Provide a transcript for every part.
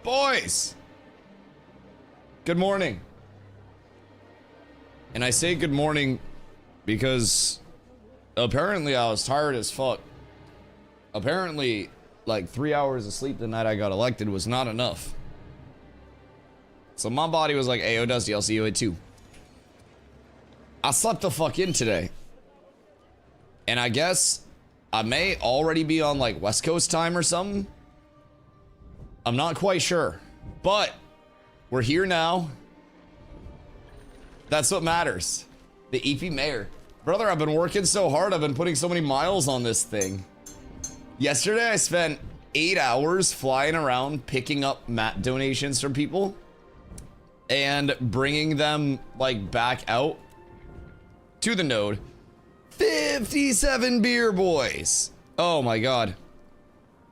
Boys! Good morning. And I say good morning because apparently I was tired as fuck. Apparently, like 3 hours of sleep the night I got elected was not enough. So my body was like, "Ayo, Dusty, I'll see you at 2. I slept the fuck in today. And I guess I may already be on like West Coast time or something. I'm not quite sure. But we're here now. That's what matters. The EP Mayor. Brother, I've been working so hard. I've been putting so many miles on this thing. Yesterday, I spent 8 hours flying around picking up mat donations from people and bringing them like back out to the node. 57 beer, boys. Oh my god.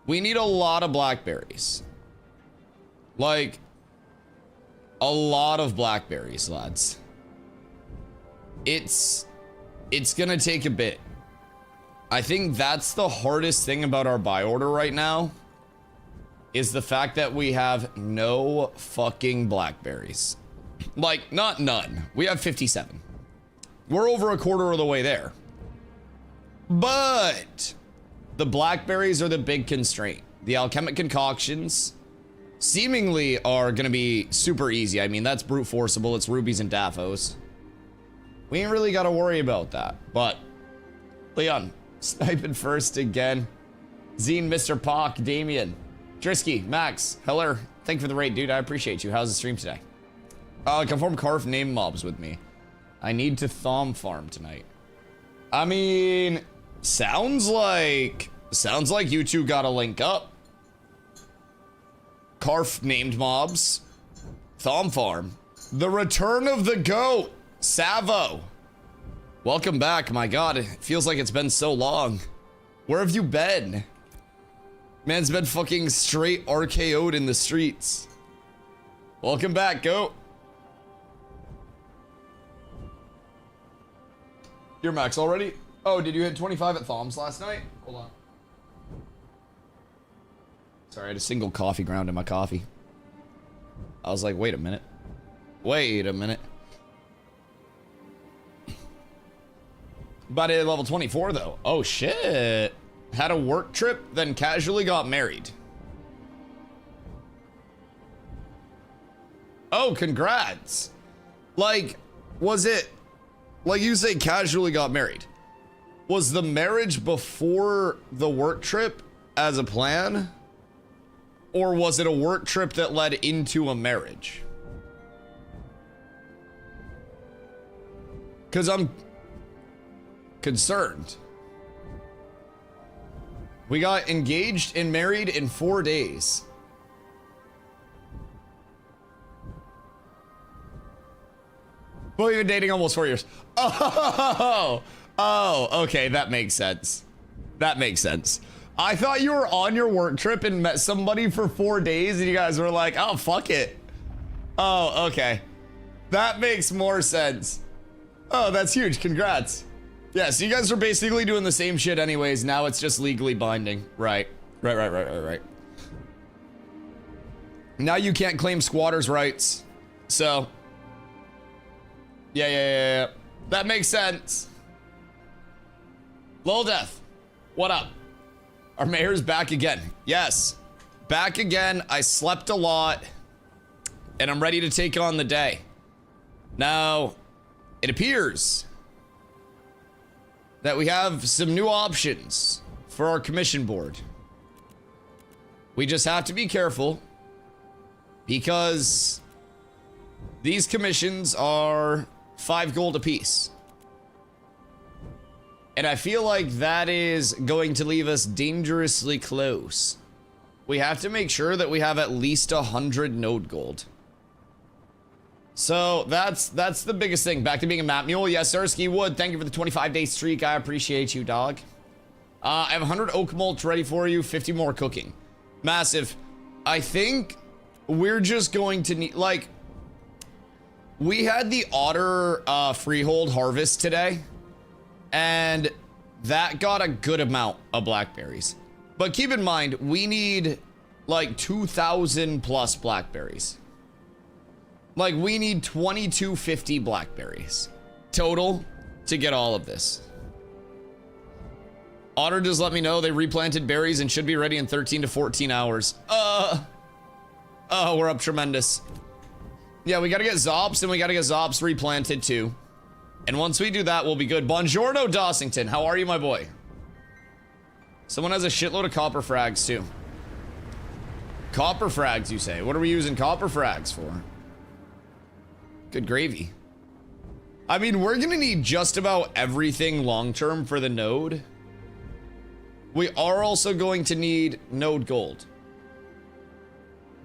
We need a lot of blackberries. Like, a lot of blackberries, lads. It's gonna take a bit. I think that's the hardest thing about our buy order right now, is the fact that we have no fucking blackberries. Like, not none. We have 57. We're over a quarter of the way there. But the blackberries are the big constraint. The alchemic concoctions seemingly are gonna be super easy. I mean, that's brute forceable. It's rubies and daphos. We ain't really gotta worry about that. But Leon, sniping first again. Zine, Mr. Pock, Damien, Drisky, Max, Heller, thank you for the raid, dude. I appreciate you. How's the stream today? Conform Carf name mobs with me. I need to Thom farm tonight. I mean, sounds like you two gotta link up. Carf named mobs. Thom farm. The return of the goat. Savo. Welcome back. My god, it feels like it's been so long. Where have you been? Man's been fucking straight RKO'd in the streets. Welcome back, goat. You're max already? Oh, did you hit 25 at Thom's last night? Hold on. Sorry, I had a single coffee ground in my coffee. I was like, wait a minute. Wait a minute. About at level 24 though. Oh shit. Had a work trip, then casually got married. Oh, congrats. Like, was it, like you say, casually got married? Was the marriage before the work trip as a plan? Or was it a work trip that led into a marriage? Because I'm concerned. We got engaged and married in 4 days. Well, we've been dating almost 4 years. Oh, okay, that makes sense. That makes sense. I thought you were on your work trip and met somebody for 4 days and you guys were like, oh, fuck it. Oh, okay. That makes more sense. Oh, that's huge. Congrats. Yeah, so you guys are basically doing the same shit anyways. Now it's just legally binding. Right. Right. Now you can't claim squatters' rights. So. Yeah. That makes sense. Lol Death. What up? Our mayor's back again. Yes. Back again. I slept a lot. And I'm ready to take on the day. Now, it appears that we have some new options for our commission board. We just have to be careful because these commissions are 5 gold apiece. And I feel like that is going to leave us dangerously close. We have to make sure that we have at least 100 node gold. So that's the biggest thing. Back to being a map mule. Yes, Sirski Wood, thank you for the 25-day streak. I appreciate you, dog. I have 100 oak mulch ready for you, 50 more cooking. Massive. I think we're just going to need, like, we had the otter freehold harvest today, and that got a good amount of blackberries. But keep in mind, we need like 2,000 plus blackberries. Like we need 2,250 blackberries total to get all of this. Otter just let me know they replanted berries and should be ready in 13 to 14 hours. Oh, we're up tremendous. Yeah, we gotta get Zops and we gotta get Zops replanted too. And once we do that, we'll be good. Buongiorno, Dossington. How are you, my boy? Someone has a shitload of copper frags too. Copper frags, you say? What are we using copper frags for? Good gravy. I mean, we're gonna need just about everything long-term for the node. We are also going to need node gold.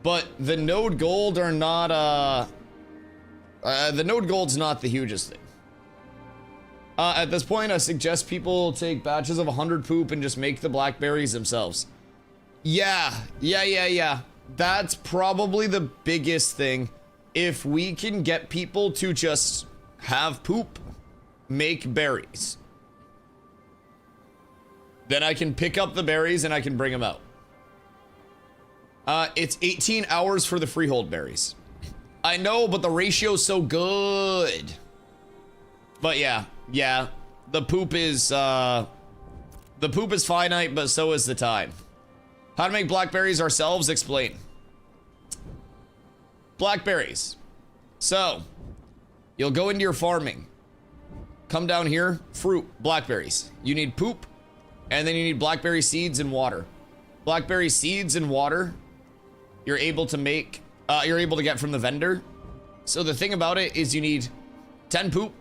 But the node gold are not, the node gold's not the hugest thing. At this point, I suggest people take batches of 100 poop and just make the blackberries themselves. Yeah. That's probably the biggest thing. If we can get people to just have poop, make berries, then I can pick up the berries and I can bring them out. It's 18 hours for the freehold berries. I know, but the ratio's so good. But yeah, the poop is finite, but so is the time. How to make blackberries ourselves? Explain. Blackberries. So, you'll go into your farming. Come down here, fruit, blackberries. You need poop, and then you need blackberry seeds and water. Blackberry seeds and water, you're able to make, you're able to get from the vendor. So the thing about it is you need 10 poop,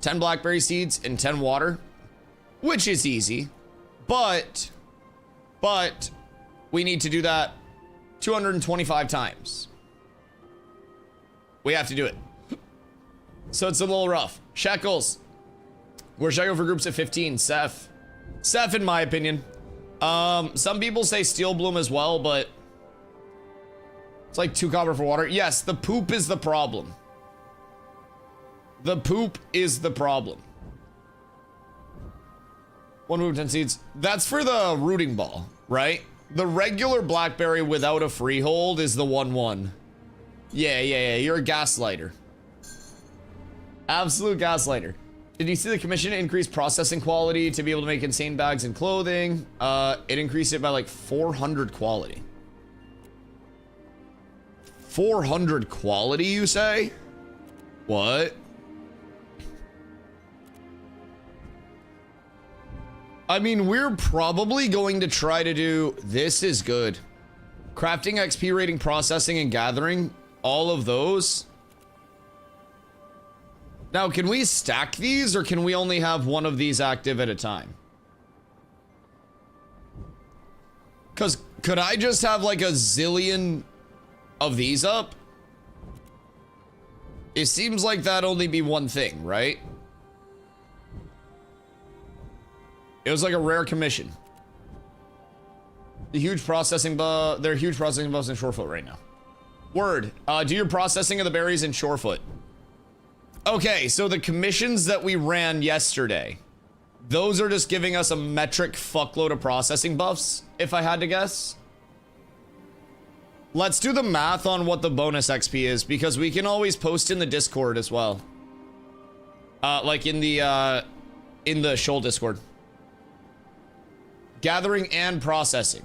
10 blackberry seeds, and 10 water, which is easy, but we need to do that 225 times. We have to do it. So it's a little rough. Shekels. Where should I go for groups at 15? Seth, in my opinion. Some people say Steel Bloom as well, but it's like 2 copper for water. Yes, the poop is the problem. The poop is the problem. 1 move, 10 seeds. That's for the rooting ball, right? The regular blackberry without a freehold is the 1-1. Yeah, you're a gaslighter. Absolute gaslighter. Did you see the commission increase processing quality to be able to make insane bags and clothing? It increased it by like 400 quality. 400 quality, you say? What? I mean, we're probably going to try to do, this is good. Crafting, XP rating, processing, and gathering. All of those. Now, can we stack these, or can we only have one of these active at a time? Because could I just have like a zillion of these up? It seems like that'd only be one thing, right? It was like a rare commission. The huge processing they're huge processing buffs in Shorefoot right now. Word. Do your processing of the berries in Shorefoot. Okay, so the commissions that we ran yesterday, those are just giving us a metric fuckload of processing buffs, if I had to guess. Let's do the math on what the bonus XP is, because we can always post in the Discord as well. Like in the Shoal Discord. Gathering and processing.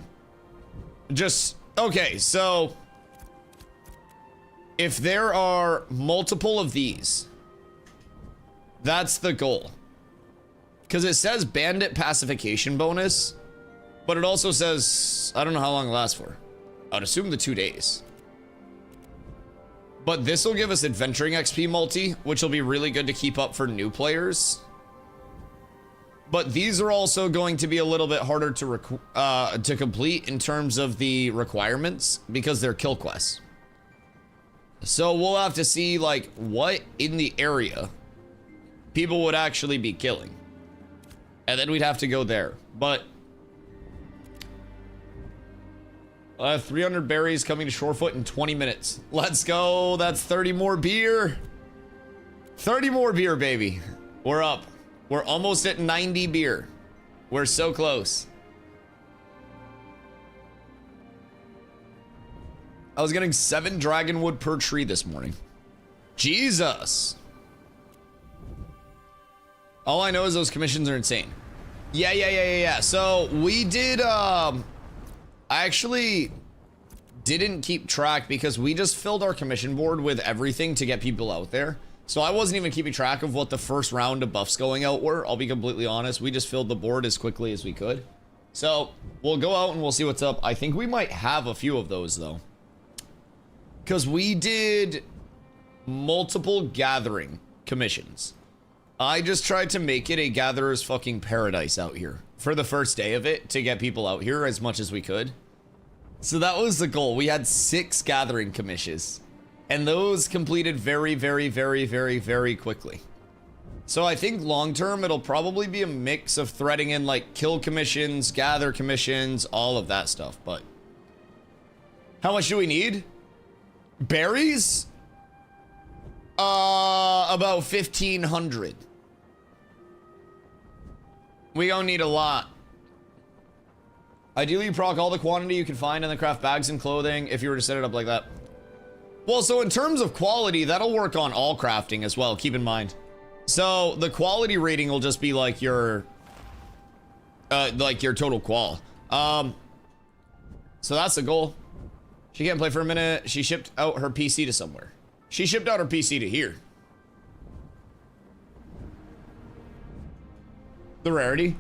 Just, okay, so if there are multiple of these, that's the goal. Because it says bandit pacification bonus, but it also says, I don't know how long it lasts for. I'd assume the 2 days. But this will give us adventuring XP multi, which will be really good to keep up for new players. But these are also going to be a little bit harder to complete in terms of the requirements, because they're kill quests. So we'll have to see like what in the area people would actually be killing, and then we'd have to go there. But 300 berries coming to Shorefoot in 20 minutes. Let's go. That's 30 more beer. 30 more beer, baby. We're up. We're almost at 90 beer. We're so close. I was getting 7 dragon wood per tree this morning. Jesus. All I know is those commissions are insane. Yeah. So we did, I actually didn't keep track because we just filled our commission board with everything to get people out there. So I wasn't even keeping track of what the first round of buffs going out were. I'll be completely honest. We just filled the board as quickly as we could. So we'll go out and we'll see what's up. I think we might have a few of those though. Because we did multiple gathering commissions. I just tried to make it a gatherer's fucking paradise out here for the first day of it to get people out here as much as we could. So that was the goal. We had 6 gathering commissions and those completed very quickly. So I think long term, it'll probably be a mix of threading in like kill commissions, gather commissions, all of that stuff. But how much do we need? Berries? About 1,500. We don't need a lot. Ideally, you proc all the quantity you can find and then craft bags and clothing if you were to set it up like that. Well, so in terms of quality, that'll work on all crafting as well, keep in mind. So the quality rating will just be like your total qual. So that's the goal. She can't play for a minute. She shipped out her PC to somewhere. She shipped out her PC to here. The rarity?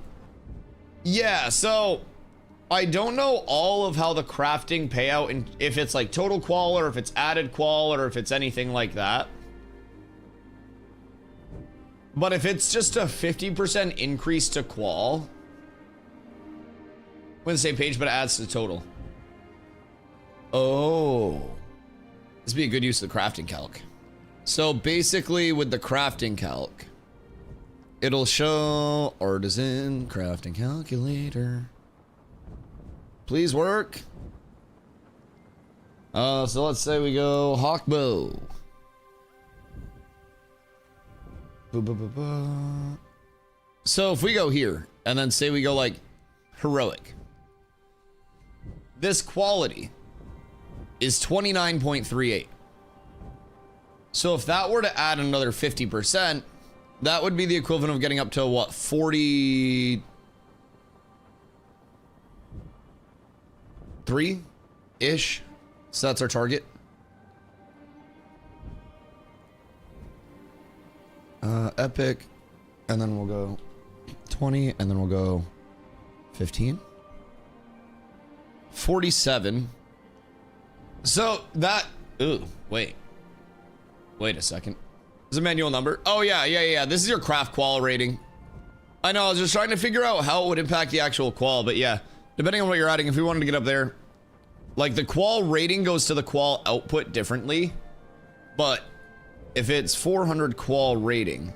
Yeah, so I don't know all of how the crafting payout, and if it's like total qual or if it's added qual or if it's anything like that. But if it's just a 50% increase to qual, we're on the same page, but it adds to the total. Oh, this would be a good use of the crafting calc. So basically with the crafting calc, it'll show artisan crafting calculator. Please work. So let's say we go hawk bow. So if we go here and then say we go like heroic, this quality is 29.38. So if that were to add another 50%, that would be the equivalent of getting up to what, 43-ish. So that's our target. Epic, and then we'll go 20, and then we'll go 15. 47. So that, ooh, wait a second. Is a manual number? Oh yeah. This is your craft qual rating. I know, I was just trying to figure out how it would impact the actual qual, but yeah, depending on what you're adding, if we wanted to get up there, like the qual rating goes to the qual output differently, but if it's 400 qual rating,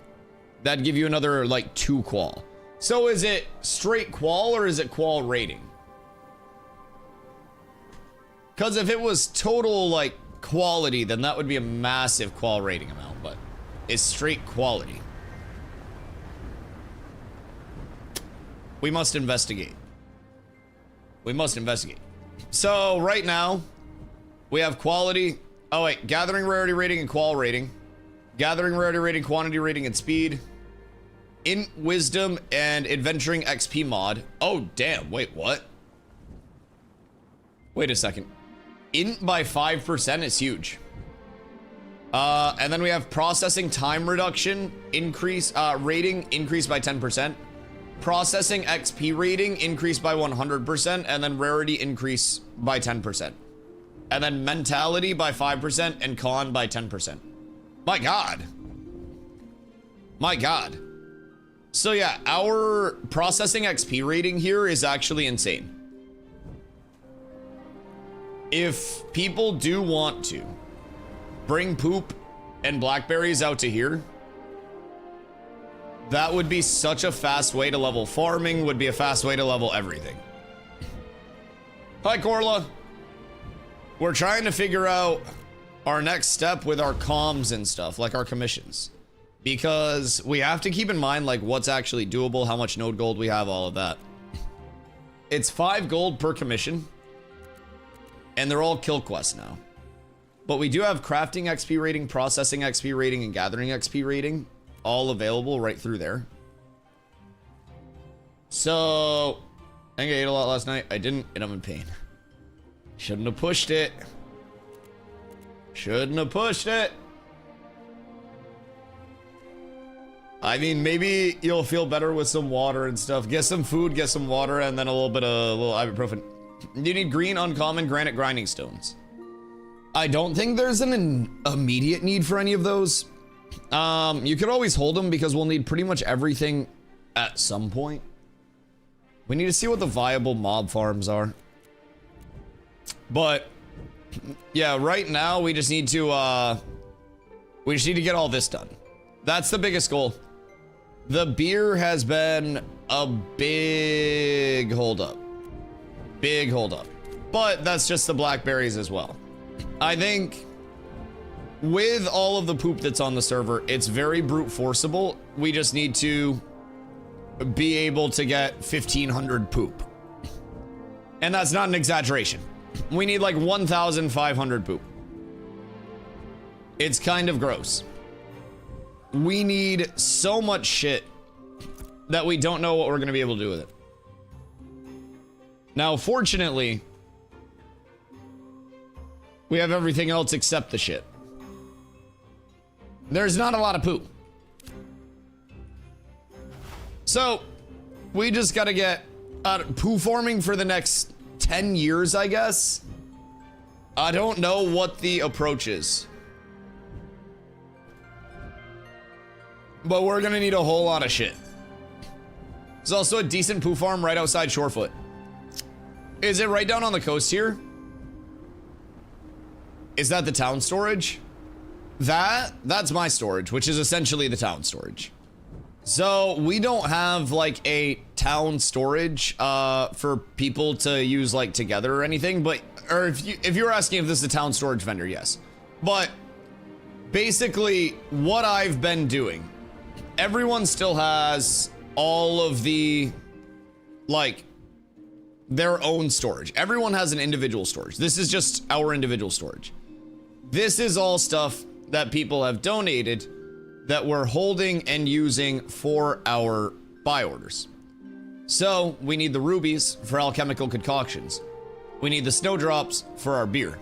that'd give you another like 2 qual. So is it straight qual or is it qual rating? Because if it was total like quality, then that would be a massive qual rating amount, but it's straight quality. We must investigate. We must investigate. So right now we have quality. Oh wait, gathering rarity rating and qual rating. Gathering rarity rating, quantity rating, and speed. In wisdom and adventuring XP mod. Oh damn, wait, what? Wait a second. Int by 5% is huge. And then we have processing time reduction increase, rating increased by 10%. Processing XP rating increased by 100%, and then rarity increase by 10%. And then mentality by 5% and con by 10%. My God. My God. So yeah, our processing XP rating here is actually insane. If people do want to bring poop and blackberries out to here, that would be such a fast way to level farming, would be a fast way to level everything. Hi, Corla. We're trying to figure out our next step with our comms and stuff, like our commissions. Because we have to keep in mind like what's actually doable, how much node gold we have, all of that. It's 5 gold per commission. And they're all kill quests now. But we do have crafting XP rating, processing XP rating, and gathering XP rating all available right through there. So, I think I ate a lot last night. I didn't, and I'm in pain. Shouldn't have pushed it. Shouldn't have pushed it. I mean, maybe you'll feel better with some water and stuff. Get some food, get some water, and then a little bit of ibuprofen. You need green, uncommon, granite grinding stones. I don't think there's an immediate need for any of those. You could always hold them because we'll need pretty much everything at some point. We need to see what the viable mob farms are. But yeah, right now we just need to get all this done. That's the biggest goal. The beer has been a big holdup. Big holdup. But that's just the blackberries as well. I think with all of the poop that's on the server, it's very brute forceable. We just need to be able to get 1,500 poop. And that's not an exaggeration. We need like 1,500 poop. It's kind of gross. We need so much shit that we don't know what we're going to be able to do with it. Now, fortunately, we have everything else except the shit. There's not a lot of poop. So, we just got to get poo farming for the next 10 years, I guess. I don't know what the approach is. But we're gonna need a whole lot of shit. There's also a decent poo farm right outside Shorefoot. Is it right down on the coast here? Is that the town storage? That's my storage, which is essentially the town storage. So we don't have like a town storage for people to use like together or anything, but or if you're asking if this is a town storage vendor, yes. But basically what I've been doing, everyone still has all of the like their own storage. Everyone has an individual storage. This is just our individual storage. This is all stuff that people have donated that we're holding and using for our buy orders. So we need the rubies for alchemical concoctions. We need the snowdrops for our beer.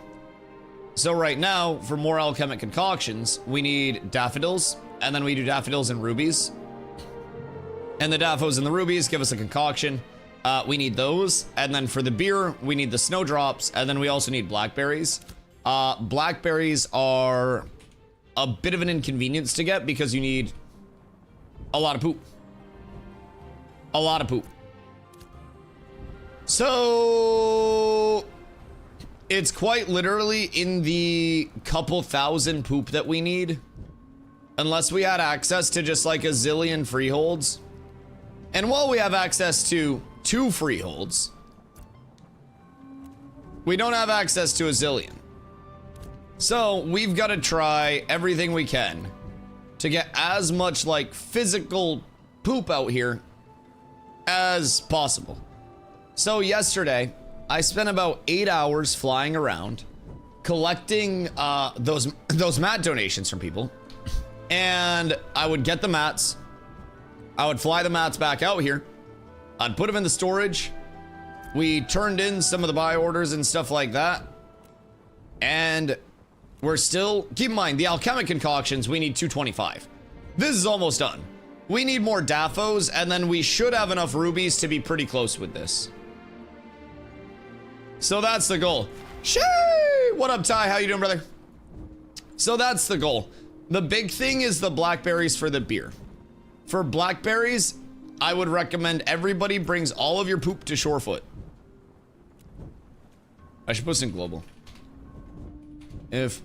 So right now, for more alchemic concoctions, we need daffodils, and then we do daffodils and rubies. And the daffos and the rubies give us a concoction. We need those. And then for the beer, we need the snowdrops, and then we also need blackberries. Blackberries are a bit of an inconvenience to get because you need a lot of poop. A lot of poop. So it's quite literally in the couple thousand poop that we need. Unless we had access to just like a zillion freeholds. And while we have access to 2 freeholds, we don't have access to a zillion. So we've got to try everything we can to get as much like physical poop out here as possible. So yesterday, I spent about 8 hours flying around collecting those mat donations from people. And I would get the mats. I would fly the mats back out here. I'd put them in the storage. We turned in some of the buy orders and stuff like that. And we're still, keep in mind, the alchemic concoctions, we need 225. This is almost done. We need more daffos, and then we should have enough rubies to be pretty close with this. So that's the goal. Shee! What up, Ty? How you doing, brother? So that's the goal. The big thing is the blackberries for the beer. For blackberries, I would recommend everybody brings all of your poop to Shorefoot. I should put this in global. If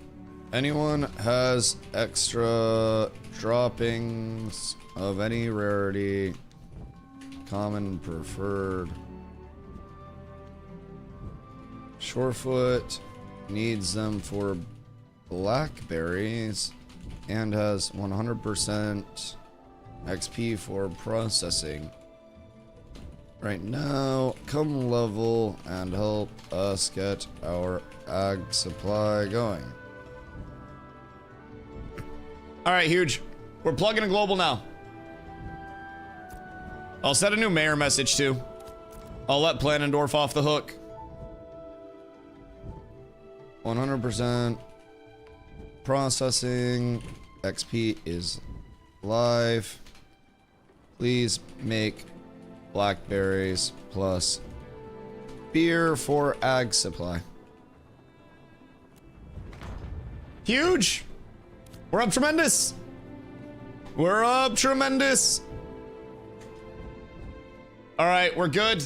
anyone has extra droppings of any rarity, common, preferred, Shorefoot needs them for blackberries and has 100% XP for processing. Right now, come level and help us get our ag supply going. All right, huge. We're plugging in global now. I'll set a new mayor message too. I'll let Planendorf off the hook. 100% processing. XP is live. Please make blackberries plus beer for ag supply. Huge. We're up tremendous. We're up tremendous. All right, we're good.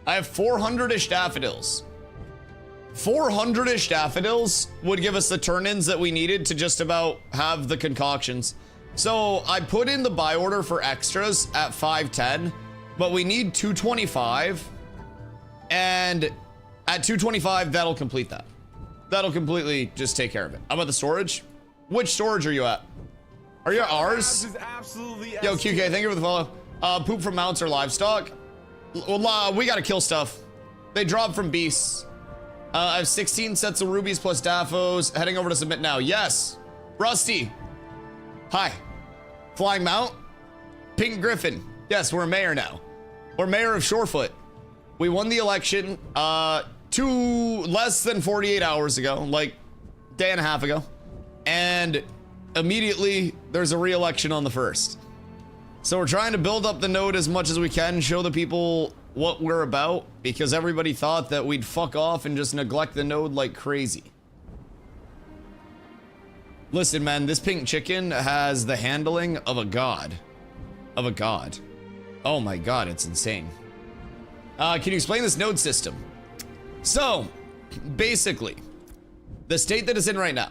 I have 400-ish daffodils. 400-ish daffodils would give us the turn-ins that we needed to just about have the concoctions. So I put in the buy order for extras at 510, but we need 225. And at 225, that'll complete that. That'll completely just take care of it. How about the storage? Which storage are you at? Are you at ours? Yo, QK, thank you for the follow. Poop from mounts or livestock? Well, we gotta kill stuff. They drop from beasts. I have 16 sets of rubies plus daffos. Heading over to submit now. Yes. Rusty. Hi. Flying Mount. Pink Griffin. Yes, we're mayor now. We're mayor of Shorefoot. We won the election less than 48 hours ago, like a day and a half ago. And immediately there's a re-election on the 1st. So we're trying to build up the node as much as we can, show the people what we're about, because everybody thought that we'd fuck off and just neglect the node like crazy. Listen, man, this pink chicken has the handling of a god. Of a god. Oh my god, it's insane. Can you explain this node system? So, basically, the state that it's in right now,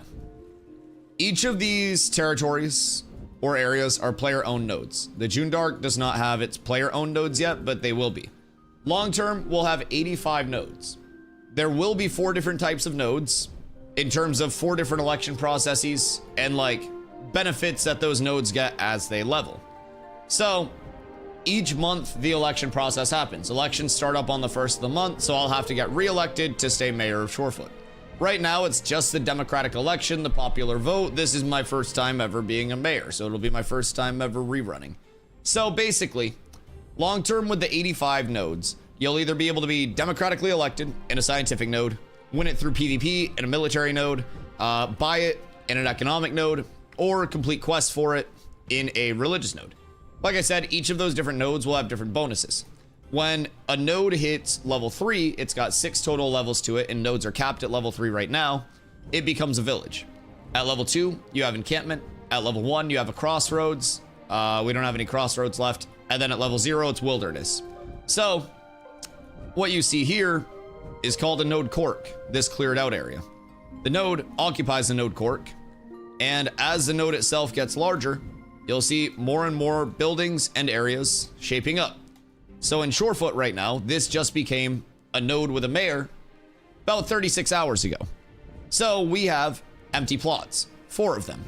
each of these territories or areas are player-owned nodes. The June Dark does not have its player-owned nodes yet, but they will be. Long term, we'll have 85 nodes. There will be 4 different types of nodes in terms of 4 different election processes and like benefits that those nodes get as they level. So each month the election process happens. Elections start up on the 1st of the month, so I'll have to get re-elected to stay mayor of Shorefoot. Right now, it's just the democratic election, the popular vote. This is my first time ever being a mayor, so it'll be my first time ever rerunning. So basically, long term with the 85 nodes, you'll either be able to be democratically elected in a scientific node, win it through PvP in a military node, buy it in an economic node, or complete quests for it in a religious node. Like I said, each of those different nodes will have different bonuses. When a node hits level 3, it's got 6 total levels to it, and nodes are capped at level 3 right now. It becomes a village. At level 2, you have encampment. At level 1, you have a crossroads. We don't have any crossroads left. And then at level 0, it's wilderness. So what you see here is called a node cork, this cleared out area. The node occupies the node cork, and as the node itself gets larger, you'll see more and more buildings and areas shaping up. So in Shorefoot right now, this just became a node with a mayor about 36 hours ago. So we have empty plots, 4 of them.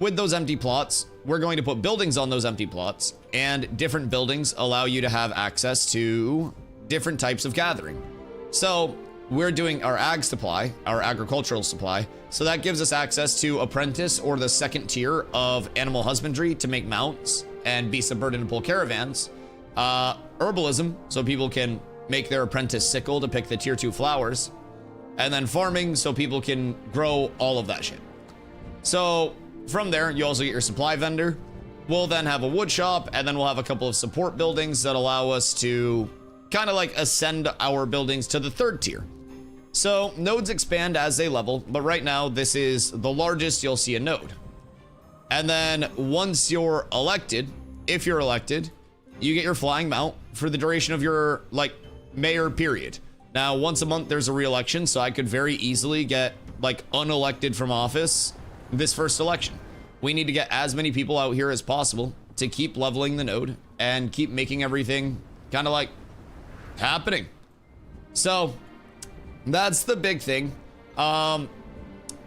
With those empty plots, we're going to put buildings on those empty plots, and different buildings allow you to have access to different types of gathering. So we're doing our ag supply, our agricultural supply. So that gives us access to apprentice or the 2nd tier of animal husbandry to make mounts and beast of burden to pull caravans. Herbalism, so people can make their apprentice sickle to pick the tier 2 flowers. And then farming, so people can grow all of that shit. So from there, you also get your supply vendor. We'll then have a wood shop, and then we'll have a couple of support buildings that allow us to kind of like ascend our buildings to the 3rd tier. So nodes expand as they level, but right now this is the largest you'll see a node. And then once you're elected, if you're elected, you get your flying mount for the duration of your like mayor period. Now, once a month there's a re-election, so I could very easily get like unelected from office this first election. We need to get as many people out here as possible to keep leveling the node and keep making everything kind of like happening. So that's the big thing.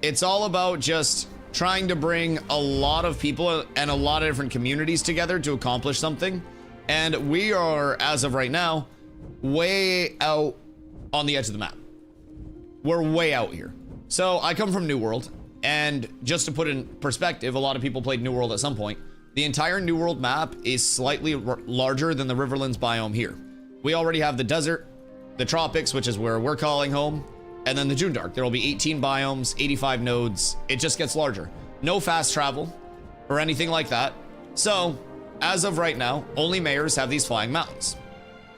It's all about just trying to bring a lot of people and a lot of different communities together to accomplish something. And we are, as of right now, way out on the edge of the map. We're way out here. So I come from New World. And just to put in perspective, a lot of people played New World at some point. The entire New World map is slightly larger than the Riverlands biome here. We already have the desert, the tropics, which is where we're calling home, and then the June Dark. There will be 18 biomes, 85 nodes. It just gets larger. No fast travel or anything like that. So, as of right now, only mayors have these flying mountains.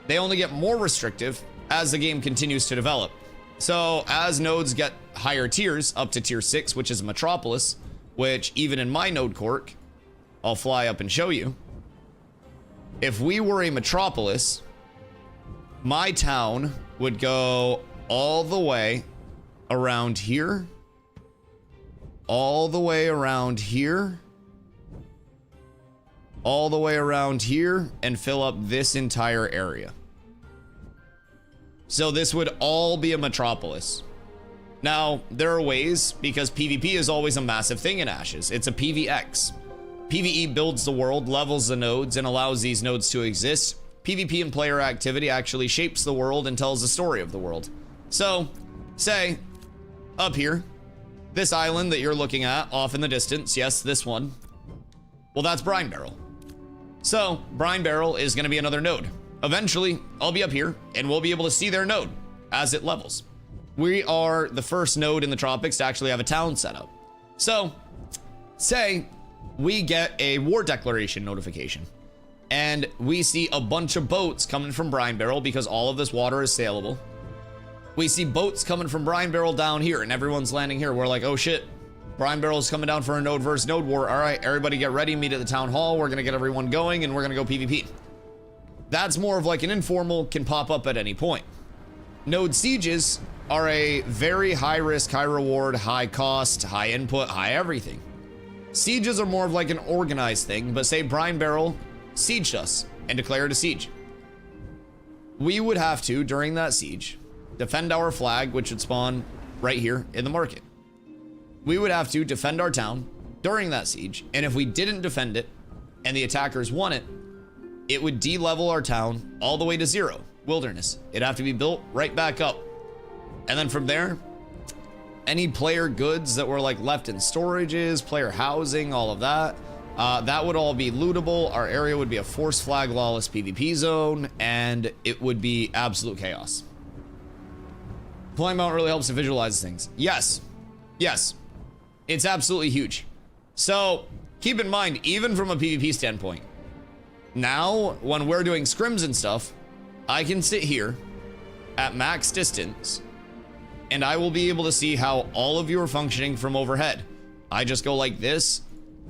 They only get more restrictive as the game continues to develop. So, as nodes get higher tiers, up to tier 6, which is a metropolis, which even in my node Cork, I'll fly up and show you. If we were a metropolis, my town would go all the way around here, all the way around here, all the way around here, and fill up this entire area. So this would all be a metropolis. Now, there are ways, because PvP is always a massive thing in Ashes. It's a PvX. PvE builds the world, levels the nodes, and allows these nodes to exist. PvP and player activity actually shapes the world and tells the story of the world. So, say, up here, this island that you're looking at off in the distance, yes, this one, well, that's Brine Barrel. So, Brine Barrel is going to be another node. Eventually, I'll be up here, and we'll be able to see their node as it levels. We are the first node in the tropics to actually have a town set up. So, say we get a war declaration notification, and we see a bunch of boats coming from Brine Barrel because all of this water is sailable. We see boats coming from Brine Barrel down here, and everyone's landing here. We're like, oh shit, Brine Barrel is coming down for a node versus node war. All right, everybody get ready, meet at the town hall. We're gonna get everyone going, and we're gonna go PvP. That's more of like an informal, can pop up at any point. Node sieges are a very high risk, high reward, high cost, high input, high everything. Sieges are more of like an organized thing, but say Brine Barrel sieged us and declared a siege. We would have to, during that siege, defend our flag, which would spawn right here in the market. We would have to defend our town during that siege, and if we didn't defend it and the attackers won it, it would de-level our town all the way to 0, wilderness. It'd have to be built right back up. And then from there, any player goods that were like left in storages, player housing, all of that, that would all be lootable. Our area would be a force flag lawless PvP zone, and it would be absolute chaos. Flying Mount really helps to visualize things. Yes, yes, it's absolutely huge. So keep in mind, even from a PvP standpoint, now when we're doing scrims and stuff, I can sit here at max distance and I will be able to see how all of you are functioning from overhead. I just go like this,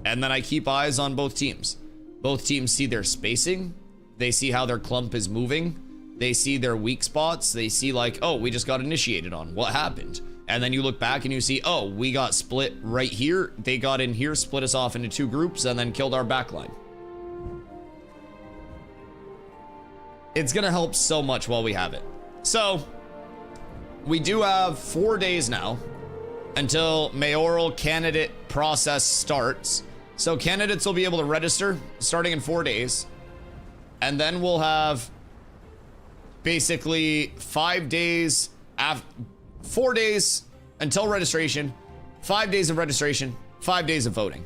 and then I keep eyes on both teams. Both teams see their spacing, they see how their clump is moving, they see their weak spots, they see like, oh, we just got initiated on, what happened? And then you look back and you see, oh, we got split right here, they got in here, split us off into 2 groups, and then killed our backline. It's gonna help so much while we have it. So, we do have 4 days now until mayoral candidate process starts. So candidates will be able to register starting in 4 days. And then we'll have basically 5 days, 4 days until registration, 5 days of registration, 5 days of voting.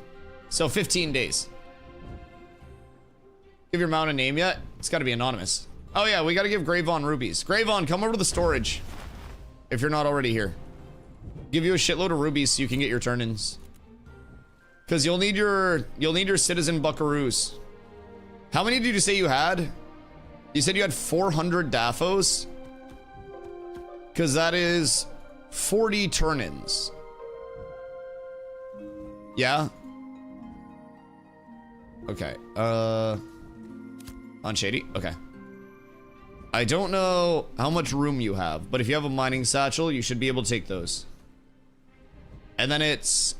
So 15 days. Give your mount a name yet? It's gotta be anonymous. Oh yeah, we gotta give Grayvon rubies. Grayvon, come over to the storage if you're not already here. Give you a shitload of rubies so you can get your turn-ins. Cause you'll need your citizen buckaroos. How many did you say you had? You said you had 400 daffos? Cause that is 40 turn-ins. Yeah? Okay, on Shady? Okay. I don't know how much room you have, but if you have a mining satchel, you should be able to take those. And then it's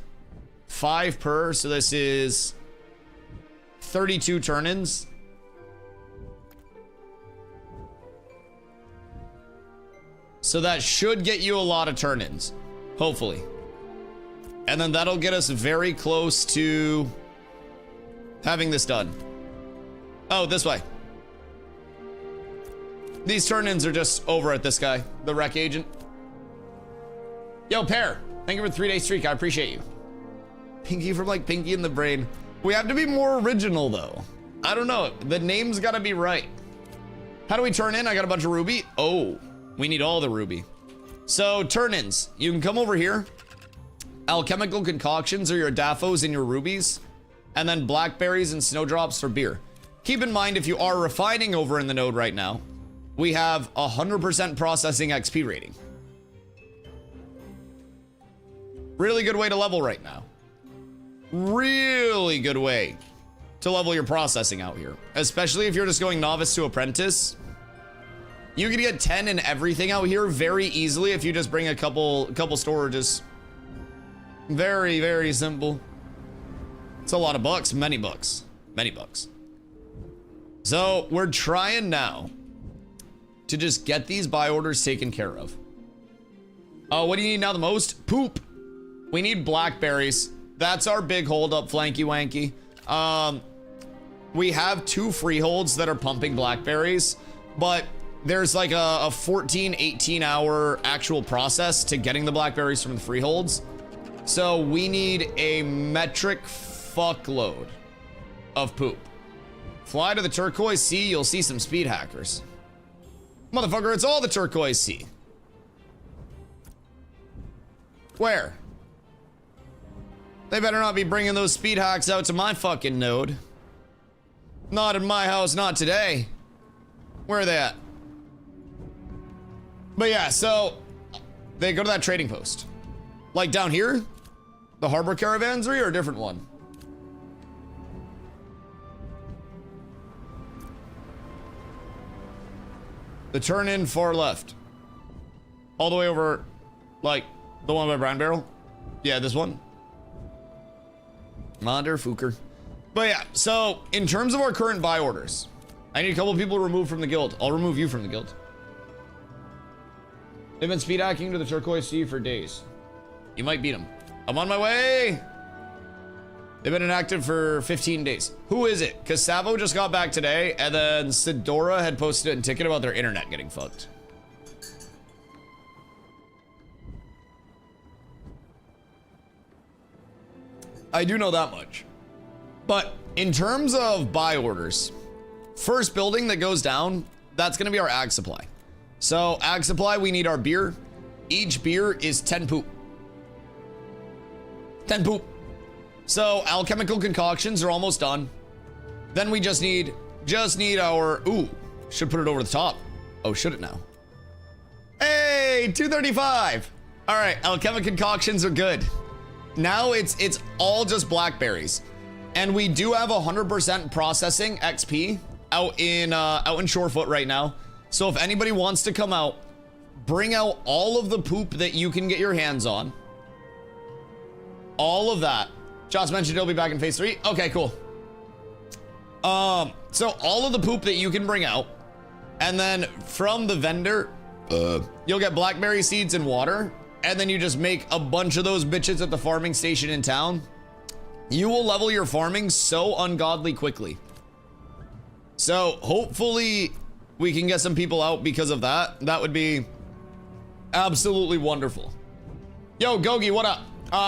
5 per, so this is 32 turn-ins. So that should get you a lot of turn-ins, hopefully. And then that'll get us very close to having this done. Oh, this way. These turn-ins are just over at this guy, the rec agent. Yo, Pear, thank you for the 3-day streak. I appreciate you. Pinky from like Pinky in the Brain. We have to be more original though. I don't know. The name's gotta be right. How do we turn in? I got a bunch of ruby. Oh, we need all the ruby. So turn-ins, you can come over here. Alchemical concoctions are your daffos and your rubies. And then blackberries and snowdrops for beer. Keep in mind, if you are refining over in the node right now, we have 100% processing XP rating. Really good way to level right now. Really good way to level your processing out here. Especially if you're just going novice to apprentice. You can get 10 in everything out here very easily if you just bring a couple storages. Very, very simple. It's a lot of bucks, many bucks. So we're trying now to just get these buy orders taken care of. What do you need now the most? Poop. We need blackberries. That's our big hold up, flanky wanky. We have 2 freeholds that are pumping blackberries, but there's like a 14, 18 hour actual process to getting the blackberries from the freeholds. So we need a metric fuckload of poop. Fly to the turquoise sea, you'll see some speed hackers. Motherfucker, it's all the turquoise sea. Where? They better not be bringing those speed hacks out to my fucking node. Not in my house, not today. Where are they at? But yeah, so they go to that trading post. Like down here? The harbor caravansary or a different one? The turn in far left. All the way over, like, the one by Brown Barrel? Yeah, this one. Motherfucker. But yeah, so in terms of our current buy orders, I need a couple people removed from the guild. I'll remove you from the guild. They've been speed hacking to the turquoise sea for days. You might beat them. I'm on my way. They've been inactive for 15 days. Who is it? Because Savo just got back today, and then Sidora had posted a ticket about their internet getting fucked. I do know that much. But in terms of buy orders, first building that goes down, that's going to be our ag supply. So ag supply, we need our beer. Each beer is 10 poop. 10 poop. So alchemical concoctions are almost done. Then we just need our, ooh, should put it over the top. Oh, should it now? Hey, 235. All right, alchemical concoctions are good. Now it's all just blackberries. And we do have 100% processing XP out in Shorefoot right now. So if anybody wants to come out, bring out all of the poop that you can get your hands on. All of that. Josh mentioned he'll be back in phase 3. Okay, cool. So all of the poop that you can bring out, and then from the vendor, you'll get blackberry seeds and water, and then you just make a bunch of those bitches at the farming station in town. You will level your farming so ungodly quickly. So hopefully we can get some people out because of that. That would be absolutely wonderful. Yo, Gogi, what up?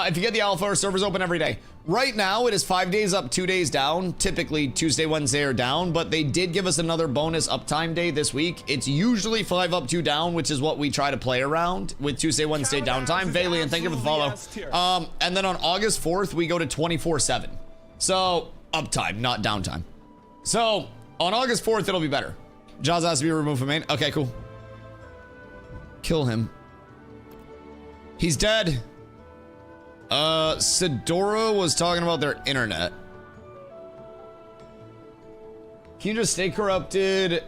If you get the alpha, our server's open every day. Right now, it is 5 days up, 2 days down. Typically, Tuesday, Wednesday are down, but they did give us another bonus uptime day this week. It's usually 5 up, 2 down, which is what we try to play around with Tuesday, Wednesday downtime. Valiant, thank you for the follow. And then on August 4th, we go to 24/7. So, uptime, not downtime. So, on August 4th, it'll be better. Jaws has to be removed from main. Okay, cool. Kill him. He's dead. Sidora was talking about their internet. Can you just stay corrupted?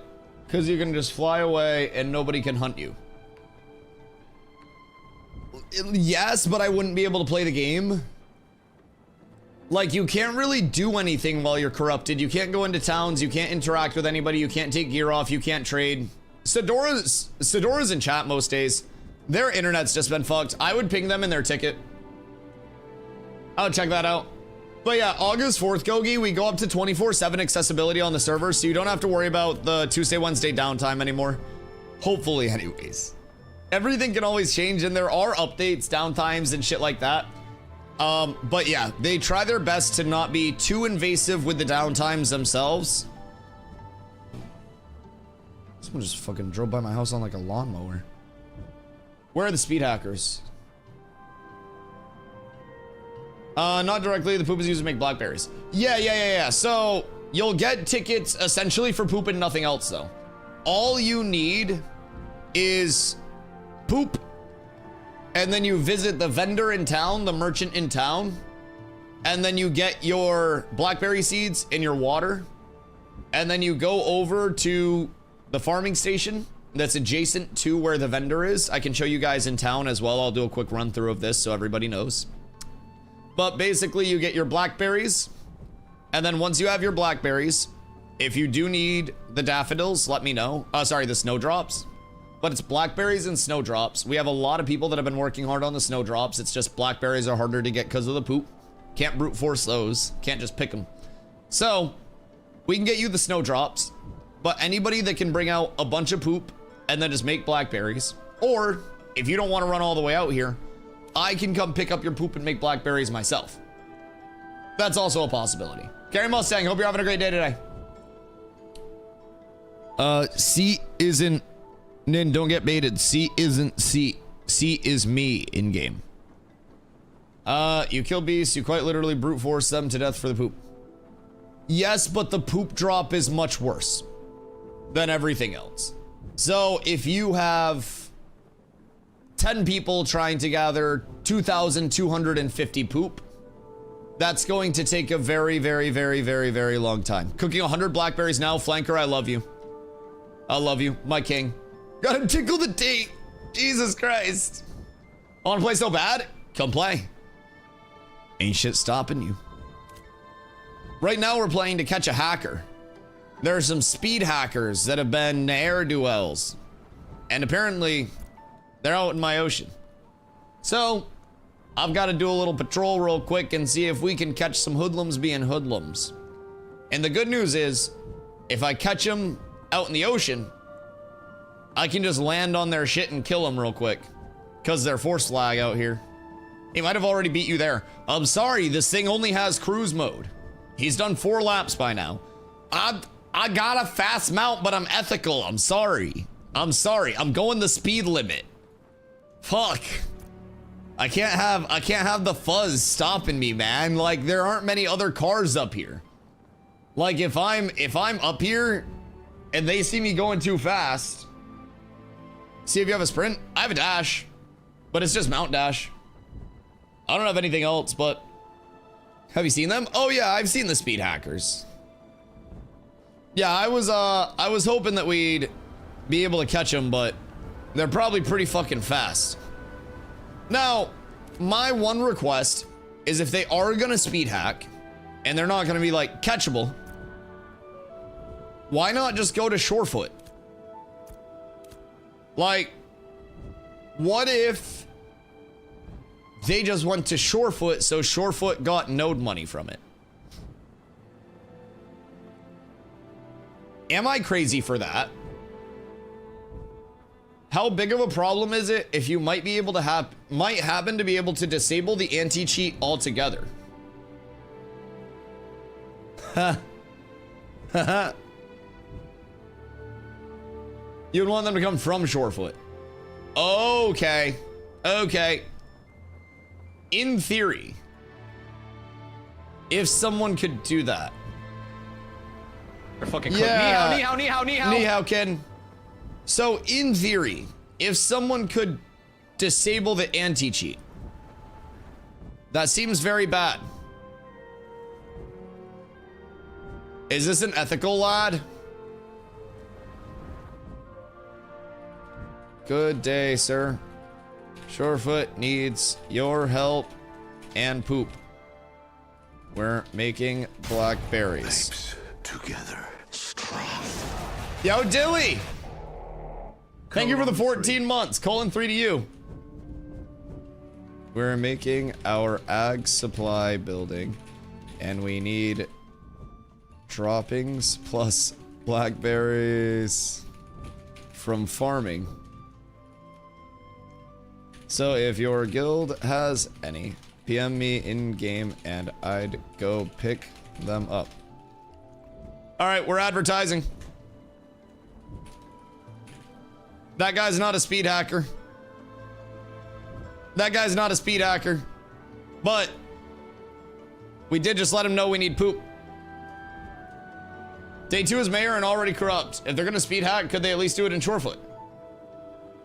Because you can just fly away and nobody can hunt you. Yes, but I wouldn't be able to play the game. Like, you can't really do anything while you're corrupted. You can't go into towns. You can't interact with anybody. You can't take gear off. You can't trade. Sidora's in chat most days. Their internet's just been fucked. I would ping them in their ticket. I'll check that out. But yeah, August 4th, Gogi, we go up to 24/7 accessibility on the server, so you don't have to worry about the Tuesday, Wednesday downtime anymore. Hopefully, anyways. Everything can always change, and there are updates, downtimes, and shit like that. But yeah, they try their best to not be too invasive with the downtimes themselves. Someone just fucking drove by my house on like a lawnmower. Where are the speed hackers? Not directly. The poop is used to make blackberries. Yeah. So you'll get tickets essentially for poop and nothing else though. All you need is poop, and then you visit the vendor in town, the merchant in town, and then you get your blackberry seeds in your water, and then you go over to the farming station that's adjacent to where the vendor is. I can show you guys in town as well. I'll do a quick run through of this so everybody knows. But basically you get your blackberries, and then once you have your blackberries, if you do need the daffodils, let me know. Sorry, the snowdrops. But it's blackberries and snowdrops. We have a lot of people that have been working hard on the snowdrops. It's just blackberries are harder to get because of the poop. Can't brute force those. Can't just pick them. So we can get you the snowdrops, but anybody that can bring out a bunch of poop and then just make blackberries, or if you don't want to run all the way out here, I can come pick up your poop and make blackberries myself. That's also a possibility. Gary Mustang, hope you're having a great day today. C isn't Nin, don't get baited. C isn't C. C is me in game. You kill beasts, you quite literally brute force them to death for the poop. Yes, but the poop drop is much worse than everything else. So if you have 10 people trying to gather 2,250 poop, that's going to take a very long time. Cooking 100 blackberries now. Flanker, I love you. I love you, my king. Gotta tickle the teeth. Jesus Christ. Wanna play so bad? Come play. Ain't shit stopping you. Right now we're playing to catch a hacker. There are some speed hackers that have been ne'er-do-wells, and apparently they're out in my ocean. So I've got to do a little patrol real quick and see if we can catch some hoodlums being hoodlums. And the good news is, if I catch them out in the ocean, I can just land on their shit and kill them real quick, because they're force lag out here. He might have already beat you there. I'm sorry, this thing only has cruise mode. He's done 4 laps by now. I got a fast mount, but I'm ethical. I'm sorry. I'm sorry. I'm going the speed limit. Fuck. I can't have the fuzz stopping me, man. Like, there aren't many other cars up here. Like, if I'm up here and they see me going too fast. See if you have a sprint. I have a dash, but it's just mount dash. I don't have anything else, but have you seen them? Oh yeah, I've seen the speed hackers. Yeah, I was hoping that we'd be able to catch them, but they're probably pretty fucking fast. Now, my one request is if they are gonna speed hack and they're not gonna be like catchable, why not just go to Shorefoot? Like, what if they just went to Shorefoot so Shorefoot got node money from it? Am I crazy for that? How big of a problem is it if you might be able to happen to be able to disable the anti-cheat altogether? Ha. Haha. You'd want them to come from Shorefoot. Okay. Okay. In theory, if someone could do that. They're fucking cooked. Ni hao, ni hao, ni hao. Ni hao, Ken. So, in theory, if someone could disable the anti-cheat, that seems very bad. Is this an ethical lad? Good day, sir. Shorefoot needs your help and poop. We're making blackberries. Pipes together strong. Yo, Dilly! Thank you for the 14 months. Colon 3 to you. We're making our ag supply building, and we need droppings plus blackberries from farming. So if your guild has any, PM me in game and I'd go pick them up. All right, we're advertising. That guy's not a speed hacker. That guy's not a speed hacker. But we did just let him know we need poop. Day 2 is mayor and already corrupt. If they're gonna speed hack, could they at least do it in Shorefoot?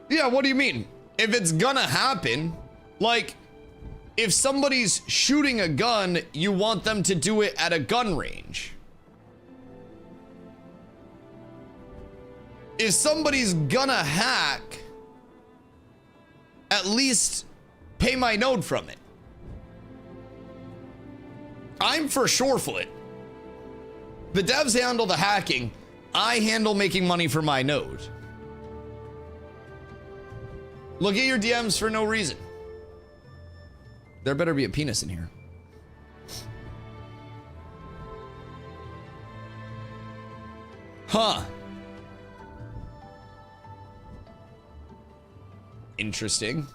Yeah, what do you mean? If it's gonna happen, like, if somebody's shooting a gun, you want them to do it at a gun range. If somebody's gonna hack, at least pay my node from it. I'm for Shorefoot. The devs handle the hacking. I handle making money for my node. Look at your DMs for no reason. There better be a penis in here. Huh. Interesting.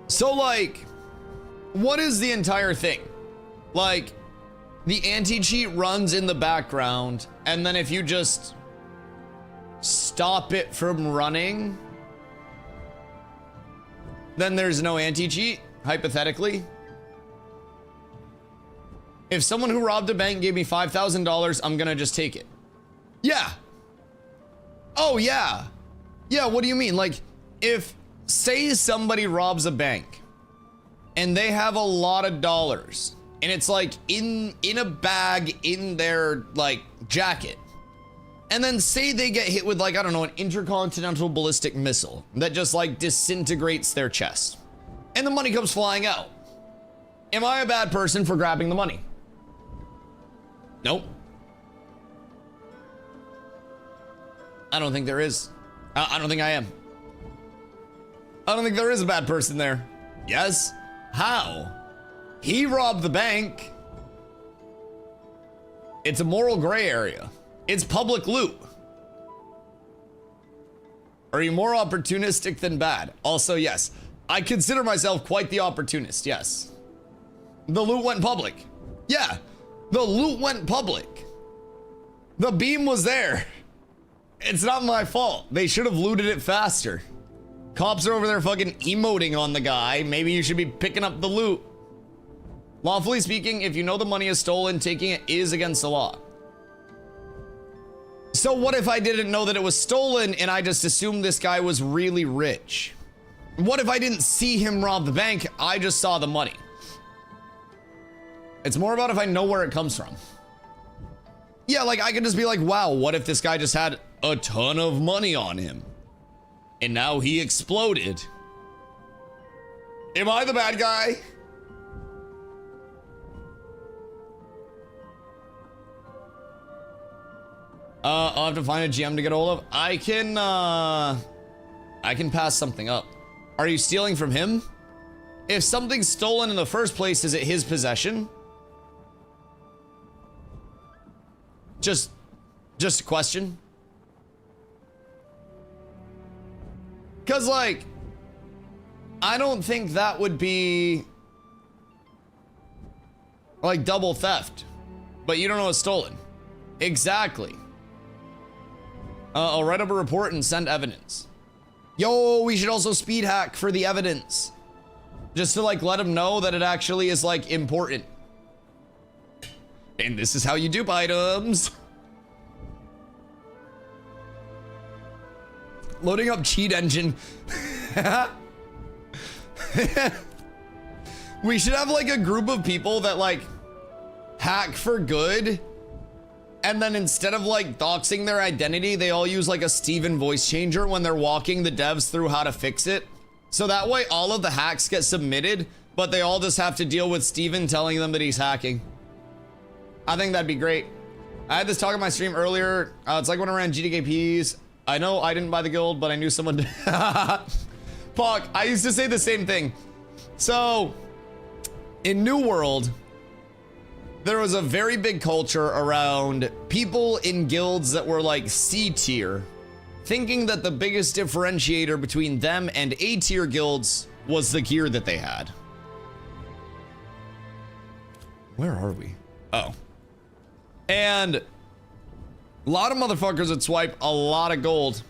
So, like, what is the entire thing? Like, the anti-cheat runs in the background, and then if you just stop it from running, then there's no anti-cheat, hypothetically. If someone who robbed a bank gave me $5,000, I'm gonna just take it. Yeah. Oh, yeah. Yeah, what do you mean? Like, if, say somebody robs a bank, and they have a lot of dollars, and it's like in a bag in their, like, jacket. And then say they get hit with, like, I don't know, an intercontinental ballistic missile that just, like, disintegrates their chest. And the money comes flying out. Am I a bad person for grabbing the money? Nope. I don't think there is. I don't think I am. I don't think there is a bad person there. Yes? How? He robbed the bank. It's a moral gray area. It's public loot. Are you more opportunistic than bad? Also, yes. I consider myself quite the opportunist, yes. The loot went public. Yeah, the loot went public. The beam was there. It's not my fault. They should have looted it faster. Cops are over there fucking emoting on the guy. Maybe you should be picking up the loot. Lawfully speaking, if you know the money is stolen, taking it is against the law. So what if I didn't know that it was stolen and I just assumed this guy was really rich? What if I didn't see him rob the bank? I just saw the money. It's more about if I know where it comes from. Yeah, like I could just be like, wow, what if this guy just had a ton of money on him? And now he exploded. Am I the bad guy? I'll have to find a GM to get a hold of. I can pass something up. Are you stealing from him? If something's stolen in the first place, is it his possession? Just a question. Cause like, I don't think that would be like double theft, but you don't know it's stolen. Exactly. I'll write up a report and send evidence. Yo, we should also speed hack for the evidence. Just to like let them know that it actually is like important. And this is how you dupe items. Loading up cheat engine. We should have like a group of people that like hack for good. And then instead of like doxing their identity, they all use like a Steven voice changer when they're walking the devs through how to fix it. So that way all of the hacks get submitted, but they all just have to deal with Steven telling them that he's hacking. I think that'd be great. I had this talk on my stream earlier. It's like when I ran GDKPs. I know I didn't buy the guild, but I knew someone did. Fuck, I used to say the same thing. So, in New World, there was a very big culture around people in guilds that were like C tier thinking that the biggest differentiator between them and A-tier guilds was the gear that they had. Where are we? Oh. And a lot of motherfuckers would swipe a lot of gold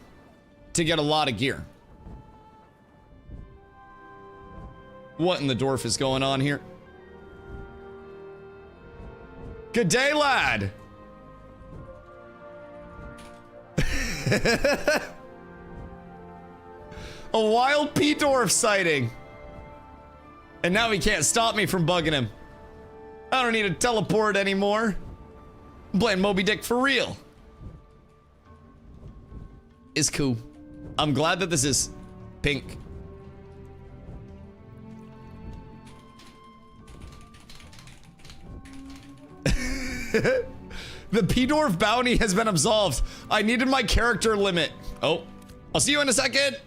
to get a lot of gear. What in the dwarf is going on here? Good day, lad. A wild P-Dwarf sighting. And now he can't stop me from bugging him. I don't need to teleport anymore. I'm playing Moby Dick for real. It's cool. I'm glad that this is pink. The P-Dwarf bounty has been absolved. I needed my character limit. Oh, I'll see you in a second.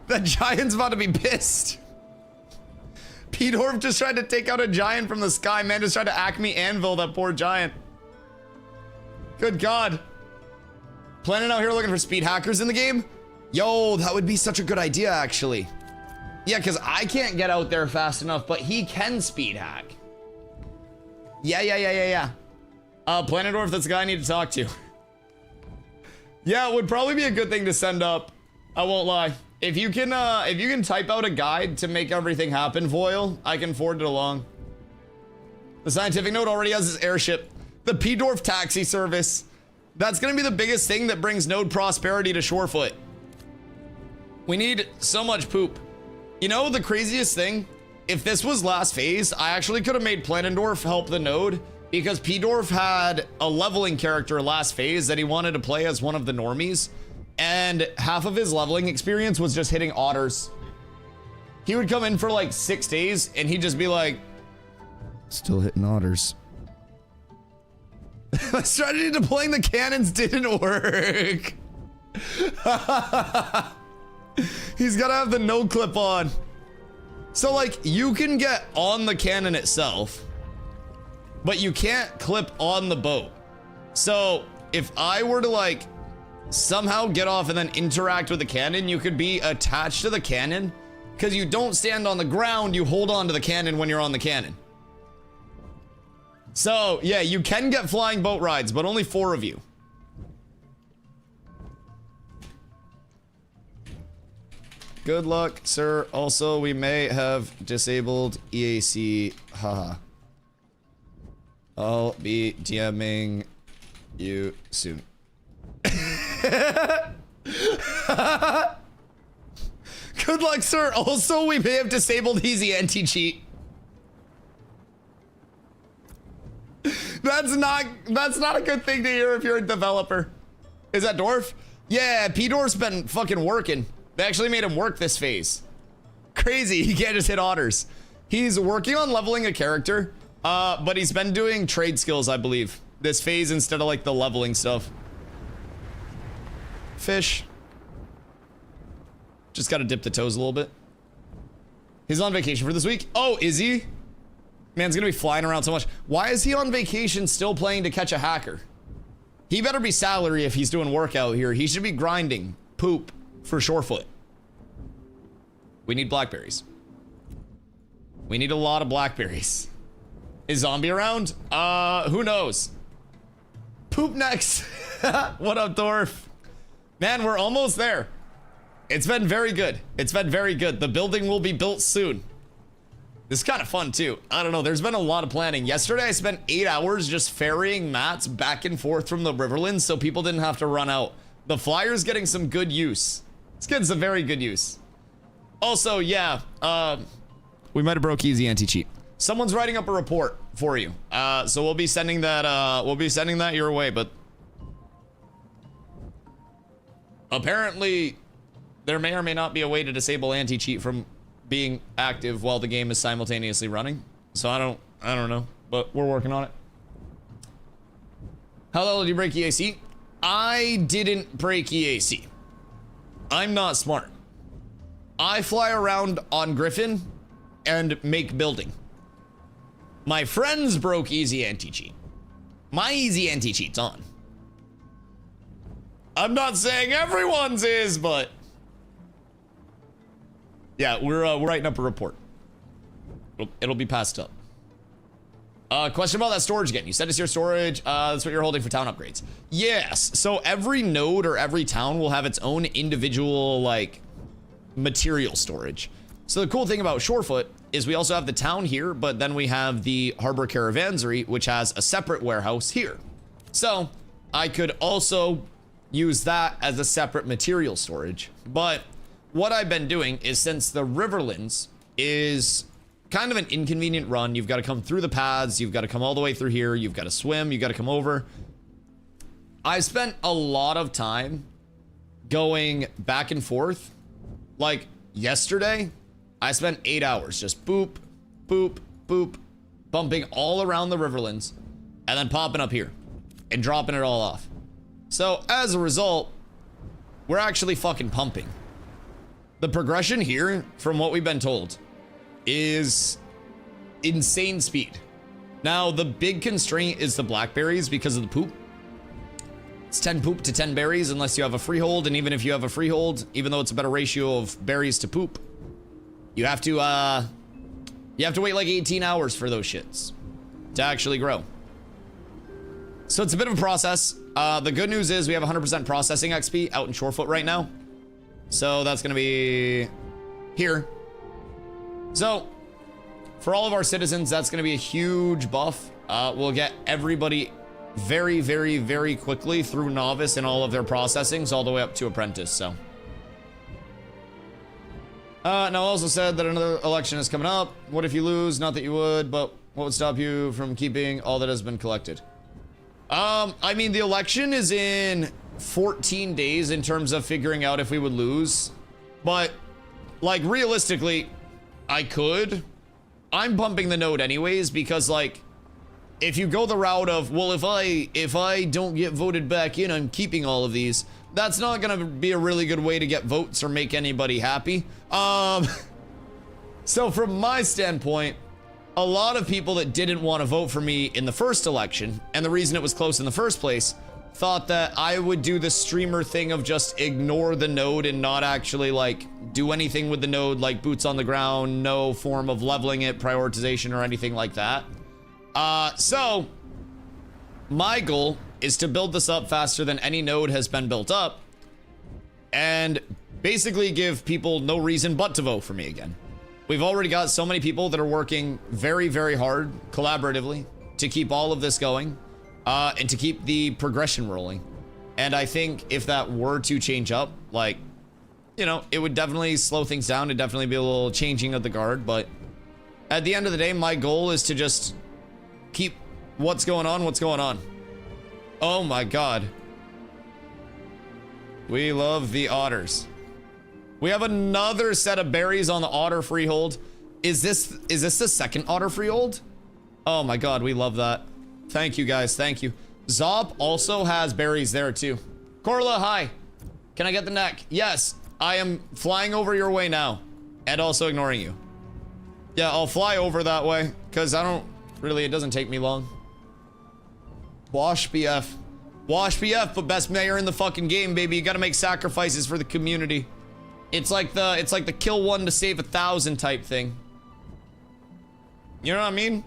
That giant's about to be pissed. P-Dwarf just tried to take out a giant from the sky. Man just tried to Acme anvil that poor giant. Good God. Planning out here looking for speed hackers in the game? Yo, that would be such a good idea, actually. Yeah, because I can't get out there fast enough, but he can speed hack. Yeah. Planet Dwarf, that's the guy I need to talk to. Yeah, it would probably be a good thing to send up. I won't lie. If you can type out a guide to make everything happen, Voil, I can forward it along. The scientific node already has his airship. The P-Dwarf taxi service. That's gonna be the biggest thing that brings node prosperity to Shorefoot. We need so much poop. You know, the craziest thing? If this was last phase, I actually could have made Planendorf help the node because P-Dwarf had a leveling character last phase that he wanted to play as one of the normies. And half of his leveling experience was just hitting otters. He would come in for like 6 days and he'd just be like, still hitting otters. My strategy deploying the cannons didn't work. He's gotta have the no clip on. So like you can get on the cannon itself, but you can't clip on the boat. So if I were to like somehow get off and then interact with the cannon, you could be attached to the cannon because you don't stand on the ground, you hold on to the cannon when you're on the cannon. So yeah, you can get flying boat rides, but only 4 of you. Good luck, sir. Also, we may have disabled EAC. Haha. I'll be DMing you soon. Good luck, sir. Also, we may have disabled easy anti-cheat. That's not a good thing to hear if you're a developer. Is that Dwarf? Yeah, P-Dwarf's been fucking working. They actually made him work this phase. Crazy, he can't just hit otters. He's working on leveling a character, but he's been doing trade skills, I believe, this phase instead of like the leveling stuff. Fish. Just gotta dip the toes a little bit. He's on vacation for this week. Oh, is he? Man's gonna be flying around so much. Why is he on vacation still playing to catch a hacker? He better be salary if he's doing work out here. He should be grinding poop for Shorefoot. We need blackberries. We need a lot of blackberries. Is zombie around? Who knows? Poop next. What up, Dwarf? Man, we're almost there. It's been very good. It's been very good. The building will be built soon. This is kind of fun too. I don't know, there's been a lot of planning. Yesterday I spent 8 hours just ferrying mats back and forth from the Riverlands so people didn't have to run out. The flyer's getting some good use. It's getting some very good use. Also, yeah, we might have broke easy anti-cheat. Someone's writing up a report for you. So we'll be sending that your way, but apparently there may or may not be a way to disable anti-cheat from being active while the game is simultaneously running. So I don't know, but we're working on it. How the hell did you break EAC? I didn't break EAC. I'm not smart. I fly around on Griffin and make building. My friends broke easy anti-cheat. My easy anti-cheat's on. I'm not saying everyone's is, but yeah, we're writing up a report. It'll be passed up. Question about that storage again. You said it's your storage. That's what you're holding for town upgrades. Yes. So every node or every town will have its own individual like material storage. So the cool thing about Shorefoot is we also have the town here, but then we have the Harbor Caravanserai, which has a separate warehouse here. So I could also use that as a separate material storage. But what I've been doing is, since the Riverlands is kind of an inconvenient run, you've got to come through the paths, you've got to come all the way through here, you've got to swim, you've got to come over. I spent a lot of time going back and forth. Like yesterday, I spent 8 hours just boop, boop, boop, bumping all around the Riverlands and then popping up here and dropping it all off. So as a result, we're actually fucking pumping. The progression here, from what we've been told, is insane speed. Now, the big constraint is the blackberries because of the poop. It's 10 poop to 10 berries unless you have a freehold, and even if you have a freehold, even though it's a better ratio of berries to poop, you have to wait like 18 hours for those shits to actually grow. So it's a bit of a process. The good news is we have 100% processing XP out in Shorefoot right now. So that's going to be here. So for all of our citizens, that's going to be a huge buff. We'll get everybody very, very, very quickly through novice and all of their processings all the way up to apprentice. So now also said that another election is coming up. What if you lose? Not that you would, but what would stop you from keeping all that has been collected? I mean, the election is in 14 days in terms of figuring out if we would lose, but like realistically, I could. I'm bumping the node anyways because like, if you go the route of, well, if I don't get voted back in, I'm keeping all of these. That's not gonna be a really good way to get votes or make anybody happy. So from my standpoint, a lot of people that didn't want to vote for me in the first election, and the reason it was close in the first place, thought that I would do the streamer thing of just ignore the node and not actually like do anything with the node, like boots on the ground, no form of leveling it, prioritization, or anything like that. So my goal is to build this up faster than any node has been built up and basically give people no reason but to vote for me again. We've already got so many people that are working very, very hard collaboratively to keep all of this going, and to keep the progression rolling. And I think if that were to change up, like, you know, it would definitely slow things down. It'd definitely be a little changing of the guard. But at the end of the day, my goal is to just keep what's going on. Oh my God. We love the otters. We have another set of berries on the otter freehold. Is this the second otter freehold? Oh my God, we love that. Thank you guys, thank you. Zop also has berries there too. Corla, hi. Can I get the neck? Yes, I am flying over your way now and also ignoring you. Yeah, I'll fly over that way because it doesn't take me long. Wash BF. Wash BF, but best mayor in the fucking game, baby. You gotta make sacrifices for the community. It's like the kill one to save 1,000 type thing. You know what I mean?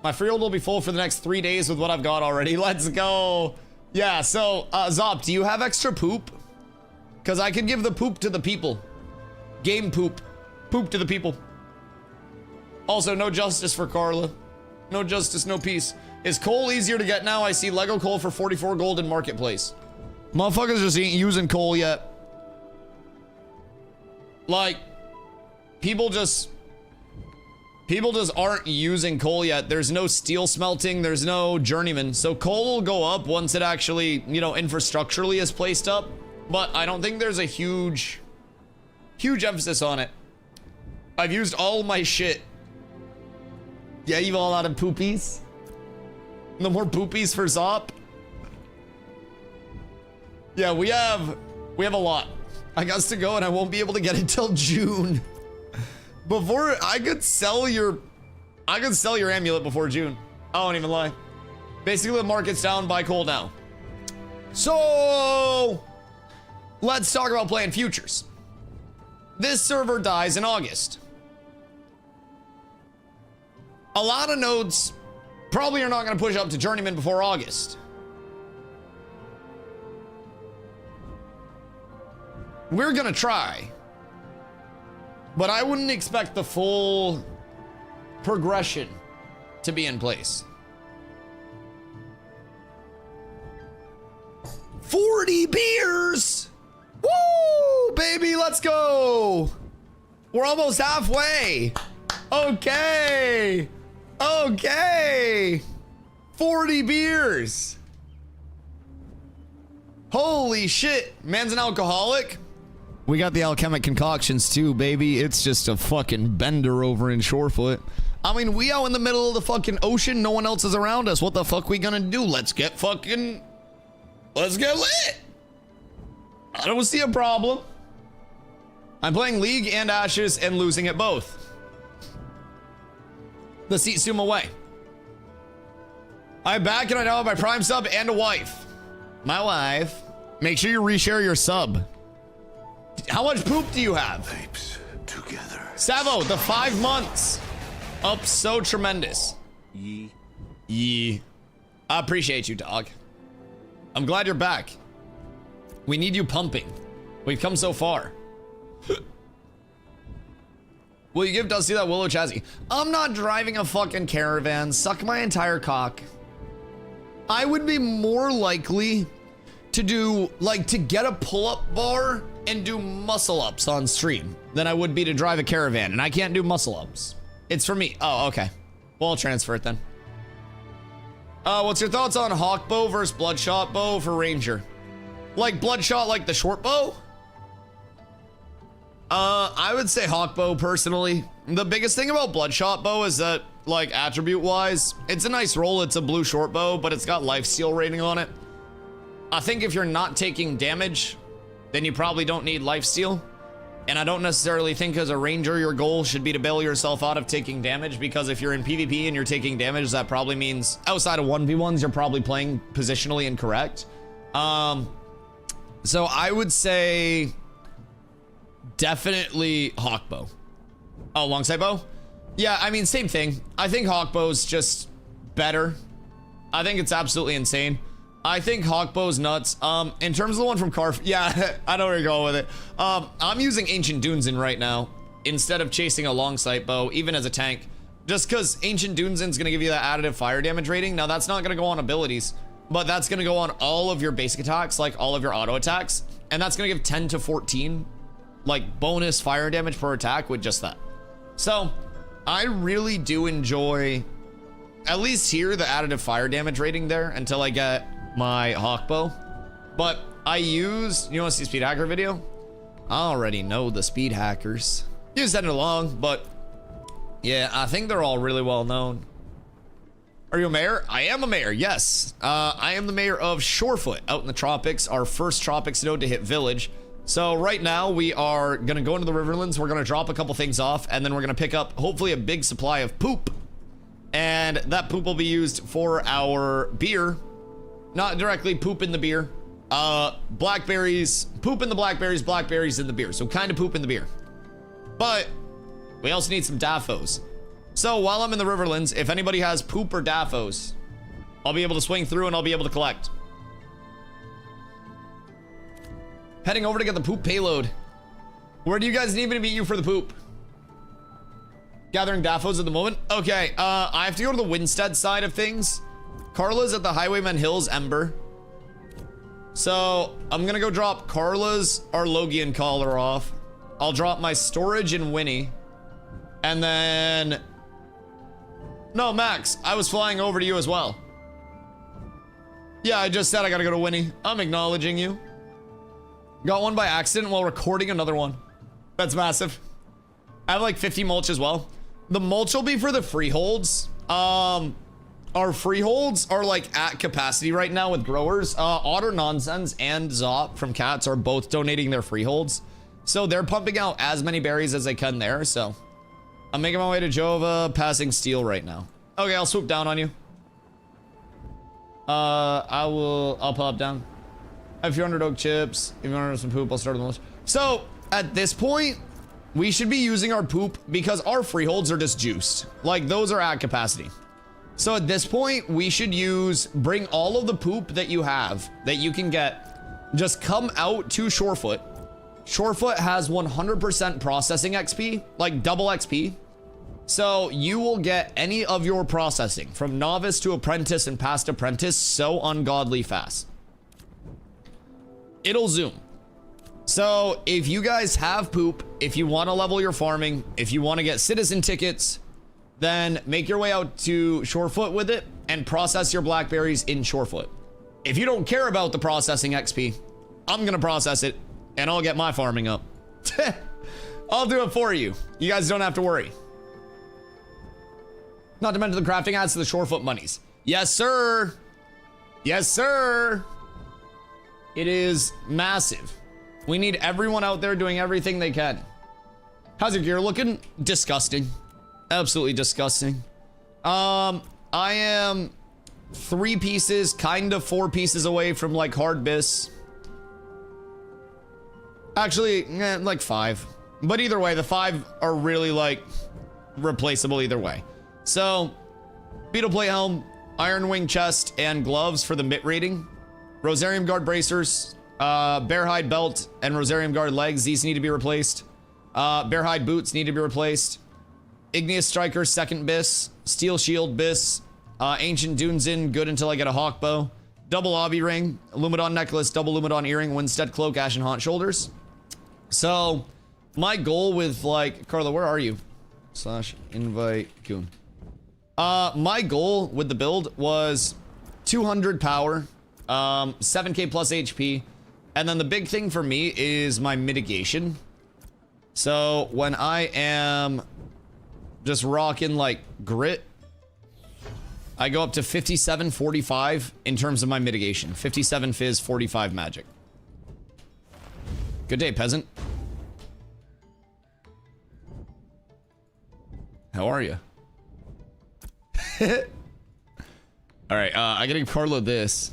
My freehold will be full for the next 3 days with what I've got already. Let's go. Yeah, so, Zop, do you have extra poop? Because I could give the poop to the people. Game poop. Poop to the people. Also, no justice for Carla. No justice, no peace. Is coal easier to get now? I see Lego coal for 44 gold in Marketplace. Motherfuckers just ain't using coal yet. Like, people just aren't using coal yet. There's no steel smelting. There's no journeyman. So coal will go up once it actually, you know, infrastructurally is placed up. But I don't think there's a huge emphasis on it. I've used all my shit. Yeah, you've all out of poopies. No more poopies for Zop. Yeah, we have a lot. I got to go and I won't be able to get it till June. Before I could sell your amulet before June. I won't even lie. Basically, the market's down, buy coal now. So, let's talk about playing futures. This server dies in August. A lot of nodes probably are not going to push up to Journeyman before August. We're going to try. But I wouldn't expect the full progression to be in place. 40 beers! Woo! Baby, let's go! We're almost halfway. Okay. Okay. 40 beers. Holy shit. Man's an alcoholic. We got the alchemic concoctions too, baby. It's just a fucking bender over in Shorefoot. I mean, we out in the middle of the fucking ocean. No one else is around us. What the fuck we gonna do? Let's get lit. I don't see a problem. I'm playing League and Ashes and losing at both. The seat zoom away. I'm back and I now have my Prime sub and a wife. My wife. Make sure you reshare your sub. How much poop do you have? Apes together. Savo, the 5 months. Up so tremendous. Yee. I appreciate you, dog. I'm glad you're back. We need you pumping. We've come so far. Will you give Dusty that Willow chassis? I'm not driving a fucking caravan. Suck my entire cock. I would be more likely to do, like, to get a pull-up bar and do muscle-ups on stream than I would be to drive a caravan, and I can't do muscle-ups. It's for me. Oh, okay. Well, I'll transfer it then. What's your thoughts on Hawk Bow versus Bloodshot Bow for Ranger? Like Bloodshot, like the short bow? I would say Hawk Bow personally. The biggest thing about Bloodshot Bow is that, like, attribute-wise, it's a nice roll. It's a blue short bow, but it's got lifesteal rating on it. I think if you're not taking damage, then you probably don't need lifesteal. And I don't necessarily think as a ranger your goal should be to bail yourself out of taking damage, because if you're in PvP and you're taking damage, that probably means outside of 1v1s you're probably playing positionally incorrect. So I would say definitely Hawkbow. Oh, alongside bow? Yeah, I mean, same thing. I think Hawkbow's just better. I think it's absolutely insane. I think Hawkbow's nuts. In terms of the one from Carf, yeah, I know where you're going with it. I'm using Ancient Dunezin right now instead of chasing a long sight bow, even as a tank, just because Ancient Dunezin's gonna give you that additive fire damage rating. Now that's not gonna go on abilities, but that's gonna go on all of your basic attacks, like all of your auto attacks, and that's gonna give 10 to 14 like bonus fire damage per attack with just that. So I really do enjoy, at least here, the additive fire damage rating there until I get my Hawkbow. But I use, you want to see Speed Hacker video? I already know the Speed Hackers. You send it along, but yeah, I think they're all really well known. Are you a mayor? I am a mayor, yes. I am the mayor of Shorefoot out in the tropics, our first tropics node to hit village. So right now we are gonna go into the Riverlands, we're gonna drop a couple things off, and then we're gonna pick up hopefully a big supply of poop. And that poop will be used for our beer. Not directly poop in the beer. Blackberries, poop in the blackberries, blackberries in the beer. So kind of poop in the beer. But we also need some daffos. So while I'm in the Riverlands, if anybody has poop or daffos, I'll be able to swing through and I'll be able to collect. Heading over to get the poop payload. Where do you guys need me to meet you for the poop? Gathering daffos at the moment. Okay, I have to go to the Winstead side of things. Carla's at the Highwayman Hills Ember. So I'm gonna go drop Carla's Arlogian collar off. I'll drop my storage in Winnie. And then... No, Max, I was flying over to you as well. Yeah, I just said I gotta go to Winnie. I'm acknowledging you. Got one by accident while recording another one. That's massive. I have like 50 mulch as well. The mulch will be for the freeholds. Our freeholds are like at capacity right now with growers. Otter Nonsense and Zop from Cats are both donating their freeholds. So they're pumping out as many berries as they can there. So I'm making my way to Jova, passing steel right now. Okay, I'll swoop down on you. I'll pop down. I have a few hundred oak chips. If you want some poop, I'll start with the most. So at this point, we should be using our poop because our freeholds are just juiced. Like those are at capacity. So at this point, we should bring all of the poop that you have that you can get, just come out to Shorefoot. Shorefoot has 100% processing XP, like double XP. So you will get any of your processing from novice to apprentice and past apprentice so ungodly fast. It'll zoom. So if you guys have poop, if you want to level your farming, if you want to get citizen tickets, then make your way out to Shorefoot with it and process your blackberries in Shorefoot. If you don't care about the processing XP, I'm going to process it and I'll get my farming up. I'll do it for you. You guys don't have to worry. Not to mention the crafting adds to the Shorefoot monies. Yes, sir. Yes, sir. It is massive. We need everyone out there doing everything they can. How's your gear looking? Disgusting. Absolutely disgusting. I am 3 pieces, kind of 4 pieces away from like hard bis. Actually, like 5. But either way, the 5 are really like replaceable either way. So, beetle plate helm, iron wing chest, and gloves for the mitt rating. Rosarium guard bracers, bear hide belt, and Rosarium guard legs. These need to be replaced. Bear hide boots need to be replaced. Igneous striker, second bis. Steel shield bis. Ancient Dunezin, good until I get a hawk bow. Double obby ring. Lumidon necklace, double Lumidon earring, Winstead cloak, ashen haunt shoulders. So, my goal with like, Carla, where are you? / invite Coon. My goal with the build was 200 power, 7k plus HP, and then the big thing for me is my mitigation. So when I am just rocking like grit, I go up to 57-45 in terms of my mitigation. 57 fizz, 45 magic. Good day, peasant. How are you? All right, I gotta give Carlo this.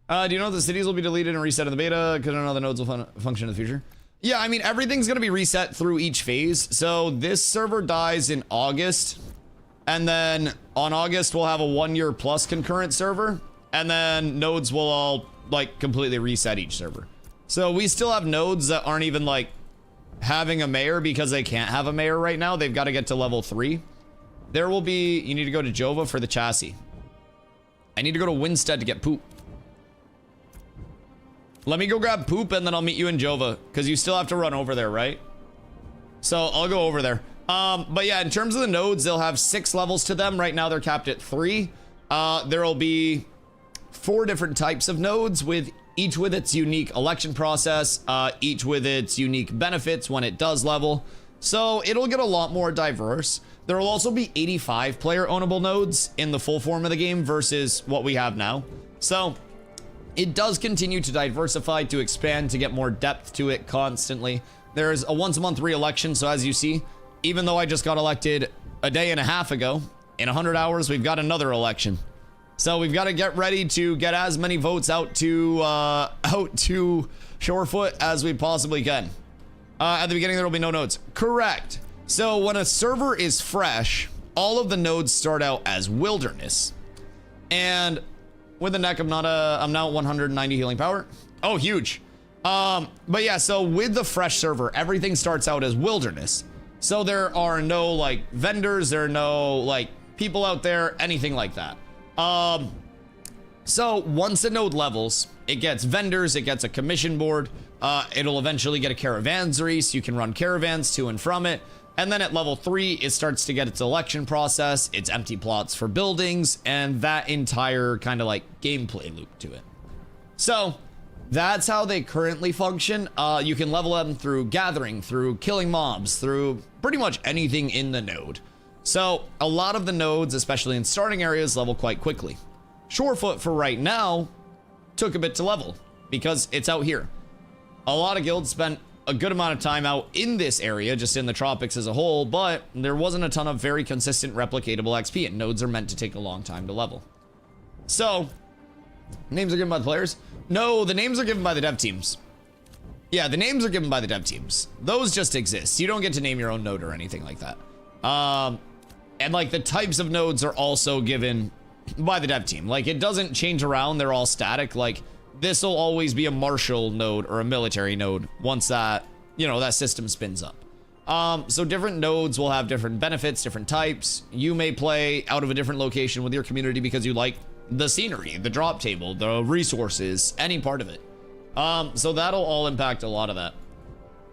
Do you know the cities will be deleted and reset in the beta? Because I don't know the nodes will function in the future. Yeah, I mean, everything's gonna be reset through each phase. So this server dies in August. And then on August, we'll have a 1-year plus concurrent server. And then nodes will all like completely reset each server. So we still have nodes that aren't even like having a mayor because they can't have a mayor right now. They've got to get to level 3. There will be, you need to go to Jova for the chassis. I need to go to Winstead to get poop. Let me go grab poop and then I'll meet you in Jova because you still have to run over there, right? So I'll go over there. But yeah, in terms of the nodes, they'll have 6 levels to them. Right now they're capped at 3. There will be 4 different types of nodes with each with its unique election process, each with its unique benefits when it does level. So it'll get a lot more diverse. There will also be 85 player ownable nodes in the full form of the game versus what we have now. So it does continue to diversify, to expand, to get more depth to it constantly. There's a once a month re-election. So as you see, even though I just got elected a day and a half ago, in 100 hours, we've got another election. So we've got to get ready to get as many votes out to Shorefoot as we possibly can. At the beginning, there will be no nodes. Correct. So when a server is fresh, all of the nodes start out as wilderness. And with the neck, I'm now at 190 healing power. Oh, huge. But yeah, so with the fresh server, everything starts out as wilderness. So there are no like vendors, there are no like people out there, anything like that. So once a node levels, it gets vendors, it gets a commission board, it'll eventually get a caravansary, so you can run caravans to and from it. And then at level 3, it starts to get its election process, its empty plots for buildings, and that entire kind of like gameplay loop to it. So that's how they currently function. You can level them through gathering, through killing mobs, through pretty much anything in the node. So a lot of the nodes, especially in starting areas, level quite quickly. Shorefoot for right now took a bit to level because it's out here. A lot of guilds spent a good amount of time out in this area, just in the tropics as a whole, but there wasn't a ton of very consistent replicatable XP, and nodes are meant to take a long time to level. So Names are given by the players? No, the names are given by the dev teams. Yeah, the names are given by the dev teams. Those just exist. You don't get to name your own node or anything like that. And like the types of nodes are also given by the dev team. Like it doesn't change around. They're all static. Like this will always be a martial node or a military node once that, you know, that system spins up. So different nodes will have different benefits, different types. You may play out of a different location with your community because you like the scenery, the drop table, the resources, any part of it. So that'll all impact a lot of that.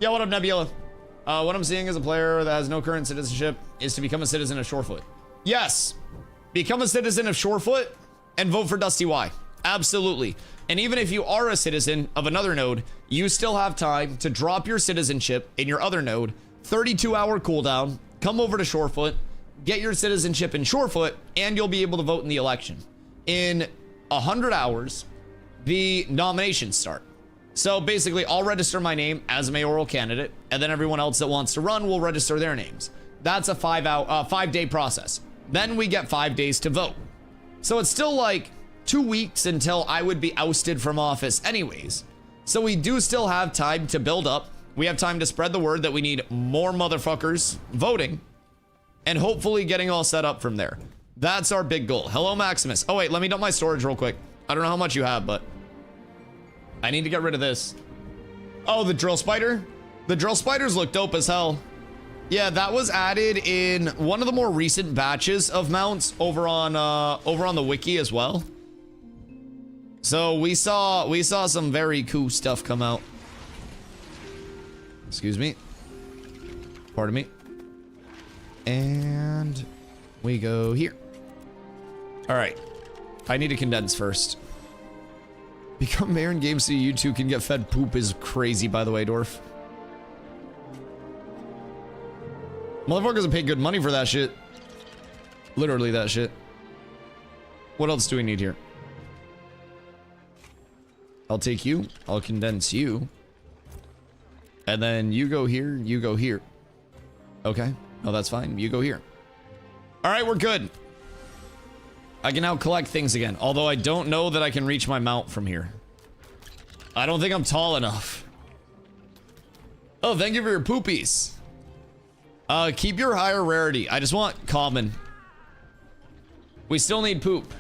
Yeah, what up, Nebula? What I'm seeing as a player that has no current citizenship is to become a citizen of Shorefoot. Yes, become a citizen of Shorefoot and vote for DustyWhy. Absolutely. And even if you are a citizen of another node, you still have time to drop your citizenship in your other node, 32-hour cooldown, come over to Shorefoot, get your citizenship in Shorefoot, and you'll be able to vote in the election. In 100 hours, the nominations start. So basically, I'll register my name as a mayoral candidate, and then everyone else that wants to run will register their names. That's a 5-day process. Then we get 5 days to vote. So it's still like 2 weeks until I would be ousted from office anyways. So we do still have time to build up. We have time to spread the word that we need more motherfuckers voting and hopefully getting all set up from there. That's our big goal. Hello, Maximus. Oh, wait, let me dump my storage real quick. I don't know how much you have, but I need to get rid of this. Oh, the drill spider? The drill spiders look dope as hell. Yeah, that was added in one of the more recent batches of mounts over on the wiki as well. So we saw some very cool stuff come out. Excuse me. Pardon me. And we go here. All right. I need to condense first. Become mayor in game so you two can get fed poop is crazy, by the way, Dwarf. Motherfuckers have paid good money for that shit. Literally that shit. What else do we need here? I'll take you. I'll condense you. And then you go here. You go here. Okay. Oh, that's fine. You go here. All right, we're good. I can now collect things again. Although I don't know that I can reach my mount from here. I don't think I'm tall enough. Oh, thank you for your poopies. Keep your higher rarity. I just want common. We still need poop.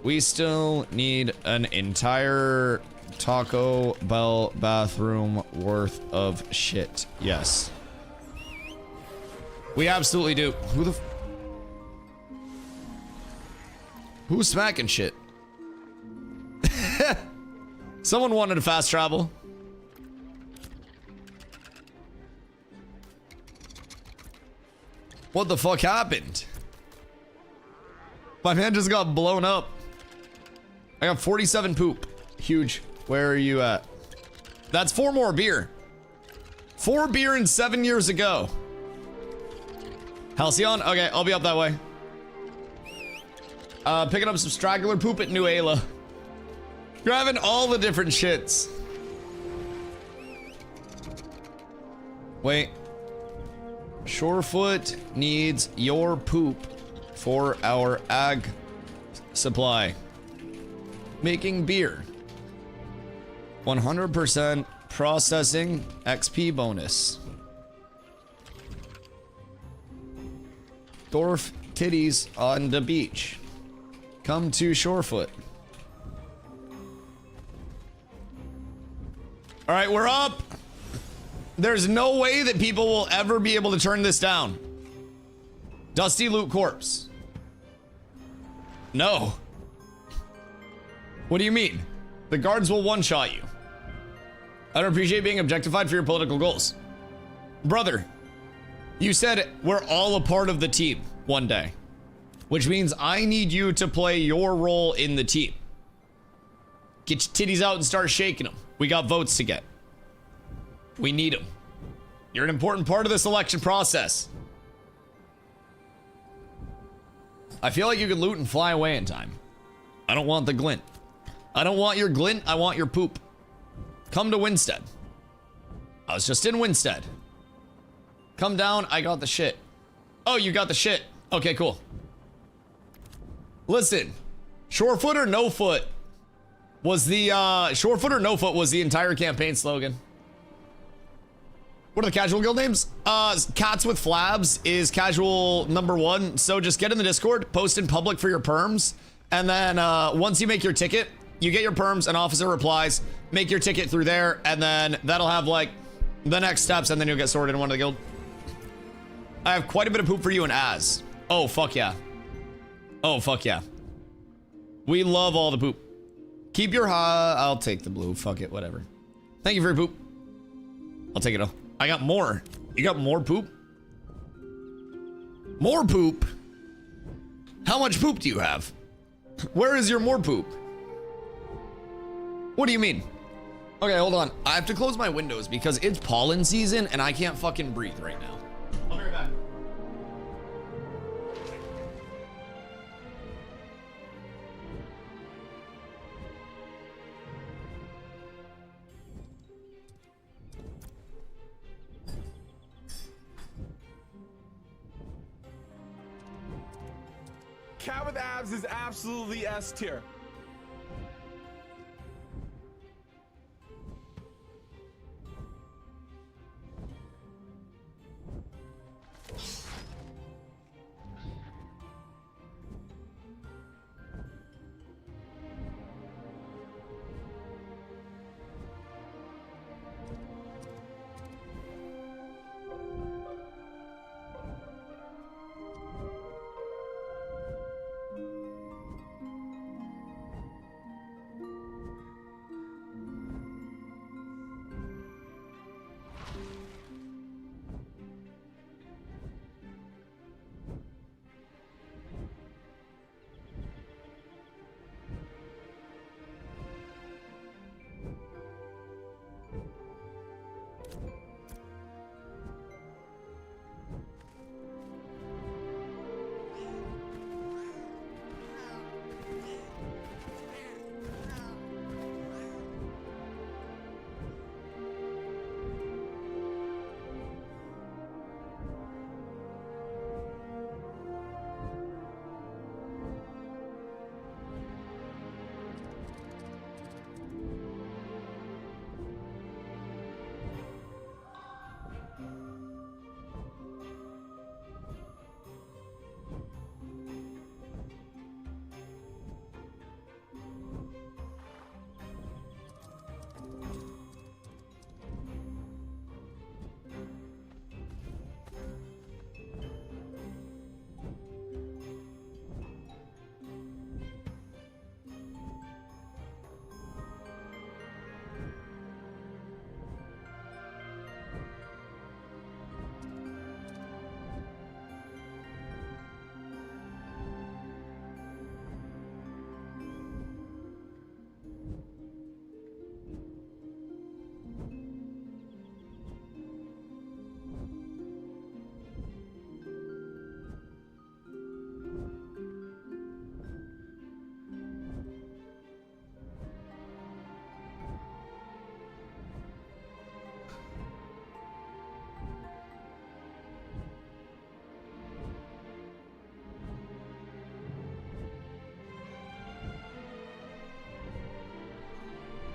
We still need an entire Taco Bell bathroom worth of shit. Yes. We absolutely do. Who's smacking shit? Someone wanted to fast travel. What the fuck happened? My man just got blown up. I got 47 poop. Huge. Where are you at? That's 4 more beer. 4 beer and 7 years ago. Halcyon? Okay, I'll be up that way. Picking up some straggler poop at New Ayla. Grabbing all the different shits. Wait. Shorefoot needs your poop for our ag supply. Making beer. 100% processing XP bonus. Dwarf titties on the beach. Come to Shorefoot. All right, we're up. There's no way that people will ever be able to turn this down. Dusty Loot Corpse. No. What do you mean? The guards will one-shot you. I don't appreciate being objectified for your political goals. Brother, you said we're all a part of the team one day, which means I need you to play your role in the team. Get your titties out and start shaking them. We got votes to get. We need them. You're an important part of this election process. I feel like you could loot and fly away in time. I don't want the glint. I don't want your glint. I want your poop. Come to Winstead. I was just in Winstead. Come down. I got the shit. Oh, you got the shit. Okay, cool. Listen, Shorefoot or no foot, Was the short foot or no foot was the entire campaign slogan. What are the casual guild names? Cats with Flabs is casual #1. So just get in the Discord, post in public for your perms. And then once you make your ticket, you get your perms, an officer replies, make your ticket through there. And then that'll have like the next steps and then you'll get sorted in one of the guild. I have quite a bit of poop for you and Az. Oh, fuck yeah. Oh, fuck yeah. We love all the poop. Keep your I'll take the blue. Fuck it, whatever. Thank you for your poop. I'll take it all. I got more. You got more poop? More poop? How much poop do you have? Where is your more poop? What do you mean? Okay, hold on. I have to close my windows because it's pollen season and I can't fucking breathe right now. I'll be right back. Cat with abs is absolutely S tier.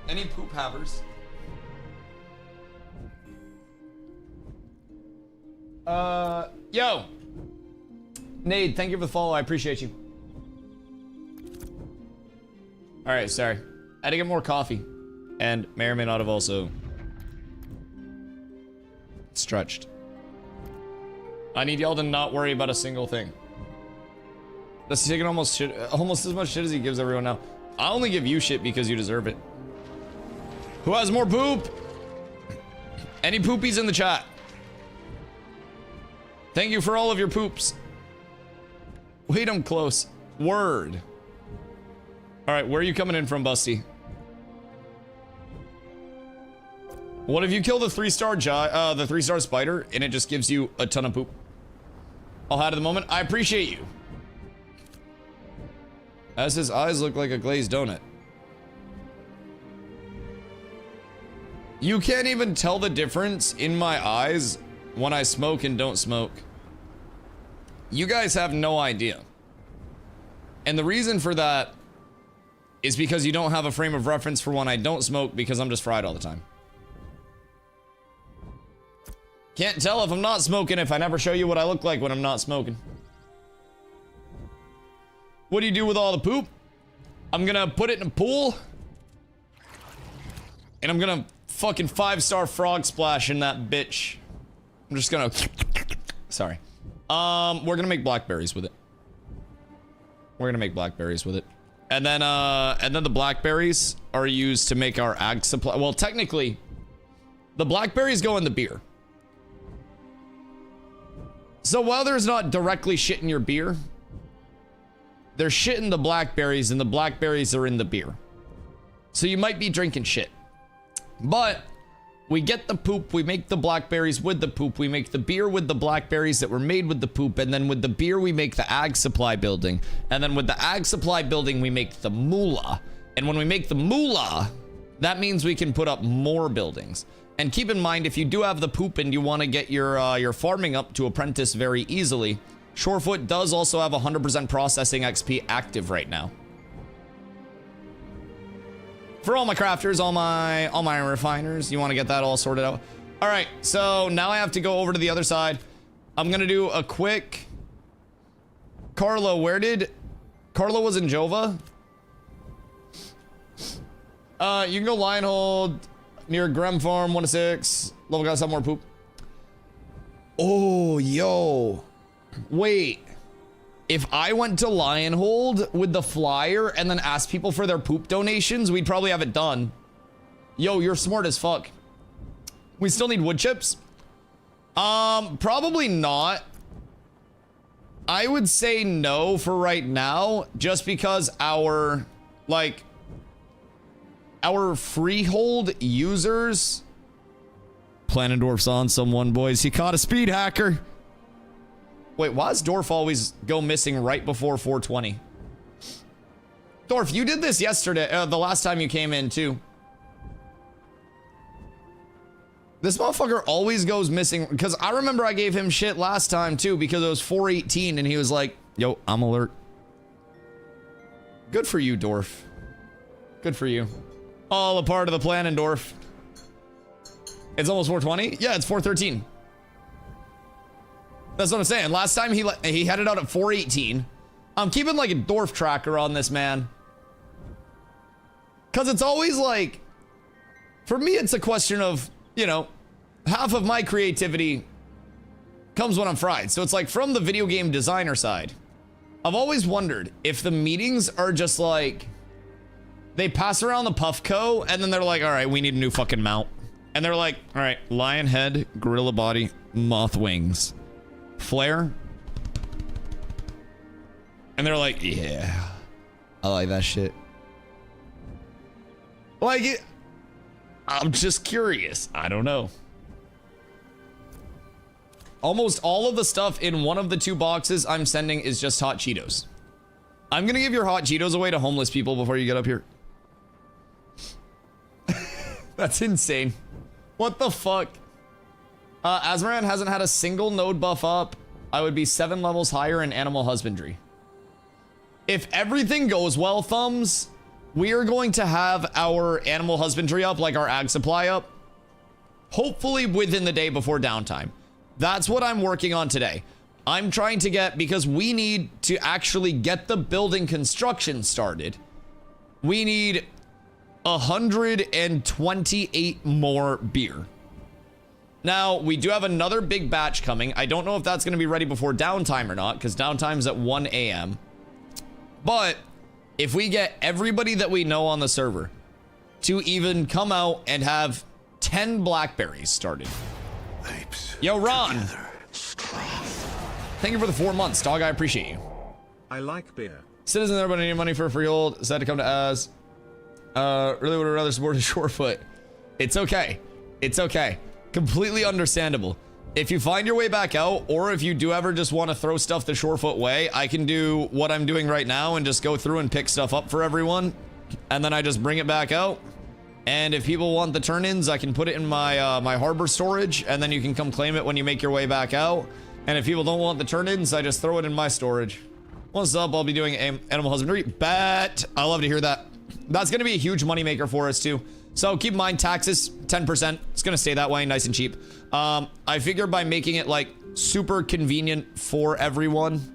Any poop havers? Yo! Nade, thank you for the follow. I appreciate you. Alright, sorry. I had to get more coffee. And may or may not have also stretched. I need y'all to not worry about a single thing. That's taking almost as much shit as he gives everyone now. I only give you shit because you deserve it. Who has more poop? Any poopies in the chat? Thank you for all of your poops. Wait, I'm close. Word. All right, where are you coming in from, Busty? What if you kill the 3-star spider and it just gives you a ton of poop? I'll hide at the moment. I appreciate you. As his eyes look like a glazed donut. You can't even tell the difference in my eyes when I smoke and don't smoke. You guys have no idea. And the reason for that is because you don't have a frame of reference for when I don't smoke because I'm just fried all the time. Can't tell if I'm not smoking if I never show you what I look like when I'm not smoking. What do you do with all the poop? I'm gonna put it in a pool. And I'm gonna fucking 5-star frog splash in that bitch. I'm just gonna... Sorry. We're gonna make blackberries with it. We're gonna make blackberries with it. And then the blackberries are used to make our ag supply. Well, technically, the blackberries go in the beer. So while there's not directly shit in your beer, there's shit in the blackberries, and the blackberries are in the beer. So you might be drinking shit. But we get the poop, we make the blackberries with the poop, we make the beer with the blackberries that were made with the poop, and then with the beer we make the ag supply building. And then with the ag supply building we make the moolah. And when we make the moolah, that means we can put up more buildings. And keep in mind, if you do have the poop and you want to get your farming up to apprentice very easily, Shorefoot does also have 100% processing XP active right now. For all my crafters, all my refiners, you want to get that all sorted out. All right, so now I have to go over to the other side. I'm gonna do a quick. Carlo, Carlo was in Jova. You can go Lionhold near Grem Farm, 1 to 6. Level got some more poop. Oh, yo. Wait. If I went to Lionhold with the flyer and then asked people for their poop donations, we'd probably have it done. Yo, you're smart as fuck. We still need wood chips? Probably not. I would say no for right now, just because our freehold users... Planendorf's on someone, boys. He caught a speed hacker. Wait, why does Dorf always go missing right before 420? Dorf, you did this yesterday, the last time you came in, too. This motherfucker always goes missing, because I remember I gave him shit last time, too, because it was 418, and he was like, yo, I'm alert. Good for you, Dorf. Good for you. All a part of the plan, Dorf. It's almost 420? Yeah, it's 413. That's what I'm saying. Last time he had it out at 418. I'm keeping like a Dorf tracker on this, man. Because it's always like... For me, it's a question of, you know, half of my creativity comes when I'm fried. So it's like from the video game designer side. I've always wondered if the meetings are just like... They pass around the Puffco and then they're like, all right, we need a new fucking mount. And they're like, all right, lion head, gorilla body, moth wings. Flare. And they're like, yeah, I like that shit. Like it. I'm just curious. I don't know. Almost all of the stuff in one of the 2 boxes I'm sending is just hot Cheetos. I'm gonna give your hot Cheetos away to homeless people before you get up here. That's insane. What the fuck? Azmaran hasn't had a single node buff up. I would be 7 levels higher in animal husbandry. If everything goes well, Thumbs, we are going to have our animal husbandry up, like our ag supply up, hopefully within the day before downtime. That's what I'm working on today. I'm trying to get, because we need to actually get the building construction started. We need 128 more beer. Now, we do have another big batch coming. I don't know if that's going to be ready before downtime or not, because downtime's at 1 a.m. But if we get everybody that we know on the server to even come out and have 10 blackberries started. Yo, Ron. Thank you for the 4 months, dog. I appreciate you. I like beer. Citizen there, but I need money for a freehold. Decided to come to Az. Really would have rather supported Shorefoot. It's okay. It's okay. Completely understandable. If you find your way back out, or if you do ever just want to throw stuff the Shorefoot way, I can do what I'm doing right now and just go through and pick stuff up for everyone. And then I just bring it back out. And if people want the turn-ins, I can put it in my my harbor storage, and then you can come claim it when you make your way back out. And if people don't want the turn-ins, I just throw it in my storage. What's up? I'll be doing animal husbandry. Bet. I love to hear that. That's going to be a huge moneymaker for us too. So keep in mind, taxes, 10%. It's going to stay that way, nice and cheap. I figure by making it like super convenient for everyone,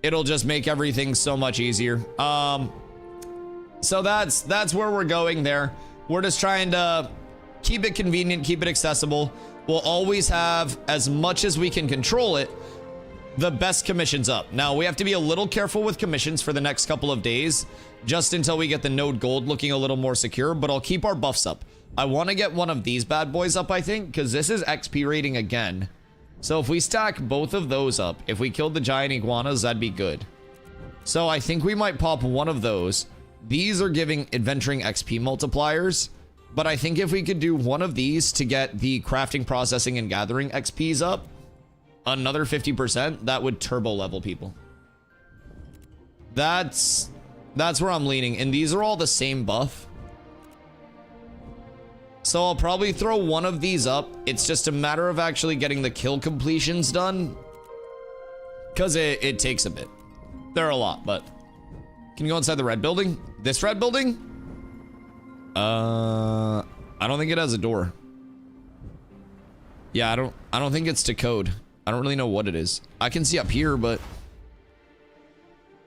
it'll just make everything so much easier. So that's where we're going there. We're just trying to keep it convenient, keep it accessible. We'll always have, as much as we can control it, the best commissions up. Now, we have to be a little careful with commissions for the next couple of days, just until we get the node gold looking a little more secure, but I'll keep our buffs up. I want to get one of these bad boys up, I think, because this is XP rating again. So if we stack both of those up, if we killed the giant iguanas, that'd be good. So I think we might pop one of those. These are giving adventuring XP multipliers, but I think if we could do one of these to get the crafting, processing, and gathering XPs up, another 50%, that would turbo level people. That's where I'm leaning, and these are all the same buff. So I'll probably throw one of these up. It's just a matter of actually getting the kill completions done, because it takes a bit. There are a lot, but can you go inside the red building? This red building? I don't think it has a door. Yeah, I don't think it's to code. I don't really know what it is. I can see up here, but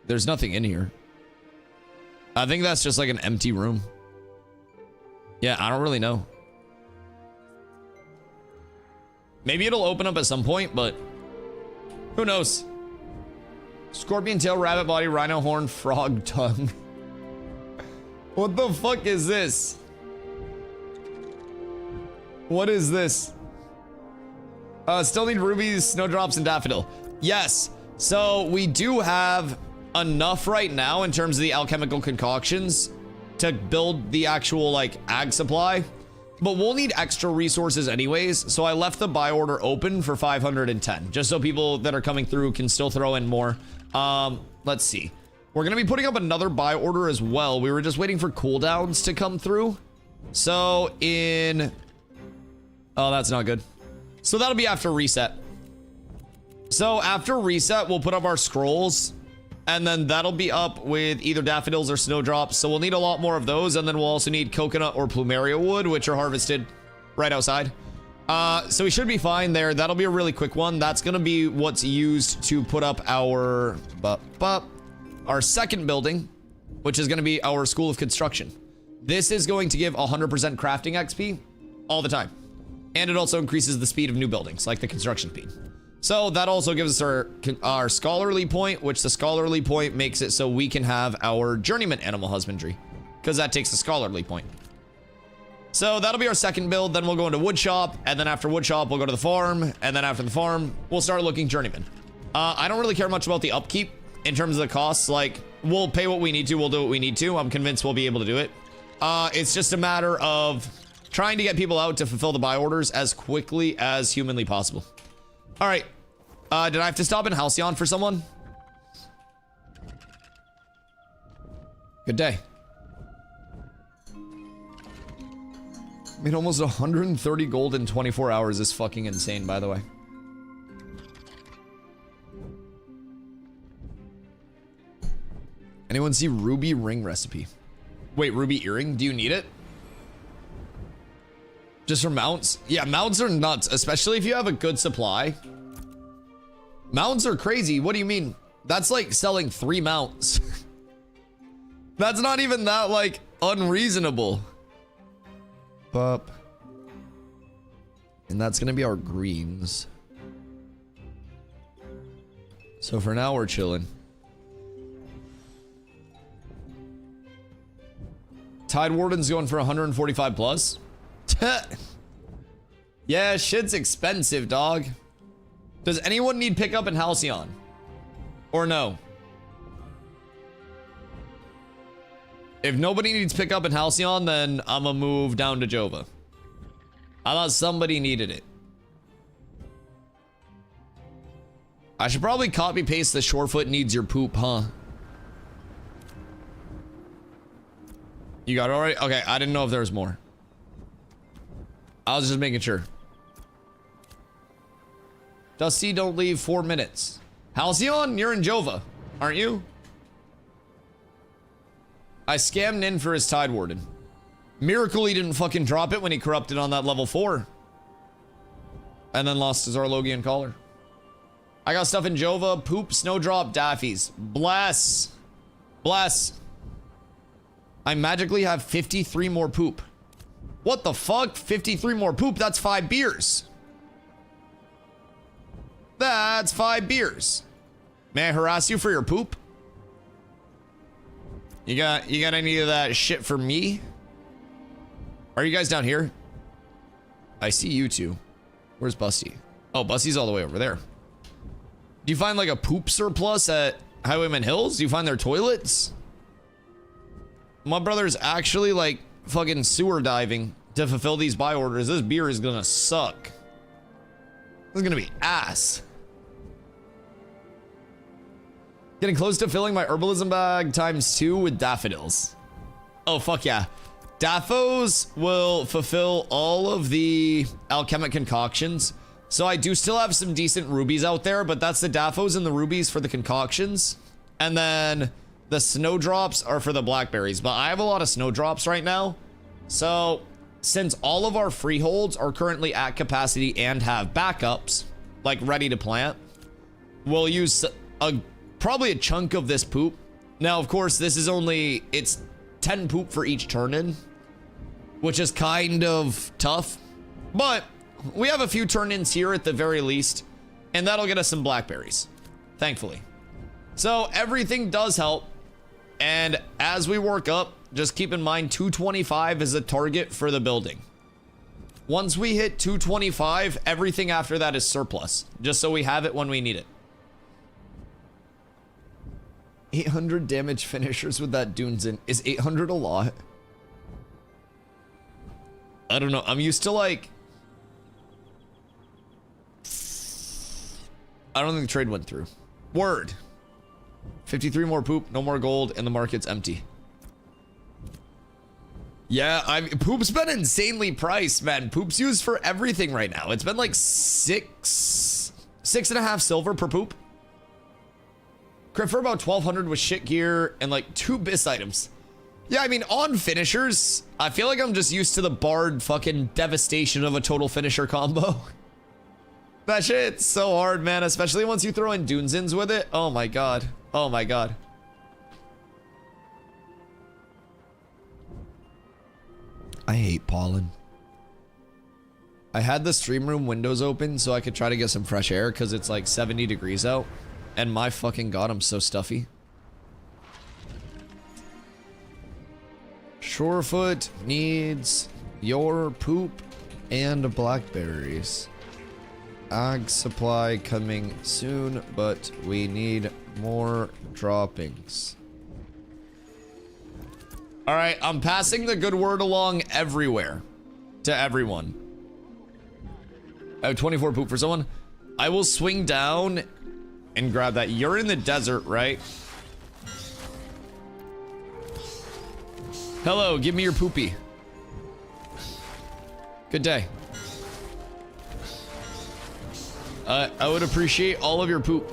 there's nothing in here. I think that's just like an empty room. Yeah, I don't really know. Maybe it'll open up at some point, but who knows? Scorpion tail, rabbit body, rhino horn, frog tongue. What the fuck is this? What is this? Still need rubies, snowdrops, and daffodil. Yes. So we do have enough right now in terms of the alchemical concoctions to build the actual like ag supply, but we'll need extra resources anyways. So I left the buy order open for 510, just so people that are coming through can still throw in more. Let's see. We're going to be putting up another buy order as well. We were just waiting for cooldowns to come through. So in... Oh, that's not good. So that'll be after reset. So after reset, we'll put up our scrolls, and then that'll be up with either daffodils or snowdrops. So we'll need a lot more of those, and then we'll also need coconut or plumeria wood, which are harvested right outside. So we should be fine there. That'll be a really quick one. That's going to be what's used to put up our second building, which is going to be our School of Construction. This is going to give 100% crafting XP all the time. And it also increases the speed of new buildings, like the construction speed. So that also gives us our scholarly point, which the scholarly point makes it so we can have our journeyman animal husbandry, because that takes the scholarly point. So that'll be our second build. Then we'll go into woodshop, and then after woodshop, we'll go to the farm, and then after the farm, we'll start looking journeyman. I don't really care much about the upkeep in terms of the costs. Like, we'll pay what we need to, we'll do what we need to. I'm convinced we'll be able to do it. It's just a matter of trying to get people out to fulfill the buy orders as quickly as humanly possible. All right. Did I have to stop in Halcyon for someone? Good day. Made almost 130 gold in 24 hours is fucking insane, by the way. Anyone see ruby ring recipe? Wait, ruby earring? Do you need it? Just for mounts? Yeah, mounts are nuts, especially if you have a good supply. Mounts are crazy. What do you mean? That's like selling 3 mounts. That's not even that, like, unreasonable. Bup. And that's gonna be our greens. So for now, we're chilling. Tide Warden's going for 145 plus. Yeah, shit's expensive, dog. Does anyone need pickup in Halcyon? Or no? If nobody needs pickup in Halcyon, then I'ma move down to Jova. I thought somebody needed it. I should probably copy paste the Shorefoot needs your poop, huh? You got it already? Okay, I didn't know if there was more. I was just making sure. Dusty, don't leave 4 minutes. Halcyon, you're in Jova, aren't you? I scammed Nin for his Tide Warden. Miracle he didn't fucking drop it when he corrupted on that level 4. And then lost his Arlogian Collar. I got stuff in Jova, Poop, Snowdrop, Daffies. Bless. Bless. I magically have 53 more poop. What the fuck? 53 more poop? That's 5 beers. That's 5 beers. May I harass you for your poop? You got any of that shit for me? Are you guys down here? I see you two. Where's Busty? Oh, Busty's all the way over there. Do you find like a poop surplus at Highwayman Hills? Do you find their toilets? My brother's actually like fucking sewer diving to fulfill these buy orders. This beer is gonna suck. This is gonna be ass. Getting close to filling my herbalism bag ×2 with daffodils. Oh, fuck yeah. Daffos will fulfill all of the alchemic concoctions. So I do still have some decent rubies out there, but that's the daffos and the rubies for the concoctions. And then the snowdrops are for the blackberries, but I have a lot of snowdrops right now. So since all of our freeholds are currently at capacity and have backups, like ready to plant, we'll use probably a chunk of this poop. Now, of course, this is it's 10 poop for each turn-in, which is kind of tough, but we have a few turn-ins here at the very least, and that'll get us some blackberries, thankfully. So everything does help, and as we work up, just keep in mind 225 is a target for the building. Once we hit 225, everything after that is surplus, just so we have it when we need it. 800 damage finishers with that Dunezin. Is 800 a lot? I don't know. I'm used to like... I don't think the trade went through. Word. 53 more poop, no more gold, and the market's empty. Yeah, poop's been insanely priced, man. Poop's used for everything right now. It's been like 6.5 silver per poop. Crit for about 1200 with shit gear and like 2 bis items. Yeah, I mean, on finishers, I feel like I'm just used to the Bard fucking devastation of a total finisher combo. That shit's so hard, man, especially once you throw in Dunezins with it. Oh my god. Oh my god. I hate pollen. I had the stream room windows open so I could try to get some fresh air because it's like 70 degrees out. And my fucking god, I'm so stuffy. Shorefoot needs your poop and blackberries. Ag supply coming soon, but we need more droppings. All right, I'm passing the good word along everywhere to everyone. I have 24 poop for someone. I will swing down and grab that. You're in the desert, right? Hello, give me your poopy. Good day. I would appreciate all of your poop.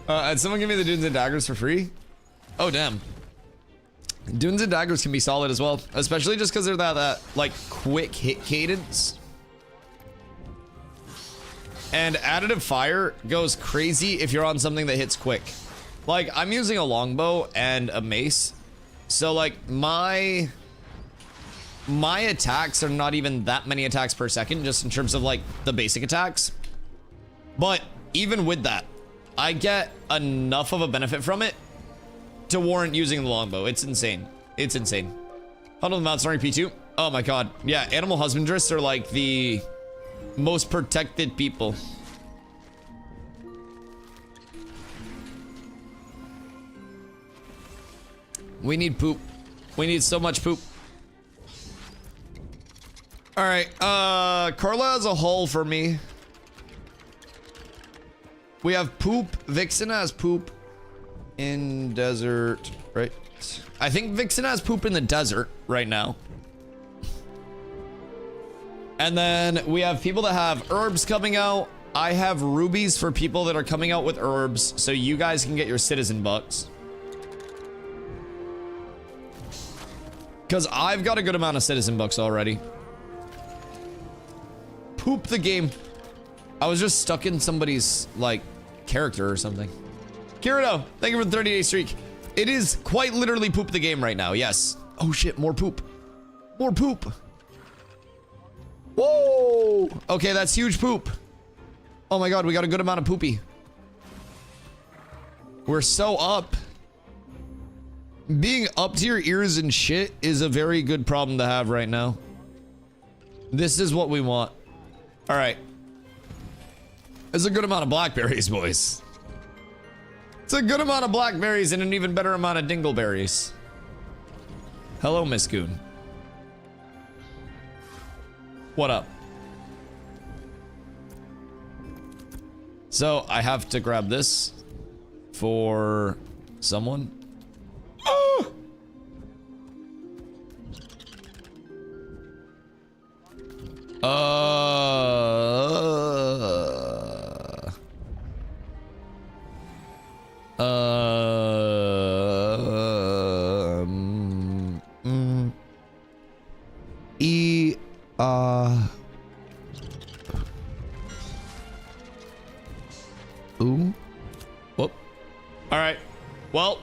Had someone give me the Dunes and Daggers for free? Oh, damn. Dunes and Daggers can be solid as well, especially just because they're that like quick hit cadence. And additive fire goes crazy if you're on something that hits quick. Like, I'm using a longbow and a mace, so like my attacks are not even that many attacks per second, just in terms of like the basic attacks. But even with that, I get enough of a benefit from it to warrant using the longbow. It's insane. It's insane. Huddle the Mountain P2. Oh my god. Yeah, animal husbandrists are like the most protected people. We need poop. We need so much poop. All right, Carla has a haul for me. We have poop. Vixen has poop in desert, right? I think Vixen has poop in the desert right now. And then we have people that have herbs coming out I have rubies for people that are coming out with herbs, so you guys can get your citizen bucks. Because I've got a good amount of citizen bucks already. Poop the game. I was just stuck in somebody's, like, character or something. Kirito, thank you for the 30-day streak. It is quite literally poop the game right now, yes. Oh shit, more poop. More poop. Whoa! Okay, that's huge poop. Oh my god, we got a good amount of poopy. We're so up. Being up to your ears and shit is a very good problem to have right now. This is what we want. Alright. It's a good amount of blackberries, boys. It's a good amount of blackberries and an even better amount of dingleberries. Hello, Miss Goon. What up? So, I have to grab this for someone. Oh! Ooh. Whoop. All right. Well,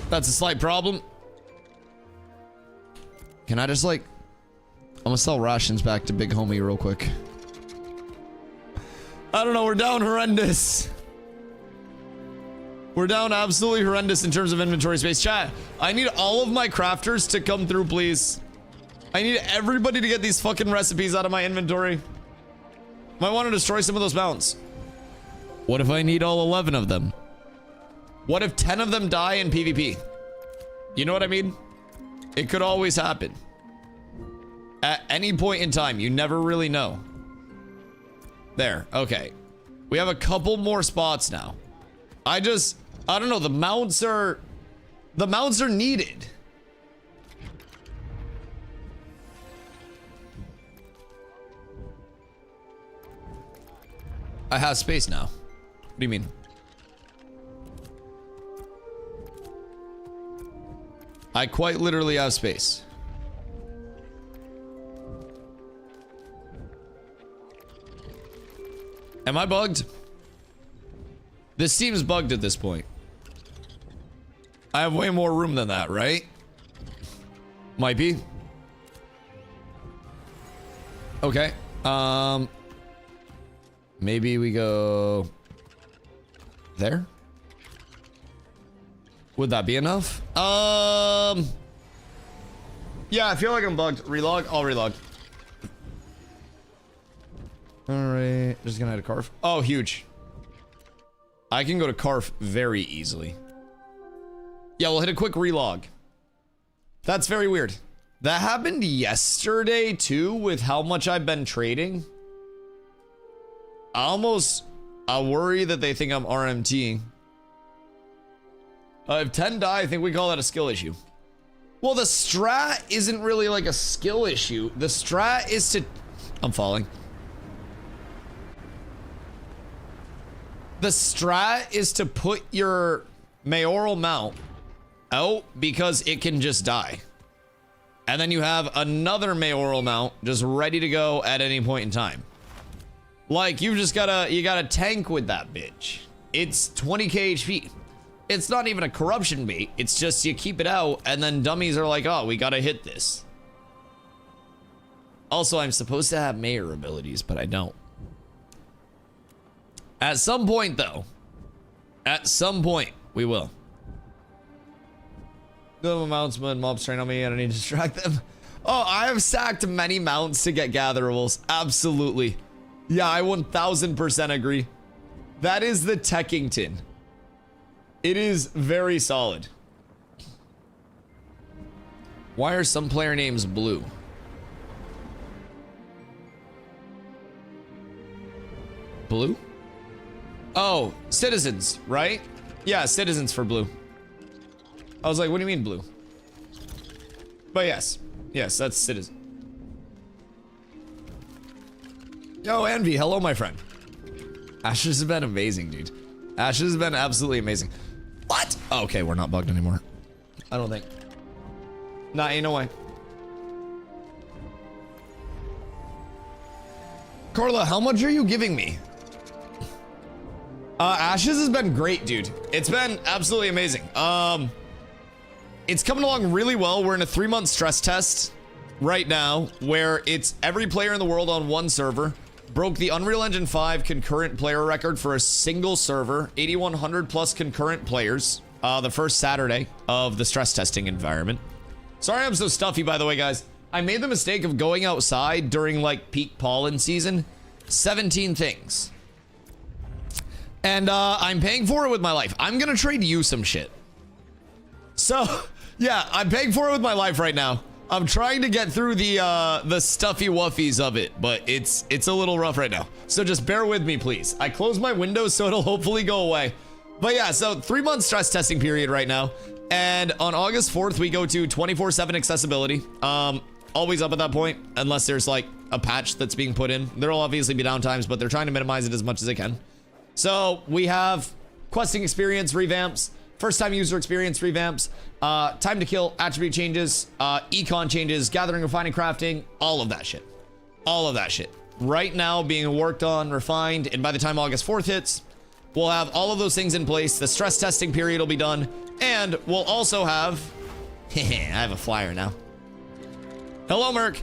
that's a slight problem. Can I just like, I'm gonna sell rations back to Big Homie real quick. I don't know, we're down horrendous. We're down absolutely horrendous in terms of inventory space. Chat, I need all of my crafters to come through, please. I need everybody to get these fucking recipes out of my inventory. Might want to destroy some of those mounts. What if I need all 11 of them? What if 10 of them die in PvP? You know what I mean? It could always happen. At any point in time, you never really know. There, okay. We have a couple more spots now. I don't know, the mounts are needed. I have space now. What do you mean? I quite literally have space. Am I bugged? This seems bugged at this point. I have way more room than that, right? Might be. Okay. Maybe we go there? Would that be enough? Yeah, I feel like I'm bugged. Relog? I'll relog. Alright, just gonna head to Carf. Oh, huge. I can go to Carf very easily. Yeah, we'll hit a quick relog. That's very weird. That happened yesterday too, with how much I've been trading. I worry that they think I'm RMTing. If 10 die, I think we call that a skill issue. Well, the strat isn't really like a skill issue. The strat is to... I'm falling. The strat is to put your mayoral mount out because it can just die. And then you have another mayoral mount just ready to go at any point in time. Like, you gotta tank with that bitch. It's 20k HP. It's not even a corruption bait. It's just you keep it out and then dummies are like, oh, we gotta hit this. Also, I'm supposed to have mayor abilities, but I don't. At some point, though. At some point, we will. The mountsmen mobs train on me and I need to distract them. Oh, I have sacked many mounts to get gatherables. Absolutely. Yeah, I 1000% agree. That is the Tekkington. It is very solid. Why are some player names blue? Blue? Oh, citizens, right? Yeah, citizens for blue. I was like, what do you mean blue? But yes. Yes, that's citizen. Yo, Envy, hello, my friend. Ashes has been amazing, dude. Ashes has been absolutely amazing. What? Oh, okay, we're not bugged anymore. I don't think. Nah, ain't no way. Carla, how much are you giving me? Ashes has been great, dude. It's been absolutely amazing. It's coming along really well. We're in a 3-month stress test right now where it's every player in the world on one server. Broke the Unreal Engine 5 concurrent player record for a single server. 8,100 plus concurrent players. The first Saturday of the stress testing environment. Sorry I'm so stuffy, by the way, guys. I made the mistake of going outside during like peak pollen season. 17 things. And I'm paying for it with my life. I'm gonna trade you some shit. So, yeah, I'm paying for it with my life right now. I'm trying to get through the stuffy wuffies of it, but it's a little rough right now. So just bear with me, please. I closed my windows so it'll hopefully go away. But yeah, so 3-month stress testing period right now. And on August 4th, we go to 24/7 accessibility. Always up at that point, unless there's like a patch that's being put in. There'll obviously be downtimes, but they're trying to minimize it as much as they can. So we have questing experience revamps, first time user experience revamps, time to kill, attribute changes, econ changes, gathering, refining, crafting, all of that shit. All of that shit. Right now being worked on, refined, and by the time August 4th hits, we'll have all of those things in place. The stress testing period will be done, and we'll also have... I have a flyer now. Hello, Merc.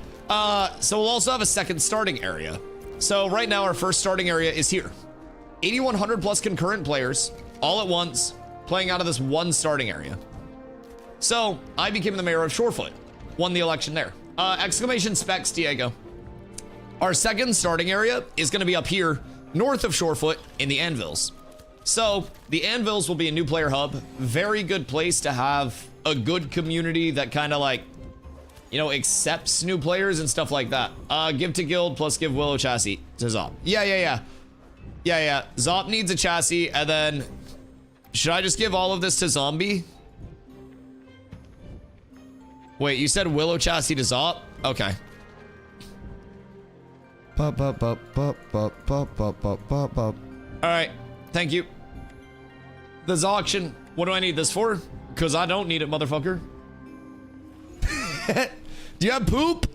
So we'll also have a second starting area. So right now our first starting area is here. 8,100 plus concurrent players, all at once, playing out of this one starting area. So, I became the mayor of Shorefoot. Won the election there. Exclamation specs, Diego. Our second starting area is going to be up here, north of Shorefoot, in the Anvils. So, the Anvils will be a new player hub. Very good place to have a good community that kind of like, you know, accepts new players and stuff like that. Give to guild plus give Willow chassis to Zop. Yeah. Zop needs a chassis, and then... Should I just give all of this to Zombie? Wait, you said Willow chassis to Zop? Okay. Alright, thank you. This auction. What do I need this for? Because I don't need it, motherfucker. Do you have poop?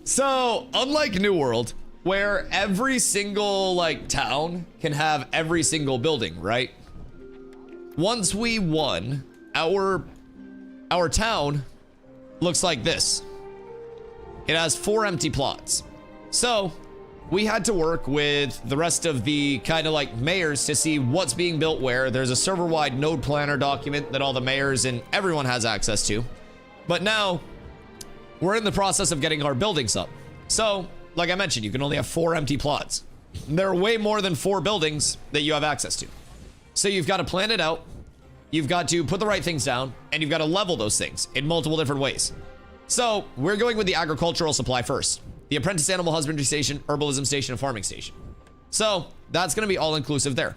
So, unlike New World, where every single, like, town can have every single building, right? Once we won, our town looks like this. It has 4 empty plots. So, we had to work with the rest of the kind of like mayors to see what's being built where. There's a server-wide node planner document that all the mayors and everyone has access to. But now, we're in the process of getting our buildings up. So, like I mentioned, you can only have 4 empty plots. There are way more than 4 buildings that you have access to. So you've got to plan it out, you've got to put the right things down, and you've got to level those things in multiple different ways. So we're going with the agricultural supply first. The apprentice animal husbandry station, herbalism station, and farming station. So that's going to be all inclusive there.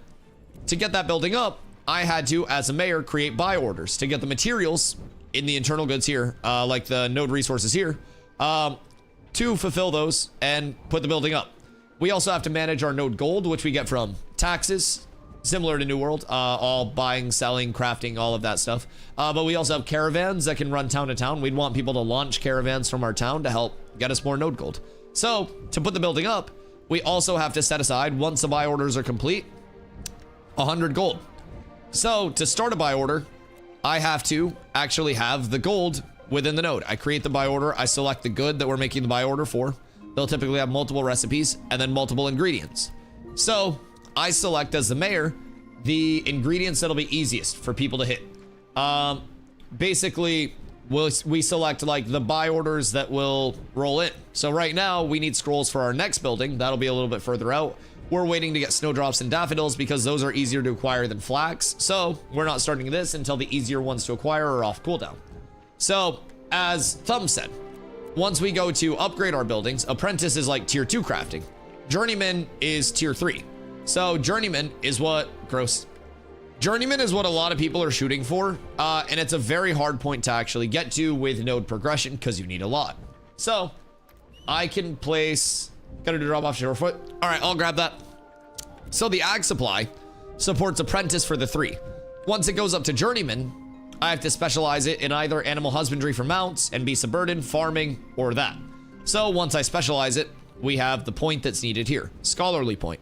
To get that building up, I had to, as a mayor, create buy orders to get the materials in the internal goods here, like the node resources here, to fulfill those and put the building up. We also have to manage our node gold, which we get from taxes, similar to New World, all buying, selling, crafting, all of that stuff. But we also have caravans that can run town to town. We'd want people to launch caravans from our town to help get us more node gold. So to put the building up, we also have to set aside, once the buy orders are complete, 100 gold. So to start a buy order, I have to actually have the gold within the node. I create the buy order, I select the good that we're making the buy order for. They'll typically have multiple recipes and then multiple ingredients. So I select as the mayor the ingredients that'll be easiest for people to hit. Basically, we select like the buy orders that will roll in. So right now we need scrolls for our next building. That'll be a little bit further out. We're waiting to get snowdrops and daffodils because those are easier to acquire than flax. So we're not starting this until the easier ones to acquire are off cooldown. So as Thumb said, once we go to upgrade our buildings, apprentice is like tier 2 crafting. Journeyman is tier 3. So Journeyman is what Journeyman is what a lot of people are shooting for. And it's a very hard point to actually get to with node progression because you need a lot. So I can place Gotta do drop off Shorefoot. All right, I'll grab that. So the ag supply supports apprentice for the 3. Once it goes up to journeyman, I have to specialize it in either animal husbandry for mounts and beast of burden, farming, or that. So once I specialize it, we have the point that's needed here, scholarly point.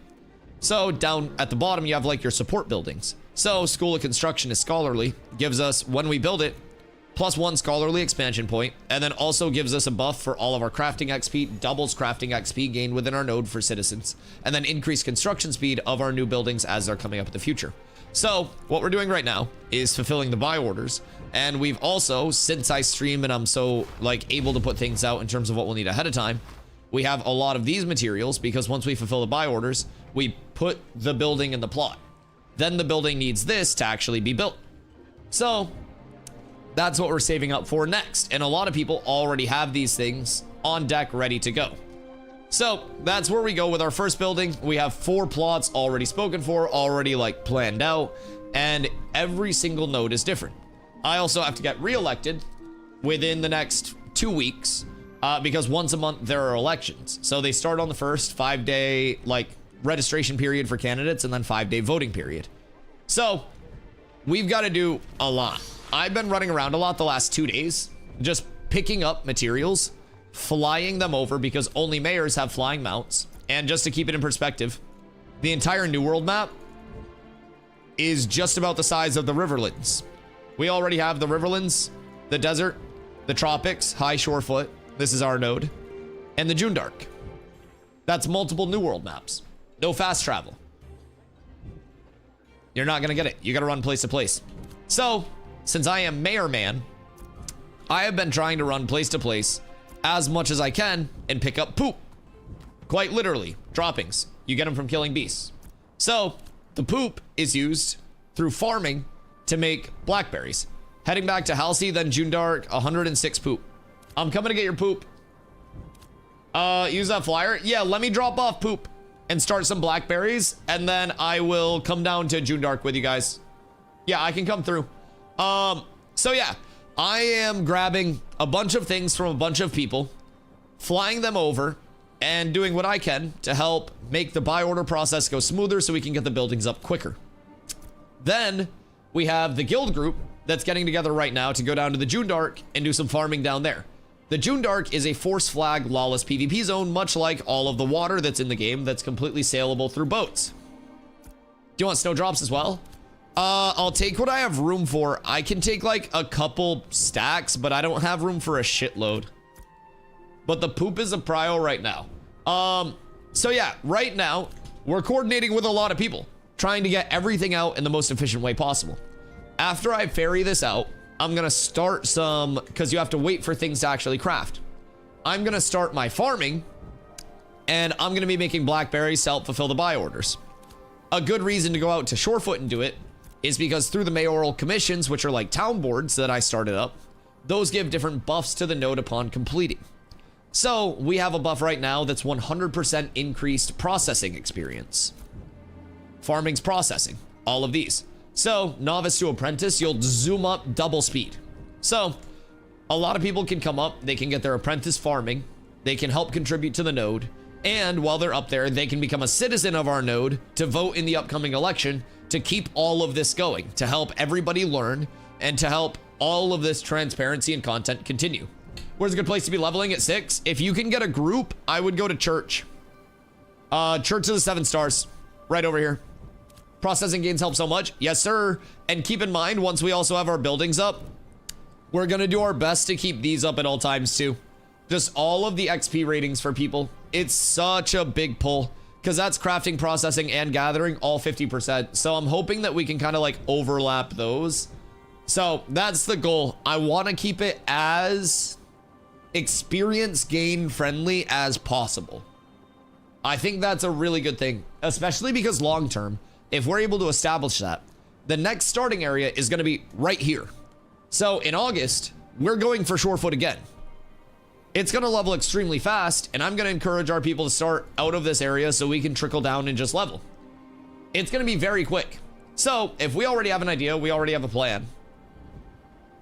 So down at the bottom, you have like your support buildings. So School of Construction is scholarly, gives us, when we build it, +1 scholarly expansion point, and then also gives us a buff for all of our crafting XP, doubles crafting XP gained within our node for citizens, and then increased construction speed of our new buildings as they're coming up in the future. So what we're doing right now is fulfilling the buy orders, and we've also, since I stream and I'm so like able to put things out in terms of what we'll need ahead of time, we have a lot of these materials because once we fulfill the buy orders, we put the building in the plot. Then the building needs this to actually be built. So that's what we're saving up for next. And a lot of people already have these things on deck ready to go. So that's where we go with our first building. We have 4 plots already spoken for, already like planned out, and every single node is different. I also have to get re-elected within the next 2 weeks because once a month there are elections. So they start on the first 5-day like registration period for candidates and then 5-day voting period. So we've got to do a lot. I've been running around a lot the last 2 days, just picking up materials, flying them over because only mayors have flying mounts. And just to keep it in perspective, the entire New World map is just about the size of the Riverlands. We already have the Riverlands, the desert, the tropics, high shorefoot. This is our node, and the Jundark. That's multiple New World maps. No fast travel. You're not gonna get it. You gotta run place to place. So since I am Mayor Man, I have been trying to run place to place as much as I can and pick up poop. Quite literally, droppings. You get them from killing beasts. So the poop is used through farming to make blackberries. Heading back to Halsey, then Jundark, 106 poop. I'm coming to get your poop. Use that flyer. Yeah, let me drop off poop and start some blackberries, and then I will come down to Jundark with you guys. Yeah, I can come through. So yeah, I am grabbing a bunch of things from a bunch of people, flying them over, and doing what I can to help make the buy order process go smoother so we can get the buildings up quicker. Then we have the guild group that's getting together right now to go down to the Jundark and do some farming down there. The Jundark is a force flag lawless PvP zone, much like all of the water that's in the game that's completely sailable through boats. Do you want snowdrops as well? I'll take what I have room for. I can take like a couple stacks, but I don't have room for a shitload. But the poop is a prio right now. So yeah, right now we're coordinating with a lot of people, trying to get everything out in the most efficient way possible. After I ferry this out, I'm gonna start some, because you have to wait for things to actually craft. I'm gonna start my farming, and I'm gonna be making blackberries to help fulfill the buy orders. A good reason to go out to Shorefoot and do it is because through the mayoral commissions, which are like town boards that I started up, those give different buffs to the node upon completing. So we have a buff right now that's 100% increased processing experience. Farming's processing, all of these. So novice to apprentice, you'll zoom up double speed. So a lot of people can come up, they can get their apprentice farming, they can help contribute to the node, and while they're up there, they can become a citizen of our node to vote in the upcoming election to keep all of this going, to help everybody learn, and to help all of this transparency and content continue. Where's a good place to be leveling at 6? If you can get a group, I would go to Church. Church of the 7 stars, right over here. Processing gains help so much. Yes, sir. And keep in mind, once we also have our buildings up, we're gonna do our best to keep these up at all times too. Just all of the XP ratings for people. It's such a big pull because that's crafting, processing, and gathering all 50%. So I'm hoping that we can kind of like overlap those. So that's the goal. I want to keep it as experience gain friendly as possible. I think that's a really good thing, especially because long term, if we're able to establish that, the next starting area is going to be right here. So in August, we're going for Shorefoot again. It's going to level extremely fast, and I'm going to encourage our people to start out of this area so we can trickle down and just level. It's going to be very quick. So if we already have an idea, we already have a plan,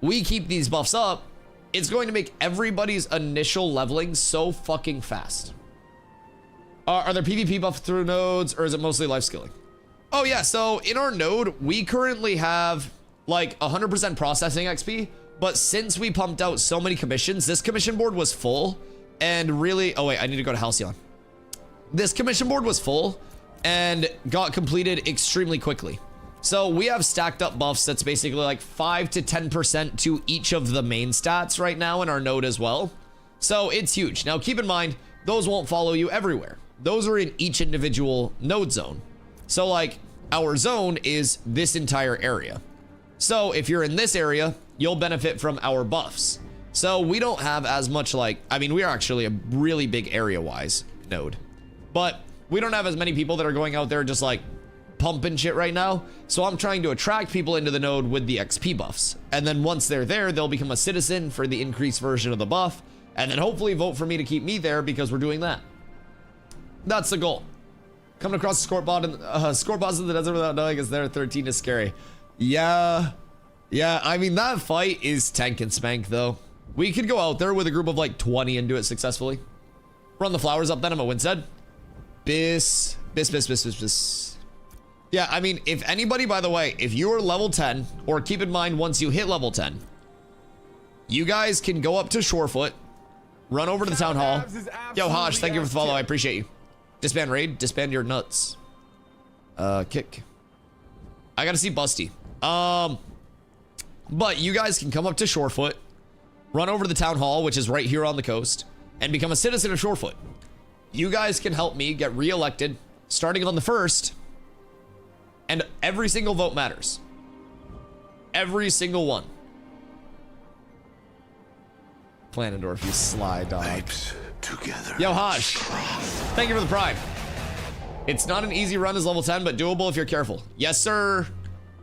we keep these buffs up, it's going to make everybody's initial leveling so fucking fast. Are there PvP buffs through nodes, or is it mostly life skilling? Oh yeah, so in our node, we currently have like 100% processing XP, but since we pumped out so many commissions, this commission board was full, and really, oh wait, I need to go to Halcyon. This commission board was full and got completed extremely quickly. So we have stacked up buffs that's basically like 5 to 10% to each of the main stats right now in our node as well. So it's huge. Now keep in mind, those won't follow you everywhere. Those are in each individual node zone. So like our zone is this entire area. So if you're in this area, you'll benefit from our buffs. So we don't have as much like, I mean, we are actually a really big area wise node, but we don't have as many people that are going out there just like pumping shit right now. So I'm trying to attract people into the node with the XP buffs. And then once they're there, they'll become a citizen for the increased version of the buff. And then hopefully vote for me to keep me there because we're doing that. That's the goal. Coming across the score boss in the desert without knowing is there. 13 is scary. Yeah. I mean, that fight is tank and spank though. We could go out there with a group of like 20 and do it successfully. Run the flowers up then. I'm a Winstead. Bis. Yeah, I mean, if anybody, by the way, if you are level 10, or keep in mind once you hit level 10, you guys can go up to Shorefoot, run over to the town hall. Yo, Hosh, thank you for the follow. I appreciate you. Disband raid, disband your nuts. Kick. I gotta see Busty. But you guys can come up to Shorefoot, run over to the town hall, which is right here on the coast, and become a citizen of Shorefoot. You guys can help me get reelected starting on the 1st, and every single vote matters. Every single one. Planendorf, you sly dog. Together. Yo, Hosh, thank you for the prime. It's not an easy run as level 10, but doable if you're careful. Yes, sir.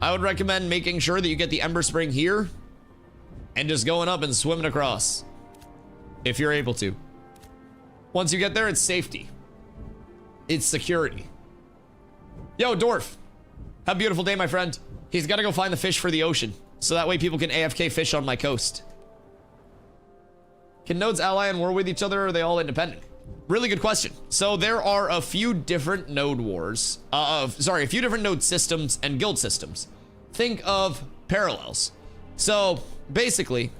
I would recommend making sure that you get the Ember Spring here and just going up and swimming across if you're able to. Once you get there, it's safety. It's security. Yo, Dwarf, have a beautiful day, my friend. He's got to go find the fish for the ocean, so that way people can AFK fish on my coast. Can nodes ally and war with each other, or are they all independent? Really good question. So there are a few different node wars, a few different node systems and guild systems. Think of parallels. So basically,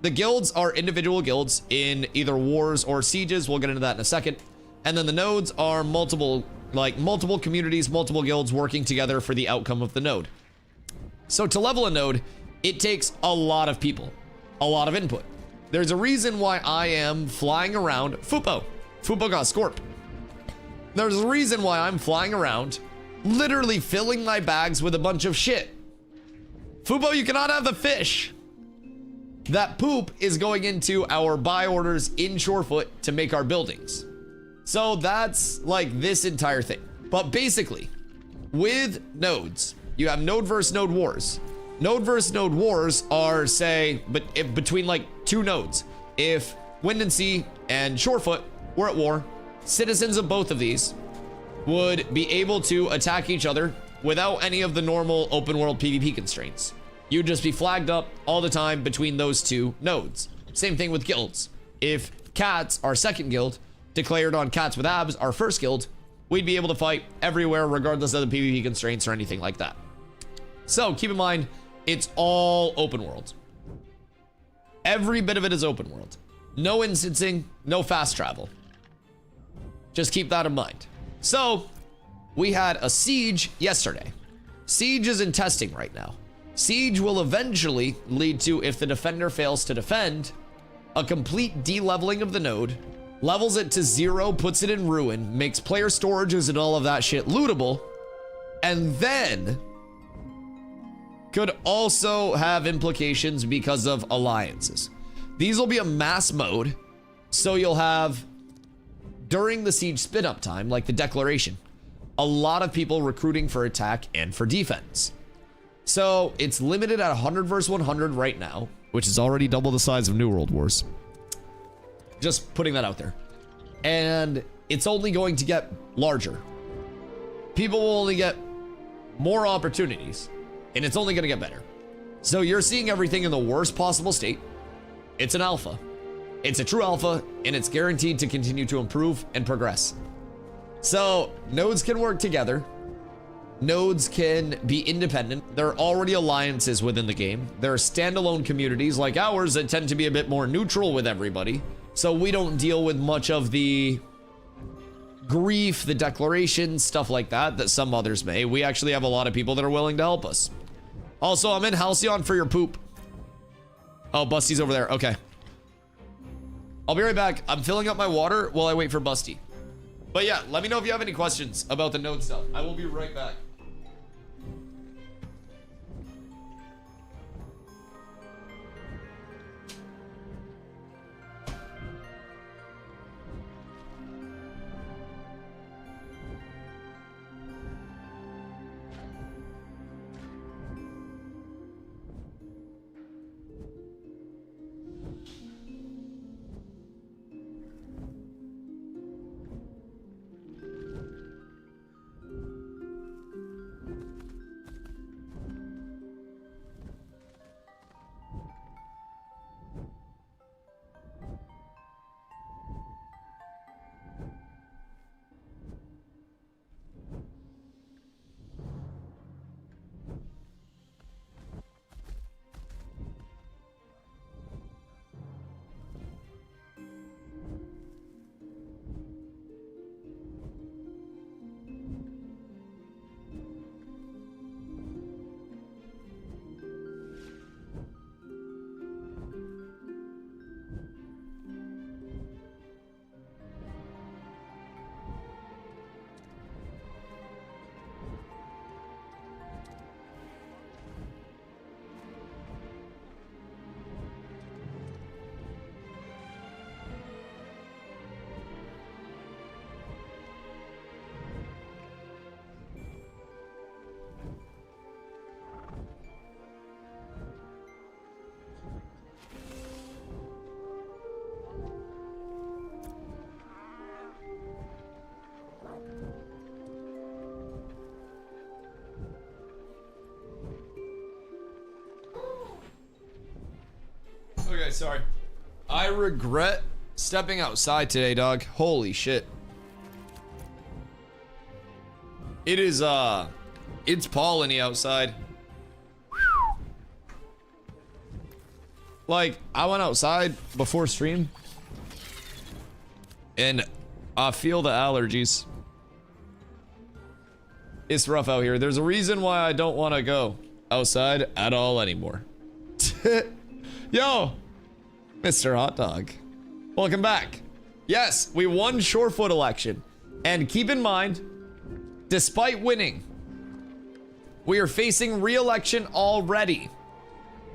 the guilds are individual guilds in either wars or sieges. We'll get into that in a second. And then the nodes are multiple communities, multiple guilds working together for the outcome of the node. So to level a node, it takes a lot of people, a lot of input. There's a reason why I am flying around. Fupo got Scorp. There's a reason why I'm flying around, literally filling my bags with a bunch of shit. Fupo, you cannot have the fish. That poop is going into our buy orders in Shorefoot to make our buildings. So that's like this entire thing. But basically, with nodes, you have node versus node wars. Node versus node wars are, say, between like two nodes. If Wind and Sea and Shorefoot were at war, citizens of both of these would be able to attack each other without any of the normal open world PvP constraints. You'd just be flagged up all the time between those two nodes. Same thing with guilds. If Cats, our second guild, declared on Cats with Abs, our first guild, we'd be able to fight everywhere regardless of the PvP constraints or anything like that. So keep in mind, it's all open world. Every bit of it is open world. No instancing, no fast travel. Just keep that in mind. So we had a siege yesterday. Siege is in testing right now. Siege will eventually lead to, if the defender fails to defend, a complete de-leveling of the node, levels it to 0, puts it in ruin, makes player storages and all of that shit lootable, and then could also have implications because of alliances. These will be a mass mode, so you'll have, during the siege spin up time, like the declaration, a lot of people recruiting for attack and for defense. So it's limited at 100 versus 100 right now, which is already double the size of New World Wars. Just putting that out there. And it's only going to get larger. People will only get more opportunities, and it's only going to get better. So you're seeing everything in the worst possible state. It's an alpha. It's a true alpha, and it's guaranteed to continue to improve and progress. So nodes can work together. Nodes can be independent. There are already alliances within the game. There are standalone communities like ours that tend to be a bit more neutral with everybody. So we don't deal with much of the grief, the declarations, stuff like that, that some others may. We actually have a lot of people that are willing to help us. Also, I'm in Halcyon for your poop. Oh, Busty's over there. Okay. I'll be right back. I'm filling up my water while I wait for Busty. But yeah, let me know if you have any questions about the node stuff. I will be right back. Okay, sorry. I regret stepping outside today, dog. Holy shit. It is, it's polleny outside. Like, I went outside before stream, and I feel the allergies. It's rough out here. There's a reason why I don't want to go outside at all anymore. Yo, Mr. Hot Dog, welcome back. Yes, we won Shorefoot election, and keep in mind, despite winning, we are facing re-election already.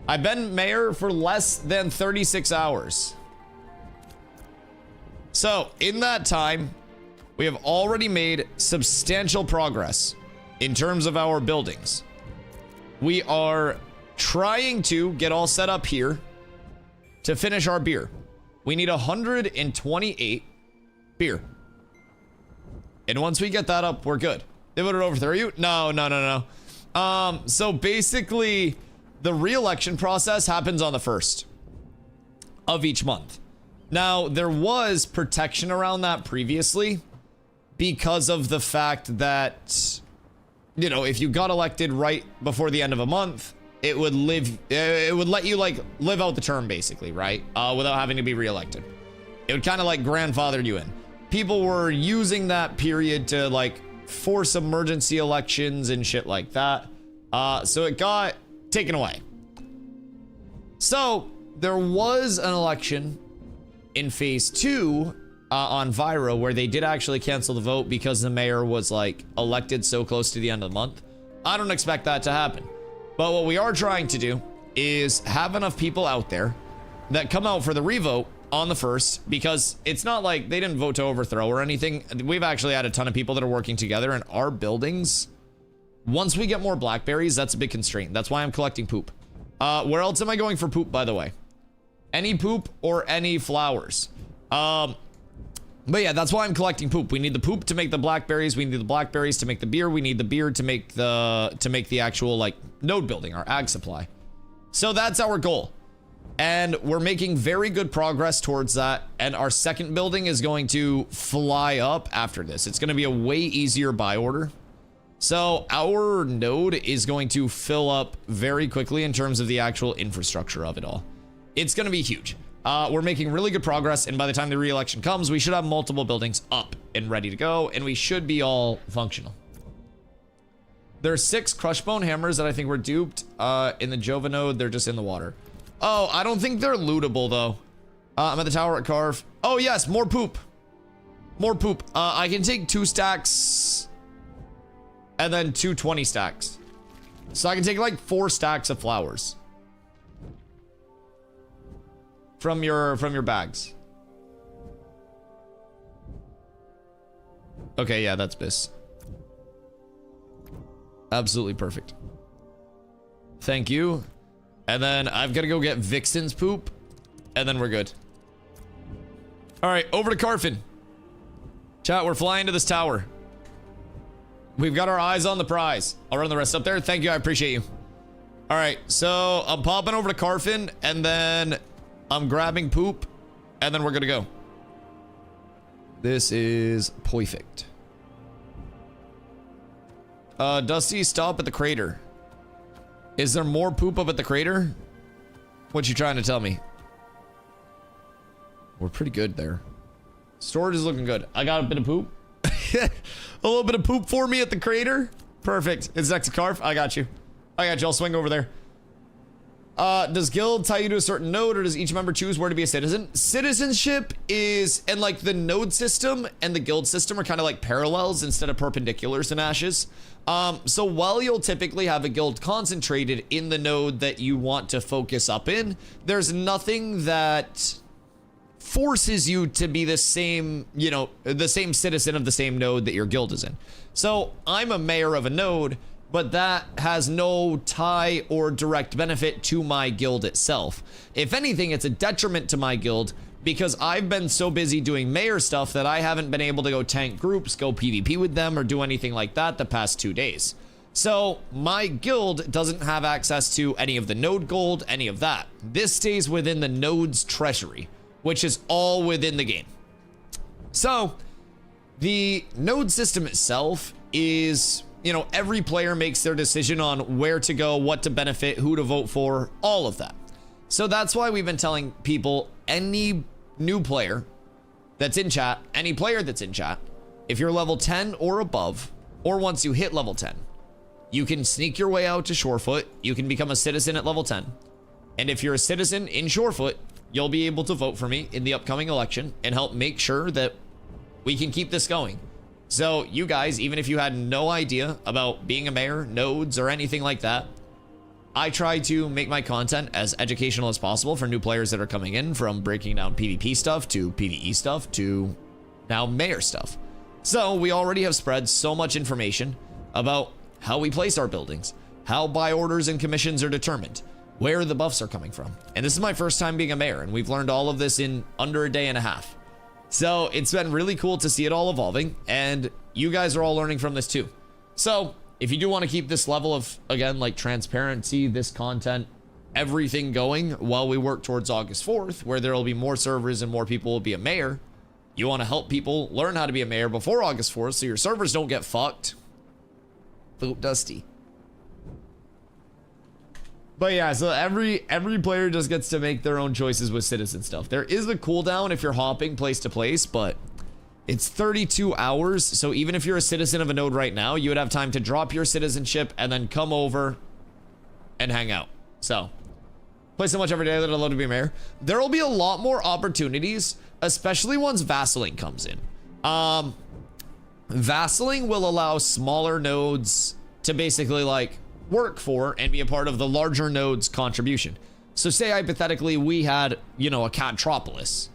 I've been mayor for less than 36 hours. So, in that time, we have already made substantial progress in terms of our buildings. We are trying to get all set up here to finish our beer. We need 128 beer. And once we get that up, we're good. They voted overthrow you? No. So basically, the re-election process happens on the 1st of each month. Now, there was protection around that previously because of the fact that, you know, if you got elected right before the end of a month, it would let you like live out the term basically, right? Without having to be re-elected. It would kind of like grandfather you in. People were using that period to like force emergency elections and shit like that. So it got taken away. So there was an election in phase 2 on Viro where they did actually cancel the vote because the mayor was like elected so close to the end of the month. I don't expect that to happen. But what we are trying to do is have enough people out there that come out for the revote on the 1st, because it's not like they didn't vote to overthrow or anything. We've actually had a ton of people that are working together in our buildings. Once we get more blackberries, that's a big constraint. That's why I'm collecting poop. Where else am I going for poop, by the way? Any poop or any flowers. But yeah, that's why I'm collecting poop. We need the poop to make the blackberries. We need the blackberries to make the beer. We need the beer to make the actual like node building, our ag supply. So that's our goal. And we're making very good progress towards that. And our second building is going to fly up after this. It's going to be a way easier buy order. So our node is going to fill up very quickly in terms of the actual infrastructure of it all. It's going to be huge. We're making really good progress. And by the time the re-election comes, we should have multiple buildings up and ready to go. And we should be all functional. There's 6 Crushbone hammers that I think were duped in the Jova node. They're just in the water. Oh, I don't think they're lootable, though. I'm at the tower at Carve. Oh, yes, more poop. More poop. I can take 2 stacks and then 2 20 stacks. So I can take like 4 stacks of flowers from your bags. Okay, yeah, that's Biss. Absolutely perfect. Thank you. And then I've got to go get Vixen's poop. And then we're good. All right, over to Carfin. Chat, we're flying to this tower. We've got our eyes on the prize. I'll run the rest up there. Thank you, I appreciate you. All right, so I'm popping over to Carfin. And then I'm grabbing poop. And then we're going to go. This is perfect. Dusty, stop at the crater. Is there more poop up at the crater? What you trying to tell me? We're pretty good there. Storage is looking good. I got a bit of poop. A little bit of poop for me at the crater. Perfect. It's next to Carf. I got you. I got you. I'll swing over there. Does guild tie you to a certain node, or does each member choose where to be a citizen? Citizenship is, and like the node system and the guild system are kind of like parallels instead of perpendiculars in Ashes. So while you'll typically have a guild concentrated in the node that you want to focus up in, there's nothing that forces you to be the same, you know, the same citizen of the same node that your guild is in. So I'm a mayor of a node, but that has no tie or direct benefit to my guild itself. If anything, it's a detriment to my guild because I've been so busy doing mayor stuff that I haven't been able to go tank groups, go PvP with them, or do anything like that the past 2 days. So my guild doesn't have access to any of the node gold, any of that. This stays within the node's treasury, which is all within the game. So the node system itself is, you know, every player makes their decision on where to go, what to benefit, who to vote for, all of that. So that's why we've been telling people, any new player that's in chat, any player that's in chat, if you're level 10 or above, or once you hit level 10, you can sneak your way out to Shorefoot. You can become a citizen at level 10. And if you're a citizen in Shorefoot, you'll be able to vote for me in the upcoming election and help make sure that we can keep this going. So you guys, even if you had no idea about being a mayor, nodes, or anything like that, I try to make my content as educational as possible for new players that are coming in, from breaking down PvP stuff to PvE stuff to now mayor stuff. So we already have spread so much information about how we place our buildings, how buy orders and commissions are determined, where the buffs are coming from. And this is my first time being a mayor, and we've learned all of this in under a day and a half. So it's been really cool to see it all evolving, and you guys are all learning from this too. So if you do want to keep this level of, again, like transparency, this content, everything going while we work towards August 4th, where there will be more servers and more people will be a mayor, you want to help people learn how to be a mayor before August 4th so your servers don't get fucked. Vote Dusty. But yeah, so every player just gets to make their own choices with citizen stuff. There is a cooldown if you're hopping place to place, but it's 32 hours. So even if you're a citizen of a node right now, you would have time to drop your citizenship and then come over and hang out. So play so much every day that I'd love to be a mayor. There will be a lot more opportunities, especially once vassaling comes in. Vassaling will allow smaller nodes to basically like work for and be a part of the larger node's contribution. So say hypothetically we had, you know, a Catropolis.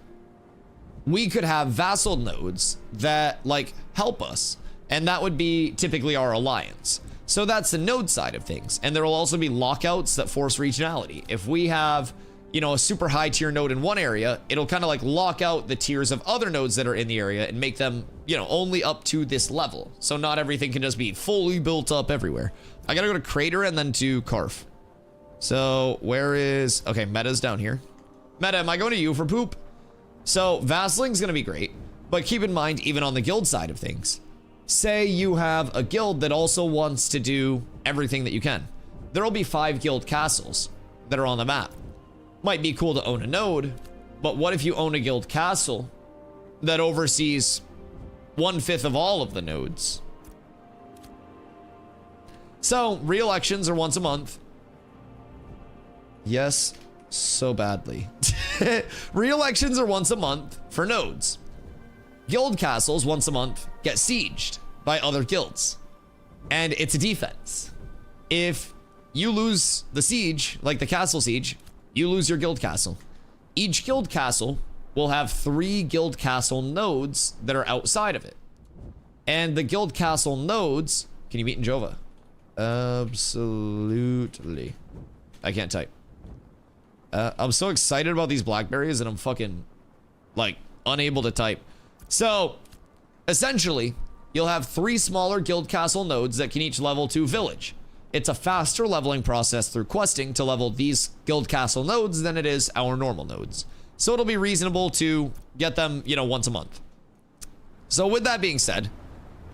We could have vassal nodes that like help us, and that would be typically our alliance. So that's the node side of things. And there will also be lockouts that force regionality. If we have, you know, a super high tier node in one area, it'll kind of like lock out the tiers of other nodes that are in the area and make them, you know, only up to this level. So not everything can just be fully built up everywhere. I gotta go to Crater and then to Carf. So where is, okay, Meta's down here. Meta, am I going to you for poop? So Vasling's going to be great, but keep in mind, even on the guild side of things, say you have a guild that also wants to do everything that you can. There'll be 5 guild castles that are on the map. Might be cool to own a node, but what if you own a guild castle that oversees 1/5 of all of the nodes? So re-elections are once a month. Yes, so badly. Re-elections are once a month for nodes. Guild castles once a month get sieged by other guilds. And it's a defense. If you lose the siege, like the castle siege, you lose your guild castle. Each guild castle will have 3 guild castle nodes that are outside of it. And the guild castle nodes, can you meet in Jova? Absolutely. I can't type. I'm so excited about these blackberries and I'm fucking like unable to type. So essentially you'll have 3 smaller guild castle nodes that can each level to village. It's a faster leveling process through questing to level these guild castle nodes than it is our normal nodes. So it'll be reasonable to get them, you know, once a month. So with that being said,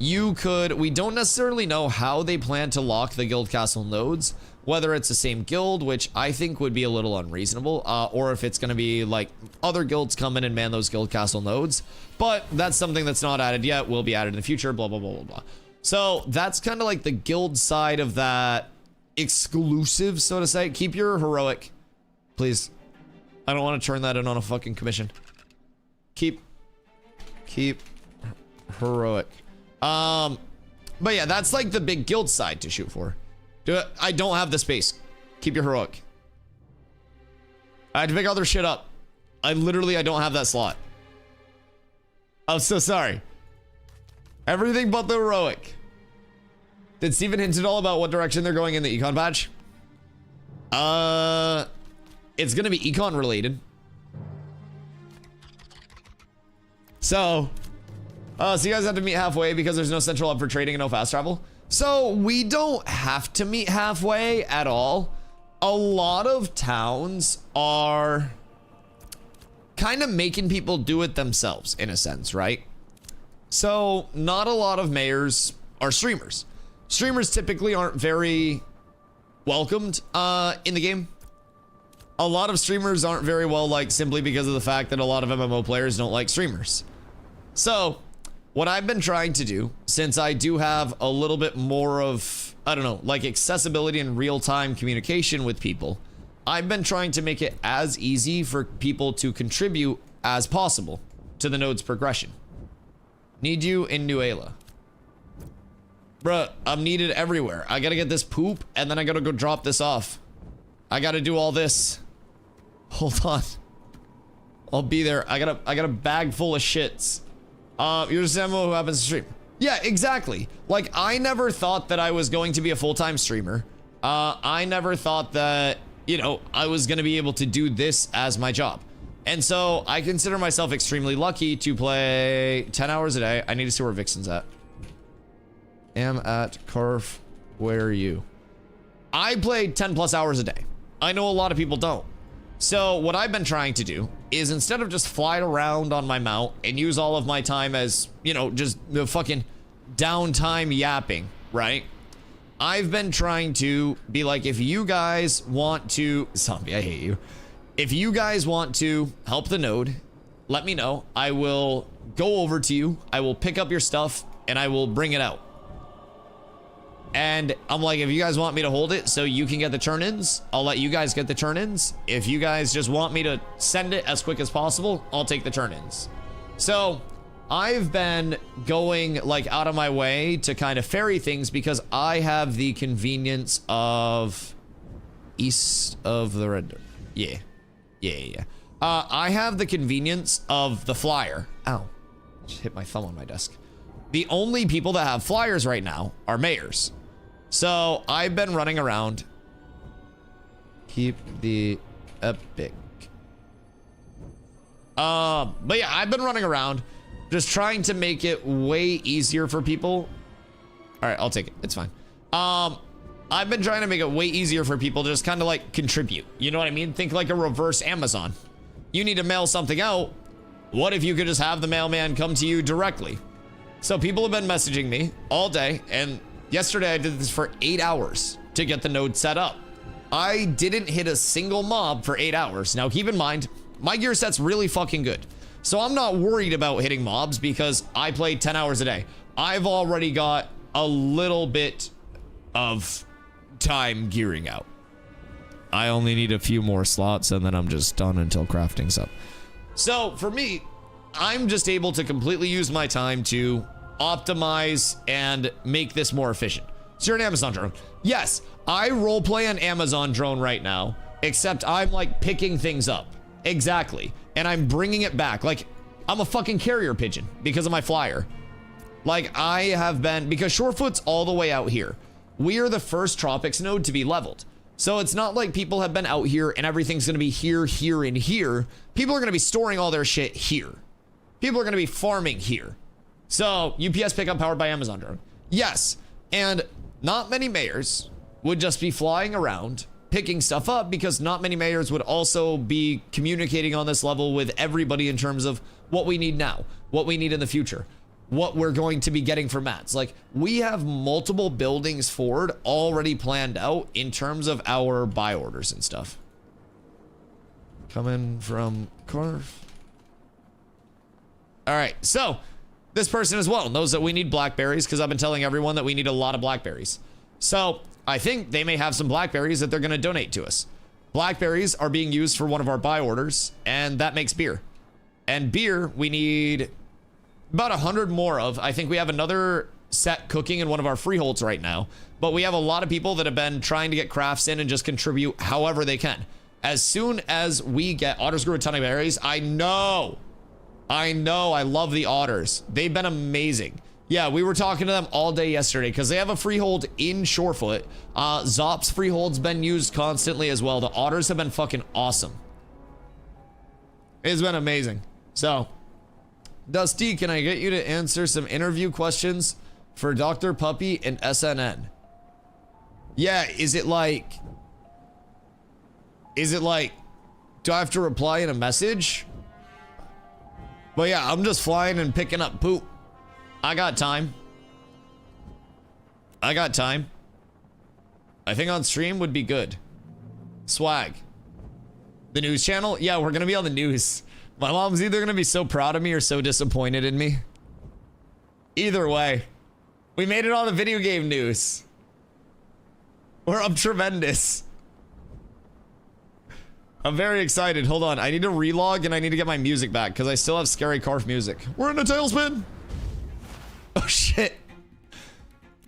we don't necessarily know how they plan to lock the guild castle nodes, whether it's the same guild, which I think would be a little unreasonable, or if it's going to be like other guilds come in and man those guild castle nodes. But that's something that's not added yet, will be added in the future, blah, blah, blah, blah, blah. So that's kind of like the guild side of that exclusive, so to say. Keep your heroic, please. I don't want to turn that in on a fucking commission. Keep heroic. But yeah, that's like the big guild side to shoot for. I don't have the space. Keep your heroic. I had to pick other shit up. I don't have that slot. I'm so sorry. Everything but the heroic. Did Steven hint at all about what direction they're going in the econ patch? It's gonna be econ related. So you guys have to meet halfway because there's no central hub for trading and no fast travel. So we don't have to meet halfway at all. A lot of towns are kind of making people do it themselves in a sense, right? So not a lot of mayors are streamers. Streamers typically aren't very welcomed in the game. A lot of streamers aren't very well liked simply because of the fact that a lot of MMO players don't like streamers. So what I've been trying to do, since I do have a little bit more of, I don't know, like accessibility and real-time communication with people, I've been trying to make it as easy for people to contribute as possible to the node's progression. Need you in New Ayla. Bruh, I'm needed everywhere. I gotta get this poop, and then I gotta go drop this off. I gotta do all this. Hold on. I'll be there. I got a bag full of shits. You're just an MMO who happens to stream. Yeah, exactly. Like, I never thought that I was going to be a full-time streamer. I never thought that, you know, I was gonna be able to do this as my job. And so I consider myself extremely lucky to play 10 hours a day. I need to see where Vixen's at. Am at Carf. Where are you? I play 10 plus hours a day. I know a lot of people don't. So what I've been trying to do is instead of just flying around on my mount and use all of my time as, you know, just the fucking downtime yapping, right? I've been trying to be like, if you guys want to, zombie, I hate you. If you guys want to help the node, let me know. I will go over to you. I will pick up your stuff and I will bring it out. And I'm like, if you guys want me to hold it so you can get the turn-ins, I'll let you guys get the turn-ins. If you guys just want me to send it as quick as possible, I'll take the turn-ins. So I've been going like out of my way to kind of ferry things because I have the convenience of east of the red. Yeah. I have the convenience of the flyer. Ow. Just hit my thumb on my desk. The only people that have flyers right now are mayors. So I've been running around. Keep the epic. But yeah, I've been running around just trying to make it way easier for people. All right, I'll take it. It's fine. I've been trying to make it way easier for people to just kind of like contribute. You know what I mean? Think like a reverse Amazon. you need to mail something out, what if you could just have the mailman come to you directly? So people have been messaging me all day, and yesterday I did this for 8 hours to get the node set up. I didn't hit a single mob for 8 hours. Now keep in mind, my gear set's really fucking good. So I'm not worried about hitting mobs because I play 10 hours a day. I've already got a little bit of time gearing out. I only need a few more slots and then I'm just done until crafting's up. So for me, I'm just able to completely use my time to optimize and make this more efficient. So you're an Amazon drone. Yes, I roleplay an Amazon drone right now, except I'm like picking things up. Exactly. And I'm bringing it back. Like I'm a fucking carrier pigeon because of my flyer. Like I have been, because Shorefoot's all the way out here. We are the first tropics node to be leveled. So it's not like people have been out here and everything's going to be here, here, and here. People are going to be storing all their shit here. People are going to be farming here. So UPS pickup powered by Amazon drone. Yes. And not many mayors would just be flying around picking stuff up because not many mayors would also be communicating on this level with everybody in terms of what we need now, what we need in the future, what we're going to be getting for mats. Like we have multiple buildings forward already planned out in terms of our buy orders and stuff. Coming from Carf. All right, so this person as well knows that we need blackberries because I've been telling everyone that we need a lot of blackberries. So I think they may have some blackberries that they're going to donate to us. Blackberries are being used for one of our buy orders, and that makes beer. And beer, we need about 100 more of. I think we have another set cooking in one of our freeholds right now, but we have a lot of people that have been trying to get crafts in and just contribute however they can. As soon as we get otters grew a ton of berries, I know, I love the otters. They've been amazing. Yeah, we were talking to them all day yesterday because they have a freehold in Shorefoot. Zop's freehold's been used constantly as well. The otters have been fucking awesome. It's been amazing. So, Dusty, can I get you to answer some interview questions for Dr. Puppy and SNN? Yeah, is it like, do I have to reply in a message? But yeah, I'm just flying and picking up poop. I got time. I got time. I think on stream would be good. Swag. The news channel? Yeah, we're gonna be on the news. My mom's either gonna be so proud of me or so disappointed in me. Either way, we made it on the video game news. We're up tremendous. I'm very excited. Hold on, I need to relog and I need to get my music back because I still have scary Carf music. We're in a tailspin. Oh shit.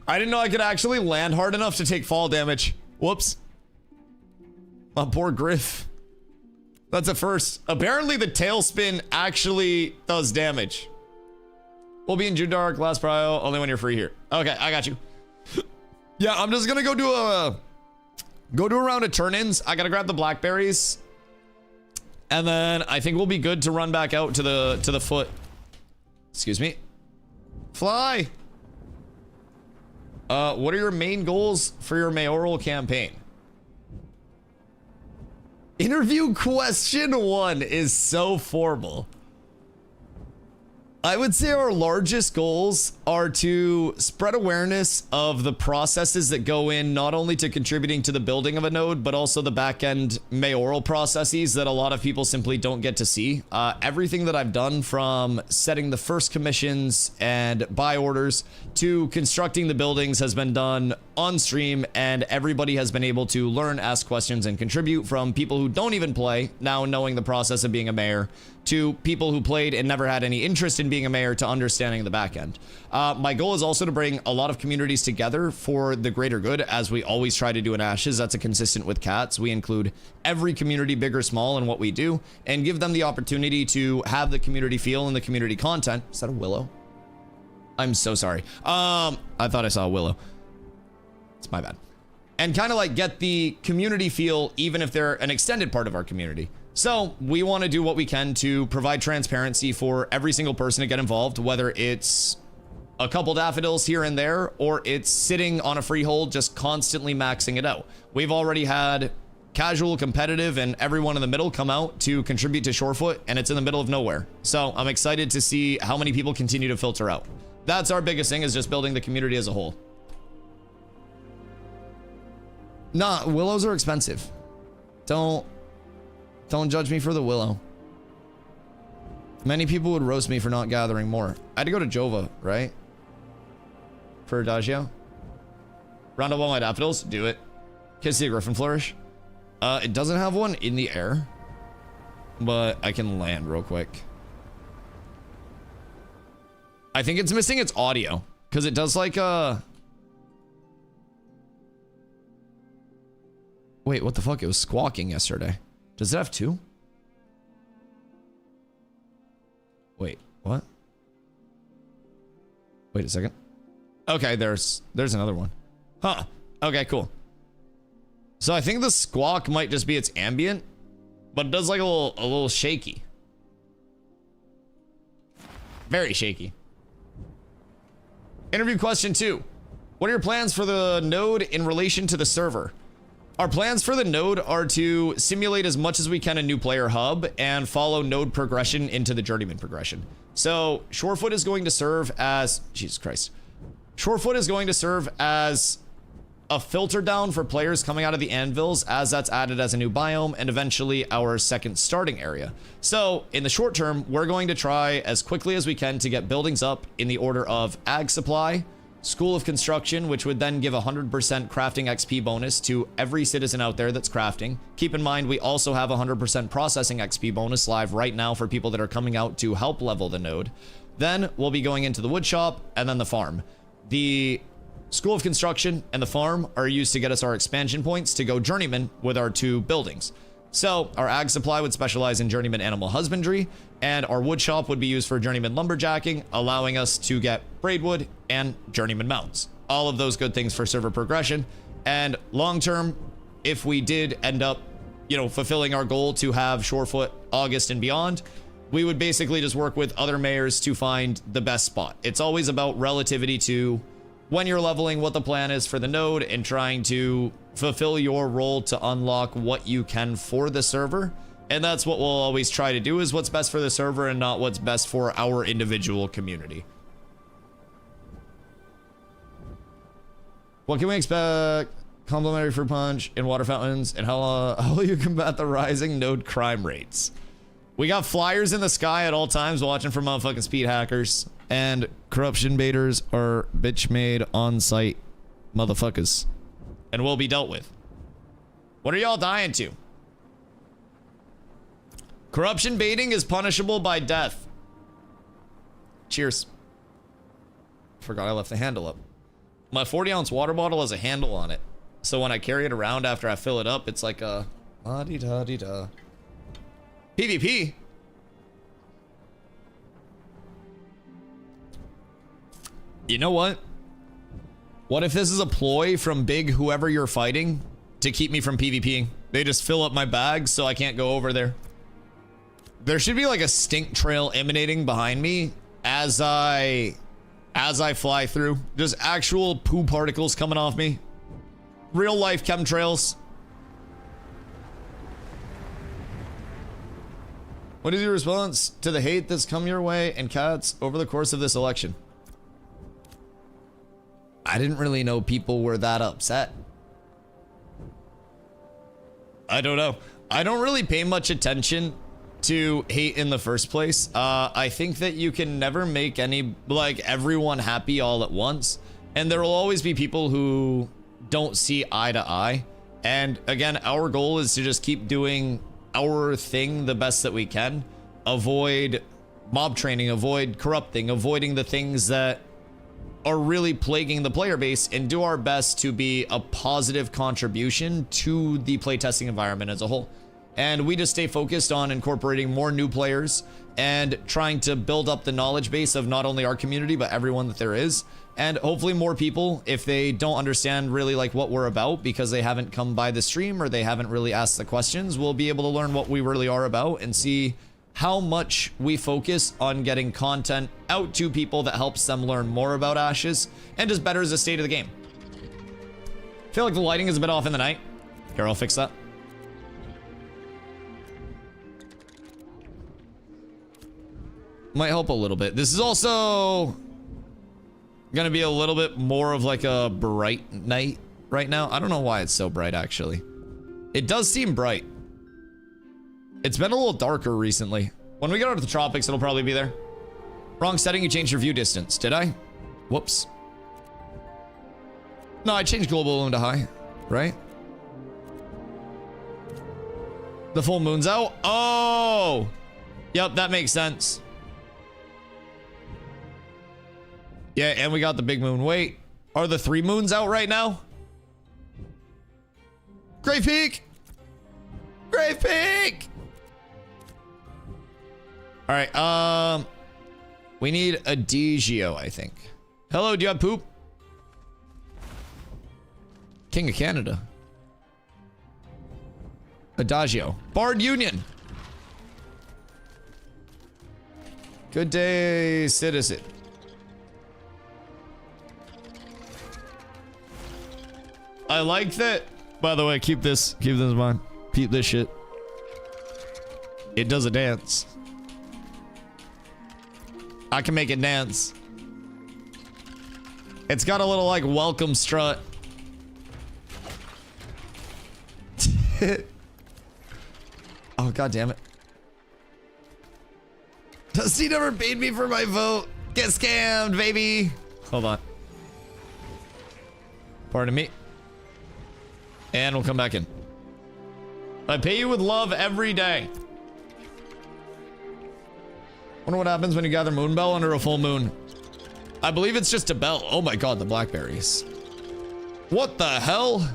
I didn't know I could actually land hard enough to take fall damage. Whoops. My poor Griff. That's a first. Apparently the tailspin actually does damage. We'll be in June Dark, last prio, only when you're free here. Okay, I got you. Yeah, I'm just gonna go do a round of turn-ins. I gotta grab the blackberries. And then I think we'll be good to run back out to the foot. Excuse me. Fly. What are your main goals for your mayoral campaign? Interview question 1 is so formal. I would say our largest goals are to spread awareness of the processes that go in not only to contributing to the building of a node, but also the back-end mayoral processes that a lot of people simply don't get to see. Everything that I've done from setting the first commissions and buy orders to constructing the buildings has been done on stream, and everybody has been able to learn, ask questions, and contribute, from people who don't even play, now knowing the process of being a mayor, to people who played and never had any interest in being a mayor, to understanding the back end. My goal is also to bring a lot of communities together for the greater good, as we always try to do in Ashes. That's a consistent with Cats. We include every community, big or small, in what we do, and give them the opportunity to have the community feel and the community content. Is that a willow? I'm so sorry. I thought I saw a willow. It's my bad. And kind of like get the community feel, even if they're an extended part of our community. So we want to do what we can to provide transparency for every single person to get involved, whether it's a couple daffodils here and there, or it's sitting on a freehold just constantly maxing it out. We've already had casual, competitive, and everyone in the middle come out to contribute to Shorefoot, and it's in the middle of nowhere. So I'm excited to see how many people continue to filter out. That's our biggest thing, is just building the community as a whole. Nah, willows are expensive. Don't judge me for the willow. Many people would roast me for not gathering more. I had to go to Jova, right? For Adagio. Round up all my daffodils. Do it. Can I see a griffin flourish? It doesn't have one in the air, but I can land real quick. I think it's missing its audio, because it does like wait, what the fuck? It was squawking yesterday. Does it have two? Wait, what? Wait a second. Okay, there's another one. Huh. Okay, cool. So I think the squawk might just be its ambient, but it does like a little shaky. Very shaky. Interview question 2. What are your plans for the node in relation to the server? Our plans for the node are to simulate as much as we can a new player hub and follow node progression into the journeyman progression. So Shorefoot is going to serve as, Jesus Christ. Shorefoot is going to serve as a filter down for players coming out of the anvils, as that's added as a new biome and eventually our second starting area. So in the short term, we're going to try as quickly as we can to get buildings up in the order of ag supply, School of Construction, which would then give 100% crafting XP bonus to every citizen out there that's crafting. Keep in mind, we also have 100% processing XP bonus live right now for people that are coming out to help level the node. Then we'll be going into the wood shop and then the farm. The School of Construction and the farm are used to get us our expansion points to go journeyman with our 2 buildings. So our ag supply would specialize in journeyman animal husbandry, and our wood shop would be used for journeyman lumberjacking, allowing us to get braidwood and journeyman mounts. All of those good things for server progression. And long term, if we did end up, fulfilling our goal to have Shorefoot August and beyond, we would basically just work with other mayors to find the best spot. It's always about relativity to when you're leveling, what the plan is for the node, and trying to fulfill your role to unlock what you can for the server. And that's what we'll always try to do, is what's best for the server and not what's best for our individual community. What can we expect? Complimentary fruit punch in water fountains, and how will you combat the rising node crime rates? We got flyers in the sky at all times watching for motherfucking speed hackers, and corruption baiters are bitch-made on-site motherfuckers and will be dealt with. What are y'all dying to? Corruption baiting is punishable by death. Cheers. Forgot I left the handle up. My 40-ounce water bottle has a handle on it, so when I carry it around after I fill it up, it's like a la-di-da-di-da. PvP. You know what? What if this is a ploy from big whoever you're fighting to keep me from PvPing? They just fill up my bag so I can't go over there. There should be like a stink trail emanating behind me as I fly through. Just actual poo particles coming off me. Real life chemtrails. What is your response to the hate that's come your way and cats over the course of this election? I didn't really know people were that upset. I don't know. I don't really pay much attention to hate in the first place. I think that you can never make everyone happy all at once. And there will always be people who don't see eye to eye. And again, our goal is to just keep doing our thing the best that we can. Avoid mob training, avoid corrupting, avoiding the things that are really plaguing the player base, and do our best to be a positive contribution to the playtesting environment as a whole. And we just stay focused on incorporating more new players and trying to build up the knowledge base of not only our community, but everyone that there is. And hopefully more people, if they don't understand really like what we're about because they haven't come by the stream or they haven't really asked the questions, will be able to learn what we really are about and see how much we focus on getting content out to people that helps them learn more about Ashes and just betters the state of the game. I feel like the lighting is a bit off in the night. Here, I'll fix that. Might help a little bit. This is also gonna be a little bit more of like a bright night right now. I don't know why it's so bright, actually. It does seem bright. It's been a little darker recently. When we get out of the tropics, it'll probably be there. Wrong setting, you changed your view distance. Did I? Whoops. No, I changed global illumin to high, right? The full moon's out? Oh! Yep, that makes sense. Yeah, and we got the big moon. Wait, are the 3 moons out right now? Great Peak! Great Peak! All right, we need a Digio, I think. Hello, do you have poop? King of Canada. Adagio. Bard Union. Good day, citizen. I like that. By the way, keep this in mind. Keep this shit. It does a dance. I can make it dance. It's got a little like welcome strut. Oh, god damn it. Dusty never paid me for my vote. Get scammed, baby. Hold on. Pardon me. And we'll come back in. I pay you with love every day. Wonder what happens when you gather Moonbell under a full moon. I believe it's just a bell. Oh my god, the blackberries. What the hell?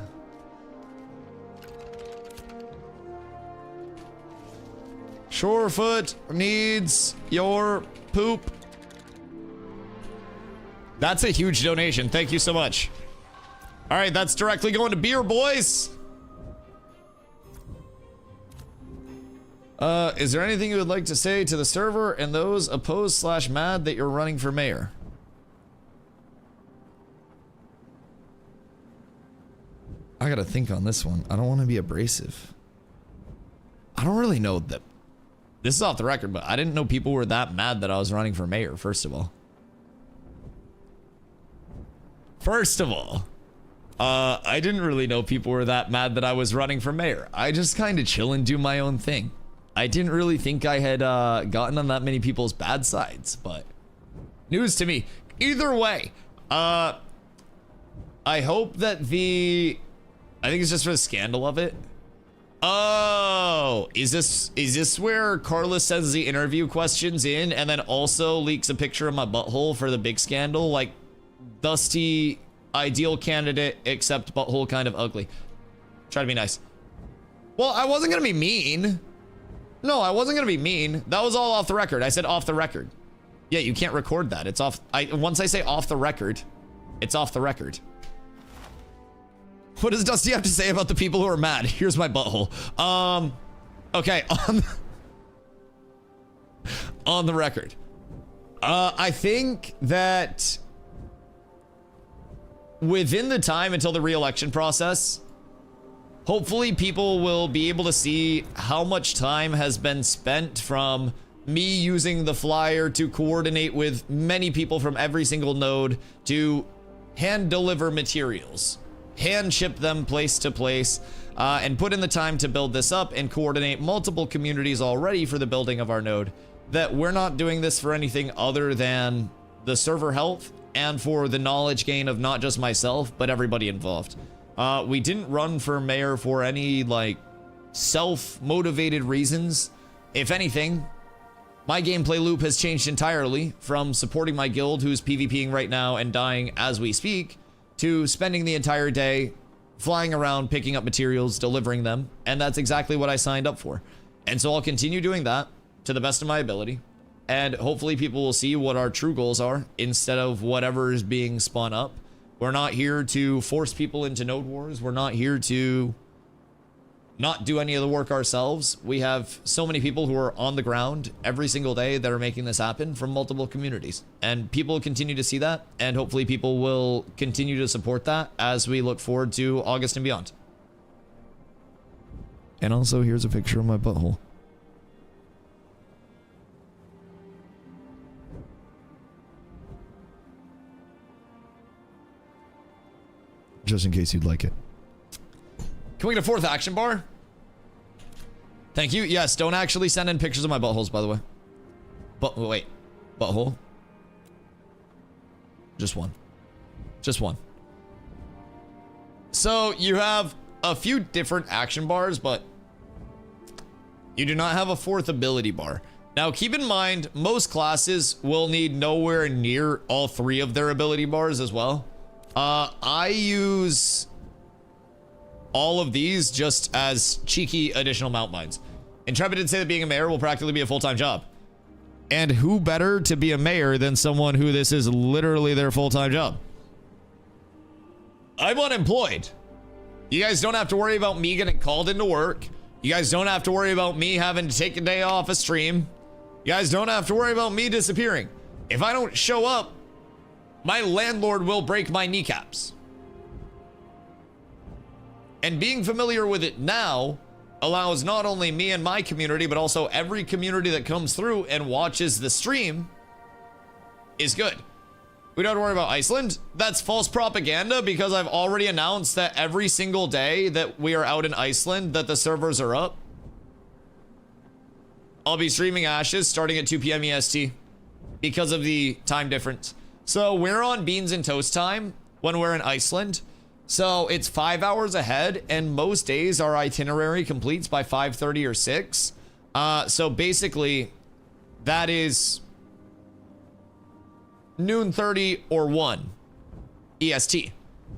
Shorefoot needs your poop. That's a huge donation. Thank you so much. All right, that's directly going to beer, boys. Is there anything you would like to say to the server and those opposed / mad that you're running for mayor? I gotta think on this one. I don't want to be abrasive. I don't really know that. This is off the record, but I didn't know people were that mad that I was running for mayor, first of all. I didn't really know people were that mad that I was running for mayor. I just kind of chill and do my own thing. I didn't really think I had gotten on that many people's bad sides, but news to me. Either way, I hope that I think it's just for the scandal of it. Oh, is this where Carlos sends the interview questions in and then also leaks a picture of my butthole for the big scandal? Like, Dusty, ideal candidate, except butthole kind of ugly. Try to be nice. Well, I wasn't gonna be mean. No, I wasn't gonna be mean. That was all off the record. I said off the record. Yeah, you can't record that. It's off. Once I say off the record, it's off the record. What does Dusty have to say about the people who are mad? Here's my butthole. Okay, on the record. I think that within the time until the re-election process, hopefully people will be able to see how much time has been spent from me using the flyer to coordinate with many people from every single node to hand deliver materials, hand ship them place to place, and put in the time to build this up and coordinate multiple communities already for the building of our node, that we're not doing this for anything other than the server health and for the knowledge gain of not just myself, but everybody involved. We didn't run for mayor for any like self-motivated reasons. If anything, my gameplay loop has changed entirely from supporting my guild who's PvPing right now and dying as we speak, to spending the entire day flying around, picking up materials, delivering them, and that's exactly what I signed up for. And so I'll continue doing that to the best of my ability, and hopefully people will see what our true goals are instead of whatever is being spun up. We're not here to force people into node wars. We're not here to not do any of the work ourselves. We have so many people who are on the ground every single day that are making this happen from multiple communities, and people continue to see that, and hopefully people will continue to support that as we look forward to August and beyond. And also, here's a picture of my butthole. just in case you'd like it. Can we get a 4th action bar? Thank you. Yes, don't actually send in pictures of my buttholes, by the way. But wait, butthole? Just one. Just one. So you have a few different action bars, but you do not have a 4th ability bar. Now keep in mind, most classes will need nowhere near all 3 of their ability bars as well. I use all of these just as cheeky additional mount mines. Intrepid did say that being a mayor will practically be a full-time job. And who better to be a mayor than someone who this is literally their full-time job? I'm unemployed. You guys don't have to worry about me getting called into work. You guys don't have to worry about me having to take a day off a stream. You guys don't have to worry about me disappearing. If I don't show up, my landlord will break my kneecaps. And being familiar with it now allows not only me and my community, but also every community that comes through and watches the stream is good. We don't have to worry about Iceland. That's false propaganda because I've already announced that every single day that we are out in Iceland that the servers are up. I'll be streaming Ashes starting at 2 p.m. EST because of the time difference. So we're on beans and toast time when we're in Iceland. So it's 5 hours ahead, and most days our itinerary completes by 5:30 or 6. So basically, that is noon 30 or 1 EST.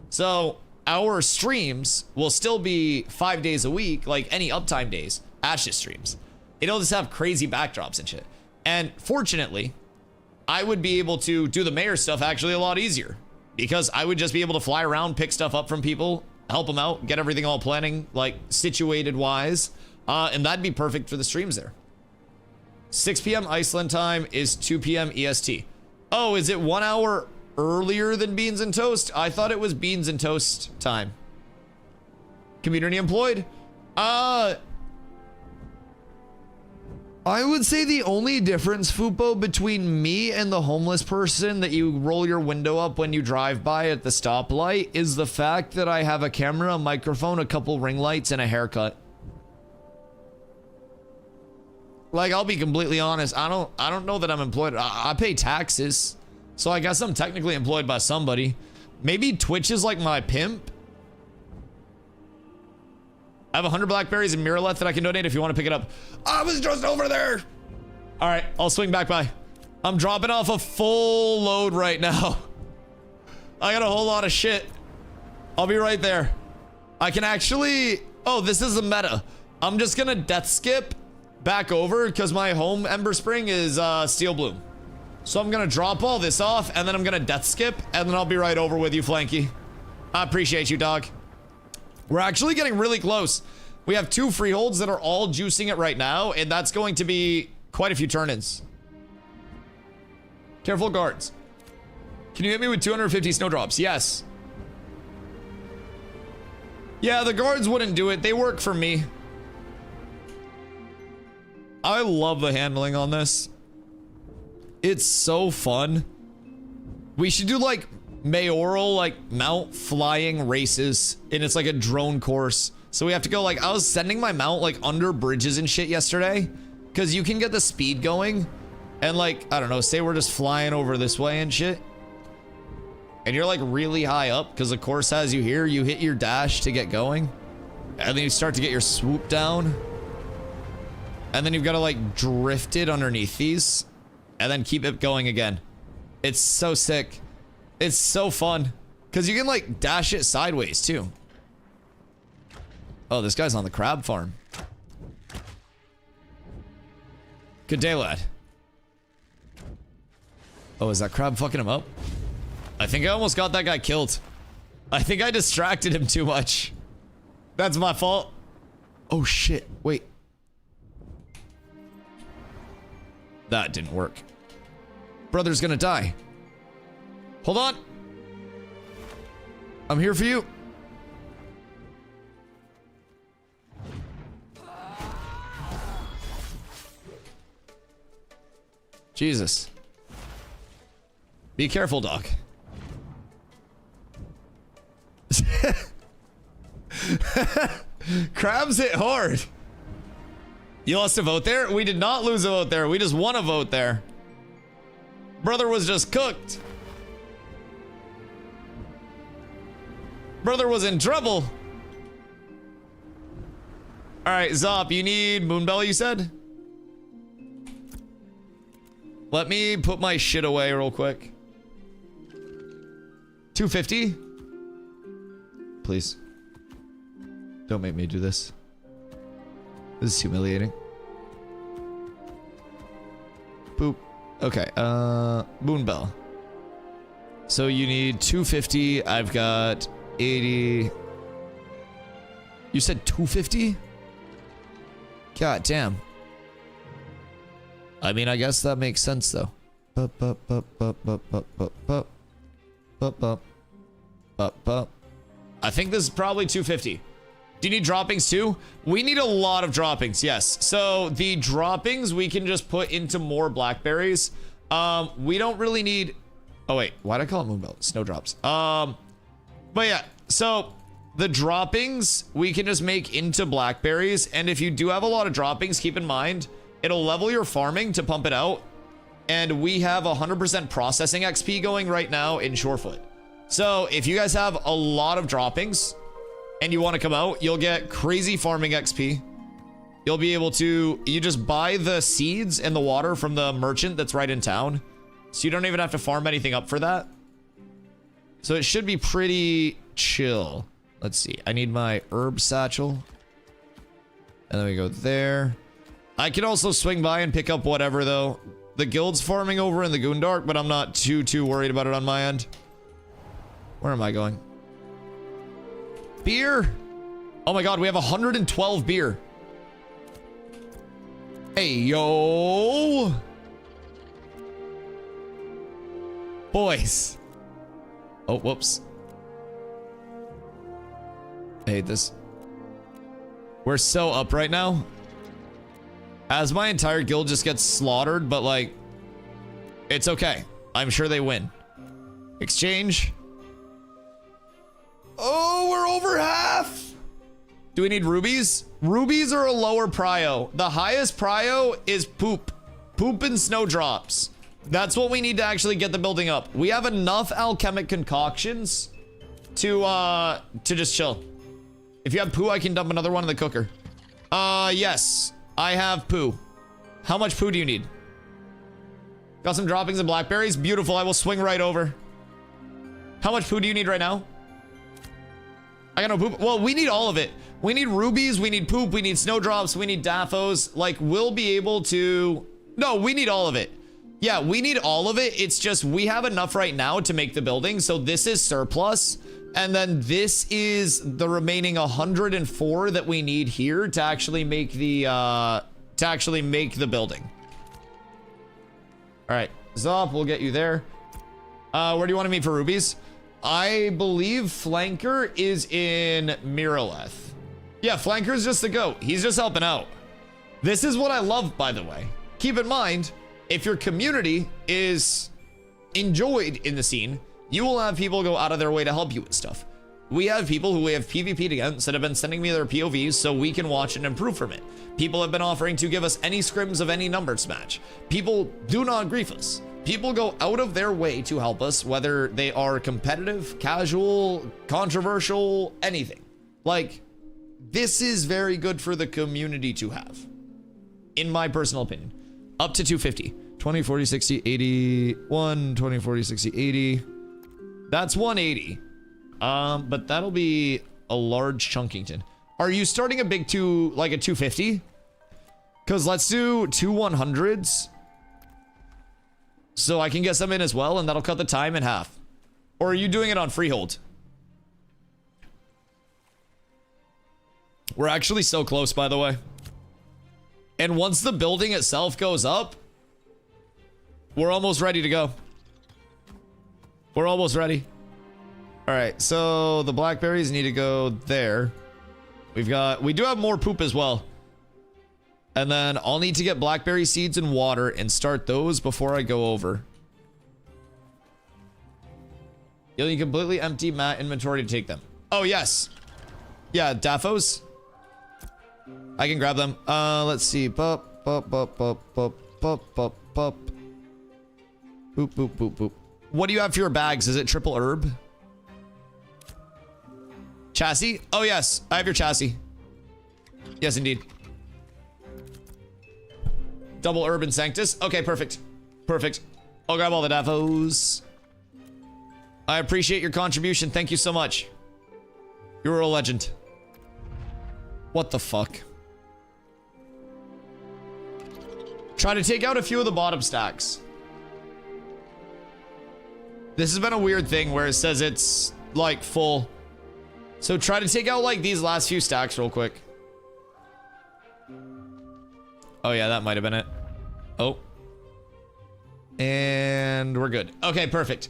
So our streams will still be 5 days a week, like any uptime days, Ashes streams. It'll just have crazy backdrops and shit. And fortunately, I would be able to do the mayor stuff actually a lot easier because I would just be able to fly around, pick stuff up from people, help them out, get everything all planning, like situated wise. And that'd be perfect for the streams there. 6 p.m. Iceland time is 2 p.m. EST. Oh, is it 1 hour earlier than beans and toast? I thought it was beans and toast time. Community employed? I would say the only difference, Fupo, between me and the homeless person that you roll your window up when you drive by at the stoplight is the fact that I have a camera, a microphone, a couple ring lights, and a haircut. Like, I'll be completely honest. I don't know that I'm employed. I pay taxes, so I guess I'm technically employed by somebody. Maybe Twitch is like my pimp. I have 100 blackberries and Miralette that I can donate if you want to pick it up. I was just over there. All right, I'll swing back by. I'm dropping off a full load right now. I got a whole lot of shit. I'll be right there. I can actually... Oh, this is a meta. I'm just gonna death skip back over because my home Ember Spring is Steel Bloom. So I'm gonna drop all this off and then I'm gonna death skip and then I'll be right over with you, Flanky. I appreciate you, dog. We're actually getting really close. We have 2 freeholds that are all juicing it right now, and that's going to be quite a few turn-ins. Careful, guards. Can you hit me with 250 snowdrops? Yes. Yeah, the guards wouldn't do it. They work for me. I love the handling on this. It's so fun. We should do like mayoral, like mount flying races, and it's like a drone course. So we have to go, like, I was sending my mount like under bridges and shit yesterday because you can get the speed going and, like, I don't know, say we're just flying over this way and shit and you're like really high up because the course has you here. You hit your dash to get going and then you start to get your swoop down and then you've got to like drift it underneath these and then keep it going again. It's so sick. It's so fun because you can like dash it sideways too. Oh, this guy's on the crab farm. Good day, lad. Oh, is that crab fucking him up? I think I almost got that guy killed. I think I distracted him too much. That's my fault. Oh shit, wait. That didn't work. Brother's gonna die. Hold on. I'm here for you. Jesus. Be careful, Doc. Crabs hit hard. You lost a vote there? We did not lose a vote there. We just won a vote there. Brother was just cooked. Brother was in trouble. All right, Zop, you need Moonbell, you said? Let me put my shit away real quick. 250? Please. Don't make me do this. This is humiliating. Boop. Okay, Moonbell. So you need 250. I've got 80. You said 250? God damn. I mean, I guess that makes sense though. I think this is probably 250. Do you need droppings too? We need a lot of droppings, yes. So the droppings we can just put into more blackberries. We don't really need... Oh wait, why did I call it Moonbell? Snowdrops. But yeah, so the droppings we can just make into blackberries. And if you do have a lot of droppings, keep in mind, it'll level your farming to pump it out. And we have 100% processing XP going right now in Shorefoot. So if you guys have a lot of droppings and you want to come out, you'll get crazy farming XP. You'll be able to, you just buy the seeds and the water from the merchant that's right in town. So you don't even have to farm anything up for that. So it should be pretty chill. Let's see. I need my herb satchel. And then we go there. I can also swing by and pick up whatever though. The guild's farming over in the Goondark, but I'm not too worried about it on my end. Where am I going? Beer? Oh my god, we have 112 beer. Hey, yo. Boys. Oh, whoops. I hate this. We're so up right now. As my entire guild just gets slaughtered, but like, it's okay. I'm sure they win. Exchange. Oh, we're over half. Do we need rubies? Rubies are a lower prio. The highest prio is poop. Poop and snowdrops. That's what we need to actually get the building up. We have enough alchemic concoctions to just chill. If you have poo, I can dump another one in the cooker. Yes, I have poo. How much poo do you need? Got some droppings and blackberries. Beautiful. I will swing right over. How much poo do you need right now? I got no poop. Well, we need all of it. We need rubies. We need poop. We need snowdrops. We need daffos. Like, we'll be able to... No, we need all of it. Yeah, we need all of it. It's just we have enough right now to make the building. So this is surplus. And then this is the remaining 104 that we need here to actually make the building. All right, Zop, we'll get you there. Where do you want to meet for rubies? I believe Flanker is in Miraleth. Yeah, Flanker's just the goat. He's just helping out. This is what I love, by the way. Keep in mind, if your community is enjoyed in the scene, you will have people go out of their way to help you with stuff. We have people who we have PvP'd against that have been sending me their POVs so we can watch and improve from it. People have been offering to give us any scrims of any numbers match. People do not grief us. People go out of their way to help us, whether they are competitive, casual, controversial, anything. Like, this is very good for the community to have, in my personal opinion. Up to 250. 20, 40, 60, 80, 1, 20, 40, 60, 80. That's 180. But that'll be a large Chunkington. Are you starting a big two, like a 250? Because let's do two 100s. So I can get some in as well, and that'll cut the time in half. Or are you doing it on freehold? We're actually so close, by the way. And once the building itself goes up, we're almost ready to go. We're almost ready. All right, so the blackberries need to go there. We do have more poop as well. And then I'll need to get blackberry seeds and water and start those before I go over. You'll need completely empty mat inventory to take them. Oh, yes. Yeah, daffos. I can grab them. Let's see. Bup, bup, bup, bup, bup, bup, bup, bup. Boop, boop, boop, boop. What do you have for your bags? Is it triple herb? Chassis? Oh, yes. I have your chassis. Yes, indeed. Double herb and sanctus. Okay, perfect. Perfect. I'll grab all the daffos. I appreciate your contribution. Thank you so much. You're a legend. What the fuck? Try to take out a few of the bottom stacks. This has been a weird thing where it says it's like full. So try to take out like these last few stacks real quick. Oh yeah, that might have been it. Oh. And we're good. Okay, perfect.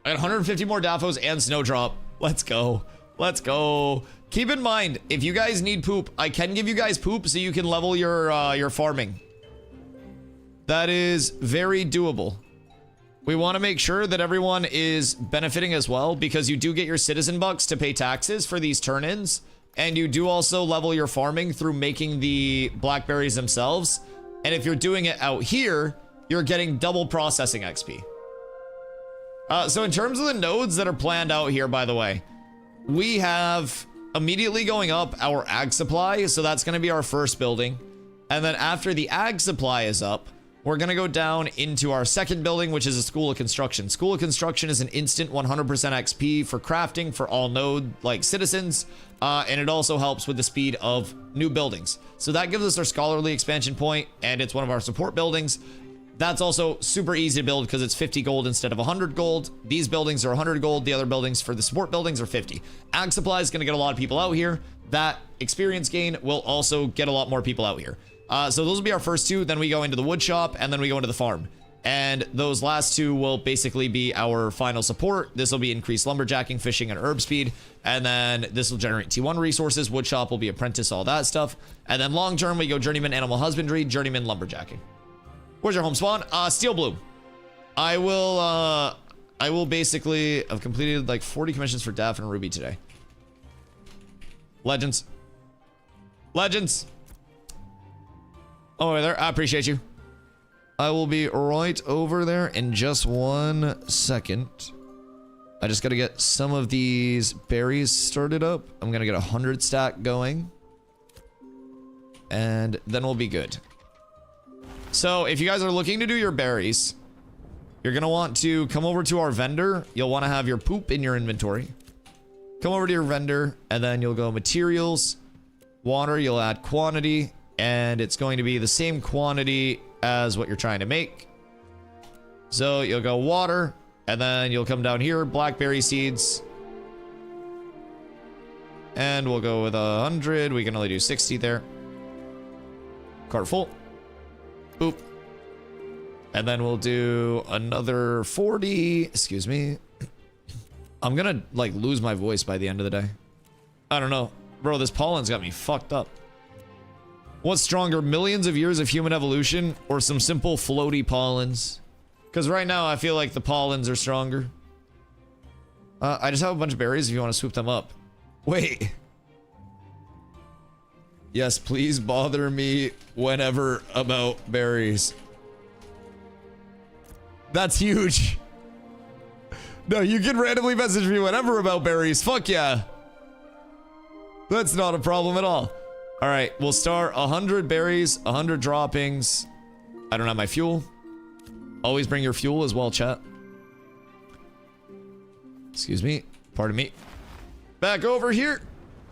I got 150 more daffos and snowdrop. Let's go. Let's go. Keep in mind, if you guys need poop, I can give you guys poop so you can level your farming. That is very doable. We want to make sure that everyone is benefiting as well, because you do get your citizen bucks to pay taxes for these turn-ins, and you do also level your farming through making the blackberries themselves. And if you're doing it out here, you're getting double processing XP. So in terms of the nodes that are planned out here, by the way, we have immediately going up our ag supply. So that's going to be our first building. And then after the ag supply is up, we're going to go down into our second building, which is a school of construction. School of construction is an instant 100% XP for crafting for all node like citizens. And it also helps with the speed of new buildings. So that gives us our scholarly expansion point, and it's one of our support buildings. That's also super easy to build because it's 50 gold instead of 100 gold. These buildings are 100 gold. The other buildings for the support buildings are 50. Ag supply is going to get a lot of people out here. That experience gain will also get a lot more people out here. So those will be our first two. Then we go into the wood shop, and then we go into the farm. And those last two will basically be our final support. This will be increased lumberjacking, fishing, and herb speed. And then this will generate T1 resources. Wood shop will be apprentice, all that stuff. And then long term, we go journeyman animal husbandry, journeyman lumberjacking. Where's your home spawn? Steel bloom. I will basically, I've completed like 40 commissions for Daff and Ruby today. Legends. Legends. Oh, there. I appreciate you. I will be right over there in just 1 second. I just got to get some of these berries started up. I'm going to get 100 stack going. And then we'll be good. So if you guys are looking to do your berries, you're going to want to come over to our vendor. You'll want to have your poop in your inventory. Come over to your vendor, and then you'll go materials, water, you'll add quantity, and it's going to be the same quantity as what you're trying to make. So you'll go water, and then you'll come down here, blackberry seeds. And we'll go with 100. We can only do 60 there. Cart full. Boop. And then we'll do another 40. Excuse me. I'm gonna like lose my voice by the end of the day. I don't know. Bro, this pollen's got me fucked up. What's stronger, millions of years of human evolution or some simple floaty pollens? Because right now I feel like the pollens are stronger. I just have a bunch of berries if you want to swoop them up. Wait. Yes, please bother me whenever about berries. That's huge. No, you can randomly message me whenever about berries. Fuck yeah. That's not a problem at all. All right, we'll start 100 berries, 100 droppings. I don't have my fuel. Always bring your fuel as well, chat. Excuse me. Pardon me. Back over here.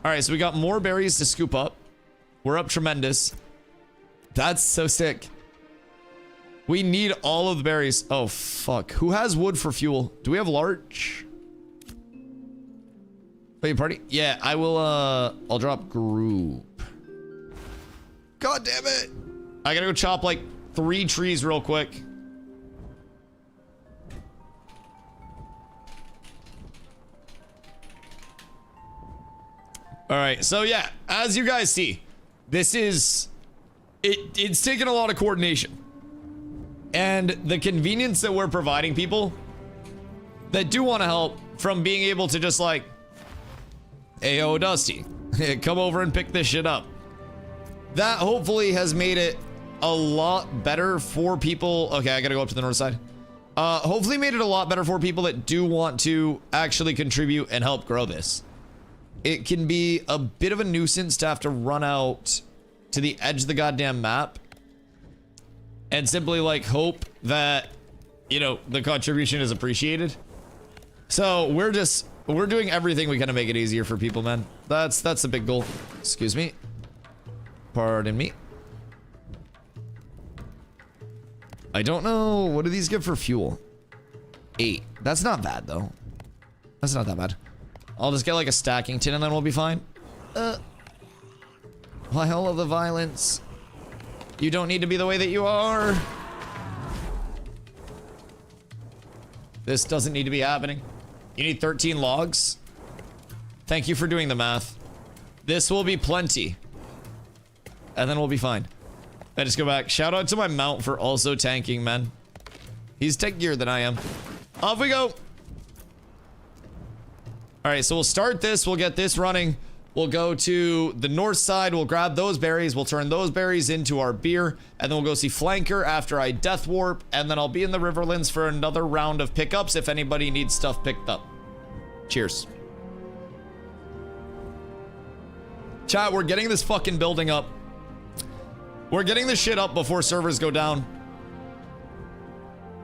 All right, so we got more berries to scoop up. We're up tremendous. That's so sick. We need all of the berries. Oh, fuck. Who has wood for fuel? Do we have larch? Wait, party? Yeah, I will, I'll drop group. God damn it. I gotta go chop like 3 trees real quick. All right, so yeah, as you guys see, this is, it's taken a lot of coordination. And the convenience that we're providing people that do want to help, from being able to just like Ayo, Dusty, come over and pick this shit up. That hopefully has made it a lot better for people. Okay, I gotta go up to the north side. Hopefully made it a lot better for people that do want to actually contribute and help grow this. It can be a bit of a nuisance to have to run out to the edge of the goddamn map and simply like hope that, you know, the contribution is appreciated. So we're doing everything we can to make it easier for people, man. That's the big goal. Excuse me. Pardon me. I don't know. What do these give for fuel? 8. That's not bad, though. That's not that bad. I'll just get like a stacking tin and then we'll be fine. Why all of the violence? You don't need to be the way that you are. This doesn't need to be happening. You need 13 logs. Thank you for doing the math. This will be plenty. And then we'll be fine. I just go back. Shout out to my mount for also tanking, man. He's tech geared than I am. Off we go. All right, so we'll start this. We'll get this running. We'll go to the north side. We'll grab those berries. We'll turn those berries into our beer. And then we'll go see Flanker after I death warp. And then I'll be in the Riverlands for another round of pickups if anybody needs stuff picked up. Cheers. Chat, we're getting this fucking building up. We're getting this shit up before servers go down.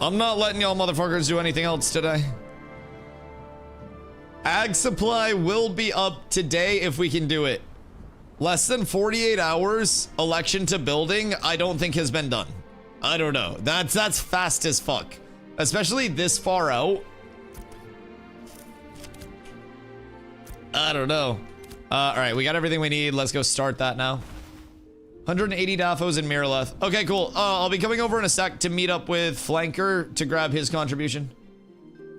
I'm not letting y'all motherfuckers do anything else today. Ag supply will be up today if we can do it. Less than 48 hours election to building, I don't think has been done. I don't know. That's fast as fuck. Especially this far out. I don't know. All right, we got everything we need. Let's go start that now. 180 Daphos in Miraleth. Okay, cool. I'll be coming over in a sec to meet up with Flanker to grab his contribution.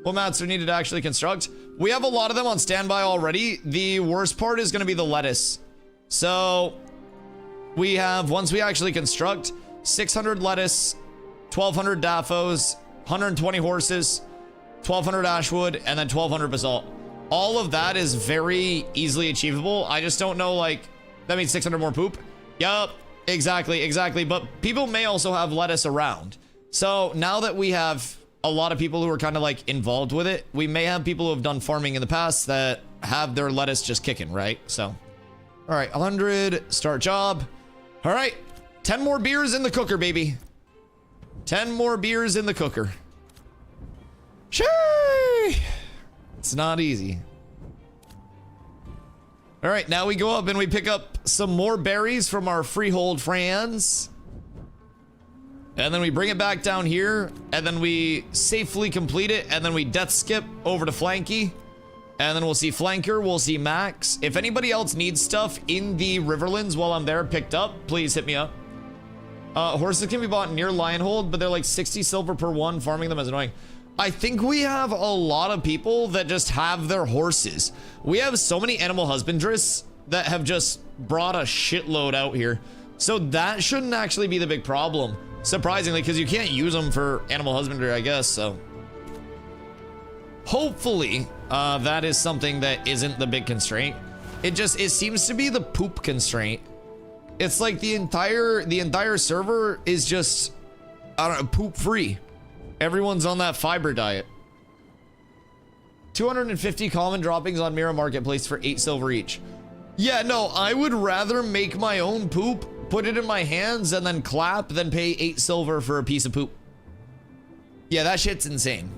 What mats are needed to actually construct? We have a lot of them on standby already. The worst part is going to be the lettuce. So we have, once we actually construct, 600 lettuce, 1200 Daphos, 120 horses, 1200 ashwood, and then 1200 basalt. All of that is very easily achievable. I just don't know, like, that means 600 more poop. Yup, exactly. But people may also have lettuce around. So now that we have a lot of people who are kind of like involved with it, we may have people who have done farming in the past that have their lettuce just kicking, right? So, all right, 100, start job. All right, 10 more beers in the cooker, baby. 10 more beers in the cooker. Shee! It's not easy. All right, now we go up and we pick up some more berries from our freehold friends. And then we bring it back down here, and then we safely complete it, and then we death skip over to Flanky. And then we'll see Flanker, we'll see Max. If anybody else needs stuff in the Riverlands while I'm there picked up, please hit me up. Horses can be bought near Lionhold, but they're like 60 silver per one. Farming them is annoying. I think we have a lot of people that just have their horses. We have so many animal husbandrists that have just brought a shitload out here. So that shouldn't actually be the big problem. Surprisingly, because you can't use them for animal husbandry, I guess, so. Hopefully, that is something that isn't the big constraint. It seems to be the poop constraint. It's like the entire server is just, I don't know, poop free. Everyone's on that fiber diet. 250 common droppings on Mira Marketplace for 8 silver each. Yeah, no, I would rather make my own poop, put it in my hands, and then clap than pay 8 silver for a piece of poop. Yeah, that shit's insane.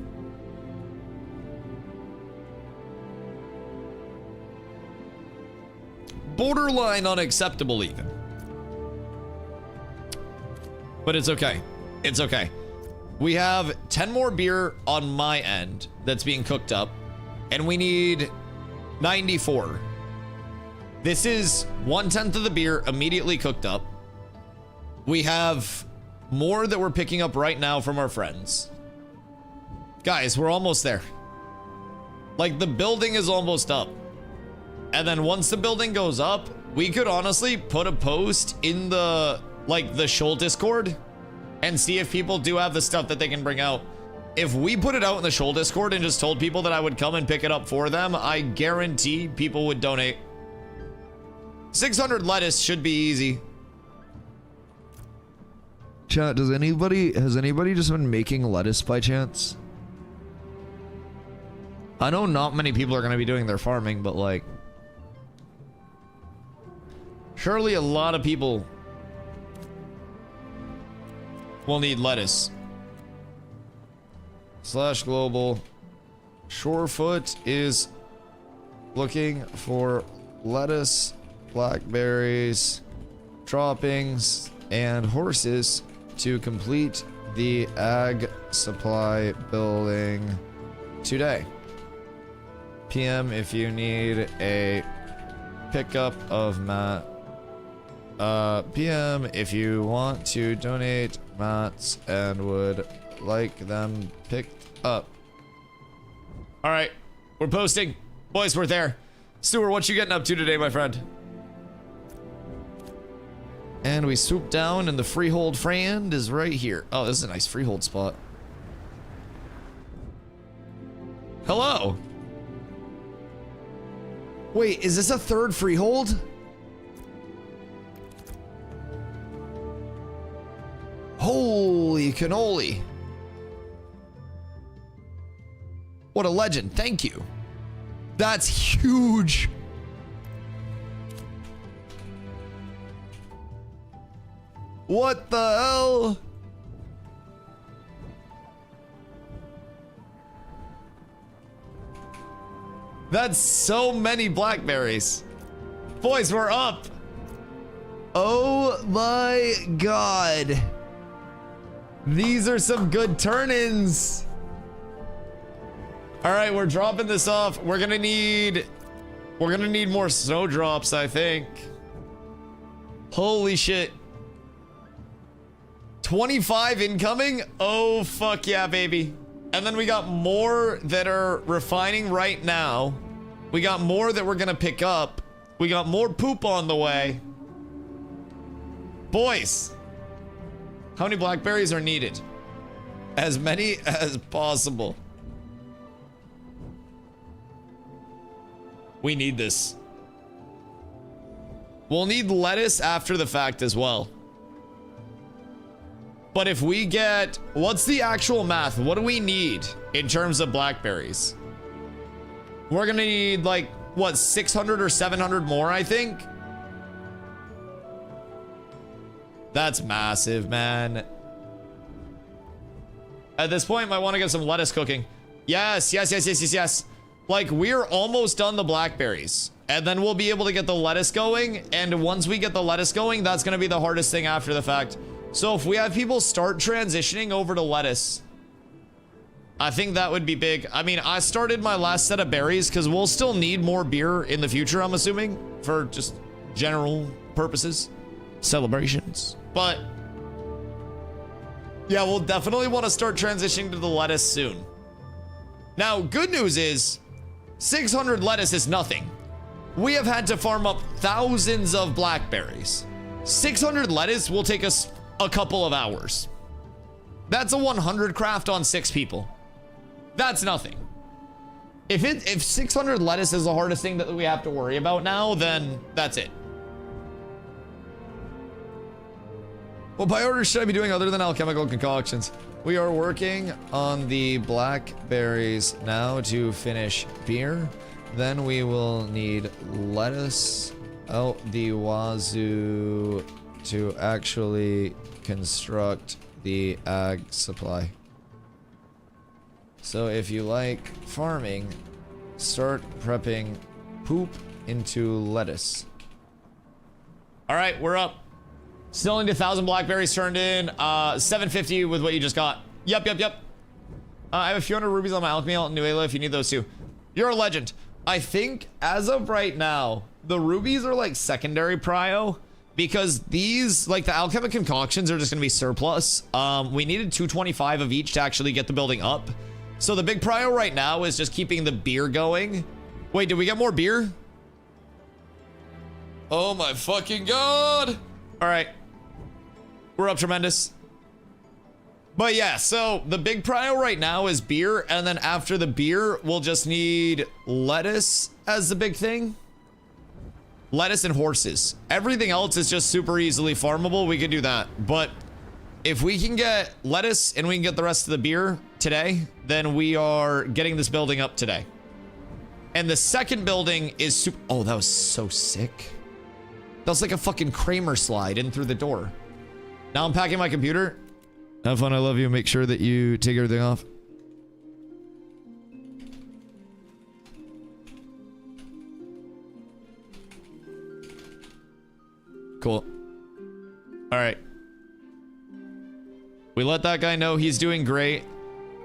Borderline unacceptable even. But it's okay. It's okay. We have 10 more beer on my end that's being cooked up, and we need 94. This is 1/10 of the beer immediately cooked up. We have more that we're picking up right now from our friends. Guys, we're almost there. Like, the building is almost up. And then once the building goes up, we could honestly put a post in the, like, the Shoal Discord and see if people do have the stuff that they can bring out. If we put it out in the Shoal Discord and just told people that I would come and pick it up for them, I guarantee people would donate. 600 lettuce should be easy. Chat, has anybody just been making lettuce by chance? I know not many people are going to be doing their farming, but like, surely a lot of people will need lettuce. /global. Shorefoot is looking for lettuce, blackberries, droppings, and horses to complete the ag supply building today. PM if you need a pickup of PM if you want to donate mats and would like them picked up. All right, we're posting. Boys, we're there. Stuart, what you getting up to today, my friend? And we swoop down and the freehold friend is right here. Oh, this is a nice freehold spot. Hello. Wait, is this a third freehold? Holy cannoli. What a legend. Thank you. That's huge. What the hell? That's so many blackberries. Boys, we're up. Oh my god. These are some good turn-ins. All right, we're dropping this off. We're gonna need more snowdrops, I think. Holy shit. 25 incoming? Oh, fuck yeah, baby. And then we got more that are refining right now. We got more that we're gonna pick up. We got more poop on the way. Boys, how many blackberries are needed? As many as possible. We need this. We'll need lettuce after the fact as well. But if we get, what's the actual math? What do we need in terms of blackberries? We're gonna need like, what, 600 or 700 more, I think? That's massive, man. At this point, might want to get some lettuce cooking. Yes, yes, yes, yes, yes, yes. Like, we're almost done the blackberries. And then we'll be able to get the lettuce going. And once we get the lettuce going, that's going to be the hardest thing after the fact. So if we have people start transitioning over to lettuce, I think that would be big. I mean, I started my last set of berries because we'll still need more beer in the future, I'm assuming, for just general purposes, celebrations. But yeah, we'll definitely want to start transitioning to the lettuce soon. Now, good news is 600 lettuce is nothing. We have had to farm up thousands of blackberries. 600 lettuce will take us a couple of hours. That's a 100 craft on 6 people. That's nothing. If 600 lettuce is the hardest thing that we have to worry about now, then that's it. What by order should I be doing other than alchemical concoctions? We are working on the blackberries now to finish beer. Then we will need lettuce out the wazoo to actually construct the ag supply. So if you like farming, start prepping poop into lettuce. All right, we're up. Still need 1,000 blackberries turned in. 750 with what you just got. Yep. I have a few hundred rubies on my alchemy alt in Nuela if you need those too. You're a legend. I think as of right now, the rubies are like secondary prio because these, like the alchemic concoctions, are just gonna be surplus. We needed 225 of each to actually get the building up. So the big prio right now is just keeping the beer going. Wait, did we get more beer? Oh my fucking god. All right. We're up tremendous. But yeah, so the big prio right now is beer, and then after the beer, we'll just need lettuce as the big thing. Lettuce and horses. Everything else is just super easily farmable. We can do that. But if we can get lettuce and we can get the rest of the beer today, then we are getting this building up today. And the second building is super... Oh, that was so sick. That was like a fucking Kramer slide in through the door. Now I'm packing my computer. Have fun, I love you. Make sure that you take everything off. Cool. All right. We let that guy know he's doing great.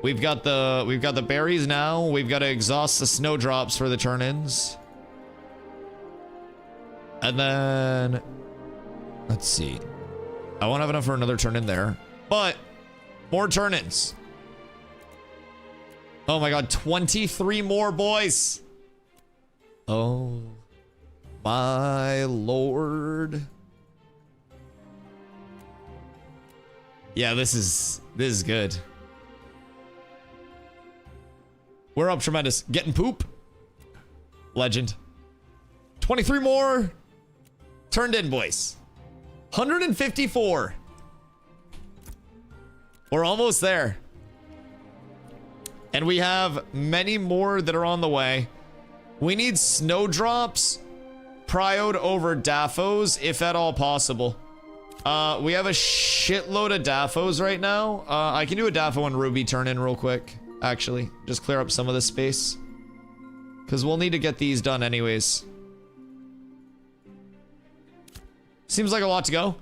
We've got the berries now. We've got to exhaust the snowdrops for the turn-ins. And then let's see. I won't have enough for another turn-in there, but more turn-ins. Oh my god, 23 more, boys. Oh my lord. Yeah, this is good. We're up tremendous. Getting poop. Legend. 23 more. Turned in, boys. 154. We're almost there. And we have many more that are on the way. We need snowdrops prioed over daffos, if at all possible. We have a shitload of daffos right now. I can do a daffo and ruby turn in real quick, actually. Just clear up some of this space. Because we'll need to get these done anyways. Seems like a lot to go.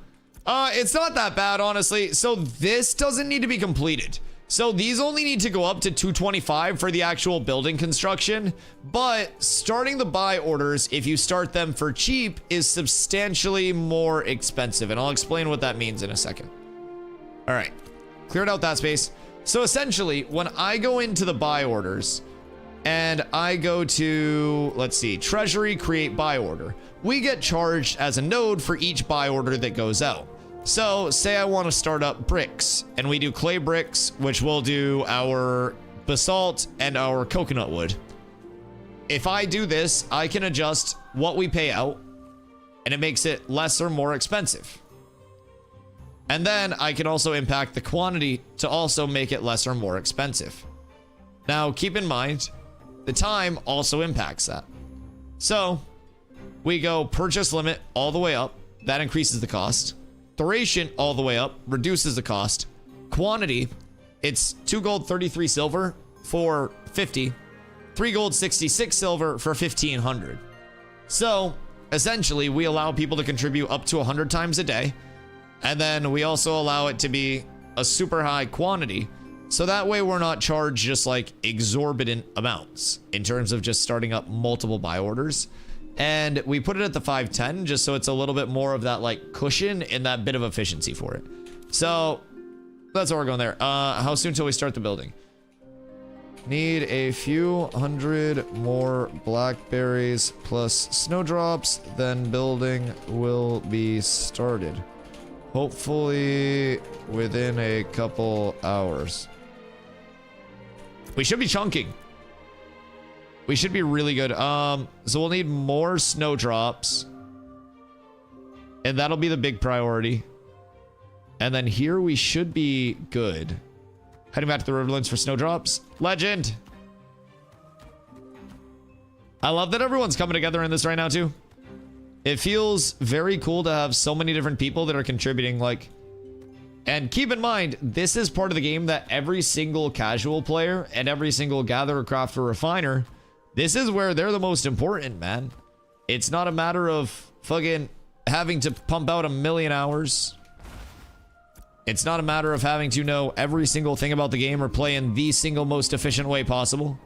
It's not that bad, honestly. So this doesn't need to be completed. So these only need to go up to 225 for the actual building construction. But starting the buy orders, if you start them for cheap, is substantially more expensive. And I'll explain what that means in a second. All right. Cleared out that space. So essentially, when I go into the buy orders and I go to, let's see, Treasury, create buy order, we get charged as a node for each buy order that goes out. So say I want to start up bricks and we do clay bricks, which will do our basalt and our coconut wood. If I do this, I can adjust what we pay out and it makes it less or more expensive. And then I can also impact the quantity to also make it less or more expensive. Now keep in mind, the time also impacts that. So we go purchase limit all the way up. That increases the cost. Duration all the way up, reduces the cost. Quantity, it's 2 gold, 33 silver for 50. 3 gold, 66 silver for 1500. So essentially we allow people to contribute up to 100 times a day. And then we also allow it to be a super high quantity. So that way we're not charged just like exorbitant amounts in terms of just starting up multiple buy orders. And we put it at the 510 just so it's a little bit more of that like cushion and that bit of efficiency for it. So that's why we're going there. How soon till we start the building? Need a few hundred more blackberries plus snowdrops, then building will be started. Hopefully within a couple hours. We should be chunking. We should be really good. So we'll need more snowdrops. And that'll be the big priority. And then here we should be good. Heading back to the Riverlands for snowdrops. Legend! I love that everyone's coming together in this right now too. It feels very cool to have so many different people that are contributing, like... And keep in mind, this is part of the game that every single casual player and every single gatherer, crafter, refiner... This is where they're the most important, man. It's not a matter of fucking having to pump out 1,000,000 hours. It's not a matter of having to know every single thing about the game or play in the single most efficient way possible.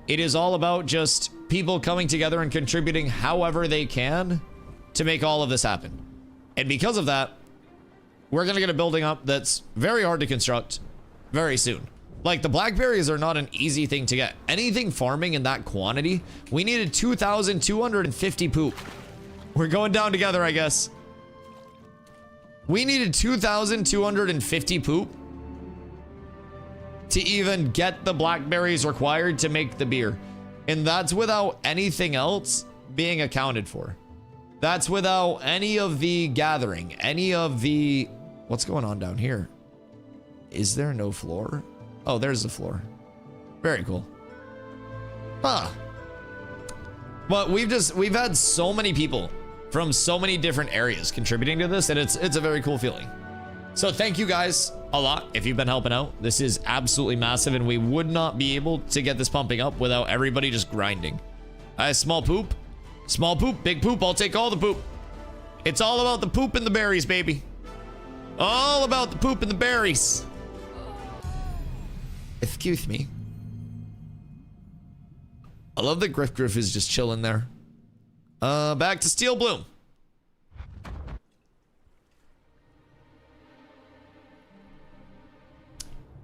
It is all about just people coming together and contributing however they can to make all of this happen. And because of that, we're going to get a building up that's very hard to construct very soon. Like, the blackberries are not an easy thing to get. Anything farming in that quantity, we needed 2,250 poop. We're going down together, I guess. We needed 2,250 poop to even get the blackberries required to make the beer. And that's without anything else being accounted for. That's without any of the gathering, any of the... What's going on down here? Is there no floor? Oh, there's the floor. Very cool. Huh. But we've had so many people from so many different areas contributing to this, and it's a very cool feeling. So thank you guys a lot if you've been helping out. This is absolutely massive, and we would not be able to get this pumping up without everybody just grinding. Small poop, big poop. I'll take all the poop. It's all about the poop and the berries, baby. All about the poop and the berries. Excuse me. I love that Griff is just chilling there. Back to Steel Bloom.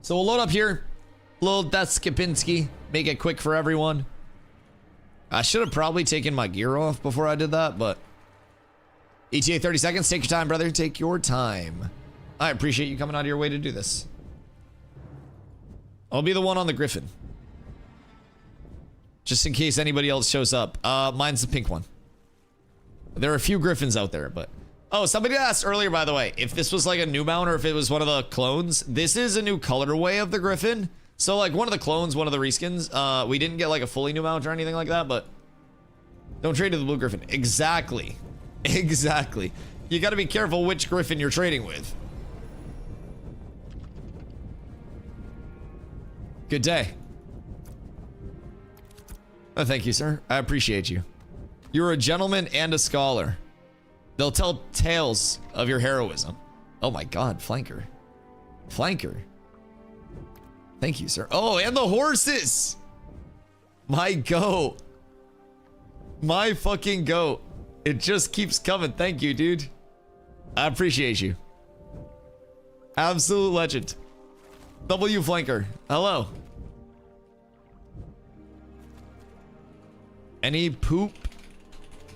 So we'll load up here. Little Deskipinski. Make it quick for everyone. I should have probably taken my gear off before I did that, but... ETA 30 seconds. Take your time, brother. Take your time. I appreciate you coming out of your way to do this. I'll be the one on the Griffin. Just in case anybody else shows up. Mine's the pink one. There are a few Griffins out there, but... Oh, somebody asked earlier, by the way, if this was like a new mount or if it was one of the clones. This is a new colorway of the Griffin. So like one of the clones, one of the reskins. We didn't get like a fully new mount or anything like that, but... Don't trade to the blue Griffin. Exactly. Exactly. You gotta be careful which Griffin you're trading with. Good day. Oh, thank you, sir. I appreciate you. You're a gentleman and a scholar. They'll tell tales of your heroism. Oh my god, flanker. Flanker. Thank you, sir. Oh, and the horses! My goat. My fucking goat. It just keeps coming. Thank you, dude. I appreciate you. Absolute legend. W flanker. Hello. Any poop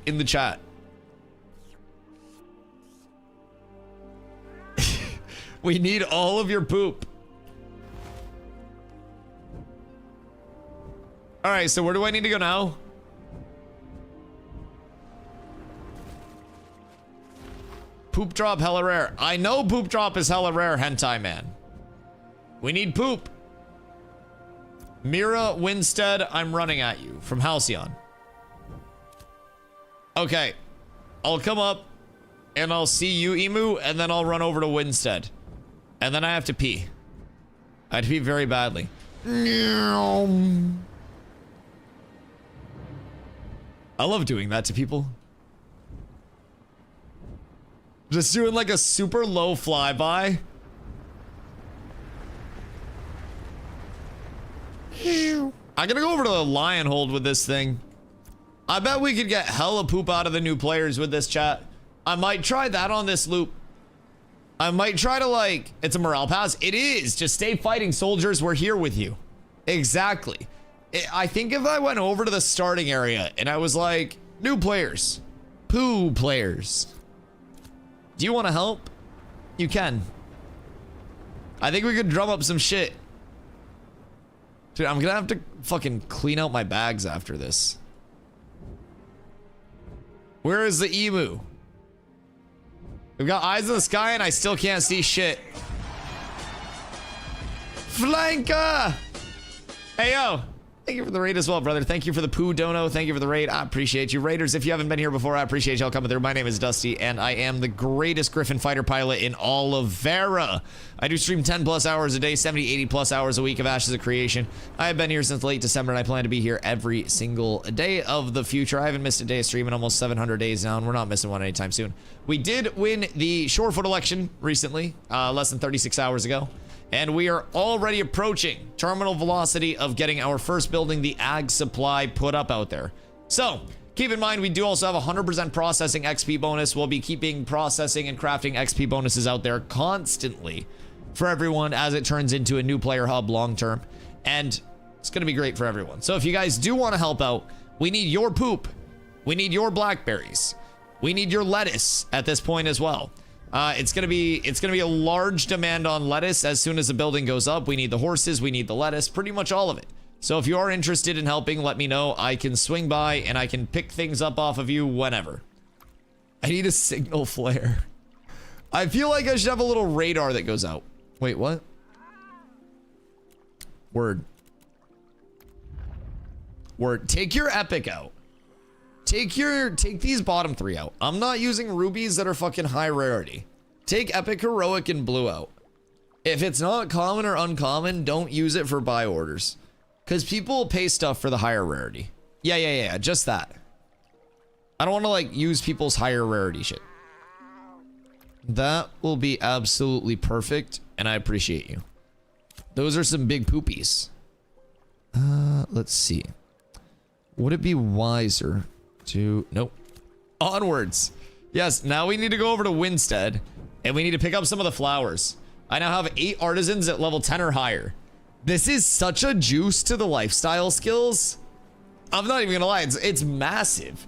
in the chat? We need all of your poop. All right, so where do I need to go now? Poop drop hella rare. I know poop drop is hella rare, hentai man. We need poop. Mira Winstead, I'm running at you from Halcyon. Okay, I'll come up and I'll see you, Emu, and then I'll run over to Winstead. And then I have to pee. I have to pee very badly. I love doing that to people. Just doing like a super low flyby. I'm gonna go over to the lion hold with this thing. I bet we could get hella poop out of the new players with this, chat. I might try that on this loop. I might try to like, it's a morale pass. It is. Just stay fighting, soldiers. We're here with you. Exactly. I think if I went over to the starting area and I was like, new players, poo players. Do you want to help? You can. I think we could drum up some shit. Dude, I'm gonna have to fucking clean out my bags after this. Where is the emu? We've got eyes in the sky and I still can't see shit. Flanker! Hey, yo. Thank you for the raid as well, brother. Thank you for the poo dono. Thank you for the raid. I appreciate you. Raiders, if you haven't been here before, I appreciate y'all coming through. My name is Dusty, and I am the greatest Griffin fighter pilot in all of Vera. I do stream 10 plus hours a day, 70, 80 plus hours a week of Ashes of Creation. I have been here since late December, and I plan to be here every single day of the future. I haven't missed a day of stream in almost 700 days now, and we're not missing one anytime soon. We did win the Shorefoot election recently, less than 36 hours ago. And we are already approaching terminal velocity of getting our first building, the Ag Supply, put up out there. So, keep in mind, we do also have a 100% processing XP bonus. We'll be keeping processing and crafting XP bonuses out there constantly for everyone as it turns into a new player hub long term. And it's going to be great for everyone. So if you guys do want to help out, we need your poop. We need your blackberries. We need your lettuce at this point as well. It's gonna be a large demand on lettuce. As soon as the building goes up, we need the horses, we need the lettuce, pretty much all of it. So if you are interested in helping, let me know. I can swing by and I can pick things up off of you whenever. I need a signal flare. I feel like I should have a little radar that goes out. Wait, what? Word. Take your epic out. Take these bottom 3 out. I'm not using rubies that are fucking high rarity. Take epic, heroic, and blue out. If it's not common or uncommon, don't use it for buy orders. Because people will pay stuff for the higher rarity. Yeah, just that. I don't want to like use people's higher rarity shit. That will be absolutely perfect, and I appreciate you. Those are some big poopies. Let's see. Would it be wiser to... Nope. Onwards. Yes, now we need to go over to Winstead, and we need to pick up some of the flowers. I now have 8 artisans at level 10 or higher. This is such a juice to the lifestyle skills. I'm not even gonna lie, it's massive.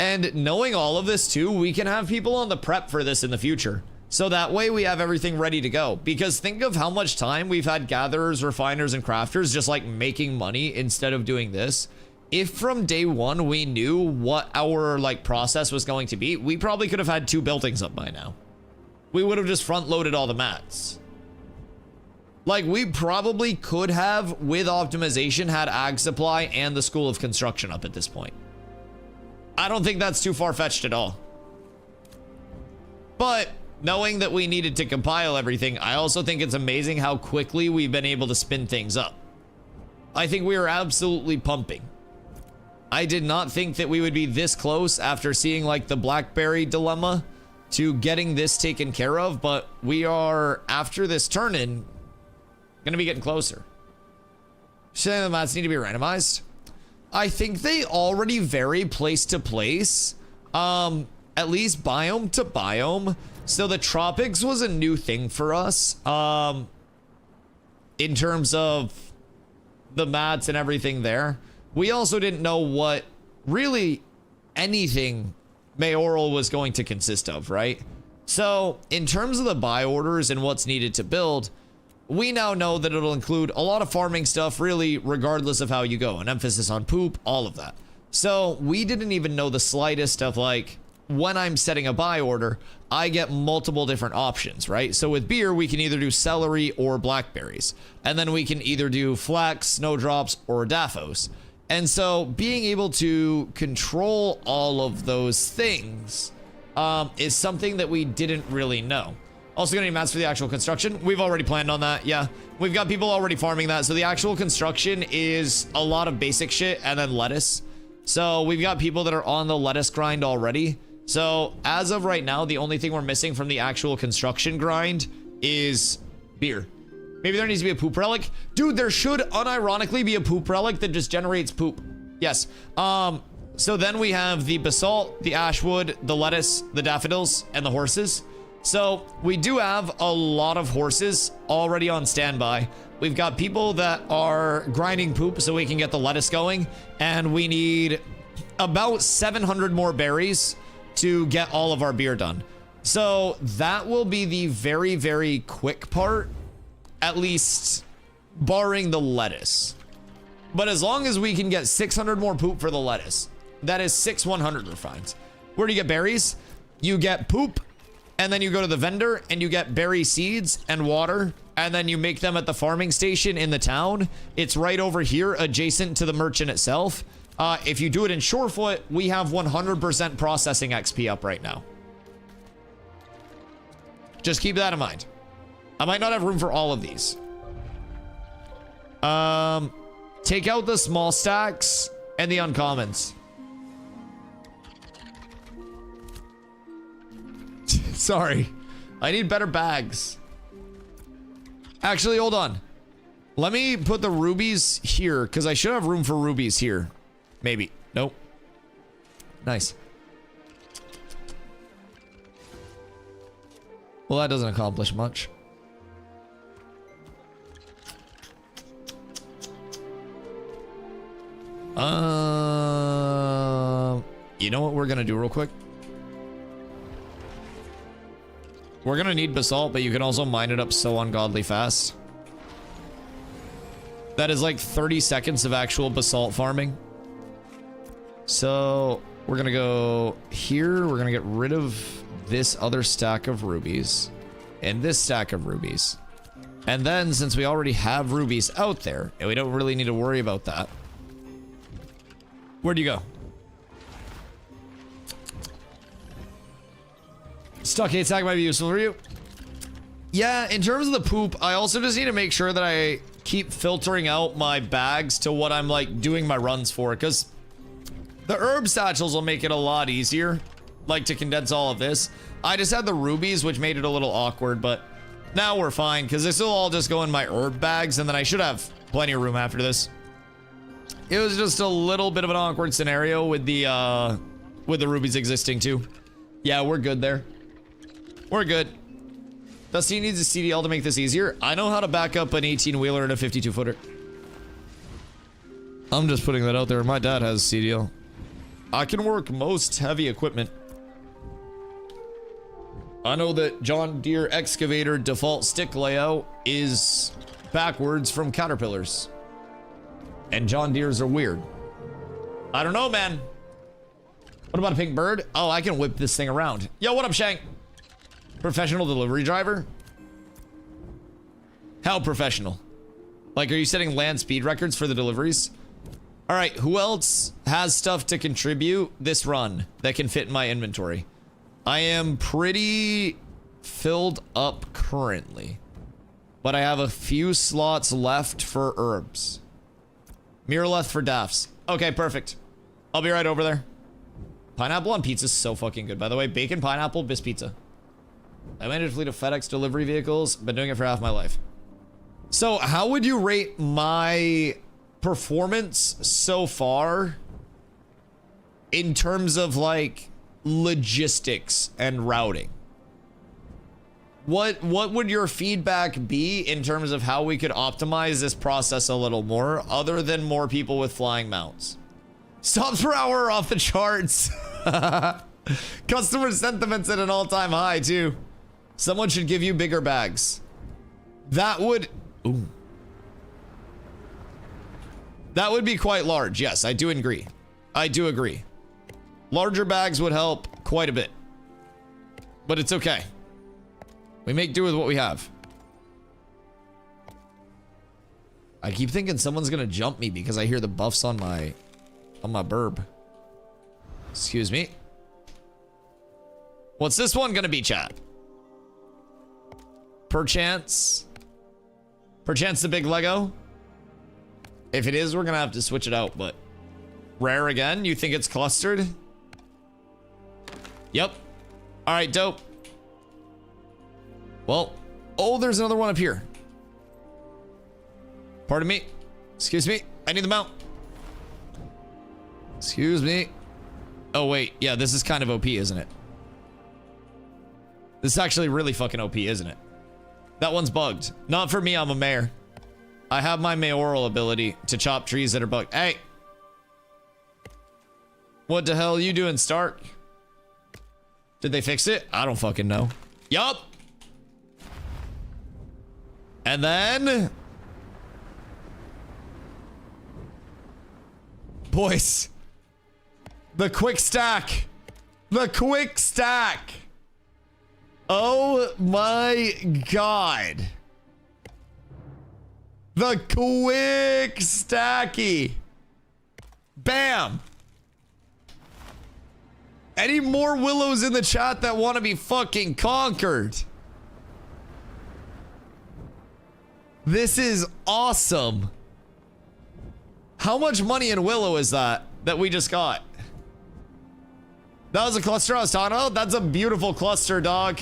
And knowing all of this too, we can have people on the prep for this in the future. So that way we have everything ready to go. Because think of how much time we've had gatherers, refiners, and crafters just like making money instead of doing this. If from day one we knew what our like process was going to be, we probably could have had 2 buildings up by now. We would have just front loaded all the mats. Like we probably could have, with optimization, had ag supply and the school of construction up at this point. I don't think that's too far-fetched at all. But knowing that we needed to compile everything, I also think it's amazing how quickly we've been able to spin things up. I think we are absolutely pumping. I did not think that we would be this close after seeing like the blackberry dilemma to getting this taken care of, but we are, after this turn-in, gonna be getting closer. Saying the mats need to be randomized. I think they already vary place to place, at least biome to biome. So the tropics was a new thing for us, in terms of the mats and everything there. We also didn't know what really anything Mayoral was going to consist of, right? So in terms of the buy orders and what's needed to build, we now know that it'll include a lot of farming stuff, really, regardless of how you go. An emphasis on poop, all of that. So we didn't even know the slightest of like, when I'm setting a buy order, I get multiple different options, right? So with beer, we can either do celery or blackberries. And then we can either do flax, snowdrops, or daphos. And so being able to control all of those things is something that we didn't really know. Also gonna need mats for the actual construction. We've already planned on that, yeah. We've got people already farming that. So the actual construction is a lot of basic shit and then lettuce. So we've got people that are on the lettuce grind already. So as of right now, the only thing we're missing from the actual construction grind is beer. Maybe there needs to be a poop relic. Dude, there should unironically be a poop relic that just generates poop. Yes. So then we have the basalt, the ashwood, the lettuce, the daffodils, and the horses. So we do have a lot of horses already on standby. We've got people that are grinding poop so we can get the lettuce going. And we need about 700 more berries to get all of our beer done. So that will be the very, very quick part, at least barring the lettuce. But as long as we can get 600 more poop for the lettuce, that is 6 100 refines. Where do you get berries? You get poop, and then you go to the vendor and you get berry seeds and water, and then you make them at the farming station in the town. It's right over here adjacent to the merchant itself. If you do it in Shorefoot, we have 100% processing XP up right now. Just keep that in mind. I might not have room for all of these. Take out the small stacks and the uncommons. Sorry. I need better bags. Actually, hold on. Let me put the rubies here, because I should have room for rubies here. Maybe. Nope. Nice. Well, that doesn't accomplish much. You know what we're gonna do real quick? We're gonna need basalt, but you can also mine it up so ungodly fast. That is like 30 seconds of actual basalt farming. So we're gonna go here. We're gonna get rid of this other stack of rubies and this stack of rubies. And then since we already have rubies out there and we don't really need to worry about that. Where'd you go? Stockade stack might be useful for you. Yeah, in terms of the poop, I also just need to make sure that I keep filtering out my bags to what I'm like doing my runs for, because the herb satchels will make it a lot easier, like to condense all of this. I just had the rubies, which made it a little awkward, but now we're fine because this will all just go in my herb bags, and then I should have plenty of room after this. It was just a little bit of an awkward scenario with the rubies existing too. Yeah, we're good there. We're good. Dusty needs a CDL to make this easier. I know how to back up an 18-wheeler and a 52-footer. I'm just putting that out there. My dad has a CDL. I can work most heavy equipment. I know that John Deere excavator default stick layout is backwards from Caterpillars. And John Deere's are weird. I don't know, man. What about a pink bird? Oh, I can whip this thing around. Yo, what up, Shank? Professional delivery driver? How professional? Like, are you setting land speed records for the deliveries? All right, who else has stuff to contribute this run that can fit in my inventory? I am pretty filled up currently, but I have a few slots left for herbs. Mirror left for daffs. Okay, perfect. I'll be right over there. Pineapple on pizza is so fucking good, by the way. Bacon, pineapple, bis pizza. I managed a fleet of FedEx delivery vehicles. Been doing it for half my life. So how would you rate my performance so far in terms of like logistics and routing? What would your feedback be in terms of how we could optimize this process a little more, other than more people with flying mounts? Stops per hour are off the charts. Customer sentiment's at an all-time high too. Someone should give you bigger bags. That would... Ooh. That would be quite large. Yes, I do agree. I do agree. Larger bags would help quite a bit. But it's okay. We make do with what we have. I keep thinking someone's gonna jump me because I hear the buffs on my burb. Excuse me. What's this one gonna be, chat? Perchance the big Lego? If it is, we're gonna have to switch it out, but rare again? You think it's clustered? Yep. All right, dope. Well, oh, there's another one up here. Pardon me. Excuse me. I need the mount. Excuse me. Oh, wait. Yeah, this is kind of OP, isn't it? This is actually really fucking OP, isn't it? That one's bugged. Not for me, I'm a mayor. I have my mayoral ability to chop trees that are bugged. Hey! What the hell are you doing, Stark? Did they fix it? I don't fucking know. Yup! And then... Boys. The quick stack. The quick stack. Oh my god. The quick stacky. Bam. Any more willows in the chat that want to be fucking conquered? This is awesome. How much money in willow is that we just got? That was a cluster I was talking about? That's a beautiful cluster, dog.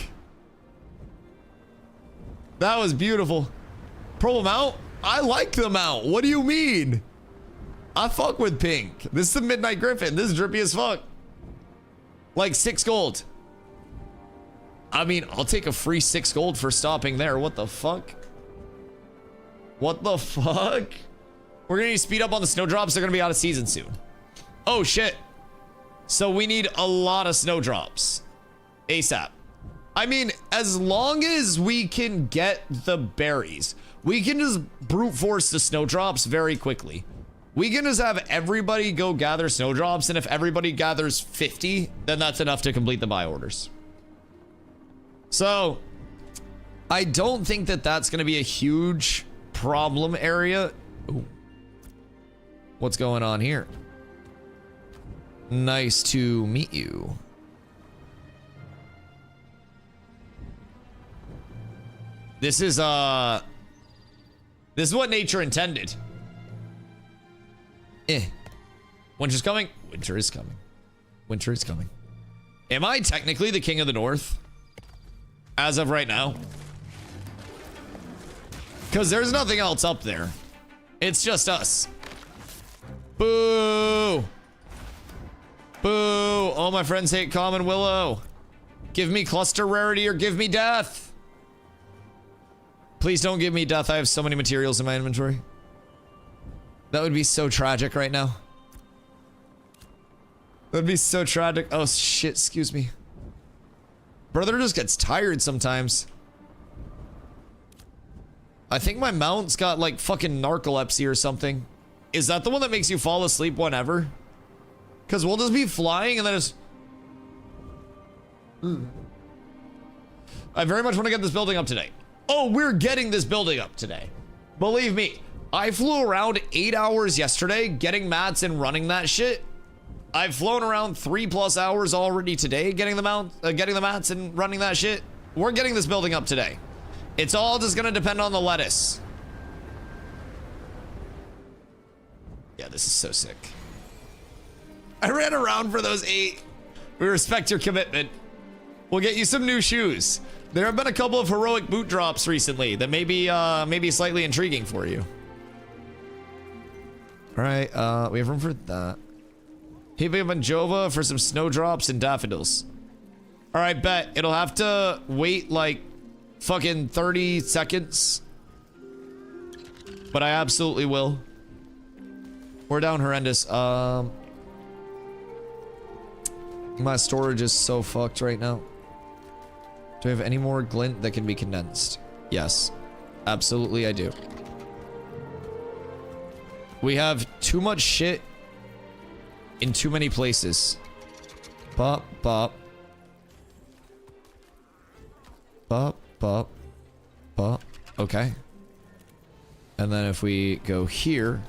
That was beautiful. Purple mount? I like the mount. What do you mean? I fuck with pink. This is the Midnight Griffin. This is drippy as fuck. Like 6 gold. I mean, I'll take a free 6 gold for stopping there. What the fuck? What the fuck? We're gonna need to speed up on the snowdrops. They're gonna be out of season soon. Oh shit. So we need a lot of snowdrops. ASAP. I mean, as long as we can get the berries, we can just brute force the snowdrops very quickly. We can just have everybody go gather snowdrops, and if everybody gathers 50, then that's enough to complete the buy orders. So, I don't think that that's going to be a huge problem area. Ooh. What's going on here? Nice to meet you. This is what nature intended. Winter's coming. Winter is coming. Winter is coming. Am I technically the king of the north? As of right now? Because there's nothing else up there. It's just us. Boo! Boo! All my friends hate Common Willow. Give me cluster rarity or give me death. Please don't give me death. I have so many materials in my inventory. That would be so tragic right now. That would be so tragic. Oh shit, excuse me. Brother just gets tired sometimes. I think my mount's got like fucking narcolepsy or something. Is that the one that makes you fall asleep whenever? Because we'll just be flying and then it's... I very much want to get this building up today. Oh, we're getting this building up today. Believe me, I flew around 8 hours yesterday getting mats and running that shit. I've flown around 3+ hours already today getting the mats and running that shit. We're getting this building up today. It's all just gonna depend on the lettuce. Yeah, this is so sick. I ran around for those 8. We respect your commitment. We'll get you some new shoes. There have been a couple of heroic boot drops recently that may be slightly intriguing for you. All right, we have room for that. Hit me up on Jova for some snowdrops and daffodils. All right, bet. It'll have to wait like fucking 30 seconds. But I absolutely will. We're down horrendous. My storage is so fucked right now. Do I have any more glint that can be condensed? Yes. Absolutely I do. We have too much shit in too many places. Bop, bop. Bop, bop. Bop. Okay. And then if we go here,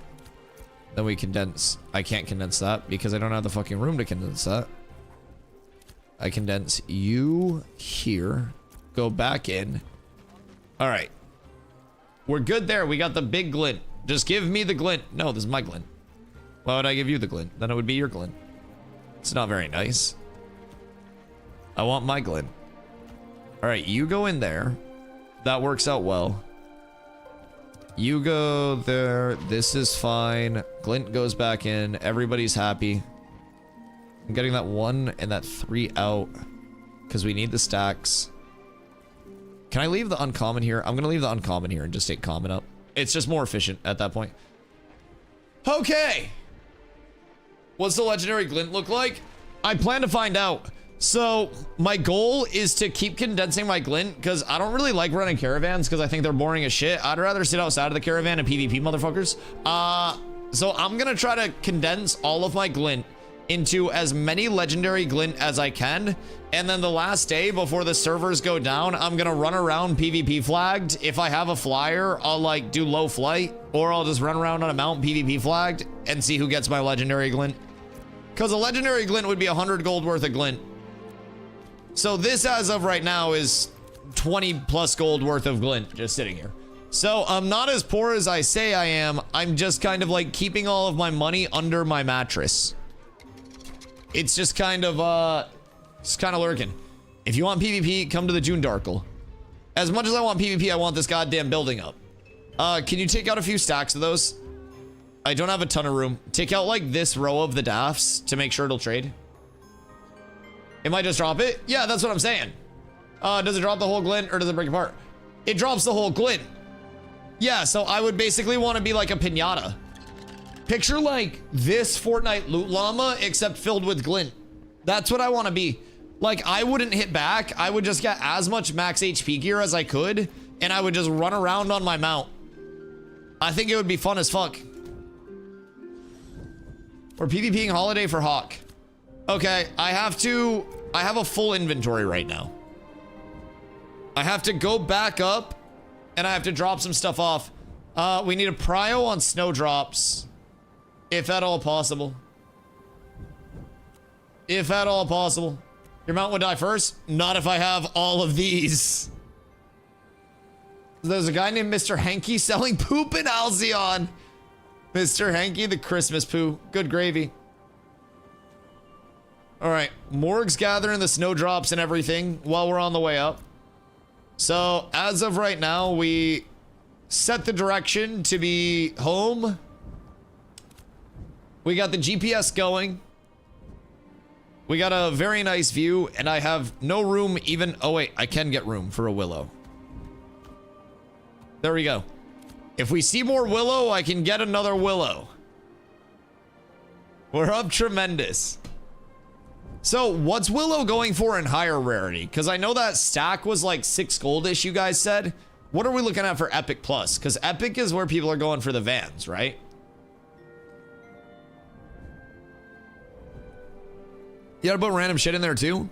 then we condense. I can't condense that because I don't have the fucking room to condense that. I condense you here. Go back in. All right. We're good there. We got the big glint. Just give me the glint. No, this is my glint. Why would I give you the glint? Then it would be your glint. It's not very nice. I want my glint. All right, you go in there. That works out well. You go there. This is fine. Glint goes back in. Everybody's happy. I'm getting that 1 and that 3 out because we need the stacks. Can I leave the uncommon here? I'm going to leave the uncommon here and just take common up. It's just more efficient at that point. Okay. What's the legendary glint look like? I plan to find out. So my goal is to keep condensing my glint because I don't really like running caravans because I think they're boring as shit. I'd rather sit outside of the caravan and PvP motherfuckers. So I'm going to try to condense all of my glint into as many legendary glint as I can, and then the last day before the servers go down, I'm gonna run around PvP flagged. If I have a flyer, I'll like do low flight, or I'll just run around on a mount PvP flagged and see who gets my legendary glint. Because a legendary glint would be 100 gold worth of glint. So this, as of right now, is 20+ gold worth of glint just sitting here. So I'm not as poor as I say I am. I'm just kind of like keeping all of my money under my mattress. It's just kind of lurking. If you want PvP, come to the June Darkle. As much as I want PvP, I want this goddamn building up. Can you take out a few stacks of those? I don't have a ton of room. Take out like this row of the dafts to make sure it'll trade. It might just drop it. Yeah, that's what I'm saying. Does it drop the whole glint or does it break apart? It drops the whole glint. Yeah, so I would basically want to be like a pinata. Picture like this Fortnite loot llama, except filled with glint. That's what I want to be. Like, I wouldn't hit back. I would just get as much max HP gear as I could, and I would just run around on my mount. I think it would be fun as fuck. We're PvPing Holiday for Hawk. Okay, I have a full inventory right now. I have to go back up, and I have to drop some stuff off. We need a prio on snowdrops, if at all possible. If at all possible. Your mount would die first? Not if I have all of these. There's a guy named Mr. Hanky selling poop in Alcyon. Mr. Hanky, the Christmas poo. Good gravy. All right, Morg's gathering the snowdrops and everything while we're on the way up. So as of right now, we set the direction to be home. We got the GPS going. We got a very nice view, and I have no room even... Oh, wait, I can get room for a willow. There we go. If we see more willow, I can get another willow. We're up tremendous. So, what's willow going for in higher rarity? Because I know that stack was like 6 goldish, you guys said. What are we looking at for Epic Plus? Because Epic is where people are going for the vans, right? You gotta put random shit in there too?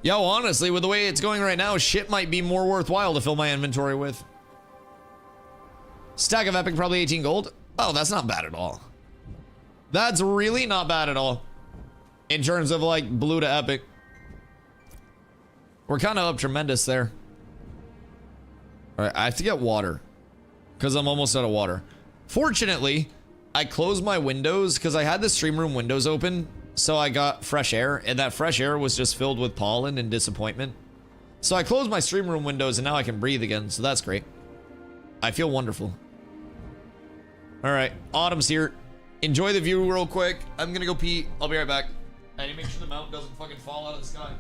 Yo, honestly, with the way it's going right now, shit might be more worthwhile to fill my inventory with. Stack of Epic, probably 18 gold. Oh, that's not bad at all. That's really not bad at all. In terms of like blue to Epic. We're kind of up tremendous there. All right, I have to get water. Because I'm almost out of water. Fortunately, I closed my windows because I had the stream room windows open. So I got fresh air, and that fresh air was just filled with pollen and disappointment. So I closed my stream room windows, and now I can breathe again, so that's great. I feel wonderful. All right, autumn's here. Enjoy the view real quick. I'm gonna go pee. I'll be right back. I need to make sure the mountain doesn't fucking fall out of the sky.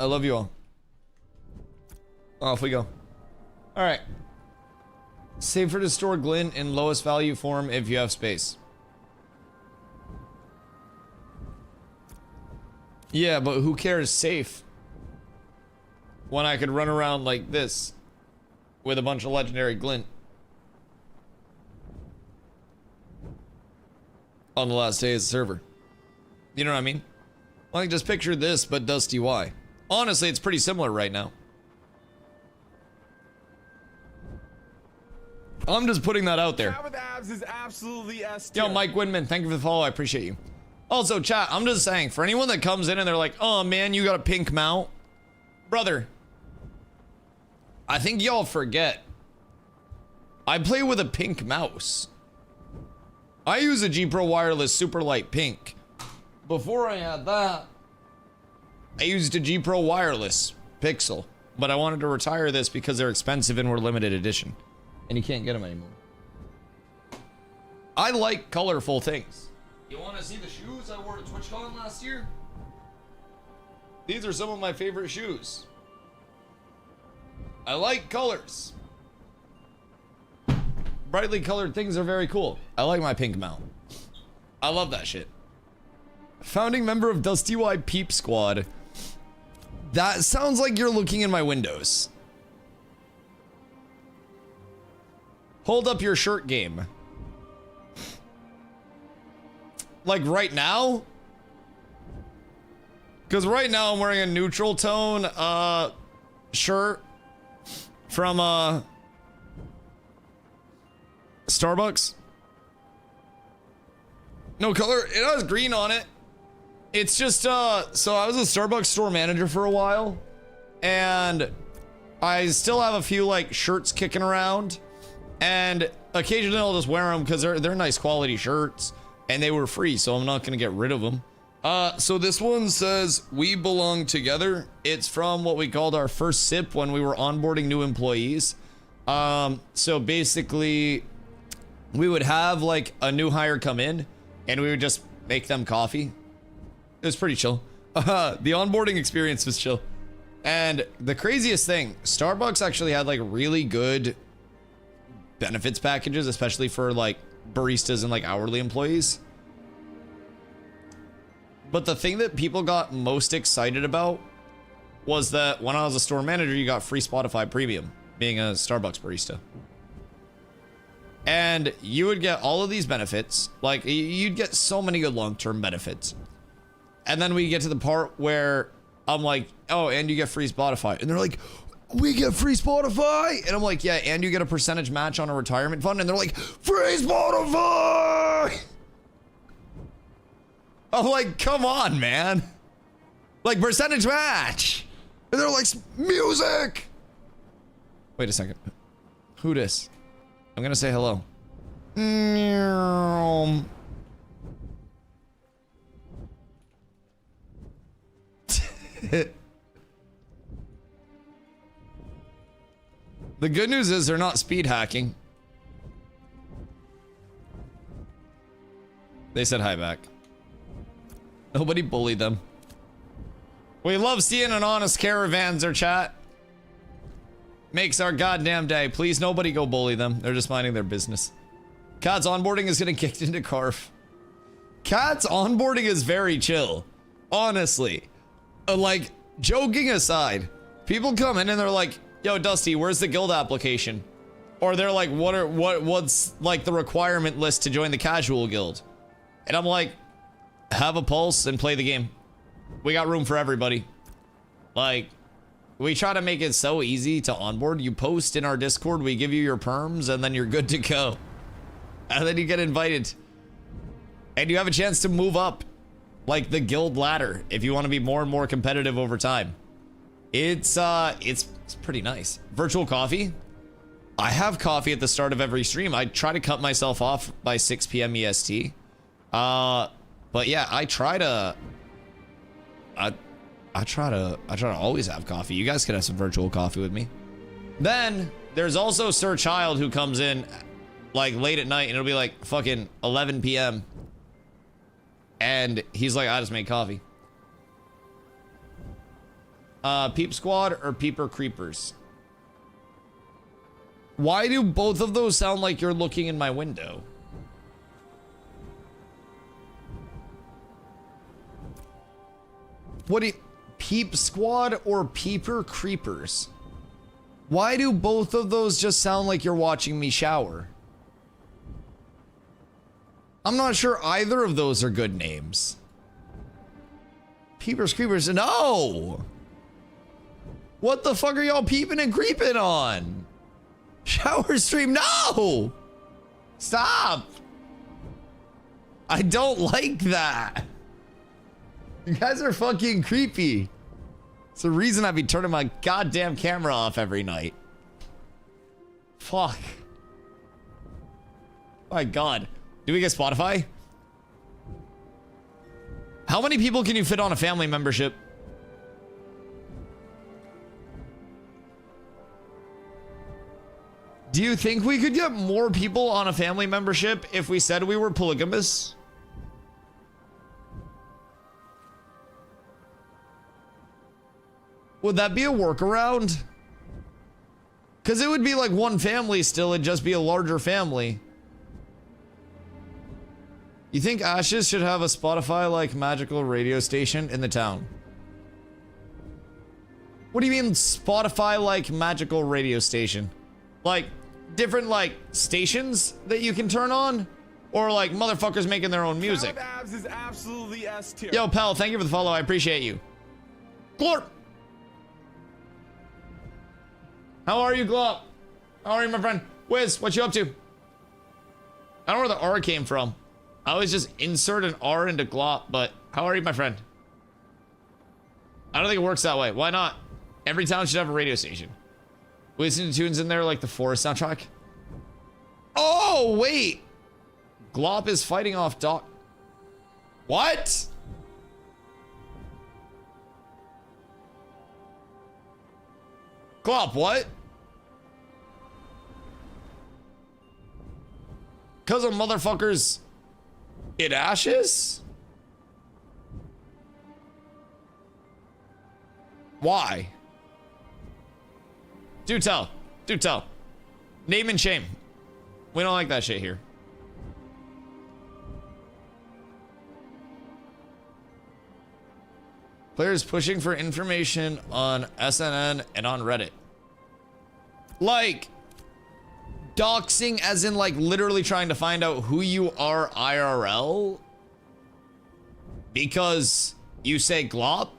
I love you all. Off we go. All right. Safer to store glint in lowest value form if you have space. Yeah, but who cares safe when I could run around like this with a bunch of legendary glint on the last day of the server? You know what I mean? Like, just picture this, but DustyWhy. Honestly, it's pretty similar right now. I'm just putting that out there. Cat with abs is absolutely S Yo, tier. Mike Winman, thank you for the follow. I appreciate you. Also, chat, I'm just saying, for anyone that comes in and they're like, oh man, you got a pink mount. Brother, I think y'all forget. I play with a pink mouse. I use a G Pro Wireless Super Light Pink. Before I had that, I used a G Pro Wireless Pixel. But I wanted to retire this because they're expensive and were limited edition. And you can't get them anymore. I like colorful things. You want to see the shoes I wore to TwitchCon last year? These are some of my favorite shoes. I like colors. Brightly colored things are very cool. I like my pink mount. I love that shit. Founding member of DustyWhy Peep Squad. That sounds like you're looking in my windows. Hold up your shirt game. Like right now? Because right now I'm wearing a neutral tone shirt from Starbucks. No color. It has green on it. It's just so I was a Starbucks store manager for a while, and I still have a few like shirts kicking around, and occasionally I'll just wear them because they're nice quality shirts and they were free, so I'm not gonna get rid of them. So this one says "We belong together." It's from what we called our first sip when we were onboarding new employees. So basically we would have like a new hire come in and we would just make them coffee. It was pretty chill. The onboarding experience was chill. And the craziest thing, Starbucks actually had like really good benefits packages, especially for like baristas and like hourly employees. But the thing that people got most excited about was that when I was a store manager, you got free Spotify Premium, being a Starbucks barista. And you would get all of these benefits. Like, you'd get so many good long-term benefits. And then we get to the part where I'm like, oh, and you get free Spotify. And they're like, we get free Spotify? And I'm like, yeah, and you get a percentage match on a retirement fund. And they're like, free Spotify! I'm like, come on, man. Like, percentage match. And they're like, music. Wait a second. Who dis? I'm gonna say hello. The good news is they're not speed hacking. They said hi back. Nobody bullied them. We love seeing an honest caravanser, chat. Makes our goddamn day. Please, nobody go bully them. They're just minding their business. Cat's onboarding is getting kicked into Carf. Cat's onboarding is very chill. Honestly. Like, joking aside, people come in and they're like, yo, Dusty, where's the guild application? Or they're like, what's like the requirement list to join the casual guild? And I'm like, have a pulse and play the game. We got room for everybody. Like, we try to make it so easy to onboard. You post in our Discord, we give you your perms, and then you're good to go. And then you get invited. And you have a chance to move up, like the guild ladder, if you want to be more and more competitive over time. It's pretty nice. Virtual coffee. I have coffee at the start of every stream. I try to cut myself off by 6 p.m. EST. But yeah, I try to always have coffee. You guys can have some virtual coffee with me. Then there's also Sir Child, who comes in like late at night and it'll be like fucking 11 p.m. and he's like, I just made coffee. Peep Squad or Peeper Creepers? Why do both of those sound like you're looking in my window? What do you... Peep Squad or Peeper Creepers? Why do both of those just sound like you're watching me shower? I'm not sure either of those are good names. Peepers Creepers, no! What the fuck are y'all peeping and creeping on? Shower stream, no! Stop! I don't like that. You guys are fucking creepy. It's the reason I be turning my goddamn camera off every night. Fuck. My god. Do we get Spotify? How many people can you fit on a family membership? Do you think we could get more people on a family membership if we said we were polygamous? Would that be a workaround? Because it would be like one family still, it'd just be a larger family. You think Ashes should have a Spotify-like magical radio station in the town? What do you mean Spotify-like magical radio station? Like, different, like, stations that you can turn on? Or, like, motherfuckers making their own music? Abs is absolutely S tier. Yo, pal, thank you for the follow. I appreciate you. Glorp! How are you, Glorp? How are you, my friend? Wiz, what you up to? I don't know where the R came from. I always just insert an R into Glop, but how are you, my friend? I don't think it works that way. Why not? Every town should have a radio station. We listen to tunes in there like the Forest soundtrack. Oh, wait. Glop is fighting off Doc. What? Glop, what? Because of motherfuckers in Ashes? Why? Do tell. Do tell. Name and shame. We don't like that shit here. Players pushing for information on SNN and on Reddit. Like, doxing as in like literally trying to find out who you are IRL? Because you say glop?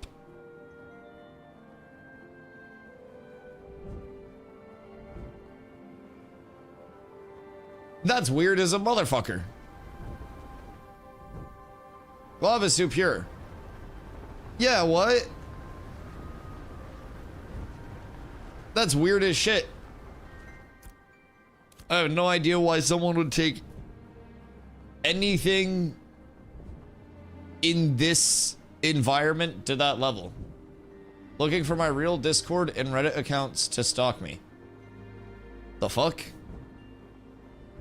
That's weird as a motherfucker. Glop is too pure. Yeah, what? That's weird as shit. I have no idea why someone would take anything in this environment to that level. Looking for my real Discord and Reddit accounts to stalk me. The fuck?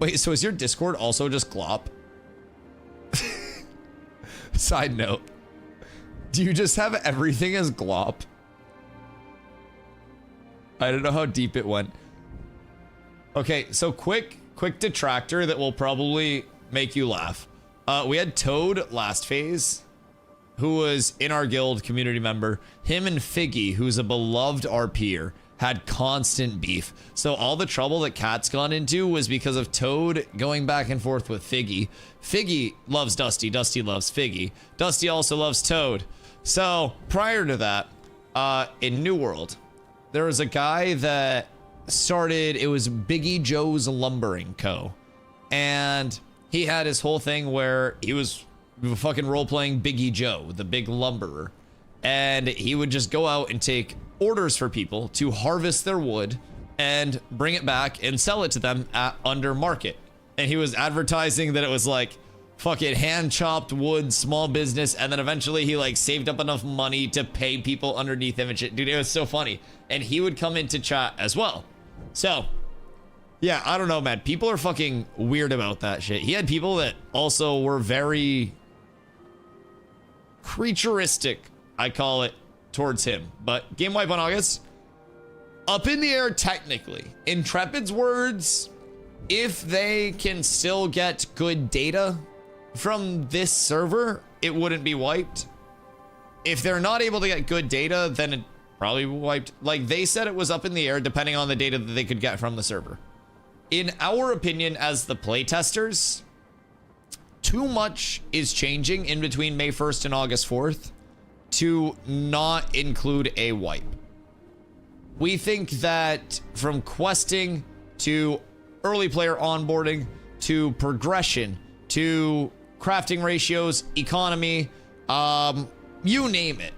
Wait, so is your Discord also just glop? Side note. Do you just have everything as glop? I don't know how deep it went. Okay, so quick detractor that will probably make you laugh. We had Toad last phase, who was in our guild, community member. Him and Figgy, who's a beloved RPer, had constant beef. So all the trouble that Cat's gone into was because of Toad going back and forth with Figgy. Figgy loves Dusty, Dusty loves Figgy. Dusty also loves Toad. So prior to that, in New World, there was a guy that started, it was Biggie Joe's Lumbering Co. And he had his whole thing where he was fucking role-playing Biggie Joe, the big lumberer. And he would just go out and take orders for people to harvest their wood and bring it back and sell it to them at under market. And he was advertising that it was like fucking hand-chopped wood, small business, and then eventually he like saved up enough money to pay people underneath him and shit. Dude, it was so funny. And he would come into chat as well. So, yeah, I don't know, man. People are fucking weird about that shit. He had people that also were very creaturistic, I call it, towards him. But game wipe on August, up in the air technically. Intrepid's words, if they can still get good data from this server, it wouldn't be wiped. If they're not able to get good data, then it probably wiped. Like they said, it was up in the air depending on the data that they could get from the server. In our opinion, as the playtesters, too much is changing in between May 1st and August 4th to not include a wipe. We think that from questing to early player onboarding to progression to crafting ratios, economy, you name it,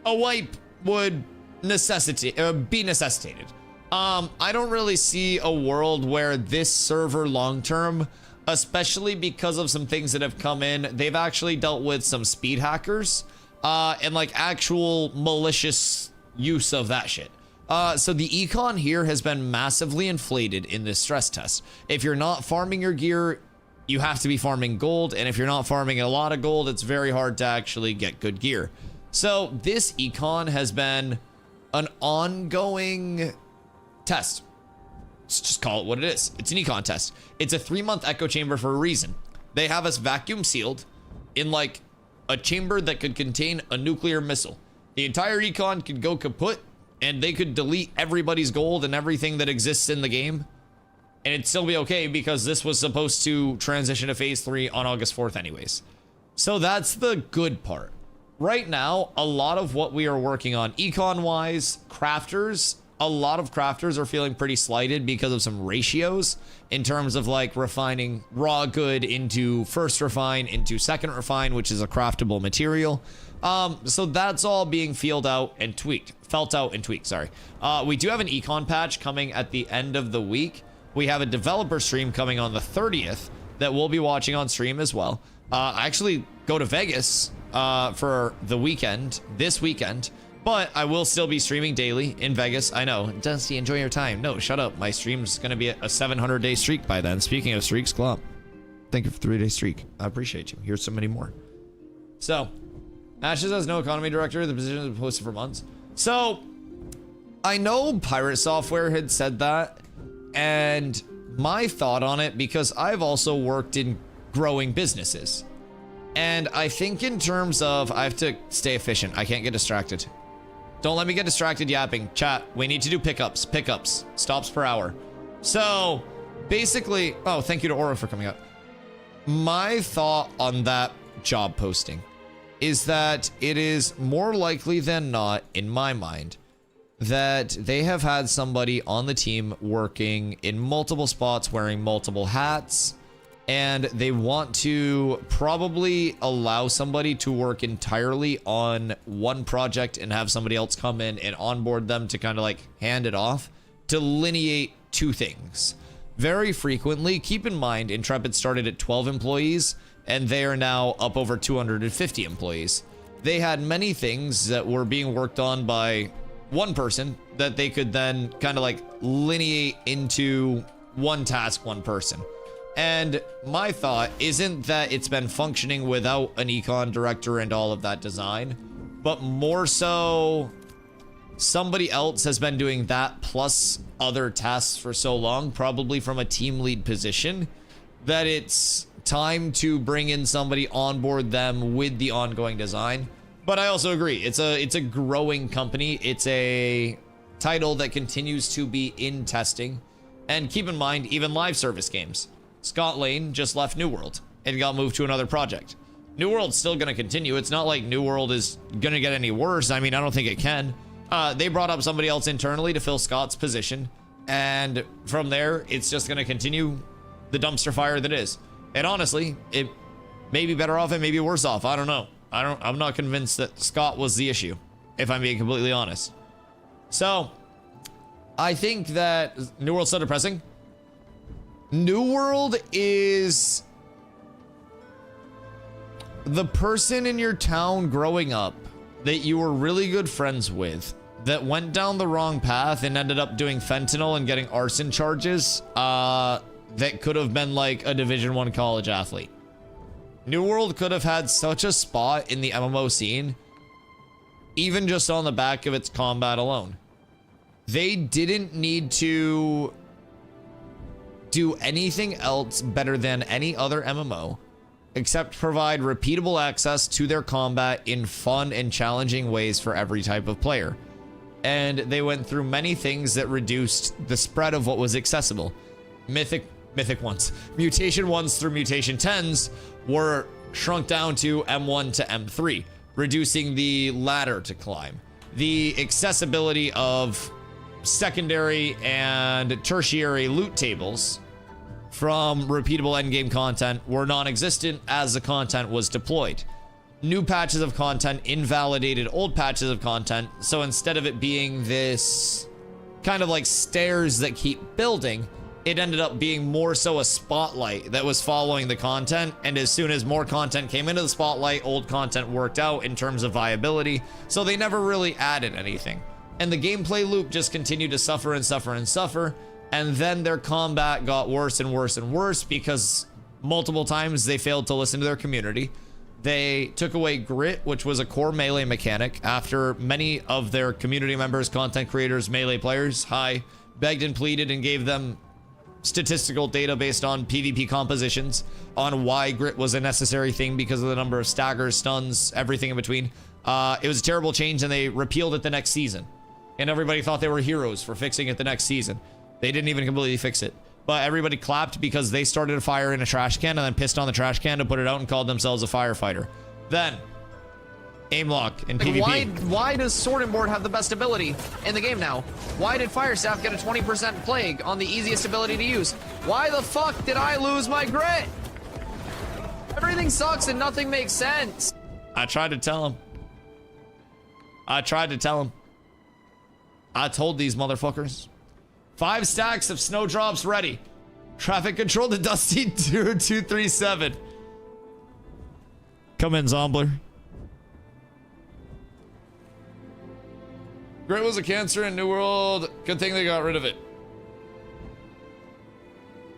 a wipe would be necessitated. I don't really see a world where this server long term, especially because of some things that have come in, they've actually dealt with some speed hackers and like actual malicious use of that shit. So the econ here has been massively inflated in this stress test. If you're not farming your gear, you have to be farming gold, and if you're not farming a lot of gold, it's very hard to actually get good gear. So this econ has been an ongoing test. Let's just call it what it is. It's an econ test. It's a 3-month echo chamber for a reason. They have us vacuum sealed in like a chamber that could contain a nuclear missile. The entire econ could go kaput, and they could delete everybody's gold and everything that exists in the game, and it'd still be okay because this was supposed to transition to phase 3 on August 4th anyways. So that's the good part. Right now, a lot of what we are working on econ-wise, crafters, a lot of crafters are feeling pretty slighted because of some ratios in terms of like refining raw good into first refine into second refine, which is a craftable material. So that's all being felt out and tweaked, sorry. We do have an econ patch coming at the end of the week. We have a developer stream coming on the 30th that we'll be watching on stream as well. I actually go to Vegas for the weekend, this weekend, but I will still be streaming daily in Vegas. I know, Dusty, enjoy your time. No, shut up. My stream's gonna be a 700-day streak by then. Speaking of streaks, Glop, thank you for 3-day streak. I appreciate you. Here's so many more. So, Ashes has no economy director. The position has been posted for months. So, I know Pirate Software had said that, and my thought on it, because I've also worked in growing businesses, and I think in terms of, I have to stay efficient. I can't get distracted. Don't let me get distracted yapping. Chat, we need to do pickups, stops per hour. So basically, oh, thank you to Aura for coming up. My thought on that job posting is that it is more likely than not, in my mind, that they have had somebody on the team working in multiple spots, wearing multiple hats, and they want to probably allow somebody to work entirely on one project and have somebody else come in and onboard them to kind of like hand it off, to delineate two things. Very frequently, keep in mind, Intrepid started at 12 employees, and they are now up over 250 employees. They had many things that were being worked on by one person that they could then kind of like lineate into one task, one person. And my thought isn't that it's been functioning without an econ director and all of that design, but more so somebody else has been doing that plus other tasks for so long, probably from a team lead position, that it's time to bring in somebody, onboard them with the ongoing design. But I also agree, it's a growing company. It's a title that continues to be in testing. And keep in mind, even live service games. Scott Lane just left New World and got moved to another project. New World's still going to continue. It's not like New World is going to get any worse. I mean, I don't think it can. They brought up somebody else internally to fill Scott's position. And from there, it's just going to continue the dumpster fire that is. And honestly, it may be better off, it may be worse off. I don't know. I'm not convinced that Scott was the issue, if I'm being completely honest. So, I think that New World's so depressing. New World is the person in your town growing up that you were really good friends with that went down the wrong path and ended up doing fentanyl and getting arson charges that could have been like a Division 1 college athlete. New World could have had such a spot in the MMO scene even just on the back of its combat alone. They didn't need to do anything else better than any other MMO, except provide repeatable access to their combat in fun and challenging ways for every type of player. And they went through many things that reduced the spread of what was accessible. Mythic ones. Mutation 1s through Mutation 10s were shrunk down to M1 to M3, reducing the ladder to climb. The accessibility of secondary and tertiary loot tables from repeatable endgame content were non-existent as the content was deployed. New patches of content invalidated old patches of content, so instead of it being this kind of like stairs that keep building, it ended up being more so a spotlight that was following the content, and as soon as more content came into the spotlight, old content worked out in terms of viability, so they never really added anything. And the gameplay loop just continued to suffer and suffer and suffer, and then their combat got worse and worse and worse because multiple times they failed to listen to their community. They took away grit, which was a core melee mechanic, after many of their community members, content creators, melee players, begged and pleaded and gave them statistical data based on PvP compositions on why grit was a necessary thing because of the number of staggers, stuns, everything in between. It was a terrible change, and they repealed it the next season. And everybody thought they were heroes for fixing it the next season. They didn't even completely fix it. But everybody clapped because they started a fire in a trash can and then pissed on the trash can to put it out and called themselves a firefighter. Then, aim lock in PvP. Why does Sword and Board have the best ability in the game now? Why did Firestaff get a 20% plague on the easiest ability to use? Why the fuck did I lose my grit? Everything sucks and nothing makes sense. I tried to tell him. I told these motherfuckers. 5 stacks of snowdrops ready. Traffic control to Dusty 237. Come in, Zombler. Grit was a cancer in New World. Good thing they got rid of it.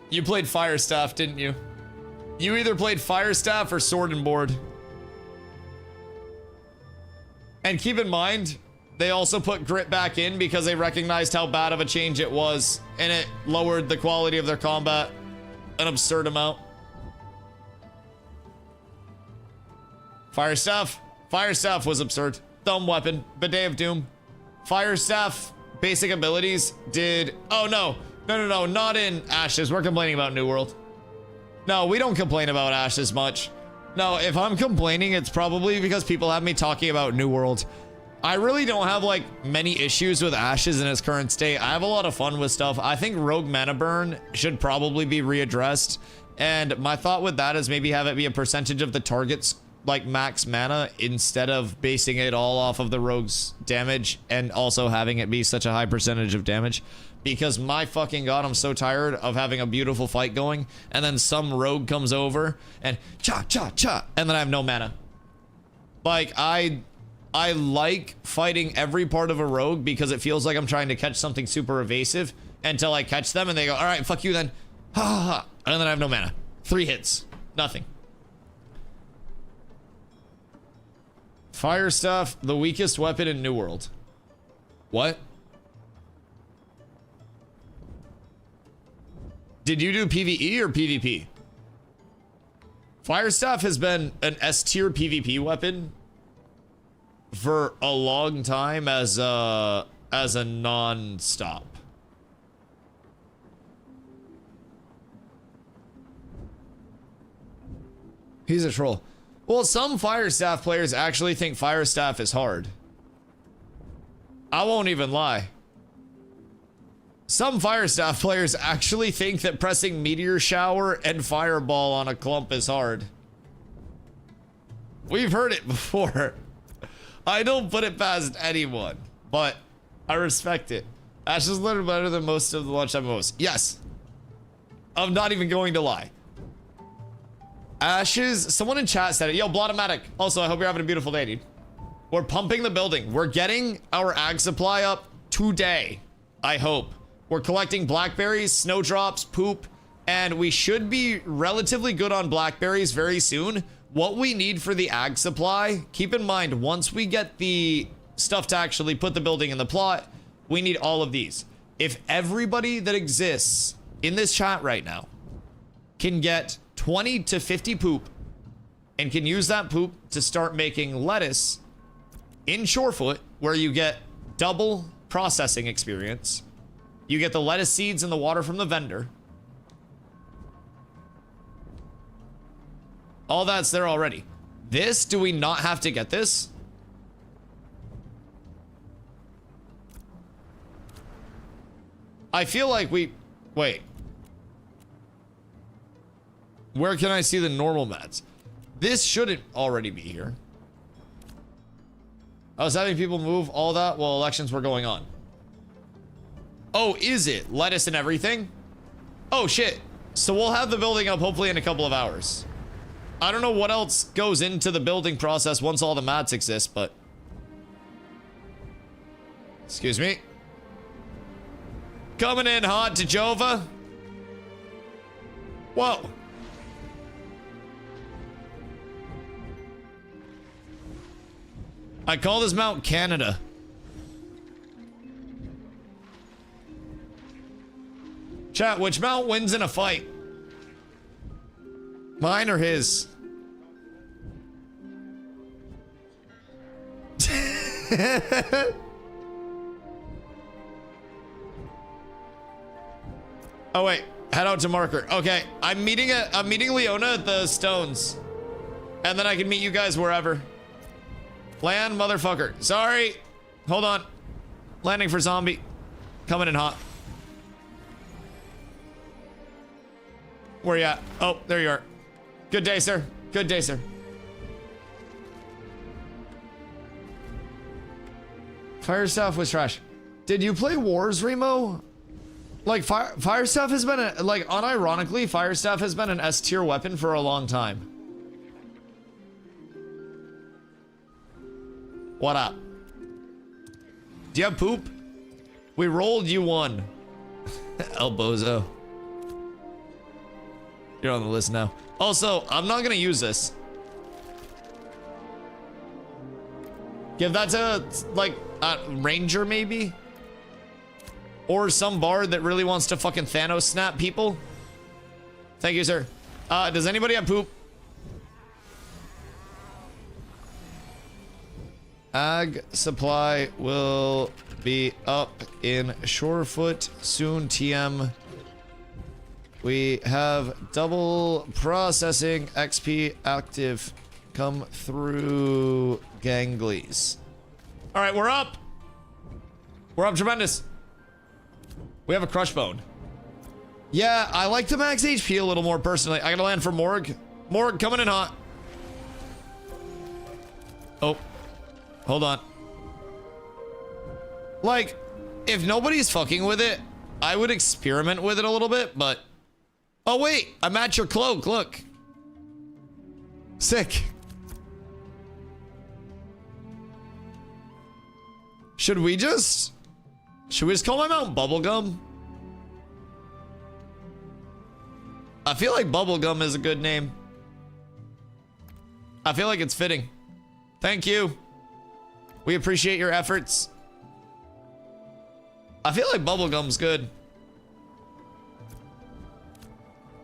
You played Firestaff, didn't you? You either played Firestaff or Sword and Board. And keep in mind, they also put grit back in because they recognized how bad of a change it was, and it lowered the quality of their combat an absurd amount. Firestaff was absurd. Thumb weapon, Bidet of Doom. Firestaff basic abilities did... Oh, no, not in Ashes. We're complaining about New World. No, we don't complain about Ashes much. No, if I'm complaining, it's probably because people have me talking about New World. I really don't have like many issues with Ashes in its current state. I have a lot of fun with stuff. I think Rogue Mana Burn should probably be readdressed. And my thought with that is maybe have it be a percentage of the target's like max mana instead of basing it all off of the rogue's damage and also having it be such a high percentage of damage. Because my fucking god, I'm so tired of having a beautiful fight going and then some rogue comes over and cha cha cha and then I have no mana. Like I like fighting every part of a rogue because it feels like I'm trying to catch something super evasive until I catch them and they go, all right, fuck you then. Ha ha ha. And then I have no mana. 3 hits. Nothing. Firestaff, the weakest weapon in New World. What? Did you do PvE or PvP? Firestaff has been an S-tier PvP weapon for a long time as a non-stop. He's a troll. Well, some Firestaff players actually think Firestaff is hard. I won't even lie. Some Firestaff players actually think that pressing Meteor Shower and Fireball on a clump is hard. We've heard it before. I don't put it past anyone, but I respect it. Ash is literally better than most of the lunchtime MMOs. Yes. I'm not even going to lie. Ashes, someone in chat said it. Yo, Blotomatic. Also, I hope you're having a beautiful day, dude. We're pumping the building. We're getting our ag supply up today, I hope. We're collecting blackberries, snowdrops, poop, and we should be relatively good on blackberries very soon. What we need for the ag supply, keep in mind, once we get the stuff to actually put the building in the plot. We need all of these. If everybody that exists in this chat right now can get 20 to 50 poop and can use that poop to start making lettuce in Shorefoot, where you get double processing experience, you get the lettuce seeds and the water from the vendor. All that's there already. This, do we not have to get this? I feel like we... Wait. Where can I see the normal mats? This shouldn't already be here. I was having people move all that while elections were going on. Oh, is it? Lettuce and everything? Oh, shit. So we'll have the building up hopefully in a couple of hours. I don't know what else goes into the building process once all the mats exist, but... Excuse me. Coming in hot to Jova. Whoa. I call this Mount Canada. Chat, which mount wins in a fight? Mine or his? Oh wait, head out to marker. Okay, I'm meeting Leona at the stones. And then I can meet you guys wherever. Land, motherfucker. Sorry. Hold on. Landing for zombie. Coming in hot. Where you at? Oh, there you are. Good day, sir. Good day, sir. Fire staff was trash. Did you play Wars, Remo? Like, fire staff has been, like, unironically, fire staff has been an S tier weapon for a long time. What up? Do you have poop? We rolled, you won. El Bozo. You're on the list now. Also, I'm not gonna use this. Give that to, like, a ranger, maybe? Or some bard that really wants to fucking Thanos snap people? Thank you, sir. Does anybody have poop? Ag supply will be up in Shorefoot soon, TM. We have double processing XP active. Come through, ganglies. All right, we're up. We're up tremendous. We have a crush bone. Yeah, I like to max HP a little more personally. I gotta land for Morg. Morg coming in hot. Oh. Hold on. Like, if nobody's fucking with it, I would experiment with it a little bit, but... Oh, wait! I match your cloak, look! Sick. Should we just call my mount Bubblegum? I feel like Bubblegum is a good name. I feel like it's fitting. Thank you. We appreciate your efforts. I feel like Bubblegum's good.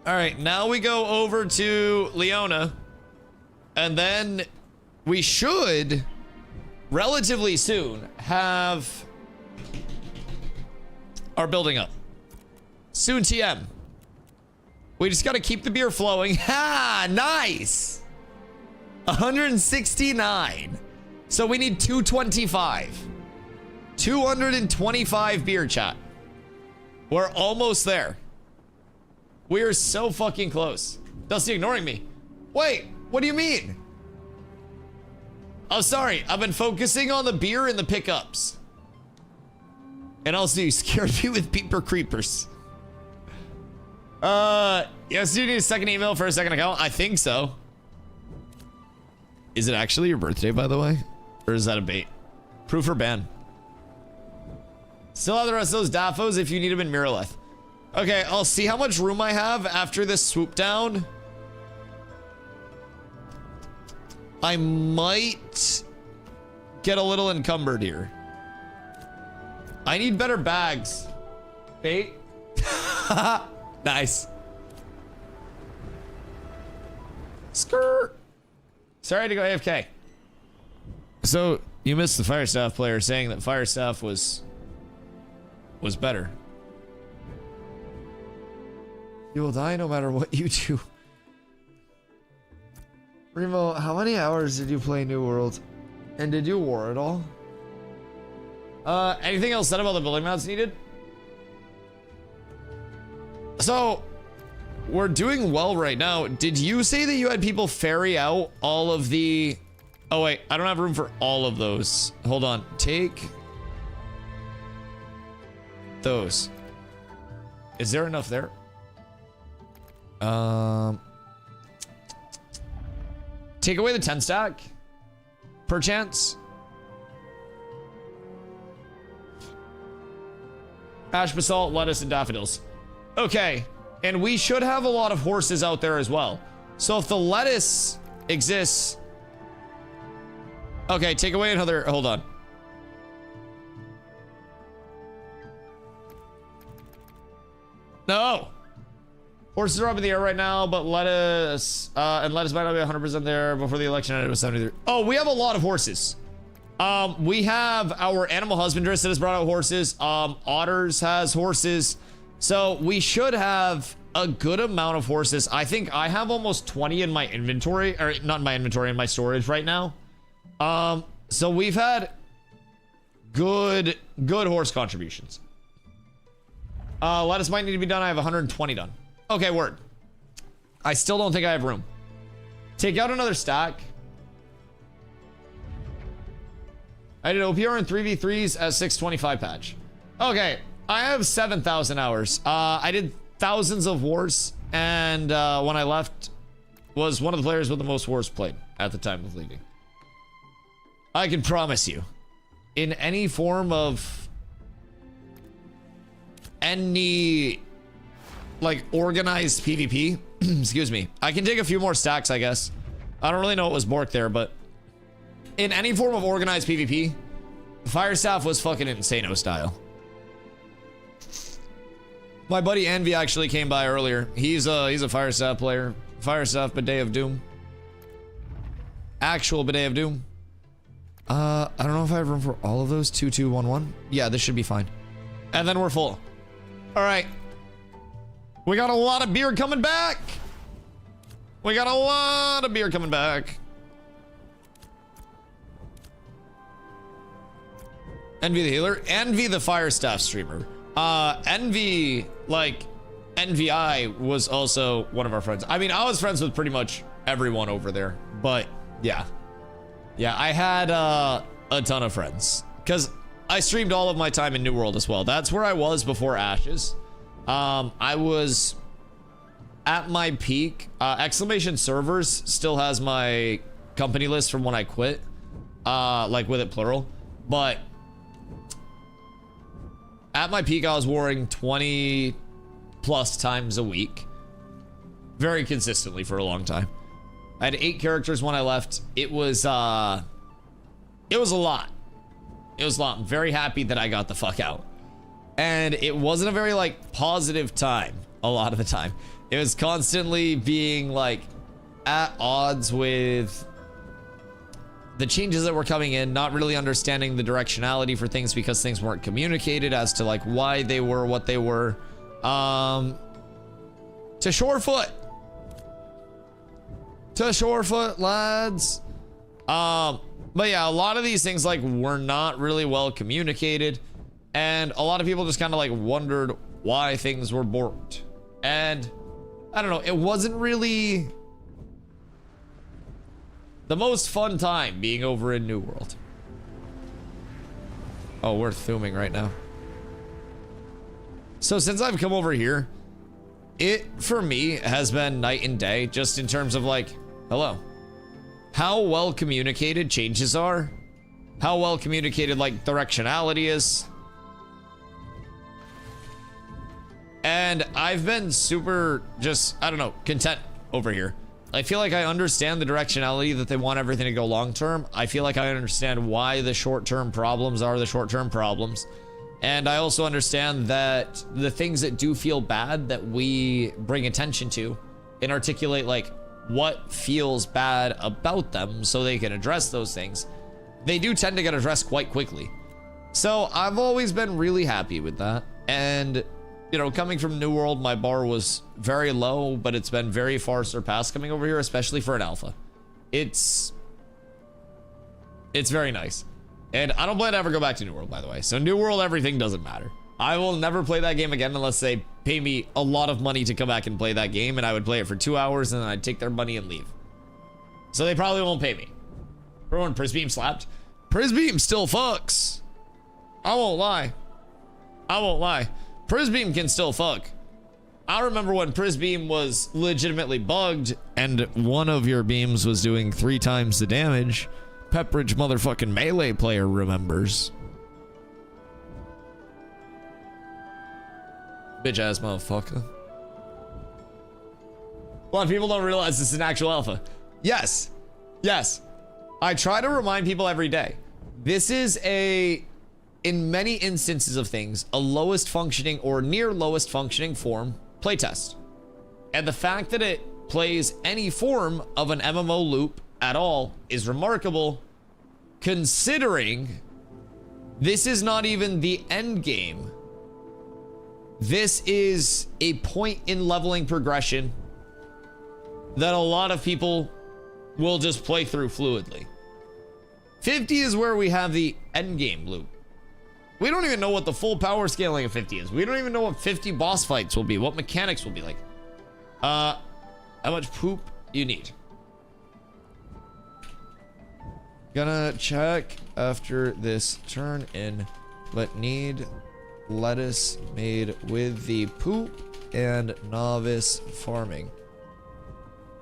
All right, now we go over to Leona. And then we should, relatively soon, have our building up. Soon, TM. We just got to keep the beer flowing. Ha! Nice! 169. So we need 225. 225 beer, chat. We're almost there. We are so fucking close. Dusty ignoring me. Wait, what do you mean? Oh, sorry. I've been focusing on the beer and the pickups. And also, you scared me with peeper creepers. Yes, do you need a second email for a second account? I think so. Is it actually your birthday, by the way? Or is that a bait? Proof or ban? Still have the rest of those Daffos if you need them in Miralith. Okay, I'll see how much room I have after this swoop down. I might get a little encumbered here. I need better bags. Bait. Nice. Skirt. Sorry to go AFK. So you missed the fire staff player saying that fire staff was better. You will die no matter what you do. Remo, how many hours did you play New World? And did you war at all? Anything else said about the building mounts needed? So, we're doing well right now. Did you say that you had people ferry out all of the... Oh wait, I don't have room for all of those. Hold on, take... those. Is there enough there? Take away the 10 stack, perchance. Ash basalt, lettuce, and daffodils. Okay, and we should have a lot of horses out there as well. So if the lettuce exists... Okay, take away another... Hold on. No! Horses are up in the air right now, but lettuce... and lettuce might not be 100% there before the election ended with 73. Oh, we have a lot of horses. We have our animal husbandress that has brought out horses. Otters has horses. So we should have a good amount of horses. I think I have almost 20 in my inventory, or not in my inventory, in my storage right now. So we've had good horse contributions. Lettuce might need to be done. I have 120 done. Okay, word. I still don't think I have room. Take out another stack. I did OPR in 3v3s at 625 patch. Okay, I have 7,000 hours. I did thousands of wars, and when I left, was one of the players with the most wars played at the time of leaving. I can promise you, in any form of any like organized PvP, excuse me, I can take a few more stacks, I guess. I don't really know what was borked there, but in any form of organized PvP, fire staff was fucking insano style. My buddy Envy actually came by earlier. He's a fire staff player. Fire staff bidet of doom. Actual bidet of doom. I don't know if I have room for all of those. 2211. Yeah, this should be fine. And then we're full. All right. We got a lot of beer coming back. We got a lot of beer coming back. Envy the healer. Envy the fire staff streamer. Envy, like, NVI was also one of our friends. I mean, I was friends with pretty much everyone over there, but yeah. Yeah, I had a ton of friends because I streamed all of my time in New World as well. That's where I was before Ashes. I was at my peak. Exclamation Servers still has my company list from when I quit, like with it plural, but at my peak, I was warring 20 plus times a week. Very consistently for a long time. I had 8 characters when I left. It was a lot. It was a lot. I'm very happy that I got the fuck out. And it wasn't a very, like, positive time a lot of the time. It was constantly being, like, at odds with the changes that were coming in, not really understanding the directionality for things because things weren't communicated as to like why they were what they were. To Shorefoot, lads. But yeah, a lot of these things like were not really well communicated, and a lot of people just kind of like wondered why things were borked. And I don't know, it wasn't really the most fun time being over in New World. Oh, we're thuming right now. So since I've come over here, it, for me, has been night and day, just in terms of like, hello. How well communicated changes are. How well communicated, like, directionality is. And I've been super, just, I don't know, content over here. I feel like I understand the directionality that they want everything to go long term. I feel like I understand why the short term problems are the short term problems. And I also understand that the things that do feel bad that we bring attention to and articulate like what feels bad about them so they can address those things, they do tend to get addressed quite quickly. So I've always been really happy with that. And you know, coming from New World, my bar was very low, but it's been very far surpassed coming over here, especially for an alpha. It's very nice. And I don't plan to ever go back to New World, by the way. So New World, everything doesn't matter. I will never play that game again unless they pay me a lot of money to come back and play that game, and I would play it for 2 hours and then I'd take their money and leave. So they probably won't pay me. Remember when Prisbeam slapped? Prisbeam still fucks. I won't lie. I won't lie. Prisbeam can still fuck. I remember when Prisbeam was legitimately bugged and one of your beams was doing 3 times the damage. Pepperidge motherfucking melee player remembers. Bitch ass motherfucker. A lot of people don't realize this is an actual alpha. Yes. Yes. I try to remind people every day. This is in many instances of things, a lowest functioning or near lowest functioning form playtest. And the fact that it plays any form of an MMO loop at all is remarkable, considering this is not even the end game. This is a point in leveling progression that a lot of people will just play through fluidly. 50 is where we have the end game loop. We don't even know what the full power scaling of 50 is. We don't even know what 50 boss fights will be, what mechanics will be like. How much poop you need. Gonna check after this turn in, but need lettuce made with the poop and novice farming.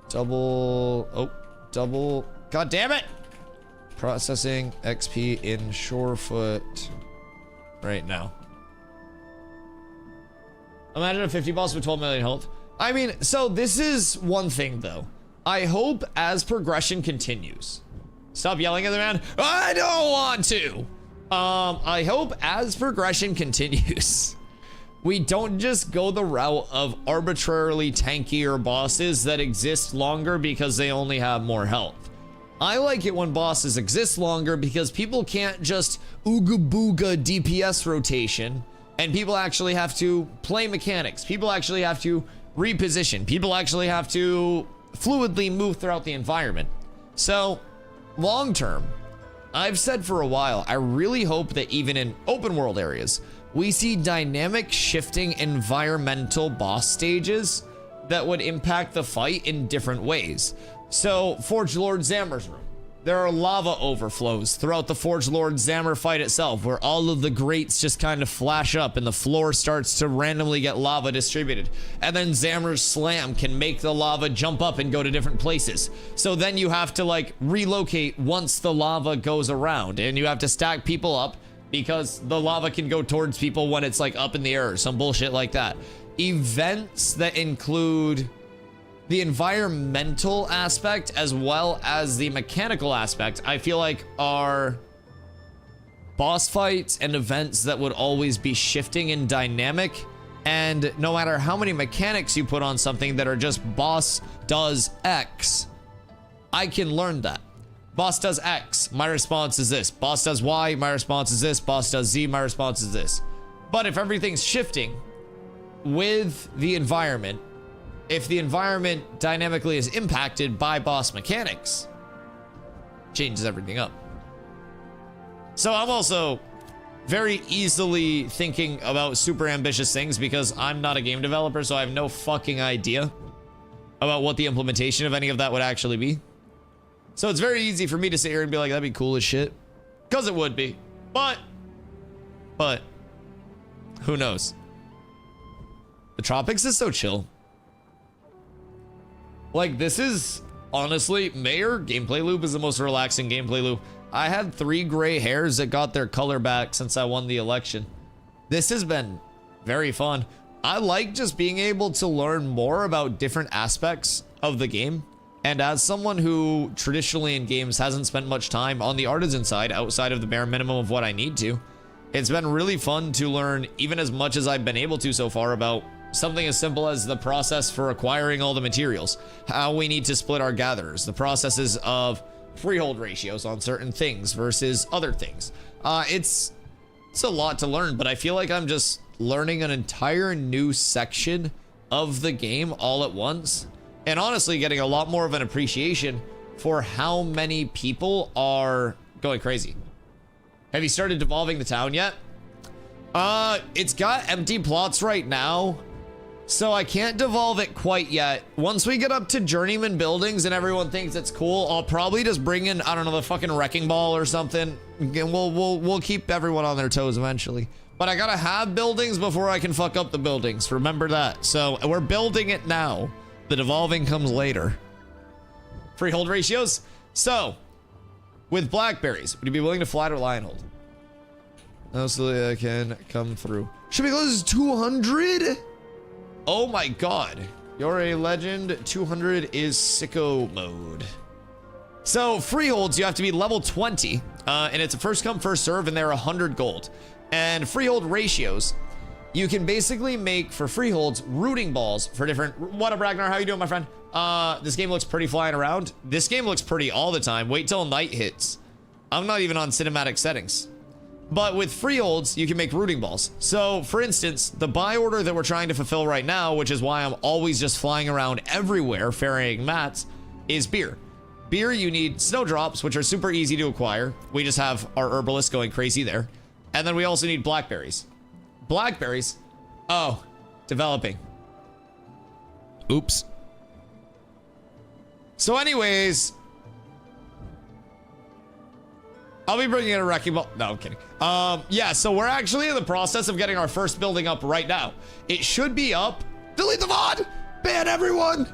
Double, god damn it! Processing XP in Shorefoot right now. Imagine a 50 boss with 12 million health. I mean, so this is one thing though. I hope as progression continues. Stop yelling at the man. I don't want to. I hope as progression continues, we don't just go the route of arbitrarily tankier bosses that exist longer because they only have more health. I like it when bosses exist longer because people can't just ooga booga DPS rotation, and people actually have to play mechanics. People actually have to reposition. People actually have to fluidly move throughout the environment. So long term, I've said for a while, I really hope that even in open world areas, we see dynamic shifting environmental boss stages that would impact the fight in different ways. So Forge Lord Zammer's room, there are lava overflows throughout the Forge Lord Zammer fight itself, where all of the grates just kind of flash up and the floor starts to randomly get lava distributed. And then Zammer's slam can make the lava jump up and go to different places. So then you have to like relocate once the lava goes around, and you have to stack people up because the lava can go towards people when it's like up in the air or some bullshit like that. Events that include the environmental aspect as well as the mechanical aspect, I feel like are boss fights and events that would always be shifting and dynamic. And no matter how many mechanics you put on something that are just boss does X, I can learn that. Boss does X, my response is this. Boss does Y, my response is this. Boss does Z, my response is this. But if everything's shifting with the environment, if the environment dynamically is impacted by boss mechanics, changes everything up. So I'm also very easily thinking about super ambitious things because I'm not a game developer, so I have no fucking idea about what the implementation of any of that would actually be. So it's very easy for me to sit here and be like, that'd be cool as shit. Because it would be. But, who knows? The tropics is so chill. Like, this is, honestly, Mayor gameplay loop is the most relaxing gameplay loop. I had 3 gray hairs that got their color back since I won the election. This has been very fun. I like just being able to learn more about different aspects of the game. And as someone who traditionally in games hasn't spent much time on the artisan side outside of the bare minimum of what I need to, it's been really fun to learn even as much as I've been able to so far about something as simple as the process for acquiring all the materials, how we need to split our gatherers, the processes of freehold ratios on certain things versus other things. It's a lot to learn, but I feel like I'm just learning an entire new section of the game all at once, and honestly getting a lot more of an appreciation for how many people are going crazy. Have you started devolving the town yet? It's got empty plots right now, so I can't devolve it quite yet. Once we get up to journeyman buildings and everyone thinks it's cool, I'll probably just bring in, I don't know, the fucking wrecking ball or something. And we'll keep everyone on their toes eventually. But I gotta have buildings before I can fuck up the buildings. Remember that. So we're building it now. The devolving comes later. Freehold ratios. So with blackberries, would you be willing to flat or lionhold? Mostly I can come through. Should we go as 200? Oh my god. You're a legend. 200 is sicko mode. So freeholds, you have to be level 20. And it's a first come, first serve, and they're 100 gold. And freehold ratios, you can basically make for freeholds rooting balls for different. What up, Ragnar? How you doing, my friend? This game looks pretty flying around. This game looks pretty all the time. Wait till night hits. I'm not even on cinematic settings. But with freeholds, you can make rooting balls. So, for instance, the buy order that we're trying to fulfill right now, which is why I'm always just flying around everywhere ferrying mats, is beer. Beer, you need snowdrops, which are super easy to acquire. We just have our herbalist going crazy there. And then we also need blackberries. Blackberries? Oh, developing. Oops. So anyways, I'll be bringing in a wrecking ball. No, I'm kidding. Yeah, so we're actually in the process of getting our first building up right now. It should be up. Delete the VOD! Ban everyone!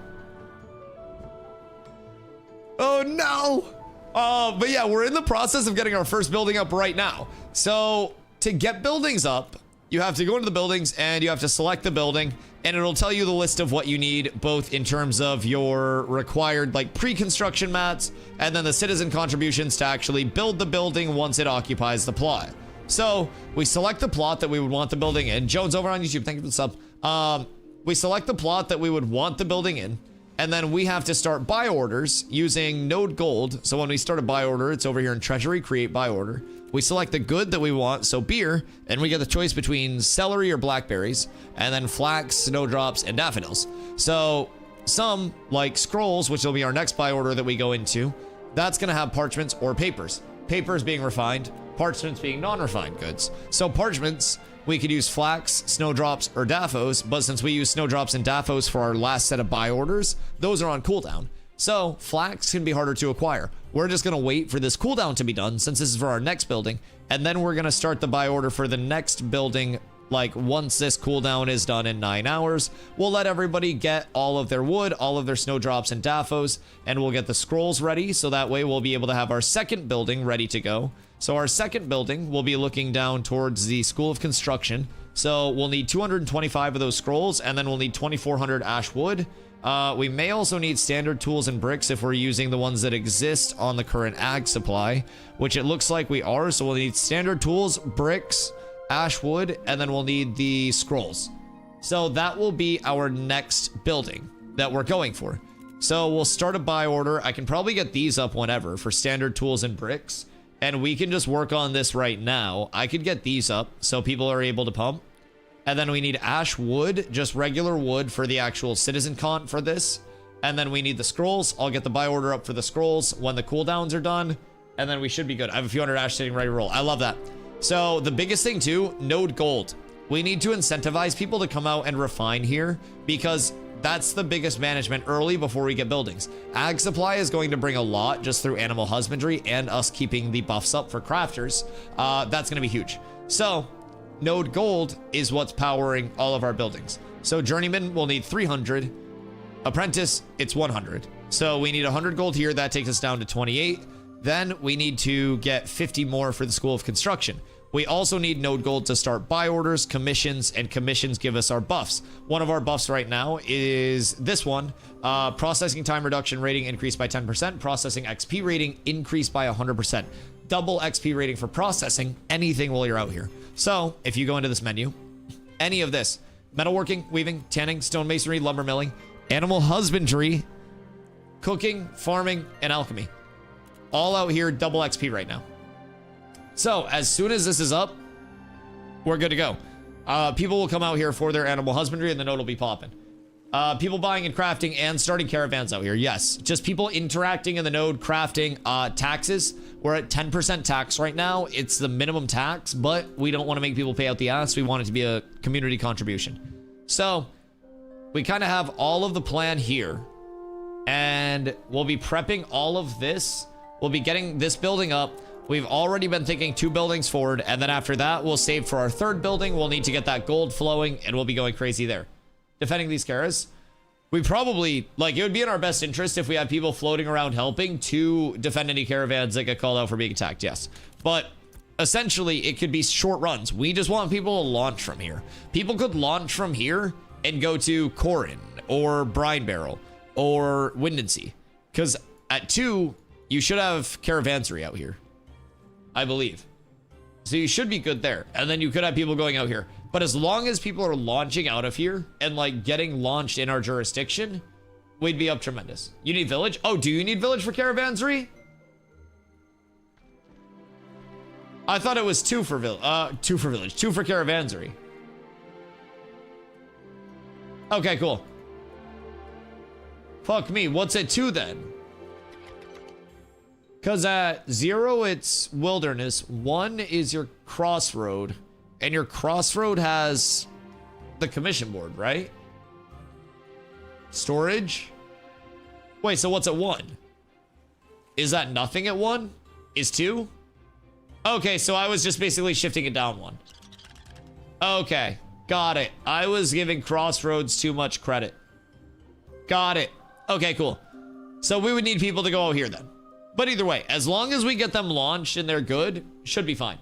Oh no! But yeah, we're in the process of getting our first building up right now. So to get buildings up, you have to go into the buildings and you have to select the building, and it'll tell you the list of what you need, both in terms of your required like pre-construction mats and then the citizen contributions to actually build the building once it occupies the plot. So we select the plot that we would want the building in. Jones over on YouTube, thank you for the sub. We select the plot that we would want the building in, and then we have to start buy orders using node gold. So when we start a buy order, it's over here in treasury, create buy order. We select the good that we want, so beer, and we get the choice between celery or blackberries, and then flax, snowdrops, and daffodils. So some, like scrolls, which will be our next buy order that we go into, that's gonna have parchments or papers. Papers being refined, parchments being non-refined goods. So parchments, we could use flax, snowdrops, or daffos, but since we use snowdrops and daffos for our last set of buy orders, those are on cooldown. So flax can be harder to acquire. We're just gonna wait for this cooldown to be done since this is for our next building, and then we're gonna start the buy order for the next building. Like once this cooldown is done in 9 hours, we'll let everybody get all of their wood, all of their snowdrops and daffos, and we'll get the scrolls ready, so that way we'll be able to have our second building ready to go. So our second building will be looking down towards the School of Construction. So we'll need 225 of those scrolls, and then we'll need 2,400 ash wood. We may also need standard tools and bricks if we're using the ones that exist on the current ag supply, which it looks like we are. So we'll need standard tools, bricks, ash wood, and then we'll need the scrolls. So that will be our next building that we're going for. So we'll start a buy order. I can probably get these up whenever for standard tools and bricks, and we can just work on this right now. I could get these up so people are able to pump. And then we need ash wood, just regular wood for the actual citizen con for this. And then we need the scrolls. I'll get the buy order up for the scrolls when the cooldowns are done. And then we should be good. I have a few hundred ash sitting ready to roll. I love that. So the biggest thing too, node gold. We need to incentivize people to come out and refine here, because that's the biggest management early before we get buildings. Ag supply is going to bring a lot just through animal husbandry and us keeping the buffs up for crafters. That's going to be huge. So node gold is what's powering all of our buildings. So journeyman will need 300. Apprentice, it's 100. So we need 100 gold here. That takes us down to 28. Then we need to get 50 more for the School of Construction. We also need node gold to start buy orders, commissions, and commissions give us our buffs. One of our buffs right now is this one. Processing time reduction rating increased by 10%. Processing XP rating increased by 100%. Double XP rating for processing anything while you're out here. So if you go into this menu, any of this, metalworking, weaving, tanning, stonemasonry, lumber milling, animal husbandry, cooking, farming, and alchemy. All out here, double XP right now. So as soon as this is up, we're good to go. People will come out here for their animal husbandry and the node will be popping. People buying and crafting and starting caravans out here. Yes, just people interacting in the node, crafting. Taxes, we're at 10% tax right now. It's the minimum tax, but we don't want to make people pay out the ass. We want it to be a community contribution. So we kind of have all of the plan here, and we'll be prepping all of this. We'll be getting this building up. We've already been thinking 2 buildings forward, and then after that, we'll save for our 3rd building. We'll need to get that gold flowing, and we'll be going crazy there. Defending these caras. We probably, like, it would be in our best interest if we had people floating around helping to defend any caravans that get called out for being attacked, yes. But essentially, it could be short runs. We just want people to launch from here. People could launch from here and go to Corin, or Brine Barrel, or Windansea. Because at 2, you should have caravansary out here, I believe. So you should be good there. And then you could have people going out here. But as long as people are launching out of here and like getting launched in our jurisdiction, we'd be up tremendous. You need village? Oh, do you need village for caravansary? I thought it was 2 for village, 2 for caravansary. Okay, cool. Fuck me, what's at 2 then? Because at 0, it's wilderness. 1 is your crossroad. And your crossroad has the commission board, right? Storage? Wait, so what's at 1? Is that nothing at 1? Is 2? Okay, so I was just basically shifting it down 1. Okay, got it. I was giving crossroads too much credit. Got it. Okay, cool. So we would need people to go out here then. But either way, as long as we get them launched and they're good, should be fine.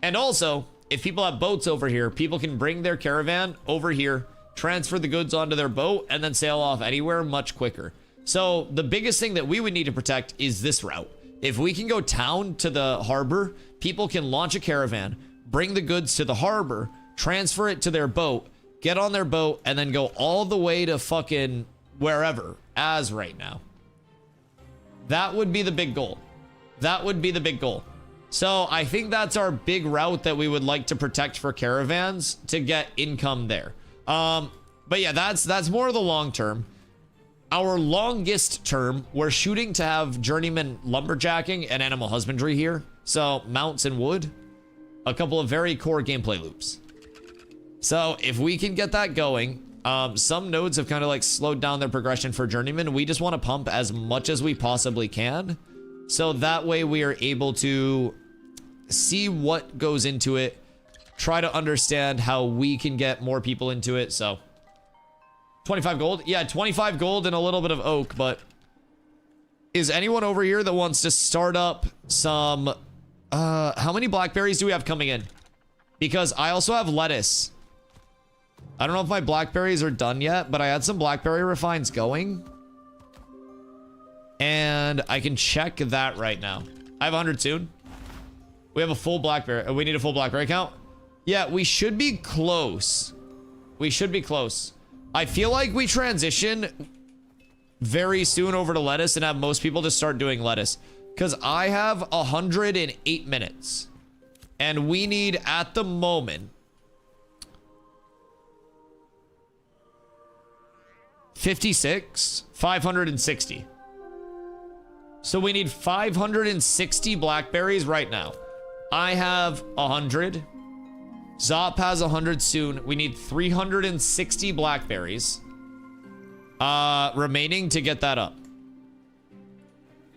And also, if people have boats over here, people can bring their caravan over here, transfer the goods onto their boat, and then sail off anywhere much quicker. So the biggest thing that we would need to protect is this route. If we can go town to the harbor, people can launch a caravan, bring the goods to the harbor, transfer it to their boat, get on their boat, and then go all the way to fucking wherever, as right now. That would be the big goal. That would be the big goal. So I think that's our big route that we would like to protect for caravans to get income there. But yeah, that's more of the long term. Our longest term, we're shooting to have journeyman lumberjacking and animal husbandry here. So mounts and wood, a couple of very core gameplay loops. So if we can get that going, some nodes have kind of like slowed down their progression for journeyman. We just want to pump as much as we possibly can. So that way we are able to see what goes into it, try to understand how we can get more people into it. So 25 gold. Yeah, 25 gold and a little bit of oak, but is anyone over here that wants to start up some, how many blackberries do we have coming in? Because I also have lettuce. I don't know if my blackberries are done yet, but I had some blackberry refines going. And I can check that right now. I have 100 soon. We have a full blackberry. We need a full blackberry count. Yeah, we should be close. We should be close. I feel like we transition very soon over to lettuce and have most people just start doing lettuce. Because I have 108 minutes. And we need, at the moment, 56, 560. So we need 560 blackberries right now. I have 100. Zop has 100 soon. We need 360 blackberries remaining to get that up.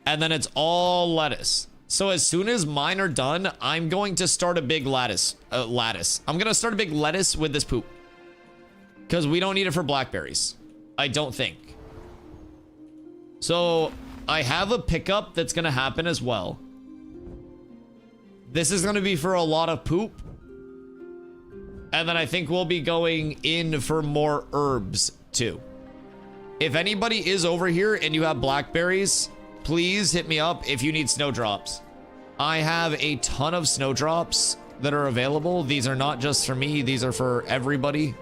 And then it's all lettuce. So as soon as mine are done, I'm going to start a big lattice. I'm going to start a big lettuce with this poop. Because we don't need it for blackberries. I don't think. So I have a pickup that's going to happen as well. This is going to be for a lot of poop. And then I think we'll be going in for more herbs too. If anybody is over here and you have blackberries, please hit me up if you need snowdrops. I have a ton of snowdrops that are available. These are not just for me, these are for everybody.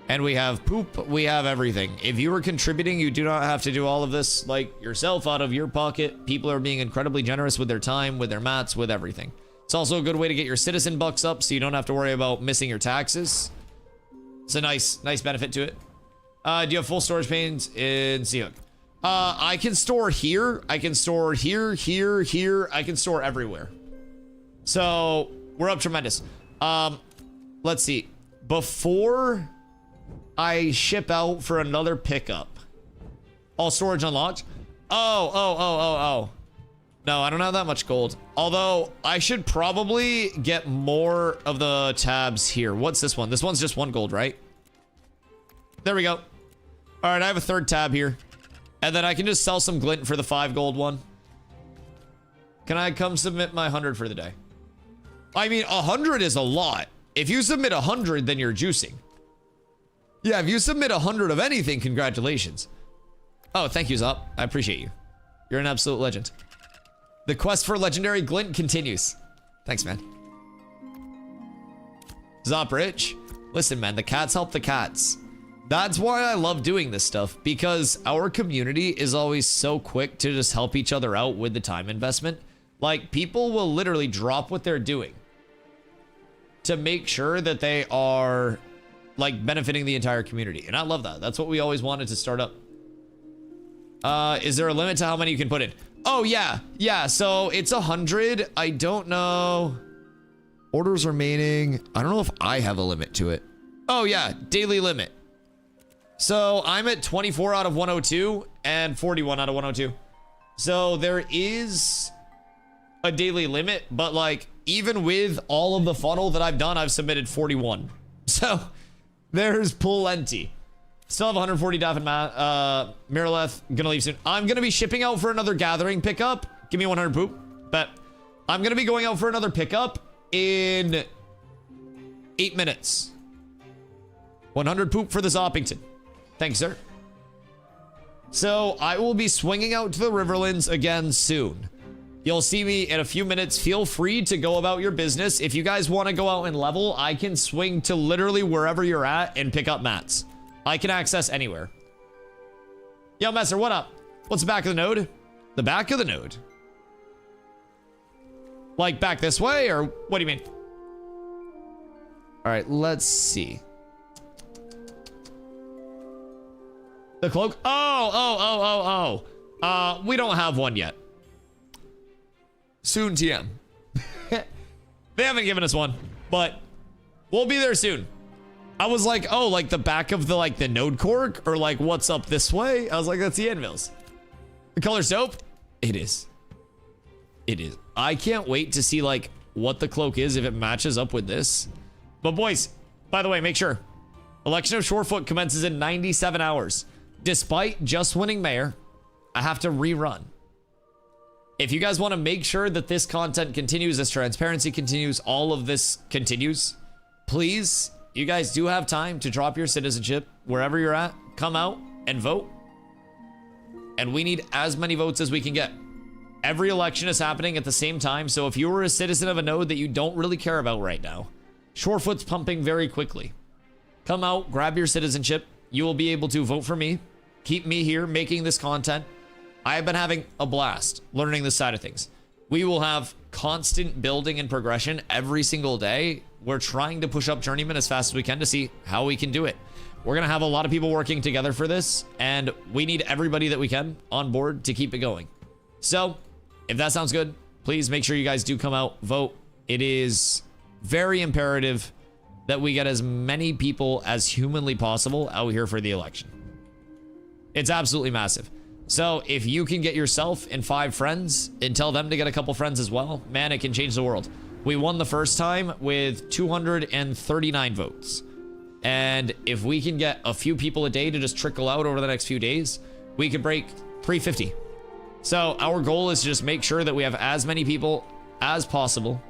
And we have poop, we have everything. If you are contributing, you do not have to do all of this like yourself out of your pocket. People are being incredibly generous with their time, with their mats, with everything. It's also a good way to get your citizen bucks up so you don't have to worry about missing your taxes. It's a nice benefit to it. Do you have full storage panes in Seahook? I can store here. I can store here, here, here. I can store everywhere. So we're up tremendous. Let's see. Before I ship out for another pickup, all storage unlocked. Oh. No, I don't have that much gold. Although I should probably get more of the tabs here. What's this one? This one's just 1 gold, right? There we go. All right, I have a 3rd tab here. And then I can just sell some glint for the 5 gold one. Can I come submit my 100 for the day? I mean, 100 is a lot. If you submit 100, then you're juicing. Yeah, if you submit 100 of anything, congratulations. Oh, thank you, Zop. I appreciate you. You're an absolute legend. The quest for legendary glint continues. Thanks, man. Zop Rich. Listen, man, the cats help the cats. That's why I love doing this stuff, because our community is always so quick to just help each other out with the time investment. Like, people will literally drop what they're doing to make sure that they are, like, benefiting the entire community. And I love that. That's what we always wanted to start up. Is there a limit to how many you can put in? Oh, yeah. Yeah, so it's 100. I don't know. Orders remaining. I don't know if I have a limit to it. Oh, yeah. Daily limit. So I'm at 24 out of 102 and 41 out of 102. So there is a daily limit, but like even with all of the funnel that I've done, I've submitted 41. So there's plenty. Still have 140 DAF and Miraleth. Gonna leave soon. I'm gonna be shipping out for another gathering pickup. Give me 100 poop. But I'm gonna be going out for another pickup in 8 minutes. 100 poop for the Zoppington. Thanks, sir. So I will be swinging out to the Riverlands again soon. You'll see me in a few minutes. Feel free to go about your business. If you guys want to go out and level, I can swing to literally wherever you're at and pick up mats. I can access anywhere. Yo, Messer, what up? What's the back of the node? The back of the node? Like back this way, or what do you mean? All right, let's see. The cloak? Oh. We don't have one yet. Soon, TM. They haven't given us one, but we'll be there soon. I was like, oh, like the back of the node cork, or like what's up this way? I was like, that's the anvils. The color soap? It is. It is. I can't wait to see like what the cloak is if it matches up with this. But boys, by the way, make sure election of Shorefoot commences in 97 hours. Despite just winning mayor, I have to rerun. If you guys want to make sure that this content continues, this transparency continues, all of this continues, please, you guys do have time to drop your citizenship wherever you're at. Come out and vote. And we need as many votes as we can get. Every election is happening at the same time, so if you were a citizen of a node that you don't really care about right now, Shorefoot's pumping very quickly. Come out, grab your citizenship. You will be able to vote for me. Keep me here making this content. I have been having a blast learning this side of things. We will have constant building and progression every single day. We're trying to push up Journeyman as fast as we can to see how we can do it. We're going to have a lot of people working together for this, and we need everybody that we can on board to keep it going. So, if that sounds good, please make sure you guys do come out, vote. It is very imperative that we get as many people as humanly possible out here for the election. It's absolutely massive. So if you can get yourself and 5 friends and tell them to get a couple friends as well, man, it can change the world. We won the first time with 239 votes. And if we can get a few people a day to just trickle out over the next few days, we could break 350. So our goal is to just make sure that we have as many people as possible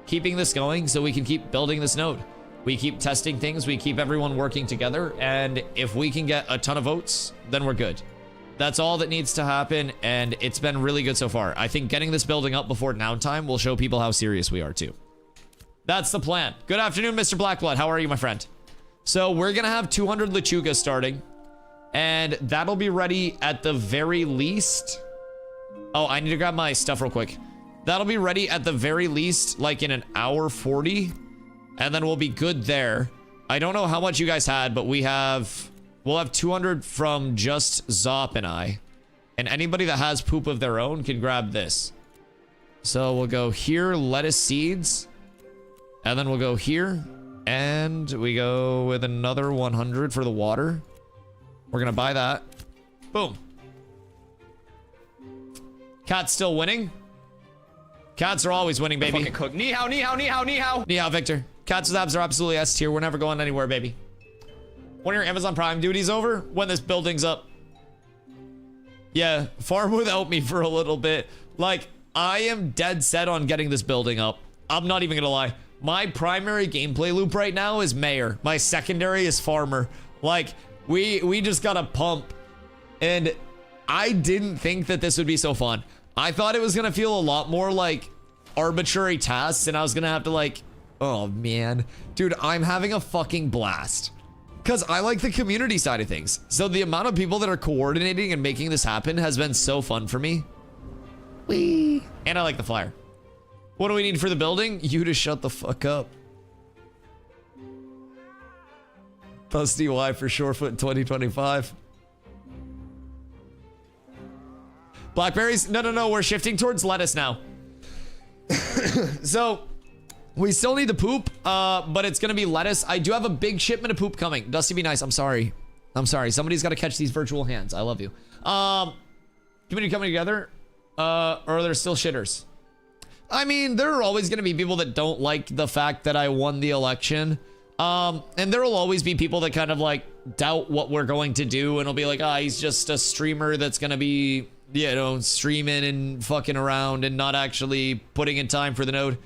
keeping this going so we can keep building this node. We keep testing things, we keep everyone working together, and if we can get a ton of votes, then we're good. That's all that needs to happen, and it's been really good so far. I think getting this building up before downtime will show people how serious we are too. That's the plan. Good afternoon, Mr. Blackblood. How are you, my friend? So we're gonna have 200 Lechugas starting, and that'll be ready at the very least. Oh, I need to grab my stuff real quick. That'll be ready at the very least, like in an hour 40, and then we'll be good there. I don't know how much you guys had, but we'll have 200 from just Zop and I, and anybody that has poop of their own can grab this. So we'll go here, lettuce seeds, and then we'll go here, and we go with another 100 for the water. We're gonna buy that. Boom. Cat's still winning. Cats are always winning, baby. Fucking cook. Ni hao, ni hao, ni hao, ni hao. Ni hao, Victor. Cats with abs are absolutely S tier. We're never going anywhere, baby. When your Amazon Prime duty's over, when this building's up. Yeah, farm without me for a little bit. Like, I am dead set on getting this building up. I'm not even gonna lie. My primary gameplay loop right now is Mayor. My secondary is Farmer. Like, we just got a pump. And I didn't think that this would be so fun. I thought it was gonna feel a lot more like arbitrary tasks, and I was gonna have to like, oh man. Dude, I'm having a fucking blast. Because I like the community side of things. So the amount of people that are coordinating and making this happen has been so fun for me. Whee! And I like the flyer. What do we need for the building? You to shut the fuck up. DustyWhy for Shorefoot 2025. Blackberries? No, we're shifting towards lettuce now. So, we still need the poop, but it's gonna be lettuce. I do have a big shipment of poop coming. Dusty, be nice. I'm sorry. Somebody's got to catch these virtual hands. I love you. Community coming together, or are there still shitters? I mean, there are always gonna be people that don't like the fact that I won the election. And there will always be people that kind of like doubt what we're going to do, and it'll be like, he's just a streamer that's gonna be, you know, streaming and fucking around and not actually putting in time for the node.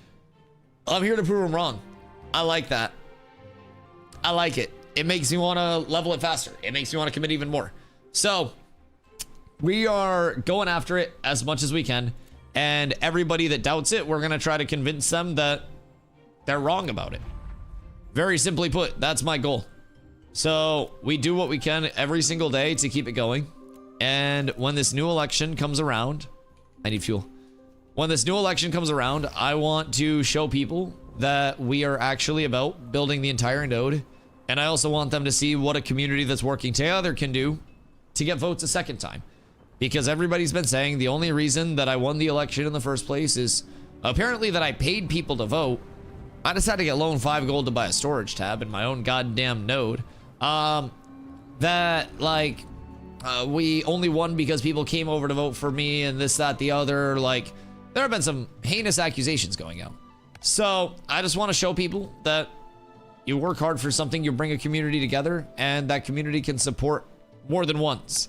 I'm here to prove him wrong. I like that. I like it. It makes me want to level it faster. It makes me want to commit even more. So we are going after it as much as we can, and everybody that doubts it, we're gonna try to convince them that they're wrong about it. Very simply put, that's my goal. So we do what we can every single day to keep it going. And when this new election comes around, I need fuel. When this new election comes around, I want to show people that we are actually about building the entire node. And I also want them to see what a community that's working together can do to get votes a second time. Because everybody's been saying the only reason that I won the election in the first place is apparently that I paid people to vote. I just had to get loaned 5 gold to buy a storage tab in my own goddamn node. We only won because people came over to vote for me and this, that, the other. Like, there have been some heinous accusations going out. So I just want to show people that you work hard for something, you bring a community together, and that community can support more than once.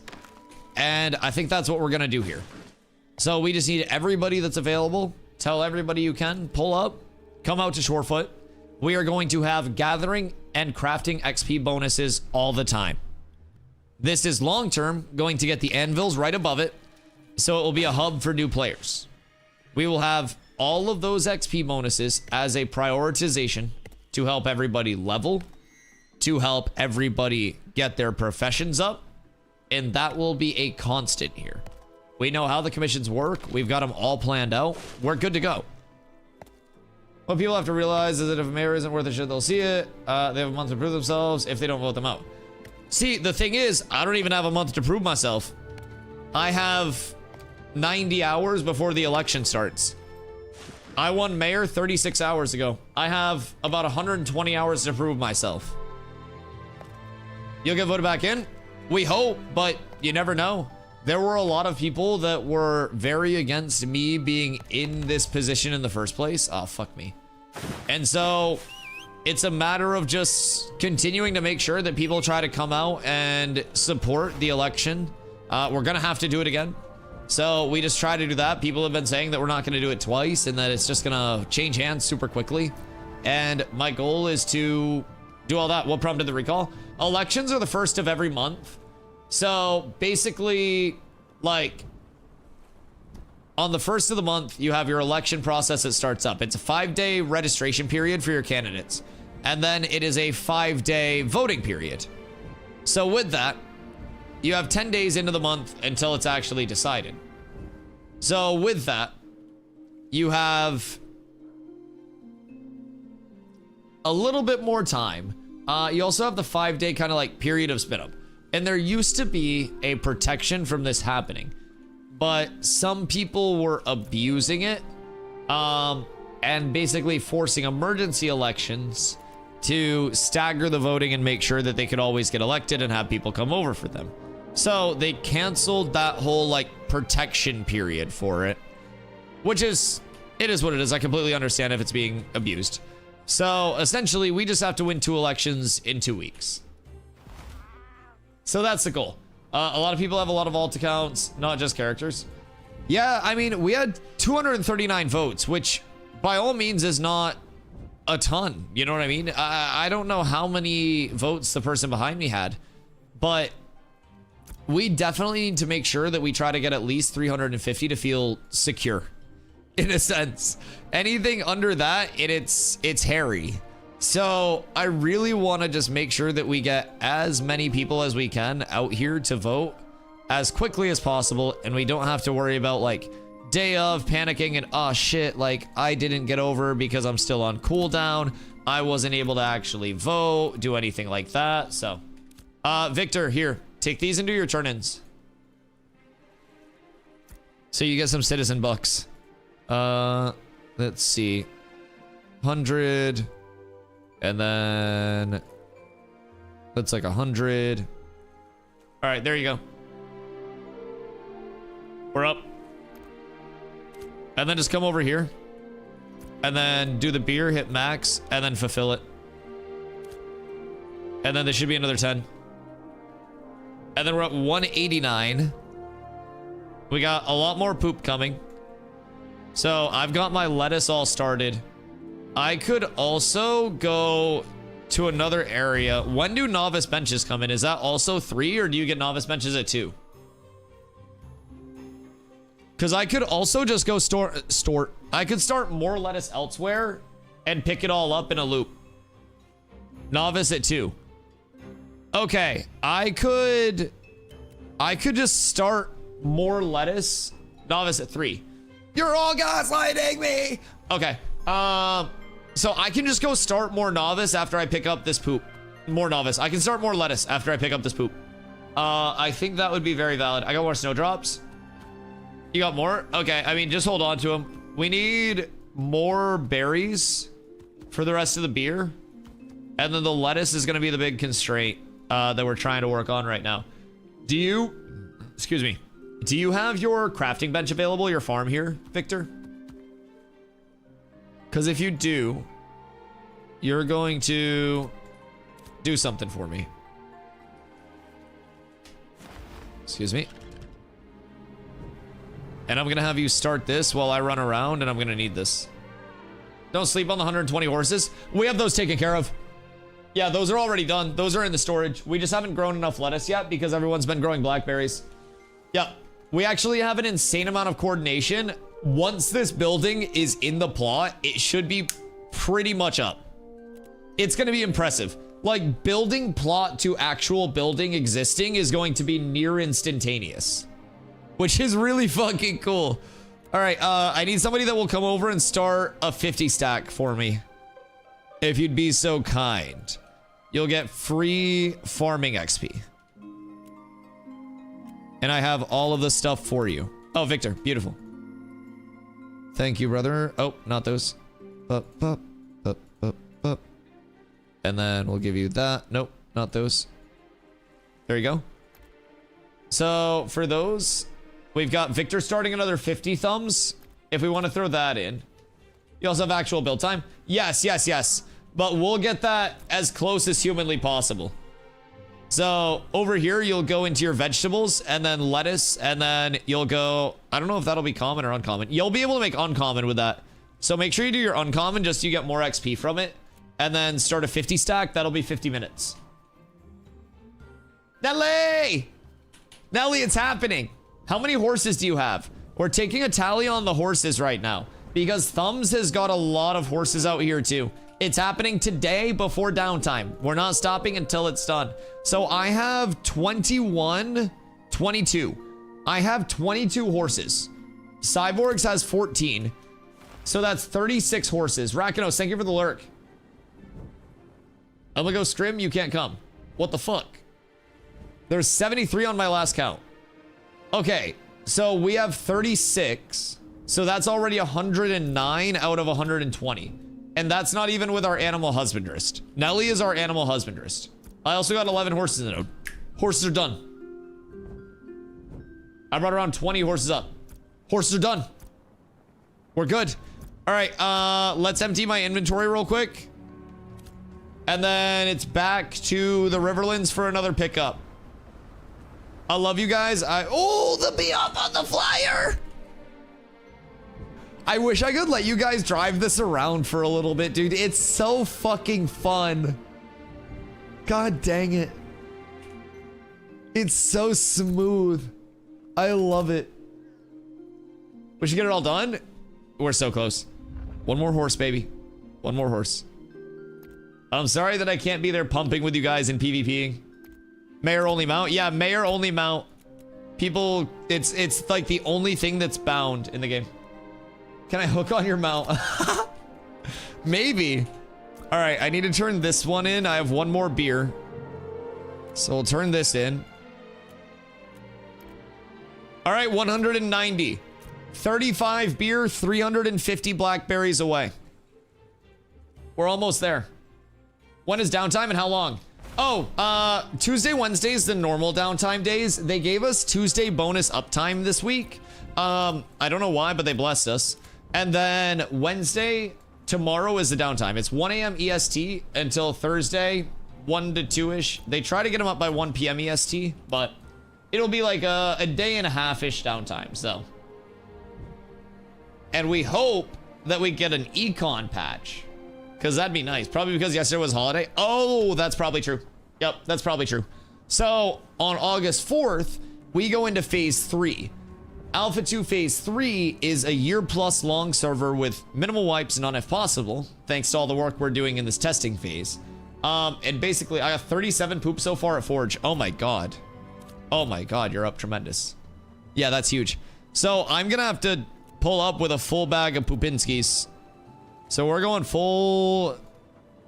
And I think that's what we're going to do here. So we just need everybody that's available. Tell everybody you can. Pull up. Come out to Shorefoot. We are going to have gathering and crafting XP bonuses all the time. This is long-term going to get the anvils right above it, so it will be a hub for new players. We will have all of those XP bonuses as a prioritization to help everybody level, to help everybody get their professions up, and that will be a constant here. We know how the commissions work. We've got them all planned out. We're good to go. What people have to realize is that if a mayor isn't worth a shit, they'll see it. They have a month to prove themselves if they don't vote them out. See, the thing is, I don't even have a month to prove myself. I have 90 hours before the election starts. I won mayor 36 hours ago. I have about 120 hours to prove myself. You'll get voted back in? We hope, but you never know. There were a lot of people that were very against me being in this position in the first place. Oh, fuck me. And so it's a matter of just continuing to make sure that people try to come out and support the election. We're gonna have to do it again. So we just try to do that. People have been saying that we're not going to do it twice and that it's just going to change hands super quickly. And my goal is to do all that. What prompted the recall? Elections are the first of every month. So basically, like, on the first of the month, you have your election process that starts up. It's a 5-day registration period for your candidates. And then it is a 5-day voting period. So with that, you have 10 days into the month until it's actually decided. So with that, you have a little bit more time. You also have the 5-day kind of like period of spin up. And there used to be a protection from this happening, but some people were abusing it and basically forcing emergency elections to stagger the voting and make sure that they could always get elected and have people come over for them. So they canceled that whole like protection period for it, which is, it is what it is. I completely understand if it's being abused. So essentially we just have to win 2 elections in 2 weeks. So that's the goal. A lot of people have a lot of alt accounts, not just characters. Yeah, I mean, we had 239 votes, which by all means is not a ton. You know what I mean? I don't know how many votes the person behind me had, but we definitely need to make sure that we try to get at least 350 to feel secure, in a sense. Anything under that, it's hairy. So I really want to just make sure that we get as many people as we can out here to vote as quickly as possible, and we don't have to worry about like day of panicking and oh shit, like I didn't get over because I'm still on cooldown. I wasn't able to actually vote, do anything like that. So Victor, here, take these and do your turn-ins. So you get some citizen bucks. Let's see. 100. And then that's like 100. All right, there you go. We're up. And then just come over here. And then do the beer, hit max, and then fulfill it. And then there should be another 10. And then we're at 189. We got a lot more poop coming. So I've got my lettuce all started. I could also go to another area. When do novice benches come in? Is that also 3, or do you get novice benches at 2? Because I could also just go I could start more lettuce elsewhere and pick it all up in a loop. Novice at 2. Okay, I could just start more lettuce. Novice at 3. You're all gaslighting me. Okay. So I can just go start more novice after I pick up this poop. More novice. I can start more lettuce after I pick up this poop. I think that would be very valid. I got more snowdrops. You got more? Okay, I mean, just hold on to them. We need more berries for the rest of the beer. And then the lettuce is going to be the big constraint that we're trying to work on right now. Do you have your crafting bench available, your farm here, Victor? Because if you do, you're going to do something for me. Excuse me. And I'm going to have you start this while I run around, and I'm going to need this. Don't sleep on the 120 horses. We have those taken care of. Yeah, those are already done. Those are in the storage. We just haven't grown enough lettuce yet because everyone's been growing blackberries. Yeah, we actually have an insane amount of coordination. Once this building is in the plot, it should be pretty much up. It's going to be impressive. Like, building plot to actual building existing is going to be near instantaneous, which is really fucking cool. All right, I need somebody that will come over and start a 50 stack for me. If you'd be so kind. You'll get free farming XP. And I have all of the stuff for you. Oh, Victor, beautiful. Thank you, brother. Oh, not those. Up. And then we'll give you that. Nope, not those. There you go. So for those, we've got Victor starting another 50 thumbs. If we want to throw that in. You also have actual build time. Yes. But we'll get that as close as humanly possible. So over here, you'll go into your vegetables and then lettuce, and then you'll go, I don't know if that'll be common or uncommon. You'll be able to make uncommon with that. So make sure you do your uncommon just so you get more XP from it. And then start a 50 stack. That'll be 50 minutes. Nelly! Nelly, it's happening. How many horses do you have? We're taking a tally on the horses right now because Thumbs has got a lot of horses out here too. It's happening today before downtime. We're not stopping until it's done. So I have 22. I have 22 horses. Cyborgs has 14. So that's 36 horses. Rakinos, thank you for the lurk. I'm gonna go scrim, you can't come. What the fuck? There's 73 on my last count. Okay, so we have 36. So that's already 109 out of 120. And that's not even with our animal husbandrist. Nelly is our animal husbandrist. I also got 11 horses in the node. Horses are done. I brought around 20 horses up. Horses are done. We're good. All right, let's empty my inventory real quick. And then it's back to the Riverlands for another pickup. I love you guys. Oh, the be up on the flyer. I wish I could let you guys drive this around for a little bit, dude. It's so fucking fun. God dang it. It's so smooth. I love it. We should get it all done. We're so close. One more horse, baby. One more horse. I'm sorry that I can't be there pumping with you guys and PvPing. Mayor only mount? Yeah, mayor only mount. People, it's like the only thing that's bound in the game. Can I hook on your mount? Maybe. All right, I need to turn this one in. I have one more beer. So we'll turn this in. All right, 190. 35 beer, 350 blackberries away. We're almost there. When is downtime and how long? Oh, Tuesday, Wednesday is the normal downtime days. They gave us Tuesday bonus uptime this week. I don't know why, but they blessed us. And then Wednesday, tomorrow is the downtime. It's 1 a.m. EST until Thursday, 1 to 2-ish. They try to get them up by 1 p.m. EST, but it'll be like a day and a half-ish downtime, so. And we hope that we get an econ patch, because that'd be nice. Probably because yesterday was holiday. Oh, that's probably true. Yep, that's probably true. So on August 4th, we go into phase 3. Alpha 2 phase 3 is a year-plus long server with minimal wipes and none if possible, thanks to all the work we're doing in this testing phase. And basically, I have 37 poop so far at Forge. Oh my god. Oh my god, you're up tremendous. Yeah, that's huge. So I'm gonna have to pull up with a full bag of Poopinskis. So we're going full...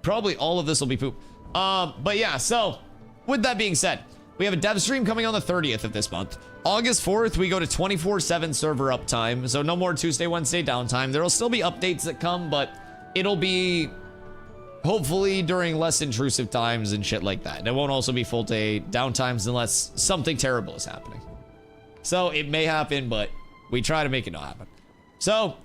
Probably all of this will be poop. But yeah, so with that being said, we have a dev stream coming on the 30th of this month. August 4th, we go to 24/7 server uptime. So no more Tuesday, Wednesday downtime. There will still be updates that come, but it'll be hopefully during less intrusive times and shit like that. And it won't also be full day downtimes unless something terrible is happening. So it may happen, but we try to make it not happen. So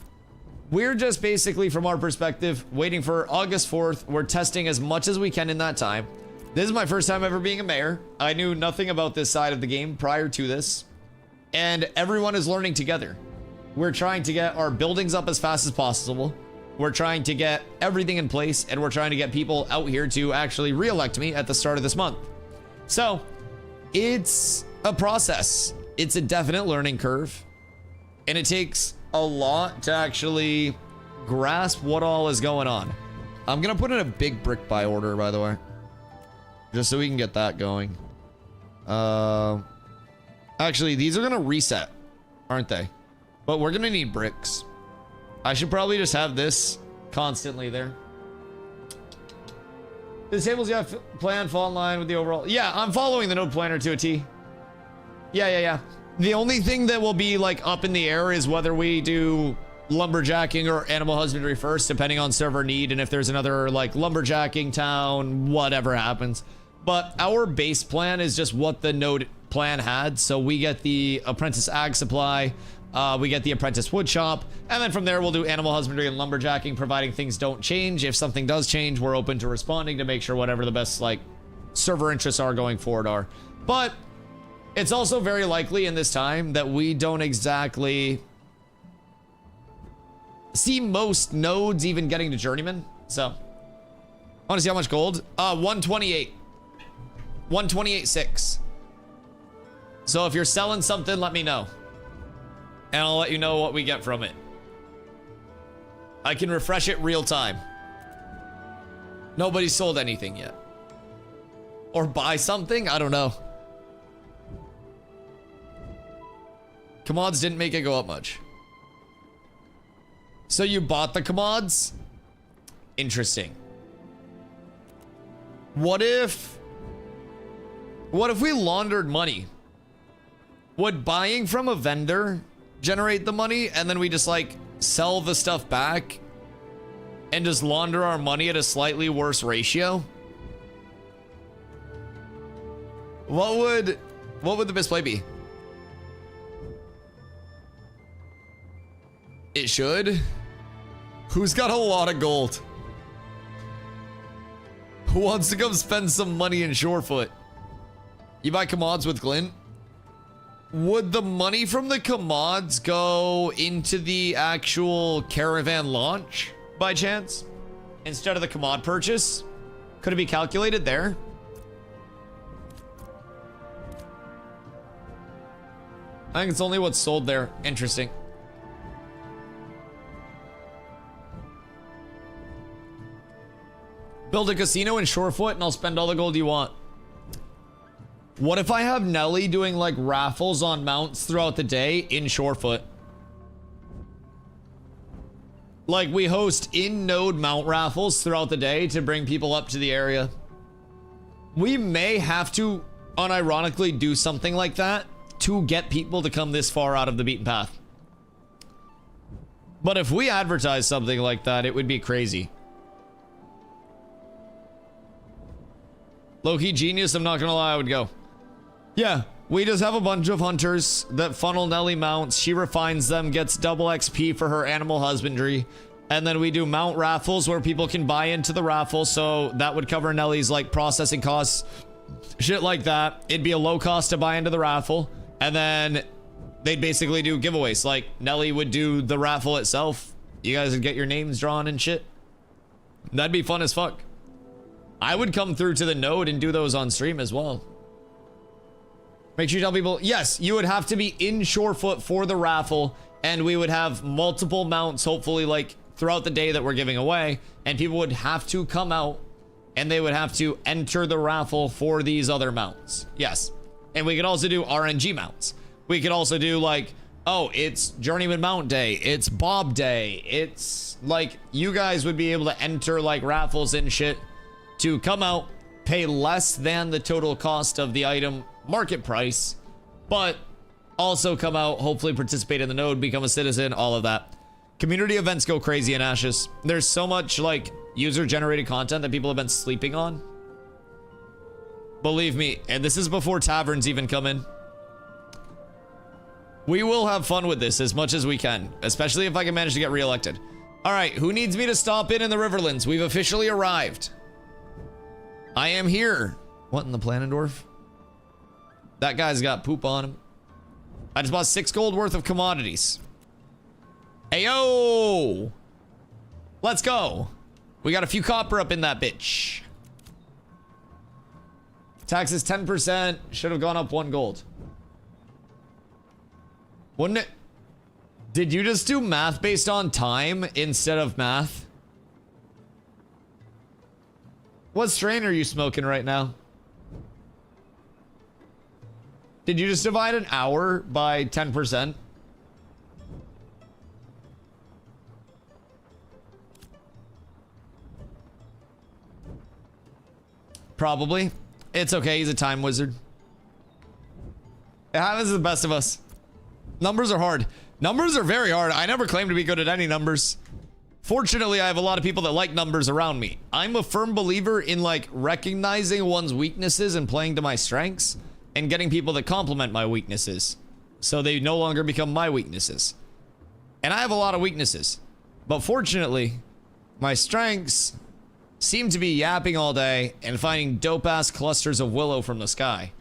we're just basically, from our perspective, waiting for August 4th. We're testing as much as we can in that time. This is my first time ever being a mayor. I knew nothing about this side of the game prior to this. And everyone is learning together. We're trying to get our buildings up as fast as possible. We're trying to get everything in place, and we're trying to get people out here to actually re-elect me at the start of this month. So it's a process. It's a definite learning curve. And it takes a lot to actually grasp what all is going on. I'm gonna put in a big brick buy order, by the way, just so we can get that going. Actually, these are gonna reset, aren't they? But we're gonna need bricks. I should probably just have this constantly there. The tables you have planned fall in line with the overall. Yeah, I'm following the node planner to a T. Yeah. The only thing that will be like up in the air is whether we do lumberjacking or animal husbandry first, depending on server need, and if there's another like lumberjacking town, whatever happens. But our base plan is just what the node plan had. So we get the apprentice ag supply, we get the apprentice wood shop, and then from there we'll do animal husbandry and lumberjacking, providing things don't change. If something does change, we're open to responding to make sure whatever the best like server interests are going forward are. But it's also very likely in this time that we don't exactly see most nodes even getting to journeyman. So I want to see how much gold. 128. 128.6. So if you're selling something, let me know. And I'll let you know what we get from it. I can refresh it real time. Nobody's sold anything yet. Or buy something? I don't know. Commods didn't make it go up much. So you bought the commods? Interesting. What if we laundered money? Would buying from a vendor generate the money and then we just like sell the stuff back and just launder our money at a slightly worse ratio? What would the misplay be? It should. Who's got a lot of gold? Who wants to come spend some money in Shorefoot? You buy commods with Glint? Would the money from the commods go into the actual caravan launch by chance? Instead of the commod purchase? Could it be calculated there? I think it's only what's sold there. Interesting. Build a casino in Shorefoot and I'll spend all the gold you want. What if I have Nelly doing like raffles on mounts throughout the day in Shorefoot? Like we host in-node mount raffles throughout the day to bring people up to the area. We may have to unironically do something like that to get people to come this far out of the beaten path. But if we advertise something like that, it would be crazy. Low-key genius, I'm not gonna lie, I would go. Yeah, we just have a bunch of hunters that funnel Nelly mounts. She refines them, gets double XP for her animal husbandry. And then we do mount raffles where people can buy into the raffle. So that would cover Nelly's like processing costs. Shit like that. It'd be a low cost to buy into the raffle. And then they'd basically do giveaways. Like Nelly would do the raffle itself. You guys would get your names drawn and shit. That'd be fun as fuck. I would come through to the node and do those on stream as well. Make sure you tell people, yes, you would have to be in Shorefoot for the raffle, and we would have multiple mounts, hopefully, like, throughout the day that we're giving away, and people would have to come out, and they would have to enter the raffle for these other mounts. Yes. And we could also do RNG mounts. We could also do, like, oh, it's Journeyman Mount Day, it's Bob Day, it's, like, you guys would be able to enter, like, raffles and shit to come out, pay less than the total cost of the item market price, but also come out, hopefully participate in the node, become a citizen, all of that. Community events go crazy in Ashes. There's so much like user-generated content that people have been sleeping on. Believe me, and this is before taverns even come in. We will have fun with this as much as we can, especially if I can manage to get reelected. All right, who needs me to stop in the Riverlands? We've officially arrived. I am here. What in the Planendorf? That guy's got poop on him. I just bought 6 gold worth of commodities. Ayo! Let's go. We got a few copper up in that bitch. Taxes 10%. Should have gone up 1 gold. Wouldn't it? Did you just do math based on time instead of math? What strain are you smoking right now? Did you just divide an hour by 10%? Probably. It's okay, he's a time wizard. It happens to the best of us. Numbers are hard. Numbers are very hard. I never claimed to be good at any numbers. Fortunately, I have a lot of people that like numbers around me. I'm a firm believer in like recognizing one's weaknesses and playing to my strengths and getting people that complement my weaknesses so they no longer become my weaknesses. And I have a lot of weaknesses, but fortunately, my strengths seem to be yapping all day and finding dope-ass clusters of willow from the sky.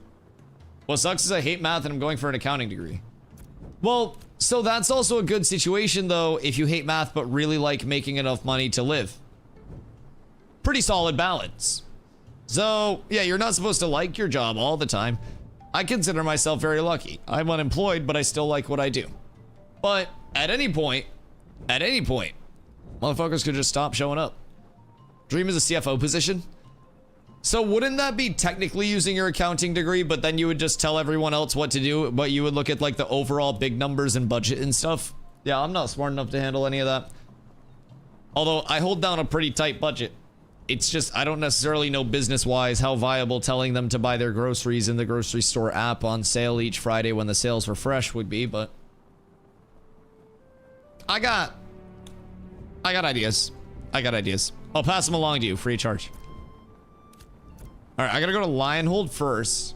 What sucks is I hate math and I'm going for an accounting degree. Well, so that's also a good situation though if you hate math but really like making enough money to live. Pretty solid balance. So, yeah, you're not supposed to like your job all the time. I consider myself very lucky. I'm unemployed, but I still like what I do. But at any point, motherfuckers could just stop showing up. Dream is a CFO position. So wouldn't that be technically using your accounting degree, but then you would just tell everyone else what to do, but you would look at like the overall big numbers and budget and stuff? Yeah, I'm not smart enough to handle any of that. Although I hold down a pretty tight budget. It's just, I don't necessarily know business-wise how viable telling them to buy their groceries in the grocery store app on sale each Friday when the sales were fresh would be, but I got ideas. I'll pass them along to you, free of charge. All right, I gotta go to Lionhold first.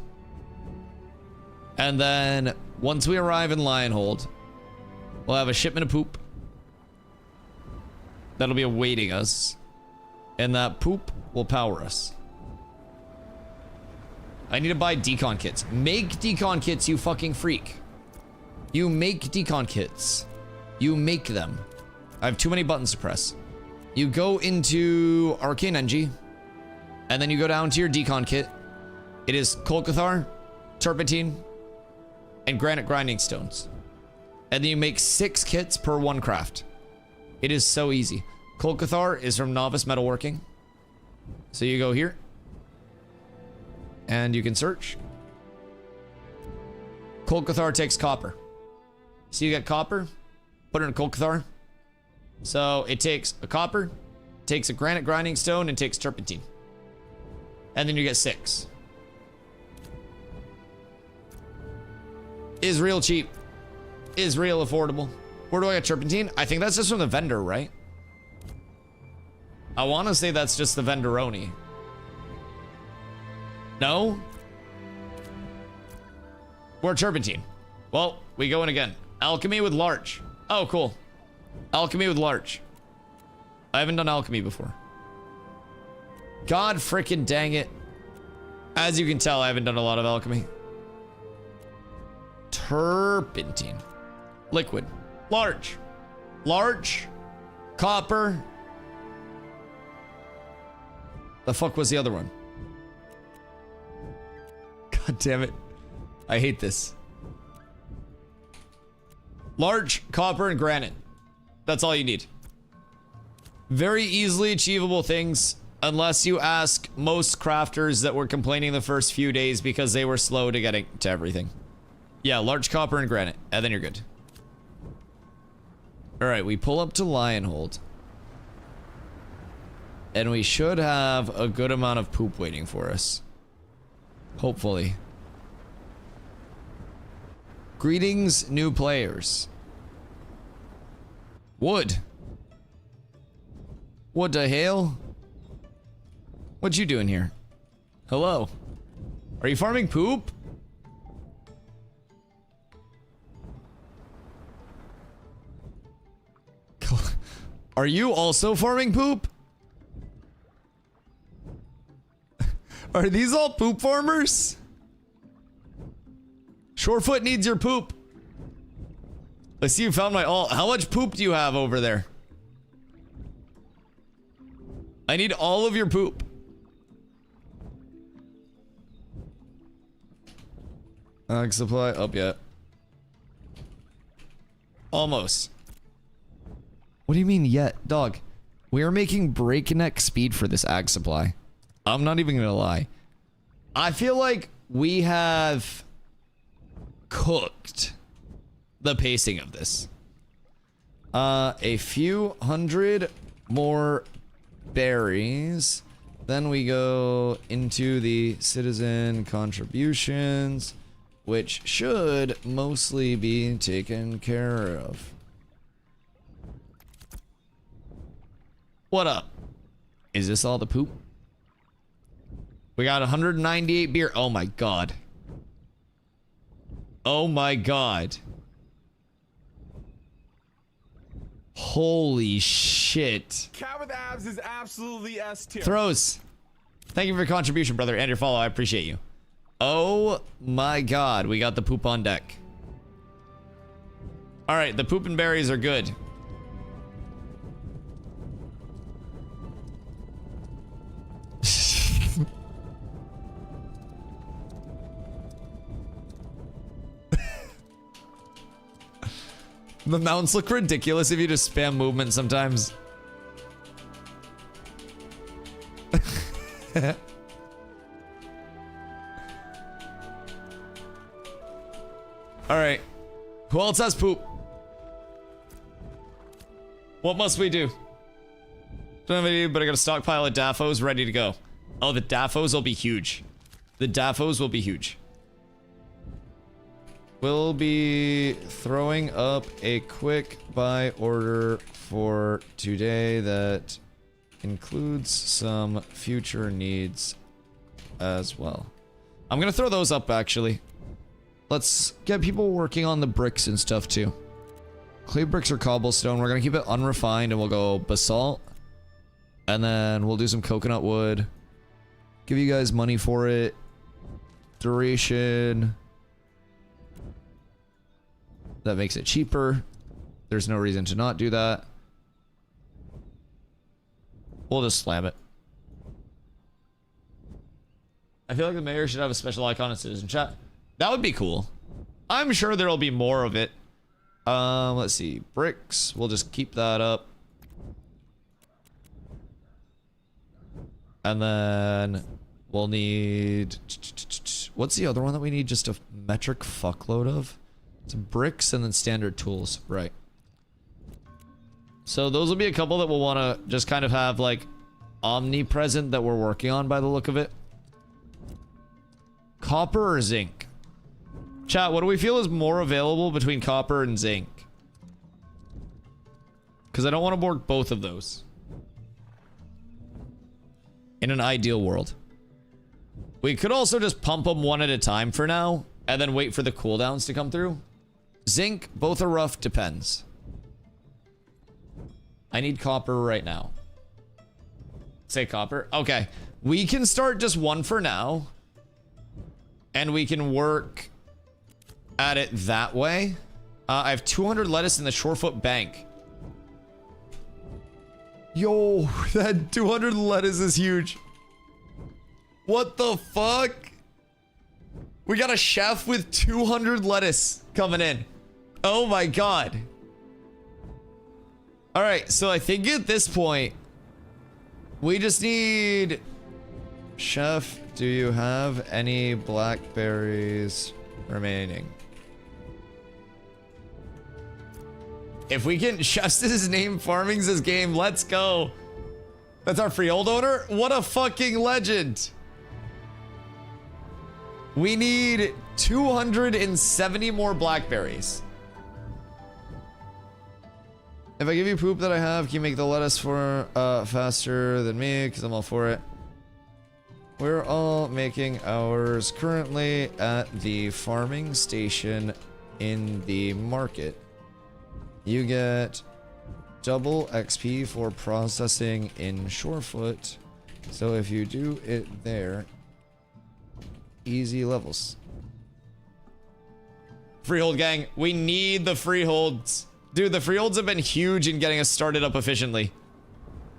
And then once we arrive in Lionhold, we'll have a shipment of poop that'll be awaiting us. And that poop will power us. I need to buy decon kits. Make decon kits, you fucking freak. You make decon kits. You make them. I have too many buttons to press. You go into Arcane Engie, and then you go down to your decon kit. It is Kolkathar, Turpentine, and Granite Grinding Stones. And then you make 6 kits per 1 craft. It is so easy. Kolkathar is from Novice Metalworking. So you go here. And you can search. Kolkathar takes copper. So you get copper. Put it in Kolkathar. So it takes a copper, takes a granite grinding stone, and takes turpentine. And then you get 6. Is real cheap. Is real affordable. Where do I get turpentine? I think that's just from the vendor, right? I want to say that's just the vendoroni. No? Where turpentine? Well, we go in again. Alchemy with larch. Oh, cool. Alchemy with larch. I haven't done alchemy before. God frickin' dang it. As you can tell, I haven't done a lot of alchemy. Turpentine. Liquid. Larch. Larch. Copper. The fuck was the other one? God damn it. I hate this. Larch, copper, and granite. That's all you need. Very easily achievable things, unless you ask most crafters that were complaining the first few days because they were slow to getting to everything. Yeah, larch, copper, and granite, and then you're good. Alright, we pull up to Lionhold. And we should have a good amount of poop waiting for us. Hopefully. Greetings, new players. Wood. What the hell? What you doing here? Hello. Are you farming poop? Are you also farming poop? Are these all poop farmers? Shorefoot needs your poop. I see you found my all. How much poop do you have over there? I need all of your poop. Ag supply up yet. Almost. What do you mean yet, dog? We are making breakneck speed for this ag supply. I'm not even gonna lie. I feel like we have cooked the pacing of this. A few hundred more berries. Then we go into the citizen contributions, which should mostly be taken care of. What up? Is this all the poop? We got 198 beer. Oh my god. Oh my god. Holy shit. Cat with abs is absolutely S tier. Throws. Thank you for your contribution, brother, and your follow. I appreciate you. Oh my god, we got the poop on deck. All right, the poop and berries are good. The mounts look ridiculous if you just spam movement sometimes. Alright. Who else has poop? What must we do? Don't have any, but I got a stockpile of daffos ready to go. Oh, the daffos will be huge. The daffos will be huge. We'll be throwing up a quick buy order for today that includes some future needs as well. I'm gonna throw those up actually. Let's get people working on the bricks and stuff too. Clay bricks or cobblestone. We're gonna keep it unrefined and we'll go basalt. And then we'll do some coconut wood. Give you guys money for it. Duration. That makes it cheaper. There's no reason to not do that. We'll just slam it. I feel like the mayor should have a special icon in citizen chat. That would be cool. I'm sure there'll be more of it. Let's see. Bricks. We'll just keep that up. And then we'll need... What's the other one that we need? Just a metric fuckload of? Some bricks and then standard tools. Right. So those will be a couple that we'll want to just kind of have like omnipresent that we're working on by the look of it. Copper or zinc? Chat, what do we feel is more available between copper and zinc? Because I don't want to work both of those. In an ideal world. We could also just pump them one at a time for now. And then wait for the cooldowns to come through. Zinc, both are rough, depends. I need copper right now. Say copper. Okay. We can start just one for now. And we can work at it that way. I have 200 lettuce in the Shorefoot Bank. Yo, that 200 lettuce is huge. What the fuck? We got a chef with 200 lettuce coming in. Oh my god. Alright, so I think at this point, we just need... Chef, do you have any blackberries remaining? If we can... Chef's his name, farming's his game, let's go. That's our freehold owner? What a fucking legend. We need 270 more blackberries. If I give you poop that I have, can you make the lettuce for faster than me? Because I'm all for it. We're all making ours currently at the farming station in the market. You get double XP for processing in Shorefoot. So if you do it there, easy levels. Freehold gang, we need the freeholds. Dude, the freeholds have been huge in getting us started up efficiently.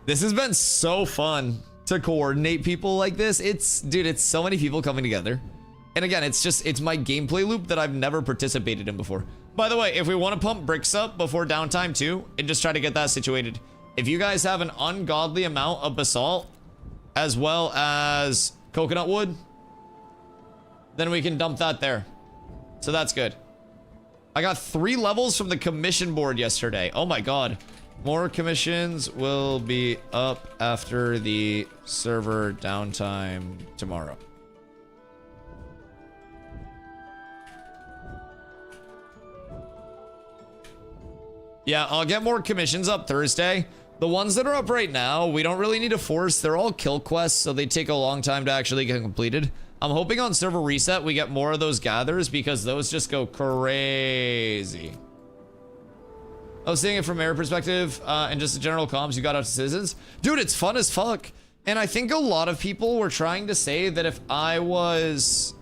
This has been so fun to coordinate people like this. Dude, it's so many people coming together. And again, it's my gameplay loop that I've never participated in before. By the way, if we want to pump bricks up before downtime too, and just try to get that situated. If you guys have an ungodly amount of basalt, as well as coconut wood, then we can dump that there. So that's good. I got 3 levels from the commission board yesterday. Oh my god. More commissions will be up after the server downtime tomorrow. Yeah, I'll get more commissions up Thursday. The ones that are up right now, we don't really need to force. They're all kill quests, so they take a long time to actually get completed. I'm hoping on server reset we get more of those gathers because those just go crazy. I was saying it from mayor perspective, and just the general comms you got out to citizens. Dude, it's fun as fuck. And I think a lot of people were trying to say that if I was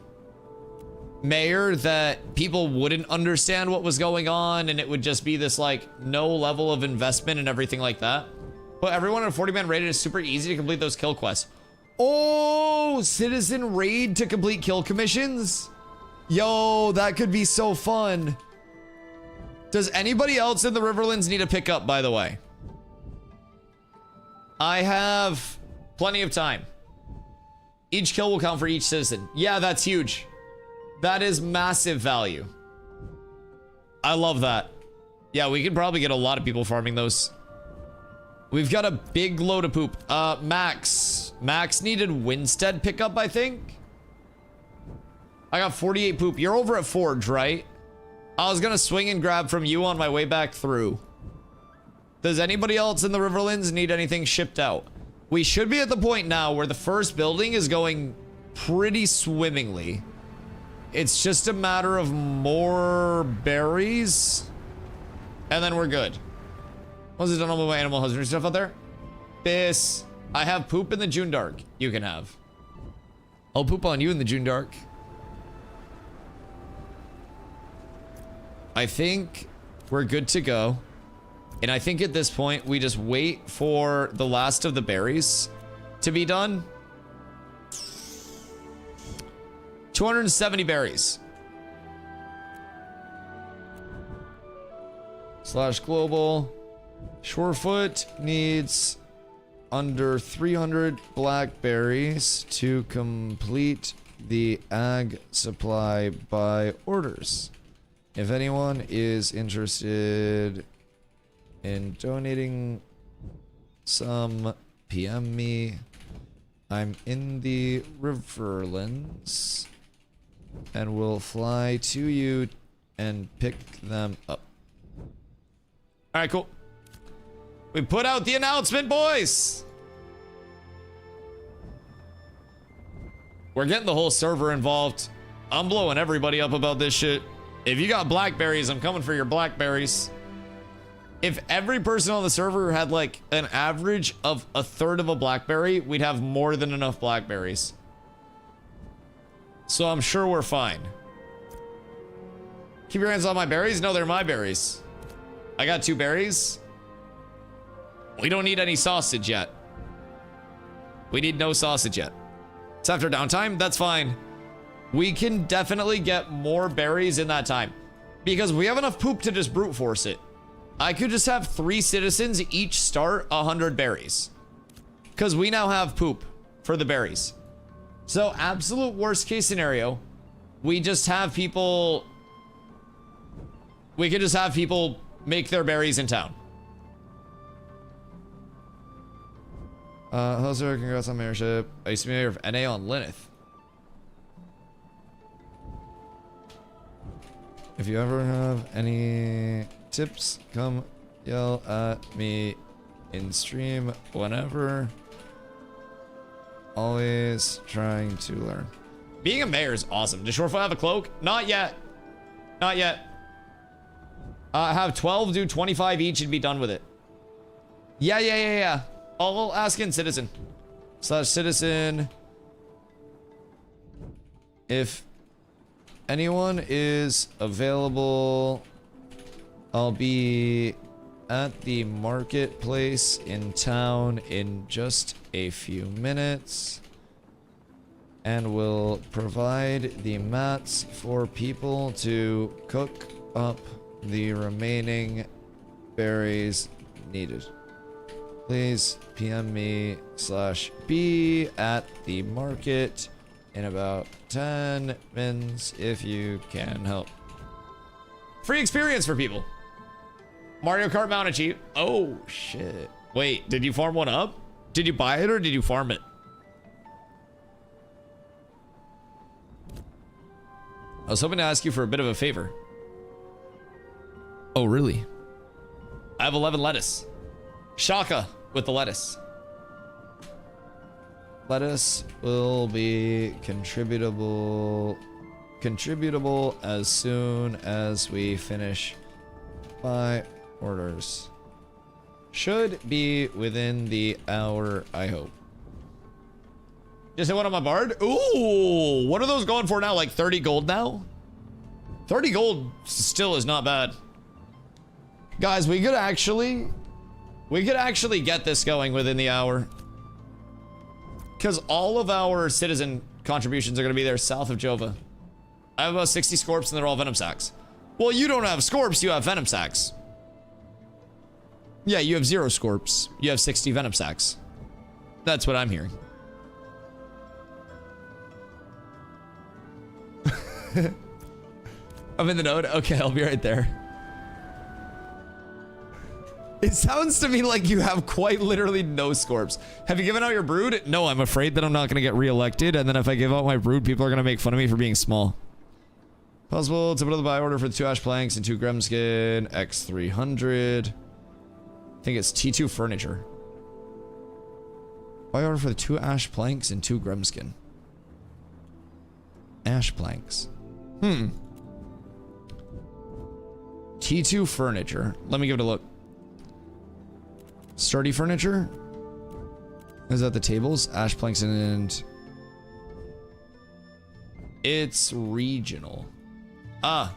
mayor, that people wouldn't understand what was going on, and it would just be this like no level of investment and everything like that. But everyone in a 40-man raid is super easy to complete those kill quests. Oh, citizen raid to complete kill commissions? Yo, that could be so fun. Does anybody else in the Riverlands need a pickup, by the way? I have plenty of time. Each kill will count for each citizen. Yeah, that's huge. That is massive value. I love that. Yeah, we could probably get a lot of people farming those. We've got a big load of poop. Max needed Winstead pickup, I think. I got 48 poop. You're over at Forge, right? I was gonna swing and grab from you on my way back through. Does anybody else in the Riverlands need anything shipped out? We should be at the point now where the first building is going pretty swimmingly. It's just a matter of more berries, and then we're good. Was it done all my animal husbandry stuff out there? Piss. I have poop in the June Dark. You can have. I'll poop on you in the June Dark. I think we're good to go. And I think at this point, we just wait for the last of the berries to be done. 270 berries. / global. Shorefoot needs under 300 blackberries to complete the ag supply by orders. If anyone is interested in donating some, PM me. I'm in the Riverlands and will fly to you and pick them up. All right, cool. We put out the announcement, boys. We're getting the whole server involved. I'm blowing everybody up about this shit. If you got blackberries, I'm coming for your blackberries. If every person on the server had like an average of a third of a blackberry, we'd have more than enough blackberries. So I'm sure we're fine. Keep your hands on my berries? No, they're my berries. I got 2 berries. We don't need any sausage yet. We need no sausage yet. It's after downtime? That's fine. We can definitely get more berries in that time. Because we have enough poop to just brute force it. I could just have 3 citizens each start 100 berries. Because we now have poop for the berries. So absolute worst case scenario, we just have people... We could just have people make their berries in town. Hello sir, congrats on mayorship. I used to be mayor of NA on Lineth. If you ever have any tips, come yell at me in stream whenever. Always trying to learn. Being a mayor is awesome. Does Shorefoot have a cloak? Not yet. Not yet. Have 12, do 25 each and be done with it. Yeah. I'll ask in citizen. / citizen. If anyone is available, I'll be at the marketplace in town in just a few minutes and will provide the mats for people to cook up the remaining berries needed. Please PM me / be at the market in about 10 minutes if you can help. Free experience for people. Mario Kart mount achieved. Oh shit. Wait, did you farm one up? Did you buy it or did you farm it? I was hoping to ask you for a bit of a favor. Oh really? I have 11 lettuce. Shaka with the lettuce. Lettuce will be contributable as soon as we finish by orders. Should be within the hour, I hope. Just hit one on my bard. Ooh, what are those going for now? Like 30 gold now? 30 gold still is not bad. Guys, we could actually get this going within the hour. Because all of our citizen contributions are going to be there south of Jova. I have about 60 Scorps and they're all Venom Sacks. Well, you don't have Scorps, you have Venom Sacks. Yeah, you have 0 Scorps. You have 60 Venom Sacks. That's what I'm hearing. I'm in the node? Okay, I'll be right there. It sounds to me like you have quite literally no Scorps. Have you given out your brood? No, I'm afraid that I'm not going to get reelected, and then if I give out my brood, people are going to make fun of me for being small. Possible to put on the buy order for the 2 ash planks and 2 Gremskin, X300. I think it's T2 furniture. Buy order for the 2 ash planks and 2 Gremskin. Ash planks. T2 furniture. Let me give it a look. Sturdy furniture? Is that the tables? Ash planks and... It's regional. Ah.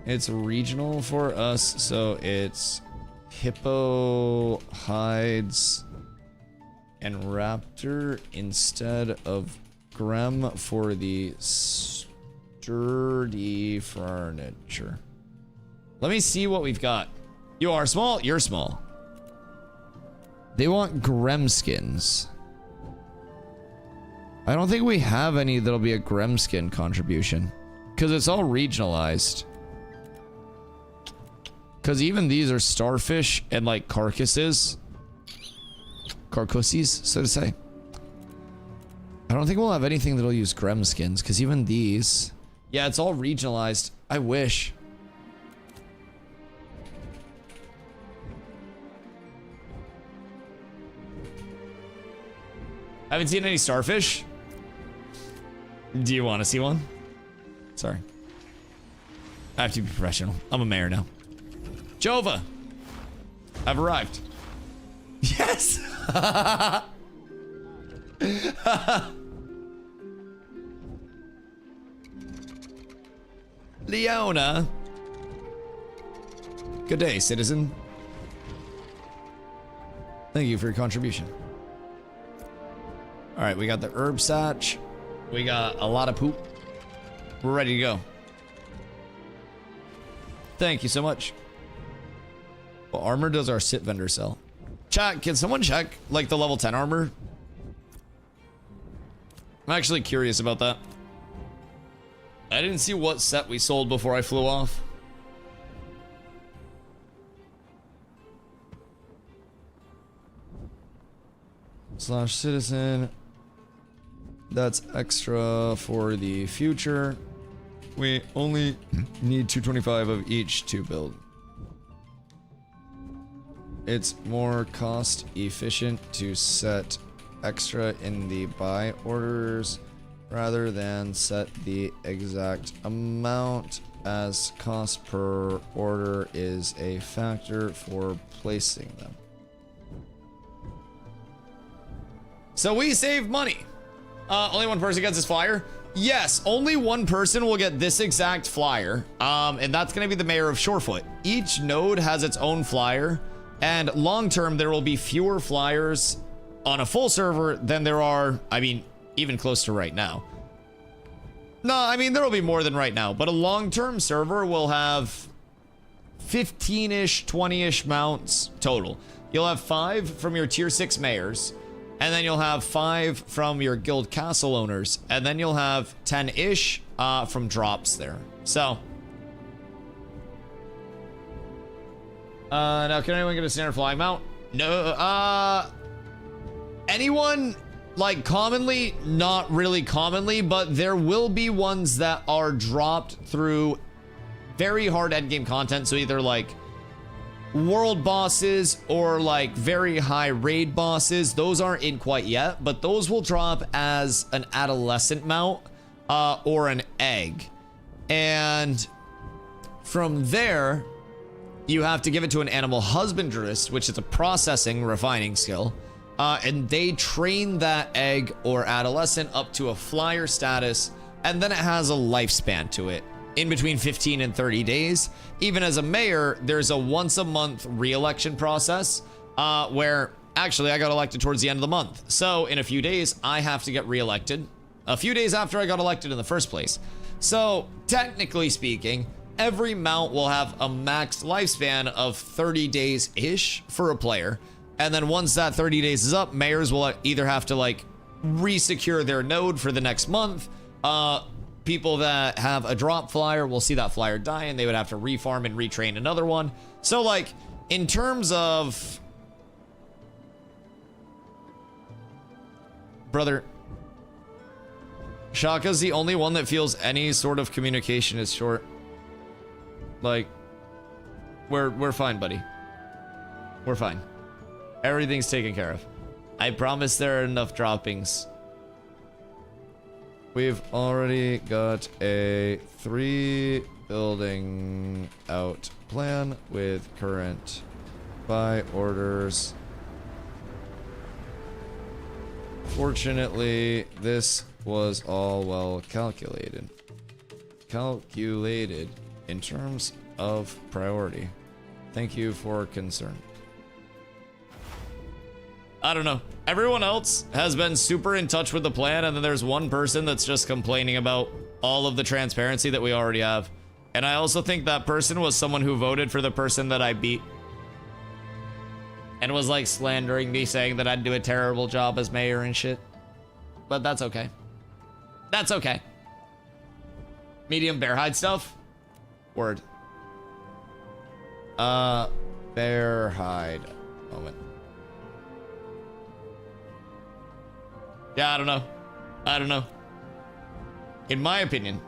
It's regional for us, so it's hippo, hides, and raptor instead of Grem for the sturdy furniture. Let me see what we've got. You are small? You're small. They want Gremskins. I don't think we have any that'll be a Gremskin contribution. Because it's all regionalized. Because even these are starfish and like carcasses. Carcasses, so to say. I don't think we'll have anything that'll use Gremskins. Because even these... Yeah, it's all regionalized. I wish. Haven't seen any starfish? Do you want to see one? Sorry. I have to be professional. I'm a mayor now. Jova! I've arrived. Yes! Leona! Good day, citizen. Thank you for your contribution. Alright, we got the herb satch. We got a lot of poop. We're ready to go. Thank you so much. What armor does our sit vendor sell? Chat, can someone check, like, the level 10 armor? I'm actually curious about that. I didn't see what set we sold before I flew off. Slash citizen. That's extra for the future. We only need 225 of each to build. It's more cost efficient to set extra in the buy orders rather than set the exact amount, as cost per order is a factor for placing them. So we save money. Only one person gets this flyer. Yes, only one person will get this exact flyer. And that's going to be the mayor of Shorefoot. Each node has its own flyer. And long term, there will be fewer flyers on a full server than there are, I mean, even close to right now. No, I mean, there will be more than right now. But a long-term server will have 15-ish, 20-ish mounts total. You'll have 5 from your tier 6 mayors. And then you'll have 5 from your guild castle owners. And then you'll have 10-ish from drops there. So. Now, can anyone get a standard flying mount? No. Anyone, like, commonly? Not really commonly. But there will be ones that are dropped through very hard endgame content. So either, like, world bosses or like very high raid bosses. Those aren't in quite yet, but those will drop as an adolescent mount or an egg. And From there, you have to give it to an animal husbandrist, which is a processing, refining skill. And they train that egg or adolescent up to a flyer status, and then it has a lifespan to it in between 15 and 30 days. Even as a mayor, there's a once a month re-election process where actually I got elected towards the end of the month. So in a few days, I have to get re-elected a few days after I got elected in the first place. So technically speaking, every mount will have a max lifespan of 30 days-ish for a player. And then once that 30 days is up, mayors will either have to like re-secure their node for the next month. People that have a drop flyer will see that flyer die and they would have to refarm and retrain another one. So like in terms of... Brother, Shaka's the only one that feels any sort of communication is short. Like, we're fine, buddy. We're fine. Everything's taken care of. I promise there are enough droppings. We've already got a 3 building out plan with current buy orders. Fortunately, this was all well calculated. In terms of priority. Thank you for concern. I don't know. Everyone else has been super in touch with the plan, and then there's one person that's just complaining about all of the transparency that we already have. And I also think that person was someone who voted for the person that I beat. And was like slandering me, saying that I'd do a terrible job as mayor and shit. But that's okay. That's okay. Medium bear hide stuff? Word. Bear hide. Moment. Yeah, I don't know. I don't know. In my opinion,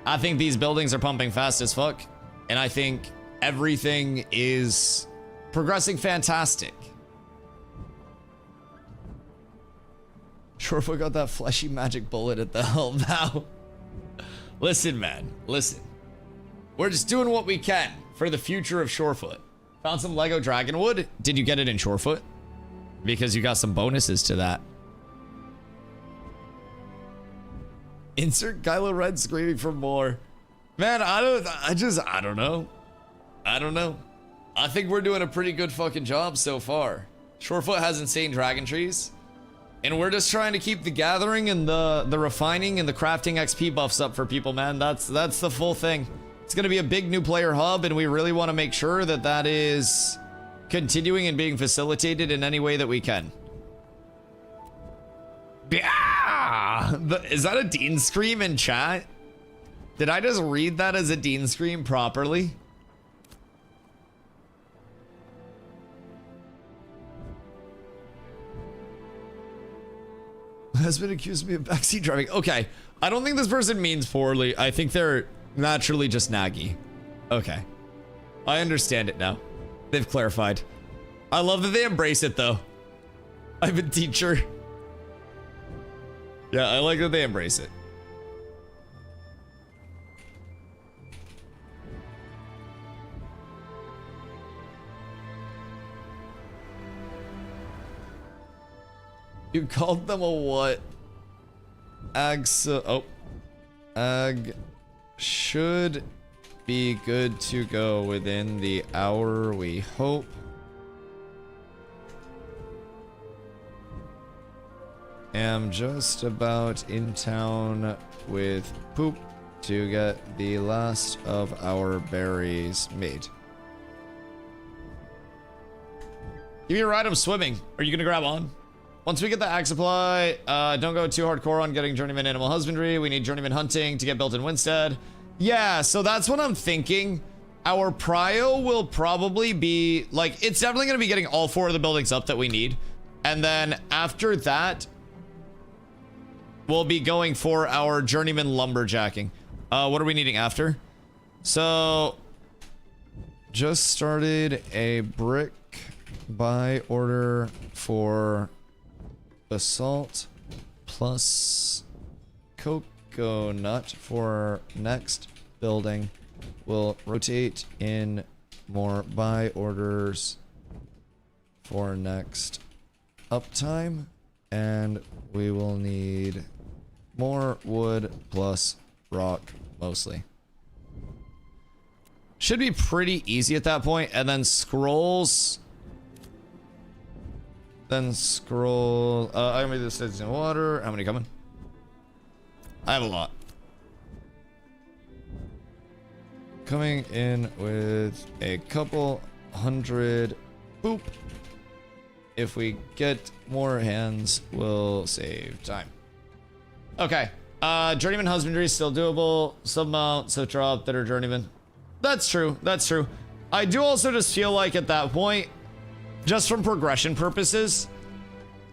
I think these buildings are pumping fast as fuck. And I think everything is progressing fantastic. Sure if we got that fleshy magic bullet at the helm now. Listen, man, listen. We're just doing what we can for the future of Shorefoot. Found some Lego Dragonwood. Did you get it in Shorefoot? Because you got some bonuses to that. Insert Kylo Ren screaming for more. Man, I don't know. I don't know. I think we're doing a pretty good fucking job so far. Shorefoot has insane dragon trees. And we're just trying to keep the gathering and the refining and the crafting XP buffs up for people, man. That's the full thing. It's going to be a big new player hub, and we really want to make sure that that is continuing and being facilitated in any way that we can. Yeah! Is that a Dean scream in chat? Did I just read that as a Dean scream properly? Has been accused me of backseat driving. Okay, I don't think this person means poorly. I think they're naturally just naggy. Okay, I understand it now. They've clarified. I love that they embrace it though. I'm a teacher. Yeah, I like that they embrace it. You called them a what? Ag should be good to go within the hour, we hope. Am just about in town with poop to get the last of our berries made. Give me a ride, I'm swimming. Are you gonna grab on? Once we get the ag supply, don't go too hardcore on getting journeyman animal husbandry. We need journeyman hunting to get built in Winstead. Yeah, so that's what I'm thinking. Our prio will probably be, like, it's definitely going to be getting all 4 of the buildings up that we need. And then after that, we'll be going for our journeyman lumberjacking. What are we needing after? So, just started a brick buy order for basalt plus coconut for next building. We'll rotate in more buy orders for next uptime. And we will need more wood plus rock mostly. Should be pretty easy at that point. And then scrolls. Then scroll. I made this in water. How many coming? I have a lot. Coming in with a couple hundred. Boop. If we get more hands, we'll save time. Okay. Journeyman husbandry is still doable. Some mount, so drop that are journeyman. That's true. That's true. I do also just feel like at that point, just from progression purposes,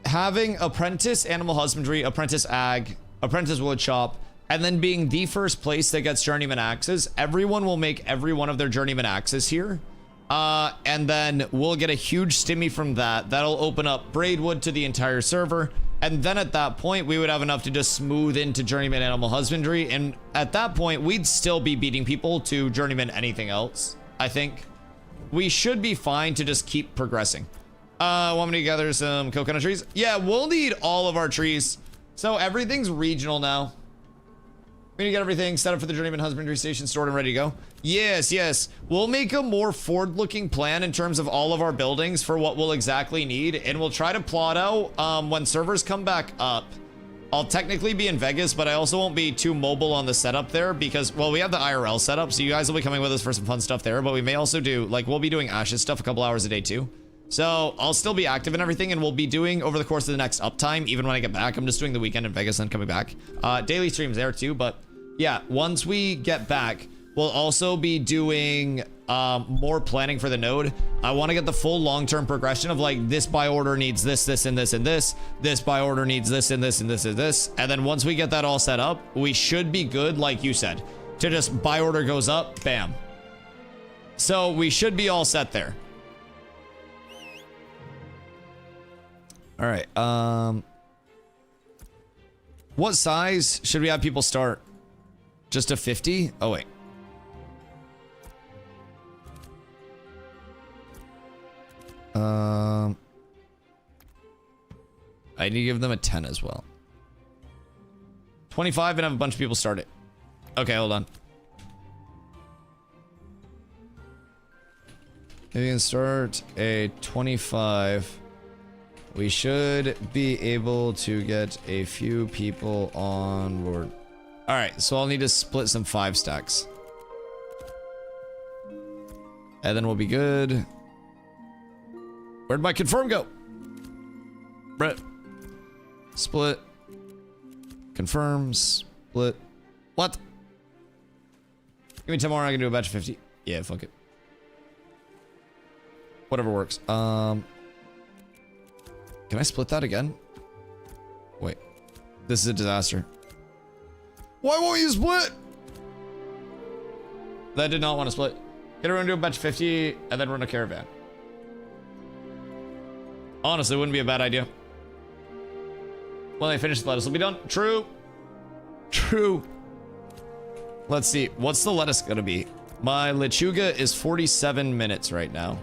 having apprentice animal husbandry, apprentice ag, apprentice wood shop, and then being the first place that gets journeyman axes, everyone will make every one of their journeyman axes here. And then we'll get a huge stimmy from that. That'll open up braidwood to the entire server. And then at that point, we would have enough to just smooth into journeyman animal husbandry. And at that point, we'd still be beating people to journeyman anything else, I think. We should be fine to just keep progressing. Want me to gather some coconut trees? Yeah, we'll need all of our trees. So everything's regional now. We need to get everything set up for the journeyman husbandry station, stored and ready to go. Yes, yes. We'll make a more forward-looking plan in terms of all of our buildings for what we'll exactly need, and we'll try to plot out when servers come back up. I'll technically be in Vegas, but I also won't be too mobile on the setup there because, well, we have the IRL setup, so you guys will be coming with us for some fun stuff there, but we may also do, like, we'll be doing Ashes stuff a couple hours a day too. So I'll still be active and everything, and we'll be doing over the course of the next uptime, even when I get back. I'm just doing the weekend in Vegas and coming back. Daily streams there too, but yeah, once we get back, we'll also be doing more planning for the node. I want to get the full long-term progression of like this buy order needs this, this, and this, and this. This buy order needs this, and this, and this, and this. And then once we get that all set up, we should be good, like you said, to just buy order goes up, bam. So we should be all set there. All right. What size should we have people start? Just a 50? Oh, wait. I need to give them a 10 as well. 25 and have a bunch of people start it. Okay, hold on. Maybe we can start a 25. We should be able to get a few people on board. All right, so I'll need to split some 5 stacks. And then we'll be good. Where'd my confirm go? Brett. Split. Confirm. Split. What? Give me tomorrow, I can do a batch of 50. Yeah, fuck it. Whatever works. Can I split that again? Wait. This is a disaster. Why won't you split? That did not want to split. Get everyone to do a batch of 50 and then run a caravan. Honestly, wouldn't be a bad idea. When they finish, the lettuce will be done. True. True. Let's see. What's the lettuce gonna be? My lechuga is 47 minutes right now.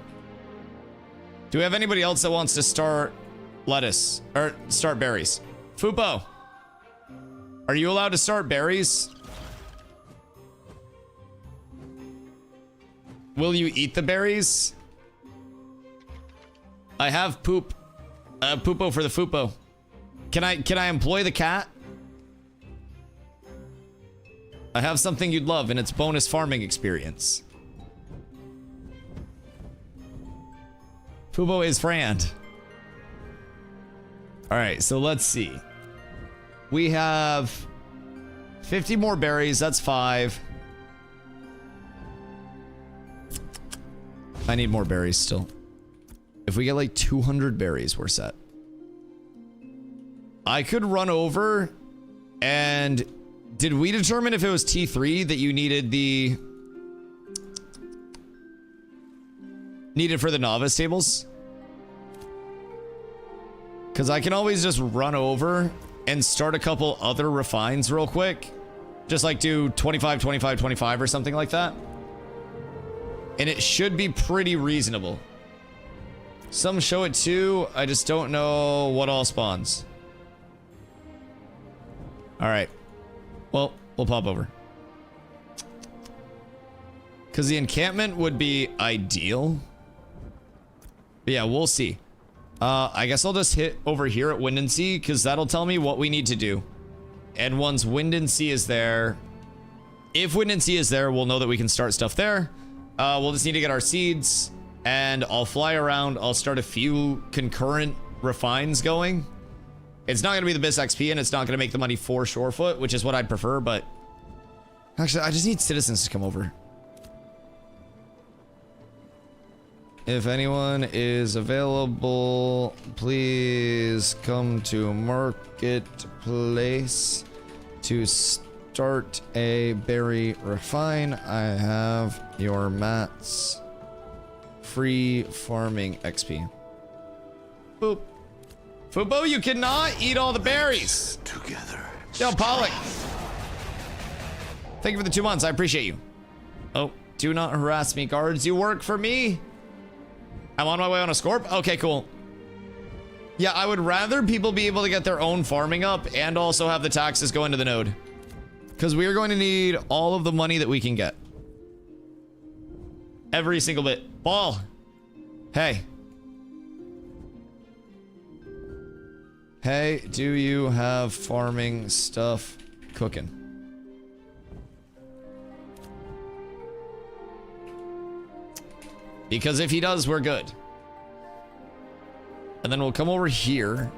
Do we have anybody else that wants to start lettuce? Or start berries? Fupo. Are you allowed to start berries? Will you eat the berries? I have poop. Poopo for the fupo. Can I employ the cat? I have something you'd love, and it's bonus farming experience. Fubo is friend. All right, so let's see. We have 50 more berries. That's 5. I need more berries still. If we get like 200 berries, we're set. I could run over and... Did we determine if it was T3 that you needed the... Needed for the novice tables? Because I can always just run over and start a couple other refines real quick. Just like do 25, 25, 25 or something like that. And it should be pretty reasonable. Some show it too. I just don't know what all spawns. All right. Well, we'll pop over. Because the encampment would be ideal. But yeah, we'll see. I guess I'll just hit over here at Wind and Sea because that'll tell me what we need to do. And once Wind and Sea is there, if Wind and Sea is there, we'll know that we can start stuff there. We'll just need to get our seeds and I'll fly around. I'll start a few concurrent refines going. It's not going to be the best XP and it's not going to make the money for Shorefoot, which is what I'd prefer. But actually, I just need citizens to come over. If anyone is available, please come to Marketplace to start a berry refine. I have your mats. Free farming XP. Boop. Fubo, you cannot eat all the berries. Together. Yo, Pollock. Thank you for the 2 months. I appreciate you. Oh, do not harass me, guards. You work for me. I'm on my way on a Scorp? Okay, cool. Yeah, I would rather people be able to get their own farming up and also have the taxes go into the node. Because we are going to need all of the money that we can get. Every single bit. Ball. Hey. Hey, do you have farming stuff cooking? Because if he does, we're good. And then we'll come over here.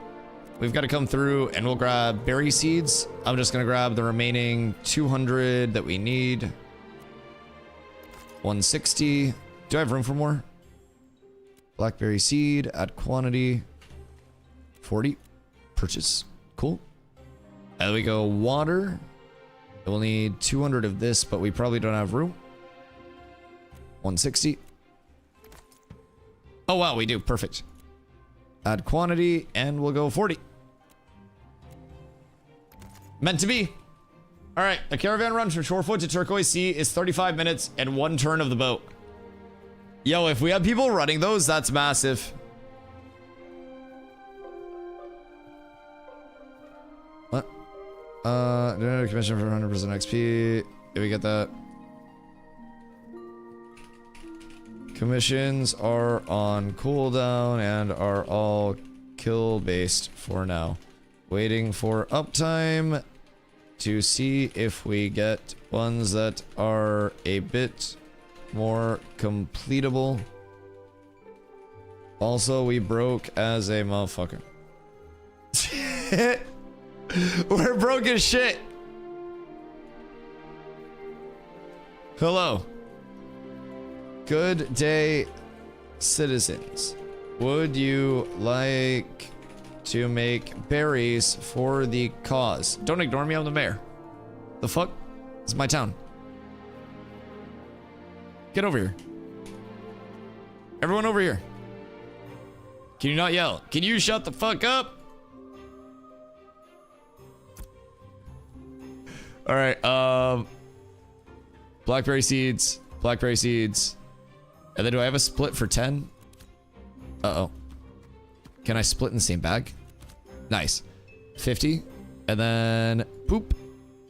We've got to come through and we'll grab berry seeds. I'm just going to grab the remaining 200 that we need. 160. Do I have room for more? Blackberry seed, add quantity. 40. Purchase. Cool. And then we go water. We'll need 200 of this, but we probably don't have room. 160. Oh, wow, we do. Perfect. Add quantity, and we'll go 40. Meant to be. All right, a caravan run from Shorefoot to Turquoise Sea is 35 minutes and 1 turn of the boat. Yo, if we have people running those, that's massive. What? Commission for 100% XP. Did we get that? Commissions are on cooldown and are all kill based for now. Waiting for uptime to see if we get ones that are a bit more completable. Also, we broke as a motherfucker. We're broke as shit. Hello. Good day, citizens. Would you like to make berries for the cause? Don't ignore me, I'm the mayor. The fuck? This is my town. Get over here. Everyone over here. Can you not yell? Can you shut the fuck up? All right, blackberry seeds, blackberry seeds. And then do I have a split for 10? Uh-oh. Can I split in the same bag? Nice. 50. And then poop,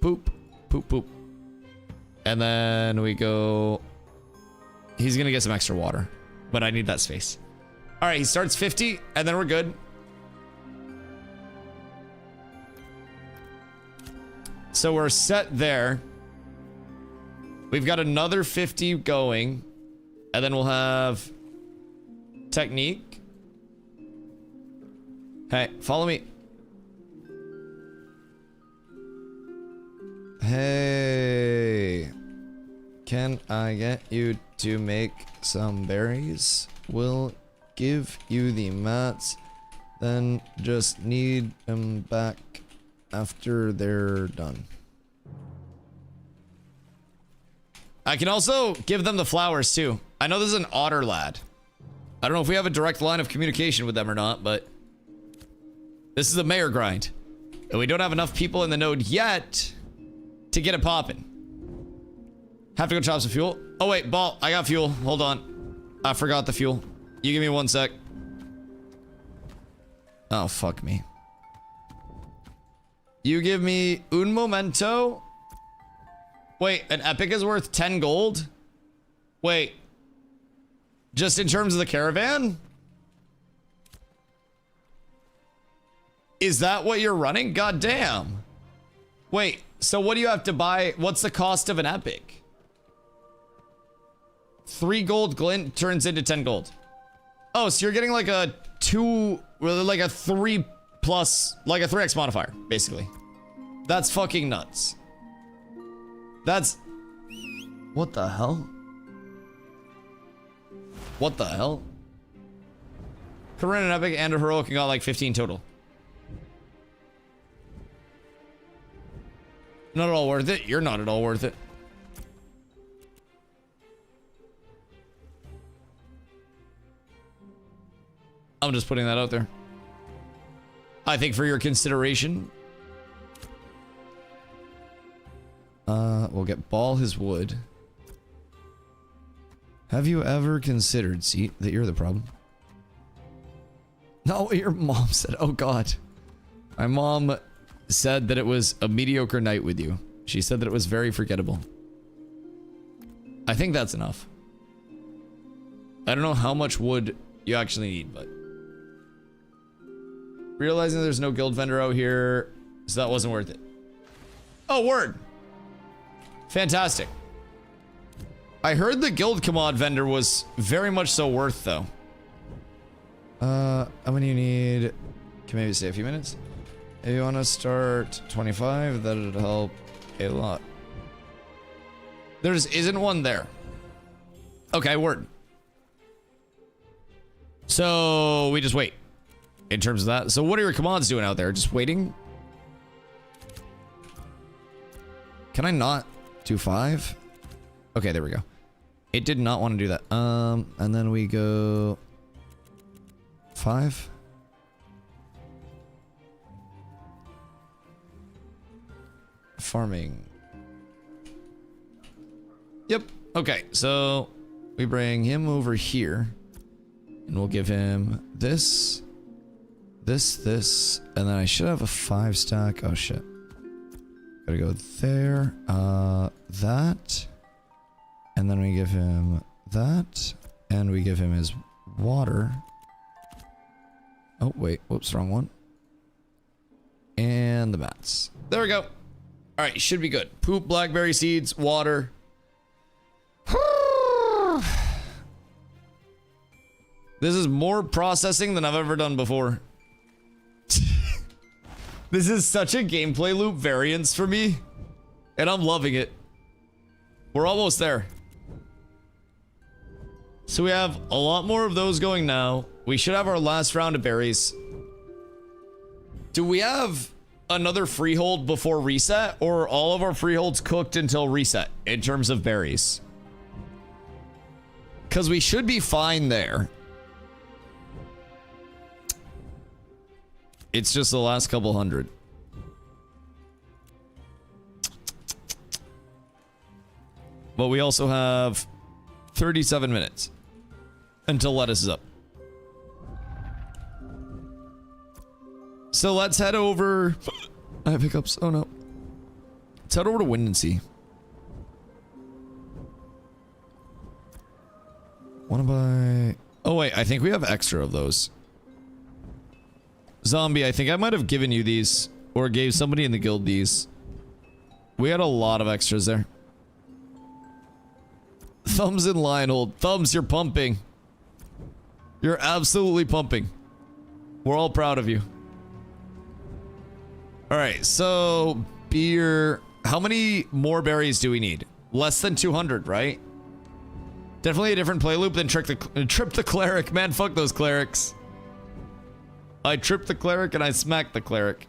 poop, poop, poop. And then we go... He's gonna get some extra water, but I need that space. All right, he starts 50, and then we're good. So we're set there. We've got another 50 going. And then we'll have technique. Hey, follow me. Hey, can I get you to make some berries? We'll give you the mats, then just need them back after they're done. I can also give them the flowers too. I know this is an otter lad. I don't know if we have a direct line of communication with them or not, but this is a mayor grind. And we don't have enough people in the node yet to get it popping. Have to go chop some fuel. Oh wait, Ball, I got fuel. Hold on. I forgot the fuel. You give me 1 sec. Oh, fuck me. You give me un momento. Wait, an epic is worth 10 gold? Wait. Just in terms of the caravan? Is that what you're running? God damn. Wait, so what do you have to buy? What's the cost of an epic? 3 gold glint turns into 10 gold. Oh, so you're getting like a 3 plus, like a 3x modifier, basically. That's fucking nuts. That's... What the hell? What the hell? Could run an epic and a heroic and got like 15 total. Not at all worth it. You're not at all worth it. I'm just putting that out there. I think for your consideration. We'll get Ball his wood. Have you ever considered, see, that you're the problem? No, your mom said, oh god. My mom said that it was a mediocre night with you. She said that it was very forgettable. I think that's enough. I don't know how much wood you actually need, but... Realizing there's no guild vendor out here, so that wasn't worth it. Oh, word! Fantastic. I heard the guild commod vendor was very much so worth, though. How many you need? Can maybe stay a few minutes? If you want to start 25, that'd help a lot. There just isn't one there. Okay, word. So we just wait. In terms of that. So what are your commands doing out there? Just waiting? Can I not do 5? Okay, there we go. It did not want to do that. And then we go 5. Farming. Yep. Okay, so we bring him over here and we'll give him this, this, and then I should have a 5 stack. Oh shit. Gotta go there. That. And then we give him that. And we give him his water. Oh, wait. Whoops, wrong one. And the mats. There we go. Alright, should be good. Poop, blackberry seeds, water. This is more processing than I've ever done before. This is such a gameplay loop variance for me. And I'm loving it. We're almost there. So we have a lot more of those going now. We should have our last round of berries. Do we have another freehold before reset? Or are all of our freeholds cooked until reset in terms of berries? Because we should be fine there. It's just the last couple hundred. But we also have 37 minutes until lettuce is up. So let's head over. I have hiccups. Oh no. Let's head over to Wind and Sea. Wanna buy... Oh wait, I think we have extra of those. Zombie, I think I might have given you these. Or gave somebody in the guild these. We had a lot of extras there. Thumbs in line hold. Thumbs, you're pumping. You're absolutely pumping. We're all proud of you. Alright, so... Beer... How many more berries do we need? Less than 200, right? Definitely a different play loop than Trip the Cleric. Man, fuck those clerics. I tripped the cleric and I smacked the cleric.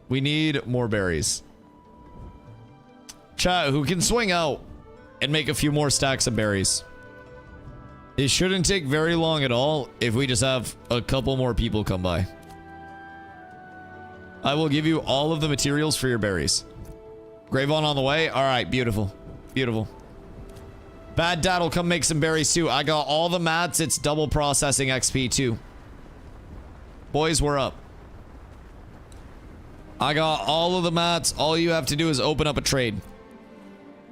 We need more berries. Chat, who can swing out and make a few more stacks of berries? It shouldn't take very long at all if we just have a couple more people come by. I will give you all of the materials for your berries. Gravon on the way. All right, beautiful. Beautiful. Bad Dad will come make some berries too. I got all the mats. It's double processing XP too. Boys, we're up. I got all of the mats. All you have to do is open up a trade.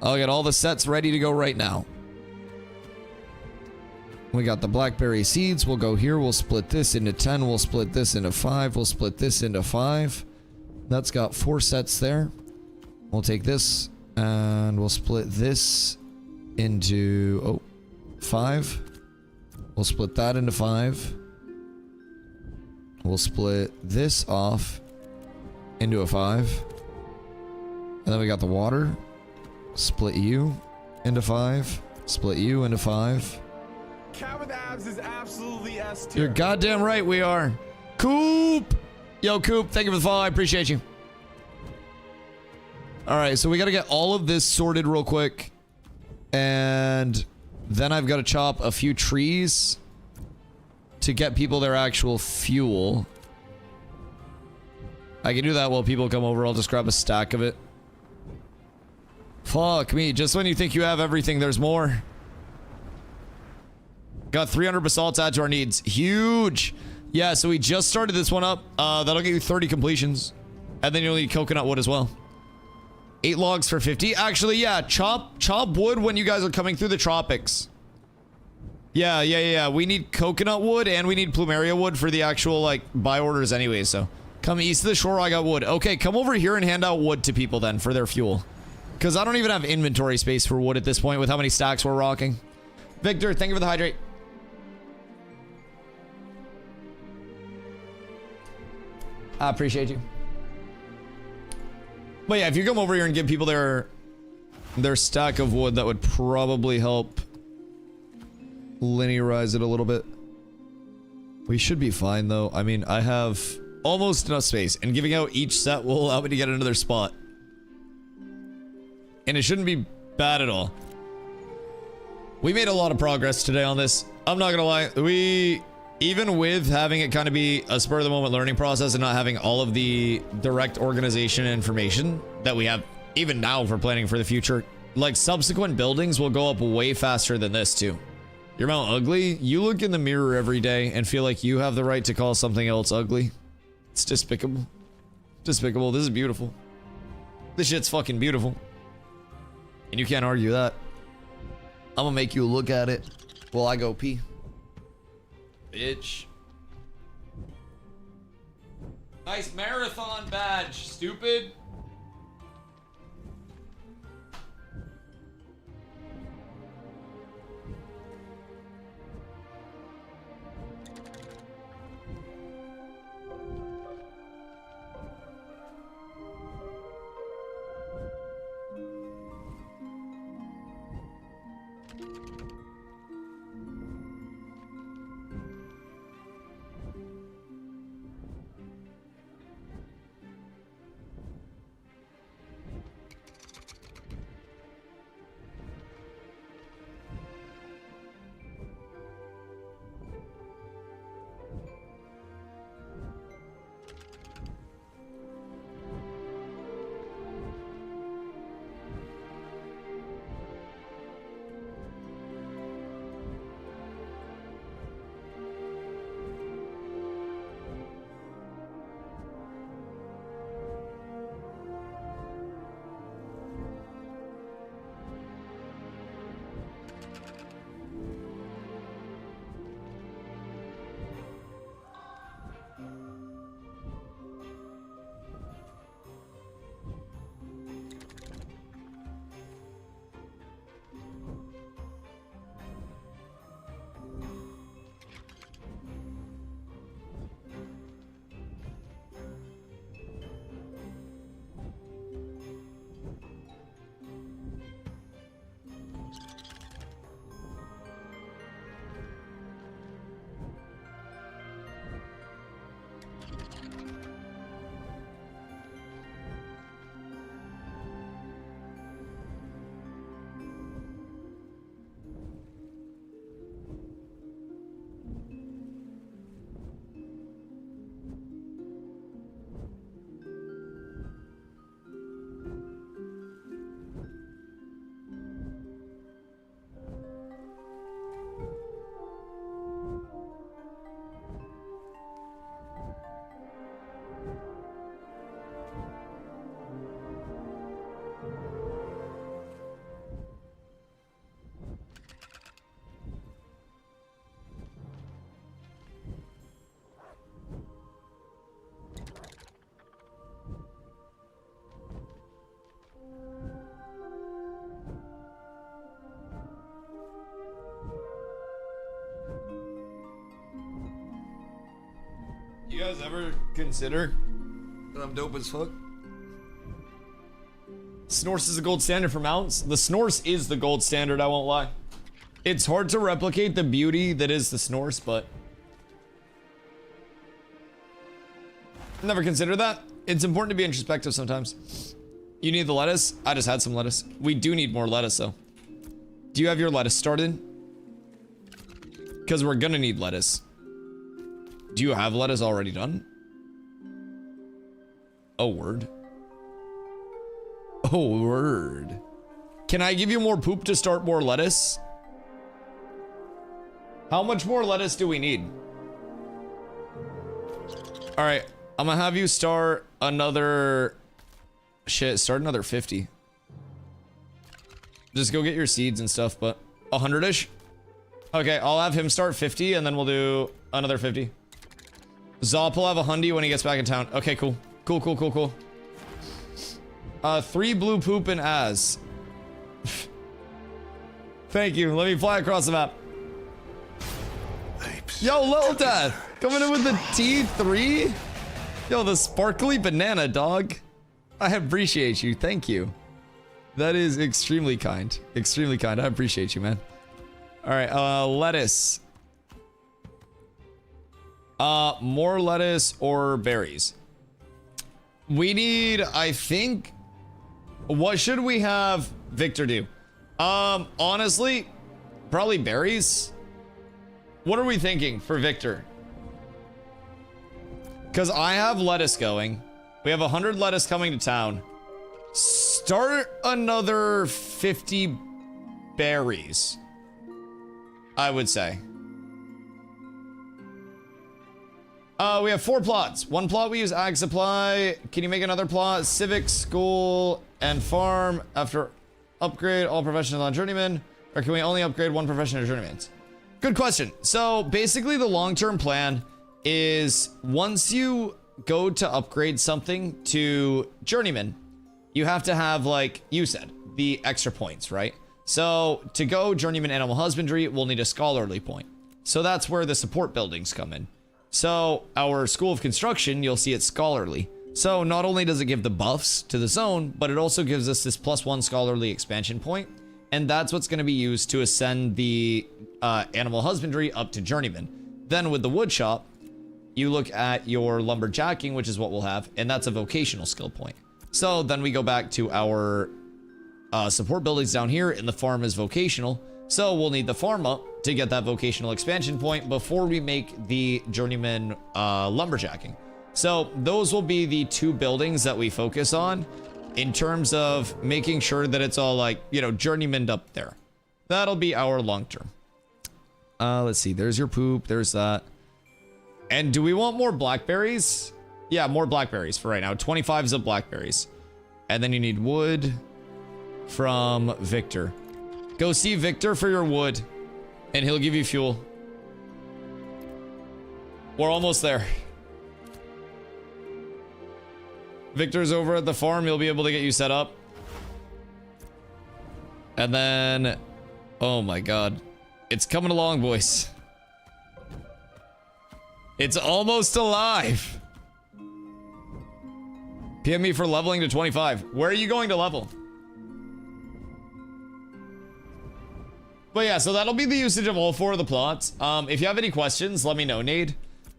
I'll get all the sets ready to go right now. We got the blackberry seeds. We'll go here. We'll split this into 10. We'll split this into 5. We'll split this into 5. That's got 4 sets there. We'll take this and we'll split this into 5. We'll split that into 5. We'll split this off into a 5. And then we got the water. Split you into 5. Split you into 5. Cat with abs is absolutely S tier. You're goddamn right we are. Coop! Yo, Coop, thank you for the follow. I appreciate you. Alright, so we gotta get all of this sorted real quick. And then I've got to chop a few trees to get people their actual fuel. I can do that while people come over. I'll just grab a stack of it. Fuck me. Just when you think you have everything, there's more. Got 300 basalt to add to our needs. Huge. Yeah, so we just started this one up. That'll get you 30 completions. And then you'll need coconut wood as well. 8 logs for 50. Actually, yeah, chop wood when you guys are coming through the tropics. Yeah. We need coconut wood and we need plumeria wood for the actual, like, buy orders anyway, so. Come east of the shore, I got wood. Okay, come over here and hand out wood to people then for their fuel. Because I don't even have inventory space for wood at this point with how many stacks we're rocking. Victor, thank you for the hydrate. I appreciate you. But yeah, if you come over here and give people their stack of wood, that would probably help linearize it a little bit. We should be fine though. I mean, I have almost enough space, and giving out each set will allow me to get another spot. And it shouldn't be bad at all. We made a lot of progress today on this. I'm not gonna lie. Even with having it kind of be a spur-of-the-moment learning process and not having all of the direct organization and information that we have even now for planning for the future, like, subsequent buildings will go up way faster than this too. Your mount ugly? You look in the mirror every day and feel like you have the right to call something else ugly. It's despicable. Despicable. This is beautiful. This shit's fucking beautiful. And you can't argue that. I'm gonna make you look at it while I go pee. Bitch. Nice marathon badge, stupid. You guys ever consider that I'm dope as fuck? Snorse is the gold standard for mounts. The Snorse is the gold standard, I won't lie. It's hard to replicate the beauty that is the Snorse, but never considered that. It's important to be introspective sometimes. You need the lettuce? I just had some lettuce. We do need more lettuce though. Do you have your lettuce started? Because we're gonna need lettuce. Do you have lettuce already done? Oh, word. Oh, word. Can I give you more poop to start more lettuce? How much more lettuce do we need? All right, I'm gonna have you start another... Shit, start another 50. Just go get your seeds and stuff, but 100-ish? Okay, I'll have him start 50 and then we'll do another 50. Zop will have a hundy when he gets back in town. Okay, cool. Cool, cool, cool, cool. 3 blue poop and as. Thank you. Let me fly across the map. Yo, Little Dad, coming in with the T3. Yo, the sparkly banana, dog. I appreciate you. Thank you. That is extremely kind. Extremely kind. I appreciate you, man. All right, lettuce. More lettuce or berries? We need, I think, what should we have Victor do? Honestly, probably berries. What are we thinking for Victor? Because I have lettuce going. We have 100 lettuce coming to town. Start another 50 berries, I would say. We have 4 plots. 1 plot we use ag supply. Can you make another plot? Civic, school, and farm. After upgrade all professionals on journeyman, or can we only upgrade 1 profession to journeymans? Good question. So basically the long-term plan is once you go to upgrade something to journeyman, you have to have, like you said, the extra points, right? So to go journeyman animal husbandry, we'll need a scholarly point. So that's where the support buildings come in. So our school of construction, you'll see it's scholarly. So not only does it give the buffs to the zone, but it also gives us this +1 scholarly expansion point. And that's what's going to be used to ascend the animal husbandry up to journeyman. Then with the wood shop, you look at your lumberjacking, which is what we'll have, and that's a vocational skill point. So then we go back to our support buildings down here, and the farm is vocational. So we'll need the farm up to get that vocational expansion point before we make the journeyman lumberjacking. So those will be the 2 buildings that we focus on in terms of making sure that it's all, like, you know, journeyman up there. That'll be our long term. Let's see. There's your poop. There's that. And do we want more blackberries? Yeah, more blackberries for right now. 25s of blackberries. And then you need wood from Victor. Go see Victor for your wood, and he'll give you fuel. We're almost there. Victor's over at the farm. He'll be able to get you set up. And then, oh my God, it's coming along, boys. It's almost alive. PM me for leveling to 25. Where are you going to level? But yeah, so that'll be the usage of all 4 of the plots. If you have any questions, let me know, Nade.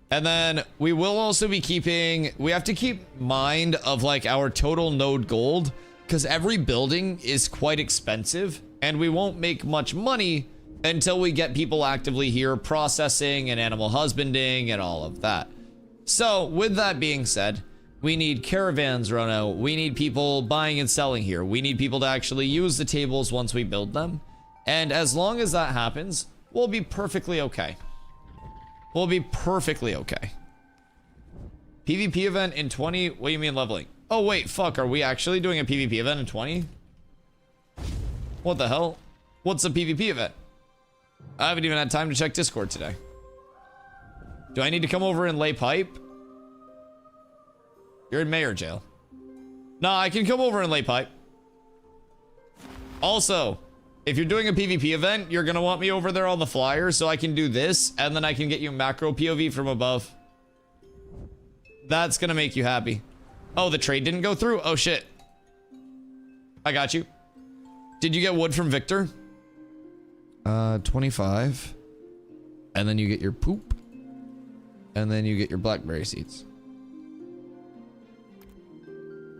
And then we will also be keeping, we have to keep mind of, like, our total node gold, because every building is quite expensive and we won't make much money until we get people actively here processing and animal husbanding and all of that. So with that being said, we need caravans run out. We need people buying and selling here. We need people to actually use the tables once we build them. And as long as that happens, we'll be perfectly okay. We'll be perfectly okay. PvP event in 20? What do you mean leveling? Oh wait, fuck, are we actually doing a PvP event in 20? What the hell? What's a PvP event? I haven't even had time to check Discord today. Do I need to come over and lay pipe? You're in mayor jail. No, I can come over and lay pipe. Also, if you're doing a PvP event, you're gonna want me over there on the flyer so I can do this, and then I can get you macro POV from above. That's gonna make you happy. Oh, the trade didn't go through? Oh shit. I got you. Did you get wood from Victor? 25. And then you get your poop. And then you get your blackberry seeds.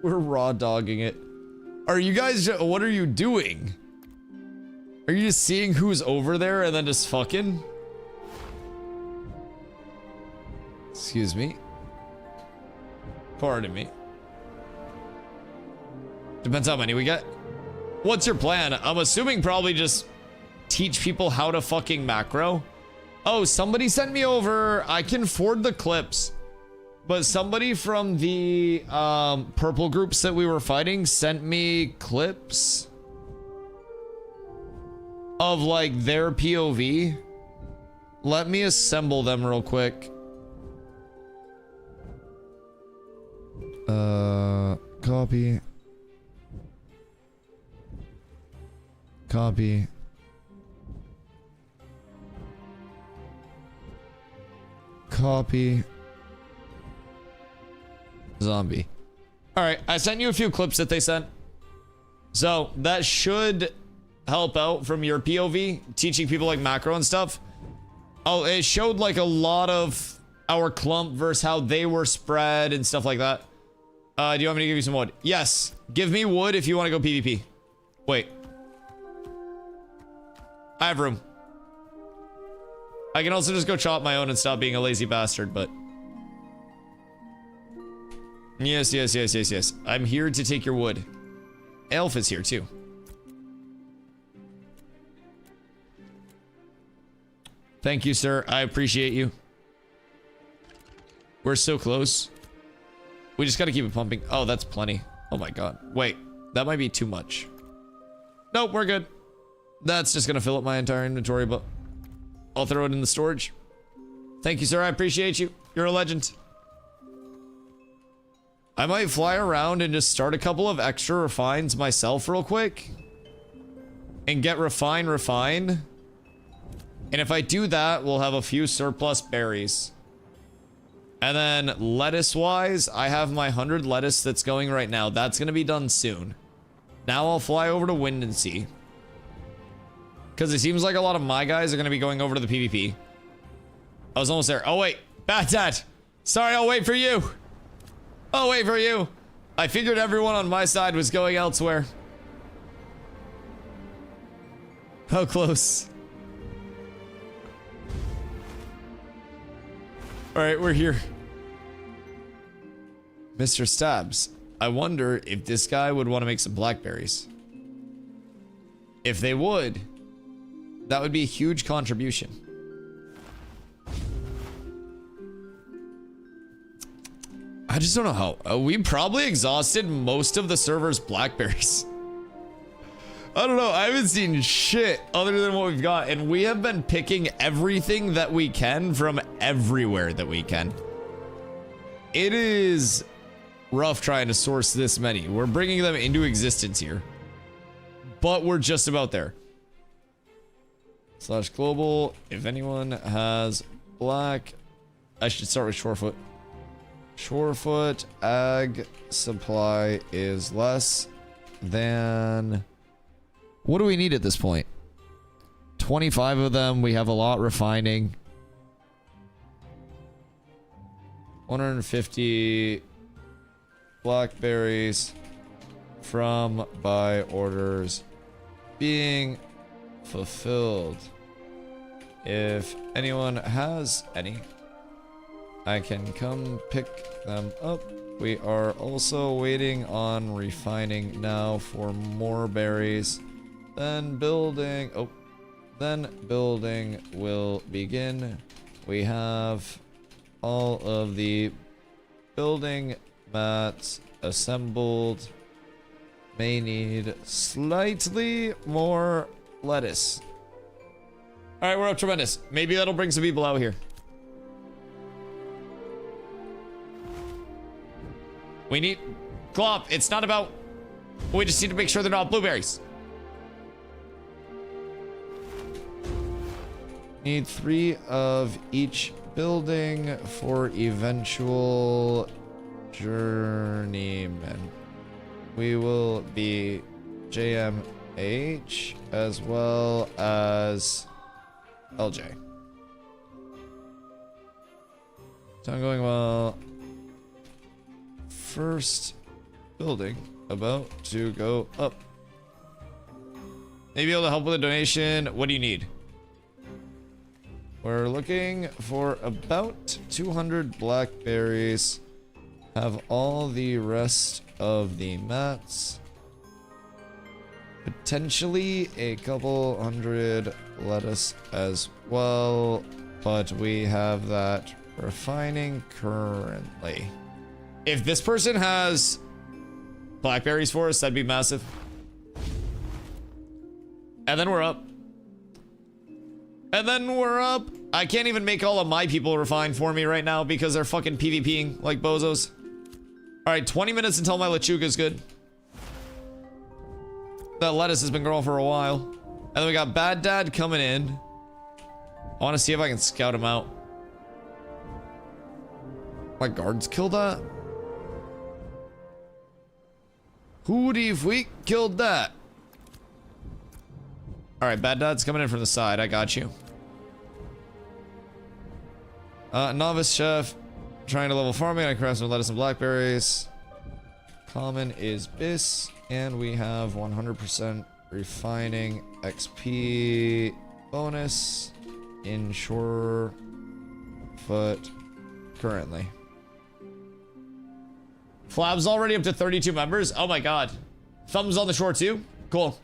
We're raw dogging it. Are you guys, what are you doing? Are you just seeing who's over there and then just fucking? Excuse me. Pardon me. Depends how many we get. What's your plan? I'm assuming probably just teach people how to fucking macro. Oh, somebody sent me over. I can forward the clips. But somebody from the purple groups that we were fighting sent me clips of like their POV. Let me assemble them real quick. Copy. Copy. Copy. Zombie. All right, I sent you a few clips that they sent. So that should help out from your POV, teaching people like macro and stuff. Oh, it showed like a lot of our clump versus how they were spread and stuff like that. Do you want me to give you some wood? Yes. Give me wood if you want to go PvP. Wait. I have room. I can also just go chop my own and stop being a lazy bastard, but... Yes, yes, yes, yes, yes. I'm here to take your wood. Elf is here too. Thank you, sir. I appreciate you. We're so close. We just gotta keep it pumping. Oh, that's plenty. Oh my god. Wait, that might be too much. Nope, we're good. That's just gonna fill up my entire inventory, but I'll throw it in the storage. Thank you, sir. I appreciate you. You're a legend. I might fly around and just start a couple of extra refines myself real quick. And get refine. And if I do that, we'll have a few surplus berries. And then lettuce-wise, I have my 100 lettuce that's going right now. That's going to be done soon. Now I'll fly over to Wind and Sea. Because it seems like a lot of my guys are going to be going over to the PvP. I was almost there. Oh, wait. Bad Dad. Sorry, I'll wait for you. I'll wait for you. I figured everyone on my side was going elsewhere. How close? Alright, we're here. Mr. Stabs, I wonder if this guy would want to make some blackberries. If they would, that would be a huge contribution. I just don't know how. We probably exhausted most of the server's blackberries. I don't know. I haven't seen shit other than what we've got. And we have been picking everything that we can from everywhere that we can. It is rough trying to source this many. We're bringing them into existence here. But we're just about there. / global. If anyone has black... I should start with Shorefoot. Shorefoot ag supply is less than... What do we need at this point? 25 of them. We have a lot refining. 150 blackberries from buy orders being fulfilled. If anyone has any, I can come pick them up. We are also waiting on refining now for more berries. Then building will begin. We have all of the building mats assembled. May need slightly more lettuce. All right, we're up tremendous. Maybe that'll bring some people out here. We need Glop. It's not about. We just need to make sure they're not blueberries. Need 3 of each building for eventual journeymen. We will be JMH as well as LJ. It's not going well. First building about to go up. Maybe able to help with a donation. What do you need? We're looking for about 200 blackberries. Have all the rest of the mats. Potentially a couple hundred lettuce as well, but we have that refining currently. If this person has blackberries for us, that'd be massive. And then we're up. And then we're up. I can't even make all of my people refine for me right now because they're fucking PvPing like bozos. All right, 20 minutes until my lechuga's good. That lettuce has been growing for a while. And then we got Bad Dad coming in. I want to see if I can scout him out. My guards killed that? Who do you think killed that? Alright, Bad Dad's coming in from the side. I got you. Novice Chef. Trying to level farming. I craft some lettuce and blackberries. Common is Bis. And we have 100% refining XP bonus in Shore Foot currently. Flab's already up to 32 members. Oh my god. Thumbs on the shore too? Cool.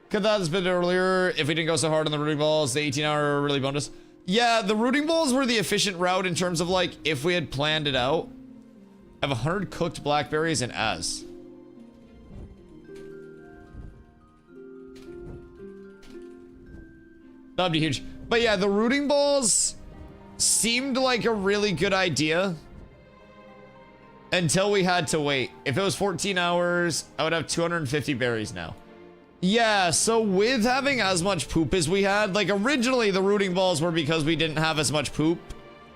Could that have been earlier if we didn't go so hard on the rooting balls? The 18-hour really boned us. Yeah, the rooting balls were the efficient route in terms of like if we had planned it out. I have 100 cooked blackberries and as. That'd be huge. But yeah, the rooting balls seemed like a really good idea. Until we had to wait. If it was 14 hours, I would have 250 berries now. Yeah, so with having as much poop as we had, like originally the rooting balls were because we didn't have as much poop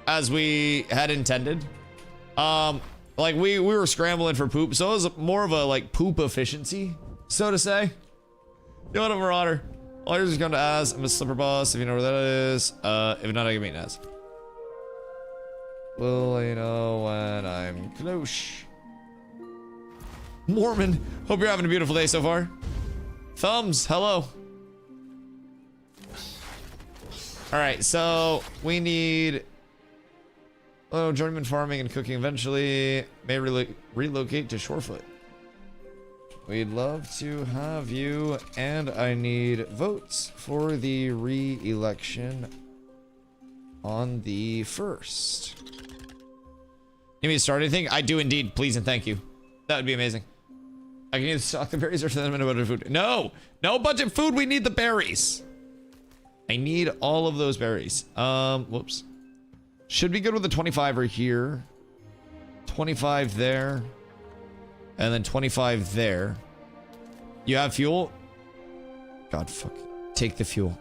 as we had intended. Like we were scrambling for poop, so it was more of a like poop efficiency, so to say. You want a Marauder? All yours is going to Az. I'm a slipper boss, if you know where that is. If not, I can meet Az. Will you know when I'm close? Mormon, hope you're having a beautiful day so far. Thumbs, hello. Alright, so we need journeyman farming and cooking eventually. May relocate to Shorefoot. We'd love to have you, and I need votes for the re-election on the 1st. Need me to start anything? I do indeed, please and thank you. That would be amazing. I can either stock the berries or send them into budget food. No! No budget food, we need the berries! I need all of those berries. Whoops. Should be good with the 25er here. 25 there. And then 25 there. You have fuel? God, fuck. Take the fuel.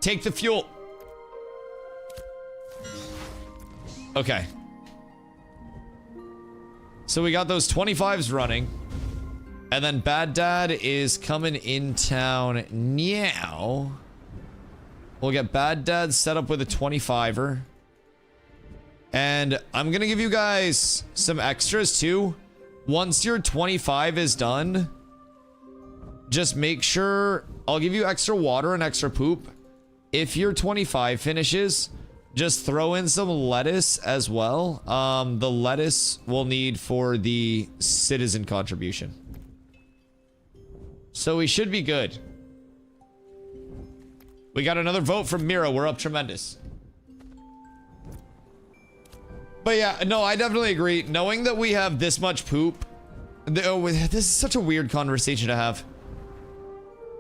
Take the fuel! Okay. So we got those 25s running. And then Bad Dad is coming in town now. We'll get Bad Dad set up with a 25er. And I'm gonna give you guys some extras too. Once your 25 is done, just make sure I'll give you extra water and extra poop. If your 25 finishes, just throw in some lettuce as well. The lettuce we'll need for the citizen contribution. So we should be good. We got another vote from Mira. We're up tremendous. But yeah, no, I definitely agree. Knowing that we have this much poop. This is such a weird conversation to have.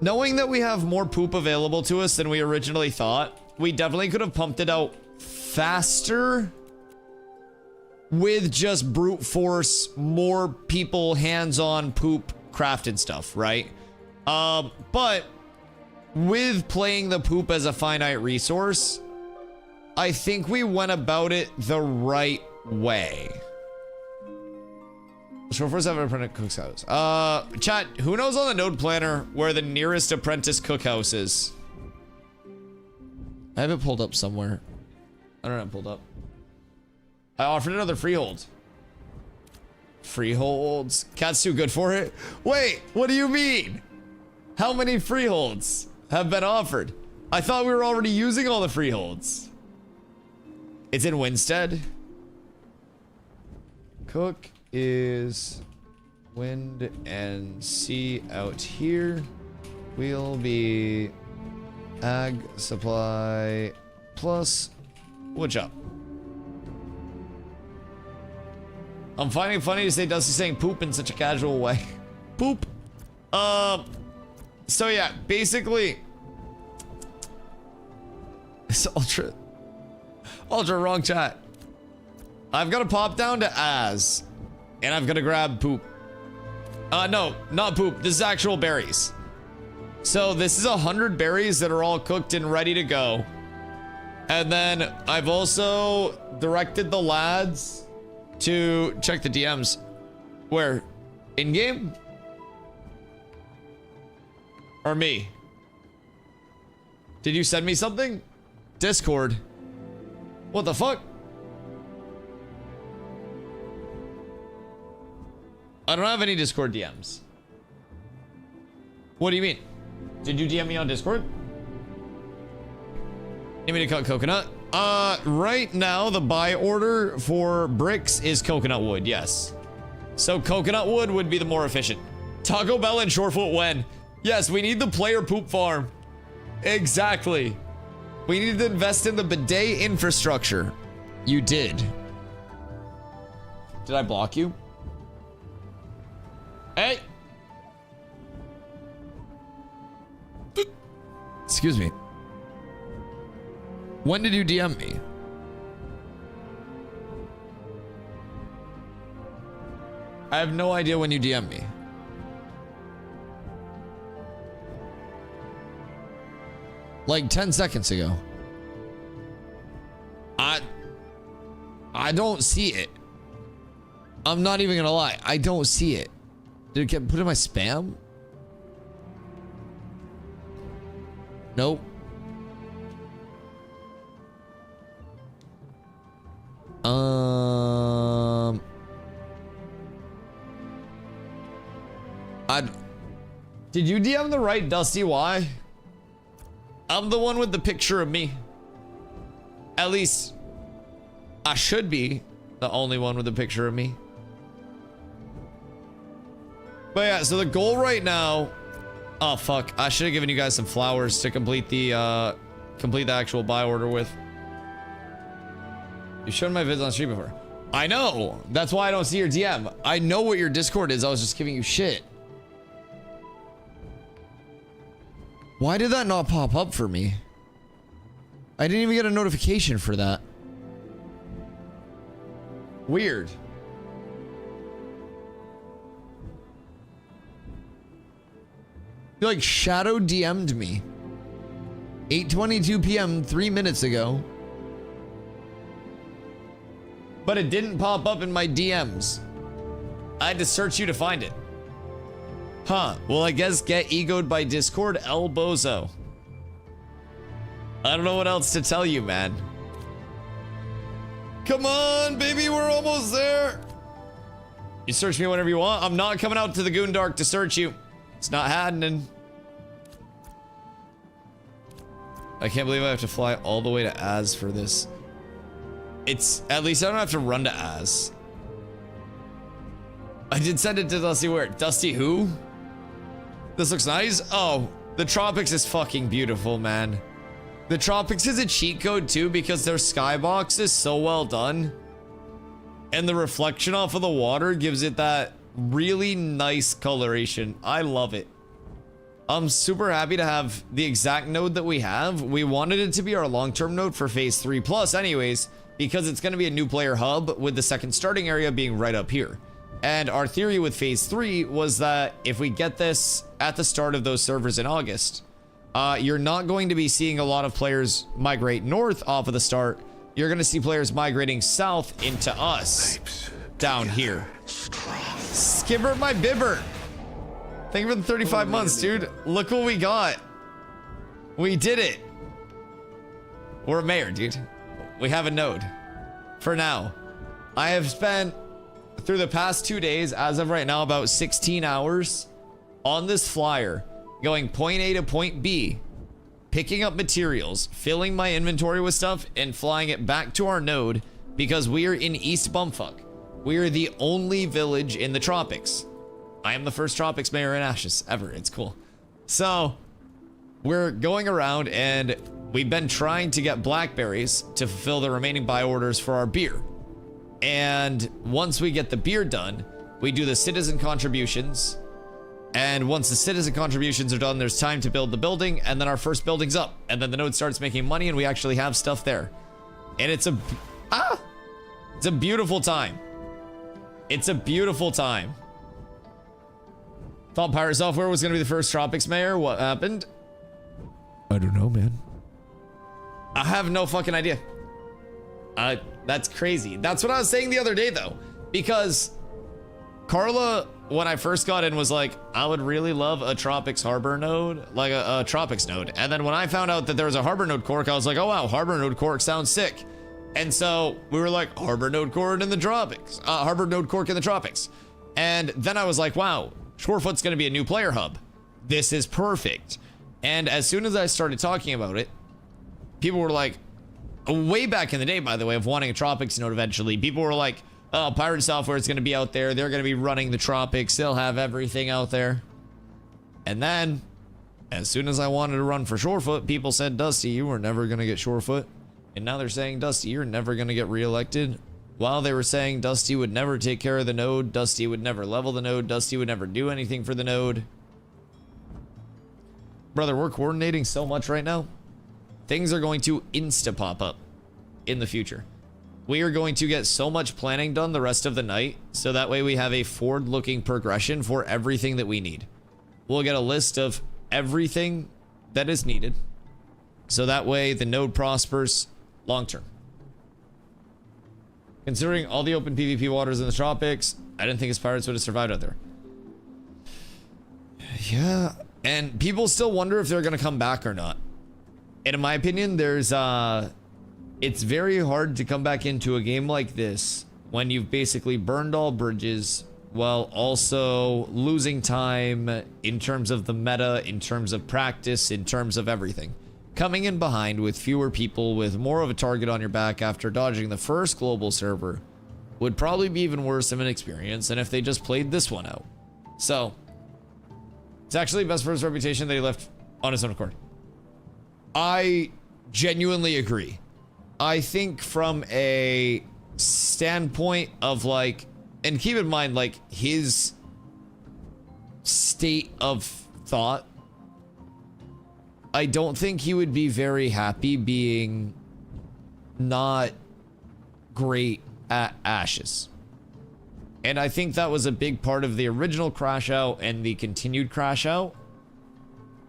Knowing that we have more poop available to us than we originally thought, we definitely could have pumped it out faster with just brute force, more people hands-on poop crafted stuff, right? But with playing the poop as a finite resource, I think we went about it the right way. Chauffeurs have an apprentice cook's house. Chat, who knows on the node planner where the nearest apprentice cookhouse is? I have it pulled up somewhere. I don't have it pulled up. I offered another freehold. Freeholds? Cat's too good for it? Wait, what do you mean? How many freeholds have been offered? I thought we were already using all the freeholds. It's in Winstead. Cook is wind and sea out here. We'll be ag supply plus wood shop. I'm finding it funny to say Dusty saying poop in such a casual way. Poop. So yeah, basically it's ultra wrong chat. I've got to pop down to as, and I've got to grab poop. No, not poop. This is actual berries. So this is 100 berries that are all cooked and ready to go. And then I've also directed the lads to check the DMs. Where? In game? Or me? Did you send me something? Discord. What the fuck? I don't have any Discord DMs. What do you mean? Did you DM me on Discord? Need me to cut coconut? Right now the buy order for bricks is coconut wood, yes. So coconut wood would be the more efficient. Taco Bell and Shorefoot when? Yes, we need the player poop farm. Exactly. We need to invest in the bidet infrastructure. You did. Did I block you? Hey! Excuse me. When did you DM me? I have no idea when you DM me. Like 10 seconds ago. I don't see it. I'm not even gonna lie. I don't see it. Did it get put in my spam? Nope. Did you DM the right DustyWhy? I'm the one with the picture of me. At least I should be the only one with a picture of me. But yeah, so the goal right now. Oh fuck! I should have given you guys some flowers to complete the actual buy order with. You showed my vids on stream before. I know. That's why I don't see your DM. I know what your Discord is. I was just giving you shit. Why did that not pop up for me? I didn't even get a notification for that. Weird. You like shadow DM'd me. 8:22 p.m. 3 minutes ago. But it didn't pop up in my DMs. I had to search you to find it. Huh. Well, I guess get egoed by Discord, El Bozo. I don't know what else to tell you, man. Come on, baby, we're almost there. You search me whenever you want. I'm not coming out to the Goondark to search you. It's not happening. I can't believe I have to fly all the way to Az for this. It's, at least I don't have to run to Az. I did send it to Dusty where? Dusty who? This looks nice. Oh, the Tropics is fucking beautiful, man. The Tropics is a cheat code too because their skybox is so well done. And the reflection off of the water gives it that really nice coloration. I love it. I'm super happy to have the exact node that we have. We wanted it to be our long-term node for phase 3 plus anyways, because it's going to be a new player hub with the second starting area being right up here. And our theory with phase 3 was that if we get this at the start of those servers in August, you're not going to be seeing a lot of players migrate north off of the start. You're going to see players migrating south into us down here. Skibber my bibber. Thank you for the 35 months, dude. Look what we got. We did it. We're a mayor, dude. We have a node. For now. I have spent, through the past 2 days, as of right now, about 16 hours on this flyer, going point A to point B, picking up materials, filling my inventory with stuff, and flying it back to our node because we are in East Bumfuck. We are the only village in the tropics. I am the first tropics mayor in Ashes ever. It's cool. So we're going around and we've been trying to get blackberries to fulfill the remaining buy orders for our beer. And once we get the beer done, we do the citizen contributions. And once the citizen contributions are done, there's time to build the building, and then our first building's up, and then the node starts making money, and we actually have stuff there. And it's a beautiful time. It's a beautiful time. Thought Pirate Software was gonna be the first tropics mayor. What happened? I don't know, man. I have no fucking idea. That's crazy. That's what I was saying the other day, though, because Carla, when I first got in, was like, I would really love a Tropics Harbor node, like a Tropics node. And then when I found out that there was a Harbor node Cork, I was like, oh wow, Harbor node Cork sounds sick. And so we were like, Harbor node Cork in the tropics, Harbor node Cork in the tropics. And then I was like, wow, Shorefoot's gonna be a new player hub. This is perfect. And as soon as I started talking about it, people were like, way back in the day, by the way, of wanting a tropics node eventually, people were like, oh, Pirate Software is going to be out there. They're going to be running the tropics. They'll have everything out there. And then, as soon as I wanted to run for Shorefoot, people said, Dusty, you were never going to get Shorefoot. And now they're saying, Dusty, you're never going to get reelected. While they were saying Dusty would never take care of the node, Dusty would never level the node, Dusty would never do anything for the node. Brother, we're coordinating so much right now. Things are going to insta-pop up in the future. We are going to get so much planning done the rest of the night, so that way we have a forward-looking progression for everything that we need. We'll get a list of everything that is needed, so that way the node prospers long-term. Considering all the open PvP waters in the tropics, I didn't think his pirates would have survived out there. Yeah, and people still wonder if they're going to come back or not. And in my opinion, it's very hard to come back into a game like this when you've basically burned all bridges while also losing time in terms of the meta, in terms of practice, in terms of everything. Coming in behind with fewer people, with more of a target on your back after dodging the first global server would probably be even worse of an experience than if they just played this one out. So, it's actually best for his reputation that he left on his own accord. I genuinely agree. I think from a standpoint of like, and keep in mind like his state of thought, I don't think he would be very happy being not great at Ashes. And I think that was a big part of the original crash out and the continued crash out.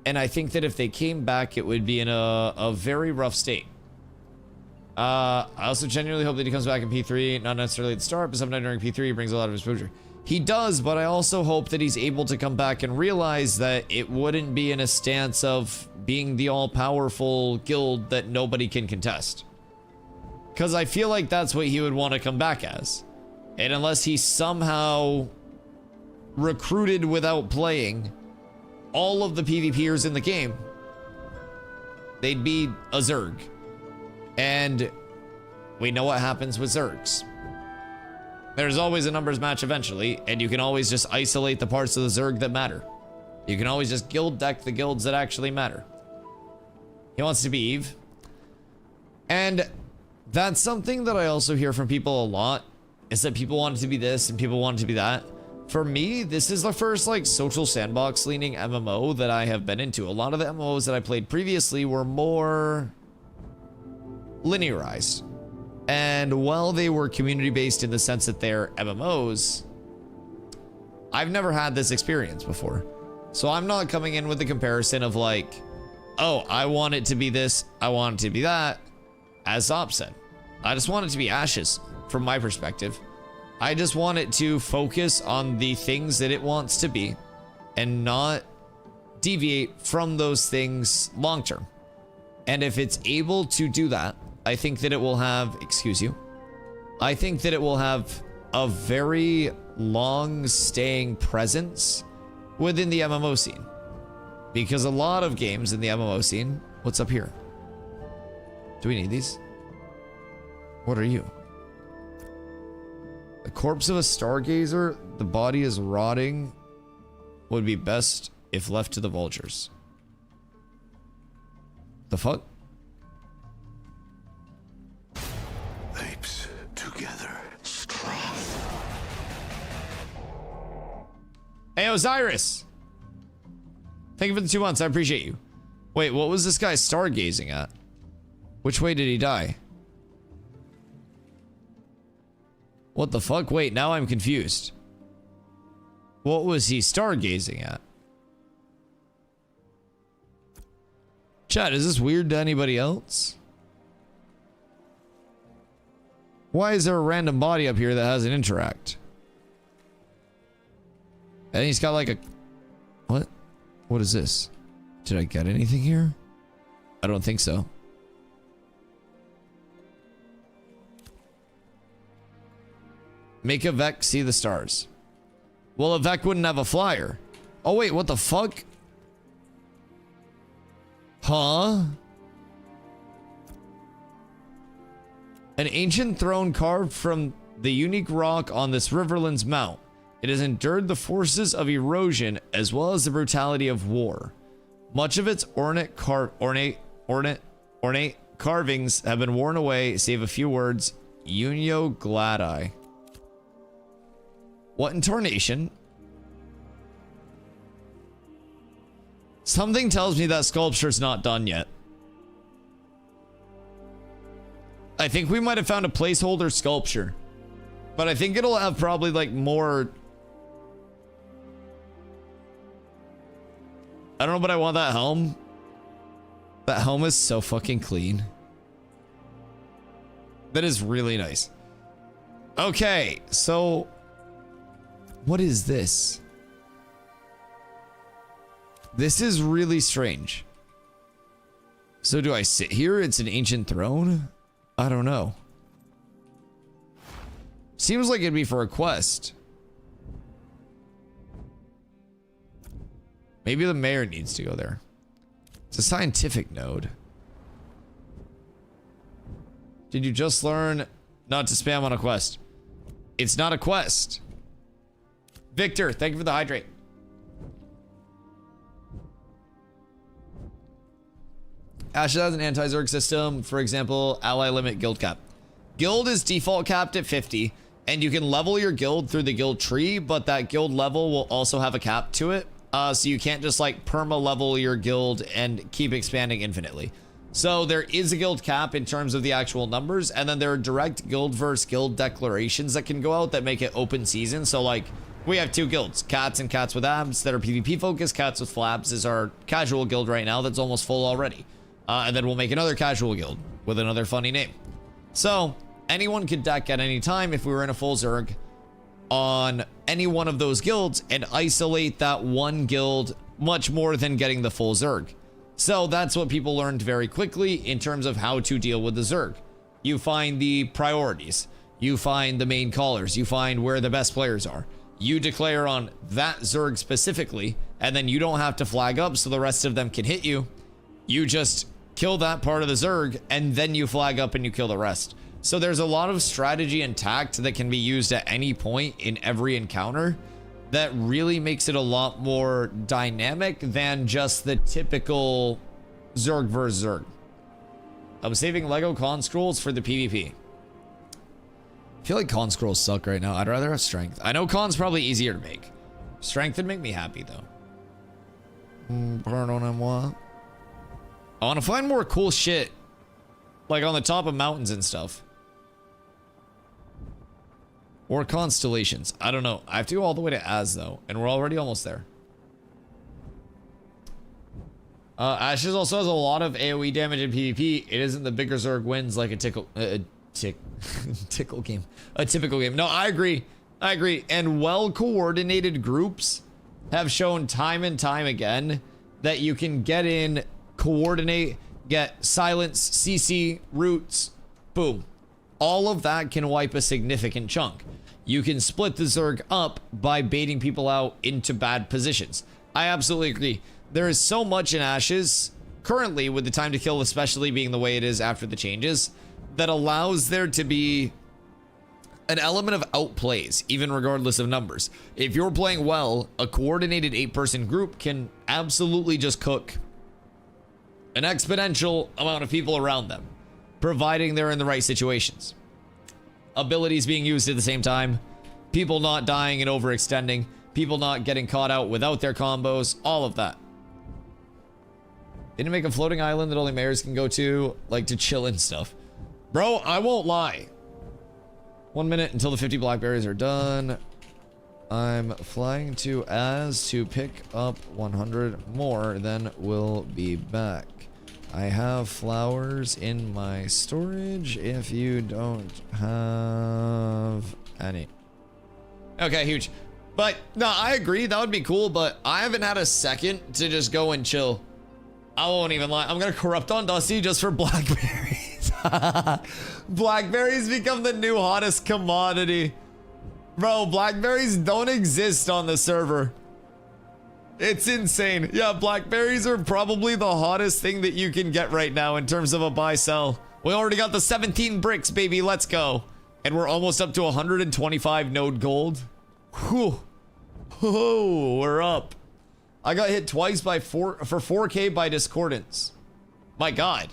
And I think that if they came back, it would be in a very rough state. I also genuinely hope that he comes back in P3, not necessarily at the start, but sometime during P3 he brings a lot of exposure. He does, but I also hope that he's able to come back and realize that it wouldn't be in a stance of being the all-powerful guild that nobody can contest. Because I feel like that's what he would want to come back as. And unless he somehow recruited without playing all of the PvPers in the game, they'd be a Zerg. And we know what happens with Zergs. There's always a numbers match eventually, and you can always just isolate the parts of the Zerg that matter. You can always just guild deck the guilds that actually matter. He wants to be Eve. And that's something that I also hear from people a lot, is that people want it to be this and people want it to be that. For me, this is the first like social sandbox leaning MMO that I have been into. A lot of the MMOs that I played previously were more linearized. And while they were community based in the sense that they're MMOs, I've never had this experience before. So I'm not coming in with the comparison of like oh, I want it to be this, I want it to be that, as Zop said. I just want it to be ashes, from my perspective. I just want it to focus on the things that it wants to be and not deviate from those things long term. And if it's able to do that, I think that it will have, excuse you, I think that it will have a very long staying presence within the MMO scene. Because a lot of games in the MMO scene, what's up here? Do we need these? What are you? The corpse of a stargazer, the body is rotting, would be best if left to the vultures. The fuck? Apes together, strong. Hey, Osiris! Thank you for the 2 months, I appreciate you. Wait, what was this guy stargazing at? Which way did he die? What the fuck? Wait, now I'm confused. What was he stargazing at? Chat, is this weird to anybody else? Why is there a random body up here that has an interact? And he's got like a... What? What is this? Did I get anything here? I don't think so. Make a Vec see the stars. Well, a Vec wouldn't have a flyer. Oh wait, what the fuck? Huh? An ancient throne carved from the unique rock on this Riverlands Mount. It has endured the forces of erosion as well as the brutality of war. Much of its ornate carvings have been worn away, save a few words. Unio Gladi. What in tarnation? Something tells me that sculpture's not done yet. I think we might have found a placeholder sculpture. But I think it'll have probably like more... I don't know, but I want that helm. That helm is so fucking clean. That is really nice. Okay, so... What is this? This is really strange. So do I sit here? It's an ancient throne? I don't know. Seems like it'd be for a quest. Maybe the mayor needs to go there. It's a scientific node. Did you just learn not to spam on a quest? It's not a quest. Victor, thank you for the hydrate. Ashes has an anti-Zerg system. For example, ally limit guild cap. Guild is default capped at 50, and you can level your guild through the guild tree, but that guild level will also have a cap to it. So you can't just like perma level your guild and keep expanding infinitely. So there is a guild cap in terms of the actual numbers, and then there are direct guild versus guild declarations that can go out that make it open season. So like, we have 2 guilds, Cats and Cats with Abs, that are PvP focused. Cats with Flaps is our casual guild right now that's almost full already. And then we'll make another casual guild with another funny name. So anyone could deck at any time if we were in a full Zerg on any one of those guilds and isolate that one guild much more than getting the full Zerg. So that's what people learned very quickly in terms of how to deal with the Zerg. You find the priorities, you find the main callers, you find where the best players are. You declare on that Zerg specifically, and then you don't have to flag up so the rest of them can hit you. You just kill that part of the Zerg, and then you flag up and you kill the rest. So there's a lot of strategy and tact that can be used at any point in every encounter that really makes it a lot more dynamic than just the typical Zerg versus Zerg. I'm saving Lego con scrolls for the PvP. I feel like con scrolls suck right now. I'd rather have strength. I know con's probably easier to make. Strength would make me happy though. Pardonnez-moi. I want to find more cool shit, like on the top of mountains and stuff. Or constellations. I don't know. I have to go all the way to Az though, and we're already almost there. Ashes also has a lot of AoE damage in PvP. It isn't the bigger Zerg wins like a tickle game. A typical game. No, I agree. I agree. And well-coordinated groups have shown time and time again that you can get in, coordinate, get silence, CC, roots, boom. All of that can wipe a significant chunk. You can split the Zerg up by baiting people out into bad positions. I absolutely agree. There is so much in Ashes, currently with the time to kill especially being the way it is after the changes, that allows there to be an element of outplays, even regardless of numbers. If you're playing well, a coordinated 8-person group can absolutely just cook an exponential amount of people around them, providing they're in the right situations. Abilities being used at the same time, people not dying and overextending, people not getting caught out without their combos, all of that. Didn't make a floating island that only mayors can go to, like to chill and stuff. Bro, I won't lie. 1 minute until the 50 blackberries are done. I'm flying to Az to pick up 100 more, then we'll be back. I have flowers in my storage if you don't have any. Okay, huge. But no, I agree. That would be cool, but I haven't had a second to just go and chill. I won't even lie. I'm gonna corrupt on Dusty just for blackberries. Blackberries become the new hottest commodity. Bro, blackberries don't exist on the server. It's insane. Yeah, blackberries are probably the hottest thing that you can get right now in terms of a buy-sell. We already got the 17 bricks, baby. Let's go. And we're almost up to 125 node gold. Whew. Oh, we're up. I got hit twice by for 4K by Discordance. My God.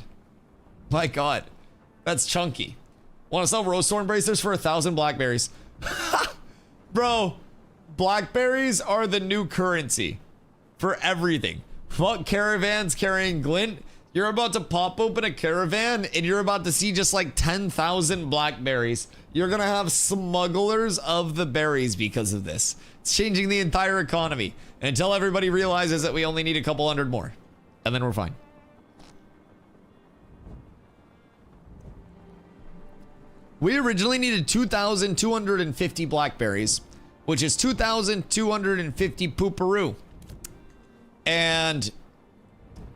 My God. That's chunky. Want to sell rose thorn bracers for 1,000 blackberries? Bro, blackberries are the new currency for everything. Fuck caravans carrying glint. You're about to pop open a caravan and you're about to see just like 10,000 blackberries. You're gonna have smugglers of the berries because of this. It's changing the entire economy until everybody realizes that we only need a couple hundred more. And then we're fine. We originally needed 2,250 blackberries, which is 2,250 pooperoo. And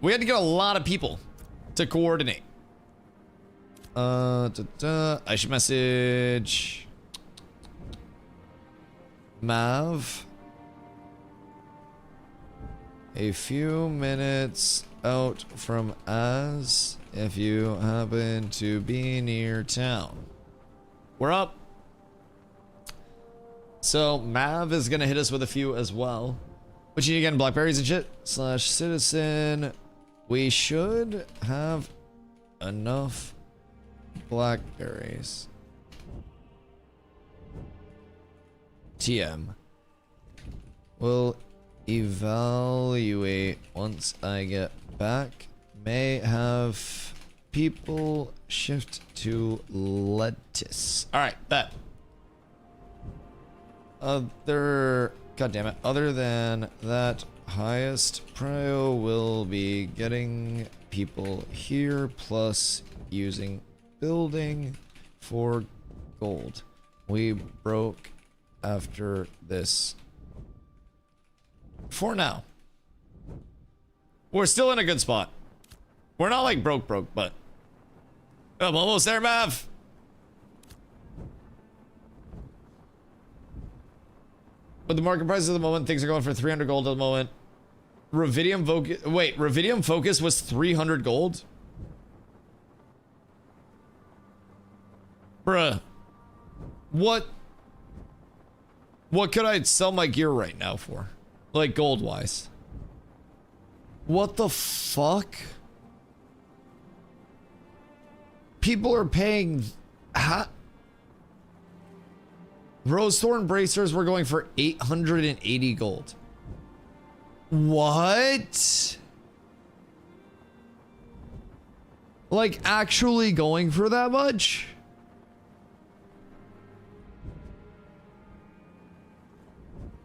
we had to get a lot of people to coordinate. I should message Mav. A few minutes out from Az if you happen to be near town. We're up. So Mav is gonna hit us with a few as well. What you need again? Blackberries and shit? / citizen. We should have enough blackberries. TM. We'll evaluate once I get back. May have people shift to lettuce. All right, bet. God damn it. Other than that, highest prio will be getting people here plus using building for gold. We broke after this. For now. We're still in a good spot. We're not like broke, but I'm almost there, Mav. But the market prices at the moment, things are going for 300 gold at the moment. Ruvidium Focus. Wait, Ruvidium Focus was 300 gold? Bruh. What could I sell my gear right now for? Like gold wise. What the fuck? People are paying Rosethorn bracers were going for 880 gold. What? Like actually going for that much?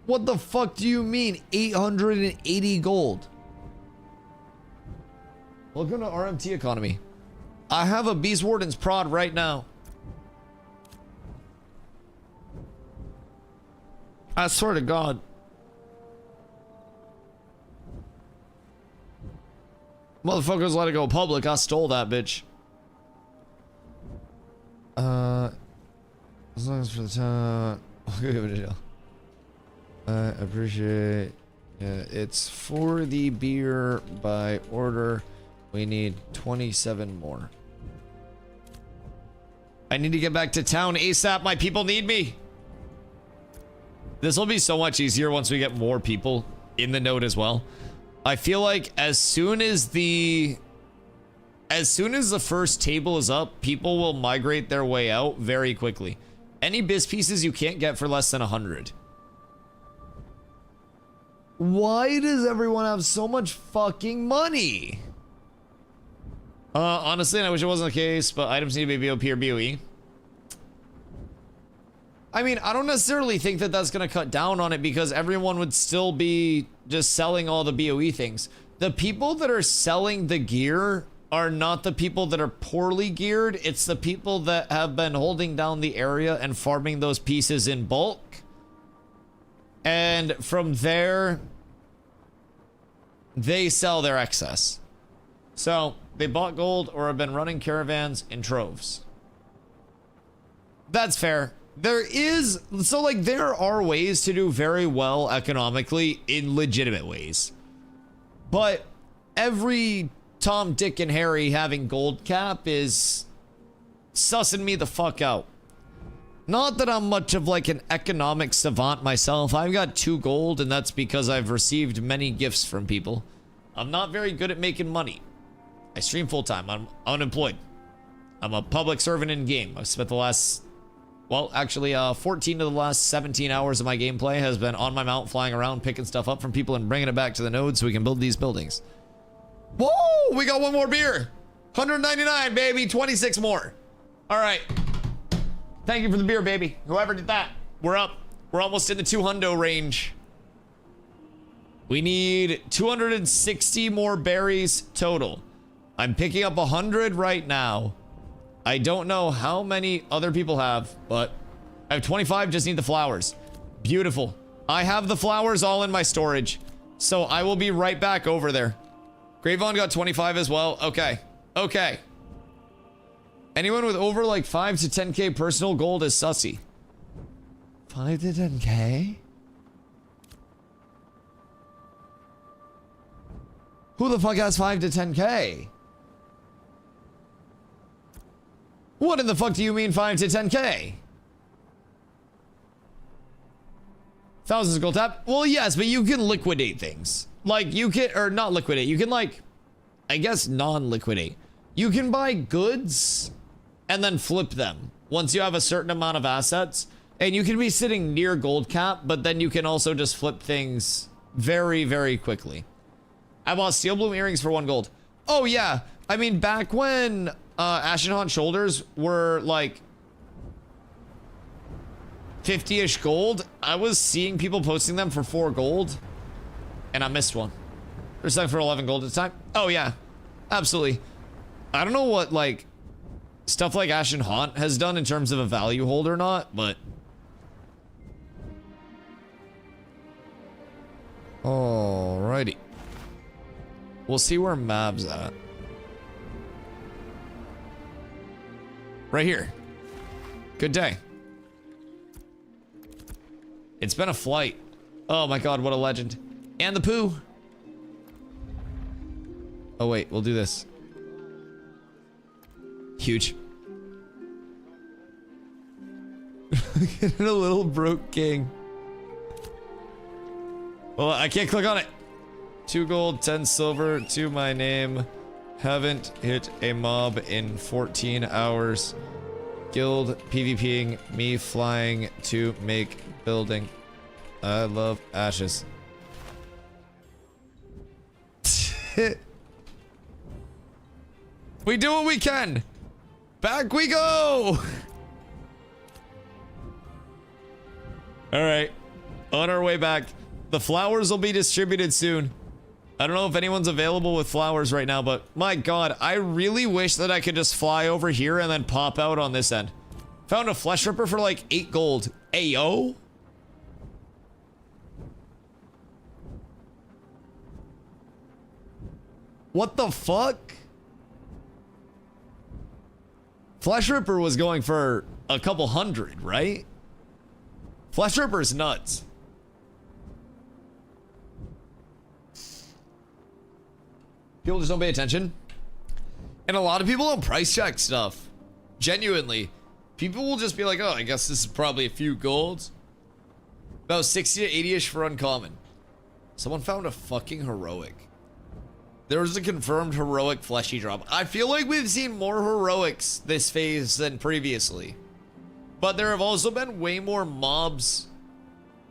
What the fuck do you mean 880 gold? Welcome to RMT economy. I have a Beast Warden's prod right now. I swear to God. Motherfuckers let it go public. I stole that bitch. As long as for the time, I'll give it a deal. I appreciate. Yeah, it's for the beer by order. We need 27 more. I need to get back to town ASAP. My people need me. This will be so much easier once we get more people in the node as well. I feel like as soon as the first table is up, people will migrate their way out very quickly. Any biz pieces you can't get for less than 100. Why does everyone have so much fucking money? Honestly, and I wish it wasn't the case, but items need to be BOP or BOE. I mean, I don't necessarily think that that's going to cut down on it because everyone would still be just selling all the BOE things. The people that are selling the gear are not the people that are poorly geared. It's the people that have been holding down the area and farming those pieces in bulk. And from there, they sell their excess. So they bought gold or have been running caravans in troves. That's fair. There are ways to do very well economically in legitimate ways. But every Tom, Dick, and Harry having gold cap is sussing me the fuck out. Not that I'm much of like an economic savant myself. I've got 2 gold, and that's because I've received many gifts from people. I'm not very good at making money. I stream full-time. I'm unemployed. I'm a public servant in game. I've spent the last... Well, actually, 14 of the last 17 hours of my gameplay has been on my mount, flying around, picking stuff up from people and bringing it back to the node so we can build these buildings. Whoa! We got one more beer! 199, baby! 26 more! Alright. Thank you for the beer, baby. Whoever did that. We're up. We're almost in the 200 range. We need 260 more berries total. I'm picking up 100 right now. I don't know how many other people have, but I have 25, just need the flowers. Beautiful. I have the flowers all in my storage, so I will be right back over there. Gravon got 25 as well. Okay. Okay. Anyone with over like 5 to 10k personal gold is sussy. 5 to 10k? Who the fuck has 5 to 10k? What in the fuck do you mean 5 to 10k? Thousands of gold tap? Well, yes, but you can liquidate things. Like, you can, or not liquidate, you can like, I guess non-liquidate. You can buy goods and then flip them once you have a certain amount of assets. And you can be sitting near gold cap, but then you can also just flip things very, very quickly. I bought steel bloom earrings for 1 gold. Oh yeah, I mean back when Ashen Haunt shoulders were like 50-ish gold, I was seeing people posting them for 4 gold, and I missed one. They're selling for 11 gold at the time. Oh yeah, absolutely. I don't know what like stuff like Ashen Haunt has done in terms of a value hold or not, but alrighty. We'll see where Mav's at. Right here. Good day. It's been a flight. Oh my god, what a legend. And the poo. Oh wait, we'll do this. Huge. Getting a little broke king. Well, I can't click on it. 2 gold, 10 silver to my name. Haven't hit a mob in 14 hours. Guild PvPing, me flying to make building. I love ashes. We do what we can. Back we go. All right, on our way back. The flowers will be distributed soon. I don't know if anyone's available with flowers right now, but my god, I really wish that I could just fly over here and then pop out on this end. Found a flesh ripper for like 8 gold. Ayo? What the fuck? Flesh ripper was going for a couple hundred, right? Flesh ripper's nuts. People just don't pay attention. And a lot of people don't price check stuff. Genuinely. People will just be like, oh, I guess this is probably a few golds. About 60 to 80-ish for uncommon. Someone found a fucking heroic. There was a confirmed heroic fleshy drop. I feel like we've seen more heroics this phase than previously. But there have also been way more mobs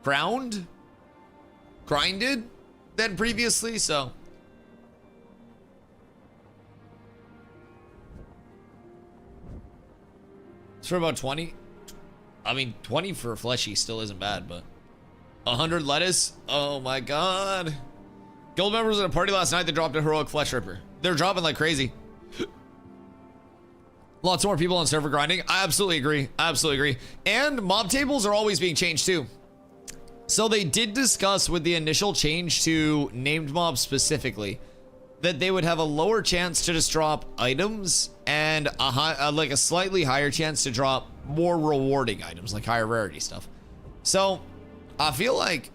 grinded than previously, so. It's for about 20. I mean, 20 for a fleshy still isn't bad, but 100 lettuce? Oh my god. Guild members at a party last night that dropped a heroic flesh ripper. They're dropping like crazy. Lots more people on server grinding. I absolutely agree. I absolutely agree. And mob tables are always being changed too. So they did discuss with the initial change to named mobs specifically that they would have a lower chance to just drop items and like a slightly higher chance to drop more rewarding items, like higher rarity stuff. So I feel like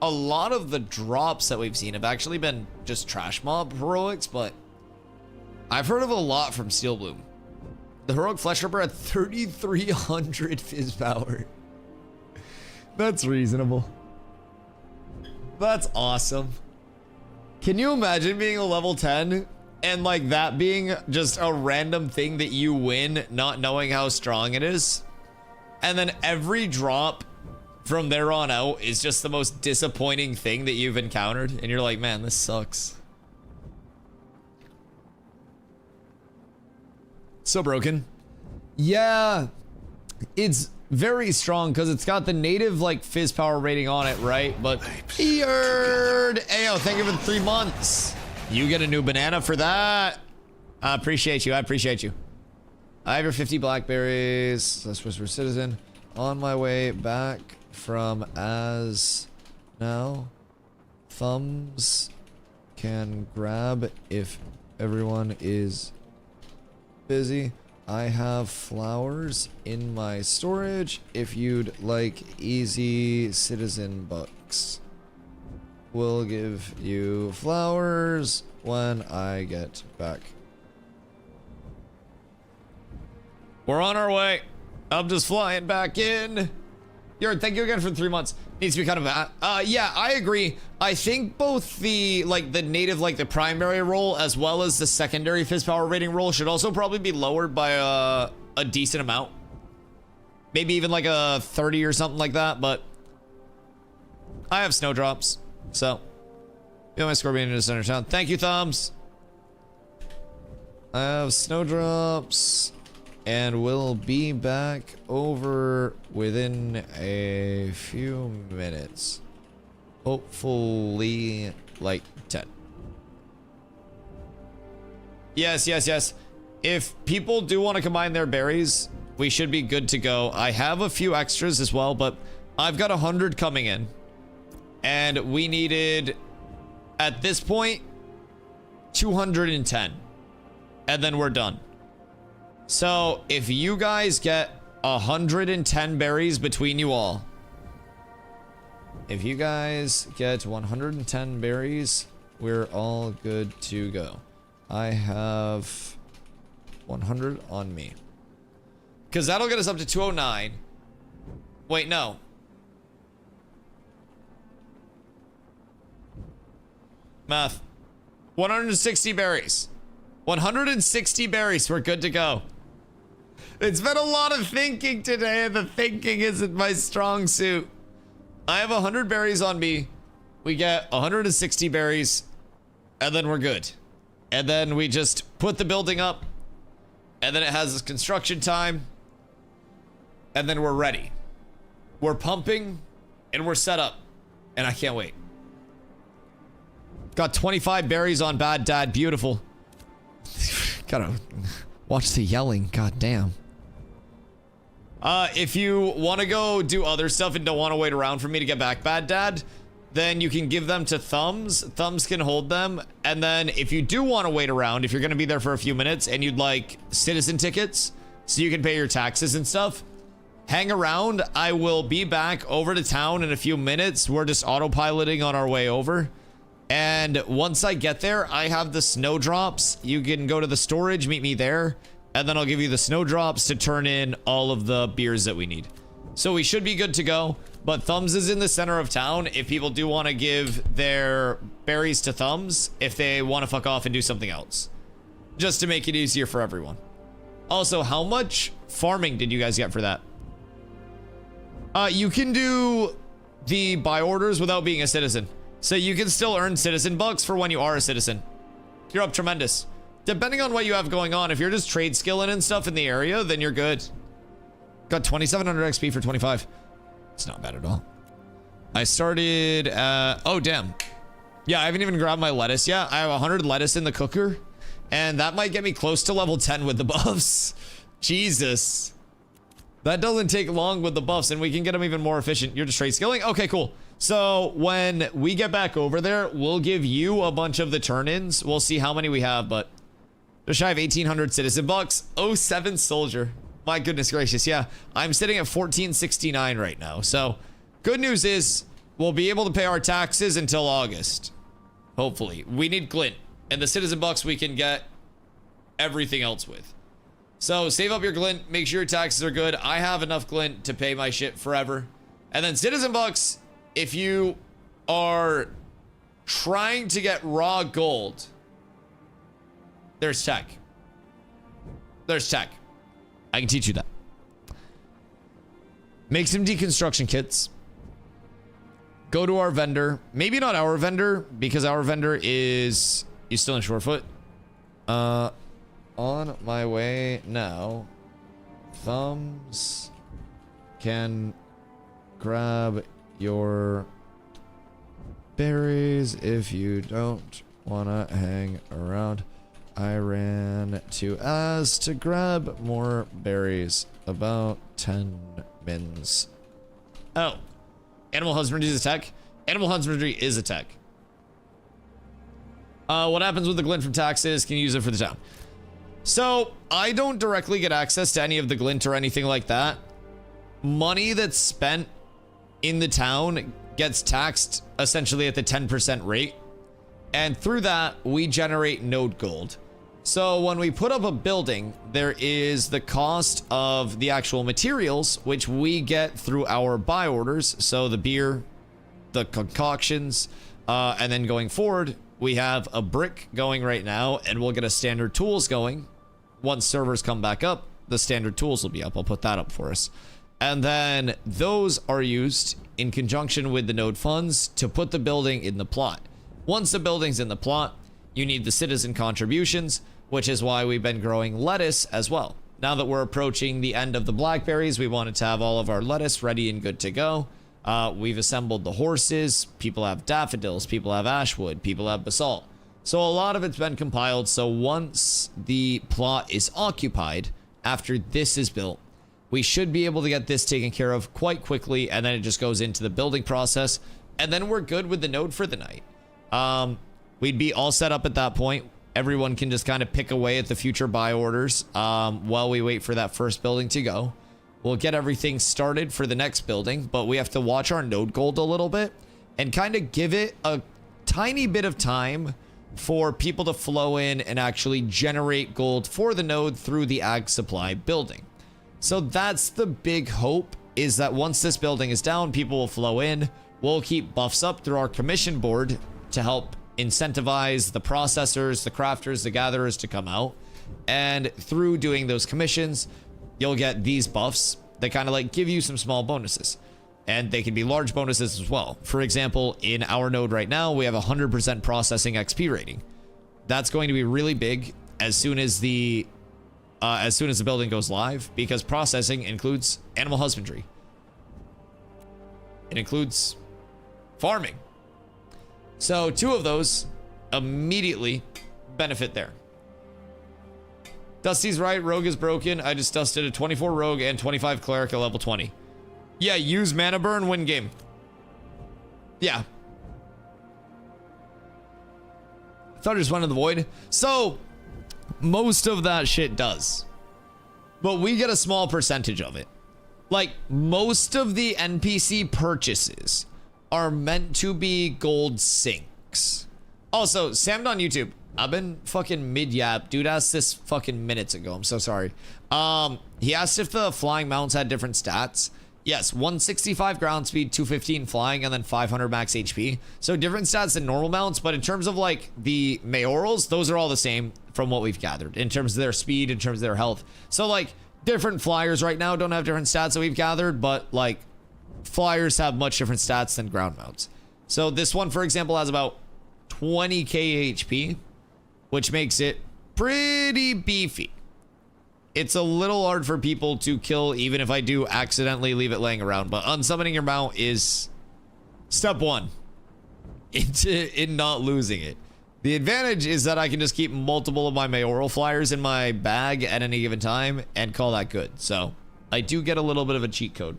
a lot of the drops that we've seen have actually been just trash mob heroics, but I've heard of a lot from Steel Bloom. The heroic flesh ripper had 3,300 fizz power. That's reasonable. That's awesome. Can you imagine being a level 10 and like that being just a random thing that you win, not knowing how strong it is? And then every drop from there on out is just the most disappointing thing that you've encountered. And you're like, man, this sucks. So broken. Yeah, it's very strong because it's got the native like fizz power rating on it, right? But Eard, Ayo, thank you for the 3 months. You get a new banana for that. I appreciate you. I appreciate you. I have your 50 blackberries. Let's whisper citizen. On my way back from as now. Thumbs can grab if everyone is busy. I have flowers in my storage if you'd like easy citizen bucks. We'll give you flowers when I get back. We're on our way. I'm just flying back in. Yard, thank you again for 3 months. Needs to be kind of yeah, I agree. I think both the native, like the primary role as well as the secondary fizz power rating role should also probably be lowered by a decent amount. Maybe even like a 30 or something like that, but I have snowdrops, so you know my scorpion in the center of town. Thank you, Thumbs. I have snowdrops. And we'll be back over within a few minutes. Hopefully, like 10. Yes, yes, yes. If people do want to combine their berries, we should be good to go. I have a few extras as well, but I've got 100 coming in. And we needed, at this point, 210. And then we're done. So, if you guys get 110 berries between you all. If you guys get 110 berries, we're all good to go. I have 100 on me. Because that'll get us up to 209. Wait, no. Math. 160 berries. 160 berries, we're good to go. It's been a lot of thinking today, and the thinking isn't my strong suit. I have 100 berries on me. We get 160 berries, and then we're good. And then we just put the building up, and then it has construction time, and then we're ready. We're pumping, and we're set up, and I can't wait. Got 25 berries on Bad Dad. Beautiful. Gotta watch the yelling. God damn. If you want to go do other stuff and don't want to wait around for me to get back, Bad Dad, then you can give them to Thumbs. Thumbs can hold them. And then if you do want to wait around, if you're going to be there for a few minutes and you'd like citizen tickets so you can pay your taxes and stuff, hang around. I will be back over to town in a few minutes. We're just autopiloting on our way over. And once I get there, I have the snowdrops. You can go to the storage, meet me there, and then I'll give you the snowdrops to turn in all of the beers that we need. So we should be good to go, but Thumbs is in the center of town if people do want to give their berries to Thumbs, if they want to fuck off and do something else, just to make it easier for everyone. Also, how much farming did you guys get for that? You can do the buy orders without being a citizen. So you can still earn citizen bucks for when you are a citizen. You're up tremendous. Depending on what you have going on, if you're just trade skilling and stuff in the area, then you're good. Got 2,700 XP for 25. It's not bad at all. I started, oh damn. Yeah, I haven't even grabbed my lettuce yet. I have 100 lettuce in the cooker, and that might get me close to level 10 with the buffs. Jesus. That doesn't take long with the buffs, and we can get them even more efficient. You're just trade skilling? Okay, cool. So when we get back over there, we'll give you a bunch of the turn-ins. We'll see how many we have, but just shy of 1,800 citizen bucks. 07 soldier. My goodness gracious. Yeah, I'm sitting at 1469 right now. So good news is we'll be able to pay our taxes until August. Hopefully. We need glint, and the citizen bucks we can get everything else with. So save up your glint, make sure your taxes are good. I have enough glint to pay my shit forever. And then citizen bucks, if you are trying to get raw gold, there's tech. There's tech. I can teach you that. Make some deconstruction kits. Go to our vendor. Maybe not our vendor, because our vendor is... He's still in Shorefoot. On my way now. Thumbs can grab your berries if you don't wanna hang around. I ran to Az to grab more berries. About 10 mins. Oh. Animal husbandry is a tech? Animal husbandry is a tech. What happens with the glint from taxes? Can you use it for the town? So, I don't directly get access to any of the glint or anything like that. Money that's spent in the town gets taxed essentially at the 10% rate. And through that, we generate node gold. So when we put up a building, there is the cost of the actual materials, which we get through our buy orders. So the beer, the concoctions, and then going forward, we have a brick going right now, and we'll get a standard tools going. Once servers come back up, the standard tools will be up. I'll put that up for us. And then those are used in conjunction with the node funds to put the building in the plot. Once the building's in the plot, you need the citizen contributions, which is why we've been growing lettuce as well. Now that we're approaching the end of the blackberries, we wanted to have all of our lettuce ready and good to go. We've assembled the horses. People have daffodils. People have ashwood. People have basalt. So a lot of it's been compiled. So once the plot is occupied, after this is built, we should be able to get this taken care of quite quickly, and then it just goes into the building process, and then we're good with the node for the night. We'd be all set up at that point. Everyone can just kind of pick away at the future buy orders while we wait for that first building to go. We'll get everything started for the next building, but we have to watch our node gold a little bit and kind of give it a tiny bit of time for people to flow in and actually generate gold for the node through the ag supply building. So that's the big hope, is that once this building is down, people will flow in. We'll keep buffs up through our commission board to help incentivize the processors, the crafters, the gatherers to come out. And through doing those commissions, you'll get these buffs that kind of like give you some small bonuses. And they can be large bonuses as well. For example, in our node right now, we have 100% processing XP rating. That's going to be really big as soon as the building goes live, because processing includes animal husbandry. It includes farming. So 2 of those immediately benefit there. Dusty's right, rogue is broken. I just dusted a 24 rogue and 25 cleric at level 20. Yeah, use mana burn, win game. Yeah. Thought I just went in the void. So, most of that shit does. But we get a small percentage of it. Like, most of the NPC purchases are meant to be gold sinks. Also, Sam on YouTube. I've been fucking mid-yap. Dude asked this fucking minutes ago. I'm so sorry. He asked if the flying mounts had different stats. Yes, 165 ground speed, 215 flying, and then 500 max HP. So different stats than normal mounts, but in terms of like the mayorals, those are all the same from what we've gathered in terms of their speed, in terms of their health. So like different flyers right now don't have different stats that we've gathered, but like flyers have much different stats than ground mounts. So this one, for example, has about 20k HP, which makes it pretty beefy. It's a little hard for people to kill, even if I do accidentally leave it laying around. But unsummoning your mount is step one in not losing it. The advantage is that I can just keep multiple of my mayoral flyers in my bag at any given time and call that good. So I do get a little bit of a cheat code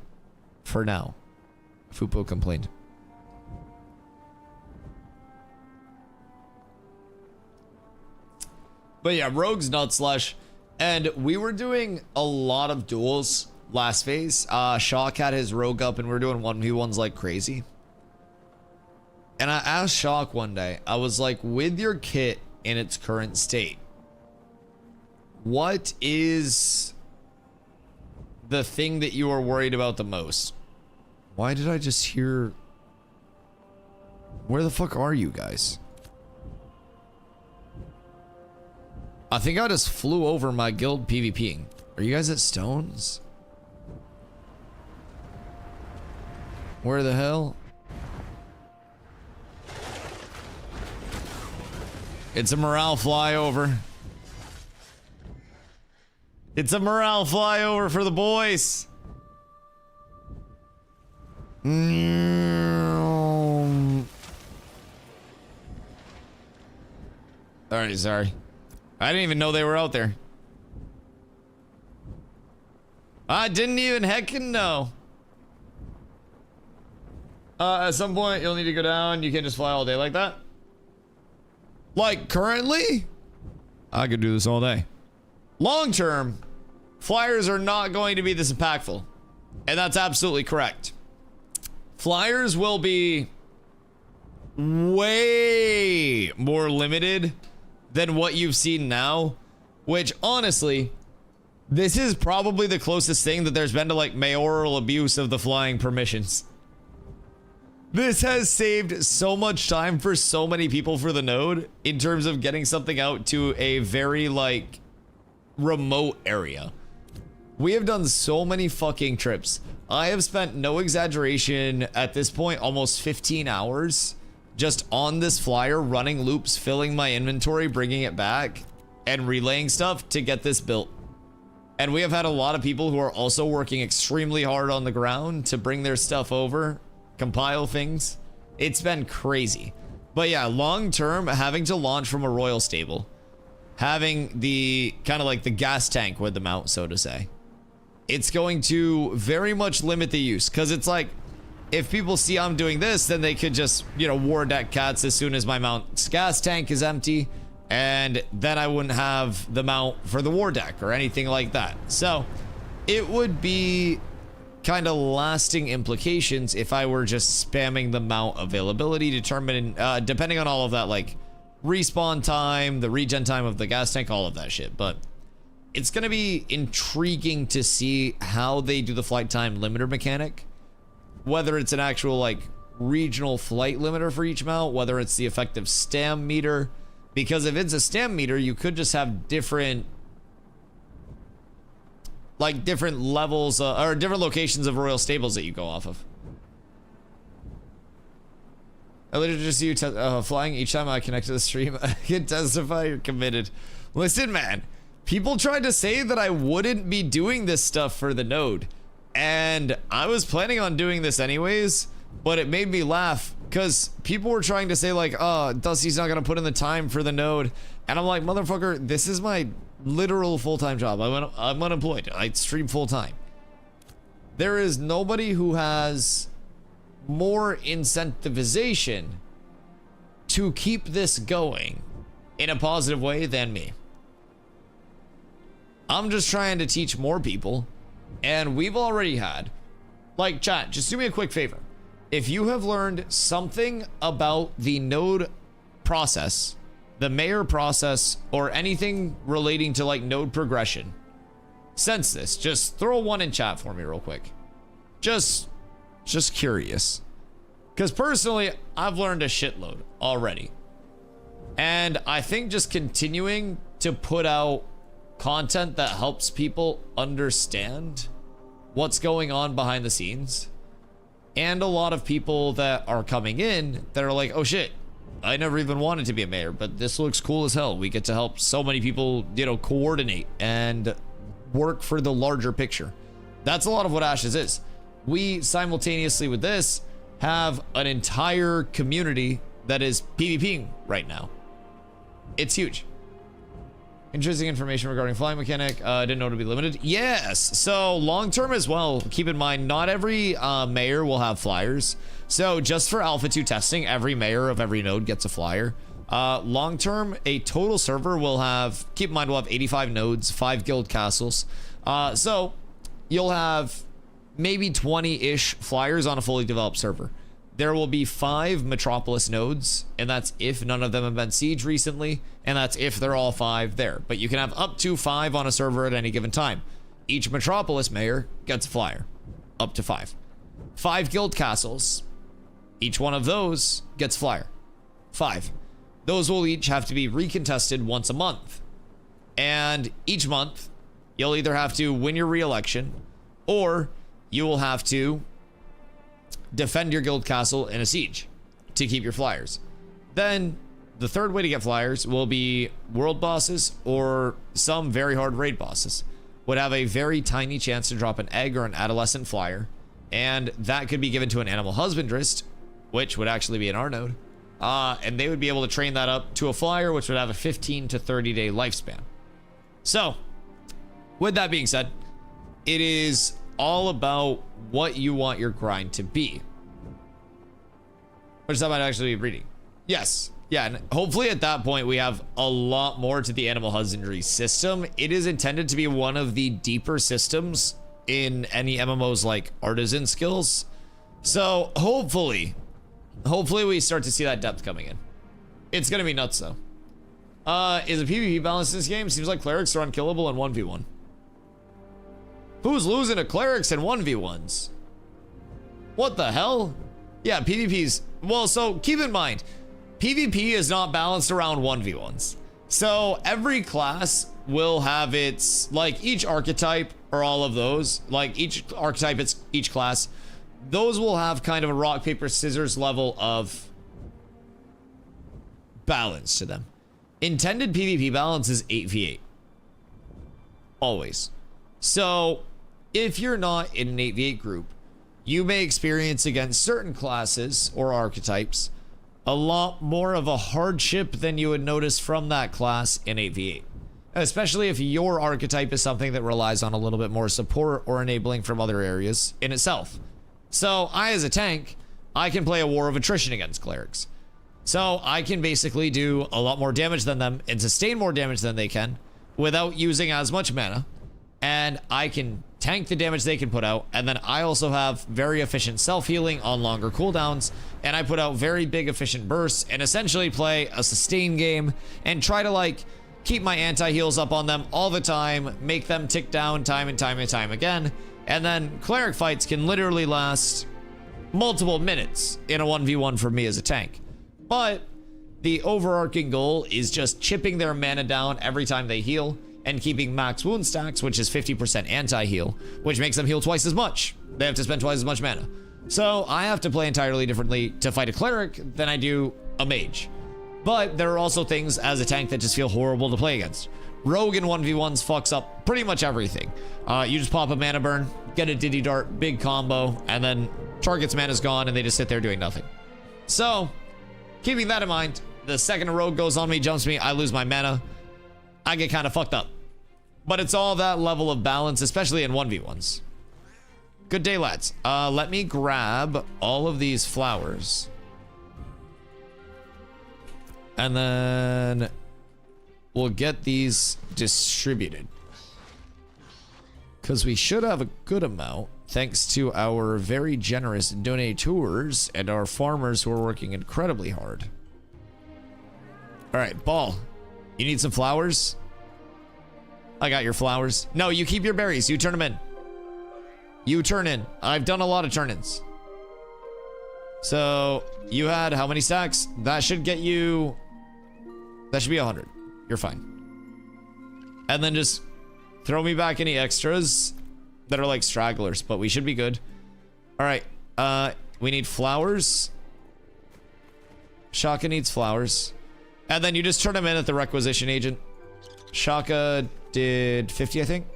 for now. Fupo complained. But yeah, Rogue's Nutslush. And we were doing a lot of duels last phase. Shock had his Rogue up and we were doing 1v1s like crazy. And I asked Shock one day, I was like, with your kit in its current state, what is the thing that you are worried about the most? Why did I just hear... Where the fuck are you guys? I think I just flew over my guild PvPing. Are you guys at Stones? Where the hell? It's a morale flyover. It's a morale flyover for the boys. Alright, sorry. I didn't even know they were out there. I didn't even heckin' know. At some point, you'll need to go down. You can't just fly all day like that. Like, currently? I could do this all day. Long term, flyers are not going to be this impactful. And that's absolutely correct. Flyers will be way more limited than what you've seen now, which honestly, this is probably the closest thing that there's been to like mayoral abuse of the flying permissions. This has saved so much time for so many people for the node in terms of getting something out to a very like remote area. We have done so many fucking trips. I have spent, no exaggeration, at this point almost 15 hours just on this flyer, running loops, filling my inventory, bringing it back, and relaying stuff to get this built. And we have had a lot of people who are also working extremely hard on the ground to bring their stuff over, compile things. It's been crazy. But yeah, long term, having to launch from a royal stable, having the kind of like the gas tank with the mount, so to say, it's going to very much limit the use, because it's like, if people see I'm doing this, then they could just, you know, war deck cats as soon as my mount's gas tank is empty, and then I wouldn't have the mount for the war deck or anything like that. So it would be kind of lasting implications if I were just spamming the mount availability, determining, depending on all of that, like respawn time, the regen time of the gas tank, all of that shit. But it's going to be intriguing to see how they do the flight time limiter mechanic. Whether it's an actual like regional flight limiter for each mount, whether it's the effective stam meter, because if it's a stam meter, you could just have different levels or different locations of royal stables that you go off of. I literally just see you flying each time I connect to the stream. I can testify you're committed. Listen, man, people tried to say that I wouldn't be doing this stuff for the node. And I was planning on doing this anyways, but it made me laugh because people were trying to say like, oh, Dusty's not gonna put in the time for the node, and I'm like, motherfucker, this is my literal full-time job. I'm unemployed. I stream full-time. There is nobody who has more incentivization to keep this going in a positive way than me. I'm just trying to teach more people, and we've already had, like, chat, just do me a quick favor. If you have learned something about the node process, the mayor process, or anything relating to like node progression, since this, just throw one in chat for me real quick. Just curious. Because personally, I've learned a shitload already. And I think just continuing to put out content that helps people understand what's going on behind the scenes, and a lot of people that are coming in that are like, oh shit, I never even wanted to be a mayor, but this looks cool as hell. We get to help so many people, you know, coordinate and work for the larger picture. That's a lot of what Ashes is. We simultaneously with this have an entire community that is PvPing right now. It's huge. Interesting information regarding flying mechanic. Didn't know to be limited. Yes. So long term as well. Keep in mind, not every mayor will have flyers. So just for Alpha 2 testing, every mayor of every node gets a flyer. Long term, a total server will have, keep in mind, we'll have 85 nodes, 5 guild castles. So you'll have maybe 20-ish flyers on a fully developed server. There will be 5 Metropolis nodes, and that's if none of them have been sieged recently, and that's if they're all 5 there. But you can have up to 5 on a server at any given time. Each Metropolis mayor gets a flyer, up to 5. 5 guild castles, each one of those gets a flyer, 5. Those will each have to be recontested once a month. And each month, you'll either have to win your re-election, or you will have to defend your guild castle in a siege to keep your flyers. Then the third way to get flyers will be world bosses, or some very hard raid bosses would have a very tiny chance to drop an egg or an adolescent flyer, and that could be given to an animal husbandrist, which would actually be in our node, and they would be able to train that up to a flyer, which would have a 15 to 30 day lifespan. So with that being said, it is all about what you want your grind to be. Which I might actually be reading. Yes. Yeah, and hopefully at that point we have a lot more to the animal husbandry system. It is intended to be one of the deeper systems in any MMO's like artisan skills. So hopefully we start to see that depth coming in. It's gonna be nuts though. Is a PvP balance in this game? Seems like clerics are unkillable in 1v1. Who's losing to clerics in 1v1s? What the hell? Yeah, PvP's... Well, so keep in mind, PvP is not balanced around 1v1s. So every class will have its... Like, each archetype, or all of those, like, each archetype, it's each class, those will have kind of a rock, paper, scissors level of balance to them. Intended PvP balance is 8v8. Always. So, if you're not in an 8v8 group, you may experience against certain classes or archetypes a lot more of a hardship than you would notice from that class in 8v8. Especially if your archetype is something that relies on a little bit more support or enabling from other areas in itself. So, I as a tank, I can play a war of attrition against clerics. So, I can basically do a lot more damage than them and sustain more damage than they can without using as much mana. And I can tank the damage they can put out, and then I also have very efficient self-healing on longer cooldowns, and I put out very big efficient bursts and essentially play a sustain game and try to like keep my anti-heals up on them all the time, make them tick down time and time and time again, and then cleric fights can literally last multiple minutes in a 1v1 for me as a tank. But the overarching goal is just chipping their mana down every time they heal, and keeping max wound stacks, which is 50% anti-heal, which makes them heal twice as much. They have to spend twice as much mana. So I have to play entirely differently to fight a cleric than I do a mage. But there are also things as a tank that just feel horrible to play against. Rogue in 1v1s fucks up pretty much everything. You just pop a mana burn, get a Diddy Dart, big combo, and then target's mana's gone and they just sit there doing nothing. So, keeping that in mind, the second a rogue goes on me, jumps me, I lose my mana. I get kind of fucked up. But it's all that level of balance, especially in 1v1s. Good day, lads. Let me grab all of these flowers. And then we'll get these distributed. Because we should have a good amount, thanks to our very generous donators and our farmers who are working incredibly hard. All right, Ball, you need some flowers? I got your flowers. No, you keep your berries. You turn them in. You turn in. I've done a lot of turn-ins. So you had how many stacks? That should get you... That should be 100. You're fine. And then just throw me back any extras that are like stragglers, but we should be good. All right. We need flowers. Shaka needs flowers. And then you just turn them in at the requisition agent. Shaka did 50, I think.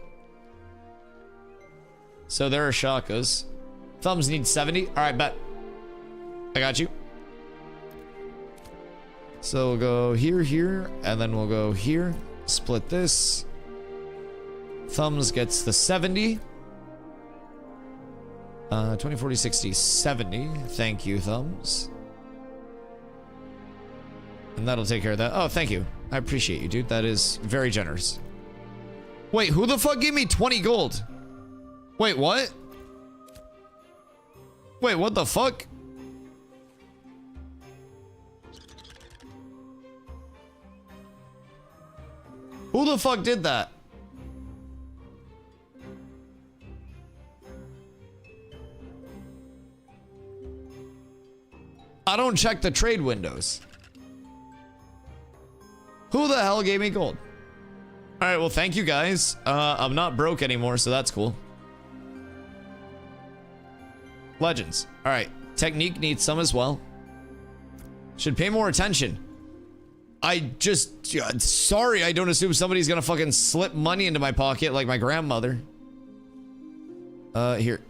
So there are Shakas. Thumbs need 70. All right, bet. I got you. So we'll go here, here, and then we'll go here. Split this. Thumbs gets the 70. 20, 40, 60, 70. Thank you, Thumbs. And that'll take care of that. Oh, thank you. I appreciate you, dude. That is very generous. Wait, who the fuck gave me 20 gold? Wait, what? Wait, what the fuck? Who the fuck did that? I don't check the trade windows. Who the hell gave me gold? All right, well, thank you guys. I'm not broke anymore, so that's cool. Legends. All right, Technique needs some as well. Should pay more attention. Sorry, I don't assume somebody's gonna fucking slip money into my pocket like my grandmother. Here.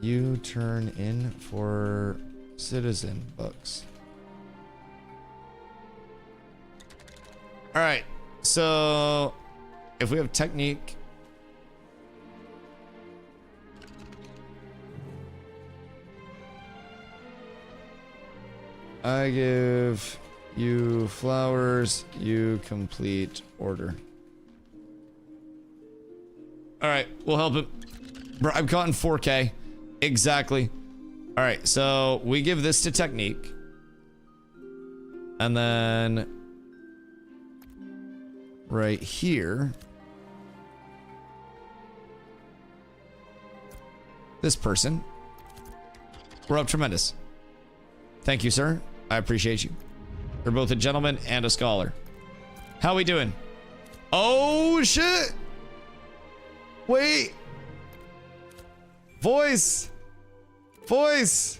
You turn in for citizen bucks. All right, so if we have Technique, I give you flowers, you complete order. All right, we'll help him. Bro, I'm caught in 4K. Exactly. All right, so we give this to Technique. And then right here, this person. We're up tremendous. Thank you, sir. I appreciate you. You're both a gentleman and a scholar. How we doing? Oh, shit. Wait. Voice. Voice.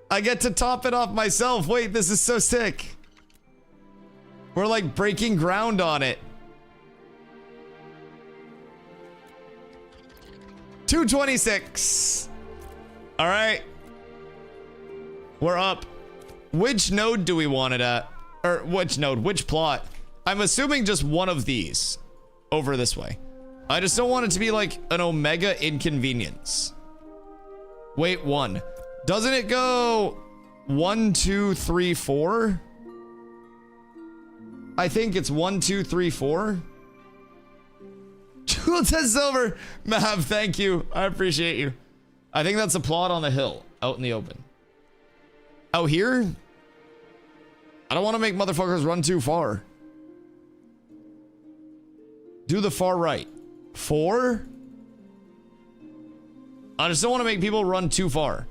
I get to top it off myself. Wait, this is so sick. We're like breaking ground on it. 226. All right. We're up. Which node do we want it at? Or which node? Which plot? I'm assuming just one of these over this way. I just don't want it to be like an omega inconvenience. Wait, one. Doesn't it go 1, 2, 3, 4? I think it's 1, 2, 3, 4. Jewel 10 silver. Mav, thank you. I appreciate you. I think that's a plot on the hill out in the open. Out here? I don't want to make motherfuckers run too far. Do the far right. 4? I just don't want to make people run too far.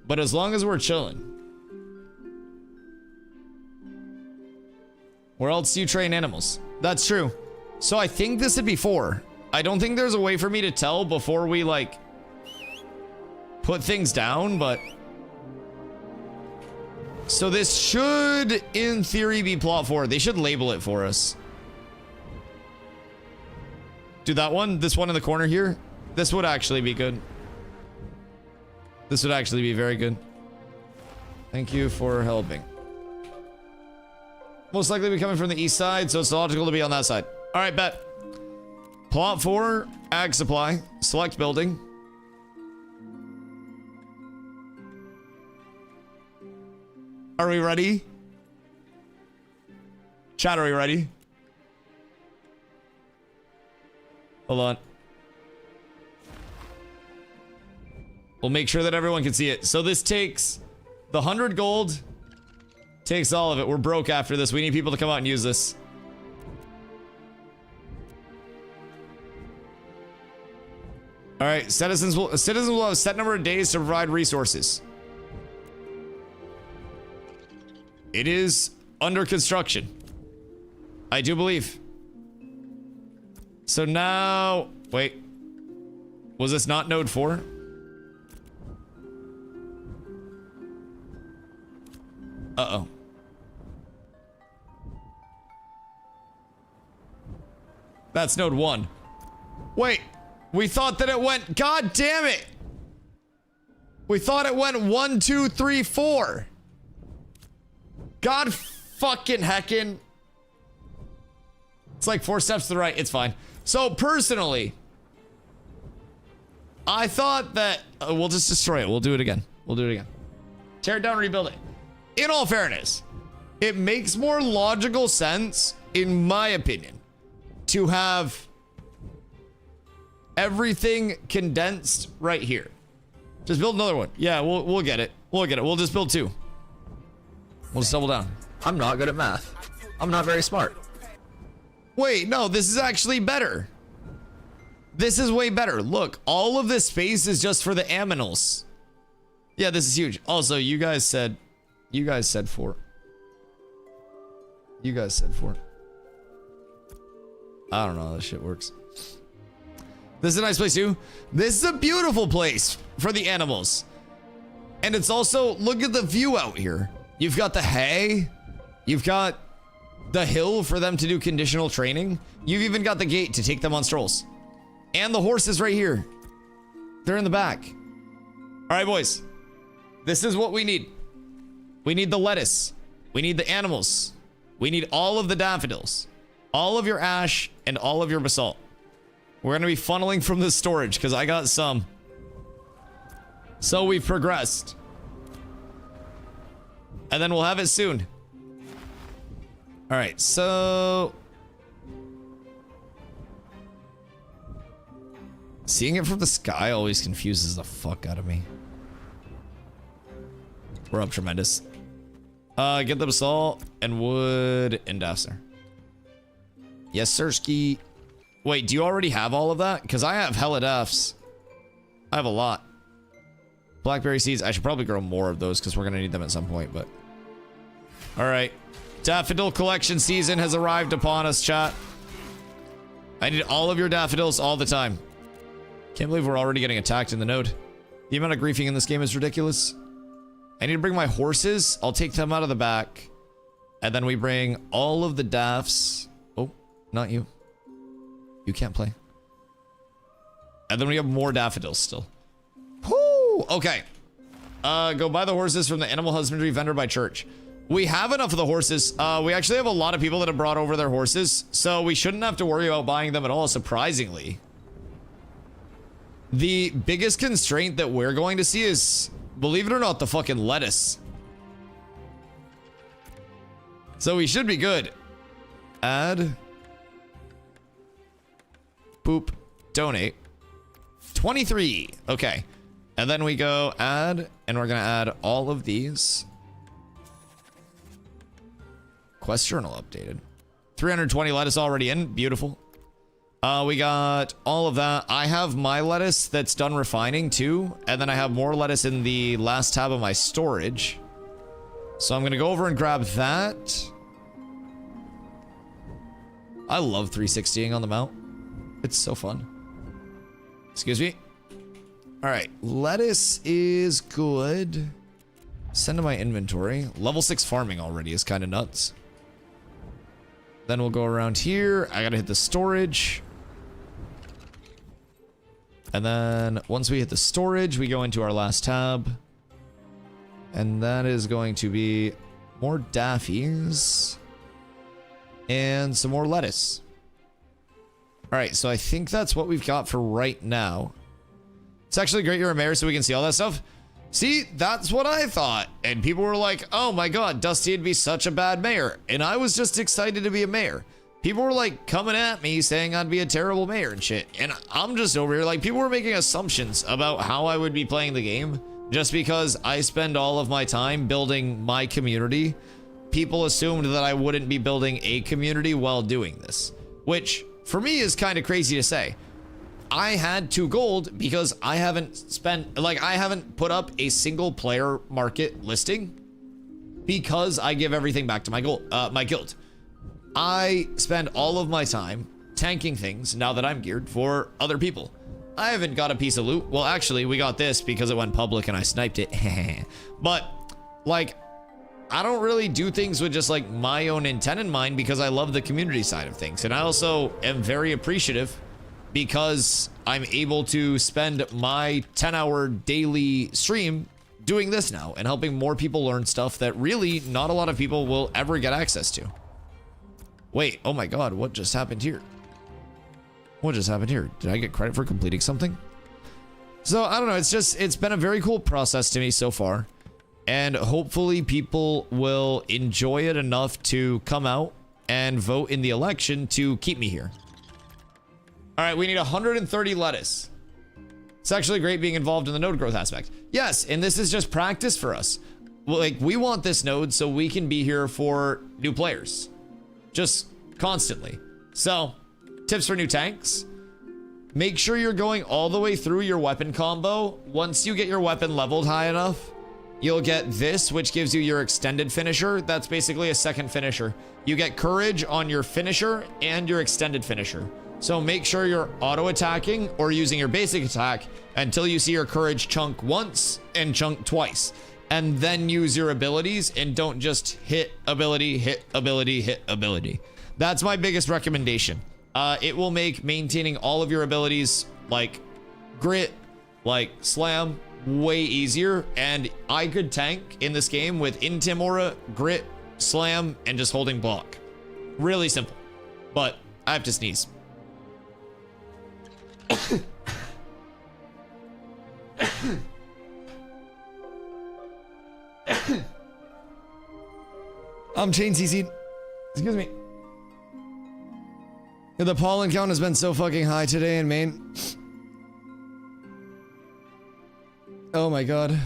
But as long as we're chilling. Where else do you train animals? That's true. So I think this would be 4. I don't think there's a way for me to tell before we like put things down, but so this should in theory be plot 4. They should label it for us. Do that one, this one in the corner here. This would actually be good. This would actually be very good. Thank you for helping. Most likely be coming from the east side, so it's logical to be on that side. All right, bet. Plot 4, ag supply, select building. Are we ready? Chat, are we ready? Hold on. We'll make sure that everyone can see it. So this takes the 100 gold, takes all of it. We're broke after this. We need people to come out and use this. All right, citizens will have a set number of days to provide resources. It is under construction, I do believe. So now, wait, was this not node 4? Uh-oh. That's node 1. Wait, we thought that it went, god damn it. We thought it went 1, 2, 3, 4. God fucking heckin'. It's like 4 steps to the right. It's fine. So personally, I thought that we'll just destroy it. We'll do it again. We'll do it again. Tear it down, rebuild it. In all fairness, it makes more logical sense, in my opinion, to have everything condensed right here. Just build another one. Yeah, we'll get it. We'll get it. We'll just build 2. We'll just double down. I'm not good at math. I'm not very smart. Wait, no, this is actually better. This is way better. Look, all of this space is just for the aminals. Yeah, this is huge. Also, you guys said 4. You guys said 4. I don't know how this shit works. This is a nice place too. This is a beautiful place for the animals. And it's also, look at the view out here. You've got the hay. You've got the hill for them to do conditional training. You've even got the gate to take them on strolls. And the horses right here. They're in the back. All right, boys. This is what we need. We need the lettuce. We need the animals. We need all of the daffodils. All of your ash and all of your basalt. We're going to be funneling from the storage because I got some. So we've progressed. And then we'll have it soon. All right, so seeing it from the sky always confuses the fuck out of me. We're up tremendous. Get the basalt and wood and dafster. Yes, sirski. Wait, do you already have all of that? Because I have hella dafs. I have a lot. Blackberry seeds. I should probably grow more of those because we're going to need them at some point, but. All right. Daffodil collection season has arrived upon us, chat. I need all of your daffodils all the time. Can't believe we're already getting attacked in the node. The amount of griefing in this game is ridiculous. I need to bring my horses. I'll take them out of the back. And then we bring all of the daffs. Oh, not you. You can't play. And then we have more daffodils still. Whoo! Okay. Go buy the horses from the animal husbandry vendor by church. We have enough of the horses. We actually have a lot of people that have brought over their horses, so we shouldn't have to worry about buying them at all, surprisingly. The biggest constraint that we're going to see is, believe it or not, the fucking lettuce. So we should be good. Add. Boop. Donate. 23. Okay. And then we go add, and we're going to add all of these. Quest journal updated. 320 lettuce already in. Beautiful. We got all of that. I have my lettuce that's done refining too. And then I have more lettuce in the last tab of my storage. So I'm going to go over and grab that. I love 360ing on the mount. It's so fun. Excuse me. All right. Lettuce is good. Send to my inventory. Level 6 farming already is kind of nuts. Then we'll go around here. I gotta hit the storage. And then once we hit the storage, we go into our last tab. And that is going to be more daffies and some more lettuce. All right, so I think that's what we've got for right now. It's actually great you're a mayor so we can see all that stuff. See, that's what I thought. And people were like, oh my God, Dusty'd be such a bad mayor. And I was just excited to be a mayor. People were like coming at me saying I'd be a terrible mayor and shit. And I'm just over here like people were making assumptions about how I would be playing the game. Just because I spend all of my time building my community, people assumed that I wouldn't be building a community while doing this. Which, for me, is kind of crazy to say. I had 2 gold because I haven't put up a single player market listing because I give everything back to my guild. I spend all of my time tanking things now that I'm geared for other people. I haven't got a piece of loot. Well, actually, we got this because it went public and I sniped it. But, like, I don't really do things with just, like, my own intent in mind because I love the community side of things. And I also am very appreciative because I'm able to spend my 10-hour daily stream doing this now and helping more people learn stuff that really not a lot of people will ever get access to. Wait, oh my God, what just happened here? What just happened here? Did I get credit for completing something? So, I don't know, it's been a very cool process to me so far. And hopefully people will enjoy it enough to come out and vote in the election to keep me here. All right, we need 130 lettuce. It's actually great being involved in the node growth aspect. Yes, and this is just practice for us. Like, we want this node so we can be here for new players. Just constantly. So, tips for new tanks. Make sure you're going all the way through your weapon combo. Once you get your weapon leveled high enough, you'll get this, which gives you your extended finisher. That's basically a second finisher. You get courage on your finisher and your extended finisher. So make sure you're auto-attacking or using your basic attack until you see your courage chunk once and chunk twice. And then use your abilities and don't just hit ability, hit ability, hit ability. That's my biggest recommendation. It will make maintaining all of your abilities like grit, like slam, way easier. And I could tank in this game with Intim Aura, grit, slam, and just holding block. Really simple. But I have to sneeze. I'm chain CC'd. Excuse me. The pollen count has been so fucking high today in Maine. Oh my God.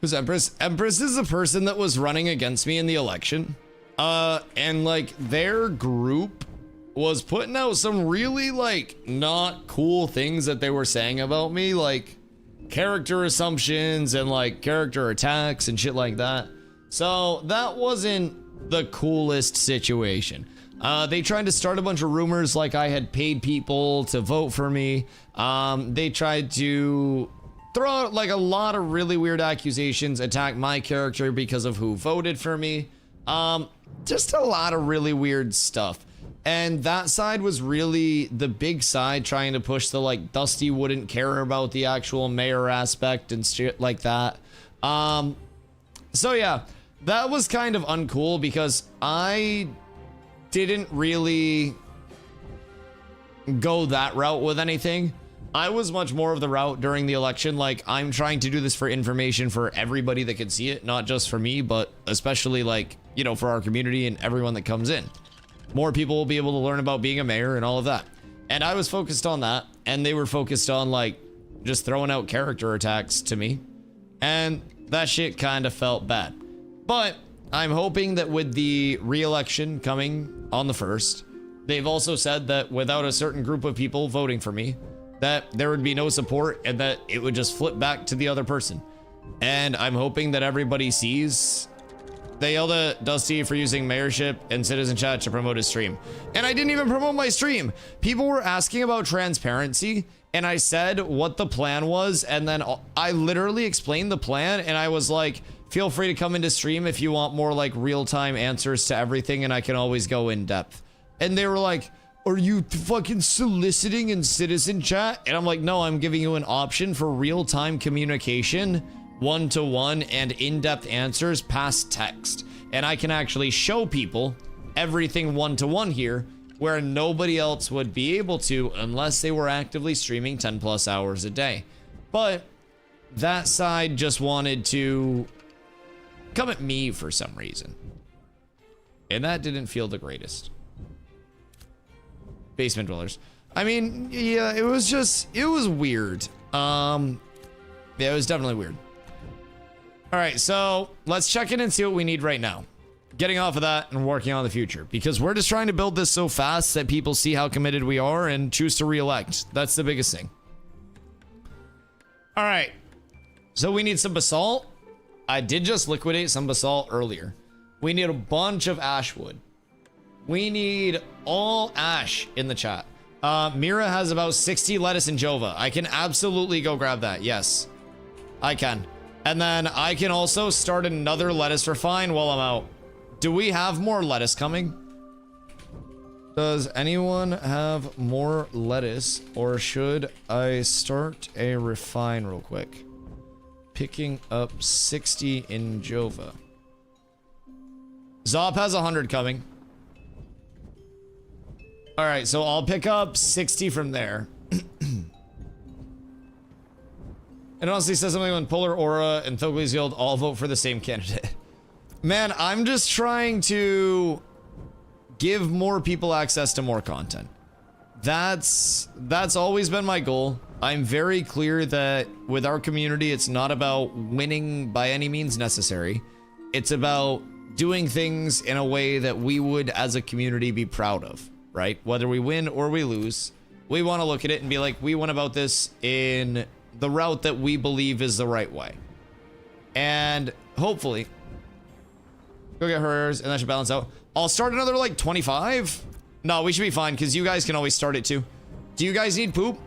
Who's Empress? Empress is the person that was running against me in the election. And like their group was putting out some really like not cool things that they were saying about me, like character assumptions and like character attacks and shit like that. So that wasn't the coolest situation. They tried to start a bunch of rumors like I had paid people to vote for me. They tried to throw out like a lot of really weird accusations, attack my character because of who voted for me. Just a lot of really weird stuff. And that side was really the big side trying to push the like Dusty wouldn't care about the actual mayor aspect and shit like that. So yeah, that was kind of uncool because I didn't really go that route with anything. I was much more of the route during the election. Like, I'm trying to do this for information for everybody that can see it, not just for me, but especially like, you know, for our community and everyone that comes in. More people will be able to learn about being a mayor and all of that. And I was focused on that, and they were focused on like just throwing out character attacks to me. And that shit kind of felt bad. But I'm hoping that with the re-election coming on the 1st, they've also said that without a certain group of people voting for me, that there would be no support and that it would just flip back to the other person. And I'm hoping that everybody sees. They yelled at Dusty for using mayorship and citizen chat to promote his stream. And I didn't even promote my stream. People were asking about transparency, and I said what the plan was, and then I literally explained the plan, and I was like, feel free to come into stream if you want more like real-time answers to everything, and I can always go in depth. And they were like, are you fucking soliciting in citizen chat? And I'm like, no, I'm giving you an option for real-time communication, one-to-one, and in-depth answers past text. And I can actually show people everything one-to-one here, where nobody else would be able to unless they were actively streaming 10 plus hours a day. But that side just wanted to come at me for some reason. And that didn't feel the greatest. Basement dwellers. I mean, yeah, it was weird. Yeah, it was definitely weird. All right, so let's check in and see what we need right now. Getting off of that and working on the future, because we're just trying to build this so fast that people see how committed we are and choose to re-elect. That's the biggest thing. All right, so we need some basalt. I did just liquidate some basalt earlier. We need a bunch of ash wood. We need all ash in the chat. Mira has about 60 lettuce and jova. I can absolutely go grab that. Yes, I can. And then I can also start another lettuce refine while I'm out. Do we have more lettuce coming? Does anyone have more lettuce, or should I start a refine real quick? Picking up 60 in jova. Zop has 100 coming. All right, so I'll pick up 60 from there. And honestly says something when Polar Aura and Thogly's Yield all vote for the same candidate. Man, I'm just trying to give more people access to more content. That's always been my goal. I'm very clear that with our community, it's not about winning by any means necessary. It's about doing things in a way that we would, as a community, be proud of, right? Whether we win or we lose, we want to look at it and be like, we went about this in the route that we believe is the right way. And hopefully, go get her errors, and that should balance out. I'll start another, like, 25? No, we should be fine, because you guys can always start it, too. Do you guys need poop?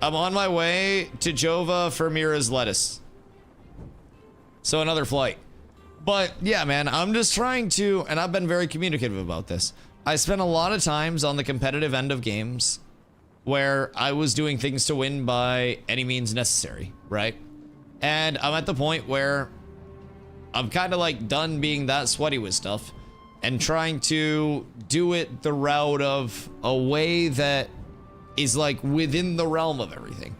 I'm on my way to Jova for Mira's lettuce. So another flight. But, yeah, man, I'm just trying to, and I've been very communicative about this. I spent a lot of times on the competitive end of games where I was doing things to win by any means necessary, right? And I'm at the point where I'm kind of like done being that sweaty with stuff and trying to do it the route of a way that is like within the realm of everything.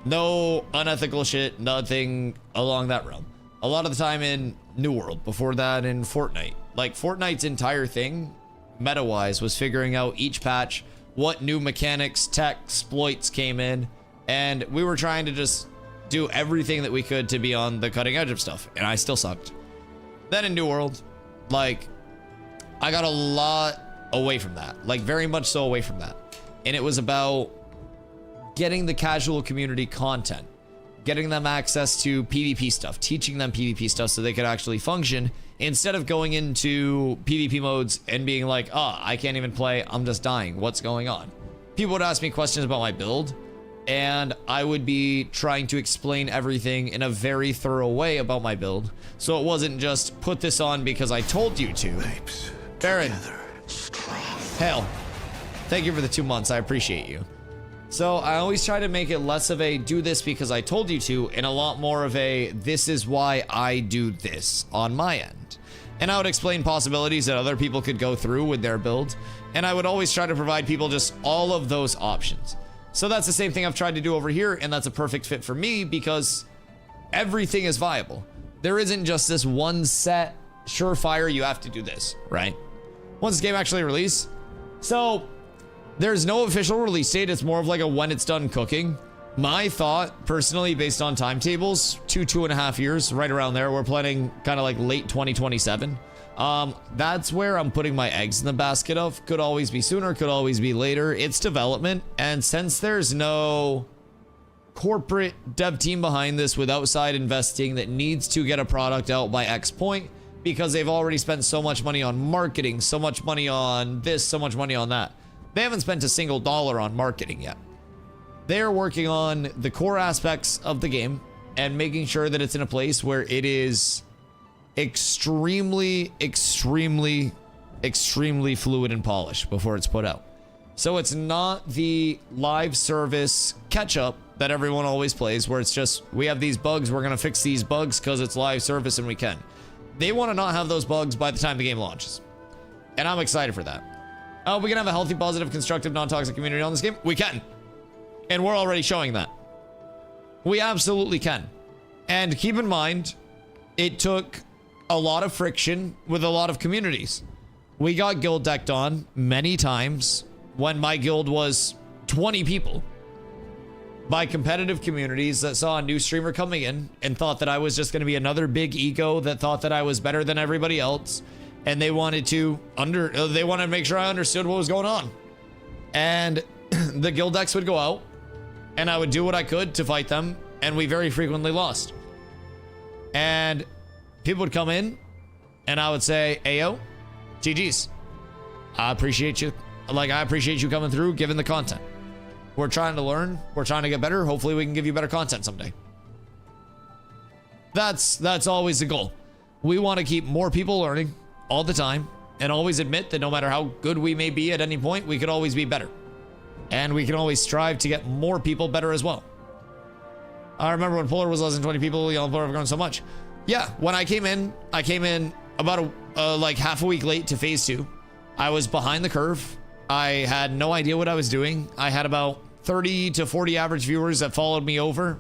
No unethical shit, nothing along that realm. A lot of the time in New World, before that in Fortnite. Like Fortnite's entire thing, meta-wise, was figuring out each patch what new mechanics, tech, exploits came in, and we were trying to just do everything that we could to be on the cutting edge of stuff, and I still sucked. Then in New World, like, I got a lot away from that, like very much so away from that, and it was about getting the casual community content, getting them access to PvP stuff, teaching them PvP stuff so they could actually function, instead of going into PvP modes and being like, oh, I can't even play, I'm just dying, what's going on? People would ask me questions about my build, and I would be trying to explain everything in a very thorough way about my build, so it wasn't just put this on because I told you to. Baron, hell, thank you for the 2 months, I appreciate you. So I always try to make it less of a do this because I told you to, and a lot more of a this is why I do this on my end. And I would explain possibilities that other people could go through with their build, and I would always try to provide people just all of those options. So that's the same thing I've tried to do over here, and that's a perfect fit for me because everything is viable. There isn't just this one set, surefire, you have to do this, right? Once this game actually releases. So there's no official release date. It's more of like a when it's done cooking. My thought, personally, based on timetables, 2.5 years, right around there. We're planning kind of like late 2027. That's where I'm putting my eggs in the basket of. Could always be sooner, could always be later. It's development. And since there's no corporate dev team behind this with outside investing that needs to get a product out by X point, because they've already spent so much money on marketing, so much money on this, so much money on that. They haven't spent a single dollar on marketing yet. They're working on the core aspects of the game and making sure that it's in a place where it is extremely, extremely extremely fluid and polished before it's put out. So it's not the live service catch-up that everyone always plays, where it's just, we have these bugs, we're gonna fix these bugs because it's live service and we can. They want to not have those bugs by the time the game launches. And I'm excited for that. We can have a healthy, positive, constructive, non-toxic community on this game. We can. And we're already showing that. We absolutely can. And keep in mind, it took a lot of friction with a lot of communities. We got guild decked on many times when my guild was 20 people by competitive communities that saw a new streamer coming in and thought that I was just going to be another big ego that thought that I was better than everybody else. And they wanted to make sure I understood what was going on. And the guild decks would go out and I would do what I could to fight them. And we very frequently lost. And people would come in and I would say, Ayo, GG's. I appreciate you. Like, I appreciate you coming through, giving the content. We're trying to learn. We're trying to get better. Hopefully we can give you better content someday. That's always the goal. We want to keep more people learning all the time and always admit that no matter how good we may be at any point, we could always be better. And we can always strive to get more people better as well. I remember when Polar was less than 20 people, y'all have grown so much. Yeah, when I came in about like half a week late to phase 2. I was behind the curve. I had no idea what I was doing. I had about 30 to 40 average viewers that followed me over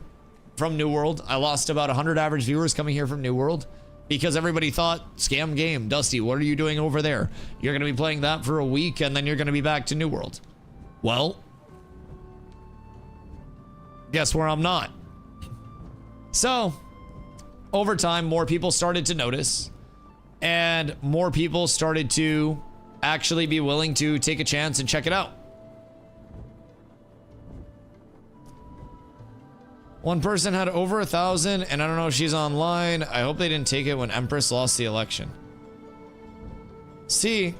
from New World. I lost about 100 average viewers coming here from New World because everybody thought, scam game, Dusty, what are you doing over there? You're going to be playing that for a week and then you're going to be back to New World. Well, guess where I'm not. So, over time, more people started to notice and more people started to actually be willing to take a chance and check it out. One person had over 1,000 and I don't know if she's online. I hope they didn't take it when Empress lost the election. See,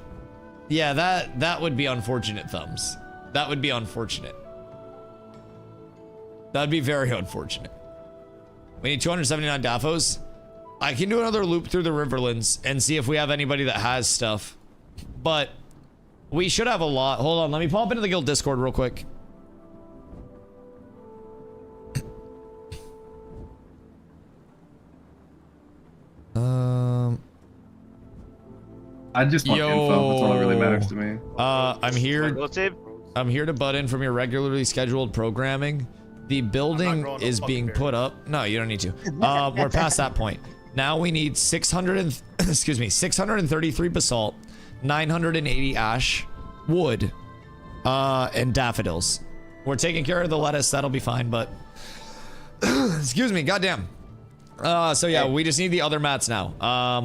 yeah, that would be unfortunate, Thumbs. That would be unfortunate. That'd be very unfortunate. We need 279 Daphos. I can do another loop through the Riverlands and see if we have anybody that has stuff. But we should have a lot. Hold on, let me pop into the guild Discord real quick. I just want info. That's all that really matters to me. I'm here to butt in from your regularly scheduled programming. The building is being put up. No, you don't need to. We're past that point. Now we need 633 basalt, 980 ash, wood, and daffodils. We're taking care of the lettuce. That'll be fine, but excuse me, goddamn. So yeah, we just need the other mats now.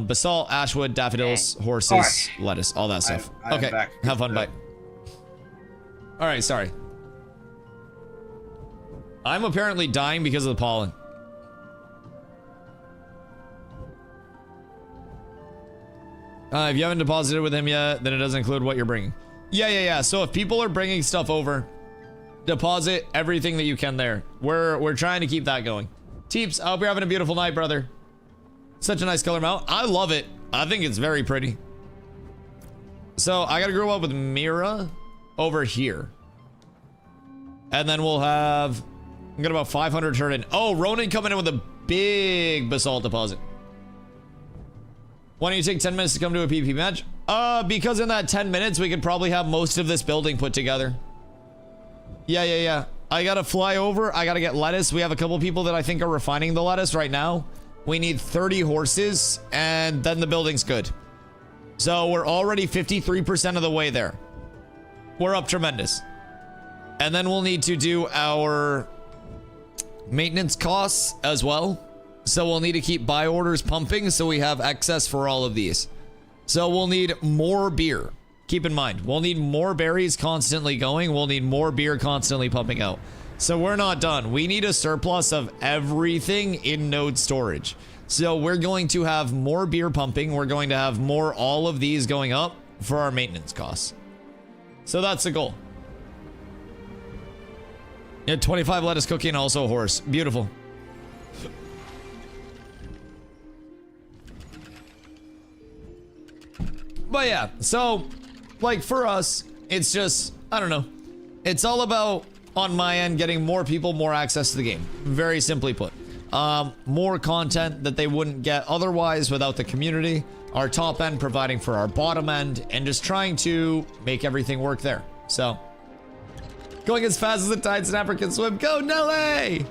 Basalt, ashwood, daffodils, horses, lettuce, all that stuff. Okay, have fun, bye. All right, sorry. I'm apparently dying because of the pollen. If you haven't deposited with him yet, then it doesn't include what you're bringing. Yeah. So if people are bringing stuff over, deposit everything that you can there. We're trying to keep that going. Teeps, I hope you're having a beautiful night, brother. Such a nice color mount. I love it. I think it's very pretty. So I gotta grow up with Mira over here. And then we'll have... I got about 500 turned in. Oh, Ronan coming in with a big basalt deposit. Why don't you take 10 minutes to come to a PvP match? Because in that 10 minutes, we could probably have most of this building put together. Yeah. I gotta fly over. I gotta get lettuce. We have a couple people that I think are refining the lettuce right now. We need 30 horses, and then the building's good. So we're already 53% of the way there. We're up tremendous. And then we'll need to do our maintenance costs as well. So we'll need to keep buy orders pumping so we have excess for all of these. So we'll need more beer. Keep in mind, we'll need more berries constantly going. We'll need more beer constantly pumping out. So we're not done. We need a surplus of everything in node storage. So we're going to have more beer pumping. We're going to have more all of these going up for our maintenance costs. So that's the goal. Yeah, 25 lettuce cookie and also a horse. Beautiful. But yeah, so like for us, it's just, I don't know. It's all about, on my end, getting more people more access to the game. Very simply put. More content that they wouldn't get otherwise without the community. Our top end providing for our bottom end, and just trying to make everything work there. So, going as fast as the tide snapper can swim. Go Nelly!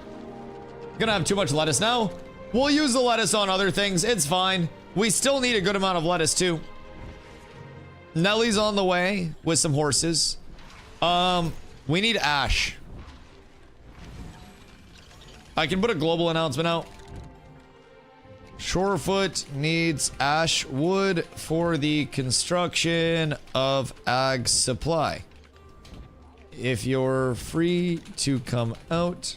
Gonna have too much lettuce now. We'll use the lettuce on other things. It's fine. We still need a good amount of lettuce too. Nelly's on the way with some horses. We need ash. I can put a global announcement out. Shorefoot needs ash wood for the construction of ag supply. If you're free to come out.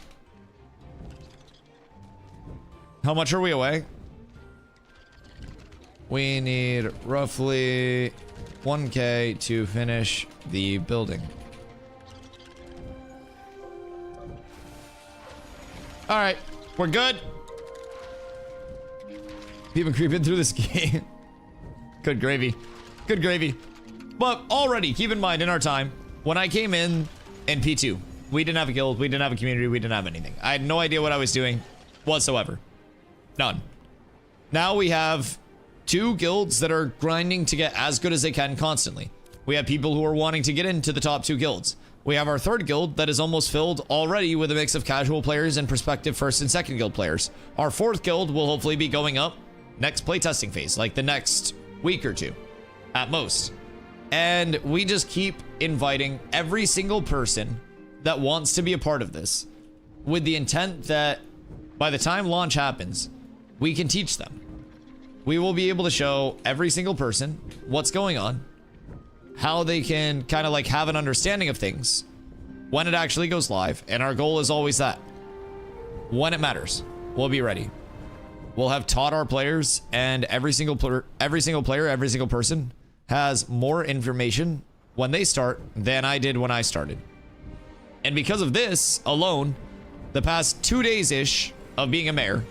How much are we away? We need roughly 1K to finish the building. All right, we're good. People creeping through this game. Good gravy. Good gravy. But already, keep in mind, in our time, when I came in P2, we didn't have a guild, we didn't have a community, we didn't have anything. I had no idea what I was doing whatsoever. None. Now we have 2 guilds that are grinding to get as good as they can constantly. We have people who are wanting to get into the top 2 guilds. We have our 3rd guild that is almost filled already with a mix of casual players and prospective 1st and 2nd guild players. Our 4th guild will hopefully be going up next playtesting phase, like the next week or 2 at most. And we just keep inviting every single person that wants to be a part of this, with the intent that by the time launch happens, we can teach them. We will be able to show every single person what's going on, how they can kind of like have an understanding of things when it actually goes live. And our goal is always that when it matters, we'll be ready. We'll have taught our players, and every single player, every single person has more information when they start than I did when I started. And because of this alone, the past 2 days-ish of being a mayor,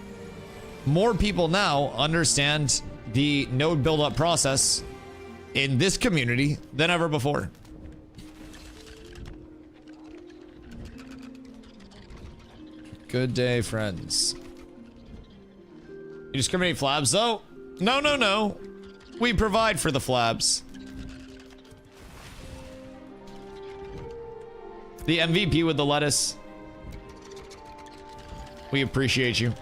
more people now understand the node build-up process in this community than ever before. Good day, friends. You discriminate flabs, though? No, no, no. We provide for the flabs. The MVP with the lettuce. We appreciate you.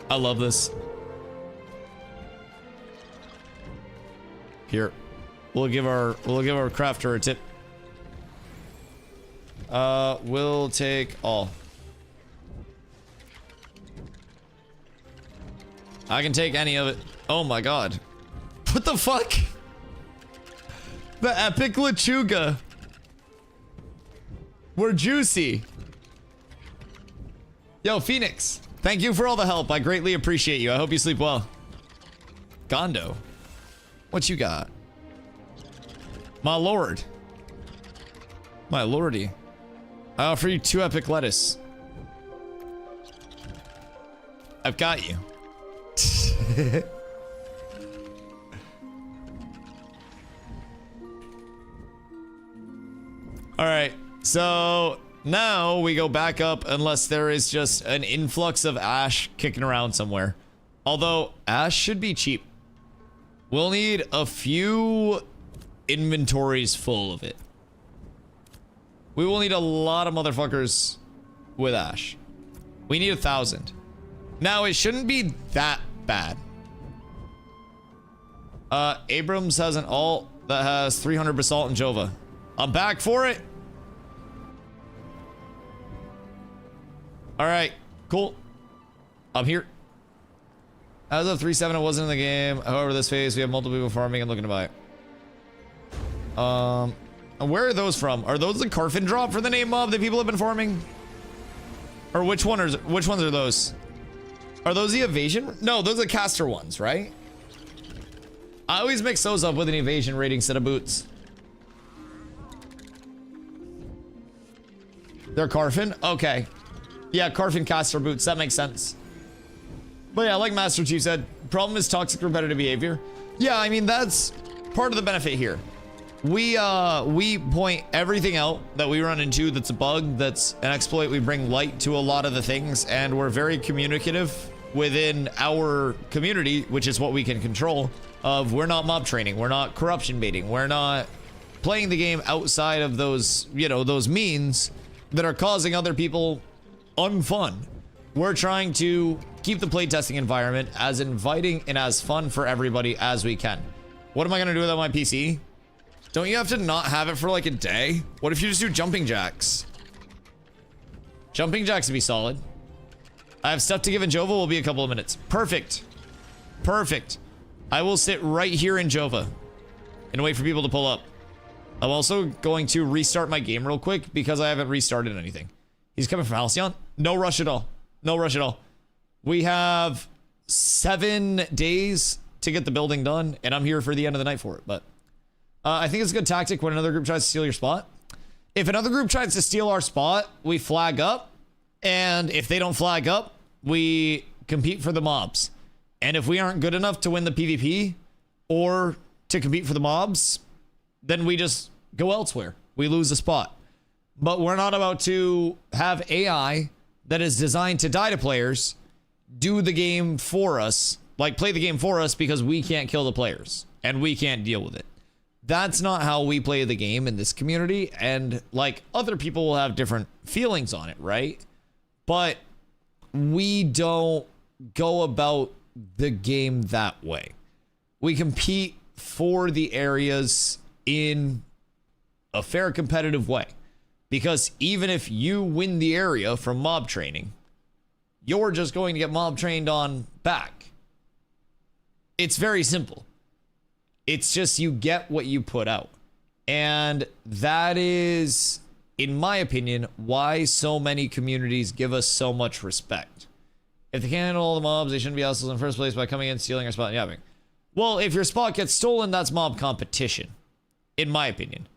I love this. Here, we'll give our crafter a tip. We'll take all. I can take any of it. Oh my god. What the fuck? The epic Lechuga. We're juicy. Yo, Phoenix. Thank you for all the help. I greatly appreciate you. I hope you sleep well. Gondo. What you got? My lord. My lordy. I offer you 2 epic lettuce. I've got you. Alright, so now we go back up unless there is just an influx of ash kicking around somewhere. Although, ash should be cheap. We'll need a few inventories full of it. We will need a lot of motherfuckers with ash. We need 1,000. Now, it shouldn't be that bad. Abrams has an alt that has 300 basalt and Jova. I'm back for it. All right, cool. I'm here. As of 3.7, it wasn't in the game. However, this phase, we have multiple people farming and looking to buy it. And where are those from? Are those the Carfin drop for the name mob that people have been farming? Or which ones are those? Are those the evasion? No, those are the caster ones, right? I always mix those up with an evasion rating set of boots. They're Carfin? Okay. Yeah, Carfin caster boots. That makes sense. But yeah, like Master Chief said, problem is toxic repetitive behavior. Yeah, I mean, that's part of the benefit here. We point everything out that we run into that's a bug, that's an exploit. We bring light to a lot of the things, and we're very communicative within our community, which is what we can control. Of we're not mob training, we're not corruption baiting, we're not playing the game outside of those, you know, those means that are causing other people unfun. We're trying to keep the playtesting environment as inviting and as fun for everybody as we can. What am I gonna do without my PC? Don't you have to not have it for like a day? What if you just do jumping jacks? Jumping jacks would be solid. I have stuff to give in Jova, will be a couple of minutes. Perfect. Perfect. I will sit right here in Jova and wait for people to pull up. I'm also going to restart my game real quick because I haven't restarted anything. He's coming from Halcyon? No rush at all. No rush at all. We have 7 days to get the building done, and I'm here for the end of the night for it, but I think it's a good tactic when another group tries to steal your spot. If another group tries to steal our spot, we flag up, and if they don't flag up, we compete for the mobs. And if we aren't good enough to win the PvP or to compete for the mobs, then we just go elsewhere. We lose a spot. But we're not about to have AI that is designed to die to players do the game for us, like play the game for us because we can't kill the players and we can't deal with it. That's not how we play the game in this community, and like other people will have different feelings on it, right? But we don't go about the game that way. We compete for the areas in a fair competitive way, because even if you win the area from mob training, you're just going to get mob trained on back. It's very simple. It's just you get what you put out. And that is, in my opinion, why so many communities give us so much respect. If they can't handle all the mobs, they shouldn't be assholes in the first place by coming in, stealing our spot and yapping. Well, if your spot gets stolen, that's mob competition, in my opinion.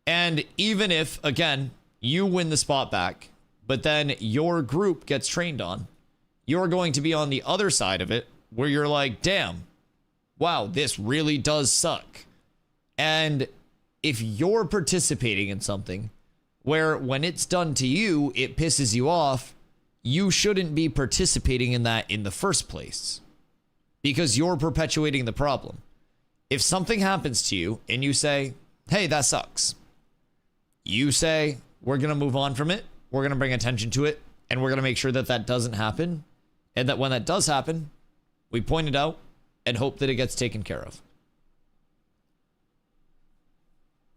And even if, again, you win the spot back, but then your group gets trained on, you're going to be on the other side of it where you're like, damn, wow, this really does suck. And if you're participating in something where when it's done to you, it pisses you off, you shouldn't be participating in that in the first place because you're perpetuating the problem. If something happens to you and you say, hey, that sucks, you say, we're going to move on from it. We're going to bring attention to it. And we're going to make sure that that doesn't happen. And that when that does happen, we point it out and hope that it gets taken care of.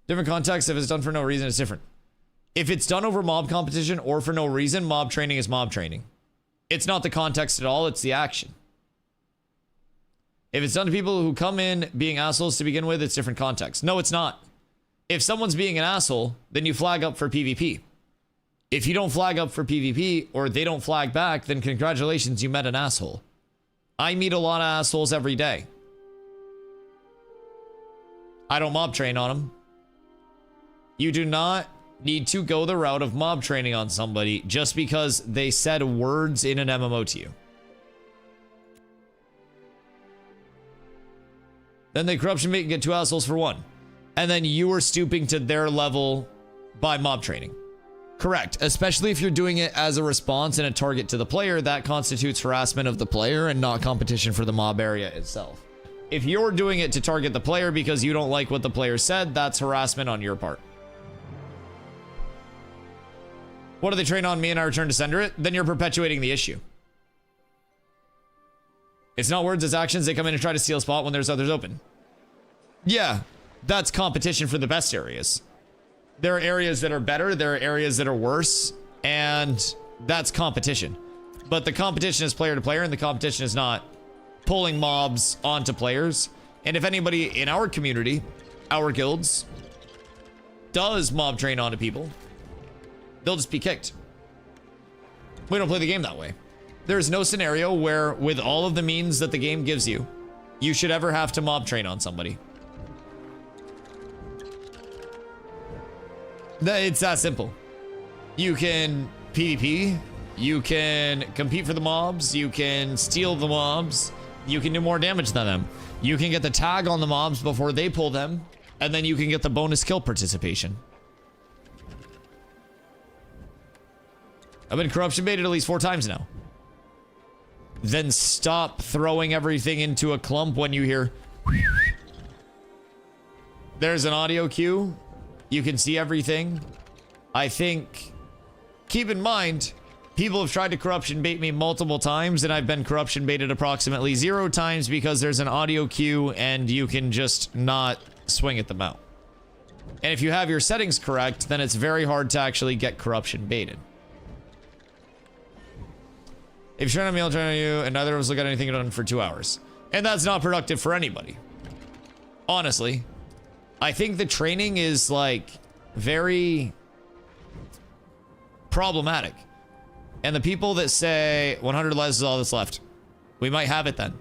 Different context. If it's done for no reason, it's different. If it's done over mob competition or for no reason, mob training is mob training. It's not the context at all. It's the action. If it's done to people who come in being assholes to begin with, it's different context. No, it's not. If someone's being an asshole, then you flag up for PvP. If you don't flag up for PvP or they don't flag back, then congratulations, you met an asshole. I meet a lot of assholes every day. I don't mob train on them. You do not need to go the route of mob training on somebody just because they said words in an MMO to you. Then they corruption bait and get 2 assholes for 1. And then you are stooping to their level by mob training. Correct. Especially if you're doing it as a response and a target to the player, that constitutes harassment of the player and not competition for the mob area itself. If you're doing it to target the player because you don't like what the player said, that's harassment on your part. What do they train on me and I return to sender it? Then you're perpetuating the issue. It's not words, it's actions. They come in and try to steal a spot when there's others open. Yeah, that's competition for the best areas. There are areas that are better, there are areas that are worse, and that's competition. But the competition is player to player, and the competition is not pulling mobs onto players. And if anybody in our community, our guilds, does mob train onto people, they'll just be kicked. We don't play the game that way. There's no scenario where, with all of the means that the game gives you, you should ever have to mob train on somebody. It's that simple. You can PvP, You can compete for the mobs. You can steal the mobs. You can do more damage than them. You can get the tag on the mobs before they pull them. And then you can get the bonus kill participation. I've been corruption baited at least 4 times now. Then stop throwing everything into a clump when you hear... There's an audio cue. You can see everything. I think... Keep in mind, people have tried to corruption bait me multiple times, and I've been corruption baited approximately 0 times because there's an audio cue and you can just not swing at them out. And if you have your settings correct, then it's very hard to actually get corruption baited. If you're trying to meal train on you and neither of us look at anything done for 2 hours. And that's not productive for anybody. Honestly. I think the training is like very problematic. And the people that say 100 lives is all that's left. We might have it then.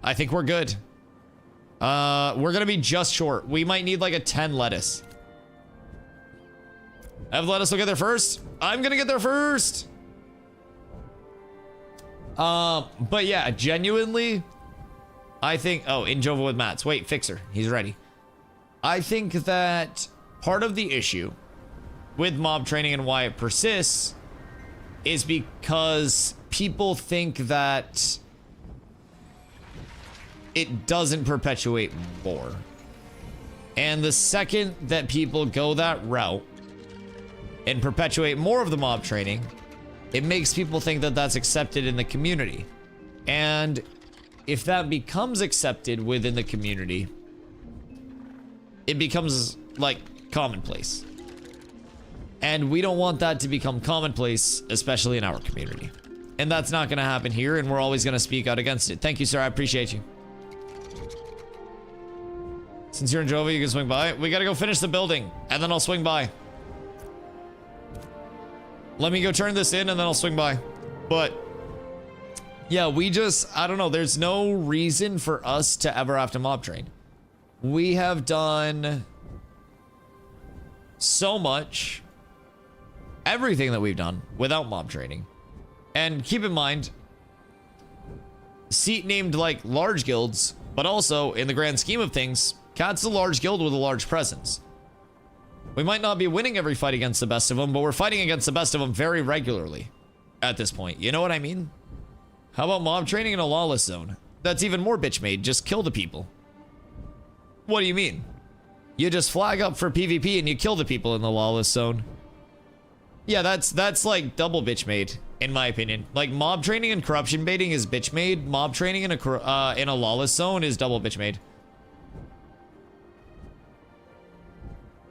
I think we're good. We're gonna be just short. We might need like a 10 lettuce. Have lettuce will get there first. I'm gonna get there first. But yeah, genuinely, I think, oh, in Jova with Mats. Wait, Fixer, he's ready. I think that part of the issue with mob training and why it persists is because people think that it doesn't perpetuate more. And the second that people go that route and perpetuate more of the mob training, it makes people think that that's accepted in the community. And if that becomes accepted within the community, it becomes like commonplace. And we don't want that to become commonplace, especially in our community. And that's not gonna happen here, and we're always gonna speak out against it. Thank you, sir, I appreciate you. Since you're in Jova, you can swing by. We gotta go finish the building, and then I'll swing by. Let me go turn this in, and then I'll swing by. But yeah, I don't know, there's no reason for us to ever have to mob train. We have done so much, everything that we've done without mob training. And keep in mind, seat named like large guilds, but also in the grand scheme of things, Cat's a large guild with a large presence. We might not be winning every fight against the best of them, but we're fighting against the best of them very regularly at this point. You know what I mean? How about mob training in a lawless zone? That's even more bitch made. Just kill the people. What do you mean? You just flag up for PvP and you kill the people in the lawless zone. Yeah, that's like double bitch made, in my opinion. Like mob training and corruption baiting is bitch made. Mob training in a lawless zone is double bitch made.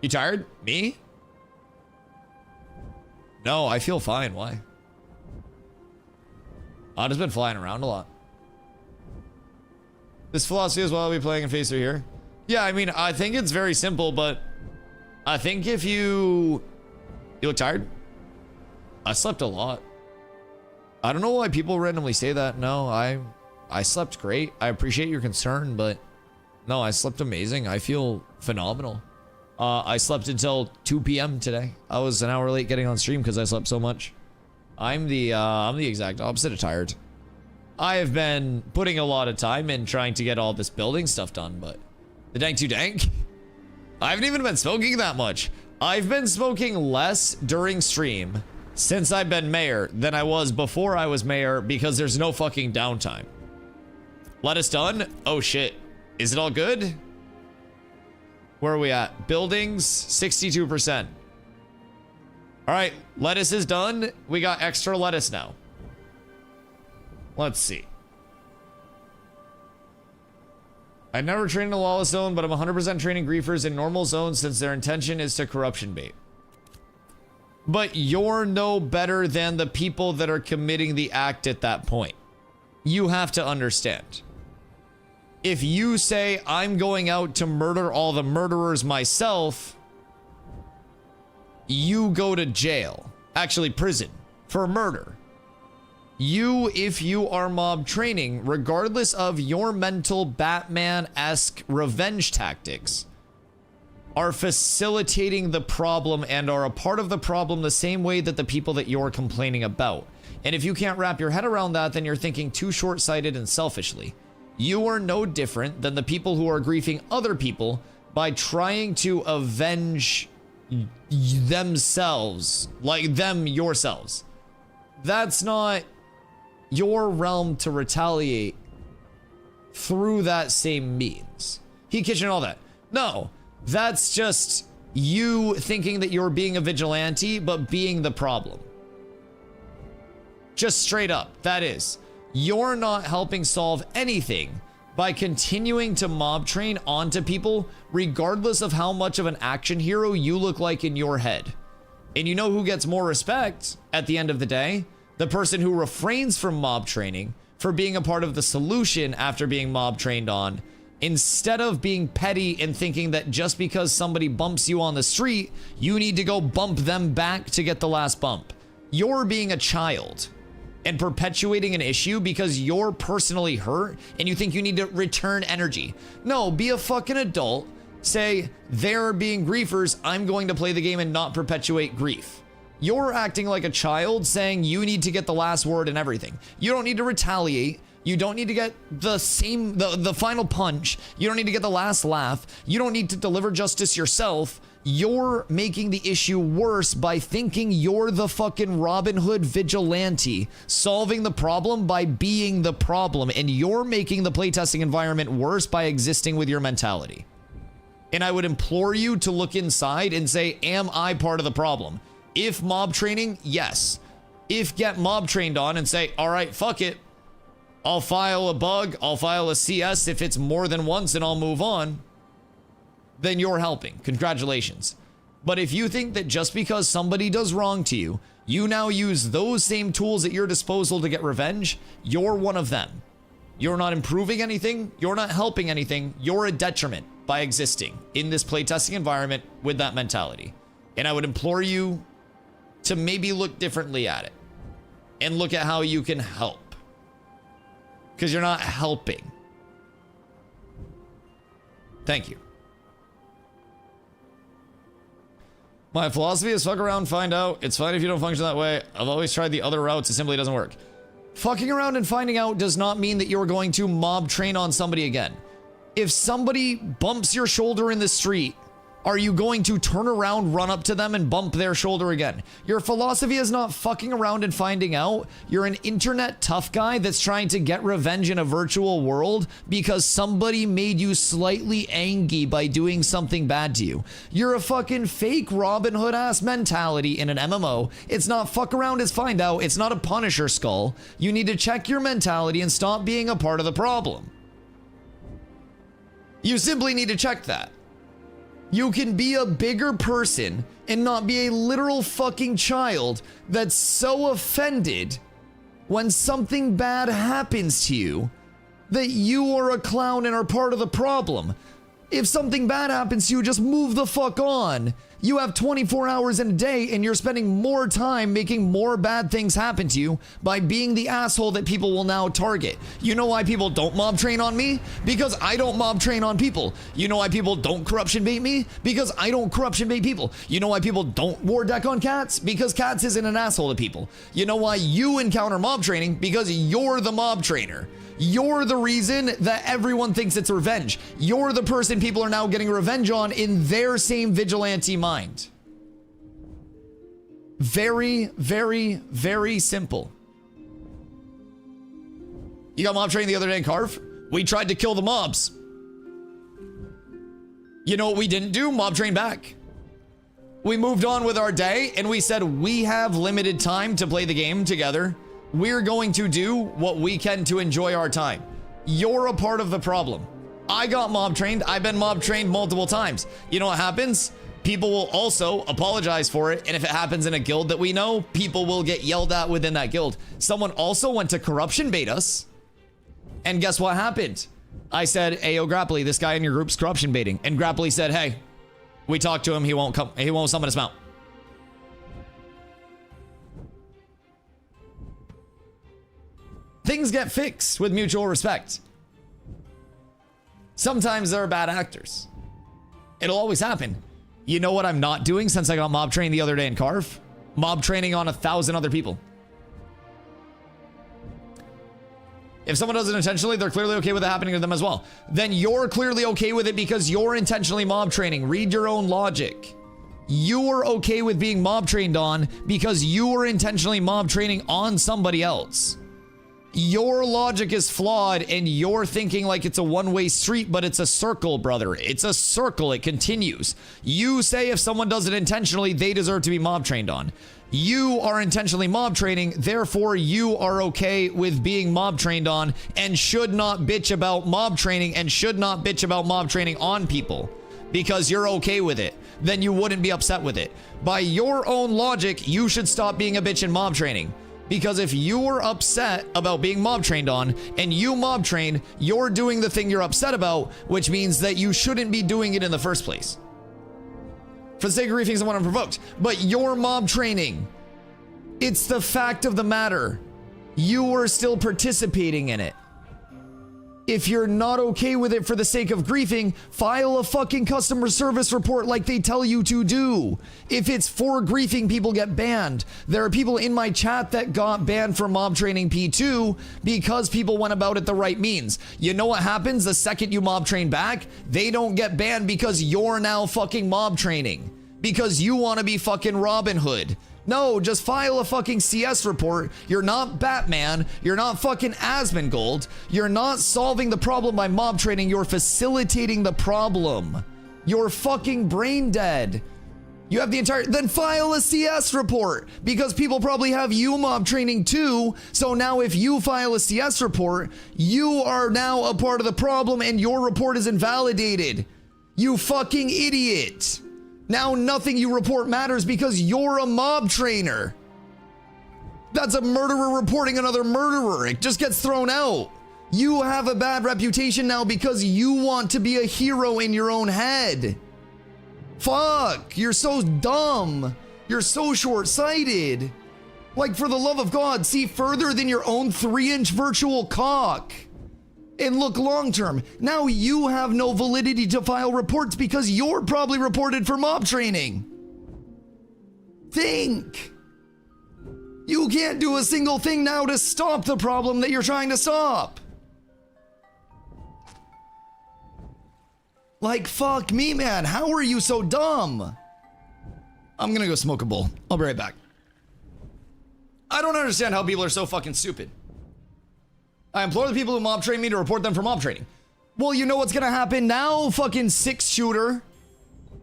You tired? Me? No, I feel fine. Why? I've just been flying around a lot. This philosophy is what I'll be playing in phase 3 here. Yeah, I mean, I think it's very simple, but I think if you look tired? I slept a lot. I don't know why people randomly say that. No, I slept great. I appreciate your concern, but no, I slept amazing. I feel phenomenal. I slept until 2 p.m. today. I was an hour late getting on stream because I slept so much. I'm the exact opposite of tired. I have been putting a lot of time in trying to get all this building stuff done, but the dank too dank. I haven't even been smoking that much. I've been smoking less during stream since I've been mayor than I was before I was mayor because there's no fucking downtime. Lettuce done? Oh shit. Is it all good? Where are we at? Buildings, 62%. All right, lettuce is done. We got extra lettuce now. Let's see. I never trained in a lawless zone, but I'm 100% training griefers in normal zones since their intention is to corruption bait. But you're no better than the people that are committing the act at that point. You have to understand. If you say, I'm going out to murder all the murderers myself, you go to jail. Actually, prison. For murder. You, if you are mob training, regardless of your mental Batman-esque revenge tactics, are facilitating the problem and are a part of the problem the same way that the people that you're complaining about. And if you can't wrap your head around that, then you're thinking too short-sighted and selfishly. You are no different than the people who are griefing other people by trying to avenge themselves, like them yourselves. That's not your realm to retaliate through that same means. Heat kitchen and all that. No, that's just you thinking that you're being a vigilante, but being the problem. Just straight up, that is. You're not helping solve anything by continuing to mob train onto people, regardless of how much of an action hero you look like in your head. And you know who gets more respect at the end of the day? The person who refrains from mob training for being a part of the solution after being mob trained on, instead of being petty and thinking that just because somebody bumps you on the street, you need to go bump them back to get the last bump. You're being a child and perpetuating an issue because you're personally hurt and you think you need to return energy. No, be a fucking adult. Say, they're being griefers, I'm going to play the game and not perpetuate grief. You're acting like a child saying you need to get the last word and everything. You don't need to retaliate. You don't need to get the final punch. You don't need to get the last laugh. You don't need to deliver justice yourself. You're making the issue worse by thinking you're the fucking Robin Hood vigilante, solving the problem by being the problem, and you're making the playtesting environment worse by existing with your mentality. And I would implore you to look inside and say, am I part of the problem? If mob training, yes. If get mob trained on and say, all right, fuck it. I'll file a bug, I'll file a CS if it's more than once and I'll move on, then you're helping. Congratulations. But if you think that just because somebody does wrong to you, you now use those same tools at your disposal to get revenge, you're one of them. You're not improving anything, you're not helping anything, you're a detriment by existing in this playtesting environment with that mentality. And I would implore you to maybe look differently at it and look at how you can help. Because you're not helping. Thank you. My philosophy is fuck around, find out. It's fine if you don't function that way. I've always tried the other routes. It simply doesn't work. Fucking around and finding out does not mean that you're going to mob train on somebody again. If somebody bumps your shoulder in the street, are you going to turn around, run up to them, and bump their shoulder again? Your philosophy is not fucking around and finding out. You're an internet tough guy that's trying to get revenge in a virtual world because somebody made you slightly angry by doing something bad to you. You're a fucking fake Robin Hood ass mentality in an MMO. It's not fuck around, it's find out. It's not a Punisher skull. You need to check your mentality and stop being a part of the problem. You simply need to check that. You can be a bigger person and not be a literal fucking child that's so offended when something bad happens to you that you are a clown and are part of the problem. If something bad happens to you, just move the fuck on. You have 24 hours in a day and you're spending more time making more bad things happen to you by being the asshole that people will now target. You know why people don't mob train on me? Because I don't mob train on people. You know why people don't corruption bait me? Because I don't corruption bait people. You know why people don't war deck on Cats? Because Cats isn't an asshole to people. You know why you encounter mob training? Because you're the mob trainer. You're the reason that everyone thinks it's revenge. You're the person people are now getting revenge on in their same vigilante mind. Very, very, very simple. You got mob trained the other day in Carve? We tried to kill the mobs. You know what we didn't do? Mob train back. We moved on with our day and we said we have limited time to play the game together. We're going to do what we can to enjoy our time. You're a part of the problem. I got mob trained. I've been mob trained multiple times. You know what happens? People will also apologize for it. And if it happens in a guild that we know, people will get yelled at within that guild. Someone also went to corruption bait us. And guess what happened? I said, "Ayo, Grapply, this guy in your group's corruption baiting." And Grapply said, "Hey, we talked to him. He won't come. He won't summon his mount." Things get fixed with mutual respect. Sometimes there are bad actors. It'll always happen. You know what I'm not doing since I got mob trained the other day in Carve? Mob training on 1,000 other people. If someone does it intentionally, they're clearly okay with it happening to them as well. Then you're clearly okay with it because you're intentionally mob training. Read your own logic. You're okay with being mob trained on because you are intentionally mob training on somebody else. Your logic is flawed and you're thinking like it's a one-way street, but it's a circle, brother. It's a circle. It continues. You say if someone does it intentionally, they deserve to be mob trained on. You are intentionally mob training, therefore you are okay with being mob trained on and should not bitch about mob training and should not bitch about mob training on people because you're okay with it. Then you wouldn't be upset with it. By your own logic, you should stop being a bitch in mob training. Because if you're upset about being mob trained on and you mob train, you're doing the thing you're upset about, which means that you shouldn't be doing it in the first place. For the sake of griefing someone unprovoked, but you're mob training. It's the fact of the matter. You are still participating in it. If you're not okay with it for the sake of griefing, file a fucking customer service report like they tell you to do. If it's for griefing, people get banned. There are people in my chat that got banned for mob training P2 because people went about it the right means. You know what happens the second you mob train back? They don't get banned because you're now fucking mob training. Because you want to be fucking Robin Hood. No, just file a fucking CS report. You're not Batman. You're not fucking Asmongold. You're not solving the problem by mob training. You're facilitating the problem. You're fucking brain dead. You have the entire... Then file a CS report. Because people probably have you mob training too. So now if you file a CS report, you are now a part of the problem and your report is invalidated. You fucking idiot. Now nothing you report matters because you're a mob trainer. That's a murderer reporting another murderer. It just gets thrown out. You have a bad reputation now because you want to be a hero in your own head. Fuck, you're so dumb. You're so short-sighted. Like, for the love of God, see further than your own 3-inch virtual cock. And look long-term. Now you have no validity to file reports because you're probably reported for mob training. Think. You can't do a single thing now to stop the problem that you're trying to stop. Like, fuck me, man. How are you so dumb? I'm gonna go smoke a bowl. I'll be right back. I don't understand how people are so fucking stupid. I implore the people who mob train me to report them for mob training. Well, you know what's gonna happen now, fucking 6-shooter?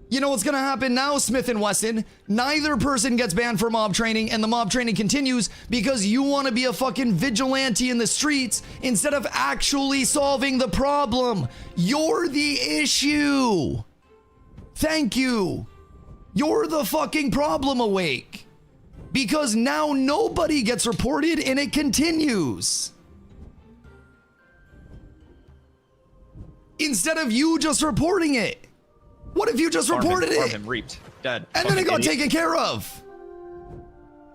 You know what's gonna happen now, Smith & Wesson? Neither person gets banned for mob training and the mob training continues because you wanna be a fucking vigilante in the streets instead of actually solving the problem. You're the issue. Thank you. You're the fucking problem, Awake. Because now nobody gets reported and it continues. Instead of you just reporting it. What if you just reported it? Farm him, reaped, dead. And then it got taken care of.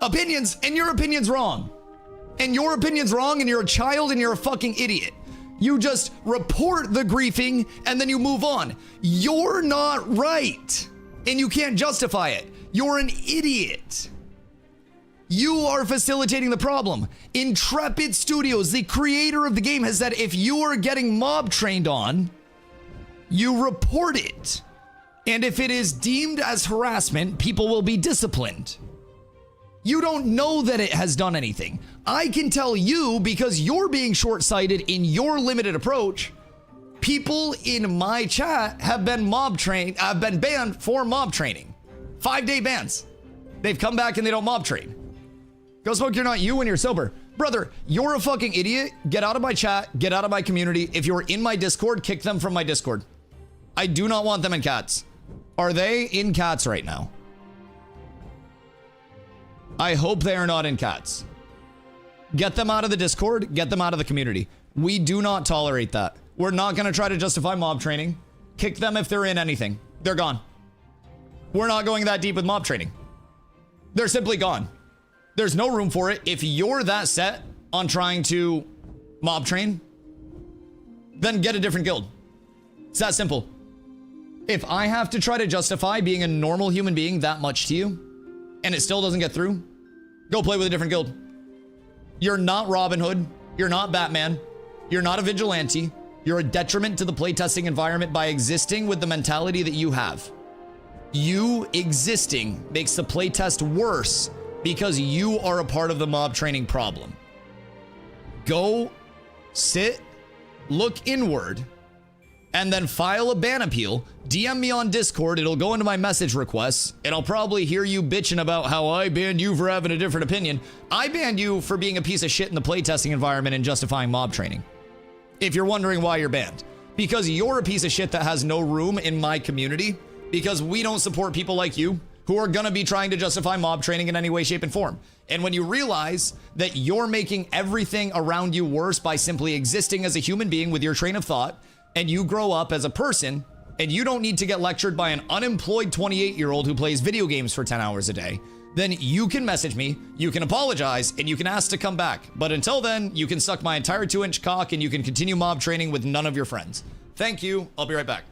Opinions, and your opinion's wrong. And your opinion's wrong, and you're a child, and you're a fucking idiot. You just report the griefing, and then you move on. You're not right. And you can't justify it. You're an idiot. You are facilitating the problem. Intrepid Studios, the creator of the game, has said if you are getting mob trained on, you report it. And if it is deemed as harassment, people will be disciplined. You don't know that it has done anything. I can tell you because you're being short-sighted in your limited approach. People in my chat have been banned for mob training. 5-day bans. They've come back and they don't mob train. Go Smoke, you're not you when you're sober. Brother, you're a fucking idiot. Get out of my chat. Get out of my community. If you're in my Discord, kick them from my Discord. I do not want them in cats. Are they in cats right now? I hope they are not in cats. Get them out of the Discord. Get them out of the community. We do not tolerate that. We're not going to try to justify mob training. Kick them if they're in anything. They're gone. We're not going that deep with mob training. They're simply gone. There's no room for it. If you're that set on trying to mob train, then get a different guild. It's that simple. If I have to try to justify being a normal human being that much to you, and it still doesn't get through, go play with a different guild. You're not Robin Hood. You're not Batman. You're not a vigilante. You're a detriment to the playtesting environment by existing with the mentality that you have. You existing makes the playtest worse because you are a part of the mob training problem. Go, sit, look inward, and then file a ban appeal. DM me on Discord. It'll go into my message requests, and I'll probably hear you bitching about how I banned you for having a different opinion. I banned you for being a piece of shit in the playtesting environment and justifying mob training. If you're wondering why you're banned. Because you're a piece of shit that has no room in my community, because we don't support people like you who are gonna be trying to justify mob training in any way, shape, and form. And when you realize that you're making everything around you worse by simply existing as a human being with your train of thought, and you grow up as a person, and you don't need to get lectured by an unemployed 28-year-old who plays video games for 10 hours a day, then you can message me, you can apologize, and you can ask to come back. But until then, you can suck my entire 2-inch cock and you can continue mob training with none of your friends. Thank you. I'll be right back.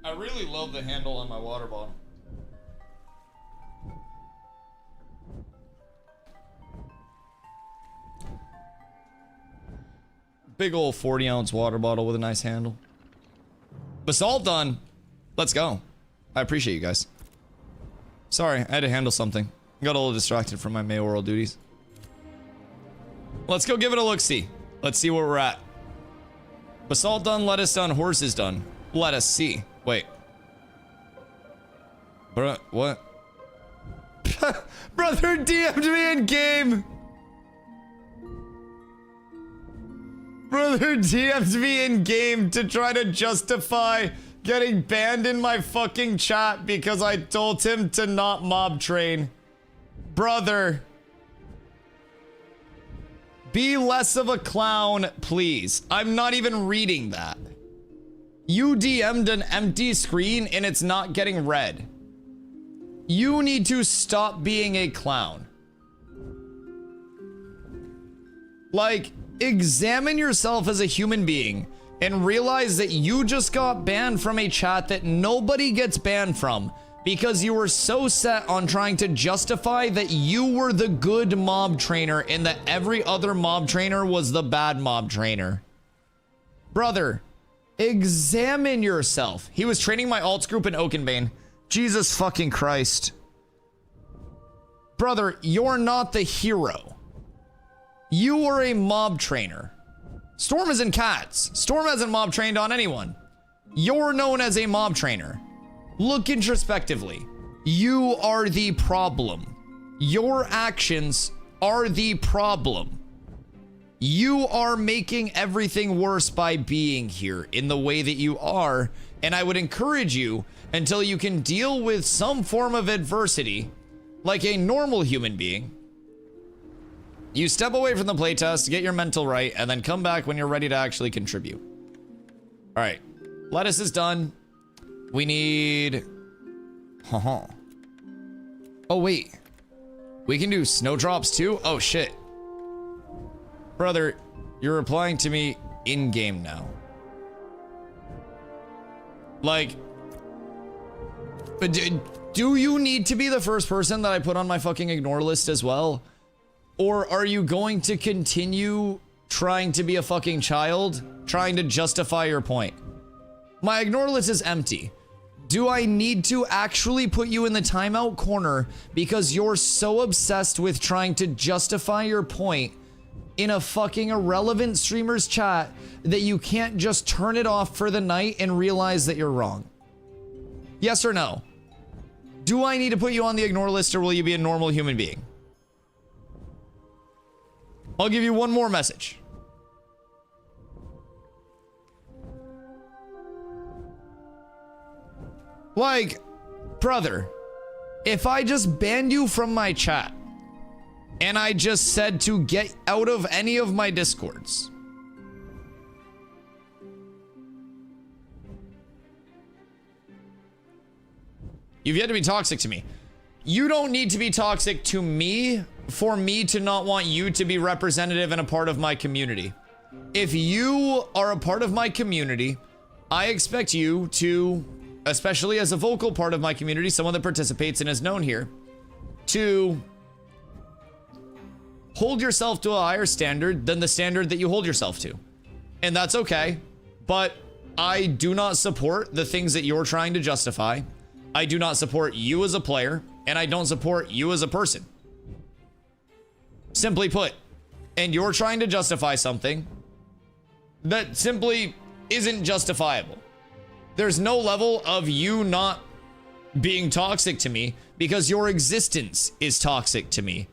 I really love the handle on my water bottle. Big old 40-ounce water bottle with a nice handle. Basalt done. Let's go. I appreciate you guys. Sorry, I had to handle something. Got a little distracted from my mayoral duties. Let's go give it a look-see. Let's see where we're at. Basalt done, lettuce done, horses done. Let us see. Wait. Bruh, what? Brother DM'd me in game! Brother DM'd me in game to try to justify getting banned in my fucking chat because I told him to not mob train. Brother. Be less of a clown, please. I'm not even reading that. You DM'd an empty screen and it's not getting read. You need to stop being a clown. Like, examine yourself as a human being and realize that you just got banned from a chat that nobody gets banned from because you were so set on trying to justify that you were the good mob trainer and that every other mob trainer was the bad mob trainer. Brother, examine yourself. He was training my alts group in Oakenbane. Jesus fucking Christ. Brother, you're not the hero. You are a mob trainer. Storm is in cats. Storm hasn't mob trained on anyone. You're known as a mob trainer. Look introspectively. You are the problem. Your actions are the problem. You are making everything worse by being here in the way that you are, and I would encourage you, until you can deal with some form of adversity like a normal human being, you step away from the playtest, get your mental right, and then come back when you're ready to actually contribute. All right, lettuce is done. We need... Oh, wait. We can do snowdrops too? Oh, shit. Brother, you're replying to me in-game now. Like... But do you need to be the first person that I put on my fucking ignore list as well? Or are you going to continue trying to be a fucking child, trying to justify your point? My ignore list is empty. Do I need to actually put you in the timeout corner because you're so obsessed with trying to justify your point in a fucking irrelevant streamer's chat that you can't just turn it off for the night and realize that you're wrong? Yes or no? Do I need to put you on the ignore list, or will you be a normal human being? I'll give you one more message. Like, brother, if I just banned you from my chat and I just said to get out of any of my discords, you've yet to be toxic to me. You don't need to be toxic to me for me to not want you to be representative and a part of my community. If you are a part of my community, I expect you to, especially as a vocal part of my community, someone that participates and is known here, to hold yourself to a higher standard than the standard that you hold yourself to. And that's okay, but I do not support the things that you're trying to justify. I do not support you as a player, and I don't support you as a person. Simply put, and you're trying to justify something that simply isn't justifiable. There's no level of you not being toxic to me because your existence is toxic to me.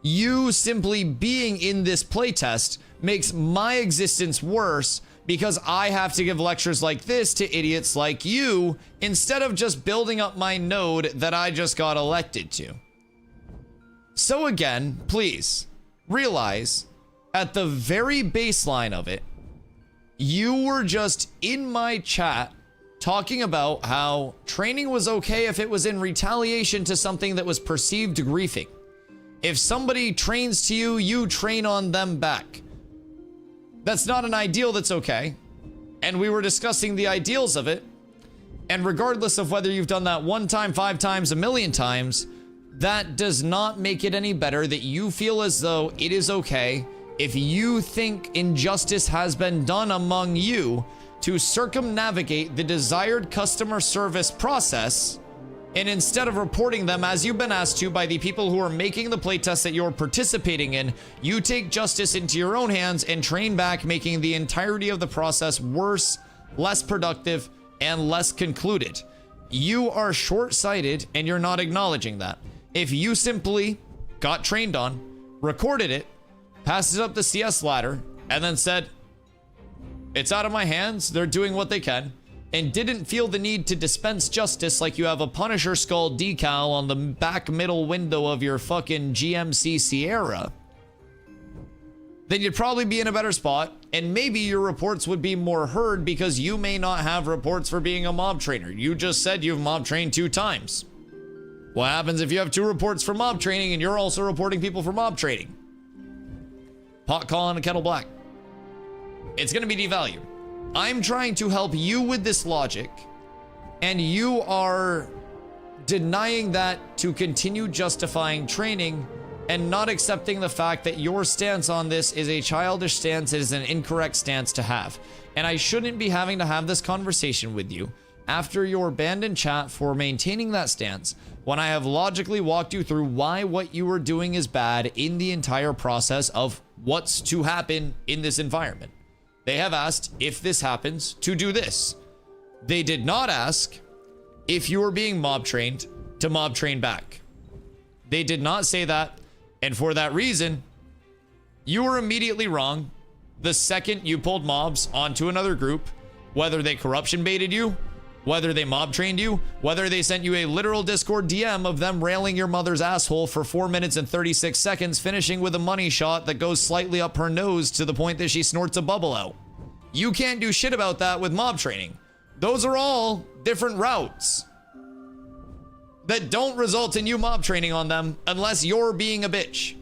You simply being in this playtest makes my existence worse because I have to give lectures like this to idiots like you instead of just building up my node that I just got elected to. So again, please realize at the very baseline of it, you were just in my chat talking about how training was okay if it was in retaliation to something that was perceived griefing. If somebody trains to you, you train on them back. That's not an ideal that's okay. And we were discussing the ideals of it. And regardless of whether you've done that 1 time, 5 times, 1,000,000 times, that does not make it any better that you feel as though it is okay if you think injustice has been done among you to circumnavigate the desired customer service process, and instead of reporting them as you've been asked to by the people who are making the playtest that you're participating in, you take justice into your own hands and train back, making the entirety of the process worse, less productive, and less concluded. You are short-sighted and you're not acknowledging that. If you simply got trained on, recorded it, passed it up the CS ladder, and then said, it's out of my hands, they're doing what they can, and didn't feel the need to dispense justice like you have a Punisher skull decal on the back middle window of your fucking GMC Sierra, then you'd probably be in a better spot, and maybe your reports would be more heard because you may not have reports for being a mob trainer. You just said you've mob trained 2 times. What happens if you have 2 reports for mob training and you're also reporting people for mob training? Pot calling a kettle black. It's going to be devalued. I'm trying to help you with this logic, and you are denying that to continue justifying training and not accepting the fact that your stance on this is a childish stance. It is an incorrect stance to have. And I shouldn't be having to have this conversation with you after you're banned in chat for maintaining that stance when I have logically walked you through why what you are doing is bad in the entire process of what's to happen in this environment. They have asked if this happens to do this. They did not ask if you were being mob trained to mob train back. They did not say that. And for that reason, you were immediately wrong the second you pulled mobs onto another group, whether they corruption baited you, whether they mob trained you, whether they sent you a literal Discord DM of them railing your mother's asshole for 4 minutes and 36 seconds, finishing with a money shot that goes slightly up her nose to the point that she snorts a bubble out. You can't do shit about that with mob training. Those are all different routes that don't result in you mob training on them unless you're being a bitch.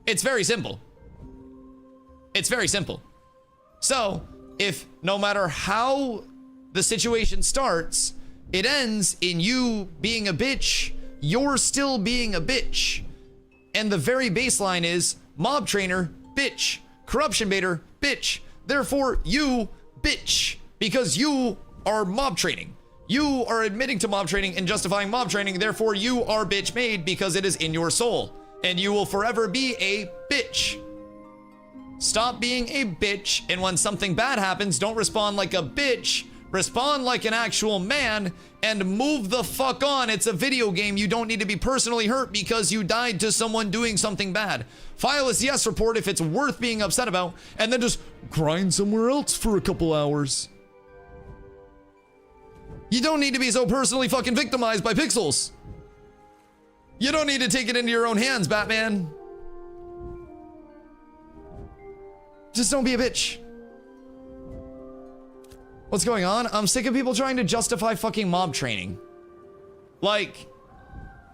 It's very simple. It's very simple. So, if no matter how the situation starts, it ends in you being a bitch, you're still being a bitch. And the very baseline is mob trainer, bitch. Corruption baiter, bitch. Therefore, you, bitch. Because you are mob training. You are admitting to mob training and justifying mob training. Therefore, you are bitch made because it is in your soul. And you will forever be a bitch. Stop being a bitch. And when something bad happens, don't respond like a bitch. Respond like an actual man and move the fuck on. It's a video game. You don't need to be personally hurt because you died to someone doing something bad. File a CS report if it's worth being upset about, and then just grind somewhere else for a couple hours. You don't need to be so personally fucking victimized by pixels. You don't need to take it into your own hands, Batman. Just don't be a bitch. What's going on? I'm sick of people trying to justify fucking mob training. Like,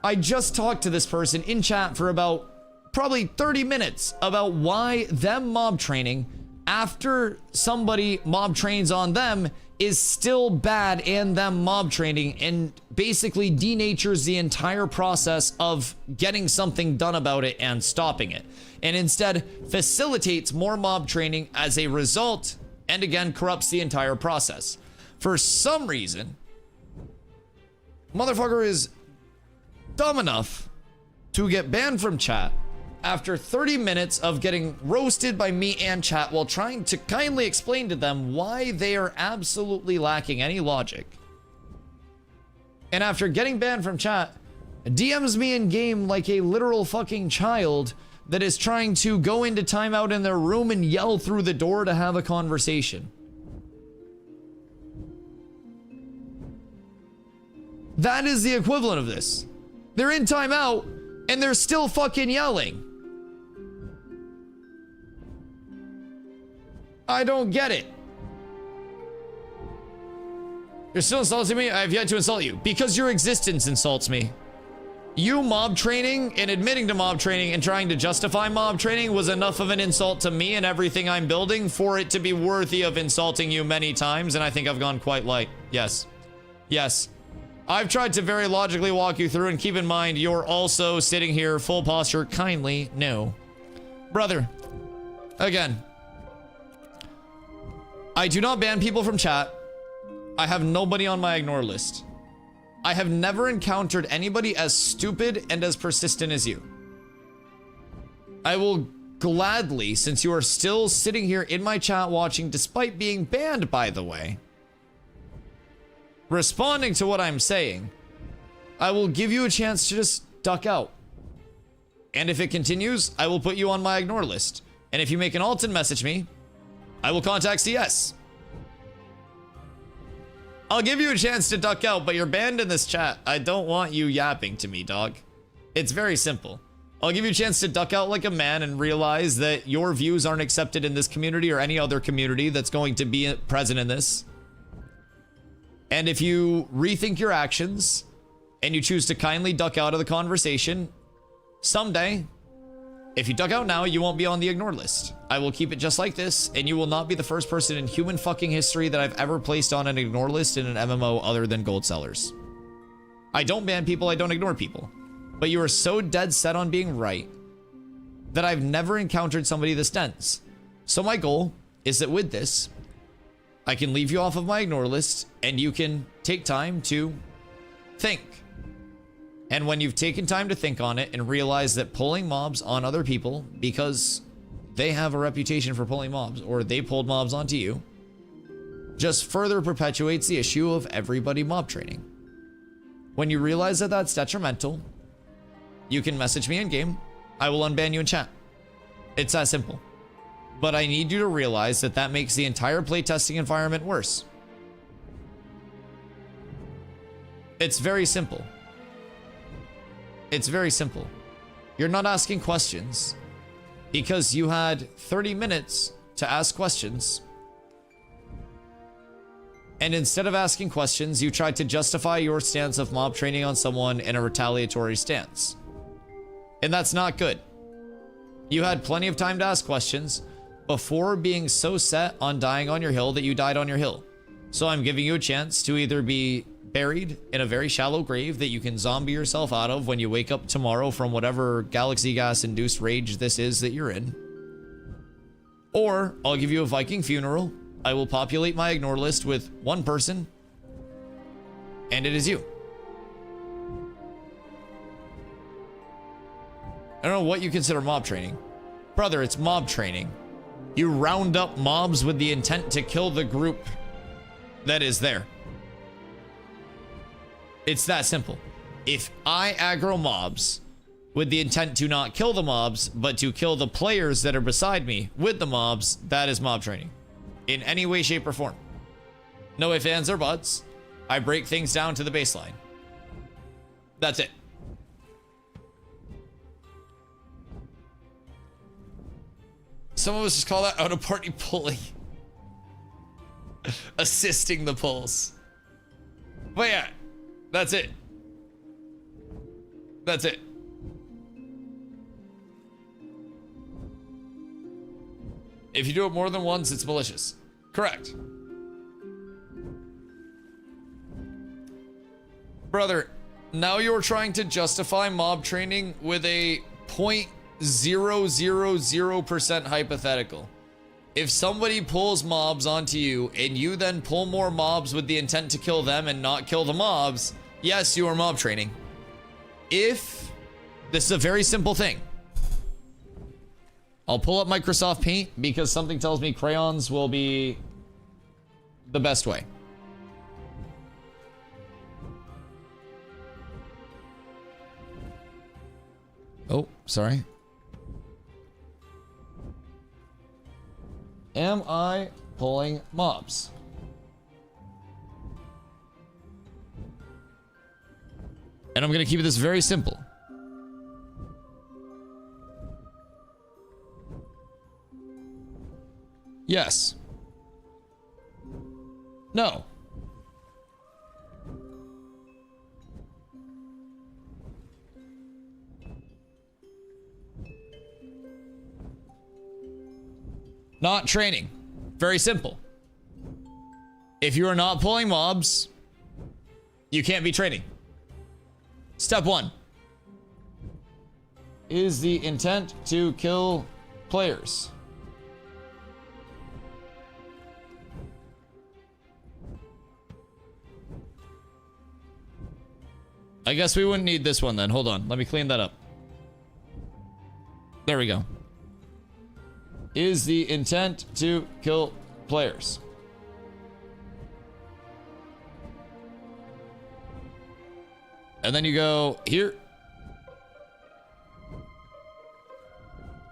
I just talked to this person in chat for about probably 30 minutes about why them mob training after somebody mob trains on them is still bad, and them mob training and basically denatures the entire process of getting something done about it and stopping it, and instead facilitates more mob training as a result, and again corrupts the entire process. For some reason, motherfucker is dumb enough to get banned from chat after 30 minutes of getting roasted by me and chat while trying to kindly explain to them why they are absolutely lacking any logic. And after getting banned from chat, DMs me in game like a literal fucking child that is trying to go into timeout in their room and yell through the door to have a conversation. That is the equivalent of this. They're in timeout and they're still fucking yelling. I don't get it. You're still insulting me? I have yet to insult you. Because your existence insults me. You mob training and admitting to mob training and trying to justify mob training was enough of an insult to me and everything I'm building for it to be worthy of insulting you many times, and I think I've gone quite light. Yes. Yes. I've tried to very logically walk you through, and keep in mind, you're also sitting here full posture. Kindly, no. Brother, again, I do not ban people from chat. I have nobody on my ignore list. I have never encountered anybody as stupid and as persistent as you. I will gladly, since you are still sitting here in my chat watching, despite being banned, by the way, responding to what I'm saying, I will give you a chance to just duck out. And if it continues, I will put you on my ignore list. And if you make an alt and message me, I will contact CS. I'll give you a chance to duck out, but you're banned in this chat. I don't want you yapping to me, dog. It's very simple. I'll give you a chance to duck out like a man and realize that your views aren't accepted in this community or any other community that's going to be present in this. And if you rethink your actions and you choose to kindly duck out of the conversation, someday, if you duck out now, you won't be on the ignored list. I will keep it just like this, and you will not be the first person in human fucking history that I've ever placed on an ignore list in an MMO other than gold sellers. I don't ban people, I don't ignore people. But you are so dead set on being right that I've never encountered somebody this dense. So my goal is that with this, I can leave you off of my ignore list, and you can take time to think. And when you've taken time to think on it and realize that pulling mobs on other people because they have a reputation for pulling mobs or they pulled mobs onto you just further perpetuates the issue of everybody mob training. When you realize that that's detrimental, you can message me in game. I will unban you in chat. It's that simple. But I need you to realize that that makes the entire playtesting environment worse. It's very simple. It's very simple. You're not asking questions because you had 30 minutes to ask questions. And instead of asking questions, you tried to justify your stance of mob training on someone in a retaliatory stance. And that's not good. You had plenty of time to ask questions before being so set on dying on your hill that you died on your hill. So I'm giving you a chance to either be buried in a very shallow grave that you can zombie yourself out of when you wake up tomorrow from whatever galaxy gas induced rage this is that you're in. Or I'll give you a Viking funeral. I will populate my ignore list with one person, and it is you. I don't know what you consider mob training. Brother, it's mob training. You round up mobs with the intent to kill the group that is there. It's that simple. If I aggro mobs with the intent to not kill the mobs, but to kill the players that are beside me with the mobs, that is mob training. In any way, shape, or form. No ifs, ands, or buts. I break things down to the baseline. That's it. Some of us just call that out-of-party pulling. Assisting the pulls. But yeah, that's it. That's it. If you do it more than once, it's malicious. Correct. Brother, now you're trying to justify mob training with a 0.000% hypothetical. If somebody pulls mobs onto you and you then pull more mobs with the intent to kill them and not kill the mobs, yes, you are mob training. If this is a very simple thing. I'll pull up Microsoft Paint because something tells me crayons will be the best way. Oh, sorry. Am I pulling mobs? And I'm going to keep this very simple. Yes. No. Not training. Very simple. If you are not pulling mobs, you can't be training. Step 1. Is the intent to kill players? I guess we wouldn't need this one then. Hold on. Let me clean that up. There we go. Is the intent to kill players? And then you go here.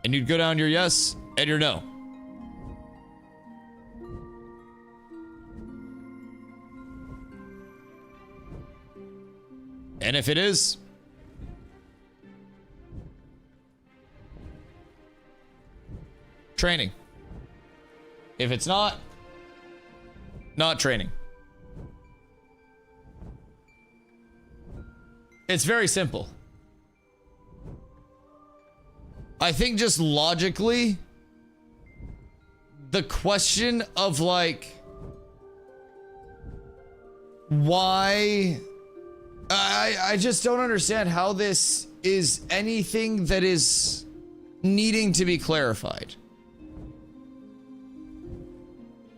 And you'd go down your yes and your no. And if it is, training. If it's not training. It's very simple. I think just logically, the question of like, why, I just don't understand how this is anything that is needing to be clarified.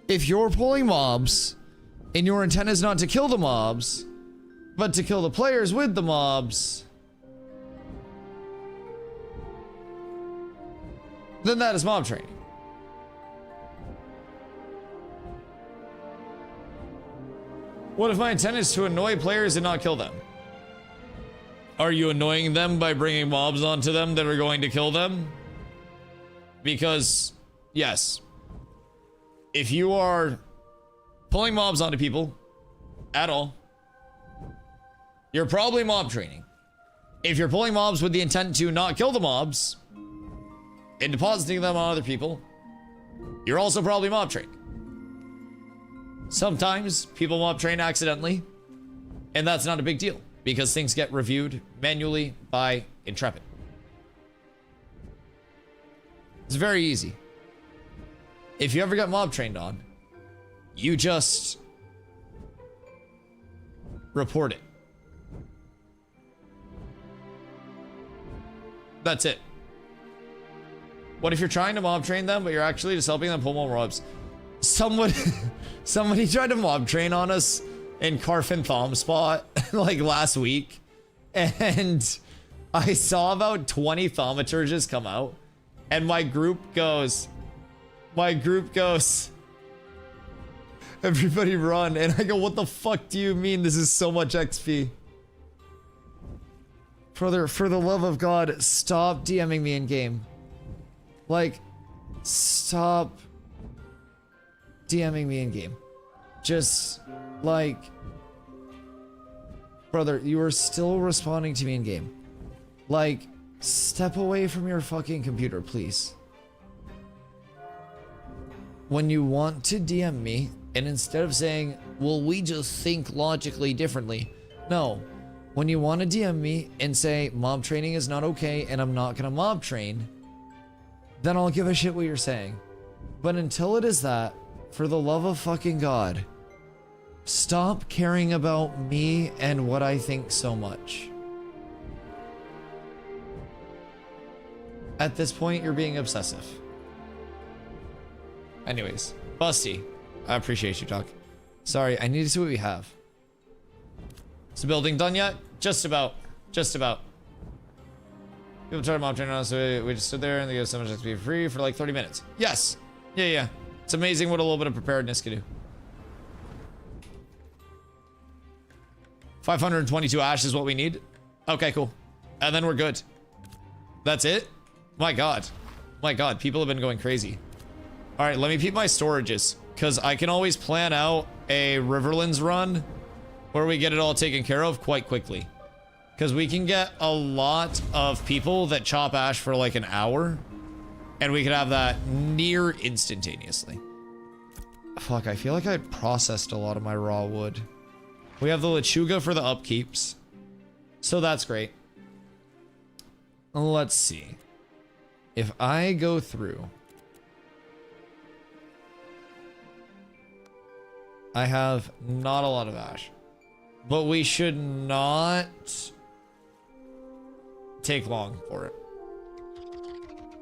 If you're pulling mobs and your intent is not to kill the mobs, but to kill the players with the mobs, then that is mob training. What if my intent is to annoy players and not kill them? Are you annoying them by bringing mobs onto them that are going to kill them? Because, yes. If you are pulling mobs onto people at all, you're probably mob training. If you're pulling mobs with the intent to not kill the mobs and depositing them on other people, you're also probably mob training. Sometimes people mob train accidentally, and that's not a big deal because things get reviewed manually by Intrepid. It's very easy. If you ever get mob trained on, you just report it. That's it. What if you're trying to mob train them, but you're actually just helping them pull more mobs? Somebody tried to mob train on us in Carfin Thom spot like last week, and I saw about 20 thaumaturges come out, and my group goes, everybody run, and I go, what the fuck do you mean this is so much XP? Brother, for the love of God, stop DMing me in game. Like, stop DMing me in game. Just, like, brother, you are still responding to me in game. Like, step away from your fucking computer, please. When you want to DM me, and instead of saying, well, we just think logically differently. No. When you want to DM me and say, mob training is not okay, and I'm not gonna mob train, then I'll give a shit what you're saying. But until it is that, for the love of fucking God, stop caring about me and what I think so much. At this point, you're being obsessive. Anyways, Busty, I appreciate you, Doc. Sorry, I need to see what we have. Is the building done yet? Just about. Just about. People try to mob train on us, so we just stood there and they give so much XP free for like 30 minutes. Yes. Yeah. It's amazing what a little bit of preparedness can do. 522 ash is what we need. Okay, cool. And then we're good. That's it? My God. My God, people have been going crazy. All right, let me peep my storages, because I can always plan out a Riverlands run where we get it all taken care of quite quickly. Because we can get a lot of people that chop ash for like an hour, and we could have that near instantaneously. Fuck, I feel like I processed a lot of my raw wood. We have the lechuga for the upkeeps, so that's great. Let's see. If I go through, I have not a lot of ash, but we should not take long for it.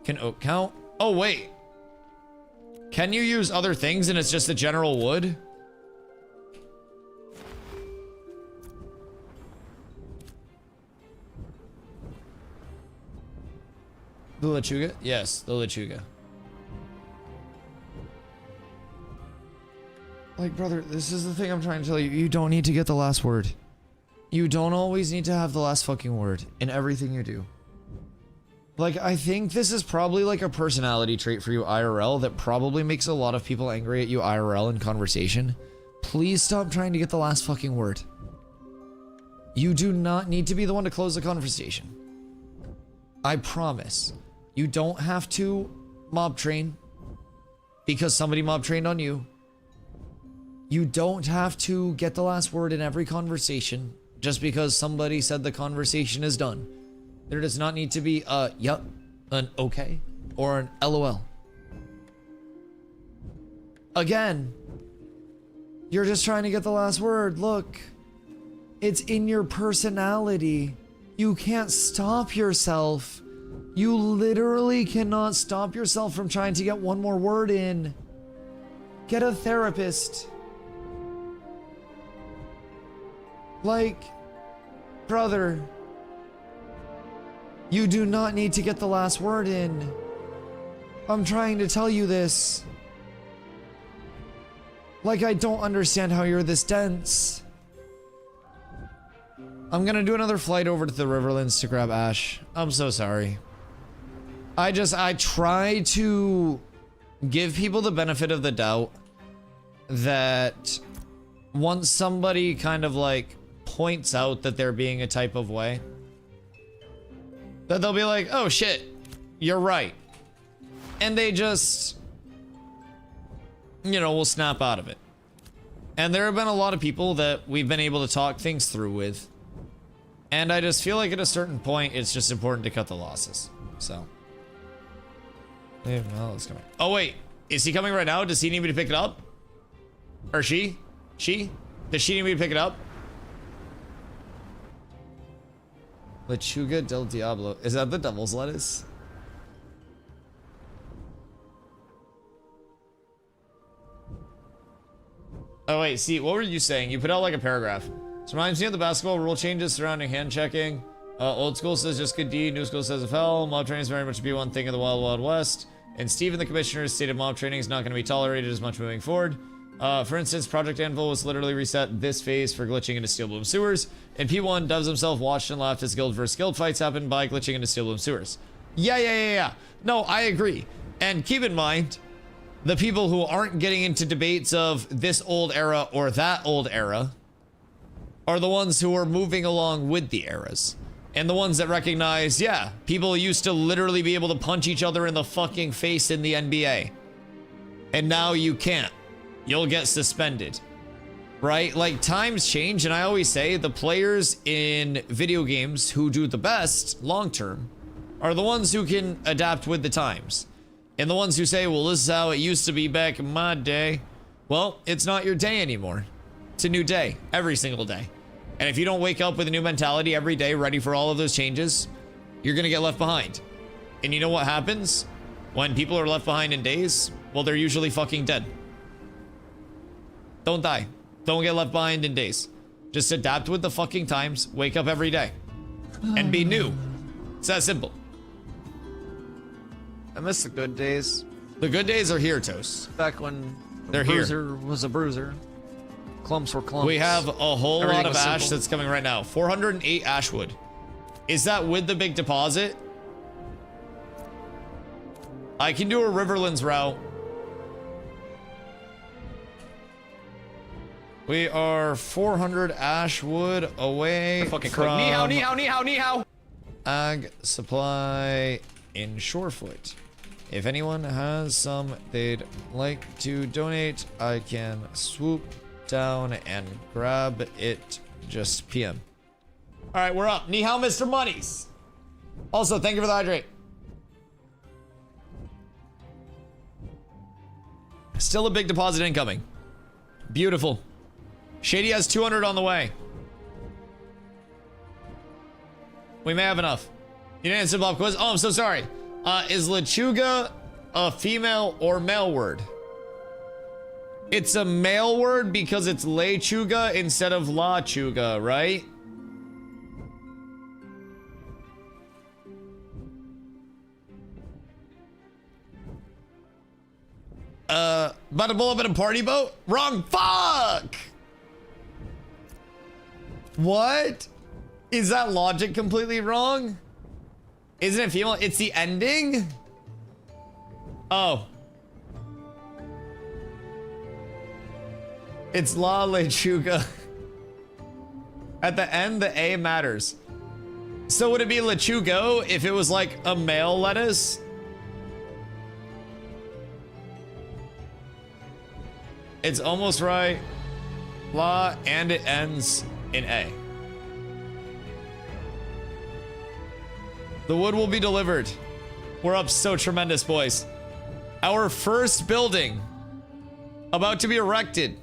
Can oak count? Oh, wait. Can you use other things and it's just the general wood? The lechuga? Yes, the lechuga. Like, brother, this is the thing I'm trying to tell you. You don't need to get the last word. You don't always need to have the last fucking word in everything you do. Like, I think this is probably like a personality trait for you IRL that probably makes a lot of people angry at you IRL in conversation. Please stop trying to get the last fucking word. You do not need to be the one to close the conversation. I promise. You don't have to mob train because somebody mob trained on you. You don't have to get the last word in every conversation just because somebody said the conversation is done. There does not need to be a yup, an okay, or an LOL. Again, you're just trying to get the last word. Look, it's in your personality. You can't stop yourself. You literally cannot stop yourself from trying to get one more word in. Get a therapist. Like, brother, you do not need to get the last word in. I'm trying to tell you this. Like, I don't understand how you're this dense. I'm gonna do another flight over to the Riverlands to grab Ash. I'm so sorry. I try to give people the benefit of the doubt that once somebody kind of like points out that they're being a type of way, that they'll be like, oh shit, you're right. And they just, you know, will snap out of it. And there have been a lot of people that we've been able to talk things through with. And I just feel like at a certain point, it's just important to cut the losses. So. Well, it's coming. Oh, wait. Is he coming right now? Does he need me to pick it up? Or she? She? Does she need me to pick it up? Lechuga del Diablo. Is that the devil's lettuce? Oh, wait. See, what were you saying? You put out like a paragraph. This reminds me of the basketball rule changes surrounding hand checking. Old school says just good deed. New school says of hell. Mob training is very much to be one thing of the Wild Wild West. And Stephen, the commissioner, stated mob training is not going to be tolerated as much moving forward. For instance, Project Anvil was literally reset this phase for glitching into Steel Bloom sewers. In P1, Devs himself watched and laughed as guild versus guild fights happened by glitching into Steel Bloom sewers. Yeah. No, I agree. And keep in mind, the people who aren't getting into debates of this old era or that old era are the ones who are moving along with the eras. And the ones that recognize, yeah, people used to literally be able to punch each other in the fucking face in the NBA. And now you can't. You'll get suspended. Right? Like, times change, and I always say the players in video games who do the best long-term are the ones who can adapt with the times. And the ones who say, well, this is how it used to be back in my day. Well, it's not your day anymore. It's a new day, every single day. And if you don't wake up with a new mentality every day, ready for all of those changes, you're gonna get left behind. And you know what happens when people are left behind in days? Well, they're usually fucking dead. Don't die. Don't get left behind in days. Just adapt with the fucking times, wake up every day, and be new. It's that simple. I miss the good days. The good days are here, Toast. Back when They're bruiser was a bruiser. Clumps were clumps. We have a whole Everything lot of was ash simple. that's coming right now. 408 ashwood. Is that with the big deposit? I can do a Riverlands route. We are 400 ashwood away from Ni hao. ag supply in Shorefoot. If anyone has some they'd like to donate, I can swoop down and grab it. Just PM. All right, we're up. Ni hao, Mr. Monies. Also, thank you for the hydrate. Still a big deposit incoming. Beautiful. Shady has 200 on the way. We may have enough. You didn't answer the Bob quiz. Oh, I'm so sorry. Is Lechuga a female or male word? It's a male word because it's Lechuga instead of La Chuga, right? About to blow up in a party boat? Wrong. Fuck! What? Is that logic completely wrong? Isn't it female? It's the ending? Oh. It's La Lechuga. At the end, the A matters. So would it be Lechugo if it was like a male lettuce? It's almost right. La, and it ends in A. The wood will be delivered. We're up so tremendous, boys. Our first building about to be erected.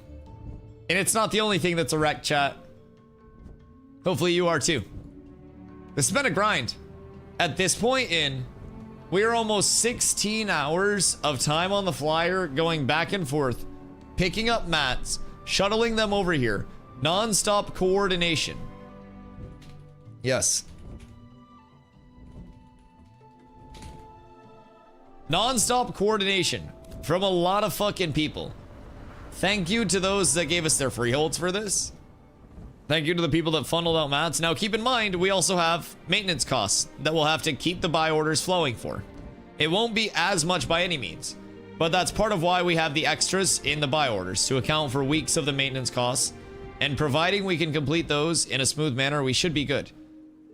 And it's not the only thing that's erect, chat. Hopefully you are too. This has been a grind. At this point in, we are almost 16 hours of time on the flyer going back and forth, picking up mats, shuttling them over here. Non-stop coordination. Yes. Non-stop coordination from a lot of fucking people. Thank you to those that gave us their freeholds for this. Thank you to the people that funneled out mats. Now keep in mind, we also have maintenance costs that we'll have to keep the buy orders flowing for. It won't be as much by any means, but that's part of why we have the extras in the buy orders to account for weeks of the maintenance costs. And providing we can complete those in a smooth manner, we should be good.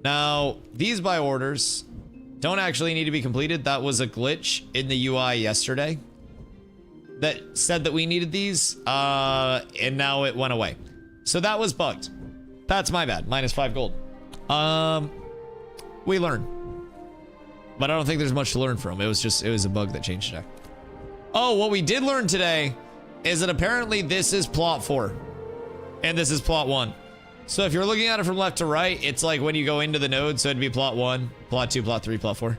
Now, these buy orders don't actually need to be completed. That was a glitch in the UI yesterday that said that we needed these, and now it went away. So that was bugged. That's my bad. -5 gold. We learn. But I don't think there's much to learn from. It was a bug that changed today. Oh, what we did learn today is that apparently this is plot 4. And this is plot 1. So if you're looking at it from left to right, it's like when you go into the node, so it'd be plot 1, plot 2, plot 3, plot 4.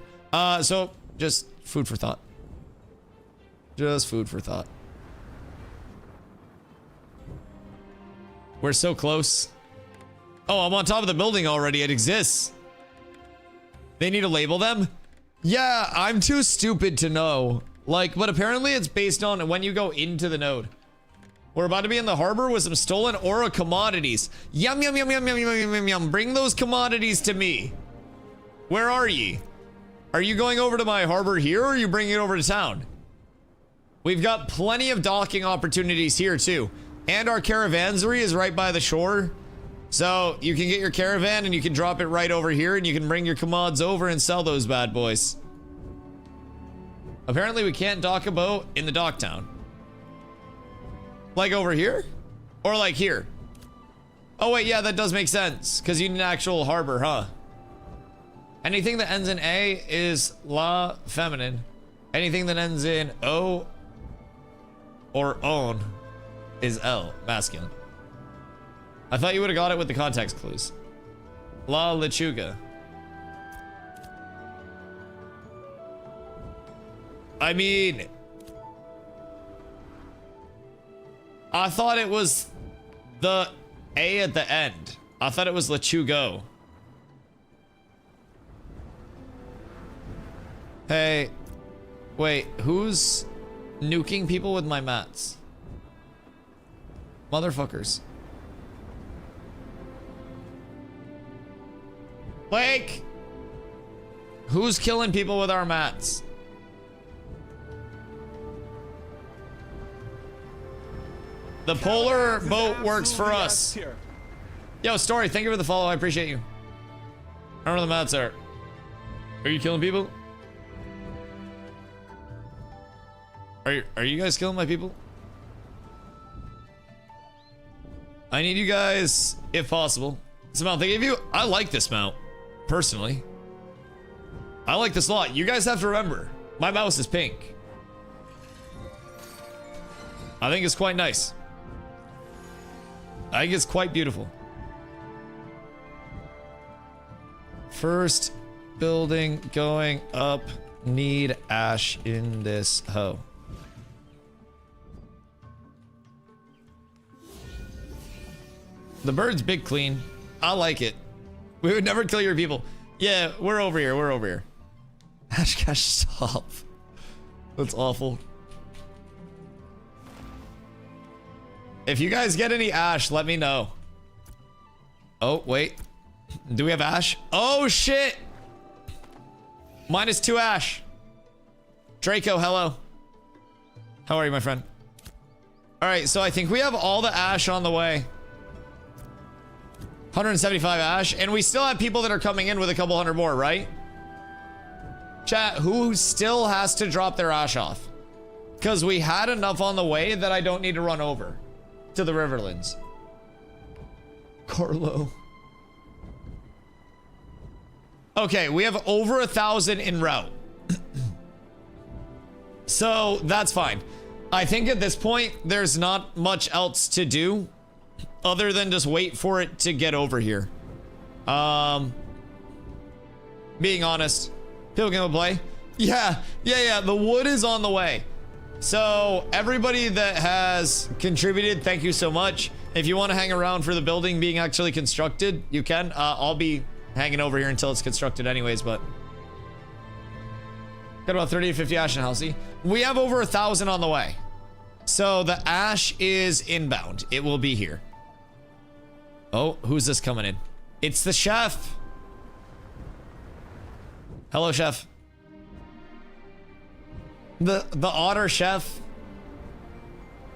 So just food for thought. Just food for thought. We're so close. Oh, I'm on top of the building already. It exists. They need to label them? Yeah, I'm too stupid to know. Like, but apparently it's based on when you go into the node. We're about to be in the harbor with some stolen aura commodities. Yum, yum, yum, yum, yum, yum, yum, yum, yum. Bring those commodities to me. Where are ye? Are you going over to my harbor here, or are you bringing it over to town? We've got plenty of docking opportunities here, too. And our caravanserai is right by the shore. So you can get your caravan and you can drop it right over here, and you can bring your commods over and sell those bad boys. Apparently we can't dock a boat in the dock town. Like over here? Or like here? Oh wait, yeah, that does make sense. Because you need an actual harbor, huh? Anything that ends in A is la feminine. Anything that ends in O or own is L, masculine. I thought you would have got it with the context clues. La lechuga. I mean, I thought it was the A at the end. I thought it was lechugo. Hey, wait, who's nuking people with my mats? Motherfuckers. Blake! Who's killing people with our mats? The polar boat works for us. Yo, Story, thank you for the follow. I appreciate you. I don't know where the mats are. Are you killing people? Are you guys killing my people? I need you guys, if possible. This mount they gave you, I like this mount, personally. I like this a lot. You guys have to remember, my mouse is pink. I think it's quite nice. I think it's quite beautiful. First building going up. Need ash in this hoe. The bird's big clean. I like it. We would never kill your people. Yeah, we're over here. We're over here. Ash cash, stop. That's awful. If you guys get any ash, let me know. Oh, wait. Do we have ash? Oh, shit. -2 ash. Draco, hello. How are you, my friend? All right, so I think we have all the ash on the way. 175 ash, and we still have people that are coming in with a couple hundred more, right? Chat, who still has to drop their ash off? Because we had enough on the way that I don't need to run over to the Riverlands. Carlo. Okay, we have over 1,000 en route. So that's fine. I think at this point, there's not much else to do other than just wait for it to get over here. Being honest, people can play. Yeah, the wood is on the way. So everybody that has contributed, thank you so much. If you want to hang around for the building being actually constructed, you can. I'll be hanging over here until it's constructed anyways, but got about 30 to 50 ash and Halsey. We have over 1,000 on the way. So the ash is inbound. It will be here. Oh, who's this coming in? It's the chef. Hello, chef. The otter chef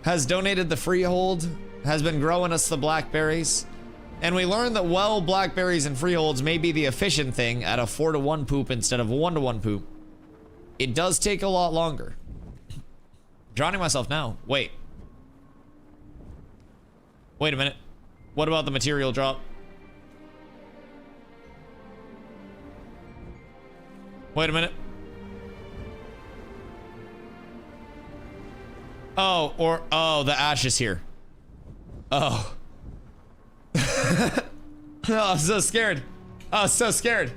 has donated the freehold, has been growing us the blackberries, and we learned that, well, blackberries and freeholds may be the efficient thing at a 4-to-1 poop instead of a 1-to-1 poop. It does take a lot longer. Drowning myself now. Wait a minute. What about the material drop? Wait a minute. Oh, the ash is here. Oh. Oh, I'm so scared. Oh, so scared.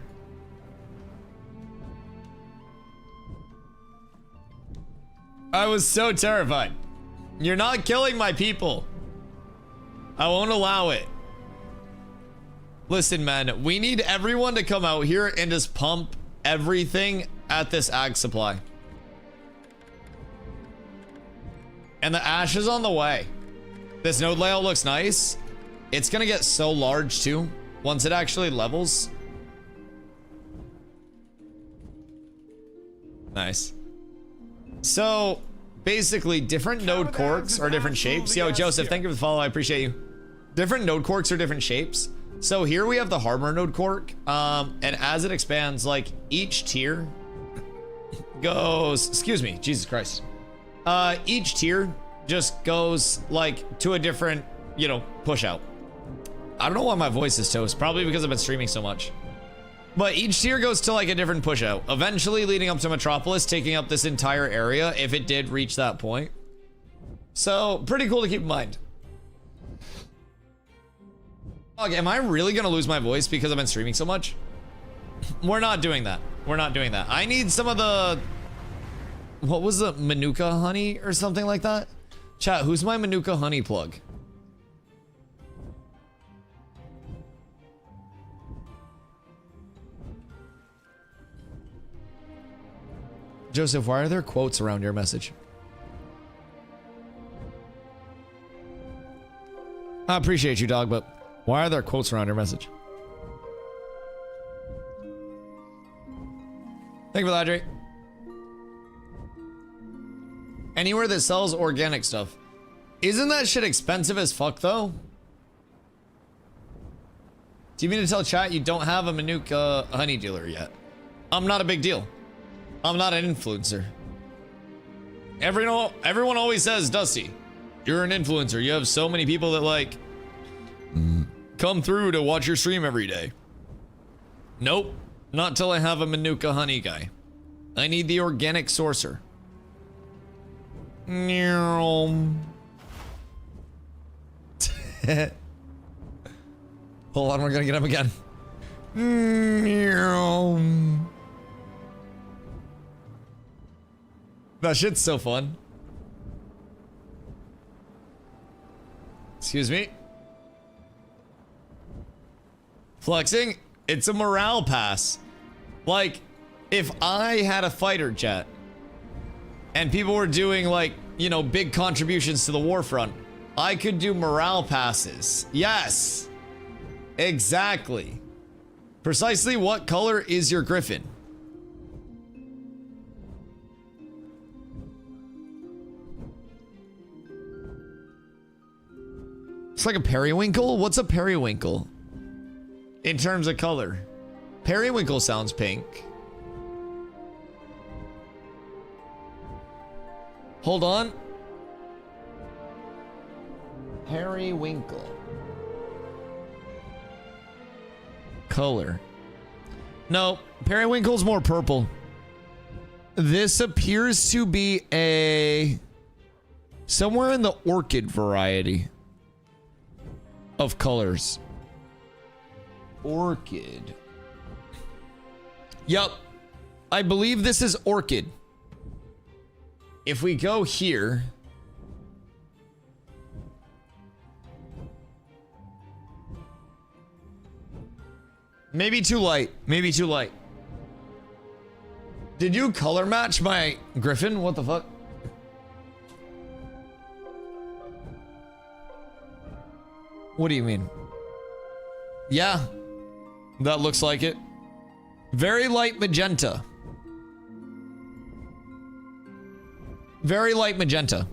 I was so terrified. You're not killing my people. I won't allow it. Listen, man, we need everyone to come out here and just pump everything at this ag supply. And the ash is on the way. This node layout looks nice. It's gonna get so large too, once it actually levels. Nice. So, basically, different node corks are different shapes. Yo, Joseph, thank you for the follow. I appreciate you. Different node corks are different shapes. So here we have the harbor node cork. And as it expands, like each tier goes, excuse me, Jesus Christ. Each tier just goes like to a different, you know, push out. I don't know why my voice is toast. Probably because I've been streaming so much. But each tier goes to like a different push out, eventually leading up to Metropolis, taking up this entire area if it did reach that point. So pretty cool to keep in mind. Okay, am I really gonna lose my voice because I've been streaming so much? We're not doing that. We're not doing that. I need some of the, what was the Manuka honey or something like that? Chat, who's my Manuka honey plug? Joseph, why are there quotes around your message? I appreciate you, dog, but why are there quotes around your message? Thank you for that, Drake. Anywhere that sells organic stuff. Isn't that shit expensive as fuck, though? Do you mean to tell chat you don't have a Manuka honey dealer yet? I'm not a big deal. I'm not an influencer. Everyone always says, Dusty, you're an influencer. You have so many people that like come through to watch your stream every day. Nope, not till I have a Manuka honey guy. I need the organic sourcer. Hold on, we're gonna get him again. That shit's so fun. Excuse me. Flexing, it's a morale pass. Like, if I had a fighter jet and people were doing like, you know, big contributions to the war front, I could do morale passes. Yes, exactly. Precisely what color is your griffin? It's like a periwinkle? What's a periwinkle? In terms of color. Periwinkle sounds pink. Hold on. Periwinkle. Color. No, periwinkle's more purple. This appears to be a somewhere in the orchid variety of colors. Orchid. Yup. I believe this is orchid. If we go here, maybe too light. Maybe too light. Did you color match my griffin? What the fuck? What do you mean? Yeah, that looks like it. Very light magenta. Very light magenta.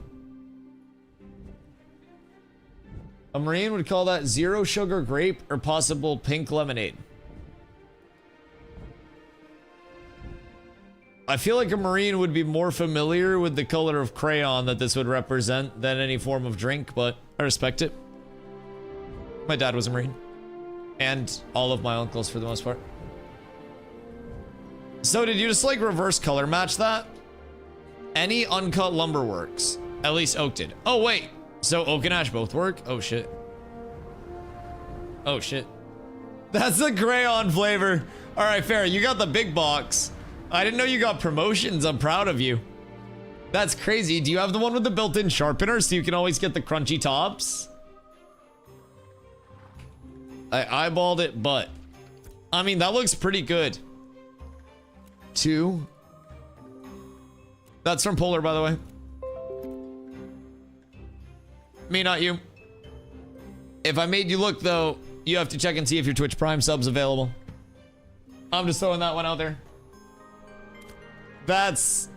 A Marine would call that zero sugar grape or possible pink lemonade. I feel like a Marine would be more familiar with the color of crayon that this would represent than any form of drink, but I respect it. My dad was a Marine. And all of my uncles for the most part. So did you just like reverse color match that? Any uncut lumber works. At least oak did. Oh wait, so oak and ash both work? Oh shit. Oh shit. That's the crayon flavor. All right, fair, you got the big box. I didn't know you got promotions. I'm proud of you. That's crazy. Do you have the one with the built-in sharpener so you can always get the crunchy tops? I eyeballed it, but I mean, that looks pretty good. 2. That's from Polar, by the way. Me, not you. If I made you look, though, you have to check and see if your Twitch Prime sub's available. I'm just throwing that one out there. That's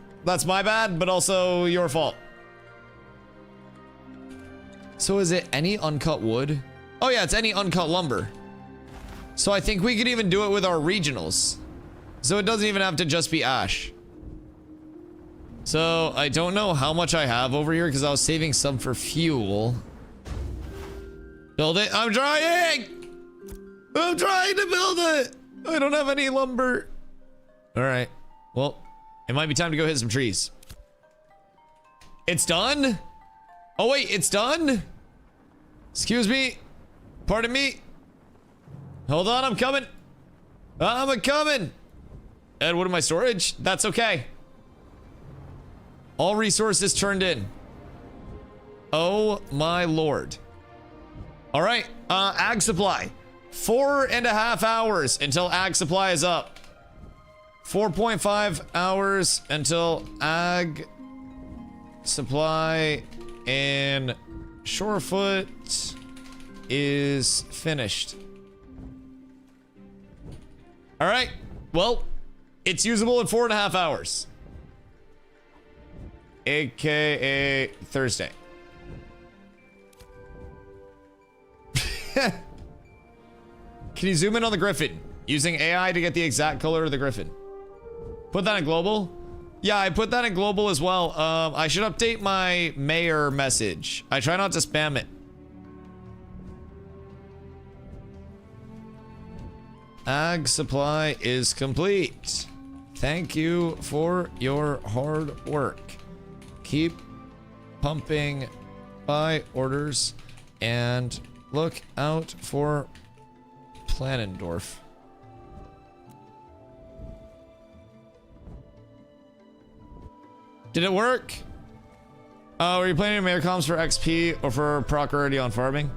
my bad, but also your fault. So is it any uncut wood? Oh yeah, it's any uncut lumber. So I think we could even do it with our regionals. So it doesn't even have to just be ash. So I don't know how much I have over here because I was saving some for fuel. Build it. I'm trying! I'm trying to build it! I don't have any lumber. Alright. Well, it might be time to go hit some trees. It's done? Oh wait, it's done? Excuse me. Pardon me. Hold on, I'm coming. I'm coming. And what am I storage? That's okay. All resources turned in. Oh my lord. All right, ag supply. 4.5 hours until ag supply is up. 4.5 hours until ag supply in Shorefoot is finished. All right, well, it's usable in 4.5 hours. AKA Thursday. Can you zoom in on the griffin? Using AI to get the exact color of the griffin. Put that in global? Yeah, I put that in global as well. I should update my mayor message. I try not to spam it. Ag supply is complete. Thank you for your hard work. Keep pumping buy orders and look out for Planendorf. Did it work? Were you planning mayor comms for XP or for proc already on farming?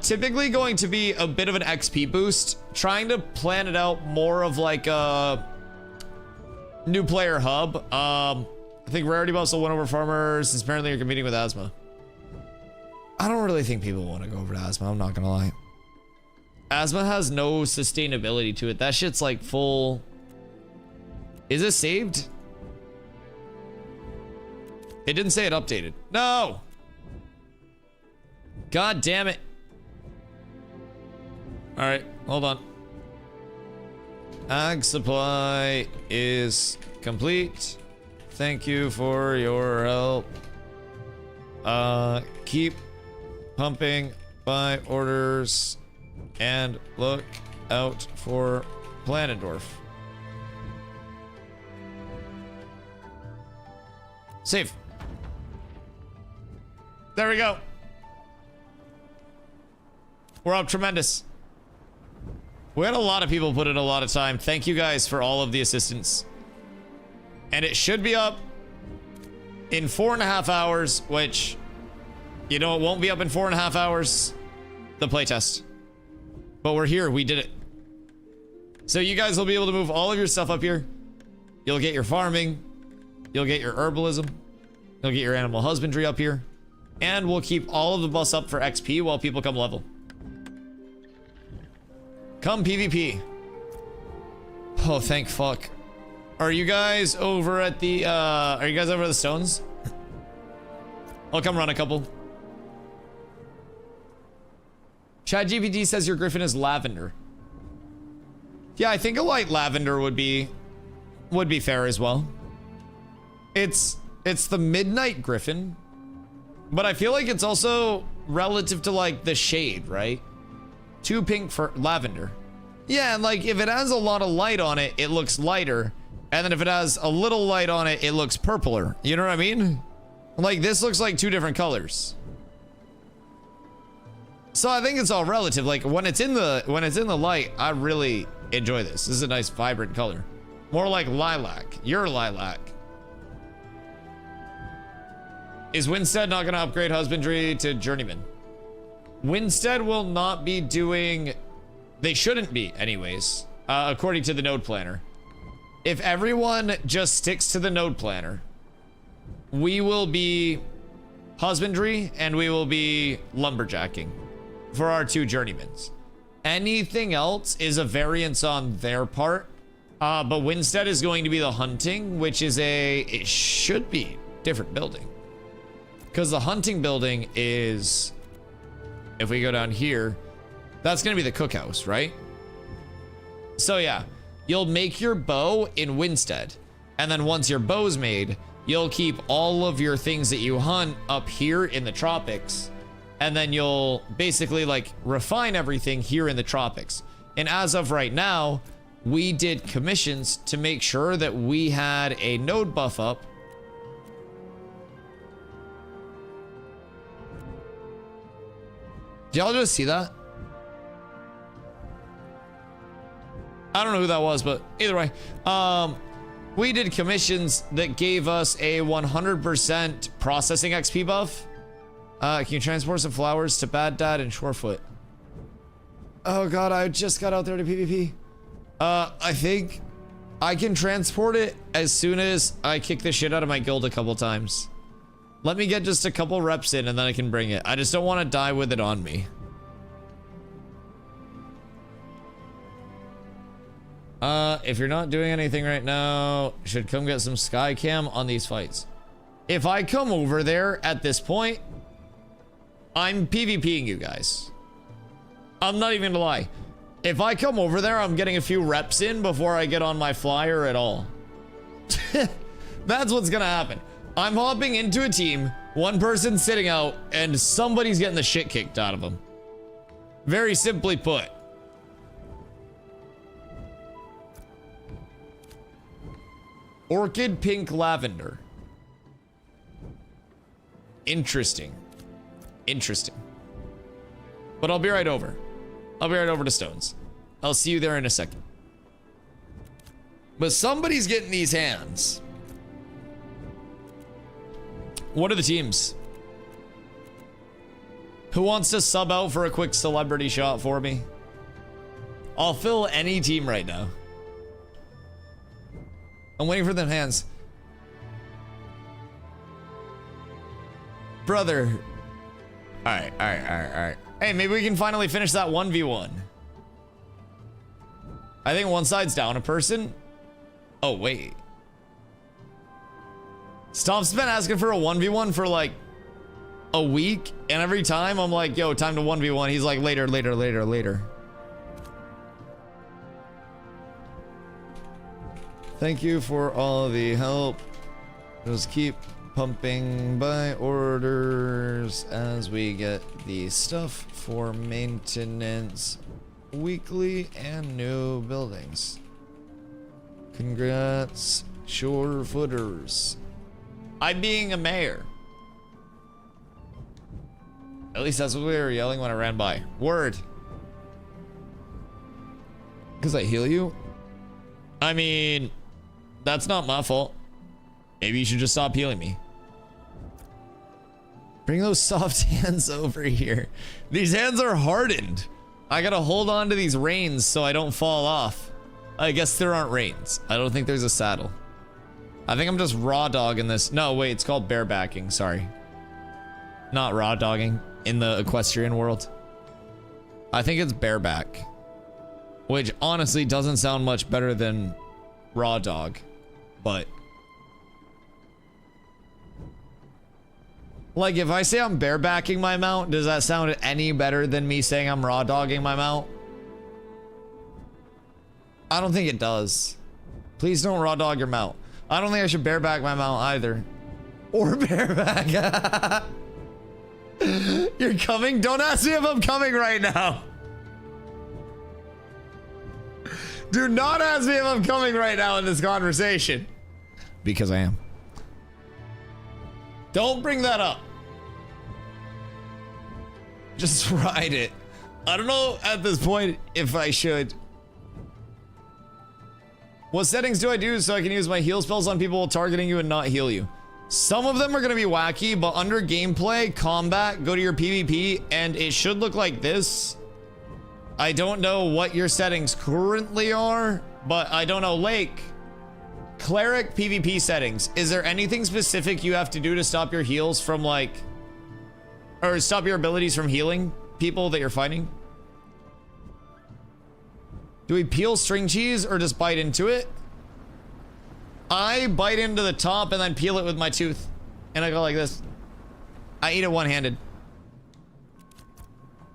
Typically going to be a bit of an XP boost. Trying to plan it out more of like a new player hub. I think rarity buffs will win over farmers since apparently you're competing with asthma. I don't really think people want to go over to asthma, I'm not gonna lie. Asthma has no sustainability to it. That shit's like full. Is it saved? It didn't say it updated. No! God damn it. Alright, hold on. Ag supply is complete. Thank you for your help. Keep pumping buy orders and look out for Planendorf. Save. There we go. We're up tremendous. We had a lot of people put in a lot of time. Thank you guys for all of the assistance. And it should be up in 4.5 hours, which, you know, it won't be up in 4.5 hours. The playtest. But we're here. We did it. So you guys will be able to move all of your stuff up here. You'll get your farming. You'll get your herbalism. You'll get your animal husbandry up here. And we'll keep all of the bus up for XP while people come level. Come PvP. Oh, thank fuck. Are you guys over at the, are you guys over at the stones? I'll come run a couple. ChatGPT says your griffin is lavender. Yeah, I think a light lavender would be fair as well. It's the midnight griffin, but I feel like it's also relative to like the shade, right? 2 pink for lavender. Yeah, and like if it has a lot of light on it, it looks lighter. And then if it has a little light on it, it looks purpler. You know what I mean? Like this looks like 2 different colors. So I think it's all relative. Like when it's in the light, I really enjoy this. This is a nice vibrant color. More like lilac. Your lilac. Is Winstead not going to upgrade husbandry to journeyman? Winstead will not be doing... They shouldn't be anyways, according to the node planner. If everyone just sticks to the node planner, we will be husbandry and we will be lumberjacking for our 2 journeymans. Anything else is a variance on their part, but Winstead is going to be the hunting, which is it should be different building. Because the hunting building is, if we go down here, that's going to be the cookhouse, right? So yeah, you'll make your bow in Winstead. And then once your bow's made, you'll keep all of your things that you hunt up here in the tropics. And then you'll basically like refine everything here in the tropics. And as of right now, we did commissions to make sure that we had a node buff up. Did y'all just see that? I don't know who that was, but either way, we did commissions that gave us a 100% processing XP buff. Can you transport some flowers to Bad Dad and Shorefoot? Oh god, I just got out there to PvP. I think I can transport it as soon as I kick the shit out of my guild a couple times. Let me get just a couple reps in and then I can bring it. I just don't want to die with it on me. If you're not doing anything right now, should come get some sky cam on these fights. If I come over there at this point, I'm PvPing you guys. I'm not even gonna lie. If I come over there, I'm getting a few reps in before I get on my flyer at all. That's what's gonna happen. I'm hopping into a team, one person's sitting out, and somebody's getting the shit kicked out of them. Very simply put. Orchid pink lavender. Interesting. Interesting. But I'll be right over. I'll be right over to Stones. I'll see you there in a second. But somebody's getting these hands. What are the teams? Who wants to sub out for a quick celebrity shot for me? I'll fill any team right now. I'm waiting for them hands. Brother. Alright. Hey, maybe we can finally finish that 1v1. I think one side's down a person. Oh, wait. Stomp's been asking for a 1v1 for like a week, and every time I'm like, yo, time to 1v1. He's like, later. Thank you for all the help. Just keep pumping by orders as we get the stuff for maintenance weekly and new buildings. Congrats, sure footers. I'm being a mayor. At least that's what we were yelling when I ran by. Word. Because I heal you? I mean, that's not my fault. Maybe you should just stop healing me. Bring those soft hands over here. These hands are hardened. I gotta hold on to these reins so I don't fall off. I guess there aren't reins. I don't think there's a saddle. I think I'm just raw dogging this. No, wait, it's called barebacking. Sorry. Not raw dogging in the equestrian world. I think it's bareback. Which honestly doesn't sound much better than raw dog. But like, if I say I'm barebacking my mount, does that sound any better than me saying I'm raw dogging my mount? I don't think it does. Please don't raw dog your mount. I don't think I should bareback my mount either. Or bareback. You're coming? Don't ask me if I'm coming right now. Do not ask me if I'm coming right now in this conversation. Because I am. Don't bring that up. Just ride it. I don't know at this point if I should. What settings do I do so I can use my heal spells on people while targeting you and not heal you? Some of them are going to be wacky, but under gameplay, combat, go to your PvP, and it should look like this. I don't know what your settings currently are, but I don't know. Lake, cleric PvP settings. Is there anything specific you have to do to stop your heals from like, or stop your abilities from healing people that you're fighting? Do we peel string cheese or just bite into it? I bite into the top and then peel it with my tooth. And I go like this. I eat it one-handed.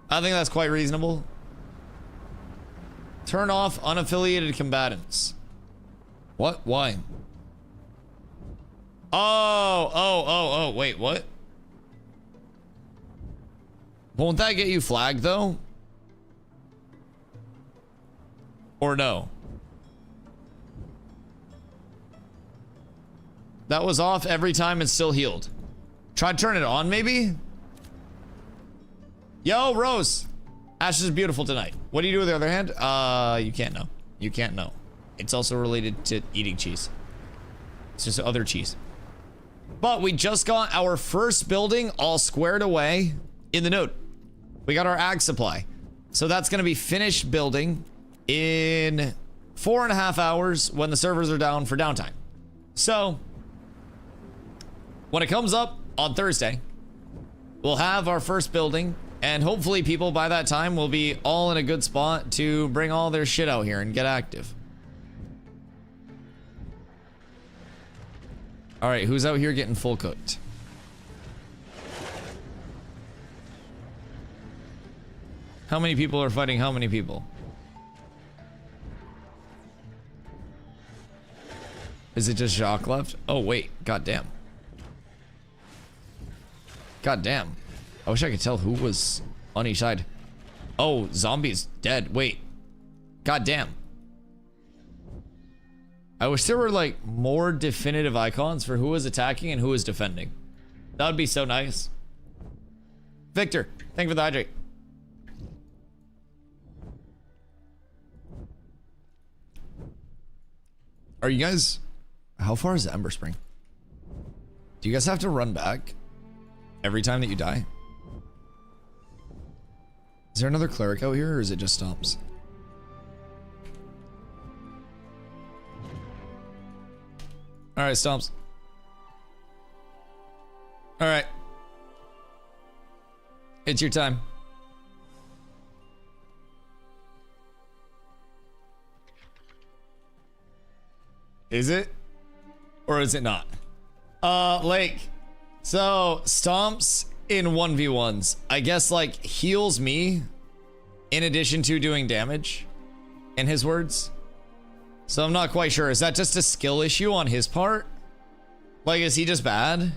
I think that's quite reasonable. Turn off unaffiliated combatants. What? Why? Oh, wait, what? Won't that get you flagged though? Or no? That was off every time and still healed. Try to turn it on maybe? Yo, Rose. Ash is beautiful tonight. What do you do with the other hand? You can't know. You can't know. It's also related to eating cheese. It's just other cheese. But we just got our first building all squared away in the node. We got our ag supply. So that's going to be finished building in 4.5 hours when the servers are down for downtime. So when it comes up on Thursday, we'll have our first building, and hopefully people by that time will be all in a good spot to bring all their shit out here and get active. All right, who's out here getting full cooked? How many people are fighting how many people? Is it just Jacques left? Oh, wait. Goddamn. Goddamn. I wish I could tell who was on each side. Oh, zombie's dead. Wait. Goddamn. I wish there were, like, more definitive icons for who was attacking and who was defending. That would be so nice. Victor, thank you for the hydrate. Are you guys... How far is the Ember Spring? Do you guys have to run back every time that you die? Is there another cleric out here, or is it just Stomps? Alright, Stomps. Alright. It's your time. Is it? Or is it not? Lake. So, Stomps in 1v1s, I guess, like, heals me in addition to doing damage, in his words. So I'm not quite sure. Is that just a skill issue on his part? Like, is he just bad?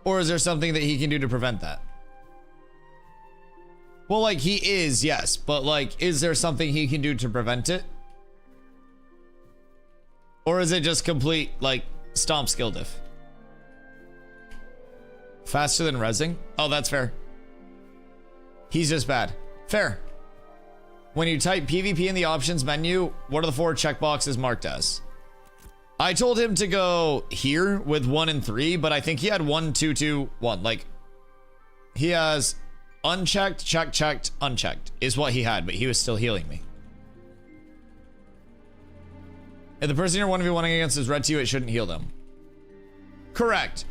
Or is there something that he can do to prevent that? Well, like, he is, yes. But, like, is there something he can do to prevent it? Or is it just complete, like, stomp skill diff? Faster than rezzing? Oh, that's fair. He's just bad. Fair. When you type PvP in the options menu, what are the 4 checkboxes marked as? I told him to go here with 1 and 3, but I think he had 1, 2, 2, 1. Like, he has unchecked, checked, unchecked is what he had, but he was still healing me. If the person you're 1v1ing against is red to you, it shouldn't heal them. Correct.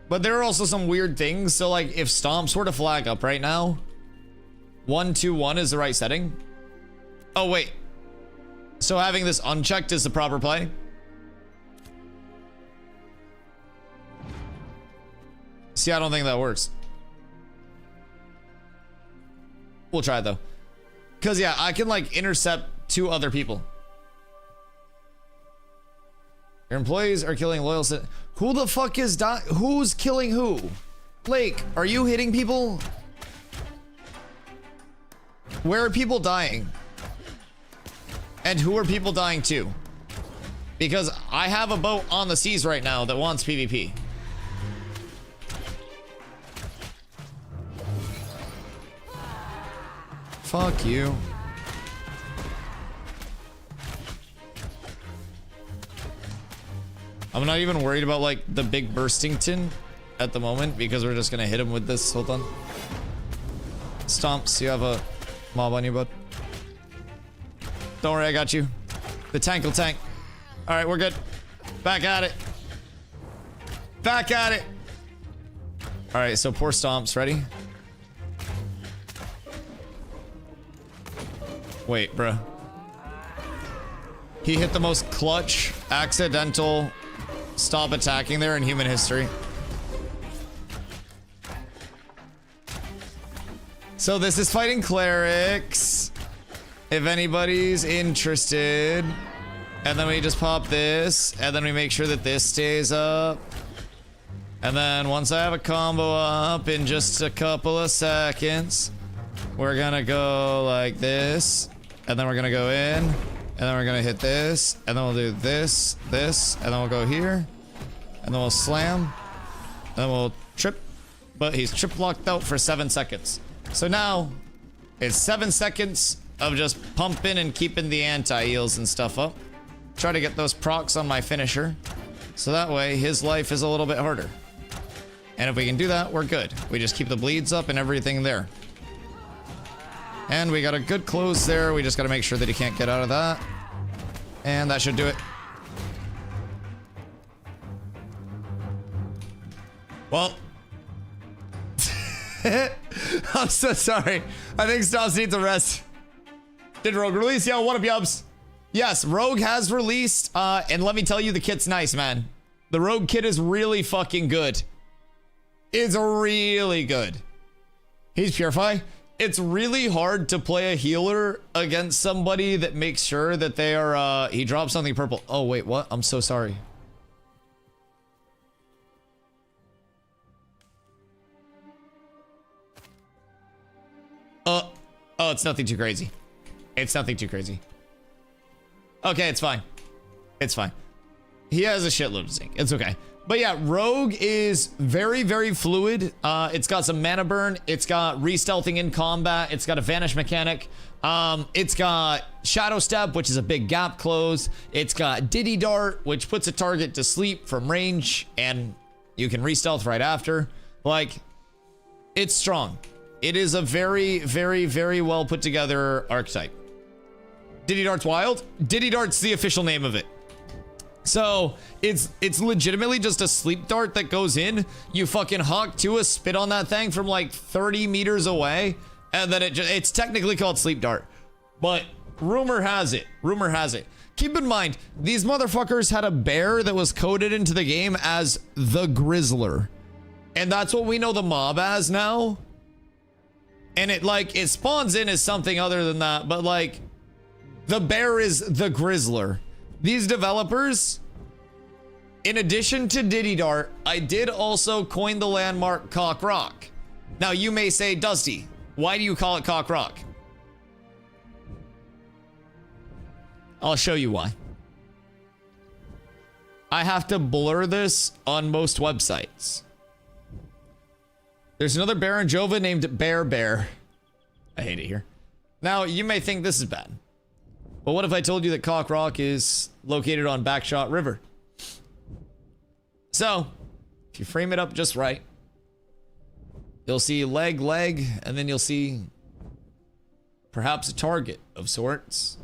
But there are also some weird things. So, like, if stomps were to flag up right now, 1, 2, 1 is the right setting. Oh, wait. So having this unchecked is the proper play? See, I don't think that works. We'll try it, though. Because, yeah, I can, like, intercept 2 other people. Your employees are killing loyal who the fuck is who's killing who? Blake, are you hitting people? Where are people dying? And who are people dying to? Because I have a boat on the seas right now that wants PvP. Fuck you. I'm not even worried about, like, the big burstington at the moment because we're just gonna hit him with this. Hold on. Stomps, you have a mob on you, bud. Don't worry, I got you. The tank will tank. All right, we're good. Back at it. Back at it. All right, so poor Stomps. Ready? Wait, bruh. He hit the most clutch, accidental stop attacking there in human history. So this is fighting clerics. If anybody's interested. And then we just pop this. And then we make sure that this stays up. And then once I have a combo up in just a couple of seconds, we're gonna go like this. And then we're gonna go in. And then we're gonna hit this. And then we'll do this, this. And then we'll go here. And then we'll slam. And then we'll trip. But he's trip locked out for 7 seconds. So now, it's 7 seconds of just pumping and keeping the anti-heals and stuff up. Try to get those procs on my finisher. So that way, his life is a little bit harder. And if we can do that, we're good. We just keep the bleeds up and everything there. And we got a good close there. We just got to make sure that he can't get out of that. And that should do it. Well. I'm so sorry. I think Stomps needs a rest. Did Rogue release? Yo, what up, yubs? Yes, Rogue has released. And let me tell you, the kit's nice, man. The Rogue kit is really fucking good. It's really good. He's Purify. It's really hard to play a healer against somebody that makes sure that they are, he dropped something purple. Oh, wait, what? I'm so sorry. Oh, it's nothing too crazy. It's nothing too crazy. Okay, it's fine. It's fine. He has a shitload of zinc. It's okay. But yeah, Rogue is very, very fluid. It's got some mana burn. It's got re-stealthing in combat. It's got a vanish mechanic. It's got Shadow Step, which is a big gap close. It's got Diddy Dart, which puts a target to sleep from range, and you can re-stealth right after. Like, it's strong. It is a very, very, very well put together archetype. Diddy Dart's wild. Diddy Dart's the official name of it. So it's legitimately just a sleep dart that goes in. You fucking hawk to a spit on that thing from like 30 meters away, and then it's technically called sleep dart. But rumor has it. Rumor has it. Keep in mind, these motherfuckers had a bear that was coded into the game as the Grizzler, and that's what we know the mob as now. And it spawns in as something other than that, but like, the bear is the Grizzler. These developers, in addition to Diddy Dart, I did also coin the landmark Cock Rock. Now you may say, Dusty, Why do you call it Cock Rock? I'll show you why. I have to blur this on most websites. There's another bear in Jova named Bear Bear. I hate it here. Now, you may think this is bad. But what if I told you that Cock Rock is located on Backshot River? So, if you frame it up just right, you'll see leg, and then you'll see perhaps a target of sorts.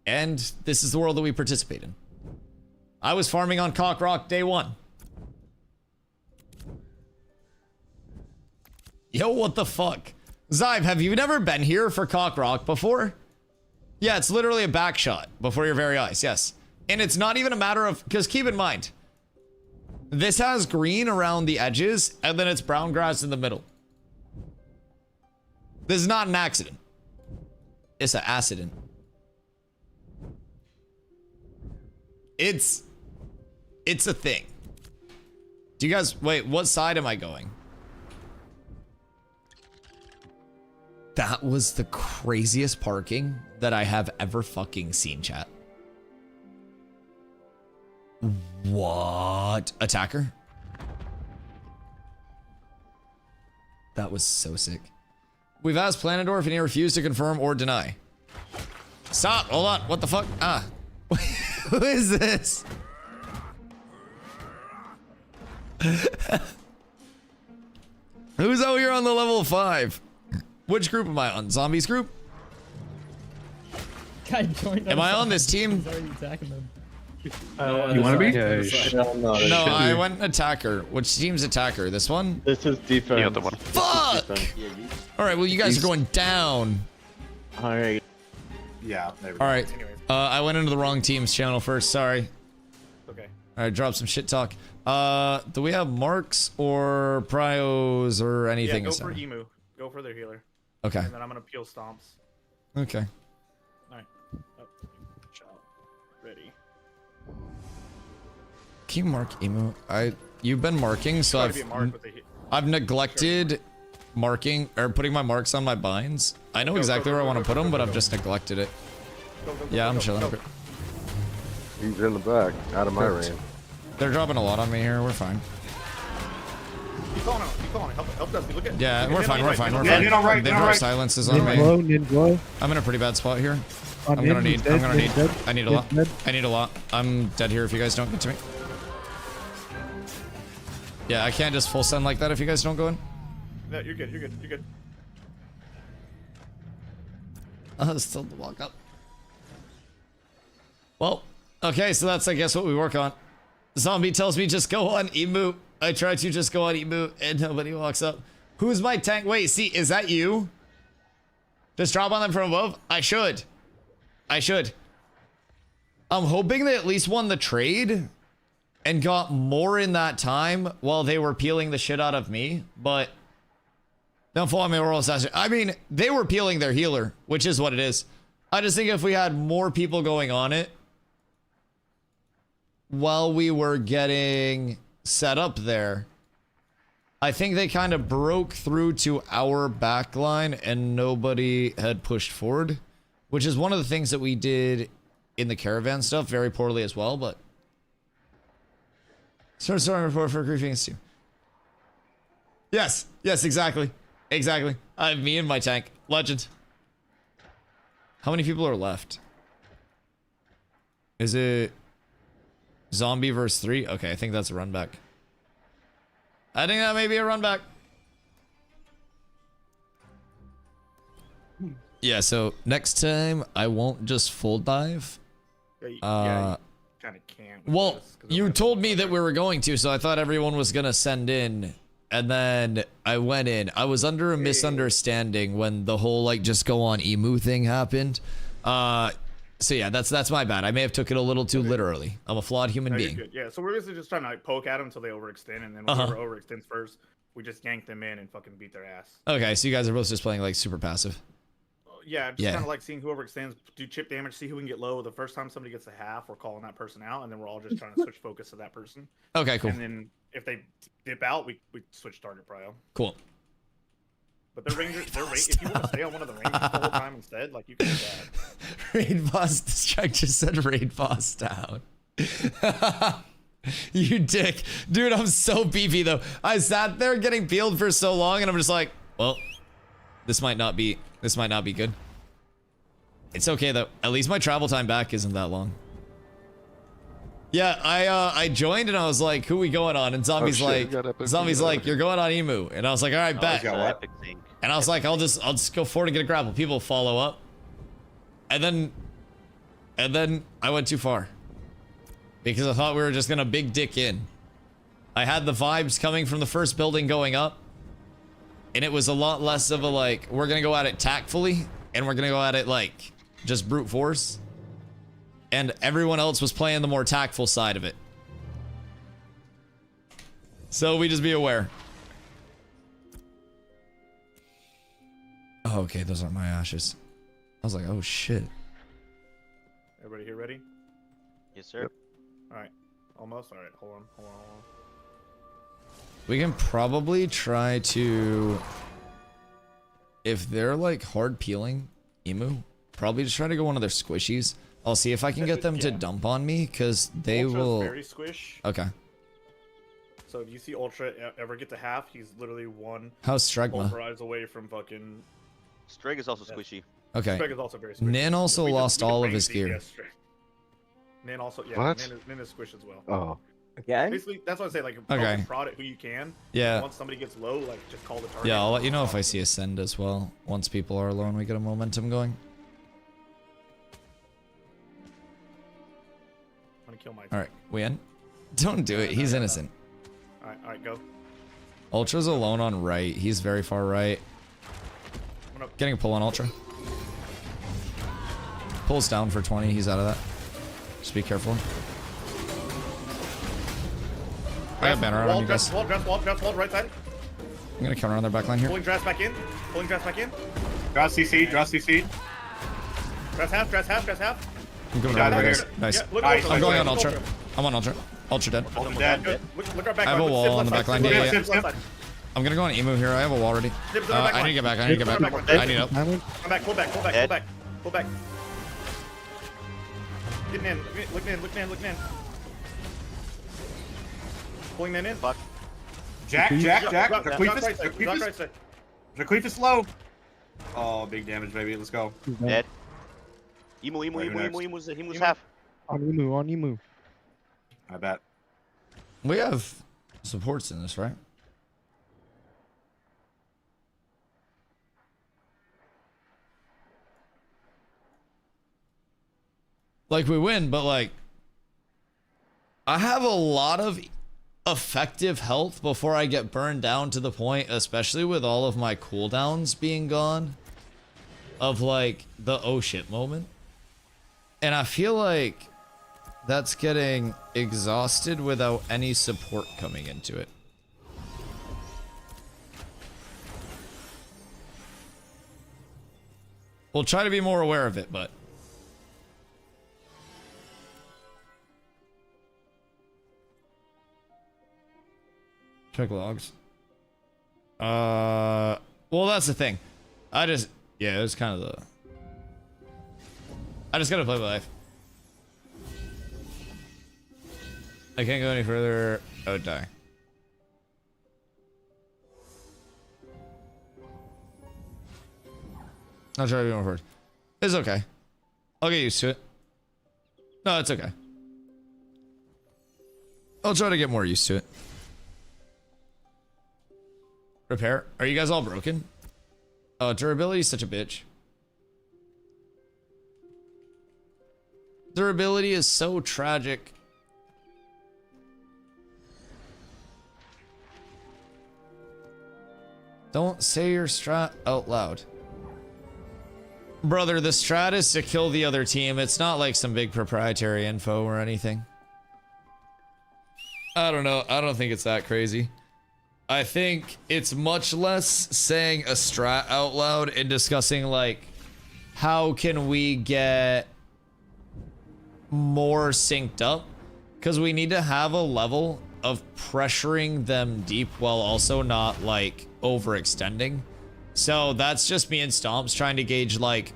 And this is the world that we participate in. I was farming on Cock Rock day one. Yo, what the fuck? Zybe, have you never been here for Cock Rock before? Yeah, it's literally a back shot before your very eyes, yes. And it's not even a matter of, because keep in mind, this has green around the edges, and then it's brown grass in the middle. This is not an accident. It's an accident. It's a thing. Do you guys, wait, what side am I going? That was the craziest parking that I have ever fucking seen, chat. What? Attacker? That was so sick. We've asked Planendorf and he refused to confirm or deny. Stop, hold on, what the fuck? Ah. Who is this? Who's out here on the level 5? Which group am I on? Zombies group? Guy joined. Am I on this team? He's already attacking them. You want to be? Yeah, No, I went attacker. Which team's attacker? This one? This is defense. The other one. Fuck! Alright, well you guys are going down. Alright. Yeah, there we go. Alright. I went into the wrong team's channel first, sorry. Okay. Alright, drop some shit talk. Do we have marks or prios or anything? Yeah, go for Emu. Go for their healer. Okay. And then I'm gonna peel stomps. Okay. Alright. Oh, shot. Ready. Can you mark emu? You've been marking, so Gotta be a mark with the I've neglected marking or putting my marks on my binds. I know exactly where I want to put them, but I've just neglected it. Yeah, I'm chilling. He's in the back, out of my range. They're dropping a lot on me here. We're fine. Keep calling out. Keep calling out. Help Dusty. Look at. Yeah, we're fine. We're fine. We're Yeah, fine. get on right, They get on drop right. silences on me. Ninja. I'm in a pretty bad spot here. On I'm gonna him, need. he's dead, I'm gonna he's need. dead, I need a he's lot. dead. I need a lot. I'm dead here if you guys don't get to me. Yeah, I can't just full send like that if you guys don't go in. No, you're good. You're good. You're good. Still to walk up. Well, okay, so that's I guess what we work on. Zombie tells me just go on emu. I try to just go on emu and nobody walks up. Who's my tank? Wait, see, is that you? Just drop on them from above? I should. I should. I'm hoping they at least won the trade and got more in that time while they were peeling the shit out of me, but don't follow Mayoral assassin. I mean, they were peeling their healer, which is what it is. I just think if we had more people going on it while we were getting set up there, I think they kind of broke through to our back line and nobody had pushed forward, which is one of the things that we did in the caravan stuff very poorly as well, but sorry report for griefing too. Yes, exactly. Exactly. I have me in my tank. Legend. How many people are left? Is it zombie verse 3? Okay, I think that's a run back. I think that may be a run back. Yeah, so next time I won't just full dive. Yeah, kind of can't. Well, you told me that we were going to, so I thought everyone was gonna send in. And then I went in. I was under a misunderstanding when the whole like just go on emu thing happened. So yeah, that's my bad. I may have took it a little too literally. I'm a flawed human being. Good. Yeah, so we're basically just trying to like poke at them until they overextend, and then whoever overextends first, we just yank them in and fucking beat their ass. Okay, so you guys are both just playing like super passive. Yeah, just kind of like seeing who overextends, do chip damage, see who can get low. The first time somebody gets a half, we're calling that person out, and then we're all just trying to switch focus to that person. Okay, cool. And then if they dip out, we switch target prio. Cool. But they're rangers. If you want to stay on one of the rangers the whole time instead, like you can do that. Raid boss, this track just said raid boss down. You dick. Dude, I'm so beefy though. I sat there getting peeled for so long and I'm just like, well, this might not be good. It's okay though. At least my travel time back isn't that long. Yeah, I joined and I was like, who we going on? And Zombie's like, you're going on Emu. And I was like, all right, bet. And I was like, I'll just go forward and get a grapple. People follow up. And then I went too far. Because I thought we were just gonna big dick in. I had the vibes coming from the first building going up. And it was a lot less of a like, we're gonna go at it tactfully. And we're gonna go at it like, just brute force. And everyone else was playing the more tactful side of it. So we just be aware. Oh, okay, those aren't my ashes. I was like, oh shit. Everybody here ready? Yes, sir. Yep. Alright. Almost. Alright, hold on. We can probably try to... If they're like hard peeling Emu, probably just try to go one of their squishies. I'll see if I can get them to dump on me, because they Ultra's will... very squish. Okay. So if you see Ultra ever get to half, he's literally one How's Stregma? pulverize away from fucking... Streg is also squishy. Okay. Streg is also very squishy. Nin also We lost we all of range his these, gear. yes, Streg. Nin also, yeah, What? Nin is squish as well. Oh. Okay. Basically, that's what I say, like, Okay. prod it who you can. Yeah. Once somebody gets low, like, just call the target. Yeah, I'll let you know if I see Ascend as well. Once people are low and we get a momentum going. I'm gonna kill my... Alright, we in? Don't do it, he's innocent. Alright, go. Ultra's alone on right. He's very far right. Getting a pull on Ultra. Pulls down for 20. He's out of that. Just be careful. I got banner on you guys. Wall, right side. I'm gonna counter on their backline here. Pulling dress back in. Draw CC. Dress half. I'm going Got on it. guys. Nice. Yeah, look Nice. Ultra, I'm going look on Ultra. Ultra. I'm on Ultra. Ultra dead. Ultra dead. Good. Look our back I have a line. wall on the Sip back line. left Yeah, side. yeah. Sip left side. I'm gonna go on Emu here. I have a wall ready. Sip to the back I need to line. get back. I need to get back. I need help. Come back, pull back. Getting in. Looking in. Pulling that in. Fuck. Jack. Drop right side. Jaqueef is slow. Oh, big damage, baby. Let's go. Dead. Emu, next? Emu's half. On Emu. I bet. We have supports in this, right? Like we win, but like I have a lot of effective health before I get burned down to the point, especially with all of my cooldowns being gone, of like the oh shit moment. And I feel like that's getting exhausted without any support coming into it. We'll try to be more aware of it, but check logs. Well, that's the thing. Yeah, it's kind of the... I just gotta play my life. I can't go any further. I would die. I'll try to be more first. It's okay. I'll get used to it. No, it's okay. I'll try to get more used to it. Repair? Are you guys all broken? Oh, durability is such a bitch. Durability is so tragic. Don't say your strat out loud. Brother, the strat is to kill the other team. It's not like some big proprietary info or anything. I don't know. I don't think it's that crazy. I think it's much less saying a strat out loud and discussing like, how can we get more synced up? Because we need to have a level of pressuring them deep while also not like overextending. So that's just me and Stomps trying to gauge, like,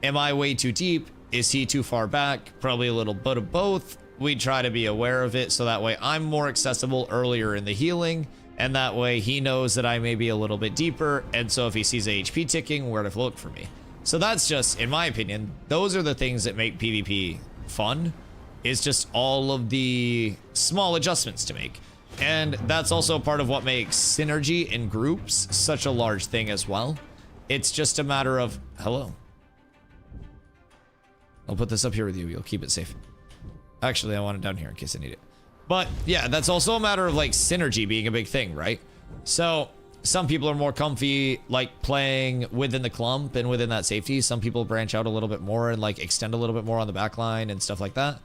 am I way too deep? Is he too far back? Probably a little bit of both. We try to be aware of it so that way I'm more accessible earlier in the healing, and that way he knows that I may be a little bit deeper, and so if he sees a HP ticking, where to look for me. So that's just, in my opinion, those are the things that make PvP fun. It's just all of the small adjustments to make. And that's also part of what makes synergy in groups such a large thing as well. It's just a matter of, hello. I'll put this up here with you. You'll keep it safe. Actually, I want it down here in case I need it. But yeah, that's also a matter of like synergy being a big thing, right? So some people are more comfy like playing within the clump and within that safety. Some people branch out a little bit more and like extend a little bit more on the back line and stuff like that.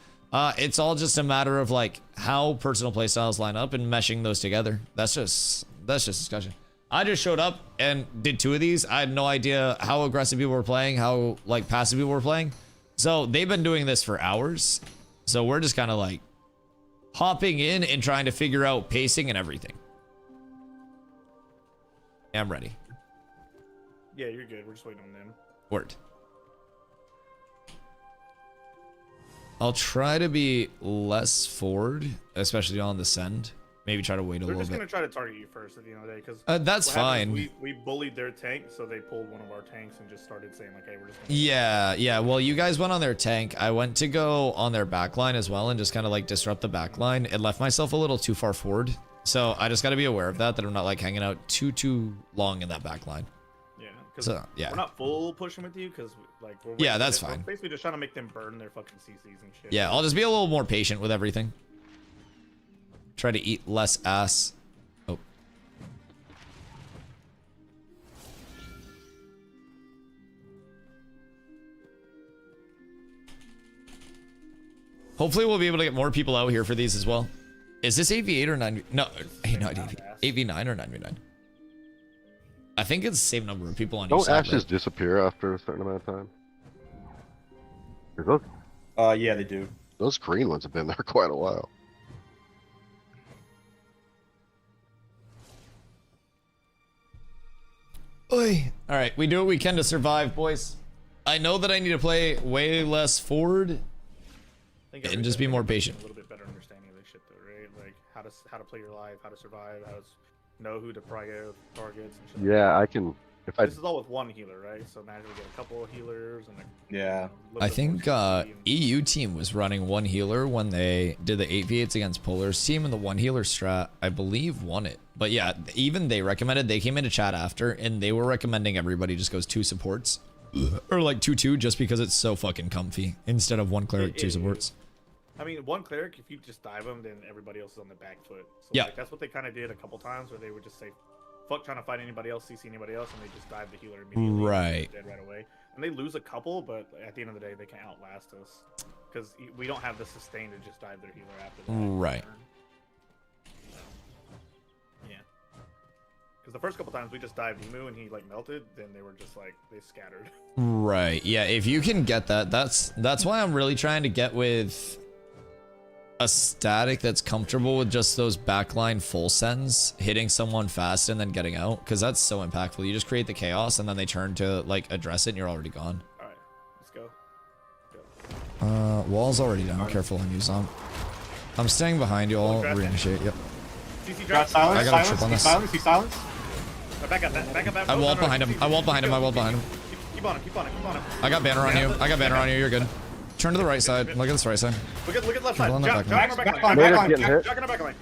It's all just a matter of like how personal playstyles line up and meshing those together. That's just discussion. I just showed up and did 2 of these. I had no idea how aggressive people were playing, how like passive people were playing. So they've been doing this for hours. So we're just kind of like hopping in and trying to figure out pacing and everything. I'm ready. Yeah, you're good. We're just waiting on them. Word. I'll try to be less forward, especially on the send. Maybe try to wait a little bit. They're just gonna try to target you first at the end of the day, because that's fine. We bullied their tank, so they pulled one of our tanks and just started saying like, "Hey, we're just." Yeah. Well, you guys went on their tank. I went to go on their backline as well and just kind of like disrupt the backline. It left myself a little too far forward, so I just got to be aware of that. That I'm not like hanging out too long in that backline. Yeah. Because yeah, we're not full pushing with you, because like we're that's fine. We're basically just trying to make them burn their fucking CCs and shit. Yeah, I'll just be a little more patient with everything. Try to eat less ass. Oh. Hopefully we'll be able to get more people out here for these as well. Is this 8v8 or 9v? No, not 8v9 or 9v9. I think it's the same number of people on each side. Don't ashes disappear after a certain amount of time? Those, Yeah, they do. those green ones have been there quite a while. Oy. All right, we do what we can to survive, boys. I know that I need to play way less forward and just be more patient. A little bit better understanding of this shit, though, right? Like how to play your life, how to survive, how to know who to prio targets and shit. Yeah, I can. If I This is all with one healer, right? So imagine we get a couple of healers and Yeah. I think EU team was running one healer when they did the 8v8s against Polar's team, and the one healer strat, I believe, won it. But yeah, even they recommended, they came into chat after, and they were recommending everybody just goes 2 supports. Or like 2-2, just because it's so fucking comfy, instead of 1 cleric, 2 supports. I mean, one cleric, if you just dive them, then everybody else is on the back foot. So Yeah. like, that's what they kind of did a couple times, where they would just say, fuck trying to fight anybody else, CC anybody else, and they just dive the healer immediately. Right. Dead right away. And they lose a couple, but at the end of the day, they can't outlast us. Because we don't have the sustain to just dive their healer after that. Right. Yeah. Because the first couple times we just dived Emu and he like melted, then they were just like, they scattered. Right. Yeah, if you can get that, that's why I'm really trying to get with a static that's comfortable with just those backline full sends, hitting someone fast and then getting out, because that's so impactful. You just create the chaos and then they turn to like address it and you're already gone. All right, let's go. Wall's already down. Careful on you, Zom. I'm staying behind you all. Reinitiate. Yep. CC Got drop. silence. I got a trip on He's this. silence. He's silence. Back up, back up. I walled behind him. I walled behind him. I walled behind him. Keep on him, keep on him, keep on him. I got banner on you. I got banner on you. You're good. Turn to the right side. Look at this right side. Look at left Careful on side. the Jock back on line. our back line. Later getting hit. Jock on our back line.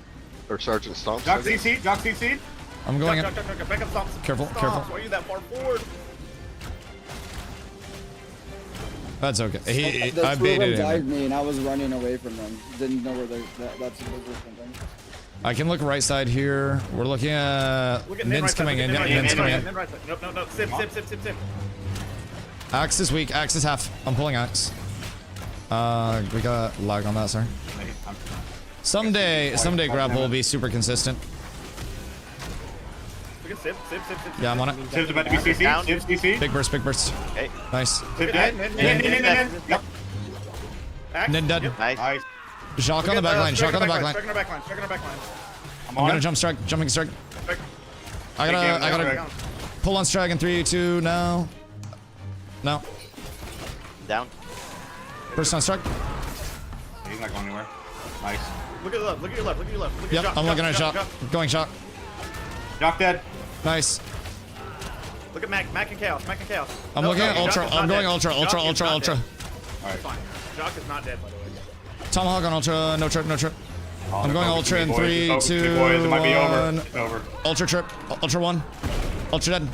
Or Sergeant Stomps. Jock CC. Jock CC. I'm going in. Jock. Back up, stomps. Careful, Stomps. careful. Why are you that far forward? That's okay. I The two of them baited dived him. me and I was running away from them. Didn't know where that's a different thing. I can look right side here. We're looking at Look at Nin's coming in. Yep, Nin's coming in. Right side. No. Sip. Axe is weak. Axe is half. I'm pulling axe. We got lag on that, sir. Someday grapple will be super consistent. Look at Sip. Yeah, I'm on it. Sip's about to be CC. Sip's CC. Big burst. Hey. Nice. Sip dead. Nin. Yep. Nin dead. Nice. Nice. Shock on the back line. Shock on the back line. Strike on our back line. I'm I'm on gonna it. jumping strike. I Take gotta. him. Pull on Strag in 3, 2, now. No. Down. First on Strag. He's not going anywhere. Nice. Look at the left. Look at your left. Look at your left. Look at Yep, I'm looking at a shot. Going shot. Jock dead. Nice. Look at Mac. Mac and Chaos. Mac and Chaos. I'm looking at Ultra. I'm going Ultra. Ultra. Ultra. Ultra. Alright. Fine. Jock is not dead, by the way. Tomahawk on Ultra. No trip. No trip. I'm going Ultra in 3, 2, 1. It might be over. It's over. Ultra trip. Ultra 1. Ultra dead.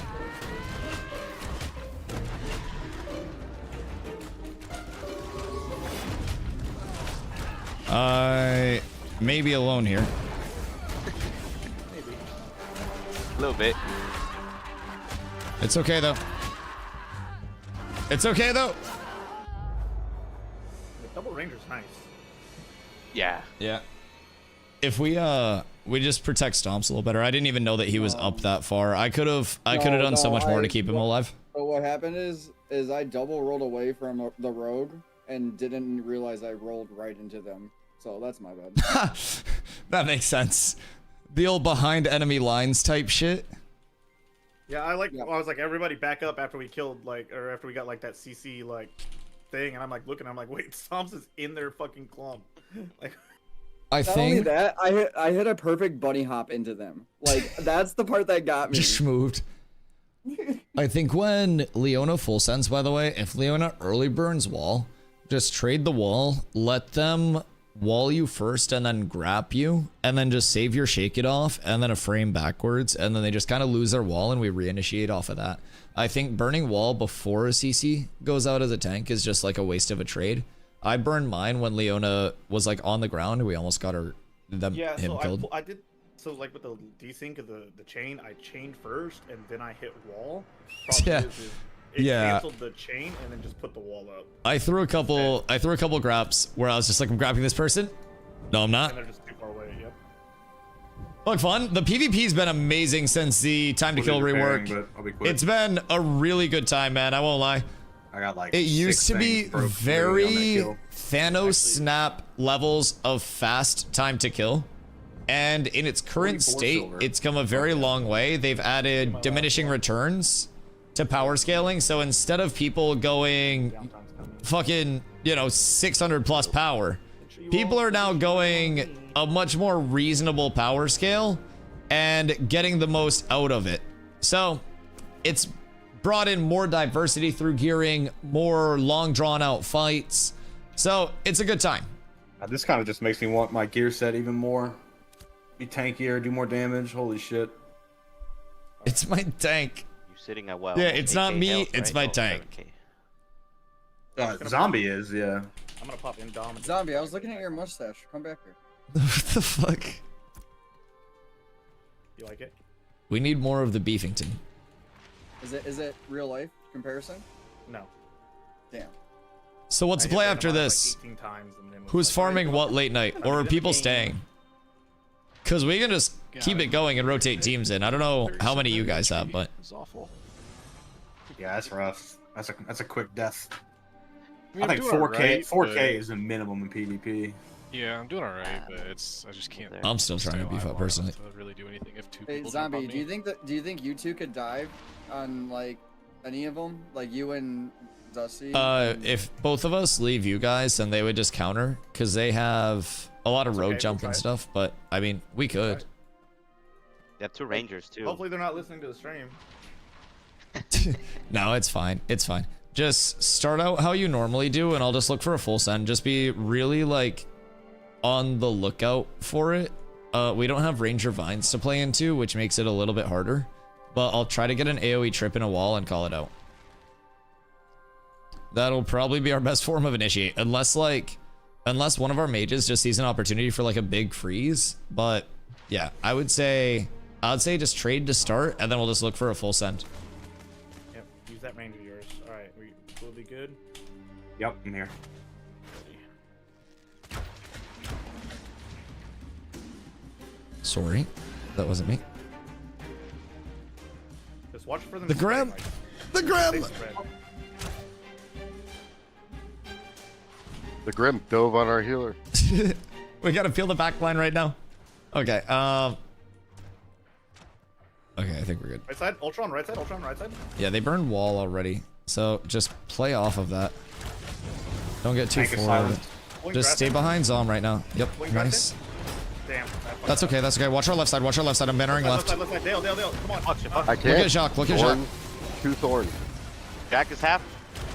I may be alone here. A little bit. It's okay though. It's okay though. The double ranger's nice. Yeah. Yeah. If we just protect Stomps a little better. I didn't even know that he was up that far. I could have done so much more to keep him alive. But what happened is I double rolled away from the rogue and didn't realize I rolled right into them. So that's my bad. That makes sense. The old behind enemy lines type shit. Yeah, I was like, everybody back up after we killed, like, or after we got, like, that CC, like, thing, and I'm, like, looking, I'm like, wait, Psalms is in their fucking clump. Like, I Not only think that, I hit a perfect bunny hop into them. Like, that's the part that got me. just moved. I think when Leona full sends, by the way, if Leona early burns wall, just trade the wall, let them wall you first and then grab you, and then just save your shake it off and then a frame backwards, and then they just kind of lose their wall and we reinitiate off of that. I think burning wall before a CC goes out as a tank is just like a waste of a trade. I burned mine when Leona was like on the ground and we almost got him killed. I did, so like with the desync of the chain, I chained first and then I hit wall. Problem is it canceled the chain and then just put the wall up. I threw a couple grabs where I was just like, I'm grabbing this person. No, I'm not. And they're just too far away, yep. Look, fun. The PvP's been amazing since the time to kill rework. It's been a really good time, man. I won't lie. I got like it used to be very Thanos snap levels of fast time to kill. And in its current state, it's come a very long way. They've added diminishing returns to power scaling. So instead of people going fucking, 600 plus power, people are now going a much more reasonable power scale and getting the most out of it. So it's brought in more diversity through gearing, more long drawn out fights. So it's a good time. This kind of just makes me want my gear set even more. Be tankier, do more damage. Holy shit. It's my tank. Sitting at well. Yeah, it's not me, health, it's right? my tank. Zombie is, yeah. I'm gonna pop in Dom. Zombie, I was looking at your mustache. Come back here. What the fuck? You like it? We need more of the Beefington. Is it real life comparison? No. Damn. So what's the play after this? Like 18 times and then Who's farming what late night? Or are people staying? Because we can just keep it going and rotate teams in. I don't know how many you guys have, but It's awful. Yeah, that's rough. That's a quick death. I I think I'm doing 4K alright, 4K but- is the minimum in PvP. Yeah, I'm doing alright, but I just can't. I'm still trying to beef up personally. To really do anything if two Hey, people jump Zombie, on do you think you two could dive on like any of them? Like you and Dusty? If both of us leave you guys, then they would just counter because they have a lot of rogue jump and stuff. But I mean, we could. They have two rangers too. Hopefully they're not listening to the stream. No, it's fine. It's fine. Just start out how you normally do, and I'll just look for a full send. Just be really like on the lookout for it. We don't have ranger vines to play into, which makes it a little bit harder. But I'll try to get an AoE trip in a wall and call it out. That'll probably be our best form of initiate, unless one of our mages just sees an opportunity for like a big freeze. But yeah, I'd say just trade to start, and then we'll just look for a full send. Yep, use that range of yours. Alright, we'll be good. Yep, I'm here. Sorry, that wasn't me. Just watch for them. The Grim! The Grim! The Grim dove on our healer. We gotta peel the back line right now. Okay, okay, think we're good. Right side, Ultra on right side, Ultra on right side. Yeah, they burned wall already. So just play off of that. Don't get too Tank is forward. silent. Pulling Just grass stay in. behind Zom right now. Yep, Pulling grass nice. Damn. That's okay, that's okay. Watch our left side, watch our left side. I'm bannering left. Left side. Dale. Come on. Fuck, fuck. I Look can't. at Jacques, look at Jacques. Thorn. 2 thorns. Jack is half.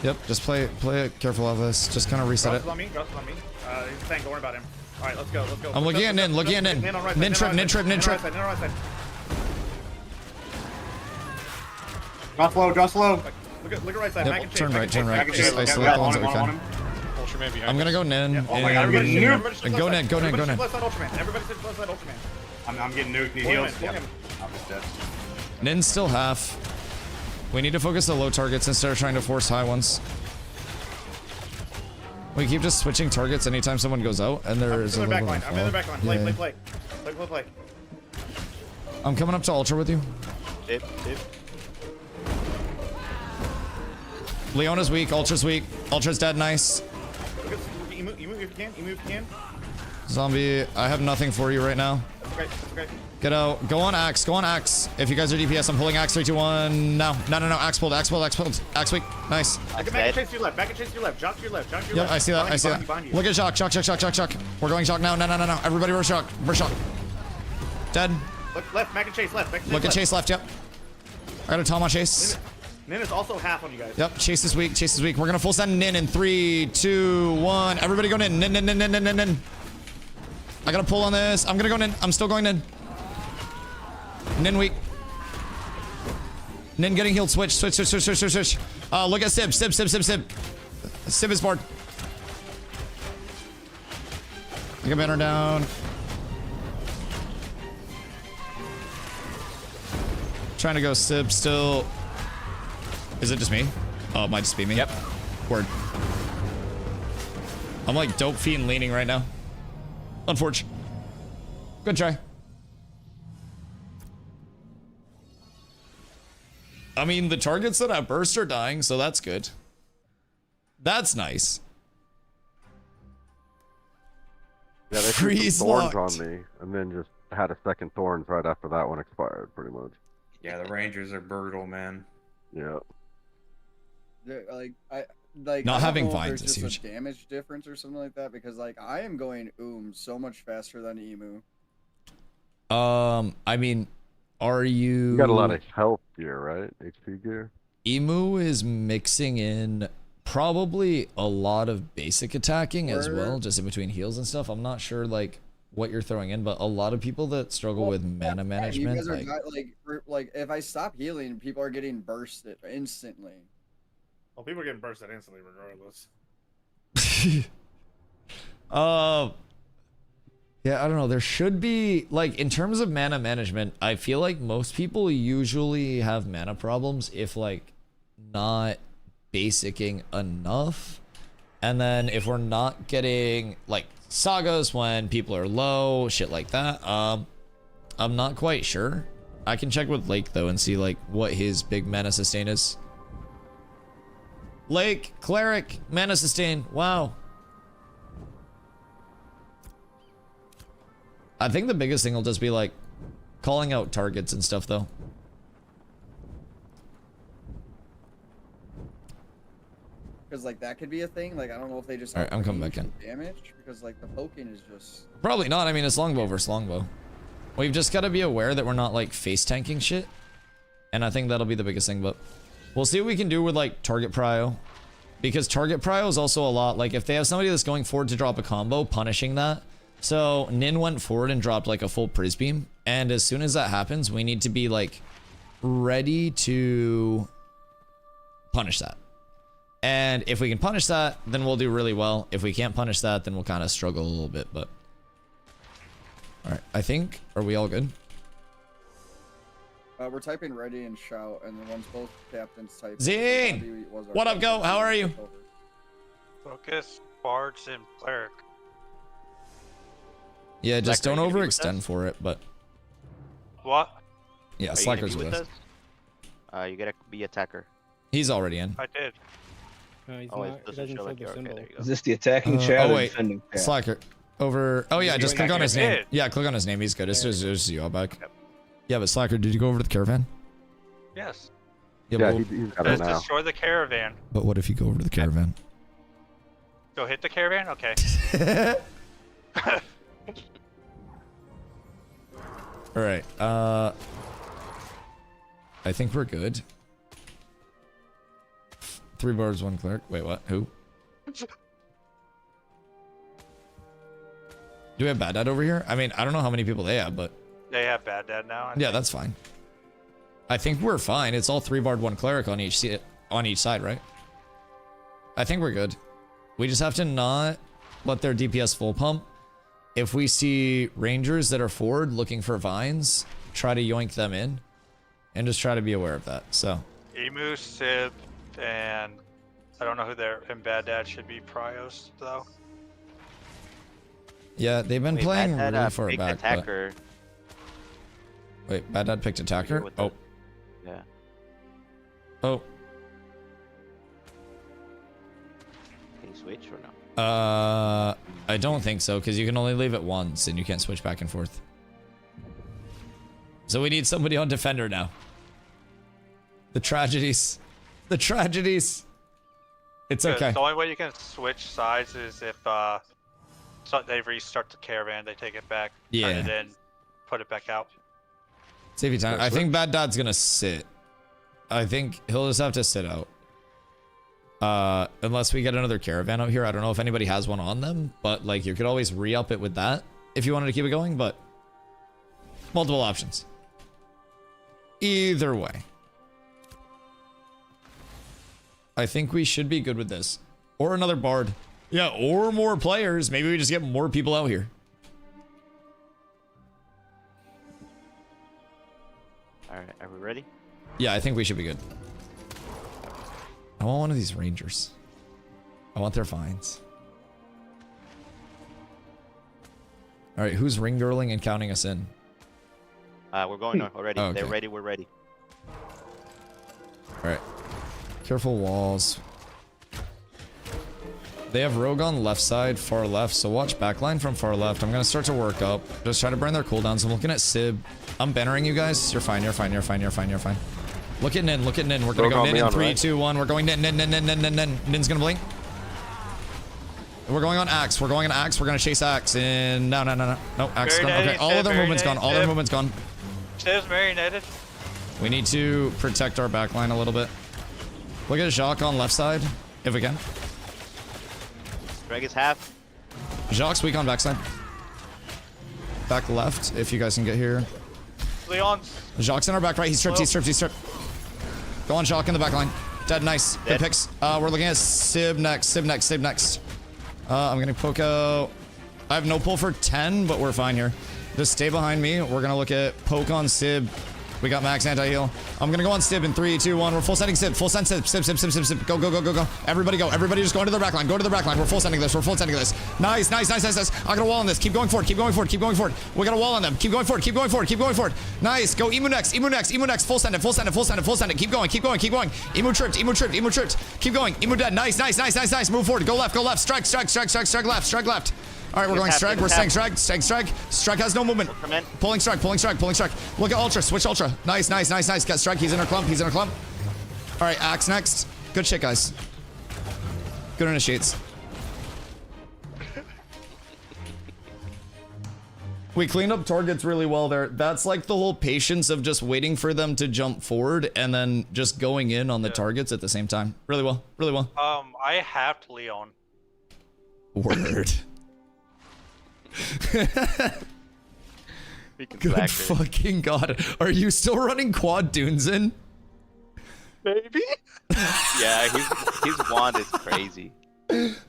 Yep, just play it careful of this. Just kind of reset Gross it. is on me. He's tank, don't worry about him. Alright, let's go. I'm looking at Nin, looking at Nin. Nin on right Nin side, trip. Nin on right side. Draw slow. Look at right side. Yep, Mac and Chase, turn Mac right, and turn Chase, right. Mac and Just Chase. isolate Yeah, the ones that we on can. him. Ultraman behind I'm gonna go Nin. Yeah, oh my God, I'm and- getting nuked. Everybody shift Go left Nin, side. go Nin, go Everybody Nin. shift left side Ultraman. Everybody shift left side Ultraman. I'm getting nuked. Need Pull him heals. in, pull Yeah. him. I'm just dead. Nin's still half. We need to focus the low targets instead of trying to force high ones. We keep just switching targets anytime someone goes out, and there's a I'm in their little back bit line. I'm in their of back line. fall. Play. I'm coming up to Ultra with you. Tip. Leona's weak, Ultra's weak. Ultra's dead, nice. Look at Emu if you can. Emu if you can. Zombie, I have nothing for you right now. That's okay. Get out. Go on Axe. If you guys are DPS, I'm pulling Axe 3, 2, 1. No. Axe pulled. Axe weak. Nice. Back and chase to your left. Back and chase to your left. Jock to your left. Yep, I see that. Behind you. Look at Shock. We're going Shock now. No. Everybody rush Shock. Dead. Look left. Mac and chase left. Look at Chase left. Yep. I got a Tom on Chase. Nin is also half on you guys. Yep. Chase is weak. We're gonna full send Nin in 3, 2, 1. Everybody go Nin. Nin. I gotta pull on this. I'm gonna go Nin. I'm still going Nin. Nin weak. Nin getting healed. Switch. Look at Sib. Sib is bored. I can banner down. Trying to go Sib still. Is it just me? Oh, it might just be me. Yep. Word. I'm like dope fiend leaning right now. Unfortunate. Good try. I mean, the targets that have burst are dying, so that's good. That's nice. Yeah, they threw Freeze some thorns locked. on me, and then just had a second thorns right after that one expired, pretty much. Yeah, the Rangers are brutal, man. Yeah. Not I having don't know if vines there's is just huge. a damage difference or something like that because I am going so much faster than Emu. I mean, are you... You got a lot of health gear, right? HP gear? Emu is mixing in probably a lot of basic attacking as well, just in between heals and stuff. I'm not sure like what you're throwing in, but a lot of people that struggle with mana management, You guys are like if I stop healing, people are getting bursted instantly. Well, people are getting bursted instantly regardless. Yeah, I don't know. There should be, like, in terms of mana management, I feel like most people usually have mana problems if, like, not basicing enough. And then if we're not getting, like, sagas when people are low, shit like that, I'm not quite sure. I can check with Lake, though, and see, like, what his big mana sustain is. Lake, Cleric, mana sustain. Wow. I think the biggest thing will just be like calling out targets and stuff though. Because like that could be a thing. Like I don't know if they just. All right, I'm coming back in. Damage because like the poking is just. Probably not. I mean, it's longbow versus longbow. We've just got to be aware that we're not like face tanking shit, and I think that'll be the biggest thing. But we'll see what we can do with like target prio, because target prio is also a lot. Like if they have somebody that's going forward to drop a combo, punishing that. So Nin went forward and dropped like a full Priz beam, and as soon as that happens, we need to be like ready to punish that. And if we can punish that, then we'll do really well. If we can't punish that, then we'll kind of struggle a little bit, but... Alright, I think... Are we all good? We're typing ready and shout, and then once both captains type... Zine! What up, Go? How are you? Focus, Bards, and Cleric. Yeah, just Slacker, don't you gonna be with overextend us? for it, but... What? Yeah, Are you gonna Slacker's be with us. You gotta be attacker. He's already in. I did. Oh, it doesn't show like you. Okay, there you go. Is this the attacking chat oh or wait, defending chat? Slacker. Over... Oh yeah, just click on his name. did. Yeah, click on his name. He's good. It's just you all back. Yeah, but Slacker, did you go over to the caravan? Yes. Yeah, Yeah, but, he's got it Just now. destroy the caravan. but what if you go over to the caravan? Go hit the caravan? Okay. All right. I think we're good. 3 bars, 1 cleric. Wait, what? Who? Do we have Bad Dad over here? I mean, I don't know how many people they have, but They have Bad Dad now. I yeah, think. that's fine. I think we're fine. It's all 3 barred, 1 cleric on each side, right? I think we're good. We just have to not let their DPS full pump. If we see rangers that are forward looking for vines, try to yoink them in, and just try to be aware of that. So Emu, Sib, and I don't know who their and Bad Dad should be Prios though. yeah, they've been playing Bad Dad, really far big back. But... attacker. Wait, Bad Dad picked attacker? With the- Oh. Yeah. Oh. Can you switch or no? I don't think so, because you can only leave it once, and you can't switch back and forth. So we need somebody on defender now. The tragedies. The tragedies. It's Because okay. The only way you can switch sides is if so they restart the caravan, they take it back, Yeah. turn it in, put it back out. Save you time. I think Bad Dad's gonna sit. I think he'll just have to sit out. Unless we get another caravan out here. I don't know if anybody has one on them, but like you could always re-up it with that if you wanted to keep it going, but multiple options. Either way. I think we should be good with this. Or another bard. Yeah, or more players. Maybe we just get more people out here. Alright, are we ready? Yeah, I think we should be good. I want one of these rangers. I want their vines. Alright, who's ring girling and counting us in? We're going already. Oh, okay. They're ready, we're ready. Alright. Careful walls. They have rogue on left side, far left, so watch backline from far left. I'm gonna start to work up. Just try to burn their cooldowns. I'm looking at Sib. I'm bannering you guys. You're fine, you're fine, you're fine, you're fine, you're fine. Look at Nin, look at Nin. We're gonna go Nin in 3, 2, 1. We're going Nin. Nin's gonna blink. We're going on Axe. We're going on Axe. We're gonna chase Axe. And no, Axe gone. Okay, all of their movement's gone. All their movement's gone. Sib's marinated. We need to protect our backline a little bit. Look at Jacques on left side, if we can. Greg is half. Jacques weak on backside. Back left, if you guys can get here. Leon's Jacques in our back right. He's stripped, he's stripped, he's stripped. Go on Jacques in the back line. Dead, nice. Good picks. We're looking at Sib next. I'm gonna poke out. I have no pull for 10, but we're fine here. Just stay behind me. We're gonna look at poke on Sib. We got max anti-heal. I'm gonna go on Sib in 3, 2, 1. We're full sending Sib. Full send Sib. Sib. Go. Everybody go. Everybody just go into the back line. Go to the back line. We're full sending this. Nice. I got a wall on this. Keep going forward. We got a wall on them. Keep going forward. Nice. Go Emu next. Full send it. Keep going. Emu tripped. Keep going. Emu dead. Nice. Move forward. Go left. Strike left. All right, we're going Strike. We're staying Strike. Strike has no movement. Pulling Strike. Look at Ultra. Switch Ultra. Nice. Got Strike. He's in our clump. All right, Axe next. Good shit, guys. Good initiates. We cleaned up targets really well there. That's like the whole patience of just waiting for them to jump forward and then just going in on the targets at the same time. Really well. I halved Leon. Word. Good fucking god. Are you still running quad dunes in? Maybe? Yeah, his wand is crazy.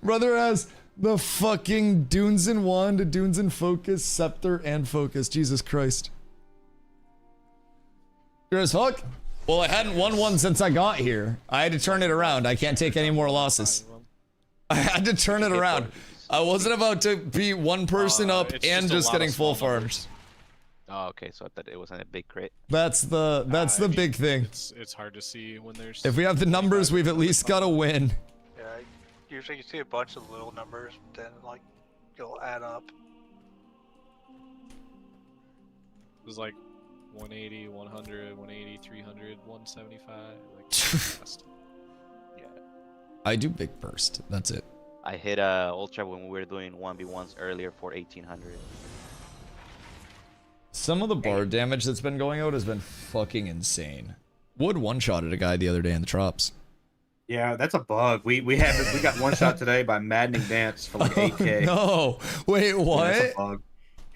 Brother has the fucking dunes in wand, dunes in focus, scepter, and focus. Jesus Christ. You're as fuck? Well, I hadn't won one since I got here. I had to turn it around. I can't take any more losses. I had to turn it around. I wasn't about to beat one person up and just getting full farms. Oh, okay. So I thought it wasn't a big crit. That's the big thing. It's hard to see when there's. If we have the numbers, we've at least got to win. Yeah, usually you see a bunch of little numbers, then like it'll add up. It was like 180, 100, 180, 300, 175. Like, fast. Yeah. I do big burst. That's it. I hit ultra when we were doing 1v1s earlier for 1800. Some of the bar damage that's been going out has been fucking insane. Wood one-shotted a guy the other day in the Trops. Yeah, that's a bug. We got one shot today by Maddening Dance for like 8K. No, wait, what? Yeah, that's a bug.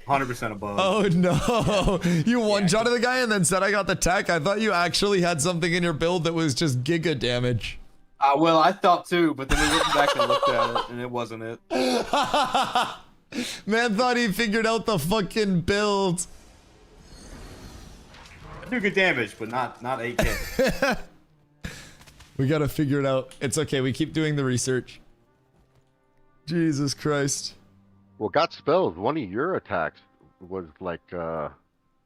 100% a bug. Oh no! You one-shotted the guy and then said I got the tech. I thought you actually had something in your build that was just giga damage. Well, I thought too, but then we went back and looked at it, and it wasn't it. Man thought he figured out the fucking build. I do good damage, but not 8K. We gotta figure it out. It's okay. We keep doing the research. Jesus Christ. Well, got spells. One of your attacks was like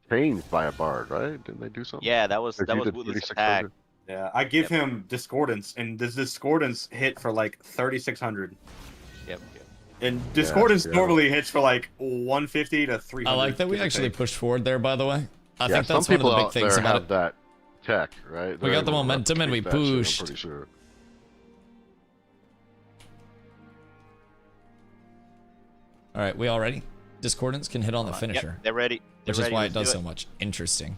changed by a bard, right? Didn't they do something? Yeah, that was Or you did Woodley's 3600? attack. Yeah, I give him Discordance, and this Discordance hit for like 3,600. Yep. And Discordance yeah. normally hits for like 150 to 300. I like that we actually pushed forward there, by the way. I Yeah, think that's some one of the people big out things there about have it. that tech, right? We They're got the able to momentum and we replicate that shit, pushed. I'm pretty sure. All right, we all ready? Discordance can hit on the finisher. Yep, they're ready. Which is why it does so much. Interesting.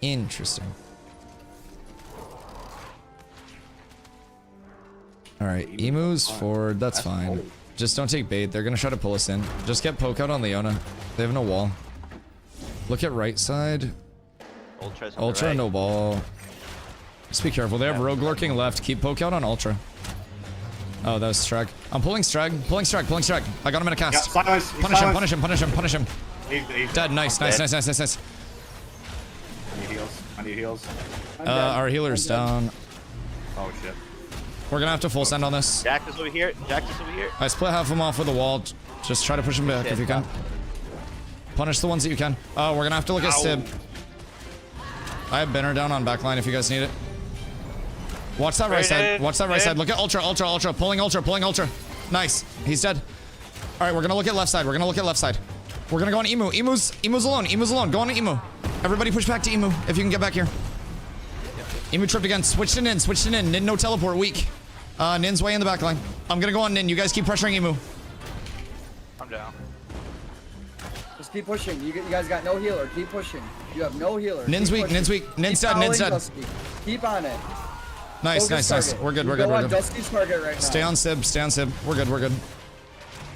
Interesting. All right, emus forward. That's fine. Just don't take bait. They're gonna try to pull us in. Just get poke out on Leona. They have no wall. Look at right side. Ultra's on the Ultra, right. no ball. Just be careful. They have rogue lurking left. Keep poke out on Ultra. Oh, that was Strag. I'm pulling Strag. Pulling Strag. Pulling Strag. I got him in a cast. Yeah, silence. Punish him. Punish him. Punish him. Punish him. He's Dead. Nice. Nice. Nice. Nice. Nice. Nice. I need heals. I need heals. Our healer's down. Oh shit. We're gonna have to full send on this. Jack is over here. Jack is over here. I split half of them off with the wall. Just try to push them back if you can. Punish the ones that you can. We're gonna have to look at Sib. I have Benner down on backline if you guys need it. Watch that right side. Watch that right side. Look at Ultra, Ultra, Ultra. Pulling Ultra, pulling Ultra. Nice. He's dead. All right, we're gonna look at left side. We're gonna look at left side. We're gonna go on Emu. Emu's alone. Emu's alone. Go on to Emu. Everybody push back to Emu if you can get back here. Emu tripped again. Switched to Nin. Switched to Nin. Nin no teleport. Weak. Nin's way in the back line. I'm gonna go on Nin. You guys keep pressuring Emu. I'm down. Just keep pushing. You guys got no healer. Keep pushing. You have no healer. Nin's Keep weak. pushing. Nin's weak. Nin's Keep dead. Nin's following dead. Dusty. Keep on it. Nice, Focus nice, nice. target. We're good. You We're good. go We're on good. Dusty's target right now. Stay on Sib. Stay on Sib. We're good. We're good.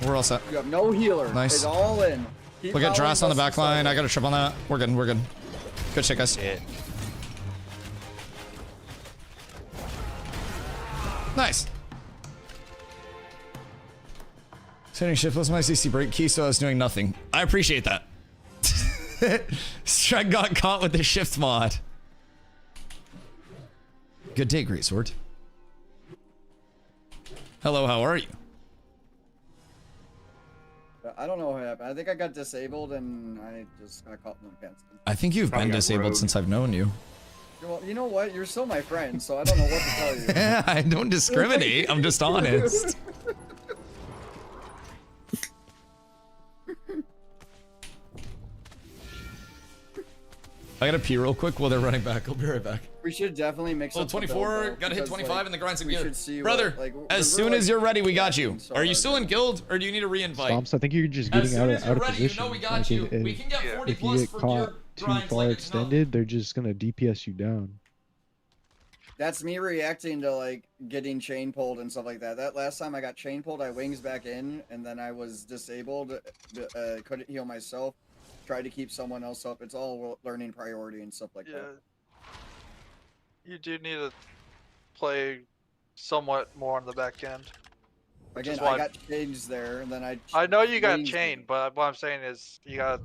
We're all set. You have no healer. Nice. It's all in. Keep Look at following Dras on the back Dusty's line. target. I got a trip on that. We're good. We're good. Good shit, guys. Shit. Nice. Setting shiftless my CC break key, so I was doing nothing. I appreciate that. Strike got caught with the shift mod. Good day, Great Sword. Hello, how are you? I don't know what happened. I think I got disabled and I just got caught in the pants. I think you've Probably been got disabled rogue. since I've known you. Well, you know what? You're still my friend, so I don't know what to tell you. I don't discriminate. I'm just honest. I gotta pee real quick while they're running back. I'll be right back. We should definitely mix Well, up the build, 24, though, gotta hit because, 25 like, in the grinds of we gear. should see Brother, what, like, as we're, soon like, as you're ready, we got you. so Are you hard. still in guild, or do you need a reinvite? Stomps, I think you're just As getting soon out as of, you're out of ready, you position. know we got Like, you. if, We can get 40 if you plus get for caught gear too grinds far like it's extended, they're just gonna DPS you down. That's me reacting to like getting chain pulled and stuff like that. That last time I got chain pulled, I wings back in, and then I was disabled. Couldn't heal myself. Tried to keep someone else up. It's all learning priority and stuff like Yeah. that. You do need to play somewhat more on the back end. Again, is why- I got chains there, and then I know you got wings chained, me. but what I'm saying is you got.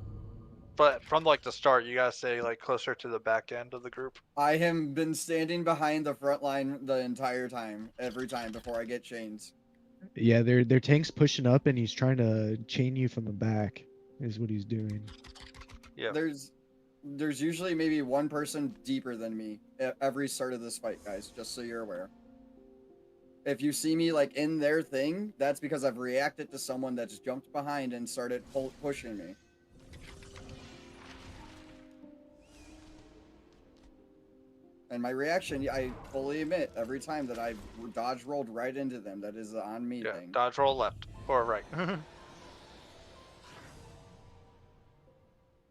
But from like the start, you gotta stay like closer to the back end of the group. I have been standing behind the front line the entire time, every time before I get chains. Yeah, their tank's pushing up and he's trying to chain you from the back. Is what he's doing. Yeah. There's usually maybe one person deeper than me at every start of this fight, guys, just so you're aware. If you see me like in their thing, that's because I've reacted to someone that's jumped behind and started pushing me. And my reaction, I fully admit, every time that I've dodge rolled right into them, that is an on me thing. Dodge roll left or right.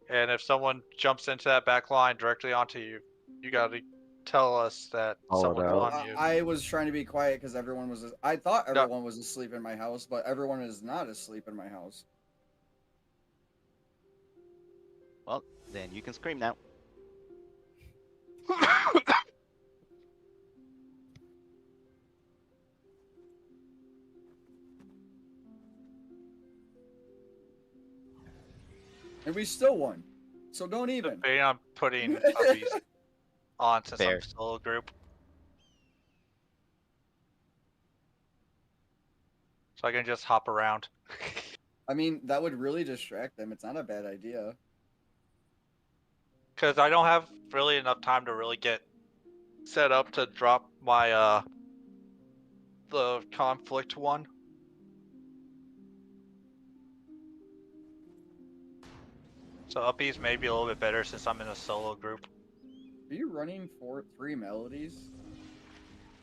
And if someone jumps into that back line directly onto you, you gotta tell us that someone's on you. I was trying to be quiet because everyone was. I thought everyone was asleep in my house, but everyone is not asleep in my house. Well, then you can scream now. And we still won. So don't even. I'm putting puppies on since Fair. I'm solo group. So I can just hop around. I mean, that would really distract them. It's not a bad idea. Because I don't have really enough time to really get set up to drop my the conflict one. So uppies may be a little bit better since I'm in a solo group. Are you running 3 melodies?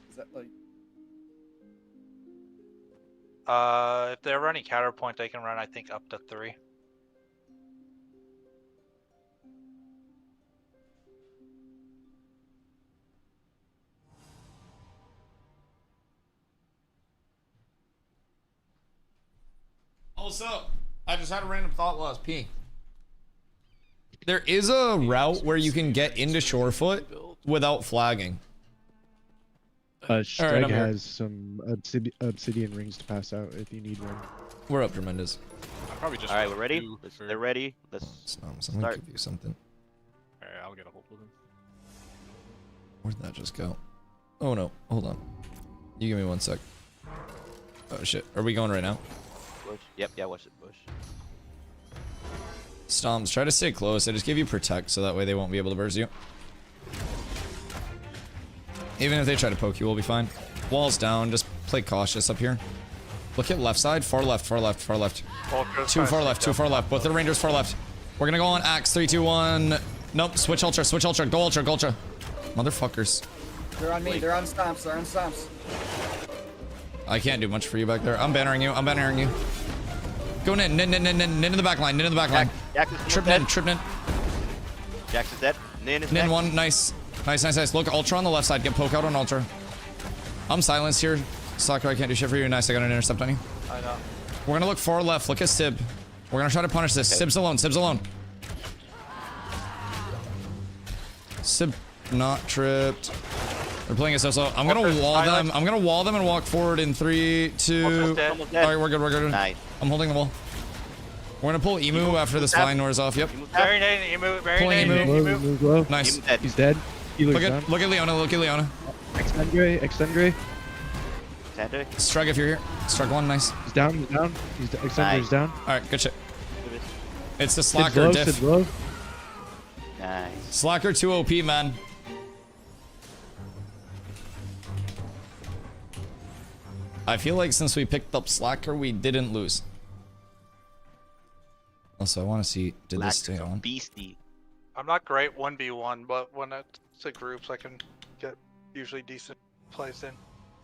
Is that like... If they're running counterpoint, they can run, I think, up to 3. Also, I just had a random thought while I was peeing. There is a route where you can get into Shorefoot without flagging. Streg has some obsidian rings to pass out if you need one. We're up, Tremendous. Probably just. All right, we're ready. They're ready. Let's I'm gonna start. give you something. Alright, I'll get a hold of him. Where'd that just go? Oh no, hold on. You give me 1 sec. Oh shit, are we going right now? Bush. Yep, yeah, watch it, Bush. Stomps, try to stay close. I just give you protect so that way they won't be able to burst you. Even if they try to poke you, we'll be fine. Walls down, just play cautious up here. Look at left side, far left, far left, far left. Two far left, two far left. Both of the rangers far left. We're gonna go on axe, 3, 2, 1. Nope, switch ultra, go ultra, go ultra. Motherfuckers. They're on me, they're on stomps, they're on stomps. I can't do much for you back there. I'm bannering you, Go in to the back line, Trip in. Jax is dead. Nin is Nin next. 1, nice. Nice. Look, ultra on the left side, get poke out on ultra. I'm silenced here. Slacker, I can't do shit for you. Nice, I got an intercept on you. I know. We're gonna look far left, look at Sib. We're gonna try to punish this. Okay. Sib's alone. Sib not tripped. They're playing it so. I'm gonna wall them and walk forward in 3, 2. Alright, we're good. Nice. I'm holding the wall. We're gonna pull Emu after this flying wears off. Yep. Very nice, Emu. Very Pulling nice, Emu. Move low. Nice. Emu's dead. He's dead. Look at Leona. Extend Gray. Sander. Strug if you're here. Strug 1, nice. He's down. Extender's down. Alright, good shit. Do this. It's the Sid's Slacker low, diff. Sid's low. Nice. Slacker 2 OP, man. I feel like since we picked up Slacker, we didn't lose. Also, I want to see, did this stay on? Beastie. I'm not great 1v1, but when it's a groups, I can get usually decent plays in.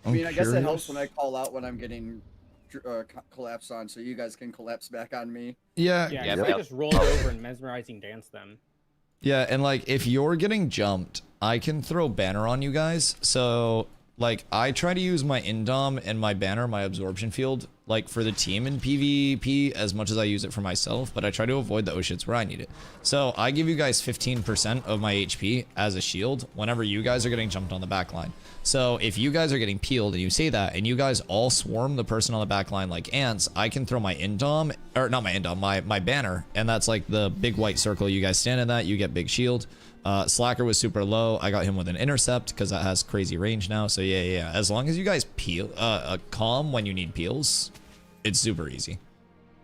I mean, I guess it helps when I call out when I'm getting collapsed on, so you guys can collapse back on me. Yeah. Yeah, if I just rolled over and mesmerizing dance them. Yeah, and like, if you're getting jumped, I can throw banner on you guys. So, like, I try to use my indom and my banner, my absorption field, like, for the team in PvP as much as I use it for myself, but I try to avoid the shits where I need it. So, I give you guys 15% of my HP as a shield whenever you guys are getting jumped on the back line. So, if you guys are getting peeled and you say that, and you guys all swarm the person on the back line like ants, I can throw my indom, or not my indom, my banner, and that's like the big white circle. You guys stand in that, you get big shield. Slacker was super low. I got him with an intercept because that has crazy range now. So yeah. As long as you guys peel, calm when you need peels, it's super easy.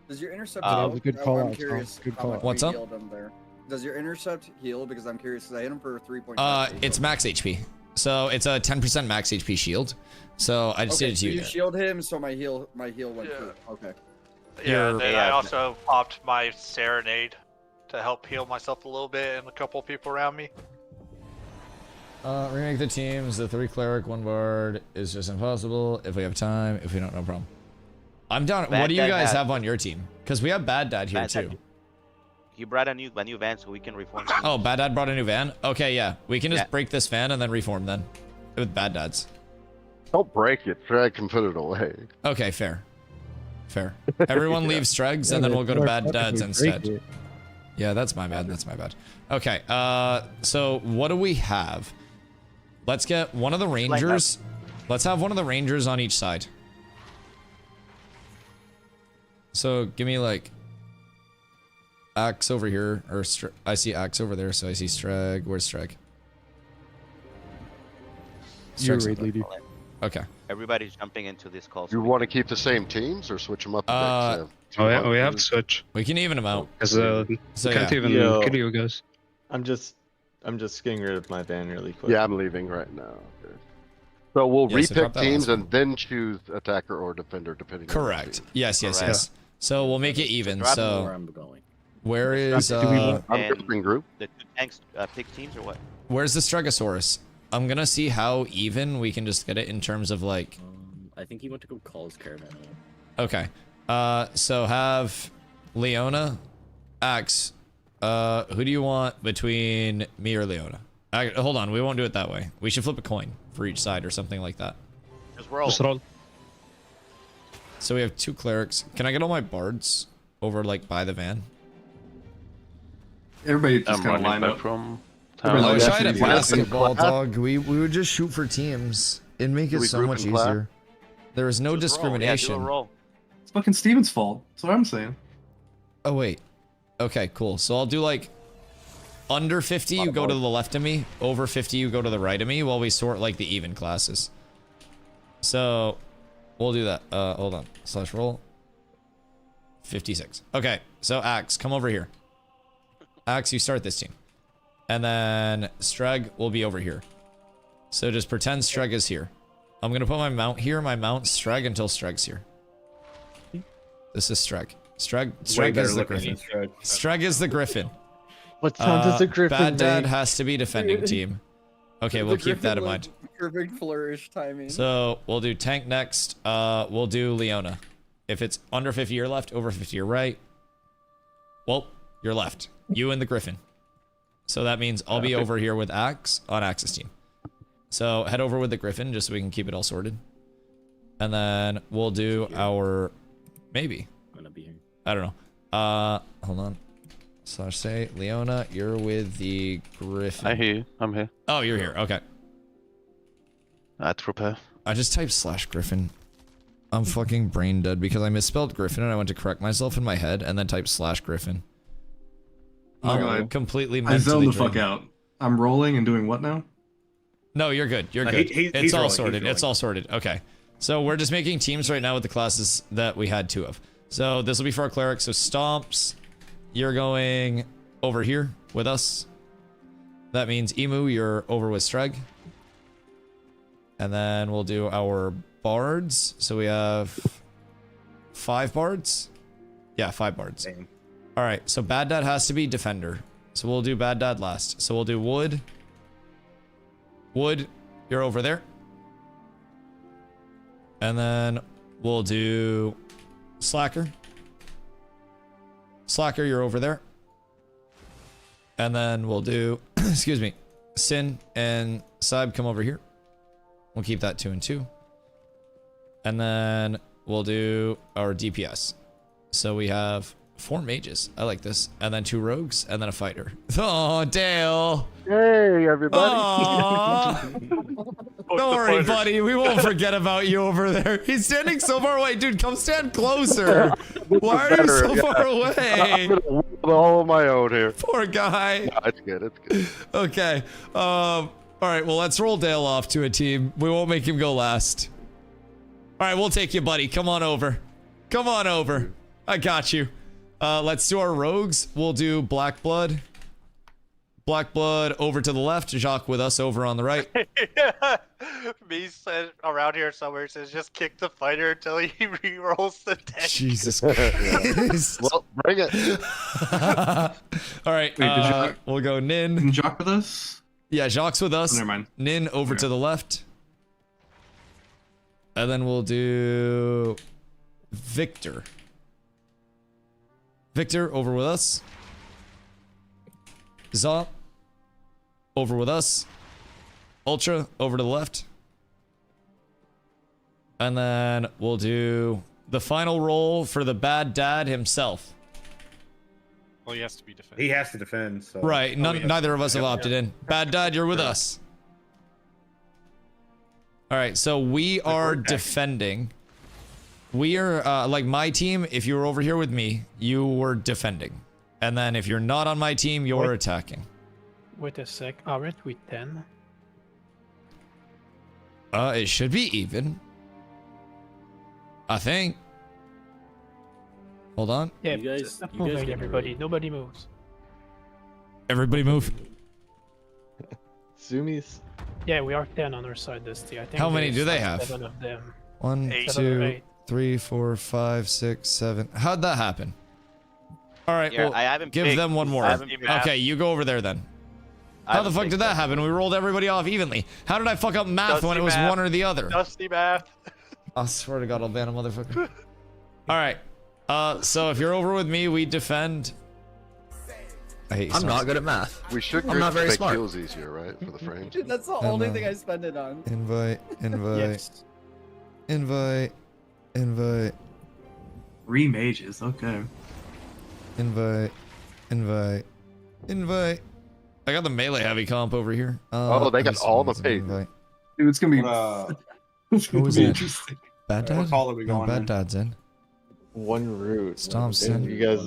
Does your intercept that was a good call I'm out, curious Tom. Good how call much out. What's we up? healed him there. Does your intercept heal? Because I'm curious, because I hit him for 3.5. It's max HP. So it's a 10% max HP shield. So I just did it to so you. you shield him, so my heal went through. Okay. Yeah, then I also popped my Serenade to help heal myself a little bit and a couple people around me. Remake the teams. The 3 cleric, 1 bard is just impossible. If we have time, if we don't, no problem. I'm down. What do you guys have on your team? Because we have Bad Dad here too. He brought a new van so we can reform. Oh, Bad Dad brought a new van? Okay, yeah. We can just break this van and then reform then. With Bad Dads. Don't break it. Streg can put it away. Okay, fair. Fair. Everyone leaves Stregs and then we'll go to Bad Dads instead. Yeah, that's my bad. That's my bad. Okay, so what do we have? Let's get one of the Rangers. Let's have one of the Rangers on each side. So give me like Axe over here, or I see Axe over there, so I see Streg. Where's Streg? You're raid leader. Okay. Everybody's jumping into this call. You want to keep the same teams or switch them up? A bit, Oh yeah, we have to switch. We can even them out. Because we can't even kill you guys. I'm just getting rid of my van really quick. Yeah, I'm leaving right now. Okay. So we'll repick teams and then choose attacker or defender depending. Correct. On yes. So we'll make it even. So where I'm going. Where is I'm grouping group. The 2 tanks pick teams or what? Where's the Stregosaurus? I'm gonna see how even we can just get it in terms of like. I think he went to go call his caravan. Okay. So have Leona, Axe. Who do you want between me or Leona? Hold on, we won't do it that way. We should flip a coin for each side or something like that. Just roll. Just roll. So we have 2 clerics. Can I get all my bards over like by the van? Everybody just kind of line up. I wish I had a basketball, dog. We would just shoot for teams. It'd make it so much easier. There is no discrimination. Roll. It's fucking Steven's fault. That's what I'm saying. Oh wait. Okay, cool. So I'll do like under 50 you go to the left of me, over 50 you go to the right of me while we sort like the even classes. So we'll do that. Hold on. / roll. 56. Okay, so Axe, come over here. Axe, you start this team. And then Streg will be over here. So just pretend Streg is here. I'm gonna put my mount here, my mount Streg until Streg's here. This is Streg. Streg is the Griffin. Streg is the Griffin. What sound does the Griffin Bad Dad make? has to be defending team. Okay, we'll keep that in mind. Perfect flourish timing. So we'll do tank next. We'll do Leona. If it's under 50, you're left. Over 50, you're right. Well, you're left. You and the Griffin. So that means I'll be over here with Axe on Axe's team. So head over with the Griffin just so we can keep it all sorted. And then we'll do our... Maybe. I'm gonna be here. I don't know. Hold on. / say, Leona, you're with the Griffin. I hear you. I'm here. Oh, you're here. Okay. I had to prepare. I just typed / Griffin. I'm fucking brain dead because I misspelled Griffin and I went to correct myself in my head and then typed / Griffin. I'm completely mentally I zoned the drained. fuck out. I'm rolling and doing what now? No, you're good. You're good. It's all rolling, sorted. It's all sorted. Okay. So we're just making teams right now with the classes that we had 2 of. So this will be for our cleric. So Stomps, you're going over here with us. That means Emu, you're over with Streg. And then we'll do our bards. So we have 5 bards. Yeah, 5 bards. Same. All right. So Bad Dad has to be defender. So we'll do Bad Dad last. So we'll do Wood. Wood, you're over there. And then we'll do Slacker. Slacker, you're over there. And then we'll do, excuse me, Sin and Saib come over here. We'll keep that 2 and 2. And then we'll do our DPS. So we have 4 mages. I like this. And then 2 rogues and then a fighter. Oh, Dale. Hey, everybody. Don't worry, buddy. We won't forget about you over there. He's standing so far away. Dude, come stand closer. Why are you so far away? I'm gonna all on my own here. Poor guy. No, it's good. It's good. Okay. All right. Well, let's roll Dale off to a team. We won't make him go last. All right. We'll take you, buddy. Come on over. Come on over. I got you. Let's do our rogues. We'll do Black Blood. Black Blood over to the left. Jacques with us over on the right. Me said around here somewhere says just kick the fighter until he re-rolls the deck. Jesus Christ. Well, bring it. All right. Wait, we'll go Nin. Did Jacques with us? Yeah, Jacques with us. Never mind. Nin over to the left. And then we'll do Victor. Victor over with us. Zop over with us. Ultra over to the left. And then we'll do the final roll for the bad dad himself. Well, he has to be defended. He has to defend. So. Right. Neither of us have opted in. Bad dad, you're with us. All right. So we are defending. We are like my team. If you were over here with me, you were defending. And then if you're not on my team, you're attacking. Wait a sec. Aren't we 10? It should be even. I think. Hold on. Yeah, stop moving, everybody. Nobody moves. Everybody move. Zoomies. Yeah, we are 10 on our side, Dusty. I think. How many do they there's have? 7 of them. 1, 2, 3, 4, 5, 6, 7. How'd that happen? All right, Yeah, well, I haven't give picked. them one more. I haven't picked. Okay, you go over there then. How the fuck did that happen? We rolled everybody off evenly. How did I fuck up math when it was one or the other? Dusty math. I swear to God, I'll ban a motherfucker. All right. So if you're over with me, we defend. I hate I'm not good at math. We should I'm not very make smart. kills easier, right? For the frames. That's the only thing I spend it on. Invite. Yes. Invite. Three mages. Okay. Invite. I got the melee heavy comp over here. Oh, they got all the pages. Dude, it's gonna be. Who is that? Interesting. Bad dad? What call are we No, going bad in? dad's in. One route. Stompson. You guys,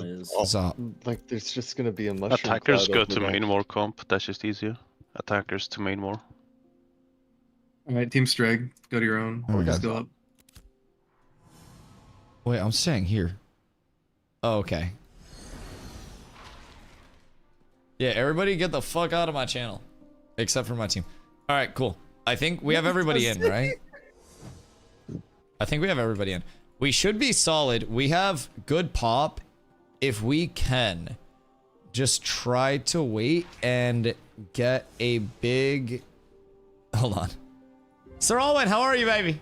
Zop. like, there's just gonna be a mushroom. Attackers cloud go over to there. main war comp. That's just easier. Attackers to main war. All right, Team Streg, go to your own. Oh, Just God. go up. Wait, I'm staying here. Oh, okay. Yeah, everybody get the fuck out of my channel. Except for my team. Alright, cool. I think we have everybody in, right? I think we have everybody in. We should be solid. We have good pop. If we can, just try to wait and get a big... Hold on. Sir Alwyn, how are you, baby?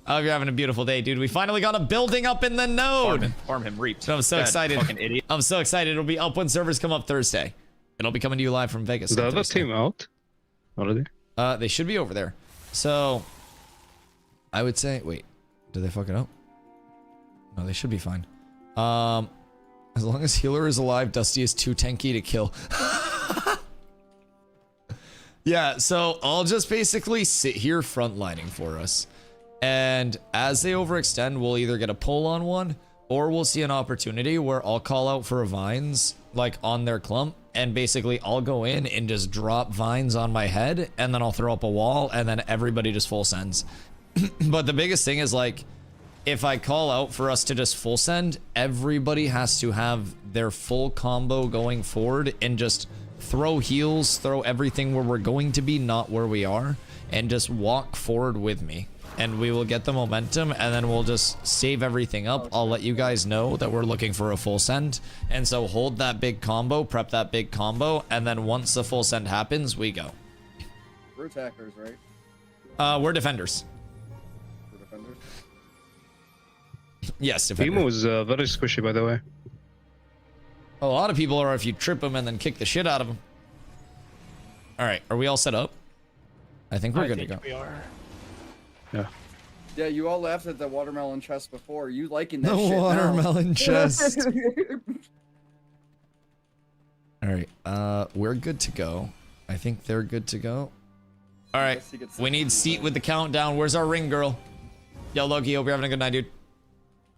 I hope you're having a beautiful day, dude. We finally got a building up in the node. Farm him, reaped. I'm so Dead, excited. Fucking idiot. I'm so excited. It'll be up when servers come up Thursday. It'll be coming to you live from Vegas. Is the on other Thursday. team out already? They should be over there. So, I would say, wait, did they fuck it up? No, they should be fine. As long as healer is alive, Dusty is too tanky to kill. Yeah, so I'll just basically sit here frontlining for us. And as they overextend, we'll either get a pull on one, or we'll see an opportunity where I'll call out for vines, like on their clump, and basically I'll go in and just drop vines on my head, and then I'll throw up a wall, and then everybody just full sends. But the biggest thing is, like, if I call out for us to just full send, everybody has to have their full combo going forward and just throw heals, throw everything where we're going to be, not where we are, and just walk forward with me. And we will get the momentum, and then we'll just save everything up. I'll let you guys know that we're looking for a full send. And so hold that big combo, prep that big combo, and then once the full send happens, we go. We're attackers, right? We're defenders. We're defenders. Yes, defenders. Emo is very squishy, by the way. A lot of people are if you trip them and then kick the shit out of them. All right, are we all set up? I think we're good to go. We are. Yeah, you all laughed at the watermelon chest before. You liking that The shit now. watermelon chest. All right, we're good to go. I think they're good to go. All right, we need seat with the countdown. Where's our ring girl? Yo, Loki, hope you're having a good night, dude.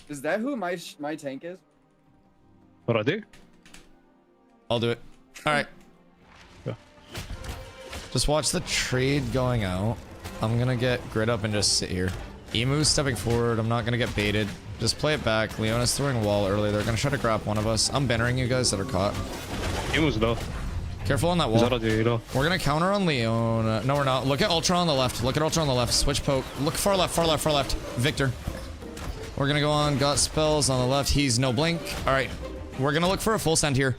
Is that who my tank is? What I do? I'll do it. All right. Yeah. Just watch the trade going out. I'm gonna get grid up and just sit here. Emu's stepping forward. I'm not gonna get baited. Just play it back. Leona's throwing a wall early. They're gonna try to grab one of us. I'm bannering you guys that are caught. Emu's low. Careful on that wall. Low. We're gonna counter on Leona. No, we're not. Look at Ultra on the left. Look at Ultra on the left. Switch poke. Look far left, far left, far left. Victor. We're gonna go on. Got spells on the left. He's no blink. All right. We're gonna look for a full send here.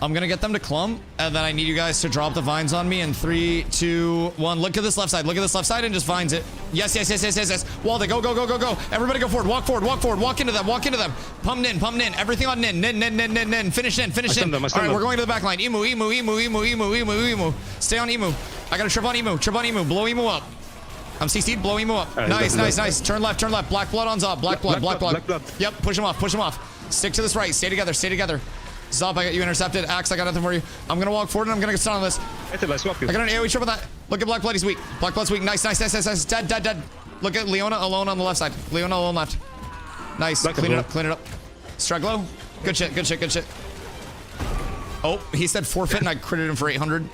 I'm gonna get them to clump, and then I need you guys to drop the vines on me in 3, 2, 1. Look at this left side. Look at this left side and just vines it. Yes, yes, yes, yes, yes, yes. Walde, go, go, go, go, go. Everybody go forward. Walk forward, walk forward. Walk into them, walk into them. Pump in, pump in. Everything on nin, nin, nin, nin, nin, nin. Finish in, finish in. All right, we're going to the back line. Emu, emu, emu, emu, emu, emu, emu. Stay on emu. I got a trip on emu, trip on emu. Blow emu up. I'm CC'd, blow emu up. Nice, nice, nice. Turn left, turn left. Black blood on Zob. Black blood, black blood. Yep, push him off, push him off. Stick to this right. Stay together, stay together. Zob, I got you intercepted. Axe, I got nothing for you. I'm gonna walk forward and I'm gonna get stunned on this. I got an AoE trip on that. Look at Black Blood, he's weak. Black Blood's weak. Nice, nice, nice, nice, nice. Dead, dead, dead. Look at Leona alone on the left side. Leona alone left. Nice. Clean it up, clean it up. Struglo. Good shit, good shit, good shit. Oh, he said forfeit and I critted him for 800.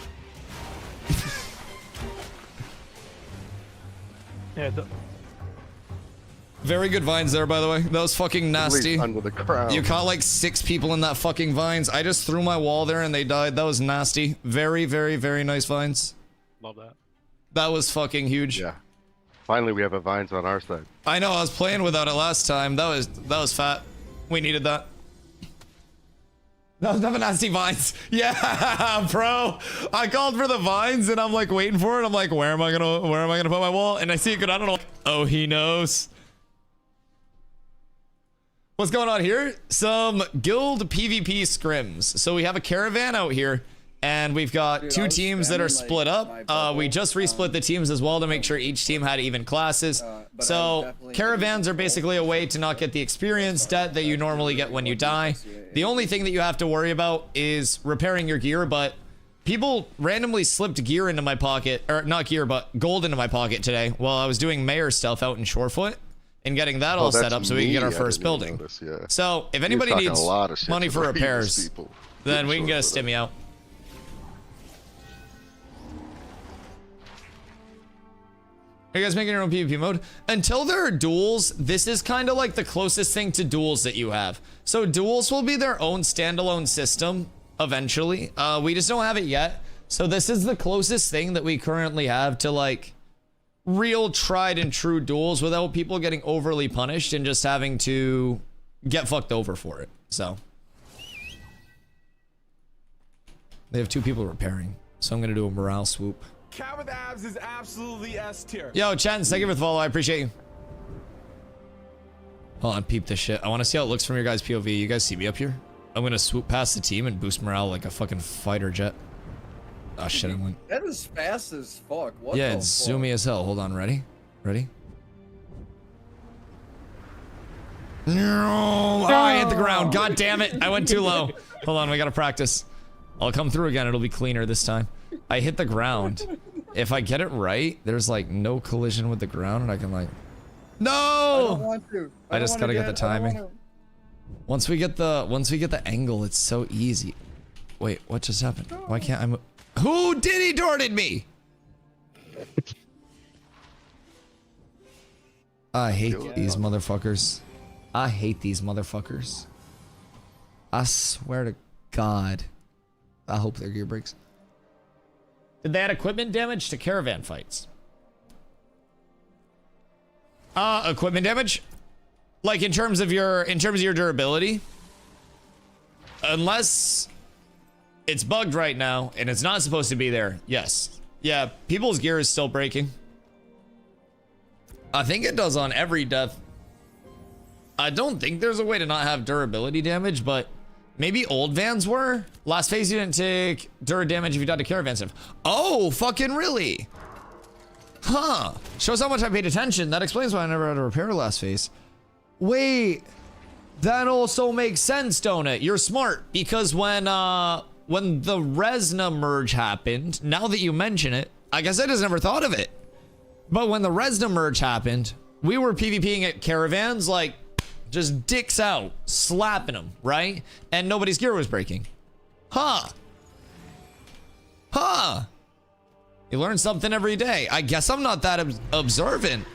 Yeah, very good vines there, by the way. That was fucking nasty. Under the crown. You caught like 6 people in that fucking vines. I just threw my wall there and they died. That was nasty. Very, very, very nice vines. Love that. That was fucking huge. Yeah. Finally, we have a vines on our side. I know. I was playing without it last time. That was fat. We needed that. That was nothing nasty vines. Yeah, bro. I called for the vines and I'm like waiting for it. I'm like, where am I gonna put my wall? And I see it go down and I'm like, oh, he knows. What's going on here? Some guild PvP scrims. So we have a caravan out here and we've got 2 teams that are split up. We just resplit the teams as well to make sure each team had even classes. So caravans are basically a way to not get the experience debt that you normally get when you die. The only thing that you have to worry about is repairing your gear, but people randomly slipped gear into my pocket, or not gear, but gold into my pocket today while I was doing mayor stuff out in Shorefoot. And getting that all set up so we can get our first building. Notice, yeah. So if anybody needs money for repairs, then we can get a stimmy out. Are you guys making your own PvP mode? Until there are duels, this is kind of like the closest thing to duels that you have. So duels will be their own standalone system eventually. We just don't have it yet. So this is the closest thing that we currently have to like real tried and true duels without people getting overly punished and just having to get fucked over for it. So they have 2 people repairing, so I'm gonna do a morale swoop. Cat with abs is absolutely S tier. Yo, Chance, thank you for the follow. I appreciate you. Hold on, peep this shit. I want to see how it looks from your guys' POV. You guys see me up here? I'm gonna swoop past the team and boost morale like a fucking fighter jet. Oh shit, I went. That is fast as fuck. What Yeah, the it's fuck? zoomy as hell. Hold on, ready? Ready? No! Oh, I hit the ground. God damn it. I went too low. Hold on, we gotta practice. I'll come through again. It'll be cleaner this time. I hit the ground. If I get it right, there's like no collision with the ground and I can like... No! I don't want to. I just gotta get the timing. Once we get the angle, it's so easy. Wait, what just happened? Why can't I move? Who did he darted me? I hate these motherfuckers. I hate these motherfuckers. I swear to God. I hope their gear breaks. Did they add equipment damage to caravan fights? Equipment damage? Like in terms of your durability? Unless it's bugged right now and it's not supposed to be there. Yes. Yeah, people's gear is still breaking. I think it does on every death. I don't think there's a way to not have durability damage, but maybe old vans were. Last phase you didn't take dura damage if you died to caravan stuff. Oh, fucking really? Huh. Shows how much I paid attention. That explains why I never had to repair last phase. Wait. That also makes sense, don't it? You're smart, because when the Resna merge happened, now that you mention it, I guess I just never thought of it. But when the Resna merge happened, we were PvPing at caravans, like, just dicks out, slapping them, right? And nobody's gear was breaking. Huh. Huh. You learn something every day. I guess I'm not that observant.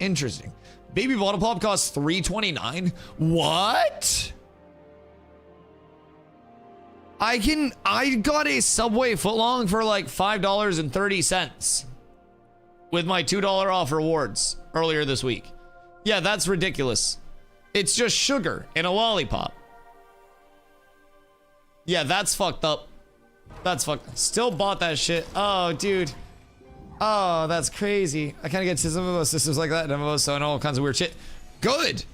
Interesting. Baby bottle pop costs $3.29. What? I got a Subway footlong for like $5.30 with my $2 off rewards earlier this week. Yeah, that's ridiculous. It's just sugar in a lollipop. Yeah, that's fucked up. That's fucked. Still bought that shit. Oh, dude. Oh, that's crazy. I kind of get to some of those systems like that and MMOs, so I know all kinds of weird shit. Good.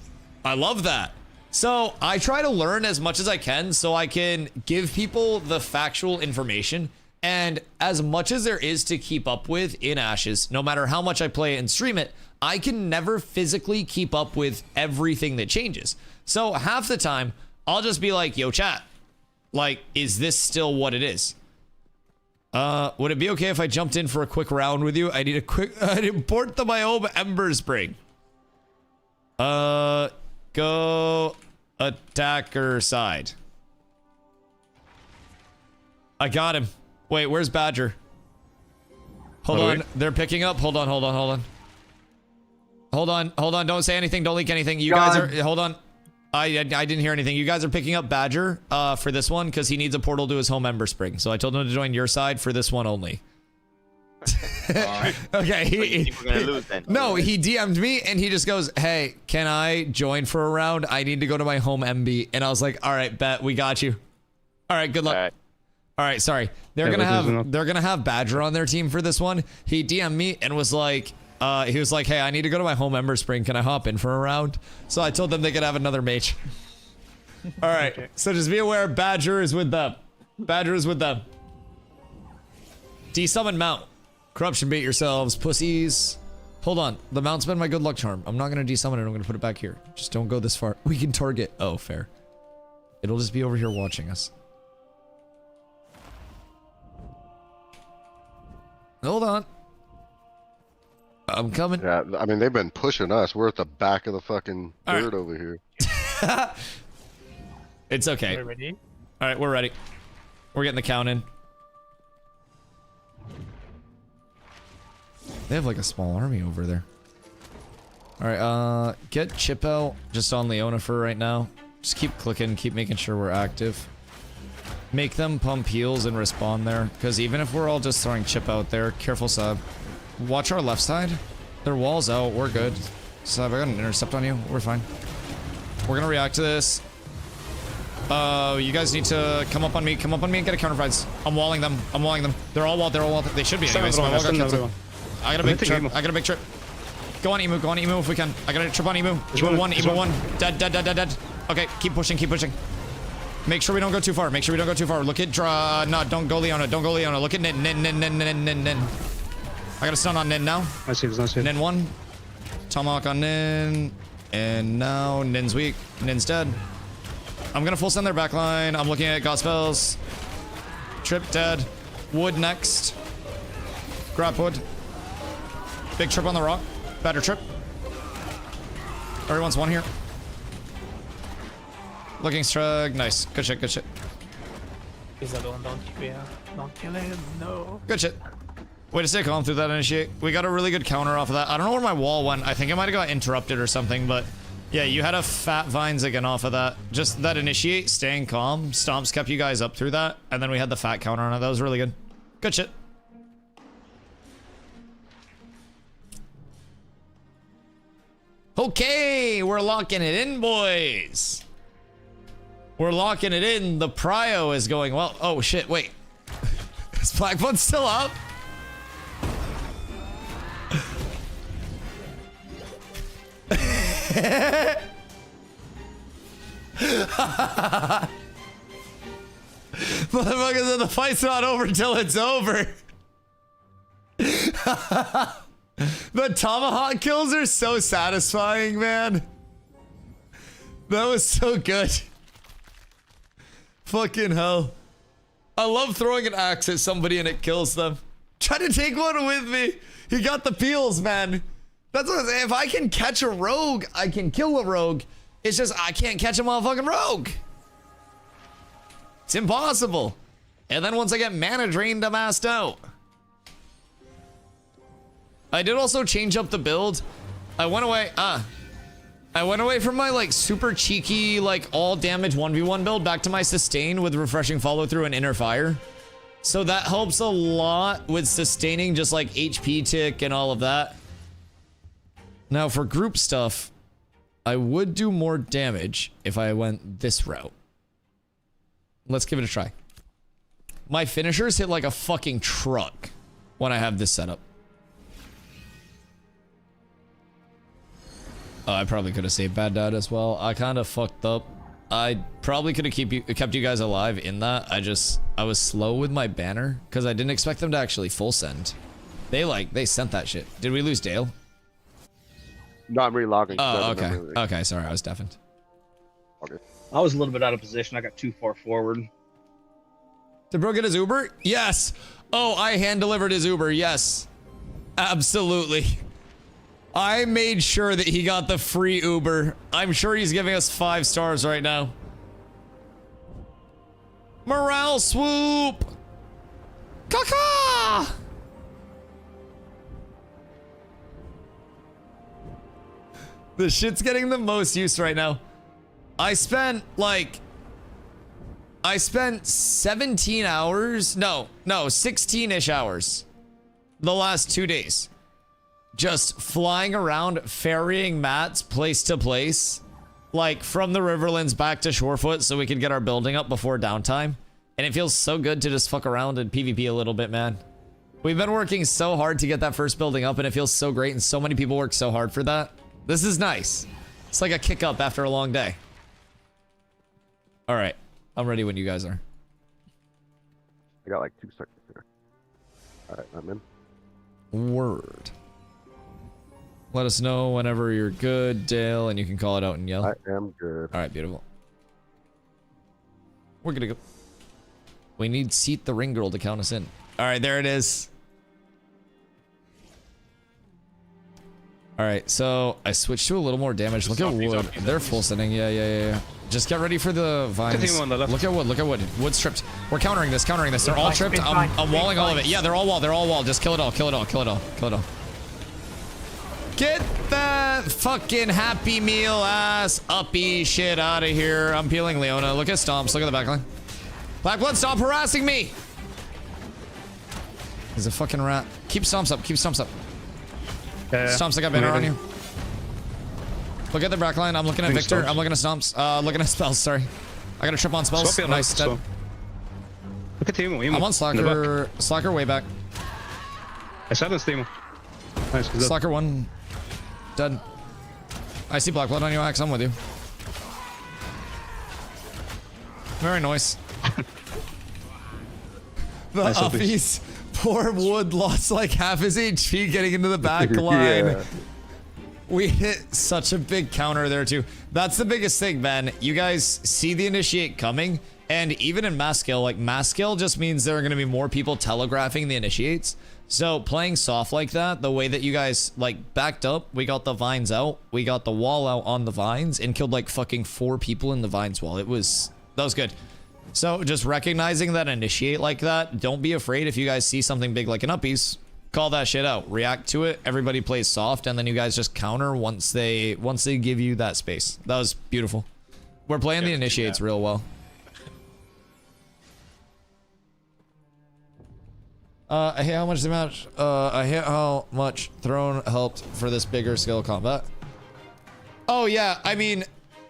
I love that. So I try to learn as much as I can so I can give people the factual information. And as much as there is to keep up with in Ashes, no matter how much I play and stream it, I can never physically keep up with everything that changes. So half the time, I'll just be like, yo, chat, like, is this still what it is? Would it be okay if I jumped in for a quick round with you? I need a quick, I'd import the Mayoral Ember Spring. Go attacker side. I got him. Wait, where's Badger? Hold on, they're picking up. Hold on. Don't say anything. Don't leak anything. You guys are, hold on. I didn't hear anything. You guys are picking up Badger for this one because he needs a portal to his home Ember Spring. So I told him to join your side for this one only. Okay, he DM'd me and he just goes, hey, can I join for a round? I need to go to my home MB. And I was like, all right, bet, we got you. All right, good luck. All right, sorry. They're gonna have Badger on their team for this one. He DM'd me and was like, hey, I need to go to my home Ember Spring. Can I hop in for a round? So I told them they could have another mage. All right, okay. So just be aware, Badger is with them. Desummon Mount. Corruption bait yourselves, pussies. Hold on, the Mount's been my good luck charm. I'm not gonna desummon it, I'm gonna put it back here. Just don't go this far. We can target. Oh, fair. It'll just be over here watching us. Hold on. I'm coming. Yeah, I mean, they've been pushing us. We're at the back of the fucking bird over here. It's okay. We're ready? All right, we're ready. We're getting the count in. They have like a small army over there. All right, get Chip out just on Leona for right now. Just keep clicking, keep making sure we're active. Make them pump heals and respawn there, because even if we're all just throwing Chip out there, careful sub. Watch our left side. Their wall's out, we're good. Sub, I got an intercept on you, we're fine. We're gonna react to this. You guys need to come up on me and get a counterfights. I'm walling them. They're all walled, They should be anyways. My wall got killed. I got a big trip. Go on Emu if we can. I got a trip on Emu. Emu one. Dead. Okay, keep pushing. Make sure we don't go too far. Look at no, don't go Leona. Look at Nin. I got a stun on Nin now. I see this. Nin one. Tomahawk on Nin. And now Nin's weak. Nin's dead. I'm gonna full send their backline. I'm looking at God spells. Trip dead. Wood next. Grab wood. Big trip on the rock. Better trip. Everyone's one here. Looking strug. Nice. Good shit. He's alone. Don't kill him. No. Good shit. Way to stay calm through that initiate. We got a really good counter off of that. I don't know where my wall went. I think it might have got interrupted or something, but yeah, you had a fat vines again off of that. Just that initiate, staying calm. Stomps kept you guys up through that, and then we had the fat counter on it. That was really good. Good shit. Okay, we're locking it in, boys. We're locking it in. The prio is going well. Oh shit, wait. Is Blackbone still up? Motherfucker said the fight's not over until it's over. The tomahawk kills are so satisfying, man. That was so good. Fucking hell. I love throwing an axe at somebody and it kills them. Try to take one with me. He got the peels, man. That's what I'm saying. If I can catch a rogue, I can kill a rogue. It's just I can't catch a motherfucking rogue. It's impossible. And then once I get mana drained, I'm assed out. I did also change up the build. I went away from my like super cheeky like all damage 1v1 build back to my sustain with refreshing follow through and inner fire. So that helps a lot with sustaining just like HP tick and all of that. Now for group stuff, I would do more damage if I went this route. Let's give it a try. My finishers hit like a fucking truck when I have this setup. Oh, I probably could have saved Bad Dad as well. I kind of fucked up. I probably could have kept you guys alive in that. I was slow with my banner because I didn't expect them to actually full send. They sent that shit. Did we lose Dale? No, I'm relogging. Oh, okay. Okay, sorry, I was deafened. Okay. I was a little bit out of position. I got too far forward. Did bro get his Uber? Yes. Oh, I hand delivered his Uber. Yes. Absolutely. I made sure that he got the free Uber. I'm sure he's giving us 5 stars right now. Morale swoop. Caca. The shit's getting the most use right now. I spent 17 hours. No, 16-ish hours. The last 2 days. Just flying around, ferrying mats place to place. Like from the Riverlands back to Shorefoot so we could get our building up before downtime. And it feels so good to just fuck around and PvP a little bit, man. We've been working so hard to get that first building up and it feels so great and so many people work so hard for that. This is nice. It's like a kick up after a long day. All right. I'm ready when you guys are. I got like 2 seconds here. All right, I'm in. Word. Let us know whenever you're good, Dale, and you can call it out and yell. I am good. All right, beautiful. We're gonna go. We need Seat the Ring Girl to count us in. All right, there it is. All right, so I switched to a little more damage. Look at wood. They're full sending. Yeah. Just get ready for the vines. Look at wood. Look at wood. Wood's tripped. We're countering this. They're all tripped. I'm walling all of it. Yeah, they're all wall. Just kill it all. Get that fucking Happy Meal ass uppy shit out of here. I'm peeling Leona. Look at Stomps. Look at the backline. Black Blood, stop harassing me. He's a fucking rat. Keep Stomps up. Stomps, I got banner on you. Look at the backline. I'm looking at Victor. I'm looking at Stomps. Looking at spells. Sorry. I got a trip on spells. Nice. Dead. Look at Timo. I'm on Slacker. Slacker way back. I silenced Timo. Nice. Slacker 1. Dead. I see Black Blood on you, Axe. I'm with you. Very nice. The uppies. Poor Wood lost like half his HP getting into the back line. Yeah. We hit such a big counter there too. That's the biggest thing, man. You guys see the initiate coming, and even in mass scale, like mass scale just means there are going to be more people telegraphing the initiates. So playing soft like that, the way that you guys like backed up, we got the vines out, we got the wall out on the vines, and killed like fucking 4 people in the vines wall. That was good. So just recognizing that initiate like that, don't be afraid if you guys see something big like an uppies. Call that shit out. React to it. Everybody plays soft, and then you guys just counter once they give you that space. That was beautiful. We're playing the initiates real well. I hate how much damage. I hate how much Throne helped for this bigger scale combat. Oh yeah, I mean,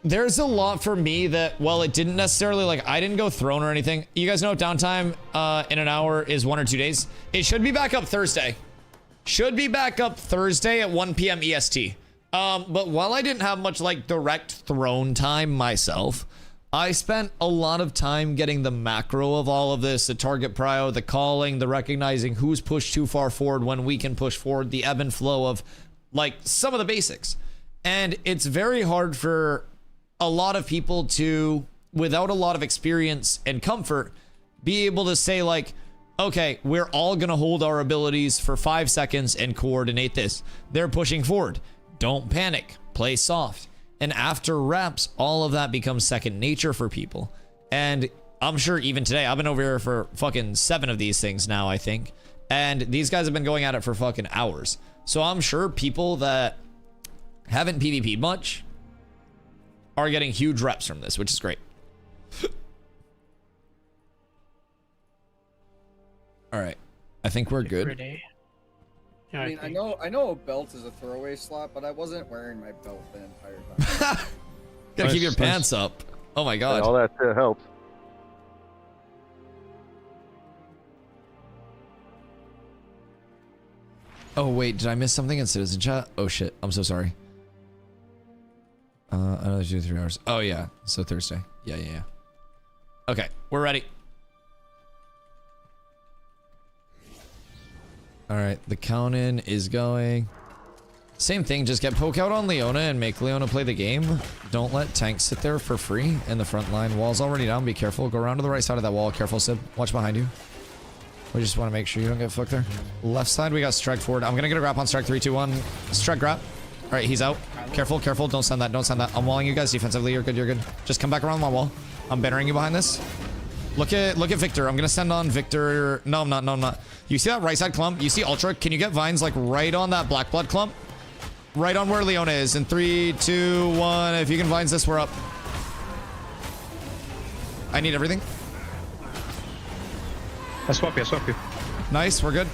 there's a lot for me that, well, it didn't necessarily, like, I didn't go Throne or anything. You guys know downtime in an hour is 1 or 2 days. It should be back up Thursday. Should be back up Thursday at 1 p.m. EST. But while I didn't have much, like, direct Throne time myself, I spent a lot of time getting the macro of all of this, the target prio, the calling, the recognizing who's pushed too far forward, when we can push forward, the ebb and flow of, like, some of the basics. And it's very hard for a lot of people to, without a lot of experience and comfort, be able to say like, okay, we're all gonna hold our abilities for 5 seconds and coordinate this. They're pushing forward. Don't panic. Play soft. And after reps, all of that becomes second nature for people. And I'm sure even today, I've been over here for fucking 7 of these things now, I think. And these guys have been going at it for fucking hours. So I'm sure people that haven't PvP'd much are getting huge reps from this, which is great. All right, I think we're good. Yeah, I mean, I know a belt is a throwaway slot, but I wasn't wearing my belt the entire time. Gotta keep your pants up. Oh my god. Yeah, all that helps. Oh wait, did I miss something in citizen chat? Oh shit, I'm so sorry. Another 2 to 3 hours. Oh yeah, so Thursday. Yeah. Okay, we're ready. All right, the count-in is going. Same thing, just get poke out on Leona and make Leona play the game. Don't let tanks sit there for free in the front line. Wall's already down, be careful. Go around to the right side of that wall. Careful, Sib. Watch behind you. We just want to make sure you don't get fucked there. Left side, we got Strike forward. I'm gonna get a grab on Strike. 3, 2, 1. Strike grab. All right, he's out. Careful, careful. Don't send that. Don't send that. I'm walling you guys defensively. You're good. You're good. Just come back around my wall. I'm bannering you behind this. Look at Victor. I'm gonna send on Victor. No, I'm not. No, I'm not. You see that right side clump? You see Ultra? Can you get vines like right on that black blood clump? Right on where Leona is. In 3, 2, 1. If you can vines this, we're up. I need everything. I'll swap you. Nice, we're good.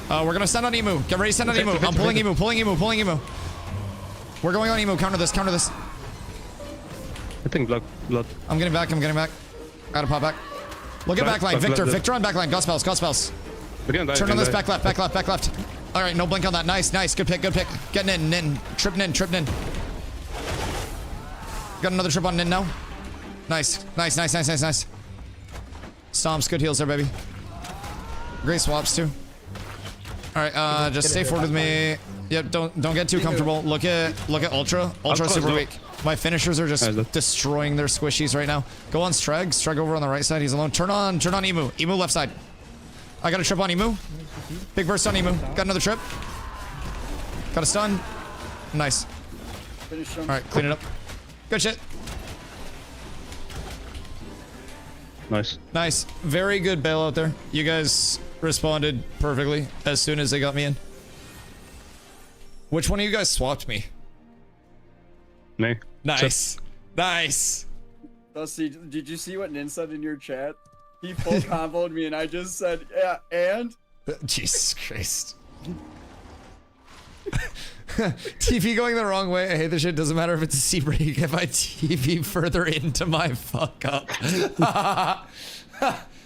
We're gonna send on Emu. Get ready to send on Emu. I'm pulling Emu, pulling Emu. We're going on Emu. Counter this. I think blood. I'm getting back. Gotta pop back. Look at backline. Victor on backline. God spells. Turn on this back left. All right, no blink on that. Nice. Good pick. Getting in. Tripping in. Got another trip on Nin now. Nice. Stomps, good heals there, baby. Great swaps too. All right, just stay forward with me. Yep, don't get too comfortable. Look at Ultra. Ultra super weak. My finishers are just destroying their squishies right now. Go on Streg. Streg over on the right side. He's alone. Turn on Emu. Emu left side. I got a trip on Emu. Big burst on Emu. Got another trip. Got a stun. Nice. All right, clean it up. Good shit. Nice. Very good bailout there. You guys responded perfectly as soon as they got me in. Which one of you guys swapped me? Me. Nice. Dusty, did you see what Nin said in your chat? He full comboed me and I just said, yeah, and? Jesus Christ. TP going the wrong way. I hate this shit. Doesn't matter if it's a C break if I TP further into my fuck up.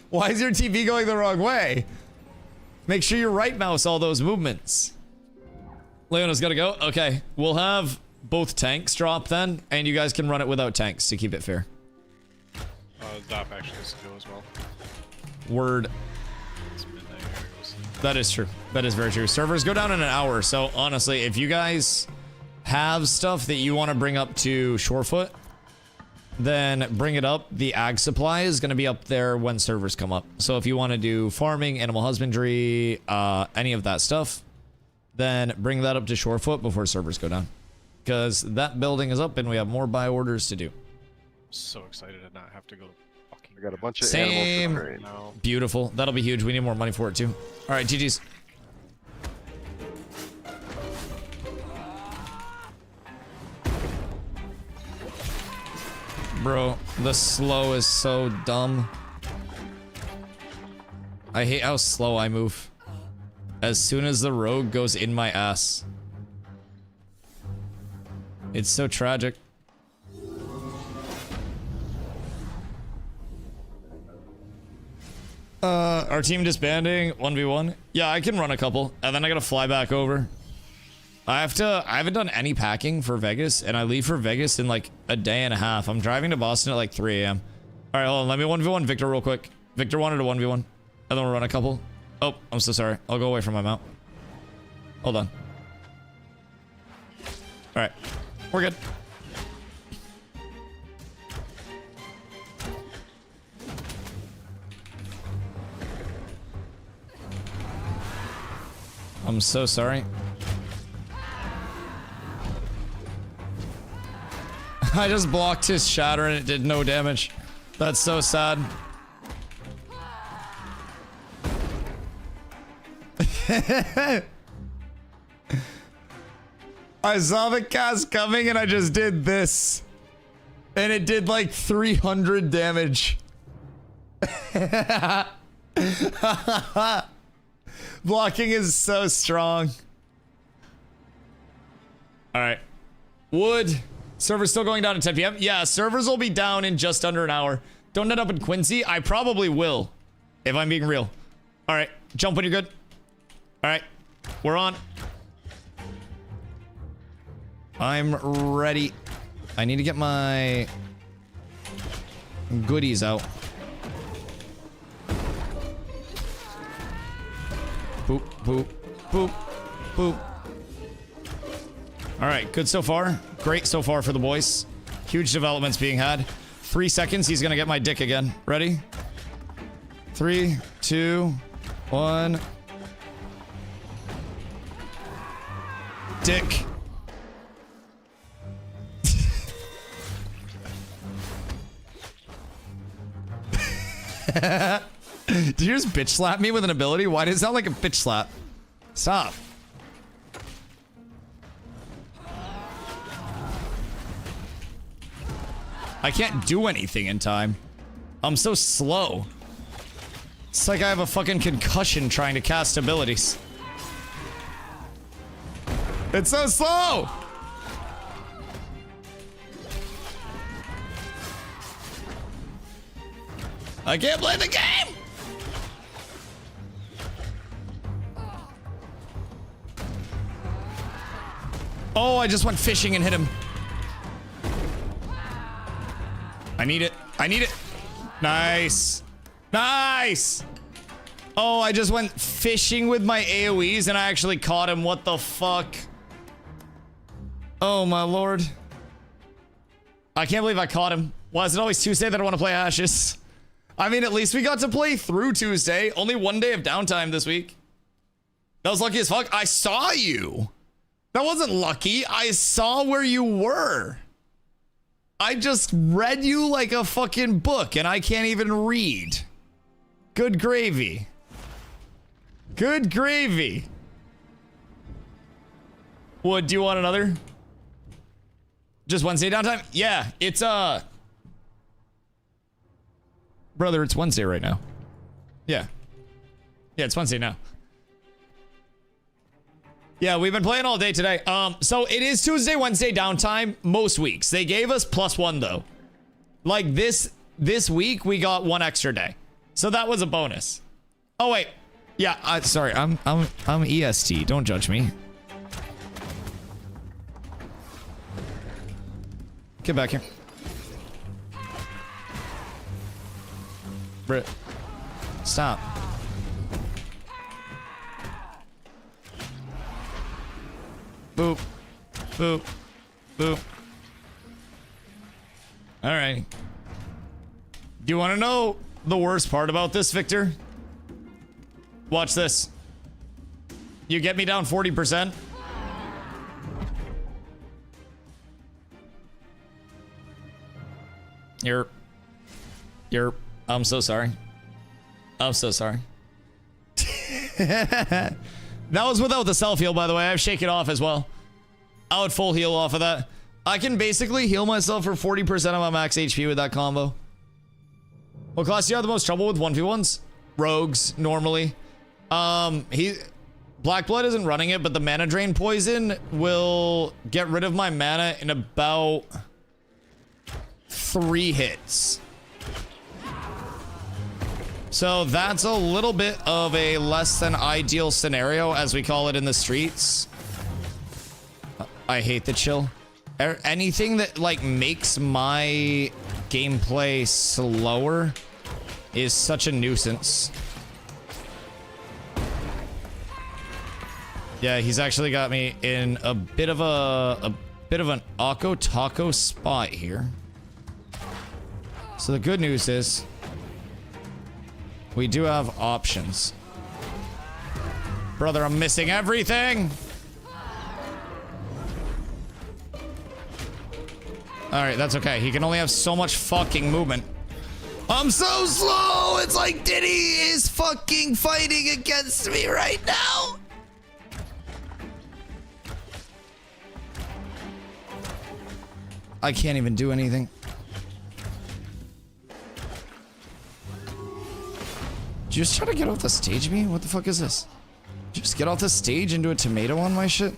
Why is your TP going the wrong way? Make sure you right mouse all those movements. Leona's gotta go. Okay, we'll have both tanks drop then, and you guys can run it without tanks to keep it fair. Dop actually has to go as well. Word. That is true. That is very true. Servers go down in an hour, so honestly, if you guys have stuff that you want to bring up to Shorefoot, then bring it up. The ag supply is going to be up there when servers come up. So if you want to do farming, animal husbandry, any of that stuff, then bring that up to Shorefoot before servers go down. Because that building is up and we have more buy orders to do. So excited to not have to go to fucking... I got a bunch of Same. animals. No. Beautiful. That'll be huge. We need more money for it too. All right, GG's. Bro, the slow is so dumb. I hate how slow I move. As soon as the rogue goes in my ass. It's so tragic. Our team disbanding 1v1. Yeah, I can run a couple, and then I gotta fly back over. I haven't done any packing for Vegas, and I leave for Vegas in like a day and a half. I'm driving to Boston at like 3 a.m. All right, hold on. Let me 1v1 Victor real quick. Victor wanted a 1v1, and then we'll run a couple. Oh, I'm so sorry. I'll go away from my mount. Hold on. All right, we're good. I'm so sorry. I just blocked his shatter and it did no damage. That's so sad. I saw the cast coming and I just did this. And it did like 300 damage. Blocking is so strong. All right. Wood. Server's still going down at 10 p.m. Yeah, servers will be down in just under an hour. Don't end up in Quincy. I probably will, if I'm being real. All right. Jump when you're good. All right. We're on. I'm ready. I need to get my goodies out. Boop, boop, boop, boop. All right, good so far. Great so far for the boys. Huge developments being had. 3 seconds, he's gonna get my dick again. Ready? 3, 2, 1. Dick. Did you just bitch slap me with an ability? Why does it sound like a bitch slap? Stop. I can't do anything in time. I'm so slow. It's like I have a fucking concussion trying to cast abilities. It's so slow! I can't play the game! Oh, I just went fishing and hit him. I need it. I need it. Nice. Nice! Oh, I just went fishing with my AoEs and I actually caught him. What the fuck? Oh, my lord. I can't believe I caught him. Why is it always Tuesday that I want to play Ashes? I mean, at least we got to play through Tuesday. Only 1 day of downtime this week. That was lucky as fuck. I saw you. That wasn't lucky. I saw where you were. I just read you like a fucking book and I can't even read. Good gravy. Good gravy. What, do you want another? Just Wednesday downtime? Yeah, it's brother, it's Wednesday right now. Yeah. Yeah, it's Wednesday now. Yeah, we've been playing all day today. So it is Tuesday, Wednesday downtime most weeks. They gave us +1 though. Like this week we got 1 extra day. So that was a bonus. Oh wait. Yeah, sorry. I'm EST. Don't judge me. Get back here. Brit. Stop. Boop. Boop. Boop. Alright. Do you want to know the worst part about this, Victor? Watch this. You get me down 40%. I'm so sorry. I'm so sorry. That was without the self-heal, by the way. I've shaken it off as well. I would full heal off of that. I can basically heal myself for 40% of my max HP with that combo. What class do you have the most trouble with 1v1s? Rogues, normally. Black Blood isn't running it, but the mana drain poison will get rid of my mana in about 3 hits. So that's a little bit of a less than ideal scenario, as we call it in the streets. I hate the chill. Anything that like makes my gameplay slower is such a nuisance. Yeah, he's actually got me in a bit of an Akko Taco spot here. So the good news is we do have options. Brother, I'm missing everything. All right, that's okay. He can only have so much fucking movement. I'm so slow. It's like Diddy is fucking fighting against me right now. I can't even do anything. Did you just try to get off the stage, me? What the fuck is this? Did you just get off the stage and do a tomato on my shit?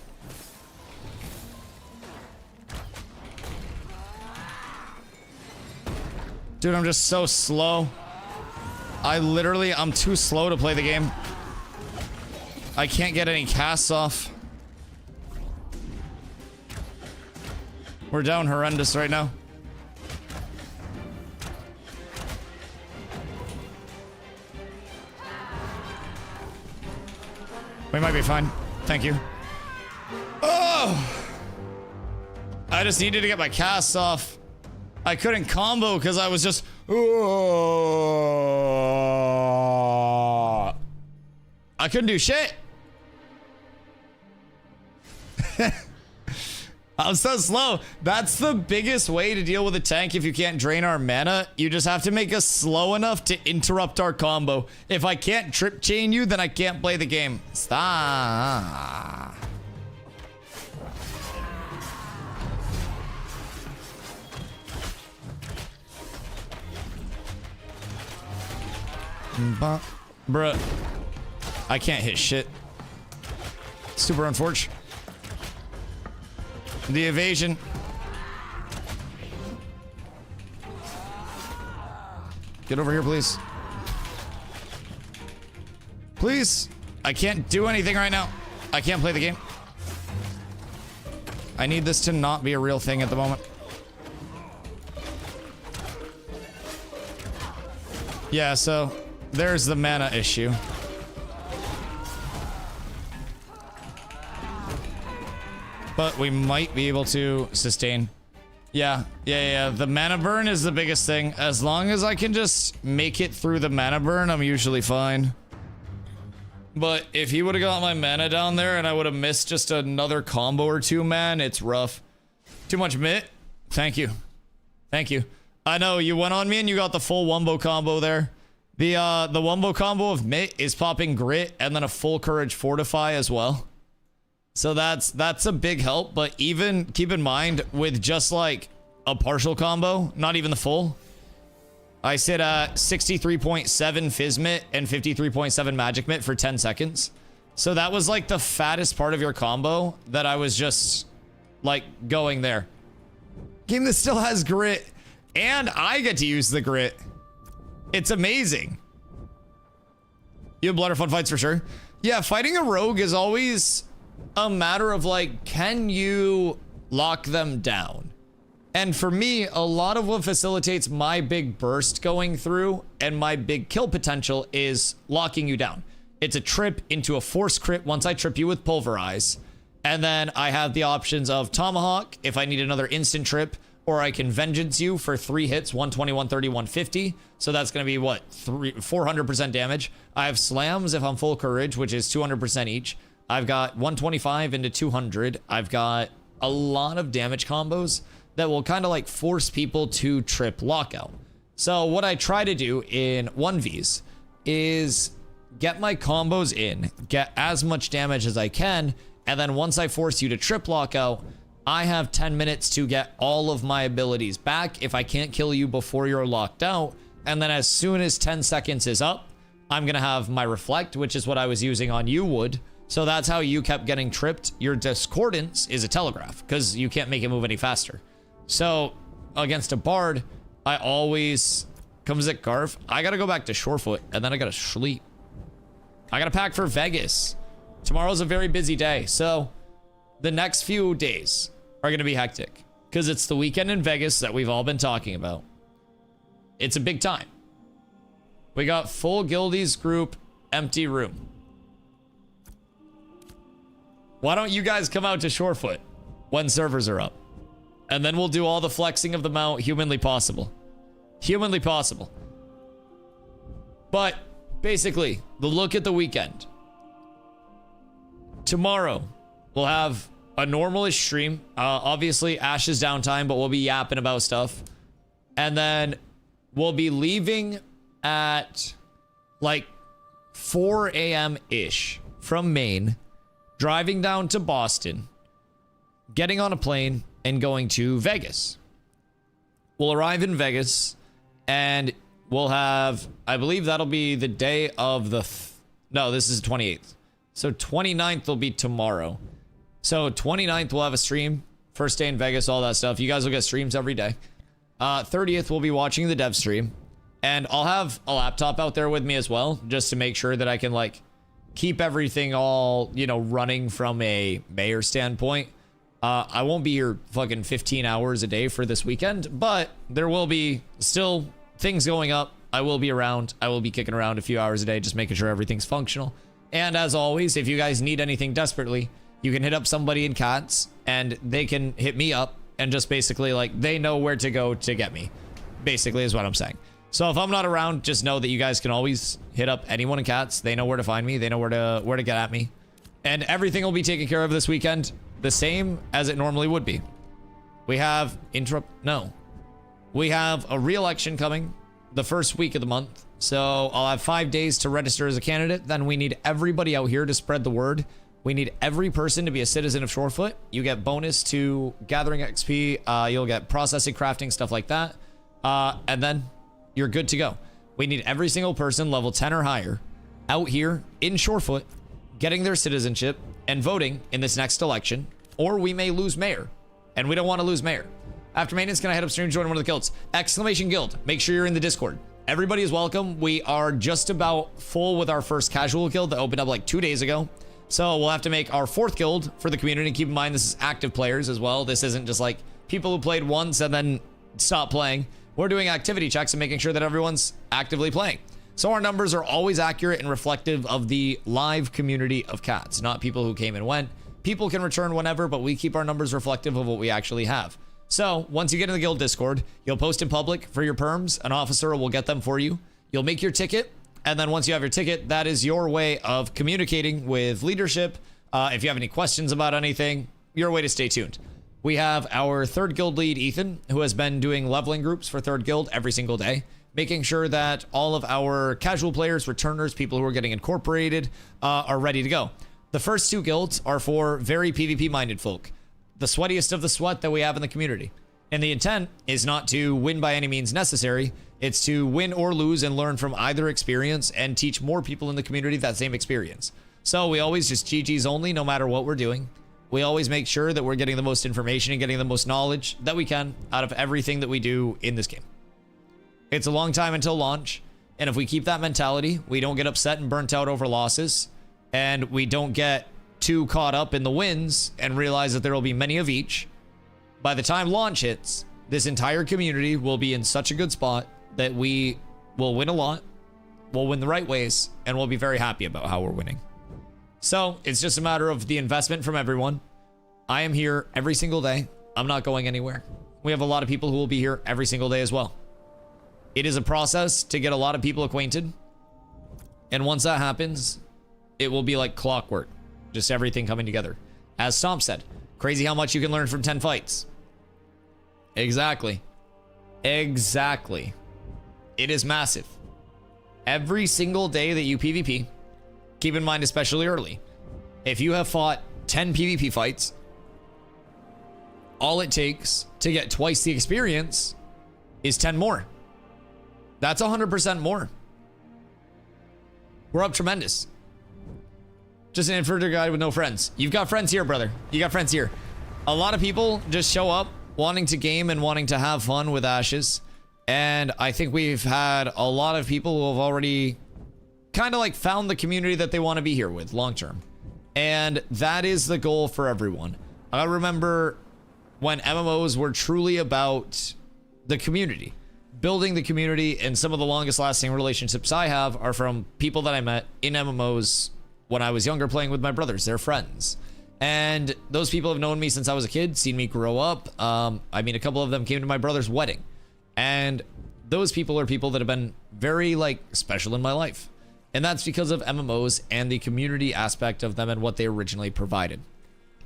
Dude, I'm just so slow. I'm too slow to play the game. I can't get any casts off. We're down horrendous right now. We might be fine. Thank you. Oh! I just needed to get my casts off. I couldn't combo because I was just... Oh. I couldn't do shit. I'm so slow. That's the biggest way to deal with a tank if you can't drain our mana. You just have to make us slow enough to interrupt our combo. If I can't trip chain you, then I can't play the game. Stop. Bruh. I can't hit shit. Super unfortunate. The evasion. Get over here, please. Please. I can't do anything right now. I can't play the game. I need this to not be a real thing at the moment. Yeah, so there's the mana issue. But we might be able to sustain. Yeah. The mana burn is the biggest thing. As long as I can just make it through the mana burn, I'm usually fine. But if he would have got my mana down there and I would have missed just another combo or two, man, it's rough. Too much mitt? Thank you. Thank you. I know, you went on me and you got the full wombo combo there. The wombo combo of mitt is popping grit and then a full courage fortify as well. So that's a big help, but even keep in mind with just like a partial combo, not even the full, I sit at 63.7 Fizzmit and 53.7 Magic Mitt for 10 seconds. So that was like the fattest part of your combo that I was just like going there. Game that still has grit and I get to use the grit. It's amazing. You have blood or fun fights for sure. Yeah, fighting a rogue is always a matter of like, can you lock them down? And for me, a lot of what facilitates my big burst going through and my big kill potential is locking you down. It's a trip into a force crit once I trip you with Pulverize. And then I have the options of Tomahawk if I need another instant trip, or I can Vengeance you for 3 hits, 120, 130, 150. So that's going to be what? 400% damage. I have Slams if I'm full courage, which is 200% each. I've got 125 into 200. I've got a lot of damage combos that will kind of like force people to trip lockout. So what I try to do in 1Vs is get my combos in, get as much damage as I can, and then once I force you to trip lockout, I have 10 minutes to get all of my abilities back if I can't kill you before you're locked out. And then as soon as 10 seconds is up, I'm going to have my Reflect, which is what I was using on you, Wood. So that's how you kept getting tripped. Your Discordance is a Telegraph because you can't make it move any faster. So against a Bard, I always comes at Garf. I got to go back to Shorefoot and then I got to sleep. I got to pack for Vegas. Tomorrow's a very busy day. So the next few days are going to be hectic because it's the weekend in Vegas that we've all been talking about. It's a big time. We got full Guildies group, empty room. Why don't you guys come out to Shorefoot when servers are up? And then we'll do all the flexing of the mount humanly possible. Humanly possible. But basically, the look at the weekend. Tomorrow, we'll have a normal-ish stream. Obviously, Ash's downtime, but we'll be yapping about stuff. And then we'll be leaving at like 4 a.m.-ish from Maine, driving down to Boston, getting on a plane, and going to Vegas. We'll arrive in Vegas, and we'll have, I believe that'll be the day of the... no, this is the 28th. So 29th will be tomorrow. So 29th we'll have a stream. First day in Vegas, all that stuff. You guys will get streams every day. 30th we'll be watching the dev stream. And I'll have a laptop out there with me as well, just to make sure that I can like keep everything all, you know, running from a mayor standpoint. I won't be here fucking 15 hours a day for this weekend, but there will be still things going up. I will be around. I will be kicking around a few hours a day, just making sure everything's functional. And as always, if you guys need anything desperately, you can hit up somebody in COTS and they can hit me up and just basically like they know where to go to get me, basically is what I'm saying. So if I'm not around, just know that you guys can always hit up anyone in COTS. They know where to find me. They know where to get at me. And everything will be taken care of this weekend the same as it normally would be. We have we have a re-election coming the first week of the month. So I'll have 5 days to register as a candidate. Then we need everybody out here to spread the word. We need every person to be a citizen of Shorefoot. You get bonus to gathering XP. You'll get processing, crafting, stuff like that. And then you're good to go. We need every single person level 10 or higher out here in Shorefoot getting their citizenship and voting in this next election, or we may lose mayor, and we don't want to lose mayor. After maintenance, can I head upstream and join one of the guilds? Exclamation guild. Make sure you're in the Discord. Everybody is welcome. We are just about full with our first casual guild that opened up like 2 days ago. So we'll have to make our 4th guild for the community. Keep in mind, this is active players as well. This isn't just like people who played once and then stopped playing. We're doing activity checks and making sure that everyone's actively playing. So our numbers are always accurate and reflective of the live community of cats, not people who came and went. People can return whenever, but we keep our numbers reflective of what we actually have. So once you get in the guild Discord, you'll post in public for your perms. An officer will get them for you. You'll make your ticket. And then once you have your ticket, that is your way of communicating with leadership. If you have any questions about anything, your way to stay tuned. We have our 3rd guild lead, Ethan, who has been doing leveling groups for 3rd guild every single day, making sure that all of our casual players, returners, people who are getting incorporated, are ready to go. The first 2 guilds are for very PvP-minded folk, the sweatiest of the sweat that we have in the community. And the intent is not to win by any means necessary. It's to win or lose and learn from either experience and teach more people in the community that same experience. So we always just GG's only, no matter what we're doing. We always make sure that we're getting the most information and getting the most knowledge that we can out of everything that we do in this game. It's a long time until launch, and if we keep that mentality, we don't get upset and burnt out over losses, and we don't get too caught up in the wins and realize that there will be many of each. By the time launch hits, this entire community will be in such a good spot that we will win a lot, we'll win the right ways, and we'll be very happy about how we're winning. So it's just a matter of the investment from everyone. I am here every single day. I'm not going anywhere. We have a lot of people who will be here every single day as well. It is a process to get a lot of people acquainted. And once that happens, it will be like clockwork. Just everything coming together. As Stomp said, crazy how much you can learn from 10 fights. Exactly. Exactly. It is massive. Every single day that you PvP, keep in mind, especially early, if you have fought 10 PvP fights, all it takes to get twice the experience is 10 more. That's 100% more. We're up tremendous. Just an inferior guy with no friends. You've got friends here, brother. You got friends here. A lot of people just show up wanting to game and wanting to have fun with Ashes. And I think we've had a lot of people who have already kind of like found the community that they want to be here with long term. And that is the goal for everyone. I remember when MMOs were truly about the community, building the community, and some of the longest lasting relationships I have are from people that I met in MMOs when I was younger playing with my brothers. They're friends. And those people have known me since I was a kid, seen me grow up. I mean, a couple of them came to my brother's wedding. And those people are people that have been very like special in my life. And that's because of MMOs and the community aspect of them and what they originally provided.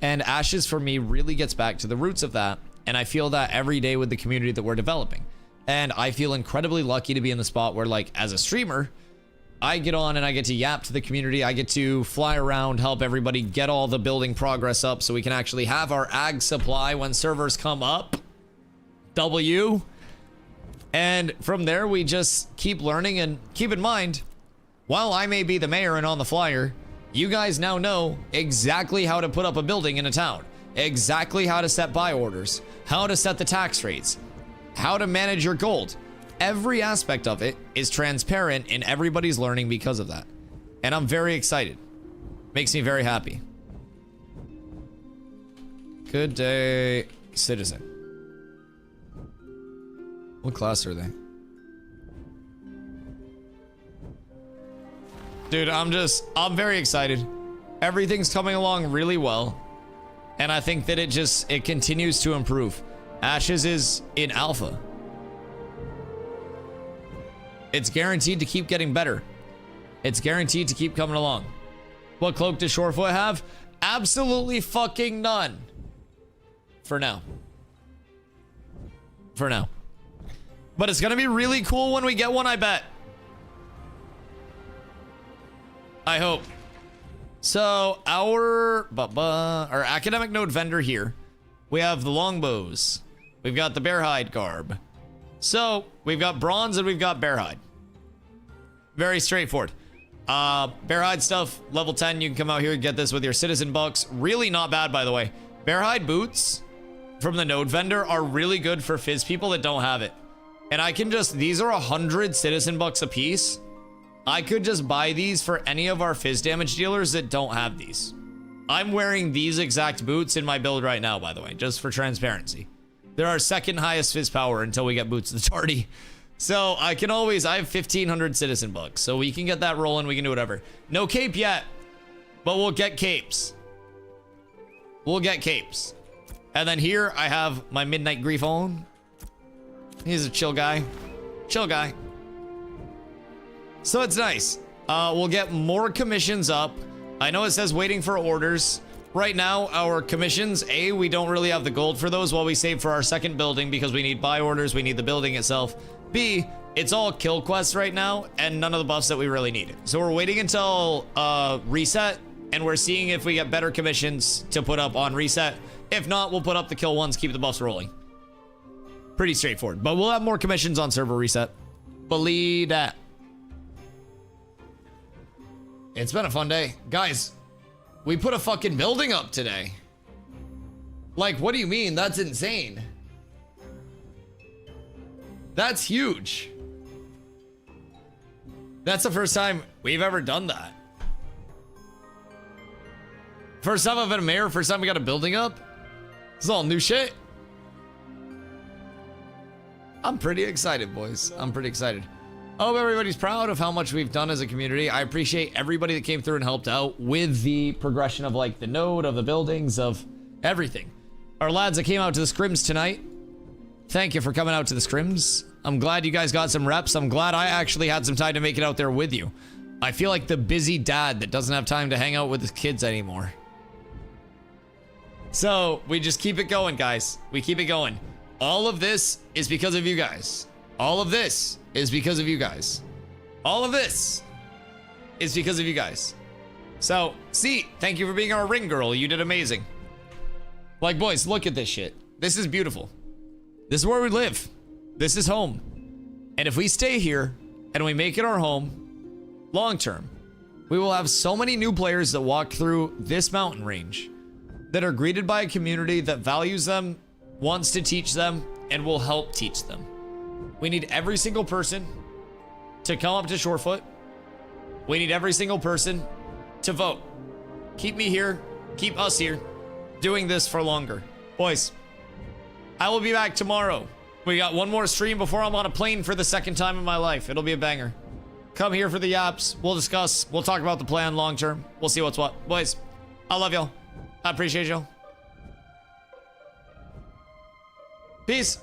And Ashes for me really gets back to the roots of that. And I feel that every day with the community that we're developing. And I feel incredibly lucky to be in the spot where, like, as a streamer, I get on and I get to yap to the community. I get to fly around, help everybody get all the building progress up so we can actually have our ag supply when servers come up. W. And from there, we just keep learning. And keep in mind, while I may be the mayor and on the flyer, you guys now know exactly how to put up a building in a town, exactly how to set buy orders, how to set the tax rates, how to manage your gold. Every aspect of it is transparent and everybody's learning because of that. And I'm very excited. Makes me very happy. Good day, citizen. What class are they? Dude, I'm very excited. Everything's coming along really well. And I think that it continues to improve. Ashes is in alpha. It's guaranteed to keep getting better. It's guaranteed to keep coming along. What cloak does Shorefoot have? Absolutely fucking none. For now. For now. But it's gonna be really cool when we get one, I bet. I hope. So, our academic node vendor here. We have the longbows. We've got the bearhide garb. So, we've got bronze and we've got bearhide. Very straightforward. Bearhide stuff, level 10. You can come out here and get this with your citizen bucks. Really not bad, by the way. Bearhide boots from the node vendor are really good for fizz people that don't have it. And I can just, these are 100 citizen bucks a piece. I could just buy these for any of our fizz damage dealers that don't have these. I'm wearing these exact boots in my build right now, by the way, just for transparency. They're our second highest fizz power until we get boots of the tardy. So I have 1,500 citizen bucks, so we can get that rolling. We can do whatever. No cape yet, but we'll get capes. We'll get capes. And then here I have my Midnight Griffon. He's a chill guy. Chill guy. So it's nice. We'll get more commissions up. I know it says waiting for orders. Right now, our commissions, A, we don't really have the gold for those while we save for our second building because we need buy orders, we need the building itself. B, it's all kill quests right now and none of the buffs that we really need. So we're waiting until reset and we're seeing if we get better commissions to put up on reset. If not, we'll put up the kill ones, keep the buffs rolling. Pretty straightforward, but we'll have more commissions on server reset. Believe that. It's been a fun day. Guys, we put a fucking building up today. Like, what do you mean? That's insane. That's huge. That's the first time we've ever done that. First time I've been a mayor, first time we got a building up. This is all new shit. I'm pretty excited, boys. I'm pretty excited. I hope everybody's proud of how much we've done as a community. I appreciate everybody that came through and helped out with the progression of like the node, of the buildings, of everything. Our lads that came out to the scrims tonight, thank you for coming out to the scrims. I'm glad you guys got some reps. I'm glad I actually had some time to make it out there with you. I feel like the busy dad that doesn't have time to hang out with his kids anymore. So we just keep it going, guys. We keep it going. All of this is because of you guys. All of this is because of you guys. All of this is because of you guys. So, C, thank you for being our ring girl. You did amazing. Like, boys, look at this shit. This is beautiful. This is where we live. This is home. And if we stay here and we make it our home long term, we will have so many new players that walk through this mountain range that are greeted by a community that values them, wants to teach them, and will help teach them. We need every single person to come up to Shorefoot. We need every single person to vote. Keep me here, keep us here, doing this for longer. Boys, I will be back tomorrow. We got one more stream before I'm on a plane for the second time in my life. It'll be a banger. Come here for the yaps. We'll discuss. We'll talk about the plan long term. We'll see what's what. Boys, I love y'all. I appreciate y'all. Peace.